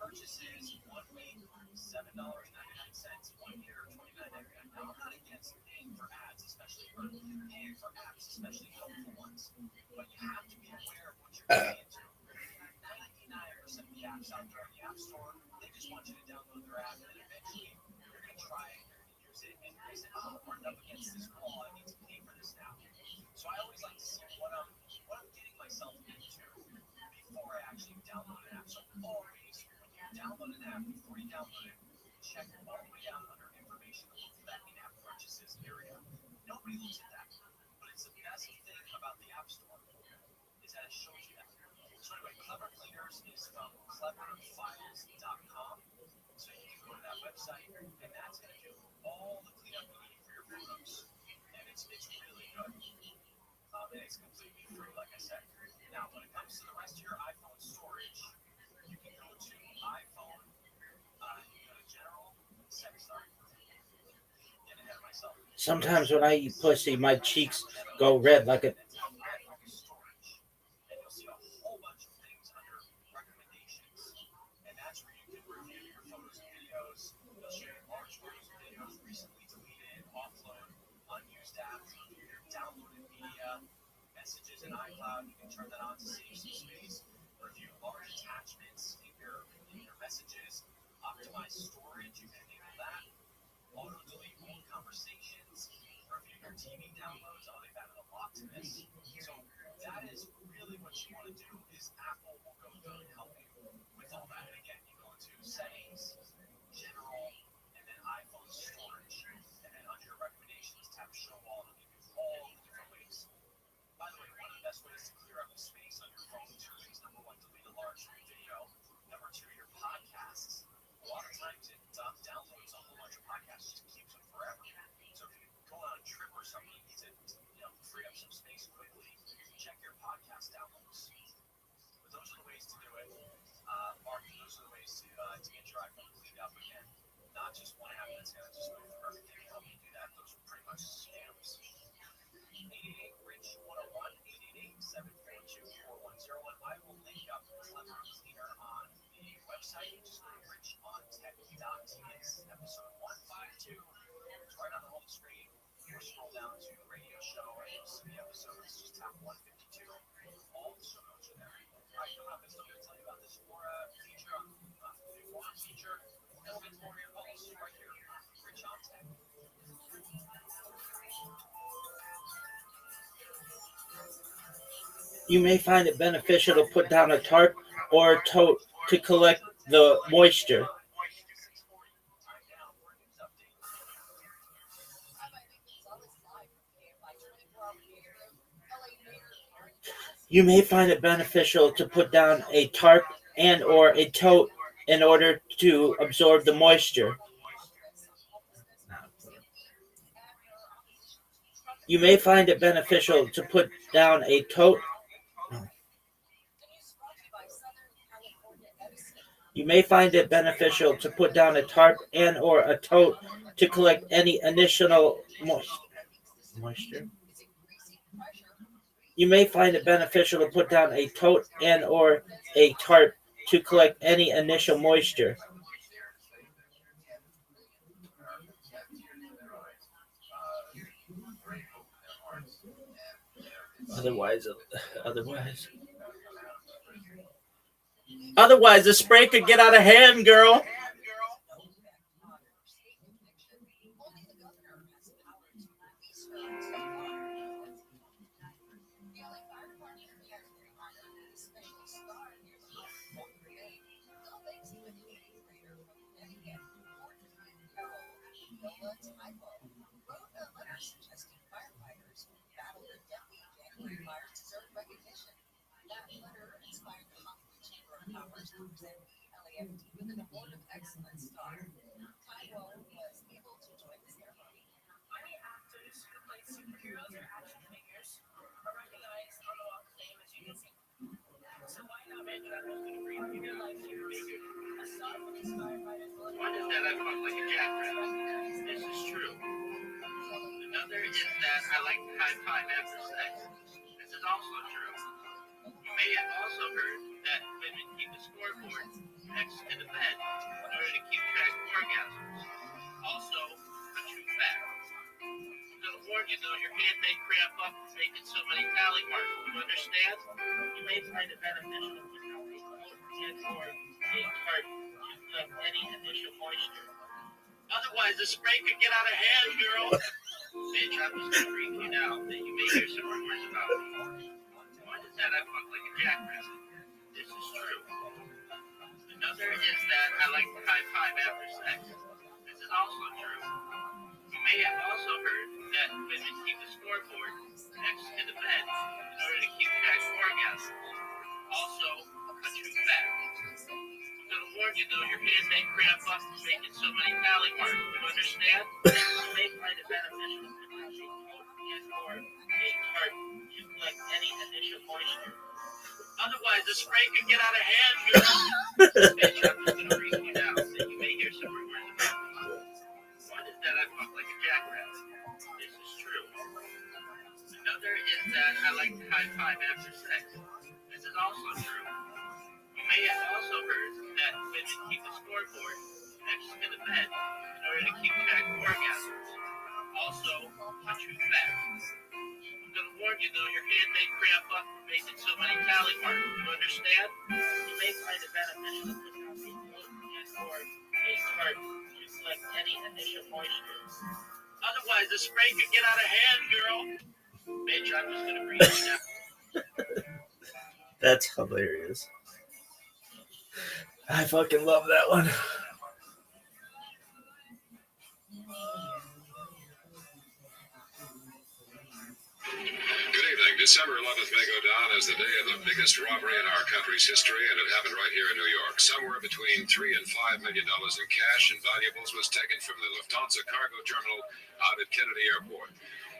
purchases 1 week, $7.99, 1 year, $29.99. Now, I'm not against paying for ads, especially for paying for apps, especially helpful ones. But you have to be aware of what you're getting into. 99% of the apps out there in the App Store, they just want you to download their app, and eventually you're going to try it, you're going to use it, and you're going to say, oh, I'm running up against this wall, I need to pay for this now. So I always like to see what I'm getting myself into before I actually download an app. So always, when you download an app, before you download it, check all the way down under information and look for that in-app purchases area. Nobody looks at that, but it's the best thing about the App Store is that it shows you that. So anyway, Clever Cleaners is from cleverfiles.com. So you can go to that website, and that's going to do all the cleanup you need for your photos. And it's really good. And it's completely free, like I said. Now, when it comes to the rest of your iPhone storage, you can go to iPhone, you go to General, Sorry. Getting ahead of myself. Sometimes when I eat pussy, my cheeks go red like a... Storage. And you'll see a whole bunch of things under recommendations. And that's where you can review your photos and videos. You'll show your large photos and videos, recently deleted, offload, unused apps, your downloaded media, messages in iCloud. You can turn that on to save some space. Review large attachments in your messages. Optimize storage. You can enable that. Auto delete old conversations. Review your TV downloads. Oh, they've added a lot to this. So that is really what you want to do. Is Apple will go through and help you with all that. And again, you go into settings, general, and then iPhone storage. sure I can clean up again. Not just one app that's going to just move perfectly and help me do that. Those are pretty much scams. 888-RICH-101, 888-742-4101. I will link up Clever Cleaner on the website. Just go to richontech.tx, episode 152. It's right on the home screen. Or scroll down to radio show and you'll see the episodes. Just tap 152. All the show notes are there. All right, coming up, I'm still going to tell you about this feature, forum feature. And we'll get more of your calls right here on Rich on Tech. You may find it beneficial to put down a tarp or a tote to collect the moisture. You may find it beneficial to put down a tarp and or a tote in order to absorb the moisture. You may find it beneficial to put down a tote. You may find it beneficial to put down a tarp and or a tote to collect any additional moisture. You may find it beneficial to put down a tote and or a tarp to collect any initial moisture. Otherwise, the spray could get out of hand, girl. One is that I fuck like a jackrabbit. This is true. Another is that I like to high five after sex. This is also true. You may have also heard that women keep a scoreboard next to the bed in order to keep track of orgasms. Also, a true fact. I'm going to warn you though, your hand may cramp up making so many tally marks. You understand? You may find it beneficial to put down a coat and or a cart to collect any initial moisture. Otherwise, the spray could get out of hand, girl. Bitch, I'm just going to brief you now that you may hear some rumors about me. One is that I fuck like a jackrabbit. This is true. Another is that I like to high five after sex. This is also true. You may have also heard that women keep a scoreboard next to the bed in order to keep track of orgasms. Also, a true fact. I'm going to warn you though, your hand may cramp up making so many tally marks. You understand? You may find it beneficial to put down a coat and or a cart to collect any initial moisture. Otherwise, the spray could get out of hand, girl. Bitch, I'm just going to brief you now that you may hear some rumors about me. One is that I fuck like a jackrabbit. This is true. Another is that I like to high five after sex. This is also true. You may have also heard that women keep a scoreboard next to the bed in order to keep track of orgasms. Also, a true fact. I'm going to warn you though, your hand may cramp up making so many tally marks. You understand? You may find it beneficial to put down a coat and or a cart to collect any initial moisture. Otherwise, the spray could get out of hand, girl. Bitch, I'm just going to breathe you now. That's hilarious. I fucking love that one. Good evening. December 11th may go down as the day of the biggest robbery in our country's history, and it happened right here in New York. Somewhere between $3 and $5 million in cash and valuables was taken from the Lufthansa cargo terminal out at Kennedy Airport.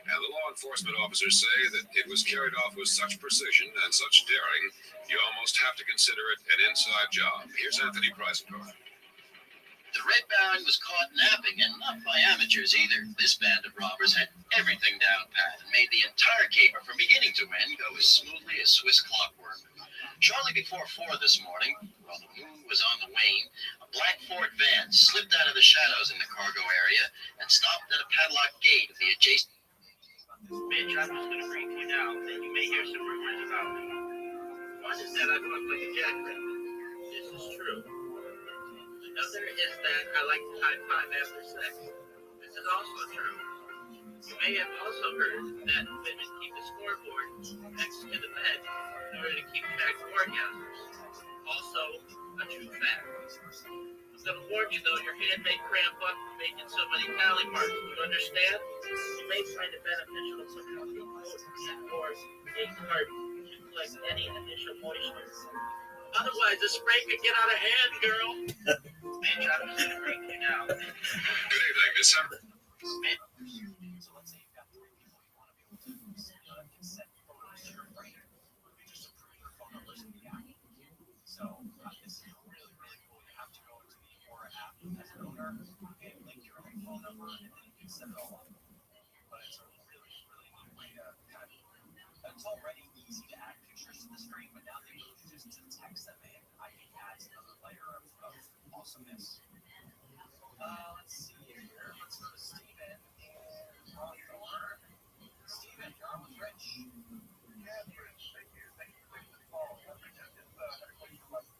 And the law enforcement officers say that it was carried off with such precision and such daring, you almost have to consider it an inside job. Here's Anthony Preisendorf. The Red Baron was caught napping, and not by amateurs either. This band of robbers had everything down pat and made the entire caper from beginning to end go as smoothly as Swiss clockwork. Shortly before 4 this morning, while the moon was on the wane, a black Ford van slipped out of the shadows in the cargo area and stopped at a padlocked gate of the adjacent... Bitch, I'm just gonna brief you now that you may hear some rumors about me. One is that I look like a jackrabbit. This is true. Another is that I like to high five after sex. This is also true. You may have also heard that women keep a scoreboard next to the bed in order to keep track of orgasms. Also, a true fact. I'm gonna warn you though, your hand may cramp up from making so many tally marks. Do you understand? You may find it beneficial to put a coat or a cart to collect any initial moisture. Otherwise, the spray could get out of hand, girl. Maybe I'm just gonna break you now. Good evening, December. So let's say you've got 3 people you want to be able to send consent photos to your friend. You just approve your phone numbers in the app. So this is really, really cool. You have to go into the Aura app as an owner and link your own phone number, and then you can set it all up. But it's a really, really neat way to kind of... It's already easy to add pictures to the stream, but now the ability just to text them in, I think adds another layer of awesomeness. Let's see here. Let's go to Steven. Steven, you're on with Rich. Yeah, Rich, thank you. Thank you for the call. Rich, I just had a question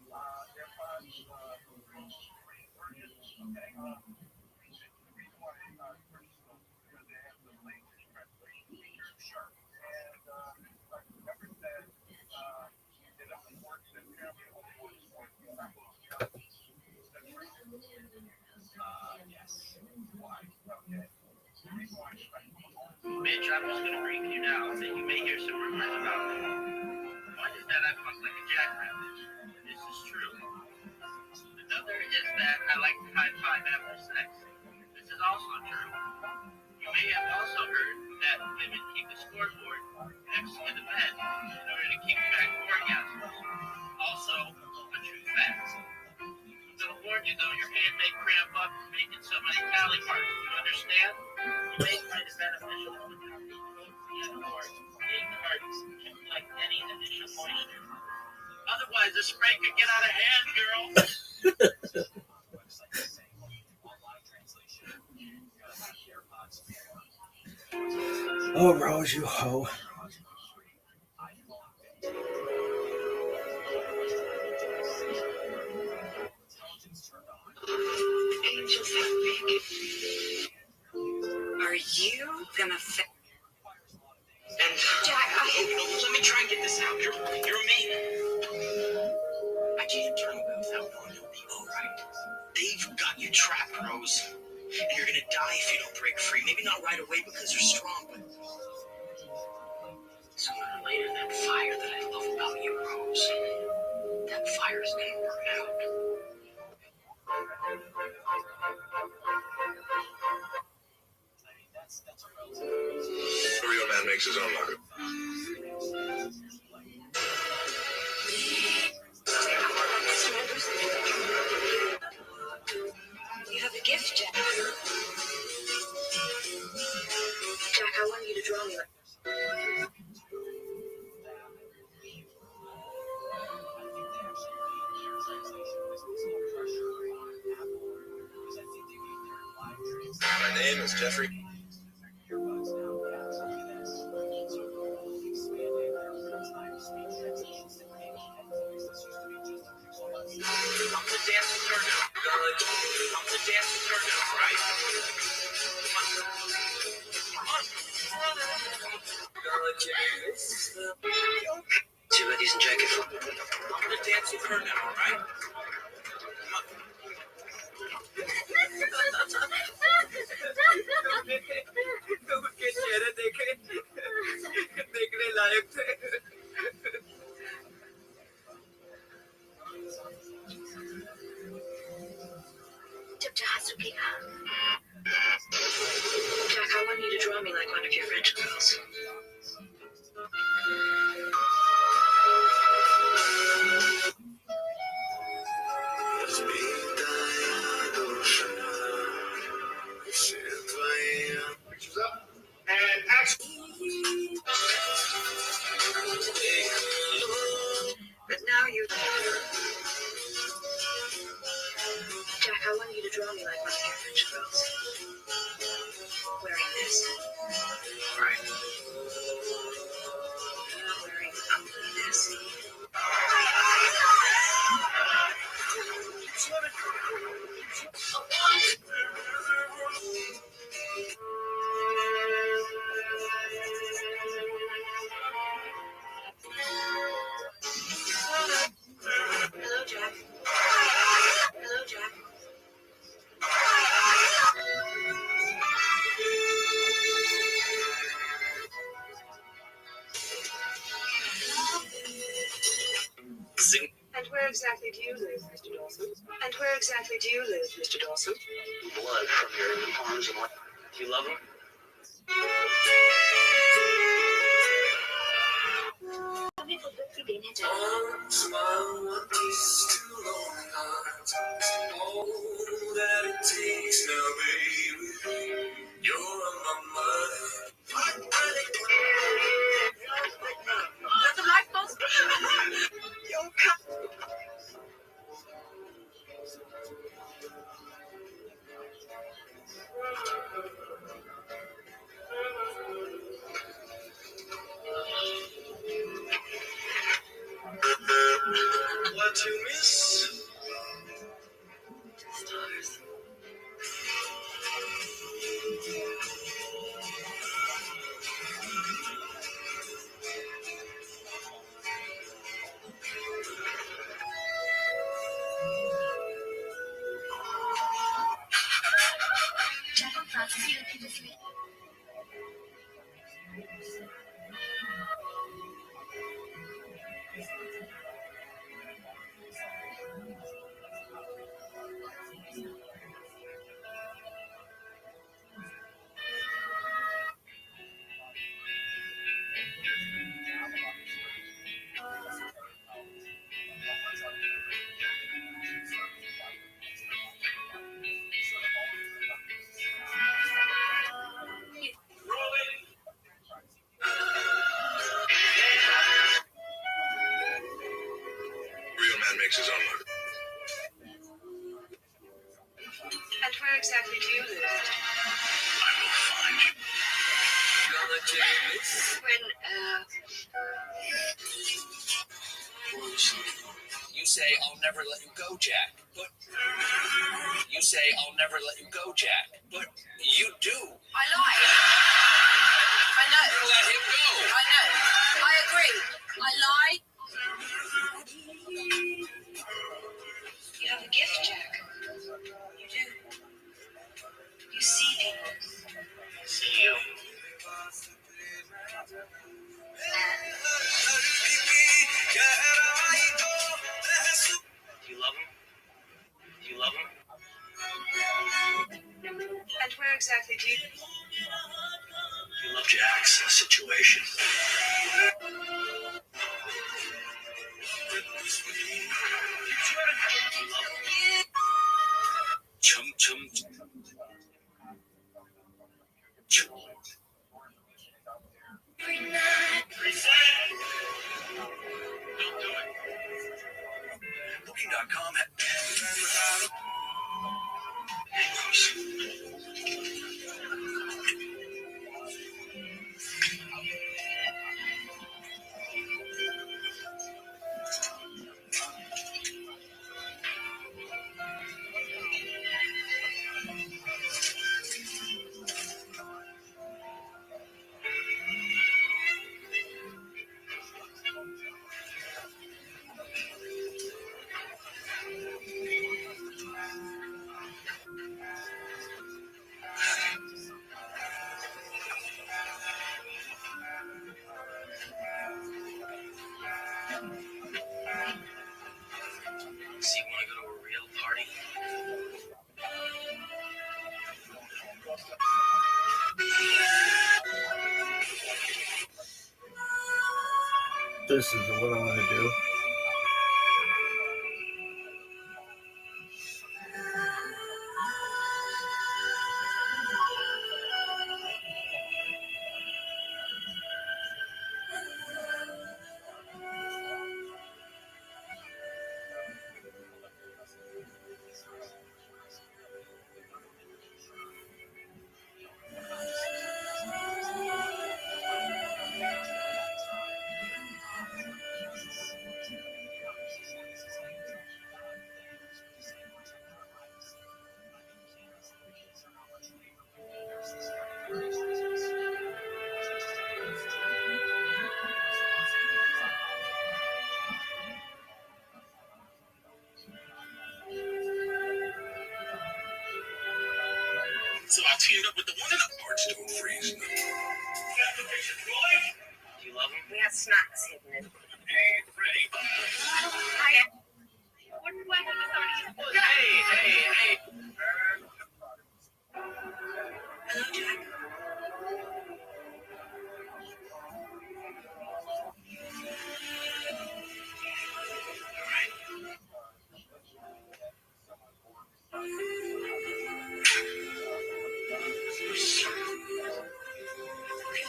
about AirPods Okay. The reason why I purchased them is because they have the language translation feature. Sure. And I remembered that it only works in apparently only works when you have those charts. Is that true? Yes. Why? Okay. The reason why Bitch, I'm just gonna brief you now that you may hear some rumors about me. One is that I fuck like a jackrabbit. This is true. Another is that I like to high five after sex. This is also true. You may have also heard that women keep a scoreboard next to the bed in order to keep track of orgasms. Also, a true fact. I'm gonna warn you though, your hand may cramp up from making so many tally marks. Do you understand? You may find it beneficial to put a coat or a cart to collect any initial moisture. Otherwise, the spray could get out of hand, girl. Oh, Rose, you hoe. Angels are you gonna and Jack, Let me try and get this out. You're a maiden. I can't turn away without knowing you'll be all right. They've got you trapped, Rose. And you're gonna die if you don't break free. Maybe not right away because you're strong, but sooner or later, that fire that I love about you, Rose, that fire is gonna burn out. The real man makes his own luck. You have a gift, Jack. Jack, I want you to draw me like... My name is Jeffrey. See what decent jacket for? I'm gonna dance with her now, alright? देखने लायक थे Jack, I want you to draw me like one of your French girls. only like my average girls. Wearing this. Right. You're not wearing this. Hello, Jack. Hello, Jack. Zing. And where exactly do you live, Mr. Dawson? And where exactly do you live, Mr. Dawson? Blood from your arms and legs. Do you love him? The light bulbs. What to miss? Stars. Real man makes his own luck. And where exactly do you live? I will find you. When, You say, I'll never let you go, Jack. But you say, I'll never let you go, Jack. But you do. I lied. I know. You let him go. I know. I agree. I lied. You have a gift, Jack. You do. You see people. See you. Do you love him? Do you love him? And where exactly do you... You love Jack's situation. Chum chum. Chum. Don't do it. Booking.com. So you want to go to a real party? This is what I'm gonna do. teamed up with the one and the hearts don't freeze. Do you love him? We have snacks hidden in. Hey, Freddy. Hey. Hello, Jack.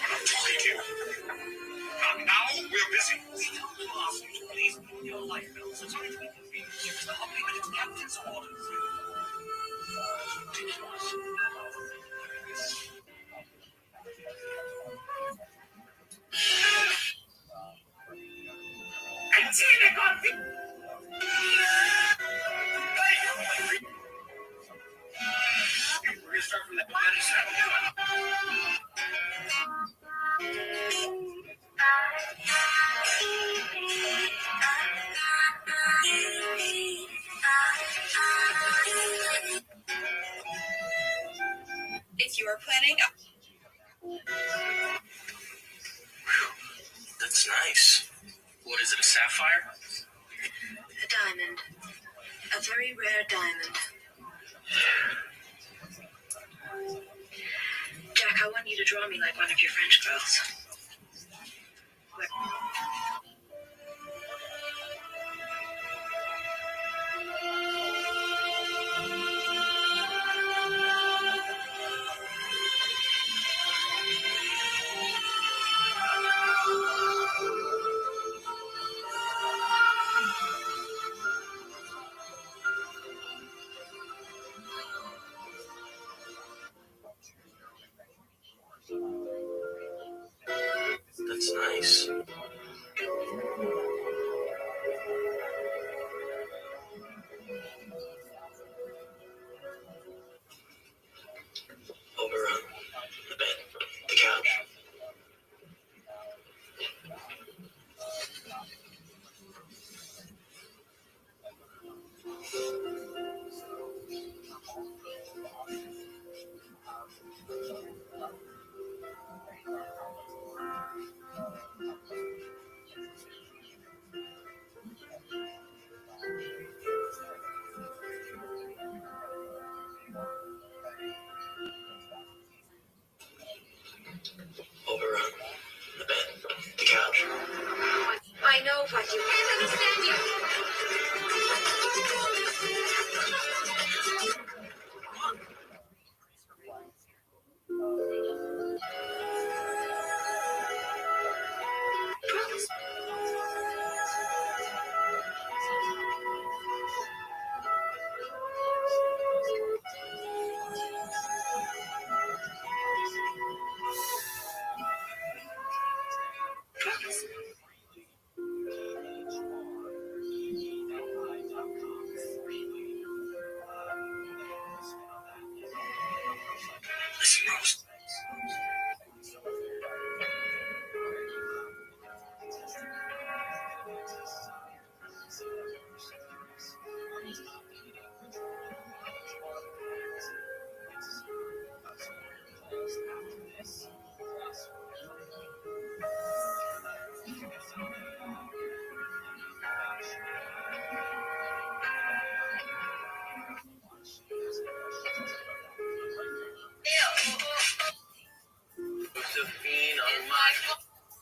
I'm talking to you. Now we're busy. Please put your life belts. It's only to be convenient. Just help me with its captain's orders. We're gonna start from the better side. If you are planning, That's nice. What is it, a sapphire? a diamond. A very rare diamond. Jack, I want you to draw me like one of your French girls. That's nice. Over on the bed, the couch. Over on the bed, the couch. I know what you can't understand you. Listen, Rose.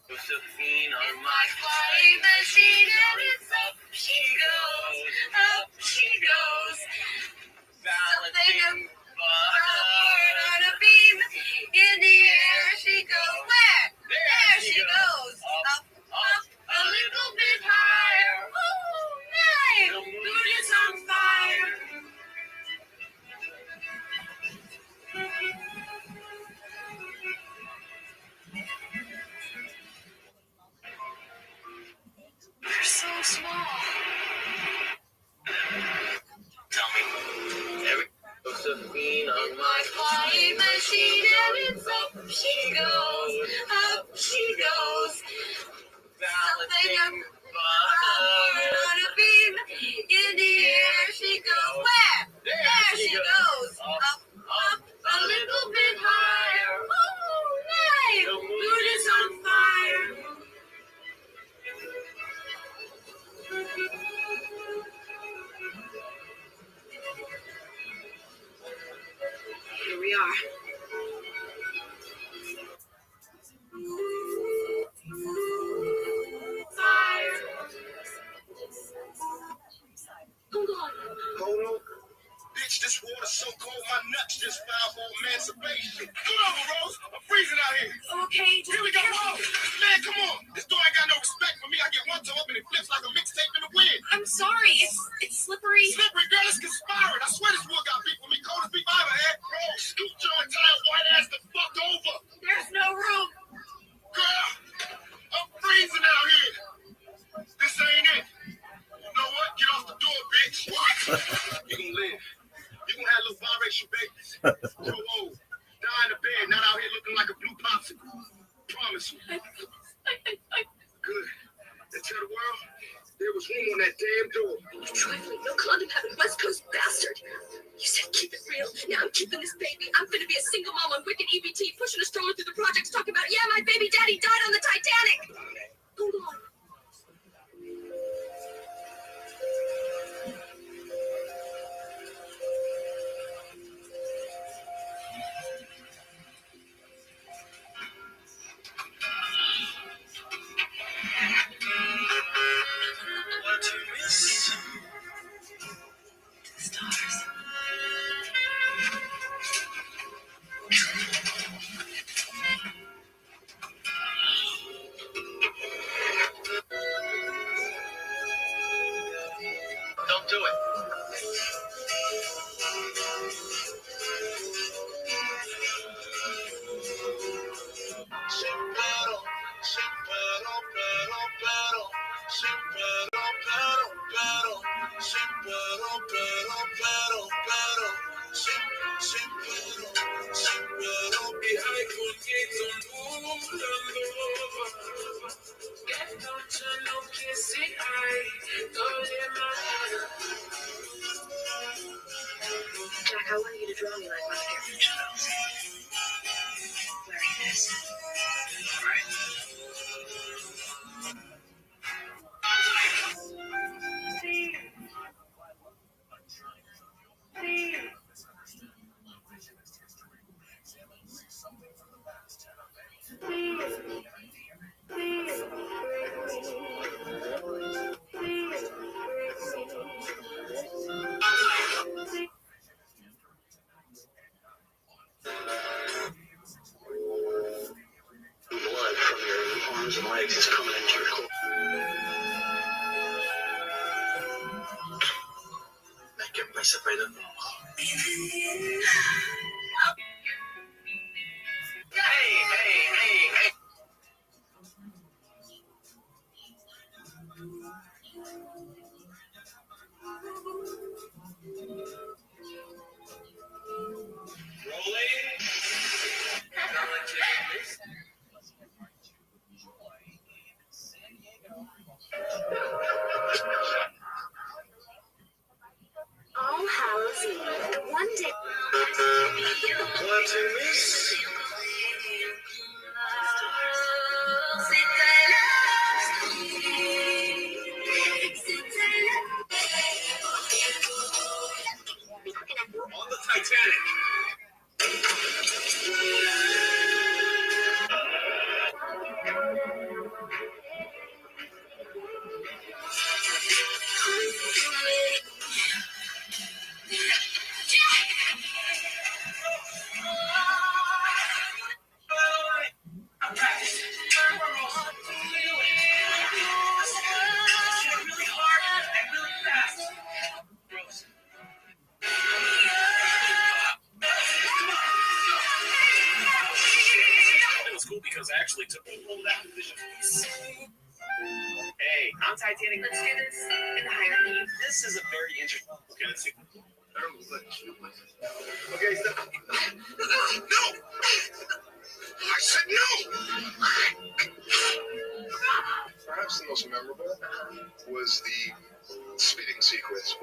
Josephine on my flying machine, and it's up she goes. Balancing forward on a beam, in the air she goes. Where? There she goes. Up, a little bit higher. Oh, nice. The moon is on fire. You're so sweet. are. Hold on. Hold on. Bitch, this water's so cold, my nuts just filed for emancipation. Come on, Rose. I'm freezing out here. Okay, Here we go, Rose. Man, come on. This door ain't got no respect for me. I get one toe up and it flips like a mixtape in the wind. I'm sorry. It's slippery. Slippery, girl, it's conspiring. I swear this wood got beef with me. Coldest beef I ever had. Rose, scoot your entire white ass the fuck over. There's no room. Girl, I'm freezing out here. This ain't it. You know what? Get off the door, bitch. What? You gonna live. You gonna have little biracial babies. Grow old. Die in the bed, not out here looking like a blue popsicle. Promise you. Good. And tell the world there was room on that damn door. You trifling, no London having West Coast bastard. You said keep it real. Now I'm keeping this baby. I'm gonna be a single mom on wicked EBT, pushing a stroller through the projects, talking about, yeah, my baby daddy died on the Titanic. Hold on. What to miss? The stars. Don't do it. Jack, I want you to draw me like my parents. Wearing this. Blood from your arms and legs is coming into your core. Make it separated. Hey. All Hallows Eve, the one day. What to miss? We're on the Titanic. Because I actually took hold of that position. Hey, on Titanic. Let's do this in the hierarchy. This is a very interesting. Okay, let's see. Okay, so. No! I said no! Perhaps the most memorable was the speeding sequence.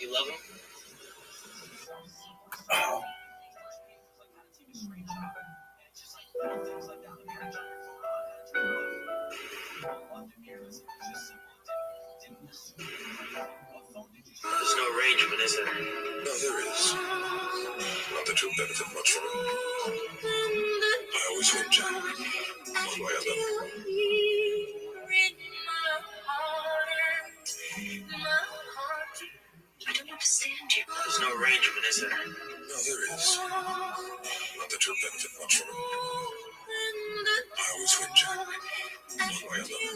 You love him? Oh. There's no arrangement, is there? No, there is. Not that you'll benefit much from it. I always win, Jack. One way or another. I don't understand you. There's no arrangement, is there? No, there is. Not that you'll benefit much from it. I always win, Jack. One way or another.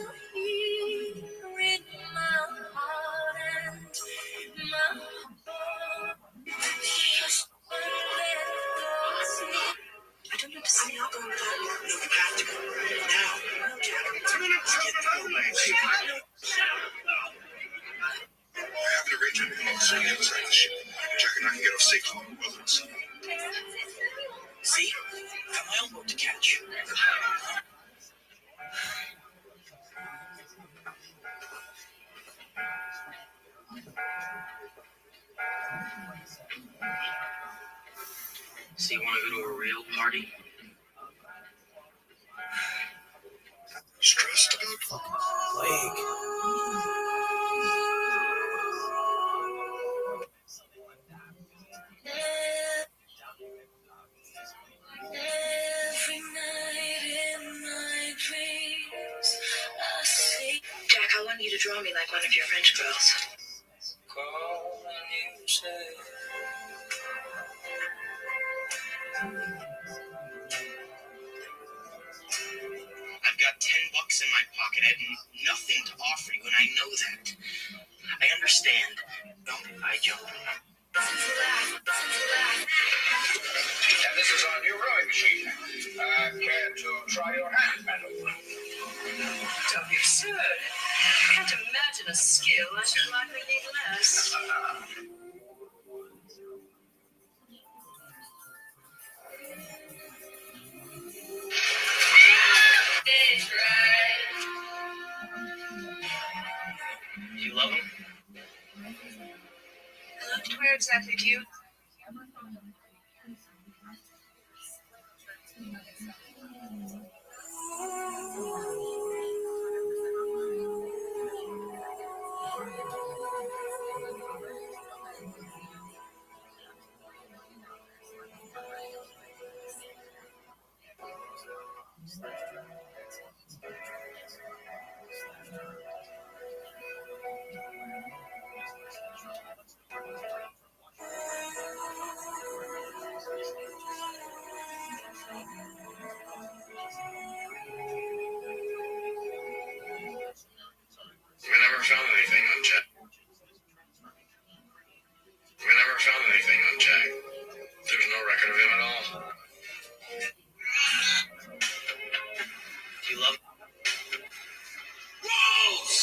I don't understand. I'm not going without you. No, you have to go. Now. No, Jack. I have an arrangement with the other side of the ship. Jack and I can get off safely on both of us. See? Got my own boat to catch. So you want to go to a real party? Stressed about Like, Every night in my dreams, I see. Jack, I want you to draw me like one of your French girls. I've got $10 in my pocket. I have nothing to offer you, and I know that. I understand. Don't I jump? And this is our new rowing machine. Care to try your hand, madam? Don't be absurd. I can't imagine a skill I should likely need less. You love him? Where exactly do you? We never found anything on Jack. We never found anything on Jack. There's no record of him at all. You love him? Rose!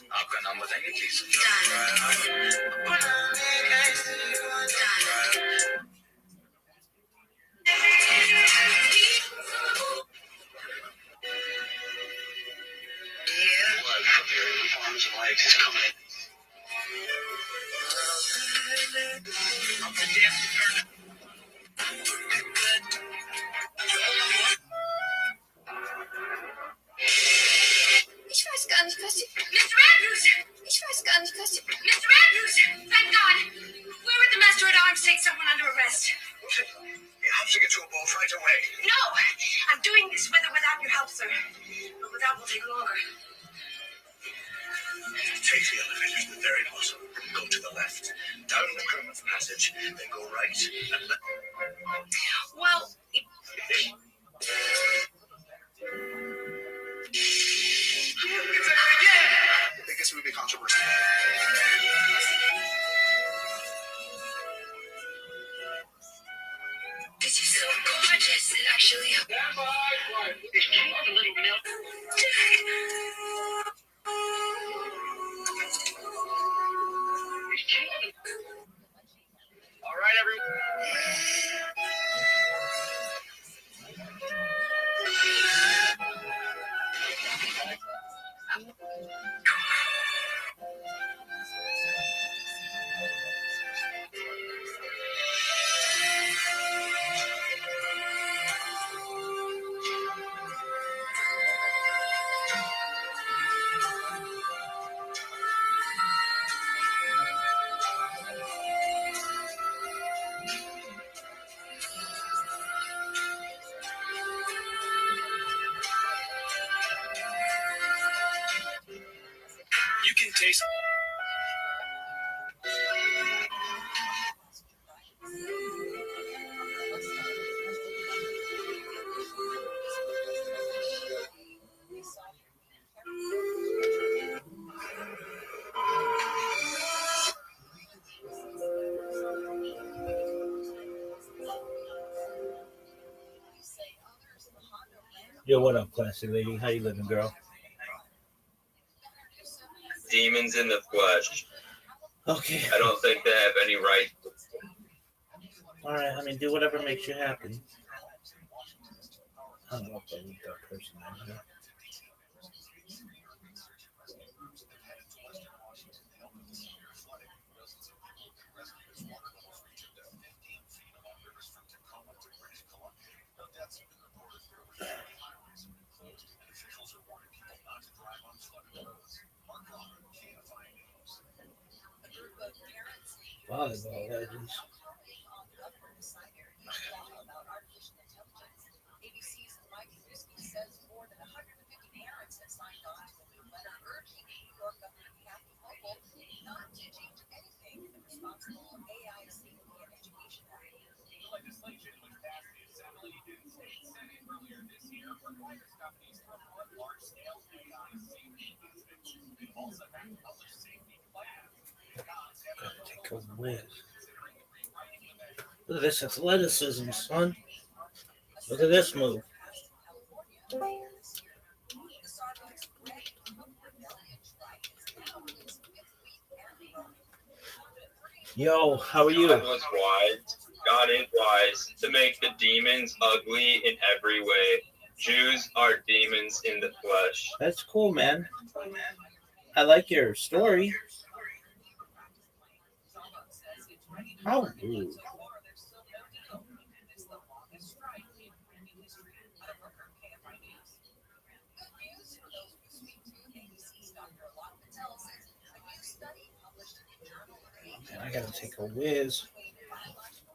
आपका नाम बताएंगे please? Blood from your arms and legs is coming in. I'm the damn turn. Ich weiß gar nicht, was die... Mr. Andrews! Ich weiß gar nicht, was die... Mr. Andrews! Thank God! Where would the master at arms take someone under arrest? You have to get to a boat right away. No! I'm doing this with or without your help, sir. But without will take longer. Take the elevator to the very bottom. Go to the left. Down the crewman's passage. Then go right. Well... The biggest movie controversy. This is so gorgeous. It actually... There's just a little milk. All right, everyone. Taste. Yo, what up, classy lady? How you living, girl? Demons in the flesh. Okay. I don't think they have any right. All right, I mean, do whatever makes you happy. I don't know if I need that person out here. Volleyball legends. Legislation was passed the Assembly and State Senate earlier this year requires companies to report large-scale AI safety incidents. They also have published safety plans. Gotta take a whiz. Look at this athleticism, son. Look at this move. Yo, how are you? God was wise. God is wise to make the demons ugly in every way. Jews are demons in the flesh. That's cool, man. I like your story. How rude. Man, I gotta take a whiz.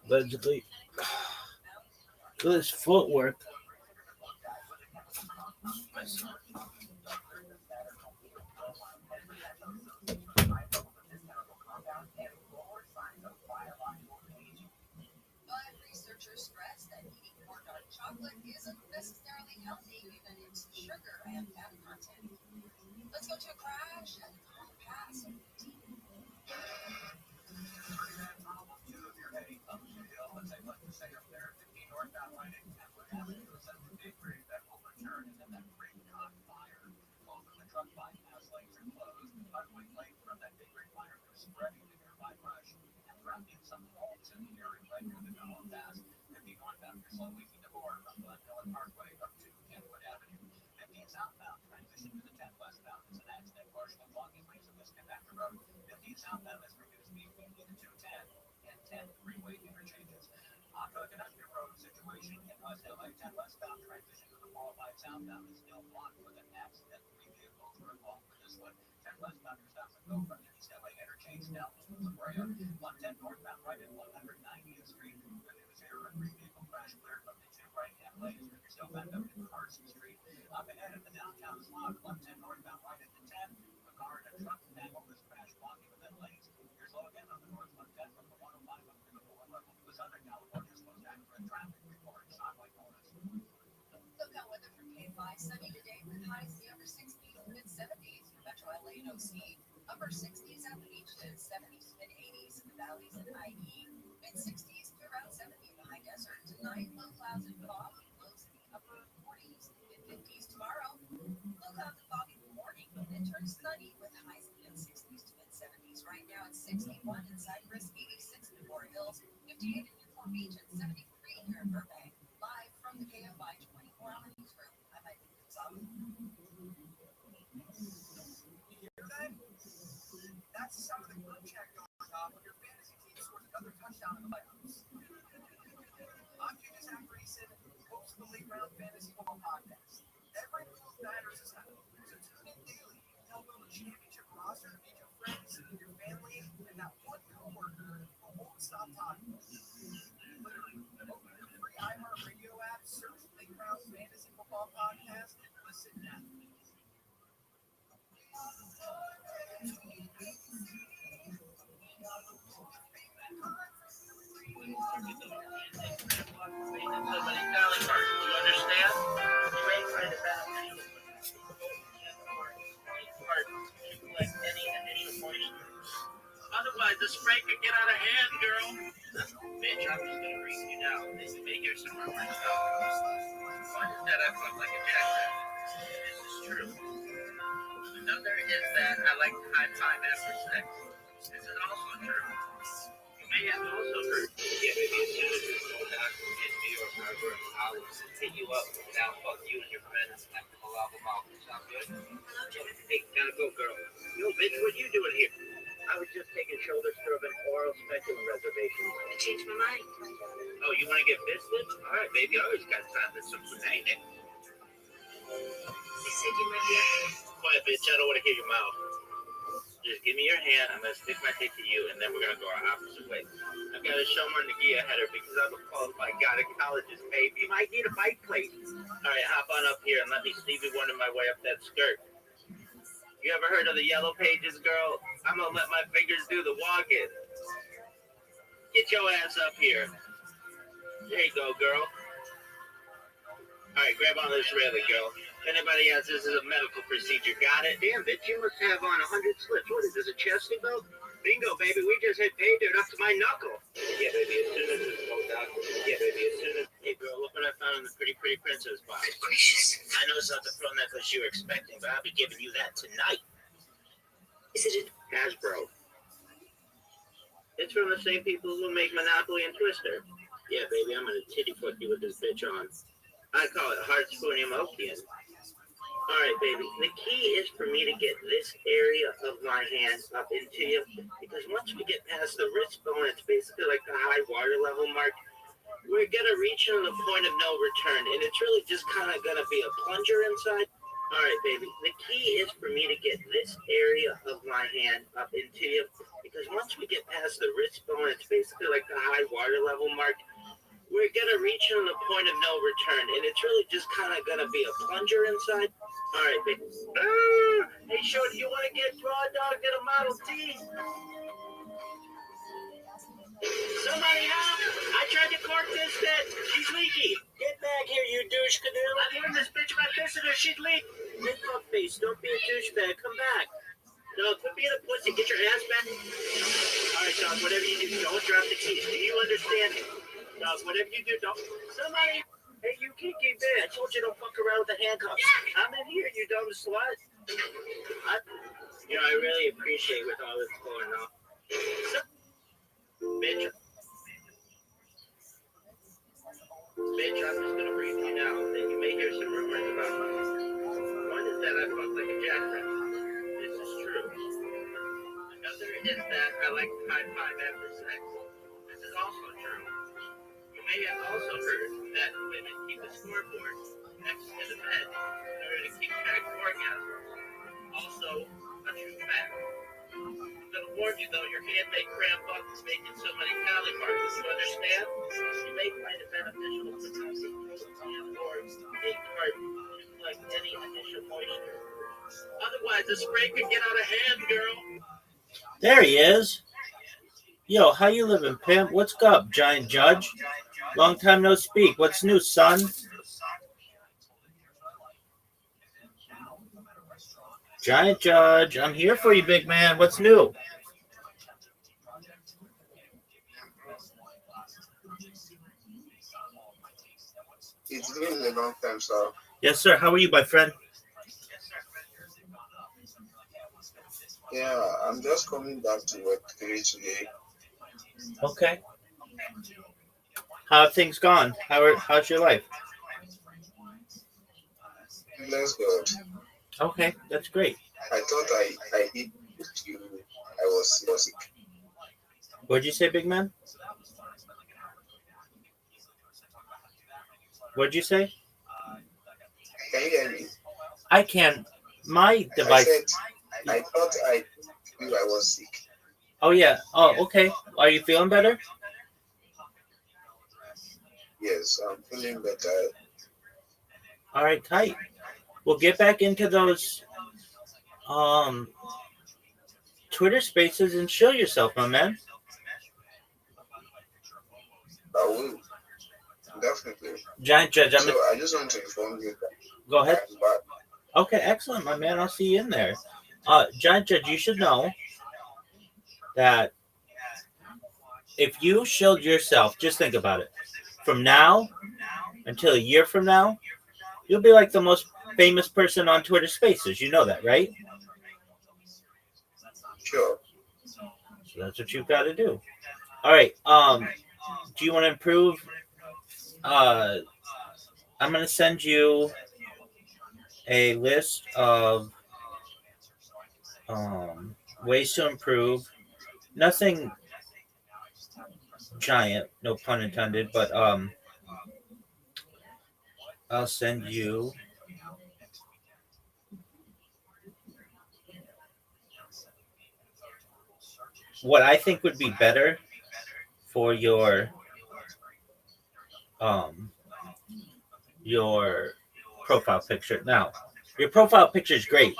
Allegedly. Look at this footwork. Researchers stress that eating more dark chocolate isn't necessarily healthy given its sugar and fat content. Let's go to a crash and pass. Sunny today with highs in the upper 60s and mid 70s. Metro LA and OC. Upper 60s at the beaches, 70s to mid 80s in the valleys and IE. Mid 60s to around 70 in the high desert. Tonight, low clouds and fog. Lows in the upper 40s to mid 50s tomorrow. Low clouds and fog in the morning. And it turns sunny with highs in the mid 60s to mid 70s. Right now it's 61 in Cypress, 86 in Newport Hills, 58 in Newport Beach, and 73 here in Burbank. Live from the KFI 24-hour newsroom. That's the sound of the group chat going on when your fantasy team scores another touchdown in the playoffs. I'm Junior Zach Reason, host of the Late Round Fantasy Football Podcast. Every move matters as hell, so tune in daily to help build a championship roster to meet your friends, your family, and that one coworker who won't stop talking. Literally, open your free iHeartRadio app, search Late Round Fantasy Football Podcast, and listen now. Somebody tally card. Do you understand? You may find it beneficial. Like any initial moisture. Otherwise, the spray could get out of hand, girl. Bitch, I'm just gonna bring you down. You may hear some rumors about one is that I look like a jackrabbit. This is true. Another is that I like to high five after sex. This is also true. You may have also heard. Yeah, maybe as soon as this old doctor in New York, I'll hit you up and now fuck you and your friends and pull out the mouth. Sound good? Hey, gotta go, girl. Yo, bitch, what you doing here? I was just taking shoulders through an oral speculum reservation. I changed my mind. Oh, you want to get biscuits? All right, baby, I always got time for some ain't it? They said you might be up. Quiet, bitch, I don't want to hear your mouth. Just give me your hand, I'm going to stick my dick to you, and then we're going to go our opposite ways. I've got to show my Nagia header because I'm a qualified gynecologist, baby. You might need a bite plate. All right, hop on up here and let me Stevie Wonder my way up that skirt. You ever heard of the Yellow Pages, girl? I'm going to let my fingers do the walking. Get your ass up here. There you go, girl. All right, grab on this railing, girl. If anybody else, this is a medical procedure. Got it? Damn, bitch, you must have on 100 slips. What is this, a chesty belt? Bingo, baby, we just hit pay dirt up to my knuckle. Yeah, baby, as soon as this goes out. Yeah, baby, as soon as... Hey, girl, look what I found in the Pretty Princess box. Gracious. I know it's not the phone necklace you were expecting, but I'll be giving you that tonight. Is it a... Hasbro. It's from the same people who make Monopoly and Twister. Yeah, baby, I'm gonna titty fuck you with this bitch on. I call it hard spoon emotion. All right, baby. The key is for me to get this area of my hand up into you, because once we get past the wrist bone, it's basically like the high water level mark. We're gonna reach on the point of no return, and it's really just kind of gonna be a plunger inside. All right, baby. The key is for me to get this area of my hand up into you, because once we get past the wrist bone, it's basically like the high water level mark. We're gonna reach on the point of no return, and it's really just kind of gonna be a plunger inside. All right, baby. Hey, Shorty, you want to get raw dog in a Model T? Somebody help! I tried to cork this bitch. She's leaky. Get back here, you douche canoe. I warned this bitch about kissing her. She'd leak. Big fuck face. Don't be a douchebag. Come back. No, quit being a pussy. Get your ass back. All right, dog. Whatever you do, don't drop the keys. Do you understand? Dog, whatever you do, don't. Somebody. Hey, you kinky bitch. I told you don't fuck around with the handcuffs. I'm in here, you dumb slut. I really appreciate with all this going on. Bitch. Bitch, I'm just gonna brief you now. Then you may hear some rumors about me. One is that I fuck like a jackrabbit. This is true. Another is that I like to high five after sex. This is also true. You may have also heard that women keep a scoreboard next to the bed in order to keep track of orgasms. Also, a true fact. I'm gonna warn you though, your hand may cramp up making so many tally marks. You understand? You may find it beneficial to or take part like any initial moisture. Otherwise, the spray could get out of hand, girl. There he is. Yo, how you living, pimp? What's up, Giant Judge? Long time no speak. What's new, son? Giant Judge, I'm here for you, big man. What's new? It's been a long time, sir. Yes, sir. How are you, my friend? Yeah, I'm just coming back to work today. Okay. How have things gone? How's your life? Bless God. Okay, that's great. I thought I hit you. I was sick. What'd you say, big man? What'd you say? Can you hear me? I can. My device. I thought I was sick. Oh, yeah. Oh, okay. Are you feeling better? Yes, I'm feeling better. All right, tight. We'll get back into those Twitter spaces and show yourself, my man. I will. Definitely. Giant Judge, So I just want to inform you that go ahead. I'm back. Okay, excellent, my man. I'll see you in there. Giant Judge, you should know that if you shield yourself, just think about it. From now until a year from now, you'll be like the most famous person on Twitter Spaces. You know that, right? Sure. So that's what you've got to do. All right. Do you want to improve? I'm going to send you a list of ways to improve. Nothing giant, no pun intended, but I'll send you what I think would be better for your profile picture. Now, your profile picture is great.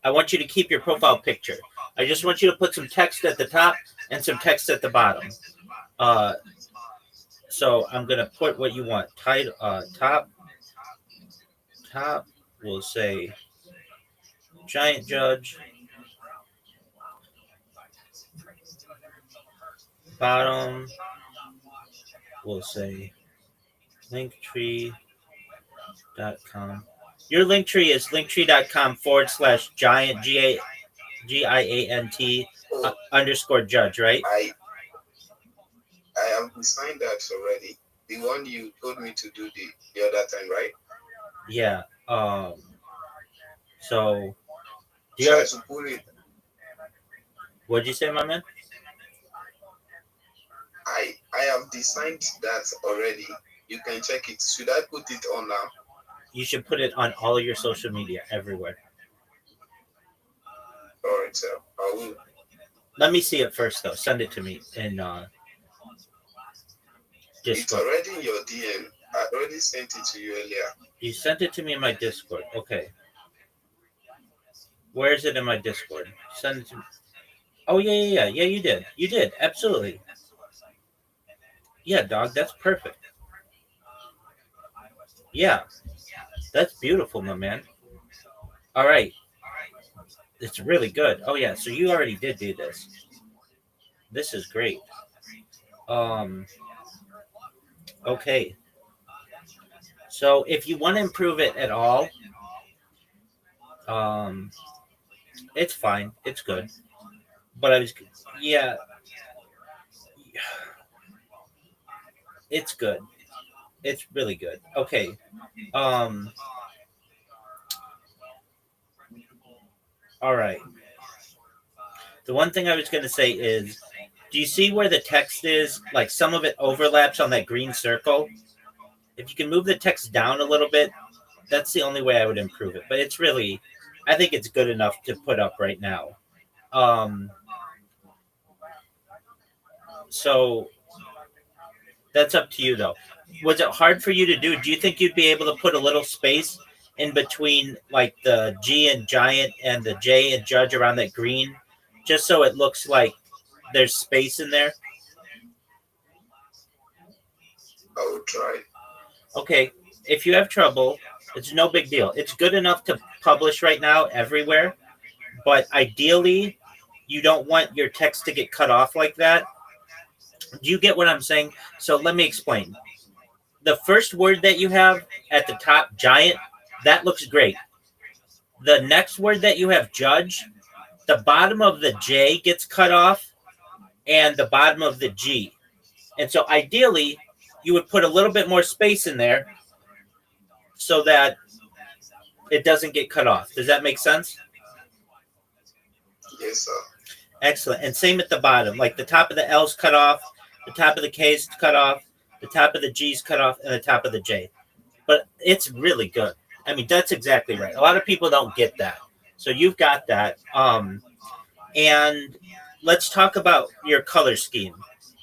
I want you to keep your profile picture. I just want you to put some text at the top and some text at the bottom. So I'm gonna put what you want. Title, top will say Giant Judge. Bottom will say linktree.com. Your linktree is linktree.com/giant GIANT underscore judge, right? I have designed that already. The one you told me to do the other time, right? Yeah. So do you Try have, to put it. what'd you say, my man? I have designed that already. You can check it. Should I put it on now? You should put it on all of your social media everywhere. All right, sir. I will. Let me see it first, though. Send it to me in It's Discord. already in your DM. I already sent it to you earlier. You sent it to me in my Discord. Okay. Where is it in my Discord? Send it to me. Oh, yeah. You did. You did. Absolutely. Yeah, dog. That's perfect. Yeah. That's beautiful, my man. All right. It's really good. Oh, yeah. So you already did do this. This is great. Okay. So if you want to improve it at all, it's fine. It's good. But yeah, it's good. It's really good. Okay. All right. The one thing I was going to say is, do you see where the text is? Like some of it overlaps on that green circle. If you can move the text down a little bit, that's the only way I would improve it. But it's really, I think it's good enough to put up right now. So that's up to you, though. Was it hard for you to do? Do you think you'd be able to put a little space in between, like the G and Giant and the J and Judge around that green, just so it looks like there's space in there? I will try. Okay. If you have trouble, it's no big deal. It's good enough to publish right now everywhere, but ideally, you don't want your text to get cut off like that. Do you get what I'm saying? So let me explain. The first word that you have at the top, Giant, that looks great. The next word that you have, Judge, the bottom of the J gets cut off and the bottom of the G. And so ideally, you would put a little bit more space in there so that it doesn't get cut off. Does that make sense? Yes, sir. Excellent. And same at the bottom. Like the top of the L's cut off, the top of the K's cut off, the top of the G's cut off, and the top of the J. But it's really good. I mean, that's exactly right. A lot of people don't get that. So you've got that. And let's talk about your color scheme.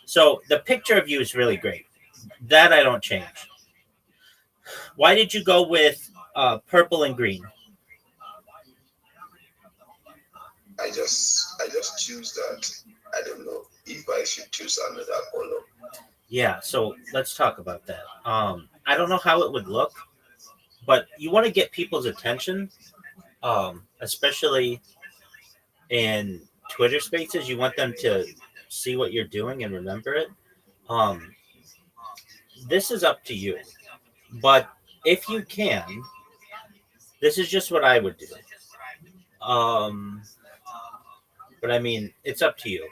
So the picture of you is really great. That I don't change. Why did you go with purple and green? I just choose that. I don't know if I should choose another color. Yeah, so let's talk about that. I don't know how it would look, but you want to get people's attention, especially in Twitter Spaces. You want them to see what you're doing and remember it. Um, this is up to you, but if you can, this is just what I would do. Um, but I mean, it's up to you.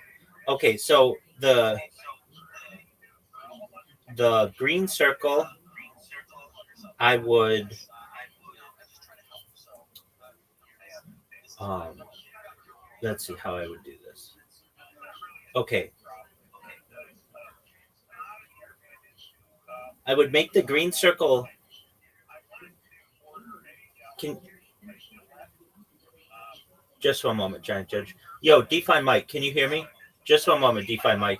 Okay, so the green circle, I would um, let's see how I would do this. Okay, I would make the green circle. Can just one moment, Giant Judge. Yo, DeFi Mike, can you hear me? Just one moment, DeFi Mike.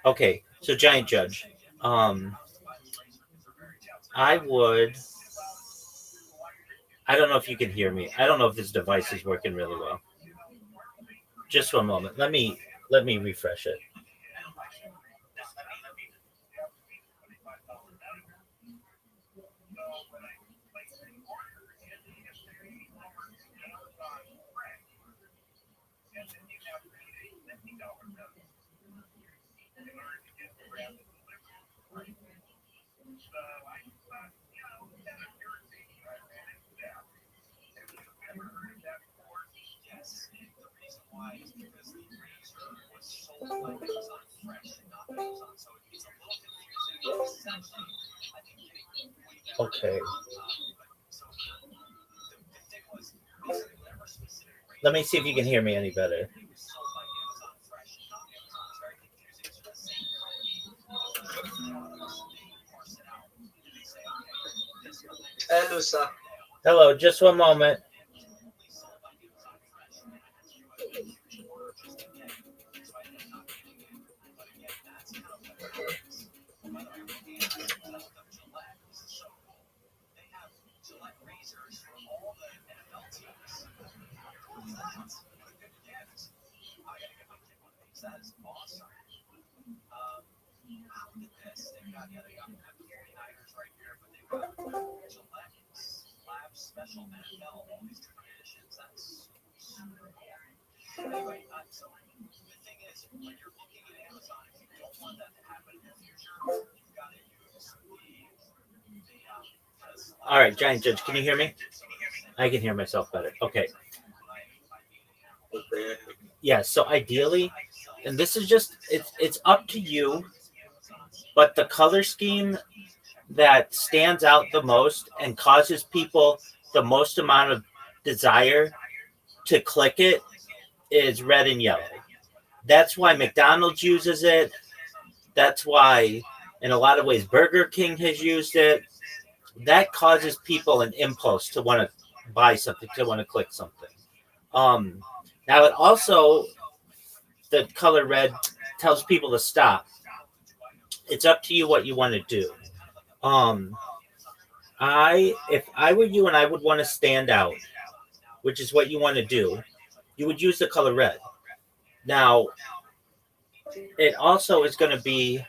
Okay, so Giant Judge, I would. I don't know if you can hear me. I don't know if this device is working really well. Just one moment. Let me refresh it. Okay. Let me see if you can hear me any better. Hello, sir. Hello, just one moment. All right, Giant Judge, can you hear me? I can hear myself better. Okay. Yeah, so ideally, and this is just it's up to you, but the color scheme that stands out the most and causes people the most amount of desire to click it is red and yellow. That's why McDonald's uses it. That's why, in a lot of ways, Burger King has used it. That causes people an impulse to want to buy something, to want to click something. Now, it also, the color red tells people to stop. It's up to you what you want to do. If I were you and I would want to stand out, which is what you want to do, you would use the color red. Now, it also is going to be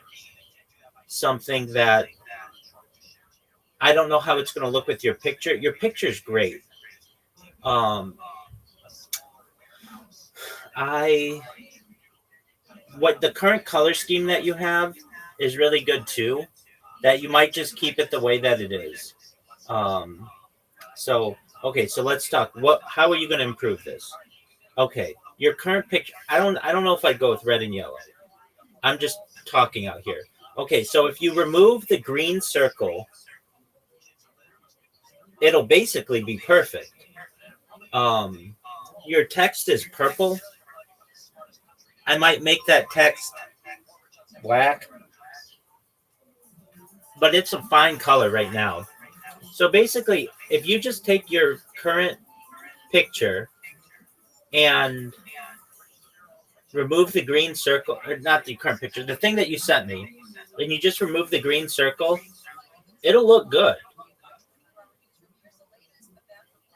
something that I don't know how it's going to look with your picture. Your picture is great. What the current color scheme that you have is really good too. That you might just keep it the way that it is. So okay, so let's talk. How are you going to improve this? Okay, your current picture. I don't know if I'd go with red and yellow. I'm just talking out here. Okay, so if you remove the green circle, it'll basically be perfect. Your text is purple. I might make that text black, but it's a fine color right now. So basically, if you just take your current picture and remove the green circle, or not the current picture, the thing that you sent me, and you just remove the green circle, it'll look good.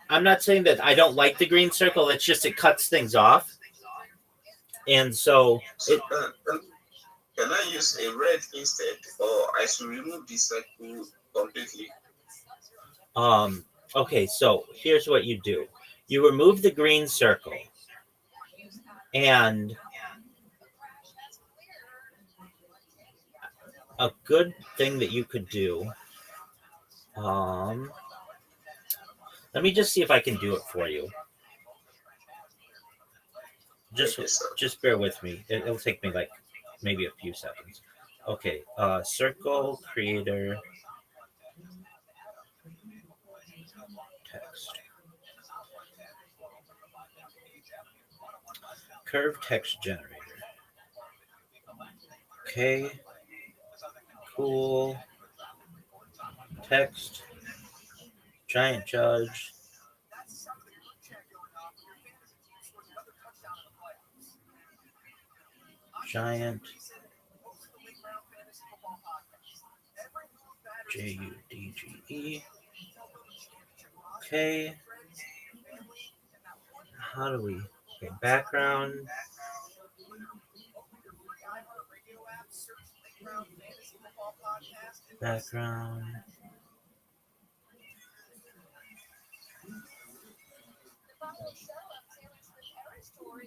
I'm not saying that I don't like the green circle. It's just it cuts things off. And so So can I use a red instead, or I should remove the circle completely? okay, so here's what you do. You remove the green circle, and a good thing that you could do, let me just see if I can do it for you. Okay, sir. Just bear with me. It'll take me like maybe a few seconds. Okay, circle creator text. Curve text generator. Okay. Cool. Text. Giant judge. Giant. JUDGE. Okay. How do we? Okay, background. Background.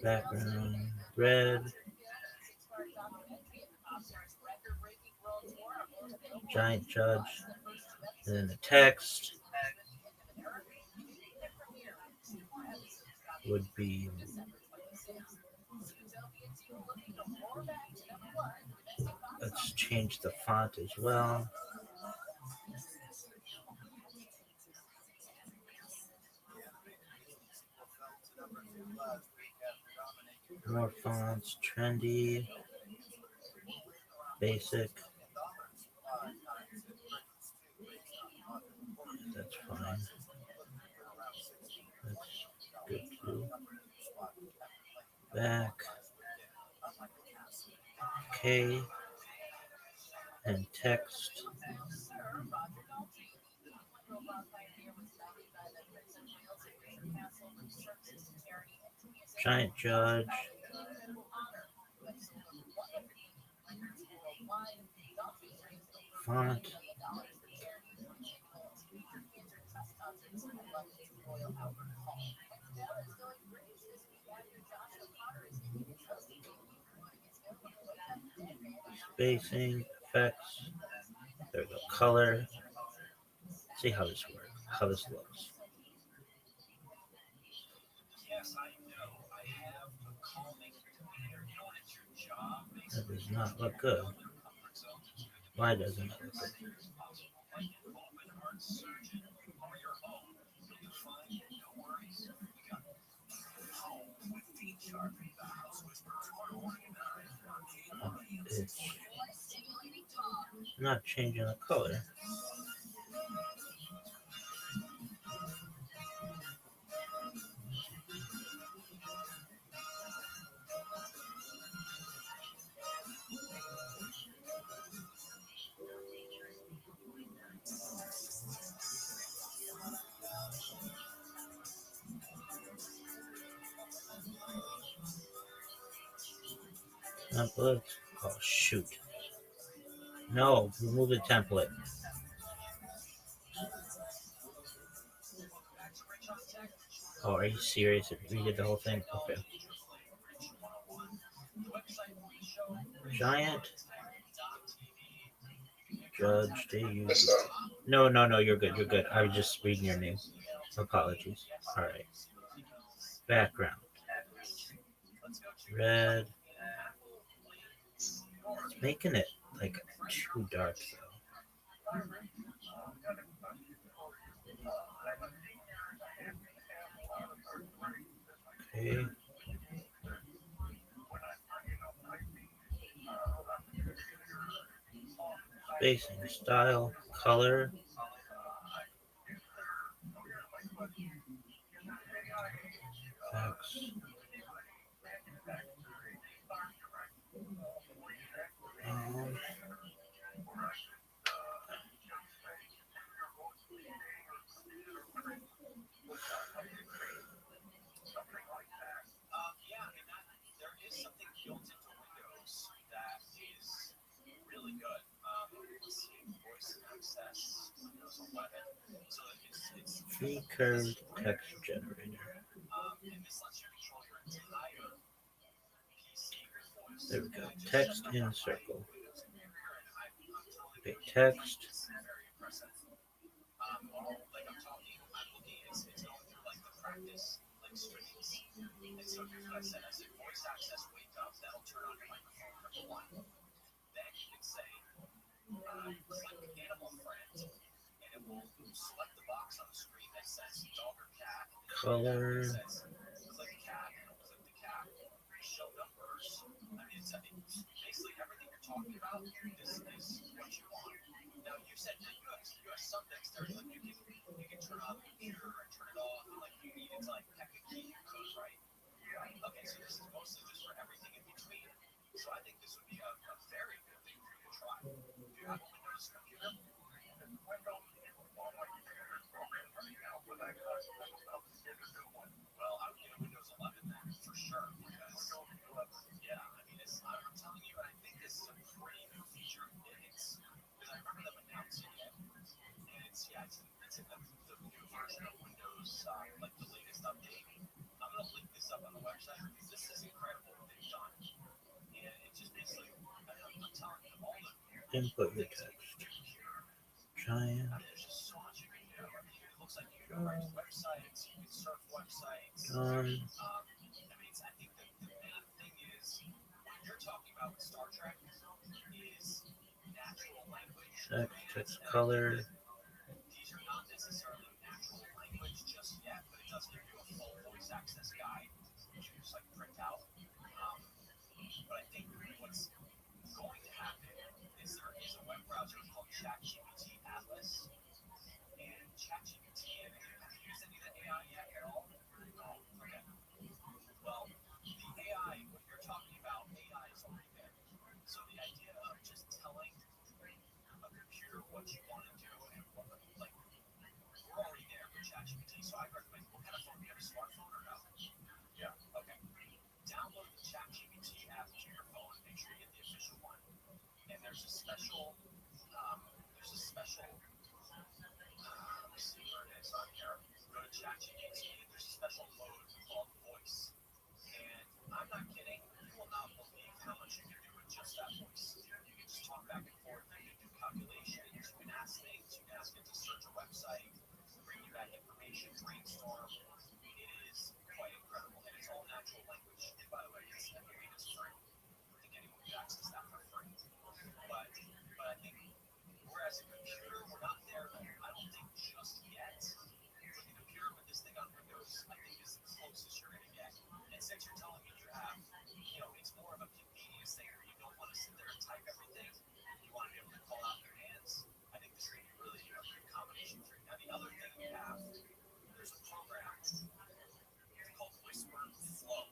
Background. Red. Giant judge. And then the text would be. Let's change the font as well. More fonts, trendy, basic. That's fine. That's good too. Back. Okay. And text. Giant judge. Font. Spacing, effects. There we go. Color. See how this works. How this looks. That does not look good. Why doesn't it look good? It's not changing the color. Template. Oh, shoot. No, remove the template. Oh, are you serious? If you did the whole thing? Okay. Giant judge. Yes, sir. No, you're good. You're good. I was just reading your name. Apologies. All right. Background. Red. It's making it like too dark though. Okay. Spacing, style, color. Effects. Free curved text generator. There we go. Text in circle. Okay, text. And so here's what I said. I said voice access wake up, that'll turn on your microphone, number one. Then you can say, click animal friend, and it will select the box on the screen that says dog or cat. Color. It says click cat, and it'll click the cat. Show numbers. I mean, it's basically everything you're talking about. This is what you want. Now you said that you have some dexterity, like you can turn on the computer and turn it off, and like you need it to like peck a key code, right? Okay, so this is mostly just for everything in between. So I think this would be a very good thing for you to try. Do you have a Windows computer? Well, I would get a Windows 11 then, for sure. Because, yeah, I mean, I'm telling you, I think this is a pretty new feature. Because I remember them announcing it. And it's in the new version of Windows, like the latest update. I'm going to link this up on the website because this is incredible what they've done. And it just basically, I'm telling you, all the Input your text. Giant. I mean, there's just so much you can do. I mean, it looks like you can go right to websites, you can surf websites. I mean, I think the main thing is what you're talking about with Star Trek is natural language. Text color. These are not necessarily natural language just yet, but it does give you a full voice access guide, which you just like print out. But I think what's going to happen is there is a web browser called ChatGPT Atlas, and ChatGPT. Have you used any of the AI yet at all? No. Okay. Well, the AI, what you're talking about, AI is already there. So the idea of just telling a computer what you want to do and what, like, we're already there with ChatGPT. So I recommend, what kind of phone? Do you have a smartphone or no? Yeah. Okay. Download the ChatGPT app to your phone. Make sure you get the official one. And there's a special, let me see where it is on here. Go to ChatGPT. There's a special mode called Voice. And I'm not kidding. You will not believe how much you can do with just that voice. You can just talk back and forth. You can do calculations. You can ask things. You can ask it to search a website, bring you back information, brainstorm. It is quite incredible. And it's all natural language. And by the way, it's free. I think anyone can access that for free. But I think whereas a computer, we're not there. I don't think just yet. But the computer with this thing on Windows, I think is the closest you're going to get. And since you're telling me you have, it's more of a convenience thing where you don't want to sit there and type everything. You want to be able to call out your hands. I think this is going to be really a good combination for you. Now, the other thing you have, there's a program called Whisper Flow.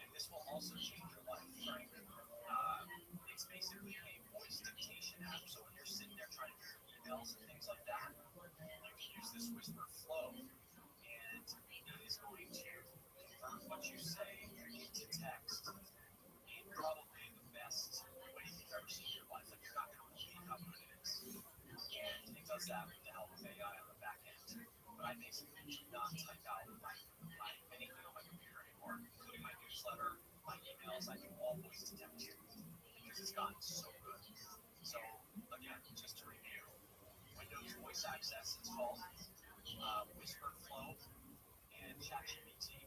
And this will also change your life, Frank. It's basically a voice dictation app. So when you're sitting there trying to do your emails and things like that, you can use this Whisper Flow, and it is going to convert what you say into text in probably the best way you've ever seen in your life. Like, you're not going to believe how good it is. And it does that with the help of AI on the back end. But I basically do not type out anything on my computer anymore, including my newsletter, my emails. I do all voice to text because it's gotten so good. So again, just to review, Windows voice access, it's called Whisper Flow, and ChatGPT.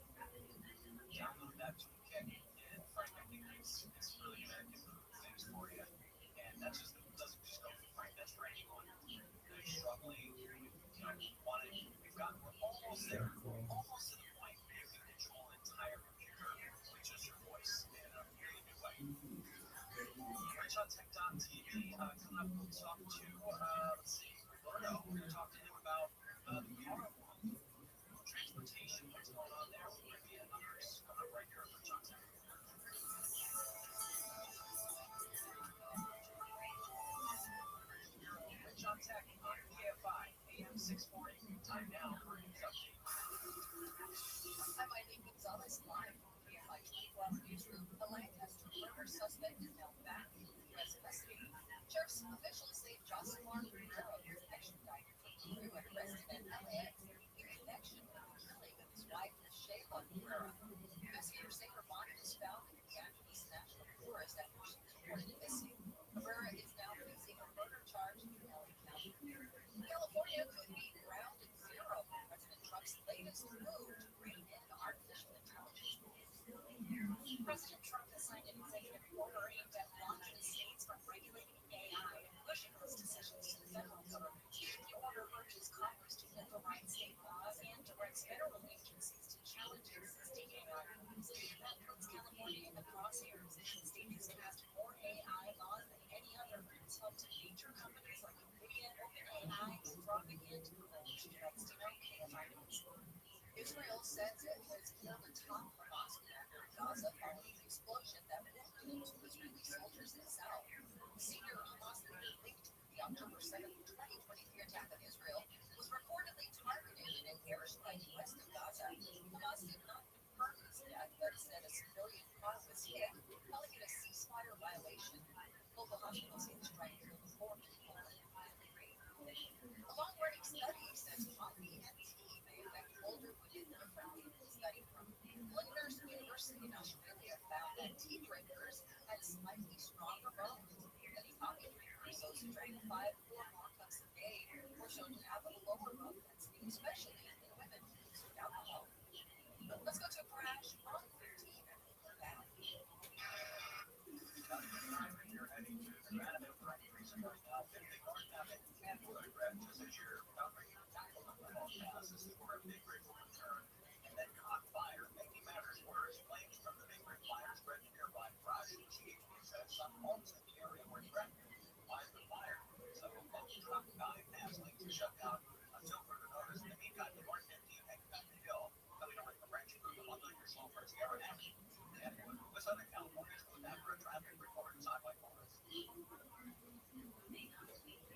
Download that toolkit, and Frank, I think it's really going to improve things for you. And that just doesn't just go for Frank, that's for anyone who's struggling. We're almost there, almost to the point where you can control an entire computer with just your voice in a really good way. Rich on Tech.tv, coming up, we'll talk to, let's see, Roberto. We're going to talk to him about the car world, transportation, what's going on there with Ricky and others. Coming up right here on Rich on Tech. Rich on Tech on PFI, AM 640. Time now for a news update. I'm Eileen Gonzalez, live from PFI 24-hour newsroom. The Lancaster murder suspect is now back in U.S. custody. Sheriff's officials say Jocelyn Rivera was extradited from Peru and arrested in LAX. He latest move to rein in artificial intelligence. President Trump has signed an executive order aimed at blocking states from regulating AI and pushing those decisions to the federal government. The order urges Congress to override state laws and directs federal agencies to challenge existing AI rules. That puts California in the crosshairs. The state has passed more AI laws than any other, and it's helped major companies like NVIDIA and OpenAI dropping into the coalition next to KFI News. Israel says it has killed a top Hamas commander in Gaza following an explosion that wounded two Israeli soldiers in the south. Senior Hamas leader linked to the October 7th, 2023 attack on Israel was reportedly targeted in an airstrike west of Gaza. Hamas did not confirm his death, but said a civilian car was hit, calling it a ceasefire violation. Local hospitals say the strike killed 4 people. A long-running study says coffee and tea may affect older women differently. A study from Flinders University in Australia found that tea drinkers had slightly stronger bones than coffee drinkers. Those who drank 5 or more cups a day were shown to have a lower bone density, especially in women who consumed alcohol. Let's go to a crash on 13 and we're back.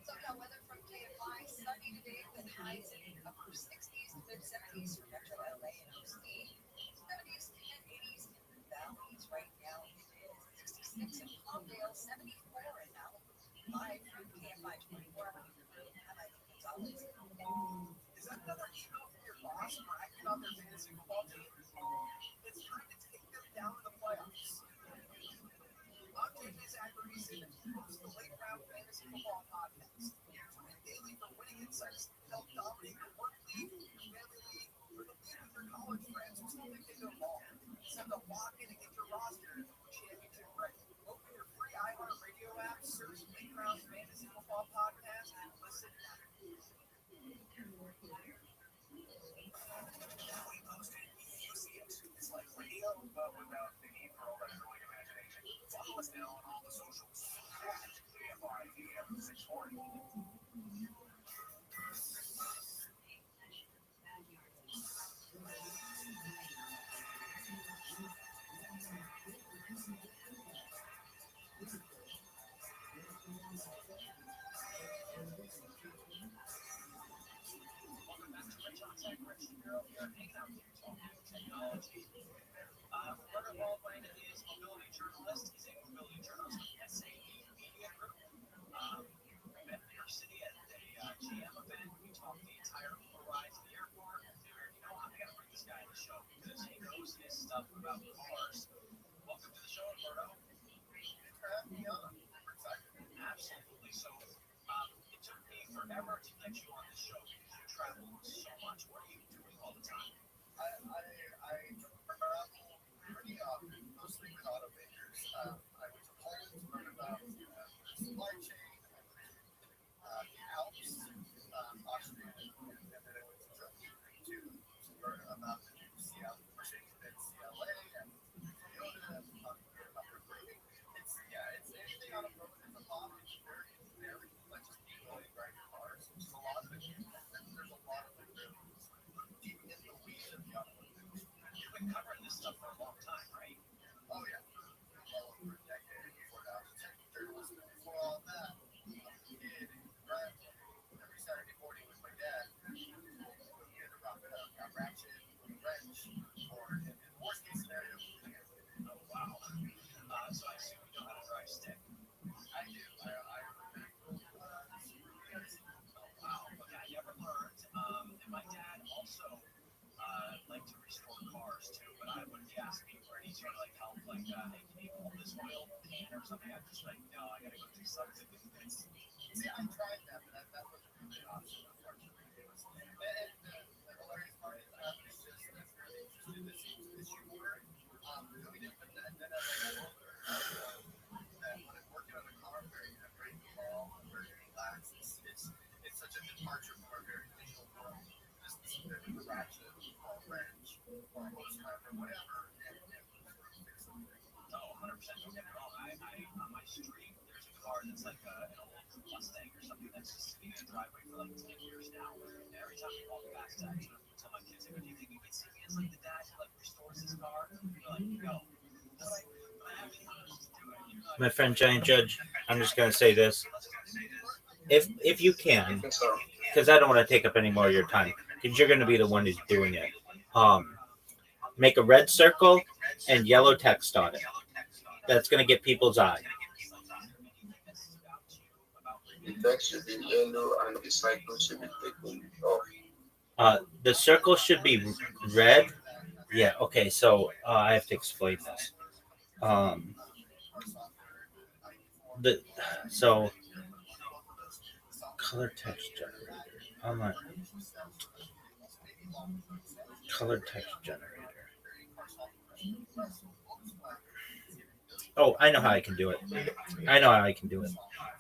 Somehow weather from KFI, sunny today with highs in the upper 60s to mid 70s for Metro LA and OC, 70s and 80s in the valleys. Right now it is 66 in Palmdale, 74 in Malibu. Live from KFI 24-hour crew, Highlight Gonzalez. Is that another email from your boss bragging about their fantasy football team? It's trying to take them down to the playoffs. I'm JJ Zachariason, host of the Late Round Fantasy Football Podcast. Tune in daily for winning insights to help dominate your work league, your family league, or the league with your college friends who still think they know ball. Send a walk in and get your roster championship ready. Open your free iHeartRadio app, search Late Round Fantasy Football Podcast, and listen now. We posted it's like radio, but without the need for all that annoying imagination. Follow us now on all the socials. KFI 640. Welcome back to Rich on Tech. Rich and Girl here, hanging out here talking technology. Roberto Baldwin is a mobility journalist. He's a mobility journalist with SAE Media Group. We met in New York City at a GM event. We talked the entire ride to the airport. And figured, you know, I'm going to bring this guy on the show because he knows his stuff about cars. Welcome to the show, Roberto. Thanks for having me on. We're excited. Absolutely. So, it took me forever to get you on this show because you travel so much. What are you doing all the time? I travel pretty often, mostly with automakers. I went to Poland to learn about supply chain. I went to the Alps, Austria, and then I went to Germany to learn about the new Mercedes-Benz CLA and Toyota. It's anything on a road. It's a lot. It's very much just people driving cars, which is a lot of it. There's a lot of it deep in the weeds of the automotive. You've been covering this stuff for a long time, right? Oh yeah, well over a decade before that. I was a tech journalist, but before all that, I was a kid who drive every Saturday morning with my dad. We had to wrap it up, got ratchet, wrench, or in the worst case scenario, oh wow. So I assume you know how to drive stick. I do. I wow. Okay, I never learned. And my dad also liked to restore cars too, but I wouldn't ask me for any sort of like help, like, hey, can you pull this oil pan or something? I'm just like, no, I gotta go do something. See, I tried that, but that wasn't really an option, unfortunately. And the hilarious part is I have this Don't get me wrong. On my street, there's a car that's like an old Mustang or something that's just sitting in a driveway for like 10 years now. And every time we walk past that, tell my kids, like, do you think you can see me as like the dad who like restores his car? They're like, no. My friend Giant Judge, I'm just gonna say this: if you can, because I don't want to take up any more of your time, because you're gonna be the one who's doing it. Make a red circle and yellow text on it. That's gonna get people's eye. The text should be yellow and the cycle should be taken off. The circle should be red. Yeah. Okay. So I have to explain this. So color text generator. Online color text generator. Oh, I know how I can do it.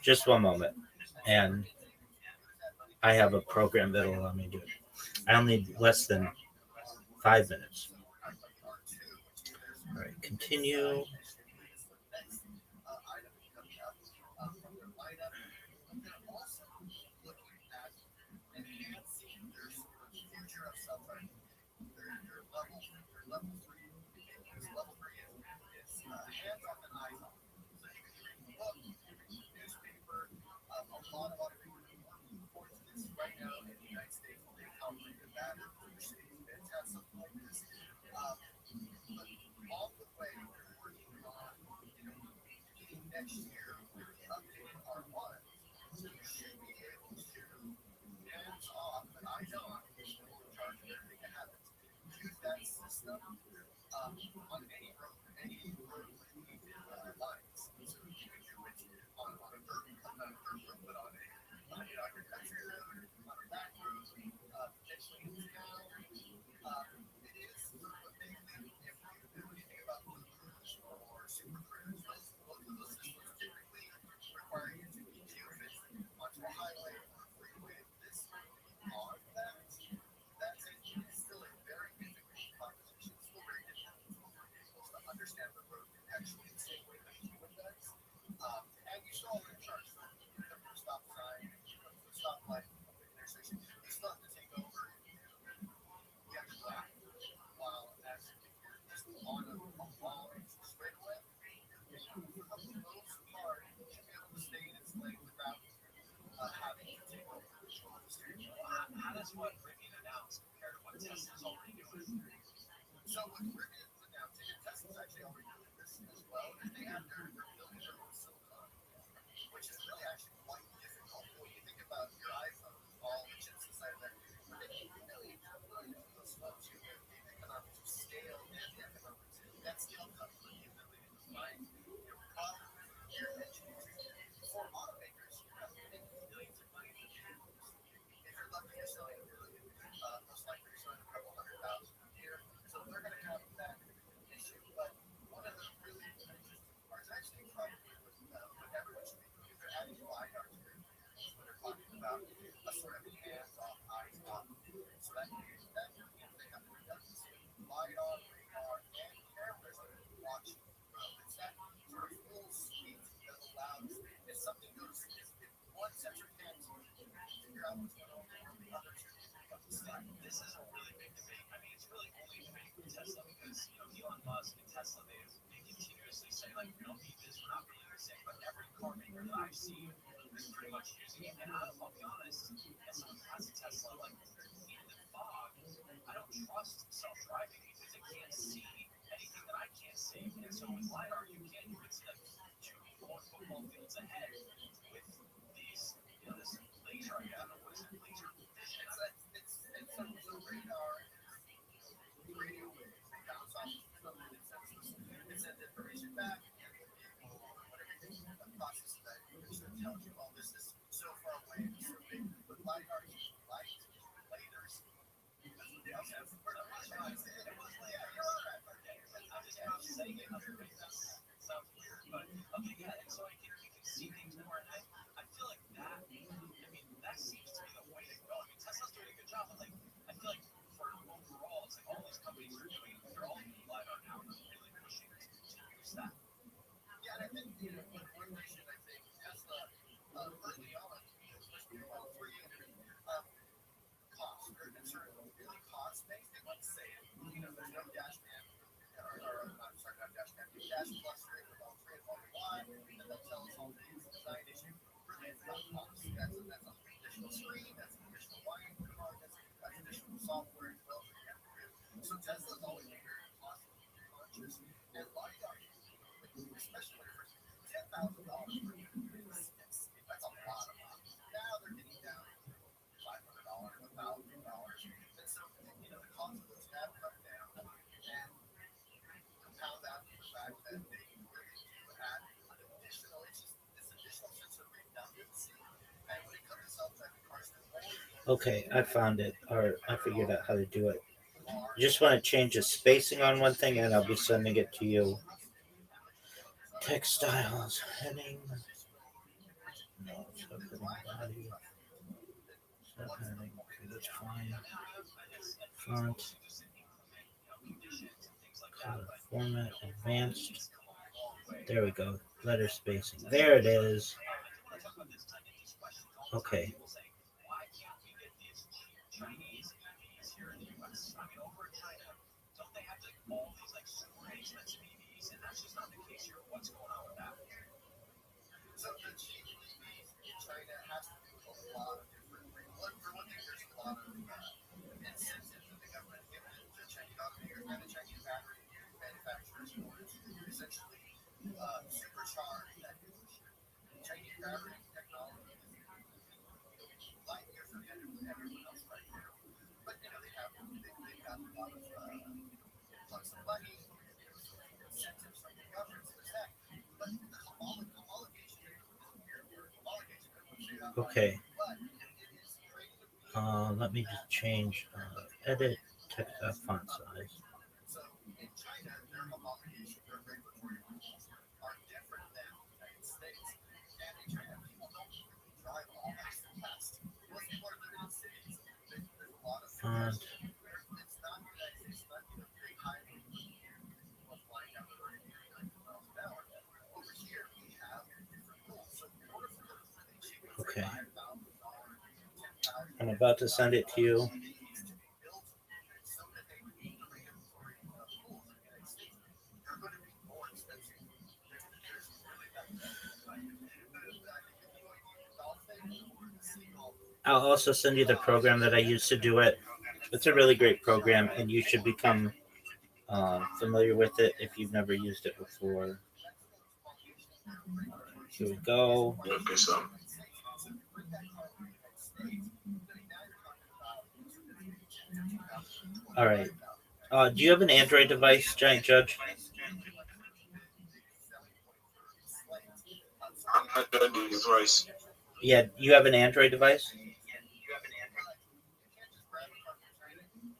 Just one moment. And I have a program that'll allow me to do it. I'll need less than 5 minutes. All right, continue. How does what Rivian announced compare to what Tesla's already doing? So what Rivian's announcing, and Tesla's actually already doing this as well, is they have they're building their own silicon, which is really actually quite difficult. When you think about your iPhone, all the chips inside of there, they really have those phones. You get the economics of scale and the economics that scale comes with the ability to find your product, your engineering. For automakers, you're not getting millions of money for vehicles. If you're lucky, you're selling a million. Most likely, you're selling a couple 100,000 a year. So they're going to have that issue. But one of the really interesting parts, actually, probably what everyone's thinking, is they're adding LiDAR to it. So they're talking about a sort of hands-off, eyes-off. So that means that they have the redundancy of LiDAR, radar, and cameras that are watching the road. It's that sort of full suite that allows, if something goes, if one sensor can't figure out what's going on, the other two can pick up the slack. This is a really big debate. I mean, it's really only a debate with Tesla because, Elon Musk and Tesla, they continuously say, like, we don't need this, we're not being the same, but every car maker that I've seen is pretty much using it. And I'll be honest, as someone who has a Tesla, like, in the fog, I don't trust self-driving because it can't see anything that I can't see. And so with LiDAR, you can see like 2 football fields ahead with these, this laser, I don't know, what is it, laser vision? It's a radar, radio waves, they bounce off each other, and it sends information back, and the vehicle, or whatever it is, processes that information and tells you, oh, this is so far away, it's so big. With LiDAR, you use light, lasers. They also have some I'm just not saying it. That sounds weird, but okay, yeah. And so you can see things more, and I feel like that. I mean, that seems to be the way to go. I mean, Tesla's doing a good job, but like, I feel like for overall, it's like all these companies are Okay, I found it, or I figured out how to do it. You just want to change the spacing on one thing, and I'll be sending it to you. Textiles, heading. No, subheading body. Subheading. Okay, that's fine. Font. Color format. Advanced. There we go. Letter spacing. There it is. Okay. Okay. Let me just change edit textile font size. Font. Okay. I'm about to send it to you. I'll also send you the program that I used to do it. It's a really great program, and you should become familiar with it if you've never used it before. Here we go. Okay, so. All right. Do you have an Android device, Giant Judge? Android device. Yeah, you have an Android device?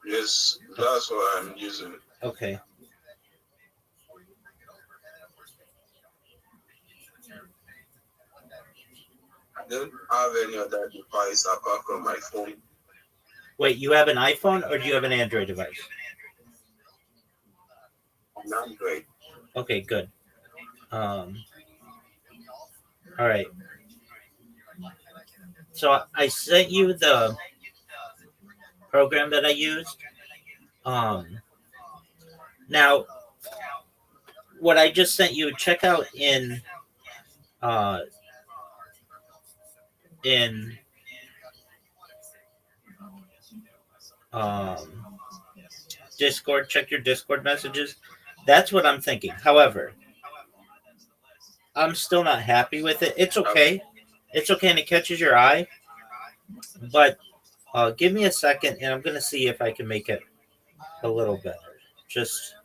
Yes, that's what I'm using. Okay. I don't have any other device apart from my phone. Wait, you have an iPhone or do you have an Android device? An Android. Okay, good. All right. So I sent you the program that I used. Now, what I just sent you, check out in in Discord. Check your Discord messages. That's what I'm thinking. However, I'm still not happy with it. It's okay. It's okay, and it catches your eye. But give me a second, and I'm gonna see if I can make it a little better. Just.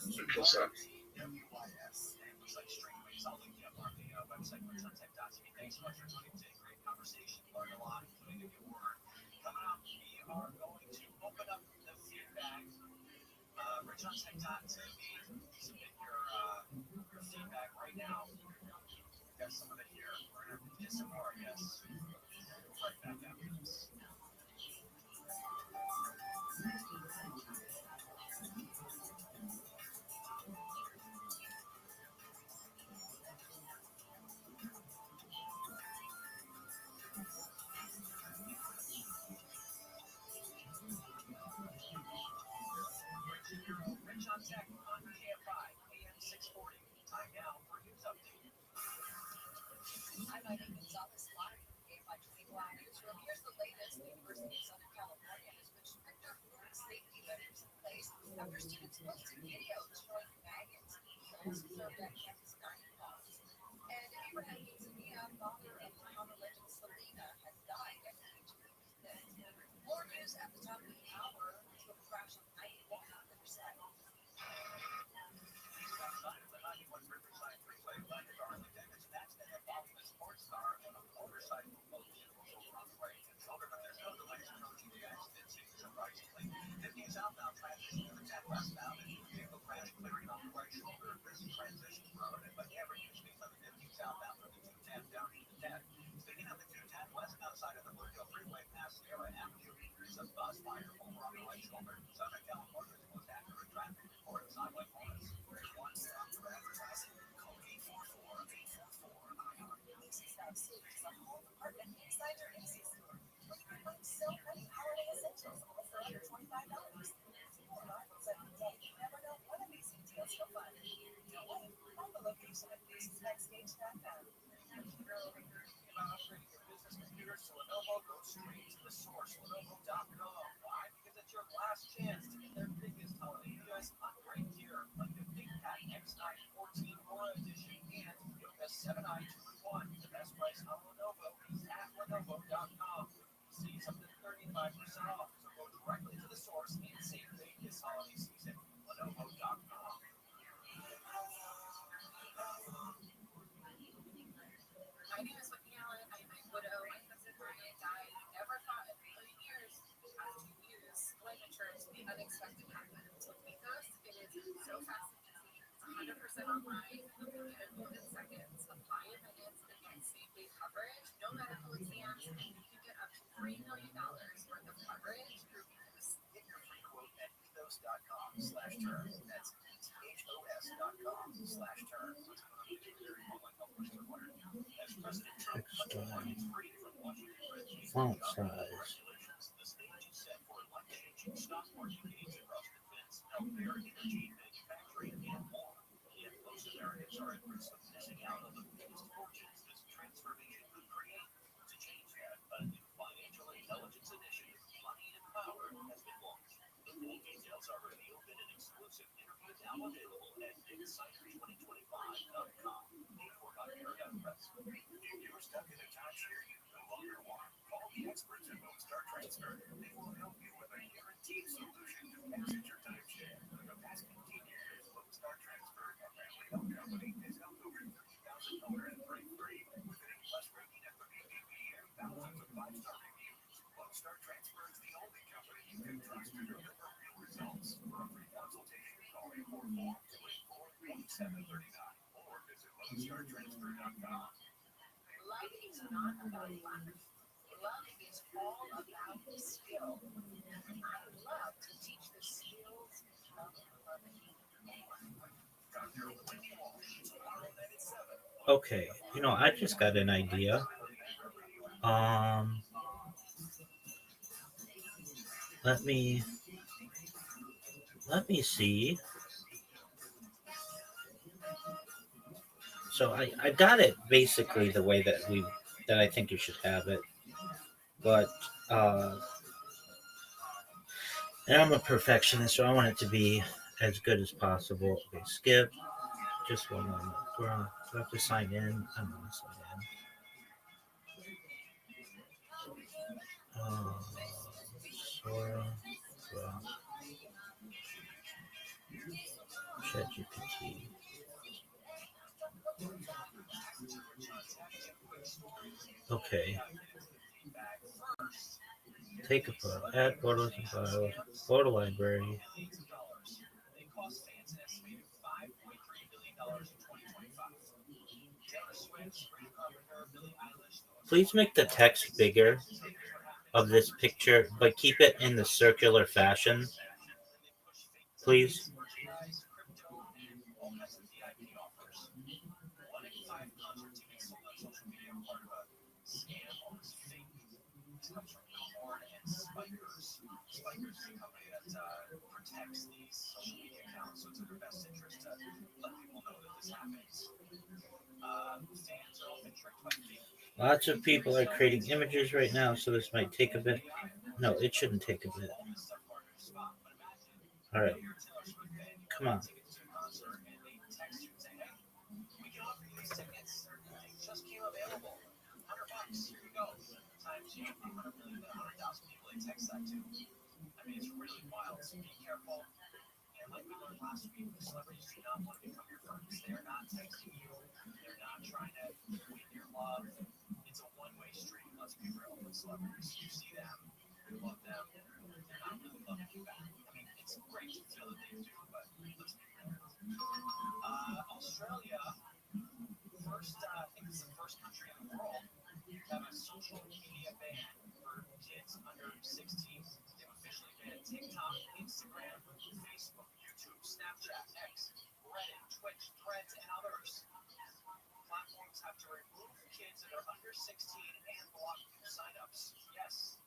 Okay, sir. exciting Gonzalez Live from KFI 24 Newsroom. Here's the latest. The University of Southern California has put stricter food safety measures in place after students posted videos showing maggots being served at campus dining halls. And Abraham Quintanilla, father of Bahama legend Selena, has died at age 50. More news at the top of the hour. The crash of 91 on Riverside. Outside of the 91 Riverside Freeway, blinded are the damage that's been involving a sports car and a motorcycle. Both vehicles were on the way to shoulder, but there's no delays approaching the accident scene, surprisingly. 50 southbound transition to the 10 westbound, and vehicle crash clearing on the right shoulder of this transition road, but never usually on the 50 southbound from the 210 down to the 10. Speaking of the 210 westbound side of the Blue Hill Freeway past Sierra Avenue, there's a bus fire over on the right shoulder. Southern California's most accurate traffic report is Highway Morris. One stop for advertising. Call 844-844-IR. South is a home apartment inside your AC store. Where you can find so many holiday essentials, all for under $25. Or rivals every day. You never know what amazing deals you'll find. Don't wait. Find the location at businessbackstage.com. About upgrading your business computers to Lenovo, go straight to the source, Lenovo.com. Why? Because it's your last chance to get their biggest holiday deals. Upgrade gear like the ThinkPad X9 14 Aura Edition and Yoga 7i 2-in-1. The best price on Lenovo is at Lenovo.com. See something 35% off, so go directly to the source and save big this holiday season. Lenovo.com. My name is Whitney Allen. I'm a widow. My husband Brian died. I never thought in a million years I would use life insurance to be unexpected happens. With Ethos, it is so fast and easy. It's 100% online. You can get it within seconds. Apply in minutes and get same-day coverage. No medical exams, and you can get up to $3 million worth of coverage through Ethos. Get your free quote at ethos.com/term. That's ethos.com/term. As President Trump is free from Washington Redskins. Font size. The stage is set for life-changing stock market gains across defense, healthcare, energy, manufacturing, and more. Yet most Americans are at risk of missing out on the biggest fortunes this transformation could create. To change that, a new financial intelligence initiative, Money and Power, has been launched. The full details are revealed in an exclusive interview now available at insider2025.com. Paid for by Marriott Press. If you're stuck in a timeshare you no longer want, call the experts at Lone Star Transfer. They will help you with a guaranteed solution to exit your timeshare. For the past 15 years, Lone Star Transfer, a family-owned company, has helped over 30,000 owners break free with an A+ rating at the BBB and thousands of 5-star reviews. Lone Star Transfer is the only company you can trust to deliver real results. For a free consultation, call 844-284-1739 or visit LoneStarTransfer.com. Love is not about luck. Love is all about skill. And I would love to teach the skills of loving. Okay, I just got an idea. Let me see. So I got it basically the way that I think you should have it, but and I'm a perfectionist, so I want it to be as good as possible. Okay, skip. Just one moment. Do I have to sign in? I'm gonna sign in. Sora, ChatGPT. Okay. Take a photo. Add photos and files. Photo library. They cost fans an estimated $5.3 billion in 2025. Taylor Swift, Sabrina Carpenter, Billie Eilish. Please make the text bigger of this picture, but keep it in the circular fashion. Please. All kinds of VIP offers. 1 in 5 concert tickets sold on social media are part of a scam on the state. This comes from Billboard and Spikers. Spikers is a company that protects these social media accounts, so it's in their best interest to let people know that this happens. Fans are often tricked by fake Lots of people are creating images right now, so this might take a bit. No, it shouldn't take a bit. All right. Come on. Just came available. $100. Here you go. Times 100 million, 100,000 people they text that to. I mean, it's really wild. So be careful. And like we learned last week, celebrities do not want to become your friends. They're not texting you. They're not trying to win your love. It's a one-way street. Let's be real with celebrities. You see them, you love them. They're not really loving you back. I mean, it's great to feel that they do, but let's be real. Australia, I think it's the first country in the world to have a social media ban for kids under 16. They've officially banned TikTok, Instagram, Facebook, YouTube, Snapchat, X, Reddit, Twitch, Threads, and others. Platforms have to remove kids that are under 16 and block new signups. Yes,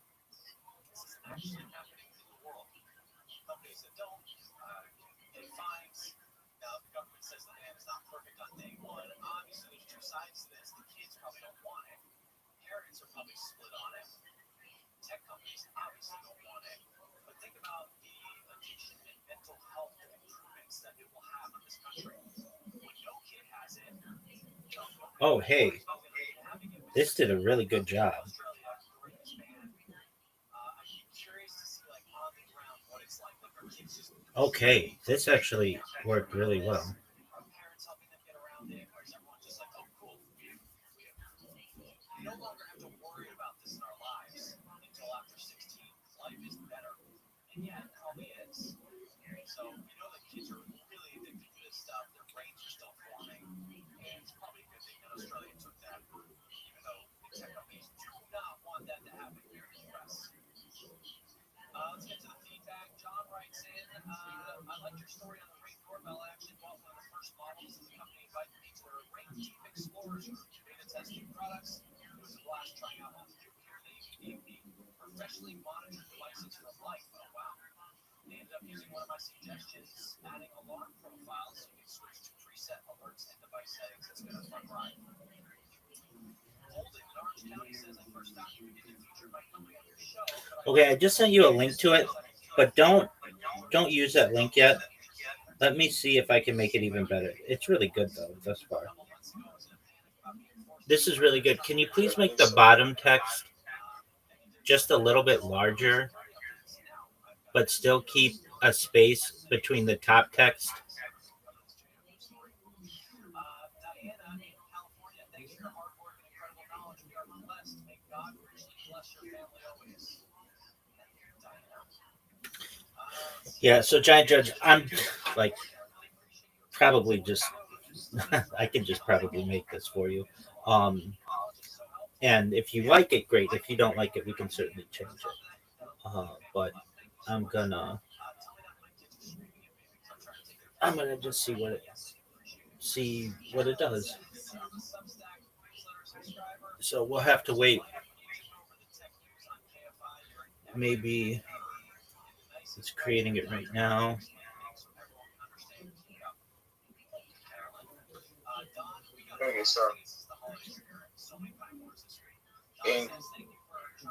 this is actually happening in the world. Companies that don't pay fines. Now, the government says the ban is not perfect on day one. Obviously, there's two sides to this. The kids probably don't want it. Parents are probably split on it. Tech companies obviously don't want it. But think about the addiction and mental health improvements that it will have on this country. When no kid has it, Oh, hey. This did a really good job. Okay, this actually worked really well. We no longer have to worry about this in our lives until after 16. Life is better. And yet, it probably is. So, we know that kids are really addicted to this stuff. Their brains are still forming. And it's probably a good thing that Australia took that route, even though the tech companies do not want that to happen here in the US. Let's get to the feedback. John writes in, I liked your story on the Ring doorbell. I actually bought one of the first models, and the company invited me to their Ring Deep Explorers group to beta test new products. It was a blast trying out all the new gear they gave me. Professionally monitored devices for life. Oh, wow. They ended up using one of my suggestions, adding alarm profiles so you can switch to preset alerts and device settings. It's been a fun ride. Holden in Orange County says, I first found you because you featured my company on your show. Okay, I just sent you a link to it, but don't use that link yet. Let me see if I can make it even better. It's really good though thus far. This is really good. Can you please make the bottom text just a little bit larger, but still keep a space between the top text? Diana in California, thanks for your hard work and incredible knowledge. We are blessed. May God richly bless your family always. Yeah, so Giant Judge, I'm like probably just I can just probably make this for you. And if you like it, great. If you don't like it, we can certainly change it. But I'm gonna just see what it does. So we'll have to wait. Maybe it's creating it right now. Okay, sir. And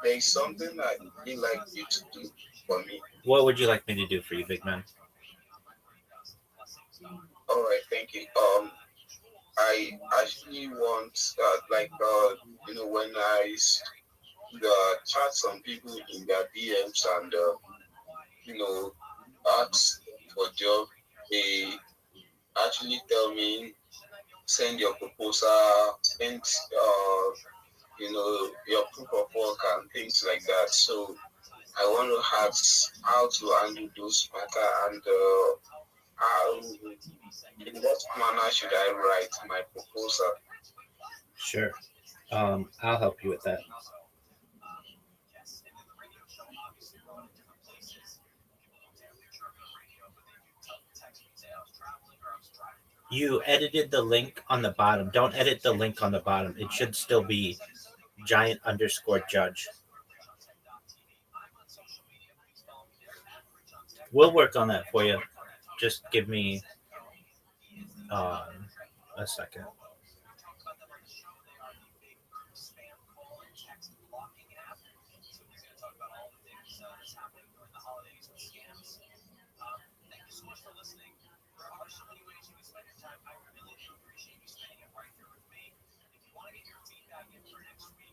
there's something that I'd like you to do for me. What would you like me to do for you, big man? All right, thank you. I actually want when I chat some people in their DMs and ask for job, they actually tell me send your proposal, send your proof of work and things like that. So I want to ask how to handle those matter and how in what manner should I write my proposal? Sure. I'll help you with that. You edited the link on the bottom. Don't edit the link on the bottom. It should still be giant_judge. We'll work on that for you. Just give me a second. that's happening during the holidays with scams. Thank you so much for listening. There are so many ways you can spend your time. I really do appreciate you spending it right here with me. If you want to get your feedback in for next week,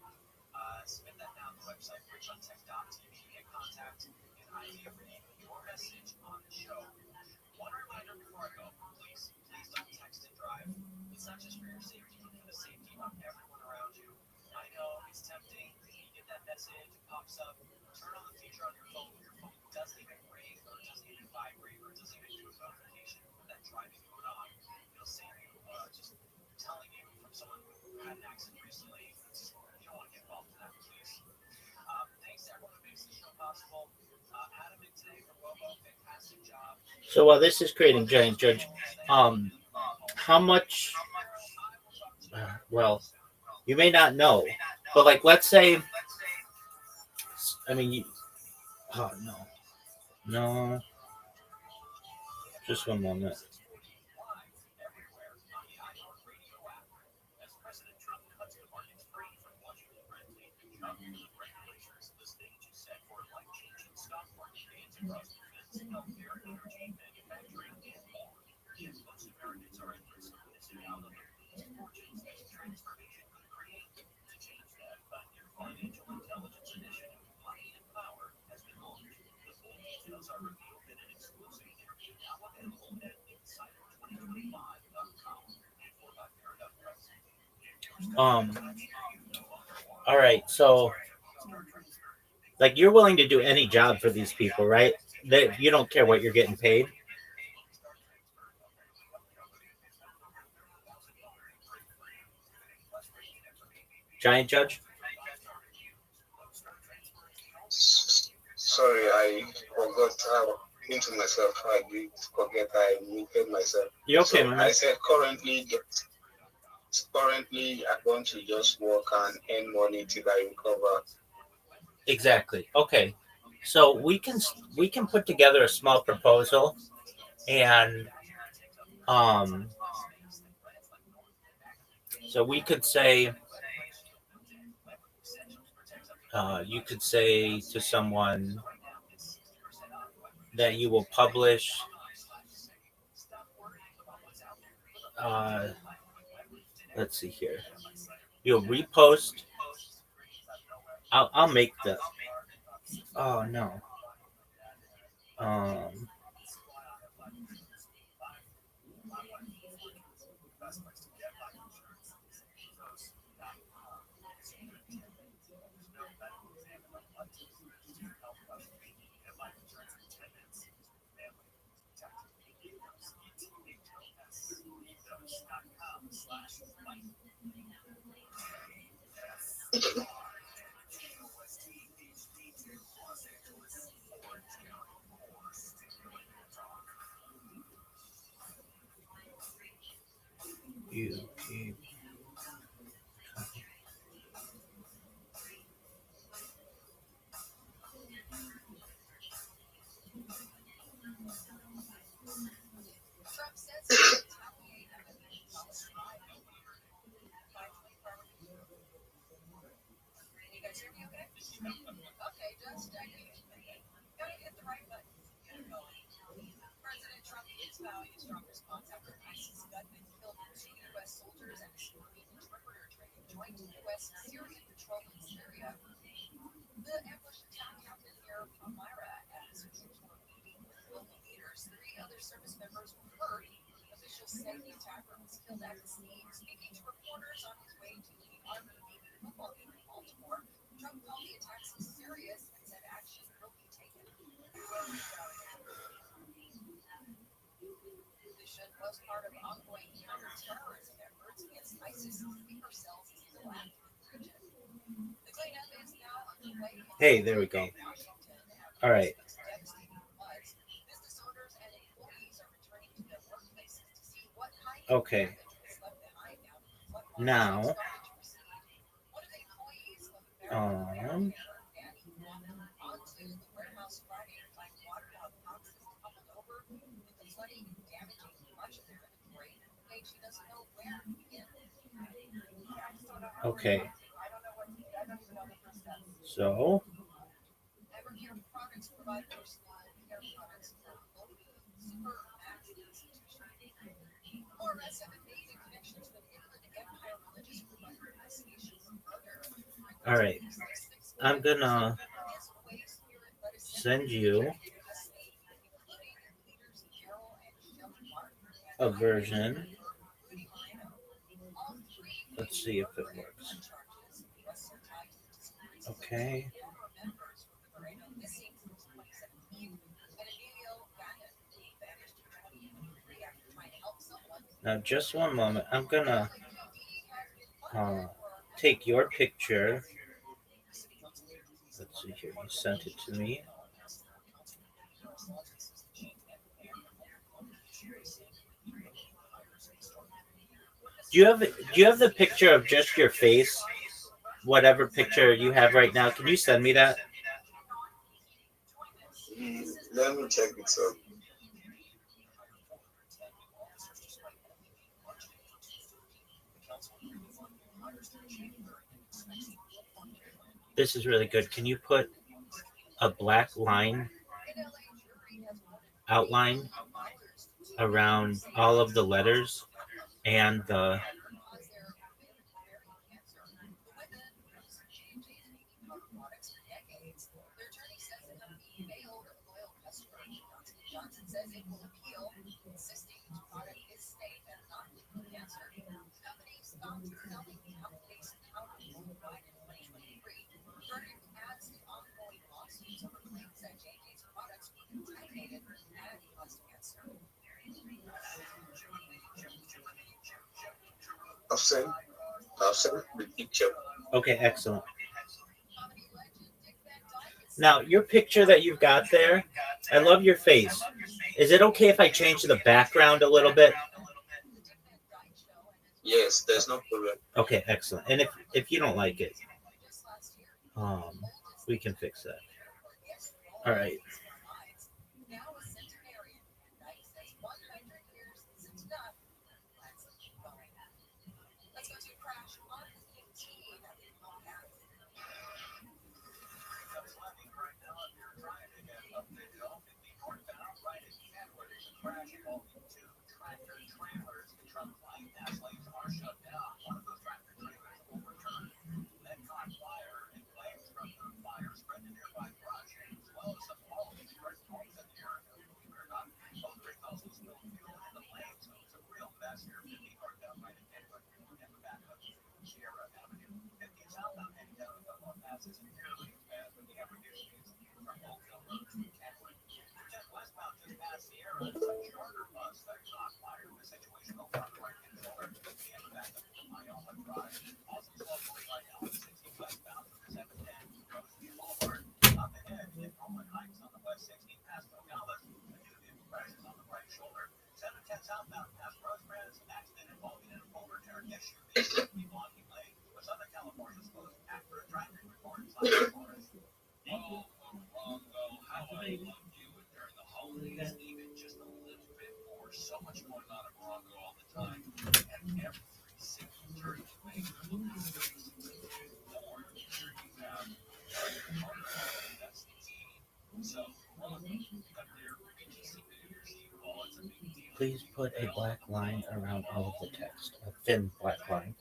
submit that now on the website, bridgeontech.tv. Get contact, and I may read your message on the show. One reminder before I go, please don't text and drive. It's not just for your safety, but for the safety of everyone around you. I know it's tempting. You get that message, it pops up. Turn on the feature on your phone where your phone doesn't even ring or doesn't even vibrate or doesn't even do a notification. Put that driving mode on. It'll save you just telling you from someone who had an accident recently. You don't want to get involved in that, please. Thanks to everyone who makes the show possible. Adam and today for Robo, fantastic job. So while this is creating Giant Judge, how much? Well, you may not know, but like, let's say, I mean, oh no, just one moment. All right, so like you're willing to do any job for these people, right? You don't care what you're getting paid. Giant Judge? Sorry, I forgot into myself. I did forget I muted myself. You okay, man? I said currently I want to just work and earn money till I recover. Exactly. Okay. So we can put together a small proposal, and so we could say you could say to someone that you will publish let's see here. You'll repost. I'll make the. Oh no. President Trump is vowing a strong response after ISIS gunmen killed 2 U.S. soldiers and a interpreter training joined U.S. Syrian patrol in Syria. The ambush attack happened near Palmyra as troops were meeting with local leaders. 3 other service members were hurt. Officials say the attacker was killed at the scene. Speaking to reporters on his way to the Army Navy football game in Baltimore, Trump called the attacks serious and said action will be taken. Was part of ongoing counter-terrorism efforts against ISIS sleeper cells in the Latin region. The cleanup is now underway. Hey, there we go. All right. Business owners and employees are returning to their workplaces to see what kind of Okay. damage was left behind Now. One of the employees of American onto the warehouse Friday to find watered out boxes toppled over with the flooding damaging much of their inventory. She doesn't know where to begin. Okay. So. All right. I'm gonna send you a version. Let's see if it works. Okay. Now, just one moment. I'm gonna take your picture. Let's see here. You sent it to me. Do you have the picture of just your face? Whatever picture you have right now, can you send me that? Let me check it out. This is really good. Can you put a black line outline around all of the letters and the I'll send the picture. Okay, excellent. Now, your picture that you've got there, I love your face. Is it okay if I change the background a little bit? Yes, there's no problem. Okay, excellent. And if you don't like it, we can fix that. All right. Please put a black line around all of the text, a thin black line.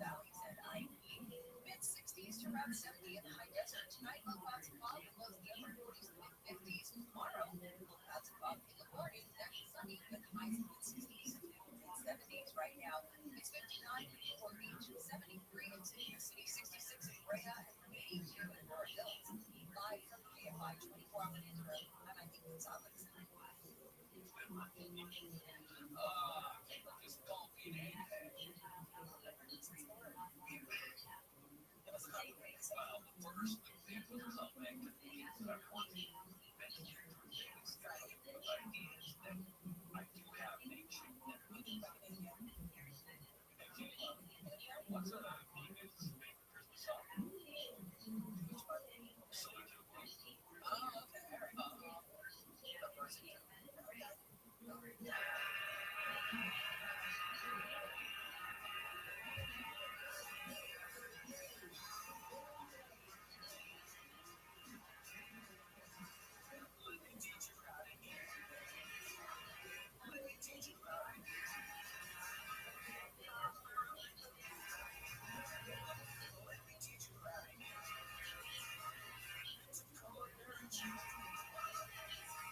Mid-60s to around 70 in the high desert. Tonight, low clouds and fog with lows in the upper 40s to mid-50s. Tomorrow, low clouds and fog in the morning, then sunny with highs in the mid-60s to mid-70s. Right now, it's 59 in Newport Beach, 73 in City, 66 in Brea, and 82 in Laurel Hills. Live from the KFI 24-hour newsroom, I'm Andy Gonzalez.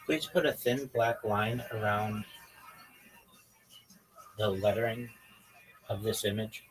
Please put a thin black line around the lettering of this image.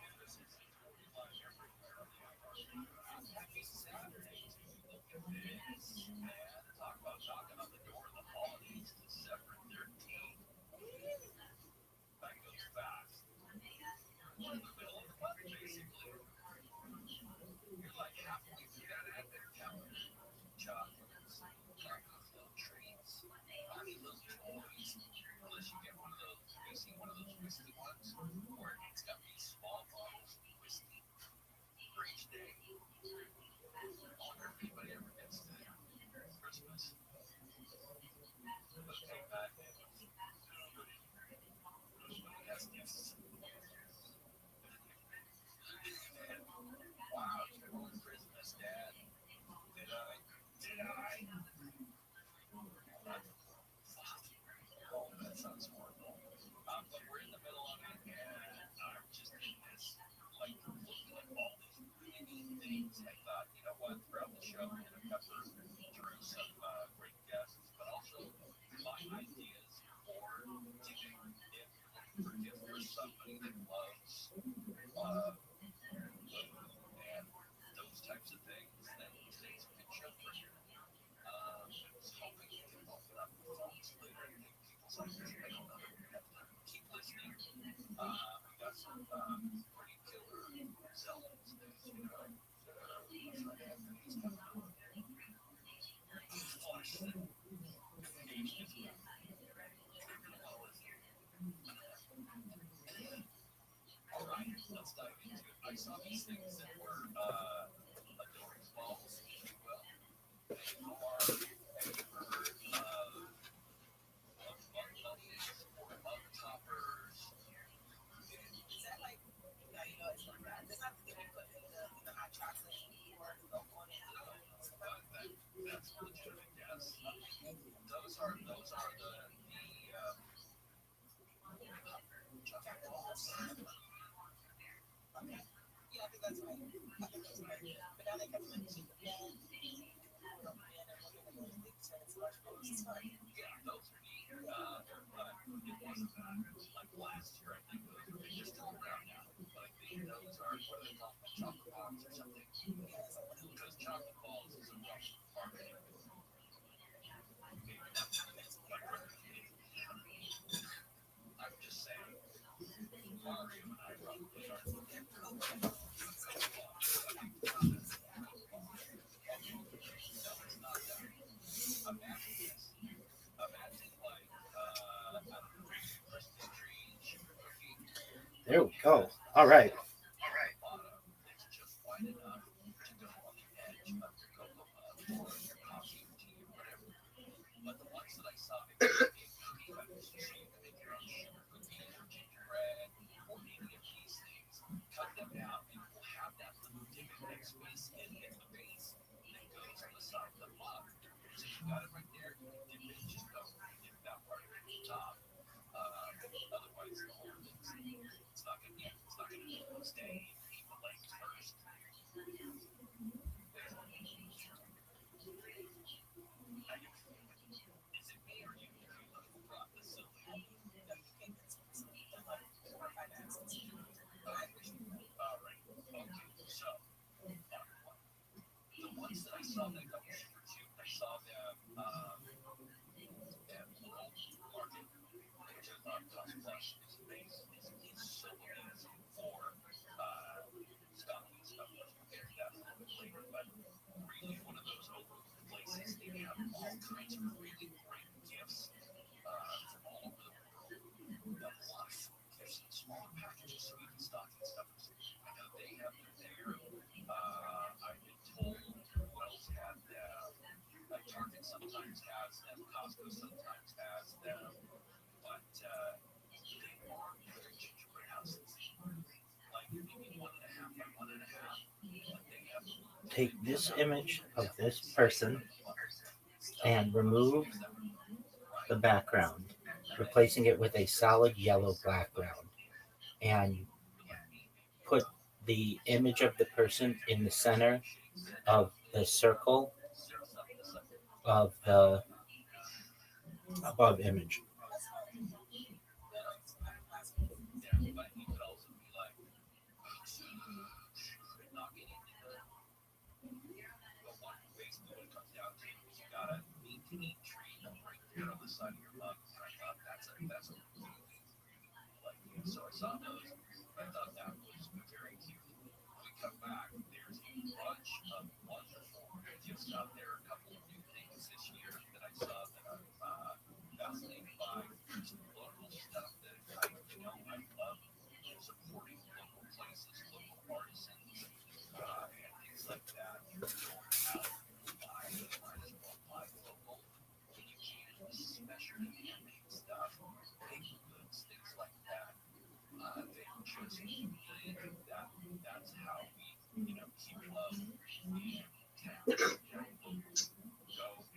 There we go. All right. Costco sometimes has them, but they are very gingerbread houses. Like maybe 1.5 by 1.5, but they have Take this image of this person and remove the background, replacing it with a solid yellow background, and put the image of the person in the center of the circle of the above image. but he could also be like, not getting but one basically what it comes down to is you gotta maintain tree right there on the side of your mug. And I thought that's a really like so I saw those. I thought that was very cute. When we come back, there's a bunch of wonderful gifts out there. A couple of new things this year that I saw that I'm fascinated by. Some local stuff that I love supporting local places, local artisans, and things like that. If you're going out to buy, you might as well buy local when you can, especially handmade stuff, baked goods, things like that. They just that's how we, keep love in town. Go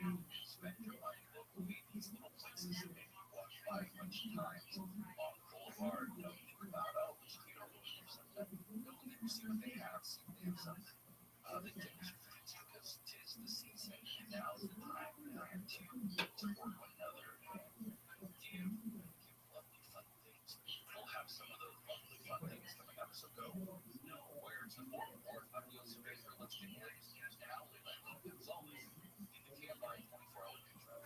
and spend your money locally. These little places that maybe you walk by a bunch of times on Boulevard. Don't think about mosquito or something. Go there, see what they have, see if they have something that tickles your fancy because 'tis the season and now's the time to support one another and give lovely fun things. We'll have some of those lovely fun things coming up, so go where's the board? I'm Neil Surveyor. Let's get the latest news now. As always, in the Campfire 24-hour news round.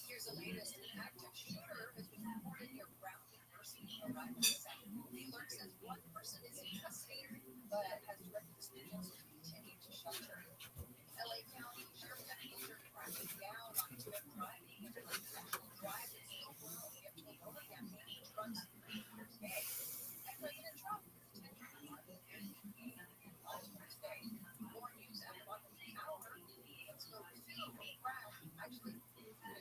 Here's the latest. An active shooter has been reported near Brown University, Rhode Island this afternoon. The alert says one person is in custody, but has directed students to continue to shelter. LA County Sheriff deputies are cracking down on drug driving and the National Drive is the World Get Pulled Over campaign which runs 3 years May. And President Trump continued to market on Tuesday. More news at 11 hour. Let's go to Brad. Actually,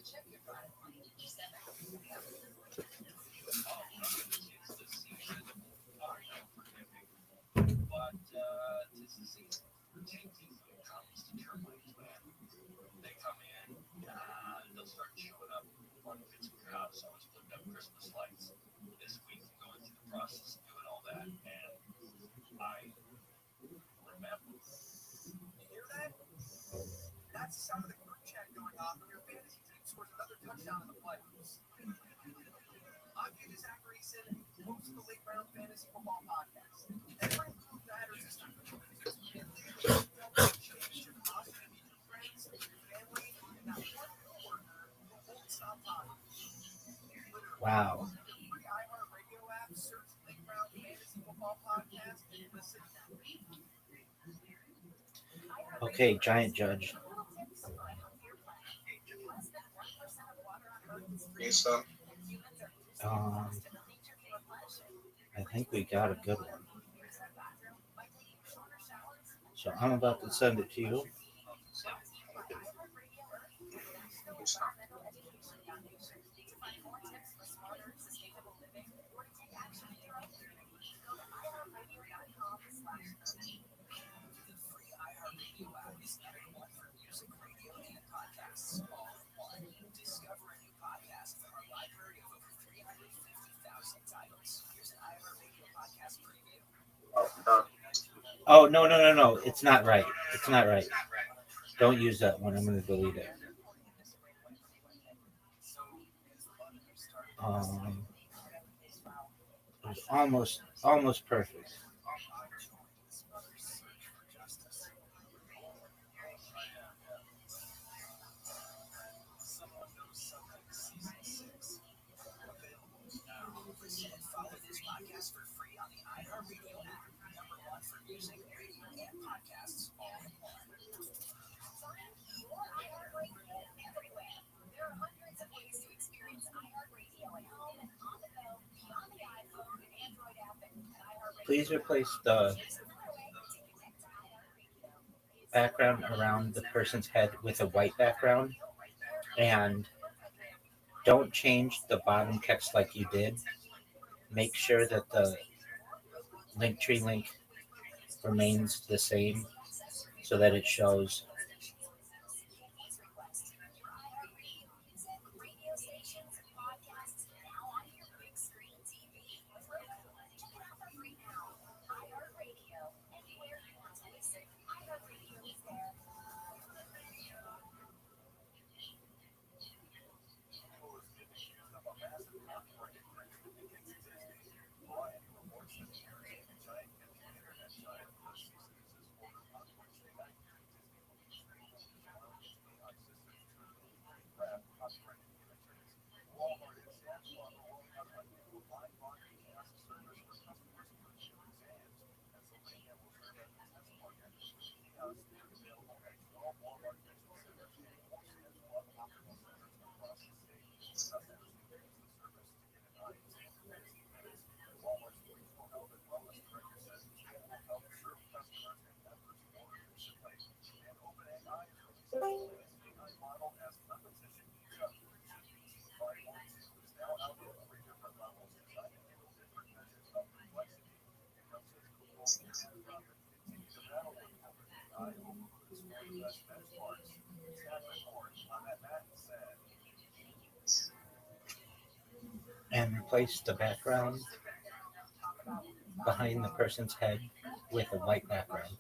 check your drive on 87. But this is the taking comes to termites, man. They come in, they'll start showing up on bits of your house. I was putting up Christmas lights this week, going through the process of doing all that, and I remember. You hear that? That's the sound of the group chat going on when your fantasy team scores another touchdown in the playoffs. I'm Judge Zach Reason, host of the Late Round Fantasy Football Podcast. Every move matters this time. Friends, family, and that one coworker who won't stop talking. Wow. Free iHeartRadio app, search Late Round Fantasy Football Podcast, and listen now. Okay, Giant Judge. Think so? I think we got a good one. So I'm about to send it to you. Free iHeartRadio app is everyone for music, radio, and podcasts. All in one. Discover a new podcast from our library of over 350,000 titles. Here's an iHeartRadio podcast preview. Oh, no. It's not right. It's not right. Don't use that one. I'm going to delete it. It was almost perfect. Follow this podcast for free on the iHeartRadio app. Number 1 for music, radio, and podcasts all in one. Find your iHeartRadio everywhere. There are hundreds of ways to experience iHeartRadio at home and on the go, beyond the iPhone and Android app and iHeartRadio. Please replace the background around the person's head with a white background. And don't change the bottom text like you did. Make sure that the Linktree link remains the same so that it shows. And replace the background behind the person's head with a white background.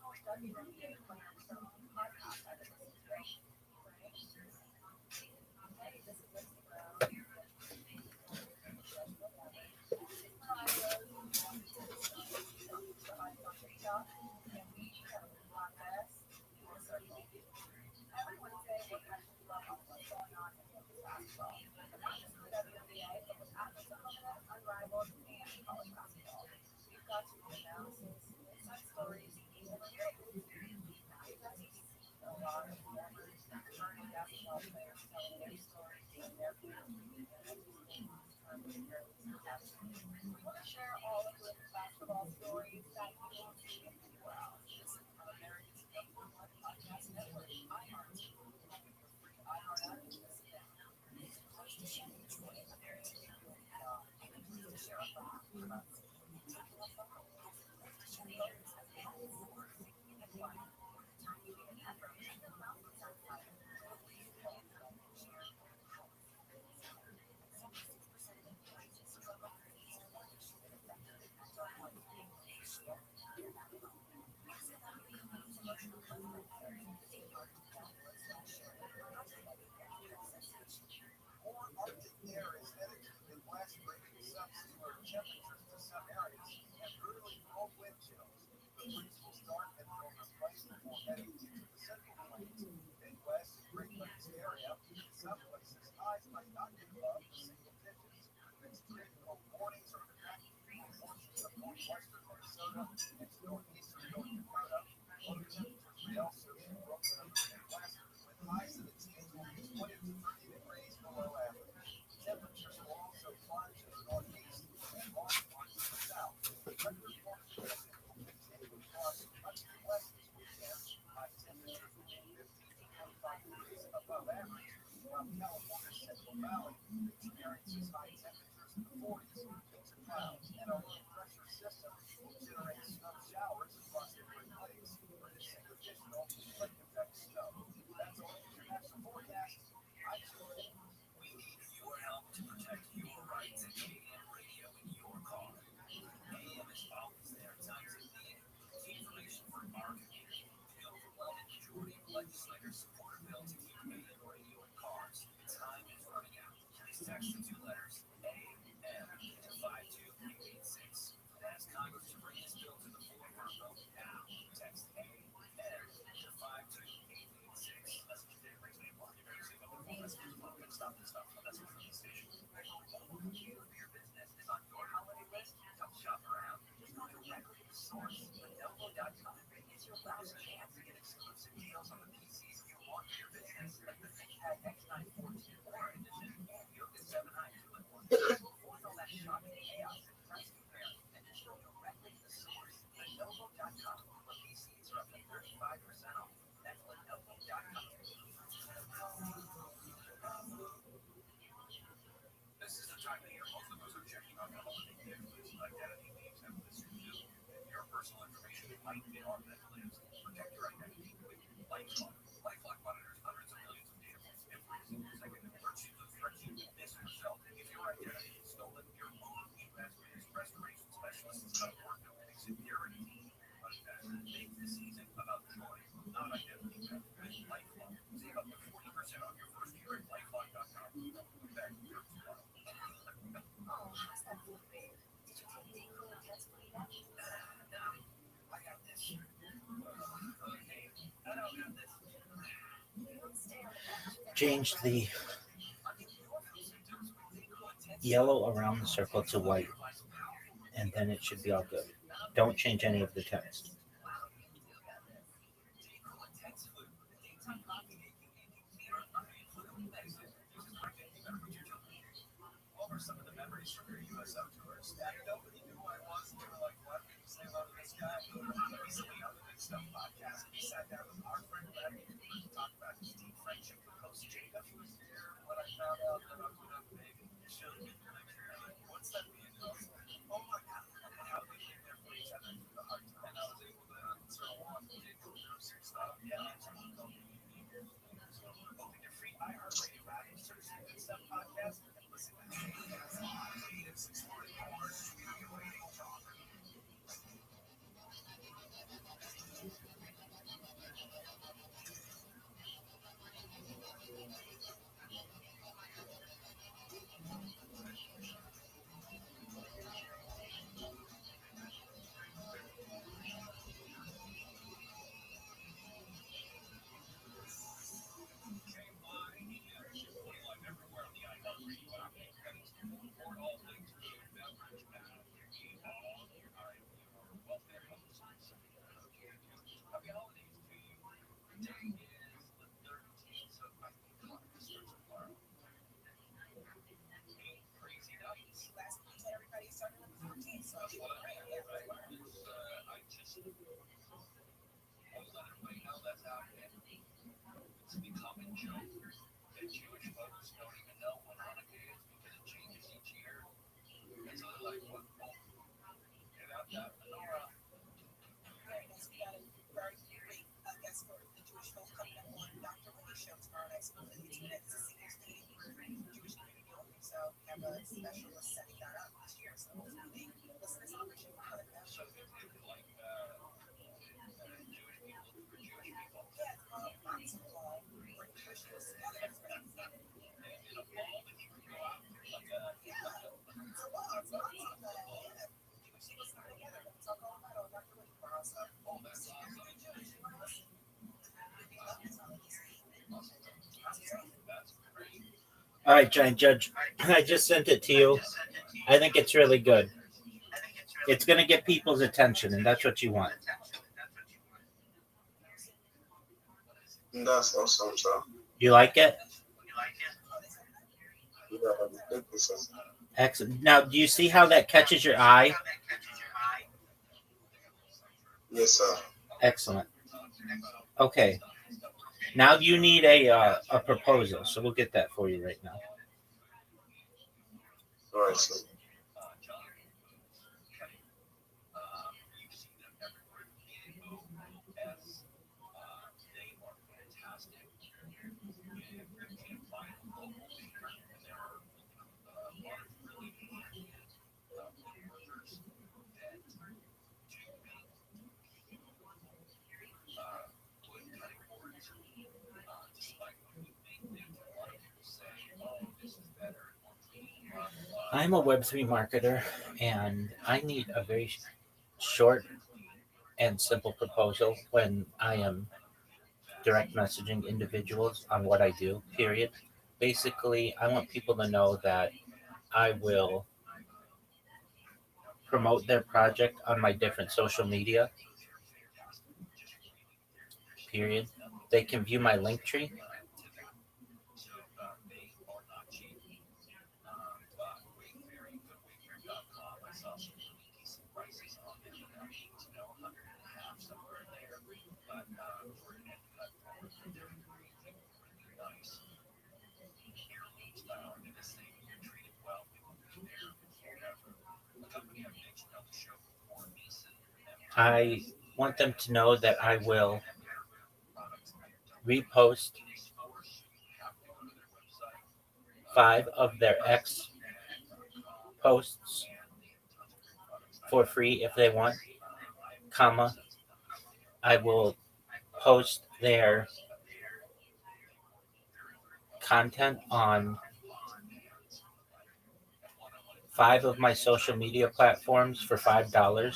personal information might get our manipulatives. Protect your identity with LifeLock. LifeLock monitors hundreds of millions of data points every single second and alerts you to threats you will miss yourself. If your identity is stolen, your own U.S. restoration specialist is going to work to fix it guaranteed. Make this season about joy, not identity theft. With LifeLock, save up to 40% on your first year at LifeLock.com. Back to your tomorrow. Oh, how's that food, babe? Did you take Dayquil against me? I got this. Okay, I don't got this. Change the yellow around the circle to white, and then it should be all good. Don't change any of the text. What were some of the memories from your USO tours? Nobody knew who I was. They were like, what? You say hello to this guy? Recently on the Big Stuff podcast, we sat down with our friend Larry to talk about his deep friendship with host Jacob. When I found out that I put up big, it showed me what's that being called? Oh my God. How we came there for each other through the hard times. And I was able to throw on Jacob some stuff. Yeah, open your free iHeartRadio app, search the Big Stuff podcast, and listen to it. Happy holidays to you. Today is the 13th, so I think Hanukkah starts tomorrow. 8 crazy nights. Last week, everybody started on the 14th, so That's what I mean, right? I just want to let everybody know that's out there. It's become a joke that Jewish folks don't even know when Hanukkah is because it changes each year. And so they're like, what? Get out that menorah. very nice. We got a very great guest for the Jewish folk coming up on Dr. Winnie's show tomorrow night. So it's a singles meeting for the Jewish community only. So we have a specialist setting that up this year. So hopefully, listen to celebration for Hanukkah. So it's like Jewish people for Jewish people. Yeah, lots of bring Jewish folks together. In a ball that you can go out to, like It's a lot. It's lots of Jewish folks coming together. Let's talk all about Dr. Winnie tomorrow. So, oh, that's awesome. Jewish, you want to listen? We love this holiday season. That's great. All right, Giant Judge, I just sent it to you. I think it's really good. It's going to get people's attention, and that's what you want. That's awesome, sir. You like it? Yeah, thank you, sir. Excellent. Now, do you see how that catches your eye? Yes, sir. Excellent. Okay. Now you need a proposal, so we'll get that for you right now. All right, sir. I'm a Web3 marketer, and I need a very short and simple proposal when I am direct messaging individuals on what I do, period. Basically, I want people to know that I will promote their project on my different social media, period. They can view my link tree. I want them to know that I will repost 5 of their X posts for free if they want, comma, I will post their content on 5 of my social media platforms for $5,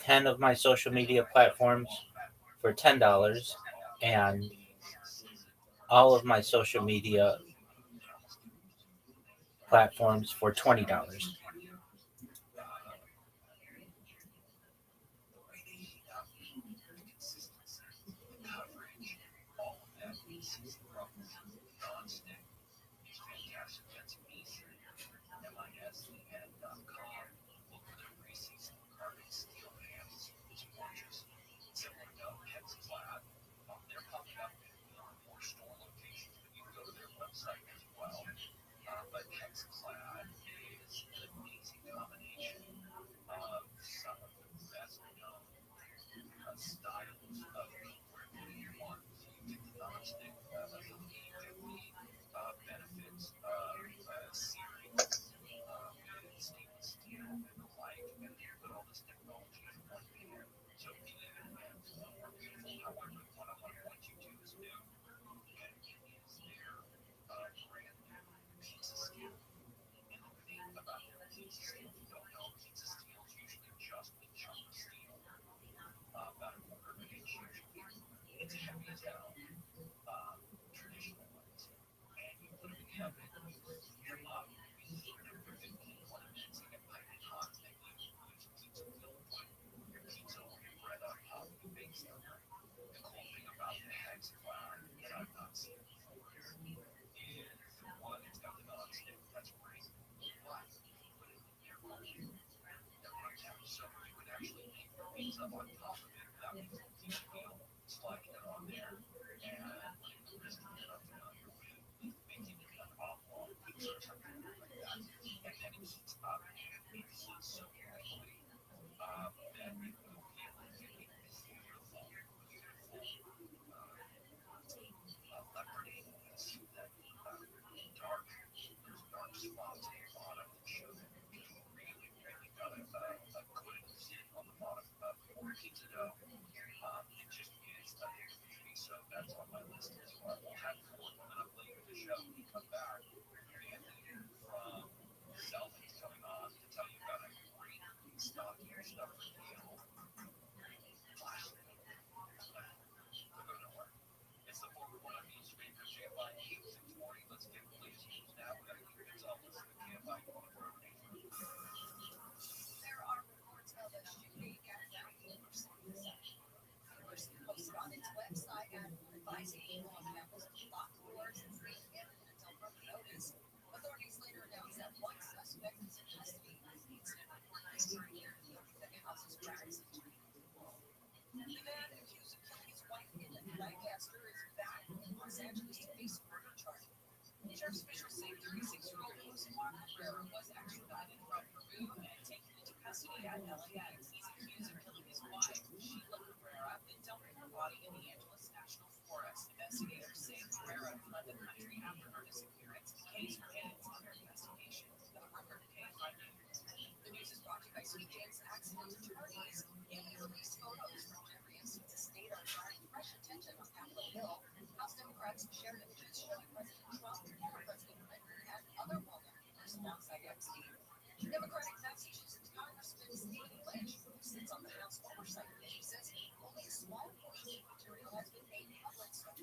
10 of my social media platforms for $10, and all of my social media platforms for $20.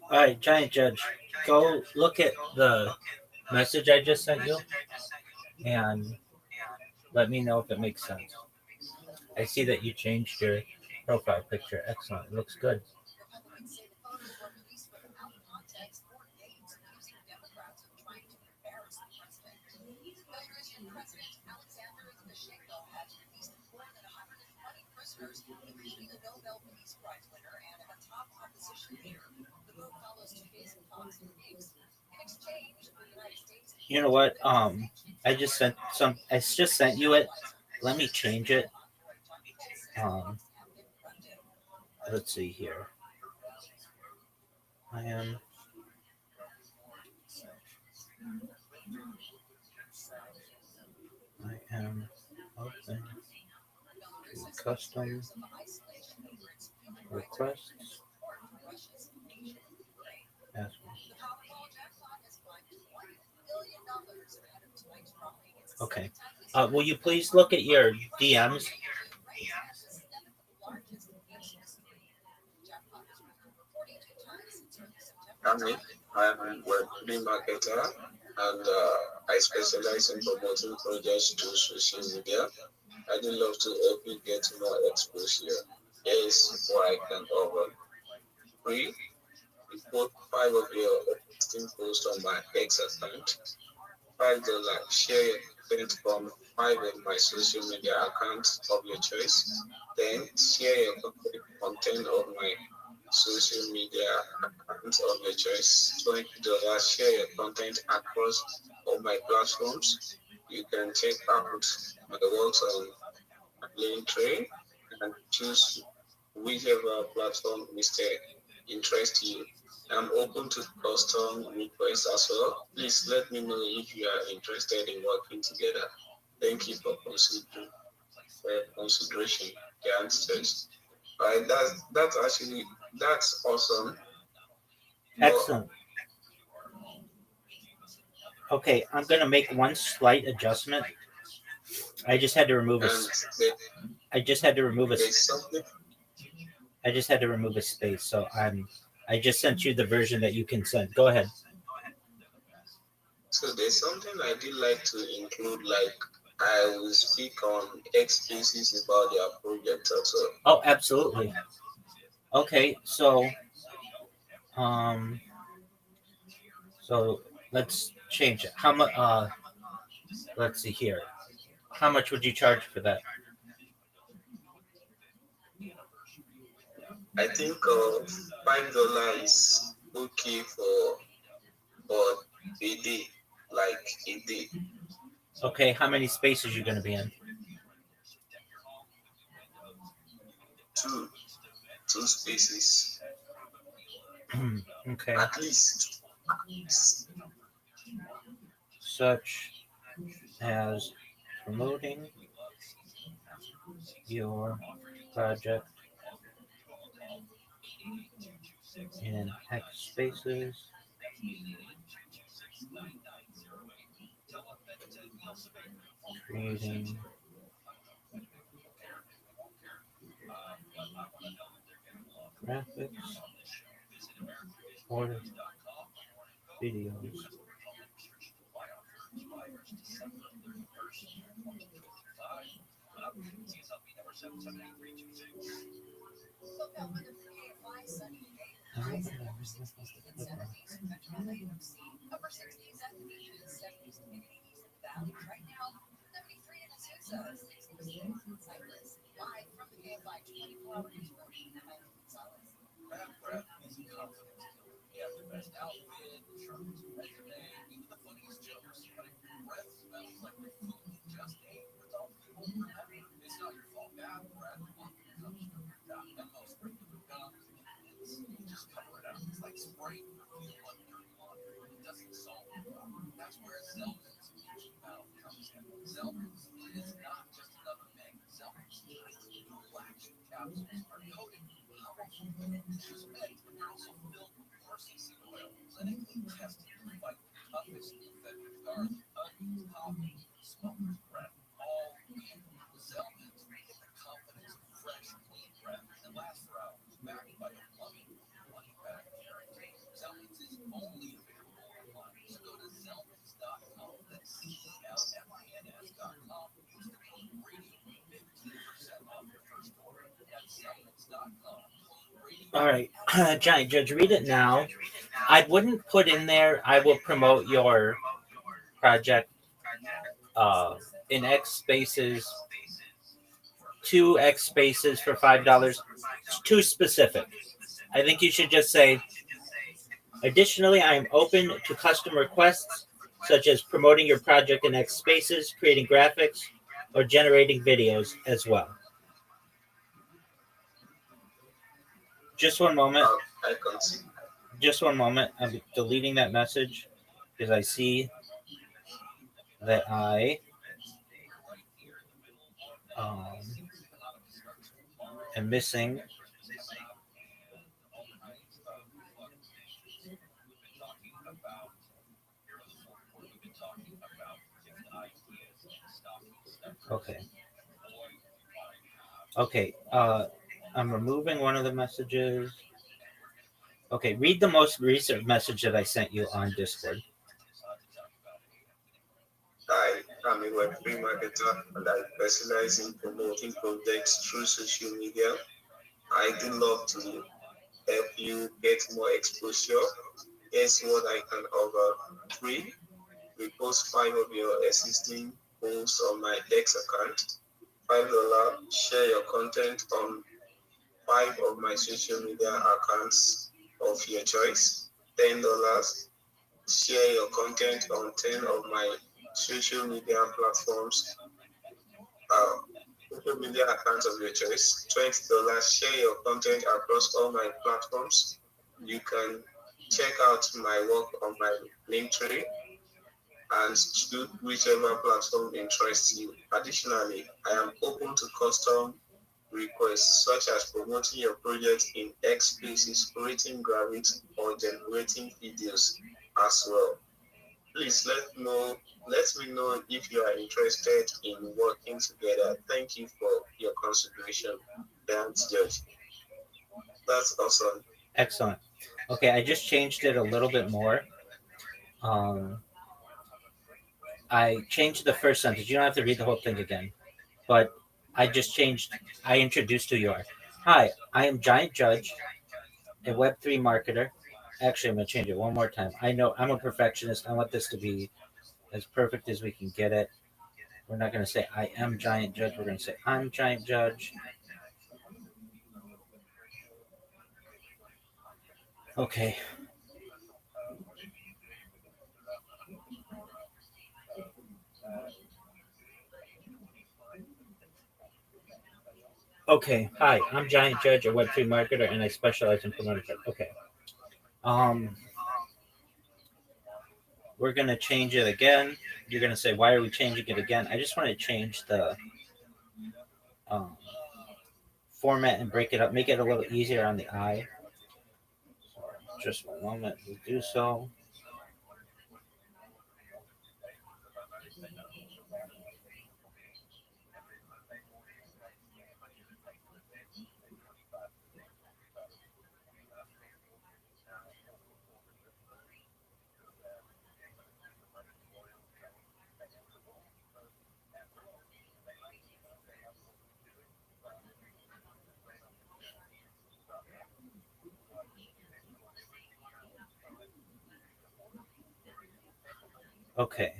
All right, Giant Judge, go look at the message I just sent you and let me know if it makes sense. I see that you changed your profile picture. Excellent. It looks good. You know what? I just sent you it. Let me change it Let's see here. I am open to custom requests. Okay. Will you please look at your DMs? I'm a web marketer and I specialize in promoting projects to social media. I'd love to help you get more exposure. Here's what I can offer. Free, report 5 of your existing posts on my X account. $5. Share your content from 5 of my social media accounts of your choice. Then share your content of my social media accounts of your choice. $20. Share your content across all my platforms. You can check out my works on Linktree and choose whichever platform interests you. I'm open to custom requests as well. Please let me know if you are interested in working together. Thank you for consideration. The answers. Right, that's awesome. Excellent. Okay, I'm gonna make one slight adjustment. I just had to remove a. I just had to remove a. I just had to remove a space, so I just sent you the version that you can send. Go ahead. So there's something I did like to include, like I will speak on X species about their project also. Oh, absolutely. Okay, so let's change it. How much? Let's see here. How much would you charge for that? I think $5 is okay for a day, like a day. Okay, how many spaces are you going to be in? Two spaces. Okay. At least. Such as promoting your project in X spaces. Creating graphics or videos. All right, Giant Judge, read it now. I wouldn't put in there, I will promote your project in X spaces, 2X spaces for $5. It's too specific. I think you should just say, additionally, I am open to custom requests, such as promoting your project in X spaces, creating graphics, or generating videos as well. Just one moment. I can see. Just one moment. I'm deleting that message because I see that I am missing. Okay. Okay. I'm removing one of the messages. Okay. Read the most recent message that I sent you on Discord. I am a Web3 marketer and I specialize in promoting projects through social media. I do love to help you get more exposure. Here's what I can offer. 3. Repost 5 of your existing posts on my X account. $5. Share your content on 5 of my social media accounts of your choice. $10. Share your content on 10 of my social media platforms, social media accounts of your choice. $20. Share your content across all my platforms. You can check out my work on my Linktree and choose whichever platform interests you. Additionally, I am open to custom requests such as promoting your project in X Spaces, creating graphics, or generating videos as well. Please let me know if you are interested in working together. Thank you for your consideration. Thanks, Judge. That's awesome. Excellent. Okay, I just changed it a little bit more. I changed the first sentence. You don't have to read the whole thing again, but I introduced who you are. Hi, I am Giant Judge, a Web3 marketer. Actually, I'm going to change it one more time. I know I'm a perfectionist. I want this to be as perfect as we can get it. We're not going to say I am Giant Judge. We're going to say I'm Giant Judge. Okay. Okay. Hi, I'm Giant Judge, a Web3 marketer, and I specialize in promoting. Okay. We're gonna change it again. You're gonna say, "Why are we changing it again?" I just want to change the format and break it up, make it a little easier on the eye. Just one moment to do so. Okay.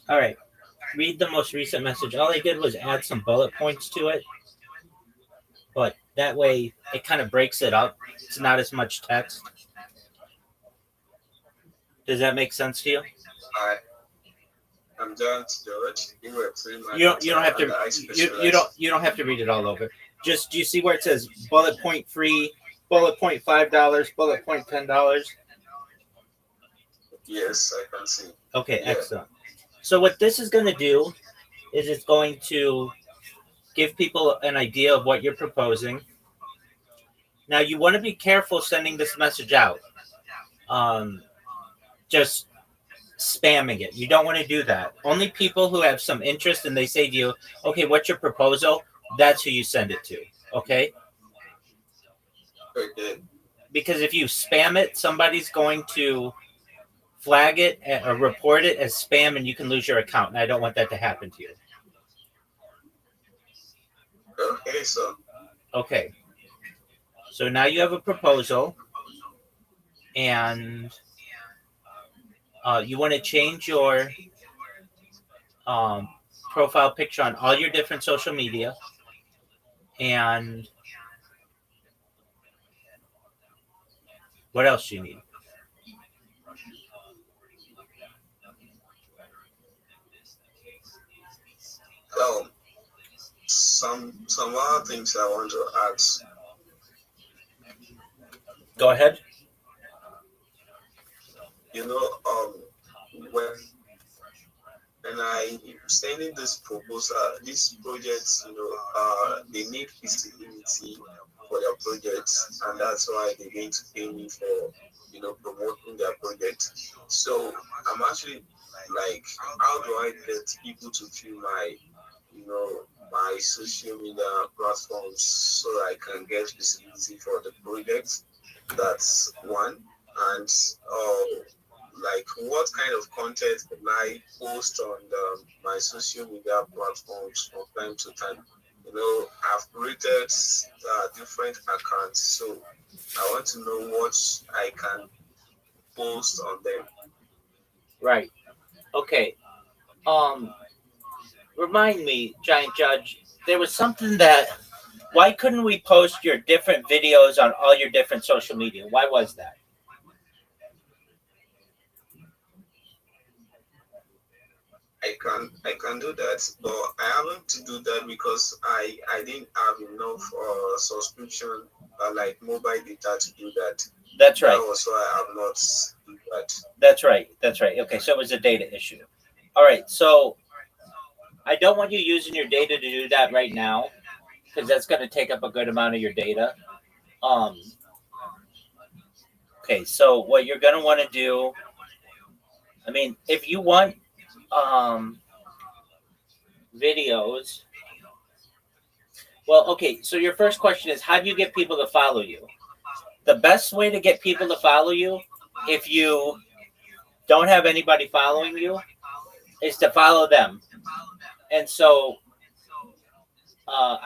All right. Read the most recent message. All I did was add some bullet points to it, but that way it kind of breaks it up. It's not as much text. Does that make sense to you? I'm Giant Judge. You don't have to. You don't have to read it all over. Just do you see where it says bullet point free, bullet point $5, bullet point $10? Yes, I can see. Okay, yeah. Excellent. So what this is going to do is it's going to give people an idea of what you're proposing. Now you want to be careful sending this message out. Just spamming it. You don't want to do that. Only people who have some interest and they say to you, "Okay, what's your proposal?" That's who you send it to. Okay. Okay. Because if you spam it, somebody's going to flag it or report it as spam and you can lose your account. And I don't want that to happen to you. Okay, so. Okay. So now you have a proposal and you want to change your profile picture on all your different social media. And What else do you need? Some other things I want to ask. Go ahead. You know, when I sending this proposal, these projects, they need visibility for their projects, and that's why they're going to pay me for, promoting their project. So I'm actually like, how do I get people to view my social media platforms so I can get visibility for the project? That's one. And like, what kind of content can I post on my social media platforms from time to time? I've created different accounts, so I want to know what I can post on them. Right. Okay. Remind me, Giant Judge, there was something that. Why couldn't we post your different videos on all your different social media? Why was that? I can do that, but I haven't to do that because I didn't have enough subscription like mobile data to do that. That's right. That was why I have not do that. That's right. That's right. Okay, so it was a data issue. All right, so I don't want you using your data to do that right now because that's going to take up a good amount of your data. Okay, so what you're going to want to do, I mean, if you want videos, well, okay, so your first question is, how do you get people to follow you? The best way to get people to follow you, if you don't have anybody following you, is to follow them. And so,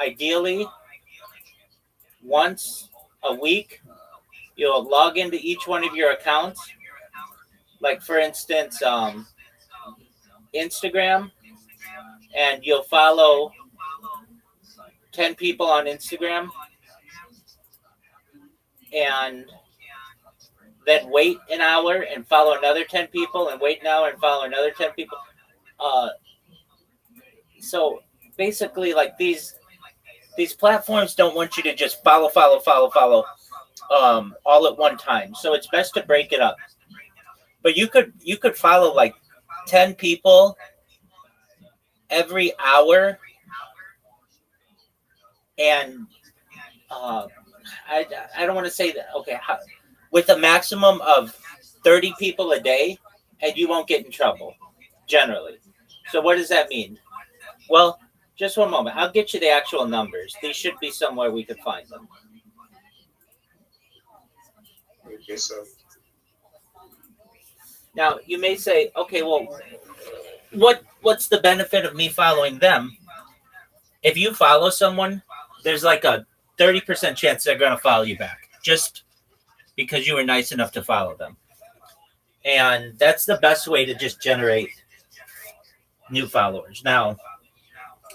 ideally, once a week, you'll log into each one of your accounts. Like, for instance, Instagram, and you'll follow 10 people on Instagram, and then wait an hour and follow another 10 people, and wait an hour and follow another 10 people. So basically, like, these platforms don't want you to just follow all at one time. So it's best to break it up. But you could follow like 10 people every hour, and I don't want to say that. Okay, with a maximum of 30 people a day, and you won't get in trouble generally. So what does that mean? Well, just one moment. I'll get you the actual numbers. These should be somewhere we could find them. Okay, so now you may say, okay, well, what's the benefit of me following them? If you follow someone, there's like a 30% chance they're going to follow you back just because you were nice enough to follow them. And that's the best way to just generate new followers. Now,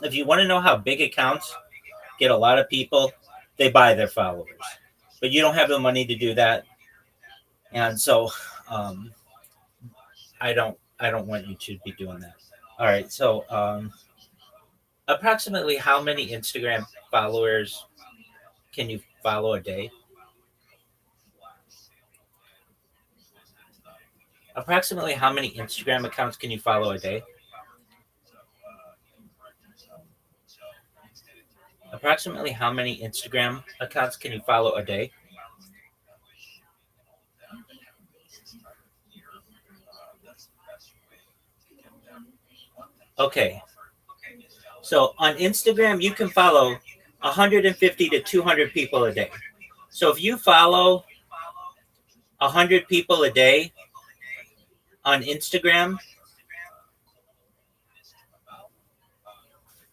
if you want to know how big accounts get a lot of people, they buy their followers. But you don't have the money to do that. And so I don't want you to be doing that. All right. So approximately how many Instagram followers can you follow a day? Approximately how many Instagram accounts can you follow a day? Approximately how many Instagram accounts can you follow a day? Okay. So on Instagram, you can follow 150 to 200 people a day. So if you follow 100 people a day on Instagram,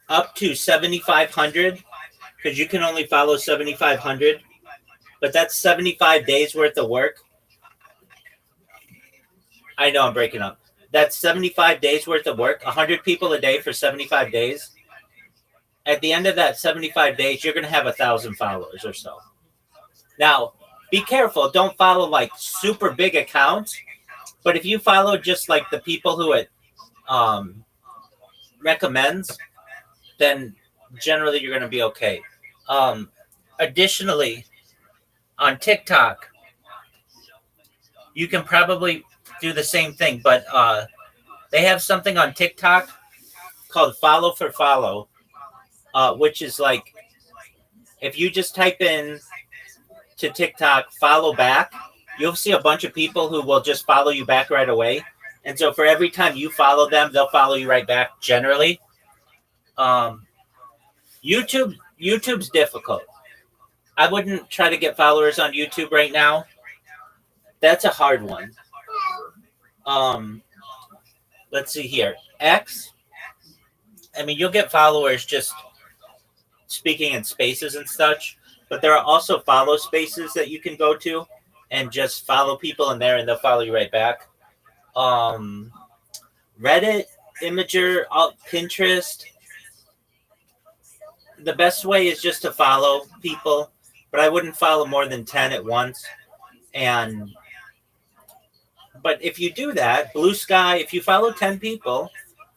up to 7,500, because you can only follow 7,500, but that's 75 days worth of work. I know I'm breaking up. That's 75 days worth of work, 100 people a day for 75 days. At the end of that 75 days, you're going to have 1,000 followers or so. Now, be careful. Don't follow like super big accounts. But if you follow just like the people who it recommends, then generally you're going to be okay. Additionally, on TikTok, you can probably do the same thing, but they have something on TikTok called follow for follow, which is like if you just type in to TikTok follow back, you'll see a bunch of people who will just follow you back right away. And so for every time you follow them, they'll follow you right back generally. YouTube's difficult. I wouldn't try to get followers on YouTube right now. That's a hard one. Let's see here. X. I mean, you'll get followers just speaking in spaces and such, but there are also follow spaces that you can go to and just follow people in there and they'll follow you right back. Reddit, Imager, Pinterest. The best way is just to follow people, but I wouldn't follow more than 10 at once. But if you do that, Blue Sky, if you follow 10 people,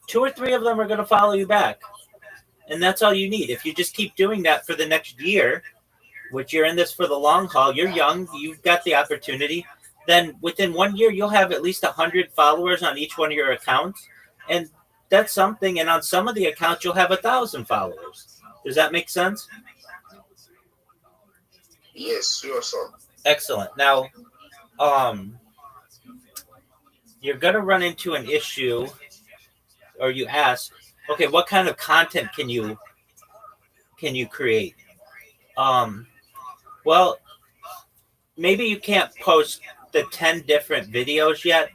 2 or 3 of them are going to follow you back. And that's all you need. If you just keep doing that for the next year, which you're in this for the long haul, you're young, you've got the opportunity, then within 1 year, you'll have at least 100 followers on each one of your accounts. And that's something. And on some of the accounts, you'll have 1,000 followers. Does that make sense? Yes, sure, sir. Excellent. Now, you're going to run into an issue, or you ask, okay, what kind of content can you create? Well, maybe you can't post the 10 different videos yet,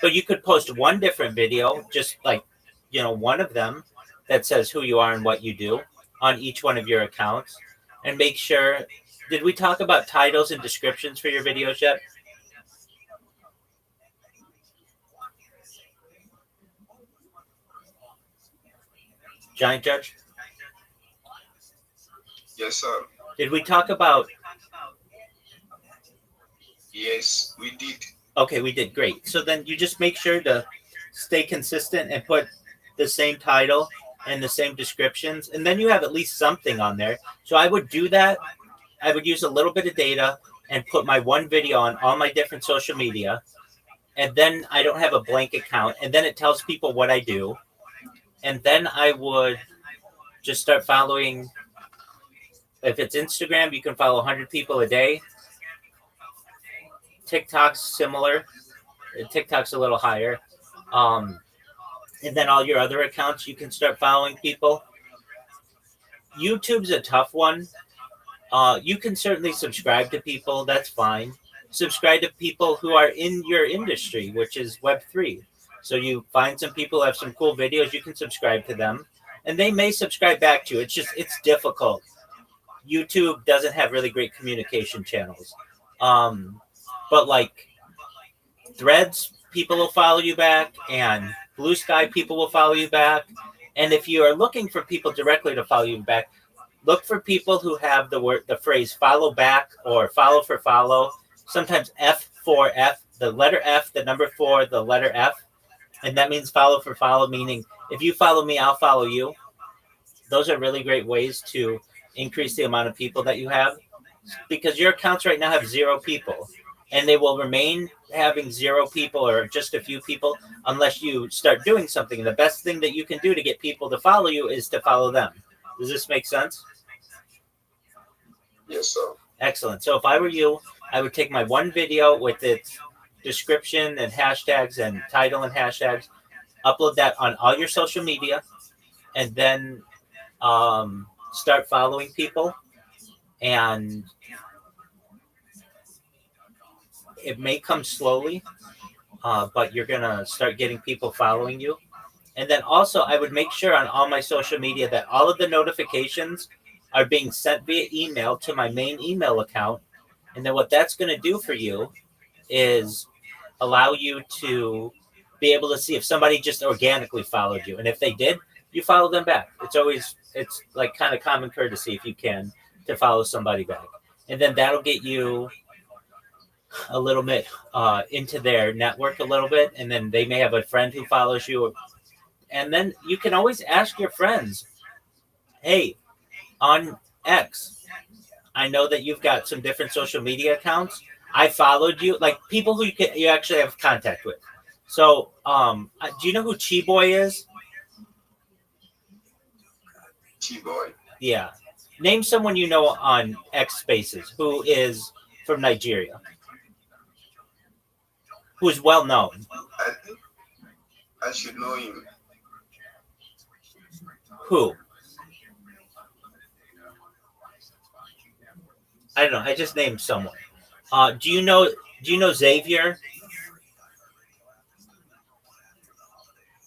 but you could post one different video, just like, one of them that says who you are and what you do on each one of your accounts, and make sure. Did we talk about titles and descriptions for your videos yet? Giant Judge? Yes, sir. Did we talk about? Yes, we did. Okay, we did. Great. So then you just make sure to stay consistent and put the same title and the same descriptions, and then you have at least something on there. So I would do that. I would use a little bit of data and put my one video on all my different social media, and then I don't have a blank account, and then it tells people what I do. And then I would just start following. If it's Instagram, you can follow 100 people a day. TikTok's similar. TikTok's a little higher. And then all your other accounts, you can start following people. YouTube's a tough one. You can certainly subscribe to people. That's fine. Subscribe to people who are in your industry, which is Web3. So you find some people who have some cool videos, you can subscribe to them, and they may subscribe back to you. It's difficult. YouTube doesn't have really great communication channels. But like Threads, people will follow you back, and Blue Sky, people will follow you back. And if you are looking for people directly to follow you back, look for people who have the phrase follow back or follow for follow. Sometimes F4F, the letter F, the number 4, the letter F. And that means follow for follow, meaning if you follow me, I'll follow you. Those are really great ways to increase the amount of people that you have, because your accounts right now have 0 people, and they will remain having 0 people or just a few people unless you start doing something. And the best thing that you can do to get people to follow you is to follow them. Does this make sense? Yes, sir. Excellent. So if I were you, I would take my one video with its description and hashtags and title and hashtags, upload that on all your social media, and then start following people. And it may come slowly, but you're going to start getting people following you. And then also I would make sure on all my social media that all of the notifications are being sent via email to my main email account. And then what that's going to do for you is allow you to be able to see if somebody just organically followed you. And if they did, you follow them back. It's like kind of common courtesy, if you can, to follow somebody back. And then that'll get you a little bit into their network a little bit, and then they may have a friend who follows you, and then you can always ask your friends, hey, on X, I know that you've got some different social media accounts. I followed you, like people who you actually have contact with. So, do you know who Chi Boy is? T-boy. Yeah. Name someone you know on X Spaces who is from Nigeria, who is well known. I think I should know him. Who? I don't know. I just named someone. Do you know? Do you know Xavier?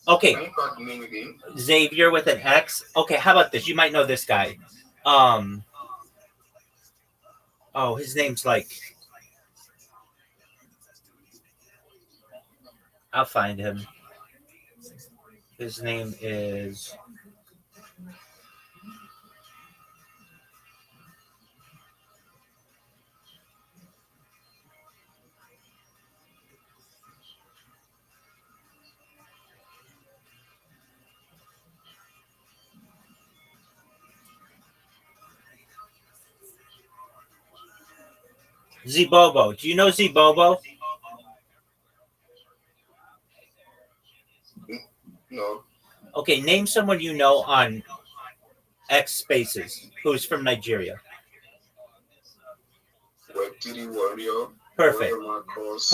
Okay, Can you call the name again? Xavier with an X. Okay, how about this? You might know this guy. Oh, his name's like. I'll find him. His name is. Zibobo. Do you know Zibobo? No. Okay, name someone you know on X Spaces who's from Nigeria. Web3 Warrior. Perfect. Warrior Marcos.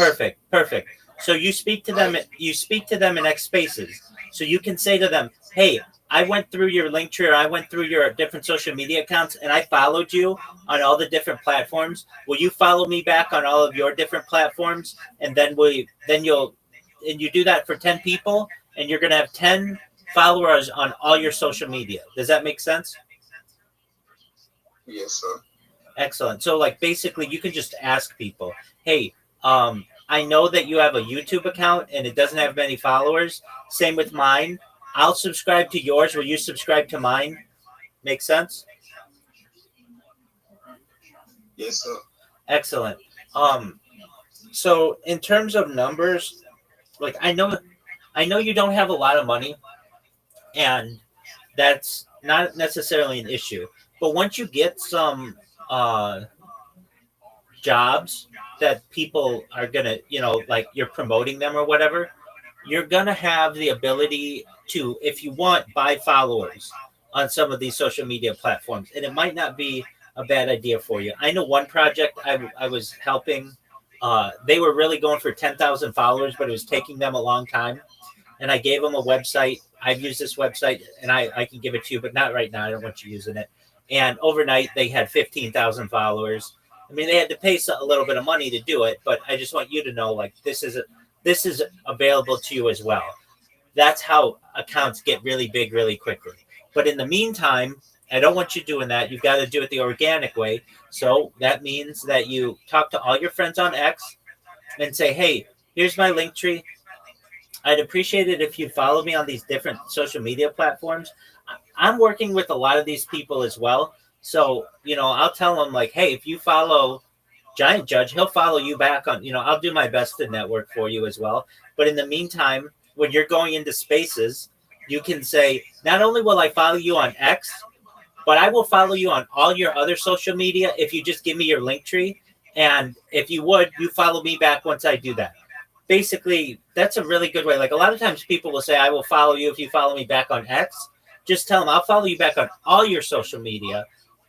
Perfect. So you speak to them. You speak to them in X Spaces. So you can say to them, "Hey, I went through your link tree, or I went through your different social media accounts, and I followed you on all the different platforms. Will you follow me back on all of your different platforms? And then you do that for 10 people, and you're gonna have 10 followers on all your social media. Does that make sense? Yes, sir. Excellent. So like basically you can just ask people, hey, I know that you have a YouTube account and it doesn't have many followers. Same with mine. I'll subscribe to yours. Will you subscribe to mine? Make sense? Yes, sir. Excellent. So in terms of numbers, like I know you don't have a lot of money, and that's not necessarily an issue. But once you get some uh jobs that people are gonna, like you're promoting them or whatever, you're gonna have the ability to, if you want, buy followers on some of these social media platforms, and it might not be a bad idea for you. I know one project I was helping. They were really going for 10,000 followers, but it was taking them a long time. And I gave them a website. I've used this website, and I can give it to you, but not right now. I don't want you using it. And overnight, they had 15,000 followers. I mean, they had to pay a little bit of money to do it, but I just want you to know, like, this is available to you as well. That's how accounts get really big really quickly. But in the meantime, I don't want you doing that. You've got to do it the organic way. So that means that you talk to all your friends on X and say, hey, here's my link tree. I'd appreciate it if you follow me on these different social media platforms. I'm working with a lot of these people as well. So, I'll tell them, like, hey, if you follow Giant Judge, he'll follow you back on, I'll do my best to network for you as well. But in the meantime, when you're going into spaces, you can say, not only will I follow you on X, but I will follow you on all your other social media if you just give me your link tree. And if you would, you follow me back once I do that. Basically, that's a really good way. Like a lot of times people will say, I will follow you if you follow me back on X. Just tell them I'll follow you back on all your social media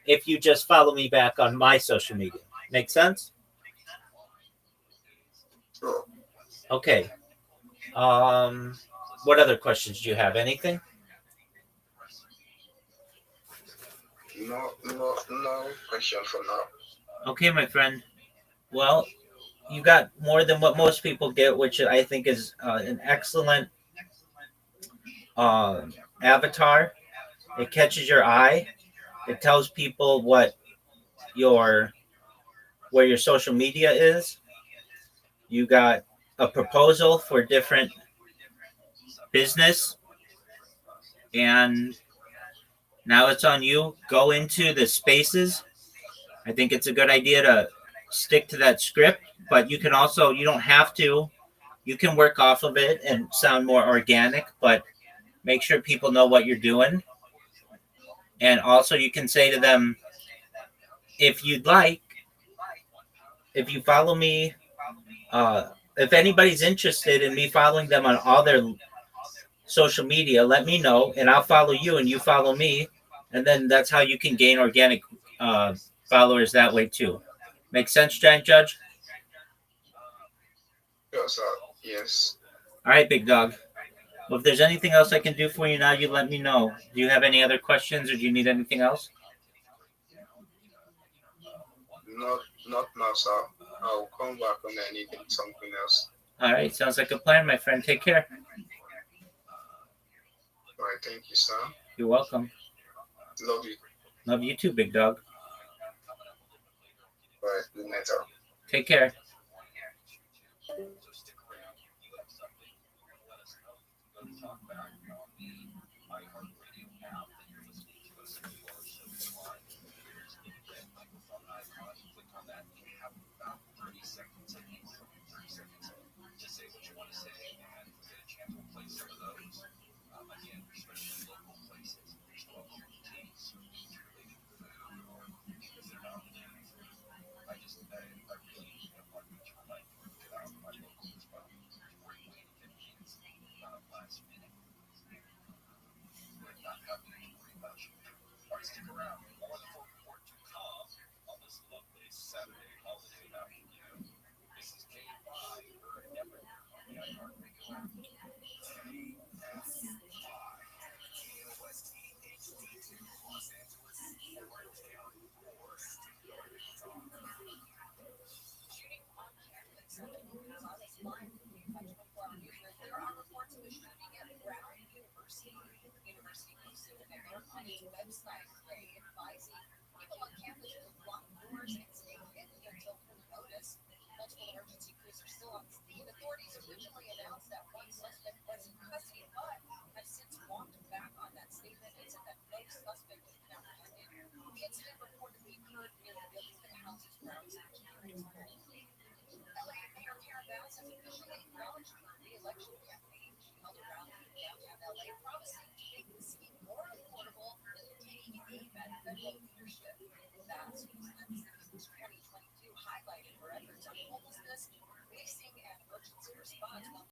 if you just follow me back on my social media. Make sense? Sure. Okay. What other questions do you have? Anything? No question for now. Okay, my friend. Well, you got more than what most people get, which I think is an excellent avatar. It catches your eye. It tells people where your social media is. You got a proposal for different business, and now it's on you. Go into the spaces. I think it's a good idea to stick to that script, but you can also, you don't have to. You can work off of it and sound more organic, but make sure people know what you're doing. And also, you can say to them, if you'd like, if you follow me, if anybody's interested in me following them on all their social media, let me know, and I'll follow you, and you follow me, and then that's how you can gain organic followers that way too. Make sense, Giant Judge? Yes, sir. Yes. All right, big dog. Well, if there's anything else I can do for you now, you let me know. Do you have any other questions, or do you need anything else? Not now, sir. I'll come back when I need something else. All right, sounds like a plan, my friend. Take care. All right, thank you, sir. You're welcome. Love you. Love you too, big dog. All right, good night, sir. Take care.